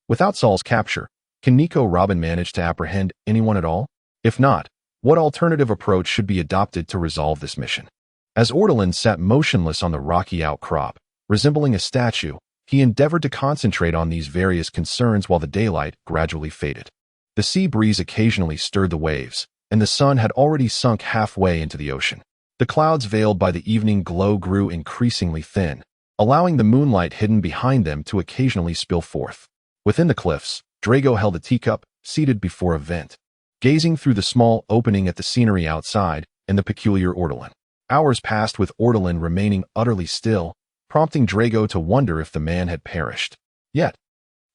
Without Saul's capture, can Nico Robin manage to apprehend anyone at all? If not, what alternative approach should be adopted to resolve this mission? As Ordelin sat motionless on the rocky outcrop, resembling a statue, he endeavored to concentrate on these various concerns while the daylight gradually faded. The sea breeze occasionally stirred the waves, and the sun had already sunk halfway into the ocean. The clouds veiled by the evening glow grew increasingly thin, allowing the moonlight hidden behind them to occasionally spill forth. Within the cliffs, Drago held a teacup, seated before a vent. Gazing through the small opening at the scenery outside, and the peculiar Ortolan. Hours passed with Ortolan remaining utterly still, prompting Drago to wonder if the man had perished. Yet,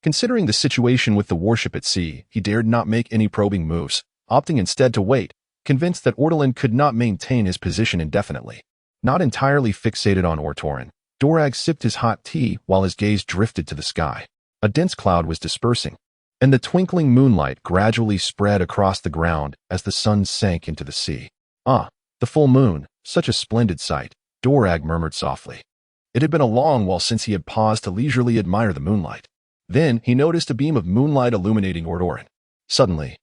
considering the situation with the warship at sea, he dared not make any probing moves, opting instead to wait, convinced that Ortolan could not maintain his position indefinitely. Not entirely fixated on Ortoran, Dorag sipped his hot tea while his gaze drifted to the sky. A dense cloud was dispersing, and the twinkling moonlight gradually spread across the ground as the sun sank into the sea. Ah, the full moon, such a splendid sight, Dorag murmured softly. It had been a long while since he had paused to leisurely admire the moonlight. Then he noticed a beam of moonlight illuminating Ortoran. Suddenly,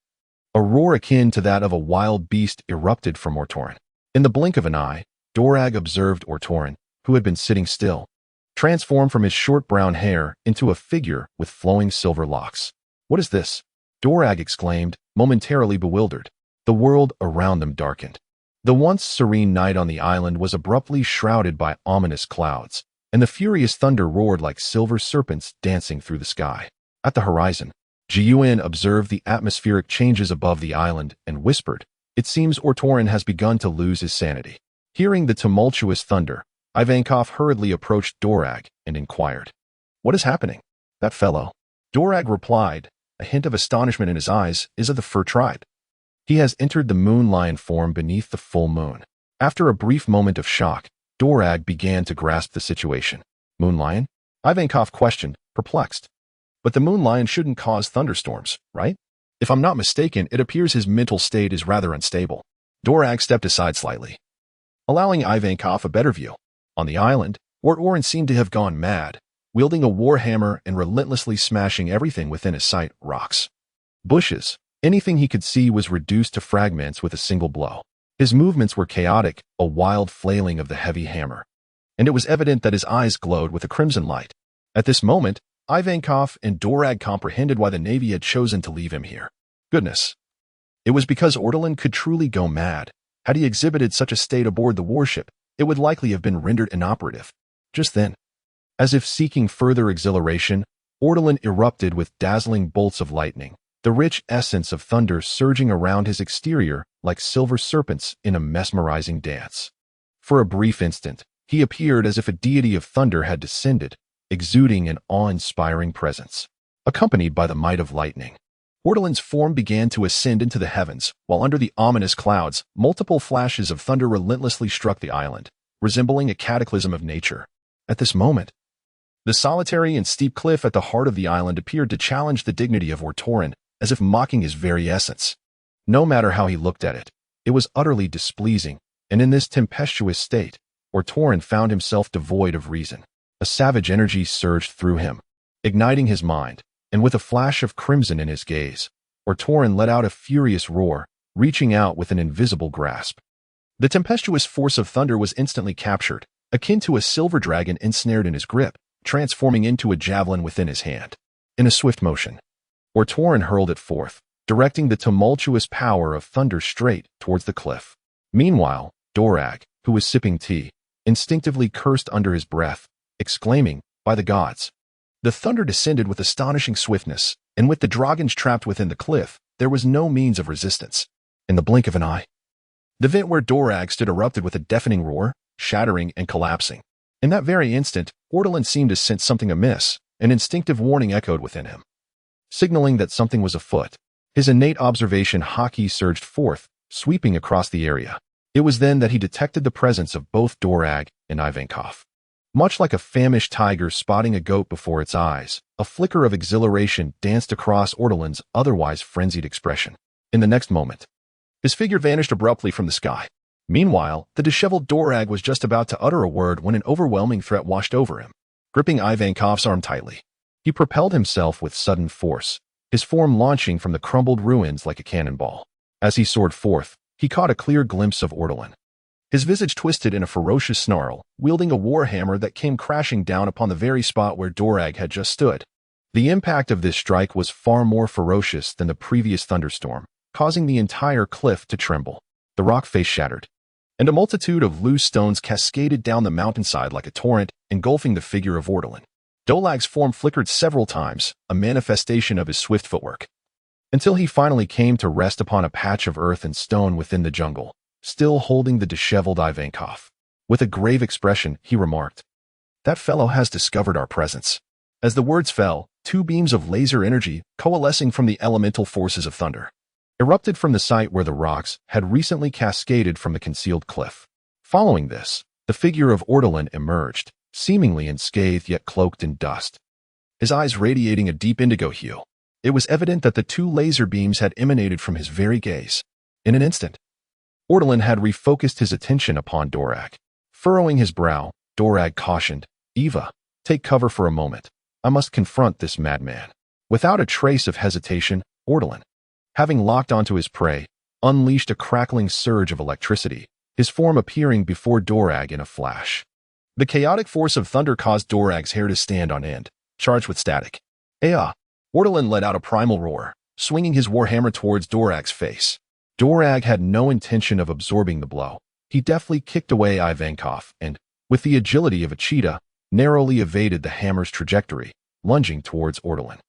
a roar akin to that of a wild beast erupted from Ortoran. In the blink of an eye, Dorag observed Ortoran, who had been sitting still, transform from his short brown hair into a figure with flowing silver locks. "What is this?" Dorag exclaimed, momentarily bewildered. The world around them darkened. The once serene night on the island was abruptly shrouded by ominous clouds, and the furious thunder roared like silver serpents dancing through the sky. At the horizon, Jiun observed the atmospheric changes above the island and whispered, "It seems Ortoran has begun to lose his sanity." Hearing the tumultuous thunder, Ivankov hurriedly approached Dorag and inquired, "What is happening?" "That fellow," Dorag replied, a hint of astonishment in his eyes, "is of the fur tribe. He has entered the moon lion form beneath the full moon." After a brief moment of shock, Dorag began to grasp the situation. "Moon lion?" Ivankov questioned, perplexed. "But the moon lion shouldn't cause thunderstorms, right? If I'm not mistaken, it appears his mental state is rather unstable." Dorag stepped aside slightly, allowing Ivankov a better view. On the island, Ortoran seemed to have gone mad, wielding a warhammer and relentlessly smashing everything within his sight, rocks, bushes. Anything he could see was reduced to fragments with a single blow. His movements were chaotic, a wild flailing of the heavy hammer. And it was evident that his eyes glowed with a crimson light. At this moment, Ivankov and Dorag comprehended why the Navy had chosen to leave him here. Goodness. It was because Ortolan could truly go mad. Had he exhibited such a state aboard the warship, it would likely have been rendered inoperative. Just then, as if seeking further exhilaration, Ortolan erupted with dazzling bolts of lightning, the rich essence of thunder surging around his exterior like silver serpents in a mesmerizing dance. For a brief instant, he appeared as if a deity of thunder had descended, exuding an awe-inspiring presence. Accompanied by the might of lightning, Ortolan's form began to ascend into the heavens, while under the ominous clouds, multiple flashes of thunder relentlessly struck the island, resembling a cataclysm of nature. At this moment, the solitary and steep cliff at the heart of the island appeared to challenge the dignity of Ortoran, as if mocking his very essence. No matter how he looked at it, it was utterly displeasing, and in this tempestuous state, Ortoran found himself devoid of reason. A savage energy surged through him, igniting his mind, and with a flash of crimson in his gaze, Ortoran let out a furious roar, reaching out with an invisible grasp. The tempestuous force of thunder was instantly captured, akin to a silver dragon ensnared in his grip, transforming into a javelin within his hand. In a swift motion, Ortoran hurled it forth, directing the tumultuous power of thunder straight towards the cliff. Meanwhile, Dorag, who was sipping tea, instinctively cursed under his breath, exclaiming, "By the gods!" The thunder descended with astonishing swiftness, and with the dragons trapped within the cliff, there was no means of resistance. In the blink of an eye, the vent where Dorag stood erupted with a deafening roar, shattering and collapsing. In that very instant, Ortolan seemed to sense something amiss. An instinctive warning echoed within him, signaling that something was afoot. His innate observation haki surged forth, sweeping across the area. It was then that he detected the presence of both Dorag and Ivankov. Much like a famished tiger spotting a goat before its eyes, a flicker of exhilaration danced across Ortolan's otherwise frenzied expression. In the next moment, his figure vanished abruptly from the sky. Meanwhile, the disheveled Dorag was just about to utter a word when an overwhelming threat washed over him. Gripping Ivankov's arm tightly, he propelled himself with sudden force, his form launching from the crumbled ruins like a cannonball. As he soared forth, he caught a clear glimpse of Ortolan. His visage twisted in a ferocious snarl, wielding a warhammer that came crashing down upon the very spot where Dorag had just stood. The impact of this strike was far more ferocious than the previous thunderstorm, causing the entire cliff to tremble. The rock face shattered, and a multitude of loose stones cascaded down the mountainside like a torrent, engulfing the figure of Ortolan. Dorag's form flickered several times, a manifestation of his swift footwork, until he finally came to rest upon a patch of earth and stone within the jungle, still holding the disheveled Ivankov. With a grave expression, he remarked, "That fellow has discovered our presence." As the words fell, two beams of laser energy, coalescing from the elemental forces of thunder, erupted from the site where the rocks had recently cascaded from the concealed cliff. Following this, the figure of Ortolan emerged, seemingly unscathed yet cloaked in dust, his eyes radiating a deep indigo hue. It was evident that the two laser beams had emanated from his very gaze. In an instant, Ortolan had refocused his attention upon Dorag. Furrowing his brow, Dorag cautioned, "Eva, take cover for a moment. I must confront this madman." Without a trace of hesitation, Ortolan, having locked onto his prey, unleashed a crackling surge of electricity, his form appearing before Dorag in a flash. The chaotic force of thunder caused Dorag's hair to stand on end, charged with static. "Ea!" Ortolan let out a primal roar, swinging his warhammer towards Dorag's face. Dorag had no intention of absorbing the blow. He deftly kicked away Ivankov and, with the agility of a cheetah, narrowly evaded the hammer's trajectory, lunging towards Ortolan.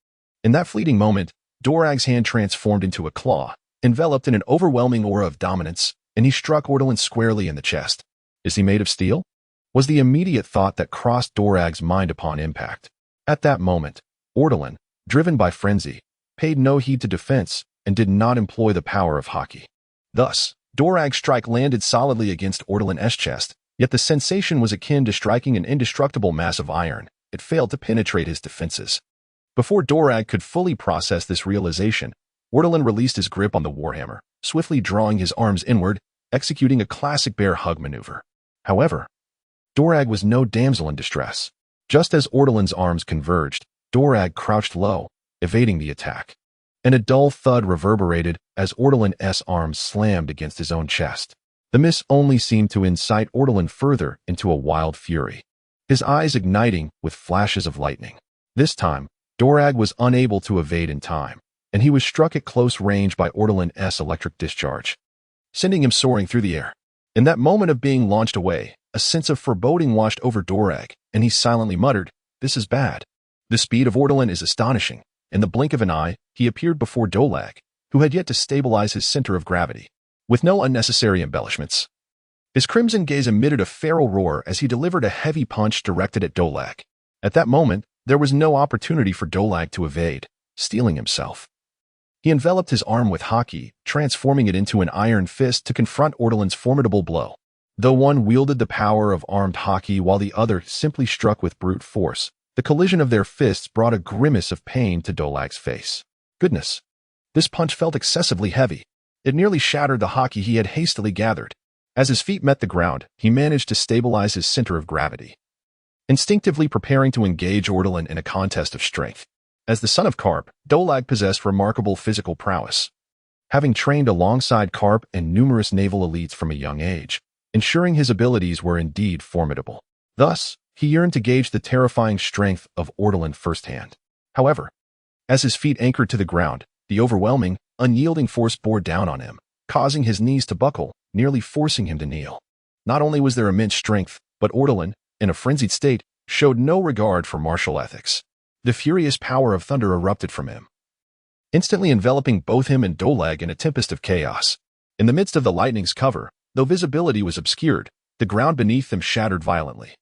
In that fleeting moment, Dorag's hand transformed into a claw, enveloped in an overwhelming aura of dominance, and he struck Ortolan squarely in the chest. "Is he made of steel?" was the immediate thought that crossed Dorag's mind upon impact. At that moment, Ortolan, driven by frenzy, paid no heed to defense and did not employ the power of hockey. Thus, Dorag's strike landed solidly against Ortolan's chest, yet the sensation was akin to striking an indestructible mass of iron. It failed to penetrate his defenses. Before Dorag could fully process this realization, Ortolan released his grip on the warhammer, swiftly drawing his arms inward, executing a classic bear hug maneuver. However, Dorag was no damsel in distress. Just as Ortolan's arms converged, Dorag crouched low, evading the attack. And a dull thud reverberated as Ortolan's arms slammed against his own chest. The miss only seemed to incite Ortolan further into a wild fury, his eyes igniting with flashes of lightning. This time, Dorag was unable to evade in time, and he was struck at close range by Ortolan's electric discharge, sending him soaring through the air. In that moment of being launched away, a sense of foreboding washed over Dorag, and he silently muttered, "This is bad." The speed of Ortolan is astonishing. In the blink of an eye, he appeared before Dorag, who had yet to stabilize his center of gravity. With no unnecessary embellishments, his crimson gaze emitted a feral roar as he delivered a heavy punch directed at Dorag. At that moment, there was no opportunity for Dorag to evade, steeling himself. He enveloped his arm with hockey, transforming it into an iron fist to confront Ortolan's formidable blow. Though one wielded the power of armed hockey while the other simply struck with brute force, the collision of their fists brought a grimace of pain to Dorag's face. Goodness! This punch felt excessively heavy. It nearly shattered the hockey he had hastily gathered. As his feet met the ground, he managed to stabilize his center of gravity, instinctively preparing to engage Ortolan in a contest of strength. As the son of Karp, Dorag possessed remarkable physical prowess, having trained alongside Karp and numerous naval elites from a young age, ensuring his abilities were indeed formidable. Thus, he yearned to gauge the terrifying strength of Ortolan firsthand. However, as his feet anchored to the ground, the overwhelming, unyielding force bore down on him, causing his knees to buckle, nearly forcing him to kneel. Not only was there immense strength, but Ortolan, in a frenzied state, showed no regard for martial ethics. The furious power of thunder erupted from him, instantly enveloping both him and Dorag in a tempest of chaos. In the midst of the lightning's cover, though visibility was obscured, the ground beneath them shattered violently.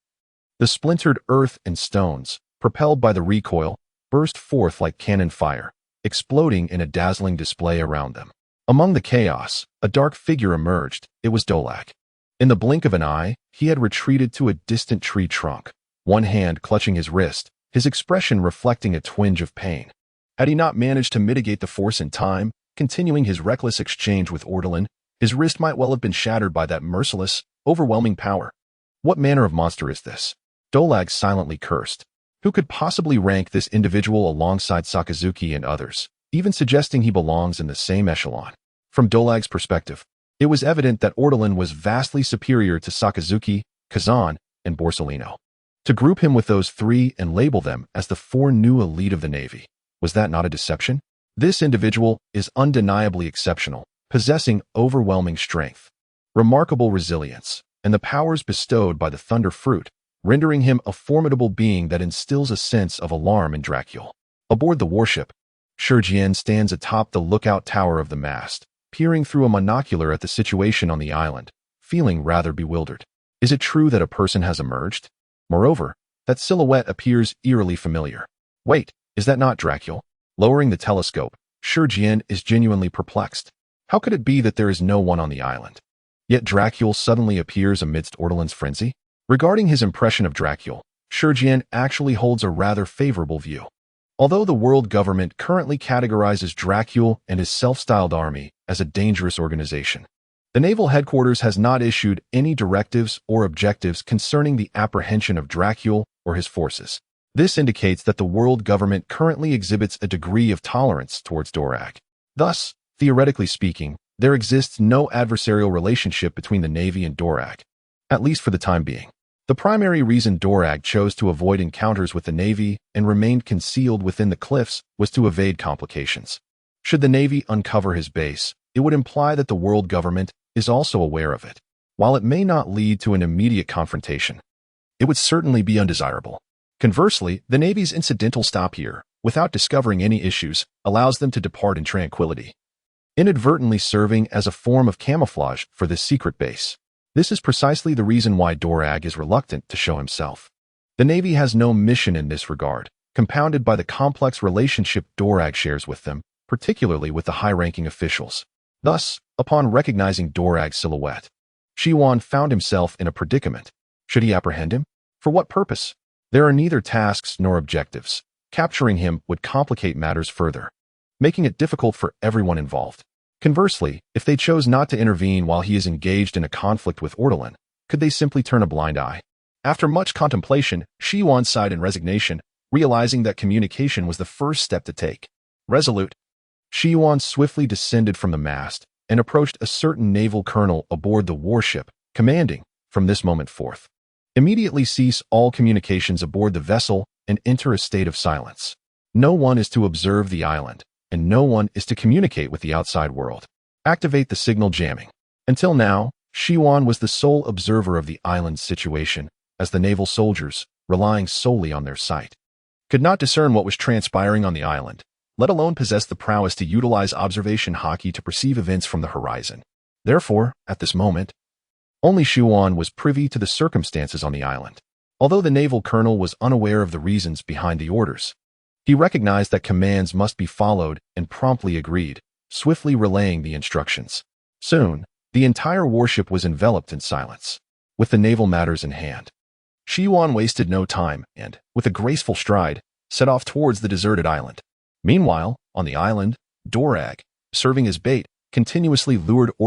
The splintered earth and stones, propelled by the recoil, burst forth like cannon fire, exploding in a dazzling display around them. Among the chaos, a dark figure emerged. It was Dorag. In the blink of an eye, he had retreated to a distant tree trunk, one hand clutching his wrist, his expression reflecting a twinge of pain. Had he not managed to mitigate the force in time, continuing his reckless exchange with Ortolan, his wrist might well have been shattered by that merciless, overwhelming power. What manner of monster is this? Dorag silently cursed. Who could possibly rank this individual alongside Sakazuki and others, even suggesting he belongs in the same echelon? From Dorag's perspective, it was evident that Ortolan was vastly superior to Sakazuki, Kazan, and Borsellino. To group him with those three and label them as the four new elite of the Navy, was that not a deception? This individual is undeniably exceptional, possessing overwhelming strength, remarkable resilience, and the powers bestowed by the Thunder Fruit, rendering him a formidable being that instills a sense of alarm in Dracul. Aboard the warship, Shurjian stands atop the lookout tower of the mast, peering through a monocular at the situation on the island, feeling rather bewildered. Is it true that a person has emerged? Moreover, that silhouette appears eerily familiar. Wait, is that not Dracul? Lowering the telescope, Jian is genuinely perplexed. How could it be that there is no one on the island? Yet Dracul suddenly appears amidst Ortolan's frenzy? Regarding his impression of Dracul, Jian actually holds a rather favorable view. Although the world government currently categorizes Dracul and his self-styled army as a dangerous organization, the naval headquarters has not issued any directives or objectives concerning the apprehension of Dracul or his forces. This indicates that the world government currently exhibits a degree of tolerance towards Dorag. Thus, theoretically speaking, there exists no adversarial relationship between the Navy and Dorag, at least for the time being. The primary reason Dorag chose to avoid encounters with the Navy and remained concealed within the cliffs was to evade complications. Should the Navy uncover his base, it would imply that the world government is also aware of it. While it may not lead to an immediate confrontation, it would certainly be undesirable. Conversely, the Navy's incidental stop here, without discovering any issues, allows them to depart in tranquility, inadvertently serving as a form of camouflage for this secret base. This is precisely the reason why Dorag is reluctant to show himself. The Navy has no mission in this regard, compounded by the complex relationship Dorag shares with them, particularly with the high-ranking officials. Thus, upon recognizing Dorag's silhouette, Shiwan found himself in a predicament. Should he apprehend him? For what purpose? There are neither tasks nor objectives. Capturing him would complicate matters further, making it difficult for everyone involved. Conversely, if they chose not to intervene while he is engaged in a conflict with Ortolan, could they simply turn a blind eye? After much contemplation, Shiwan sighed in resignation, realizing that communication was the first step to take. Resolute, Shiwan swiftly descended from the mast and approached a certain naval colonel aboard the warship, commanding, from this moment forth, immediately cease all communications aboard the vessel and enter a state of silence. No one is to observe the island, and no one is to communicate with the outside world. Activate the signal jamming. Until now, Shiwan was the sole observer of the island's situation, as the naval soldiers, relying solely on their sight, could not discern what was transpiring on the island, let alone possess the prowess to utilize observation hockey to perceive events from the horizon. Therefore, at this moment, only Shiwan was privy to the circumstances on the island. Although the naval colonel was unaware of the reasons behind the orders, he recognized that commands must be followed and promptly agreed, swiftly relaying the instructions. Soon, the entire warship was enveloped in silence, with the naval matters in hand. Shiwan wasted no time and, with a graceful stride, set off towards the deserted island. Meanwhile, on the island, Dorag, serving as bait, continuously lured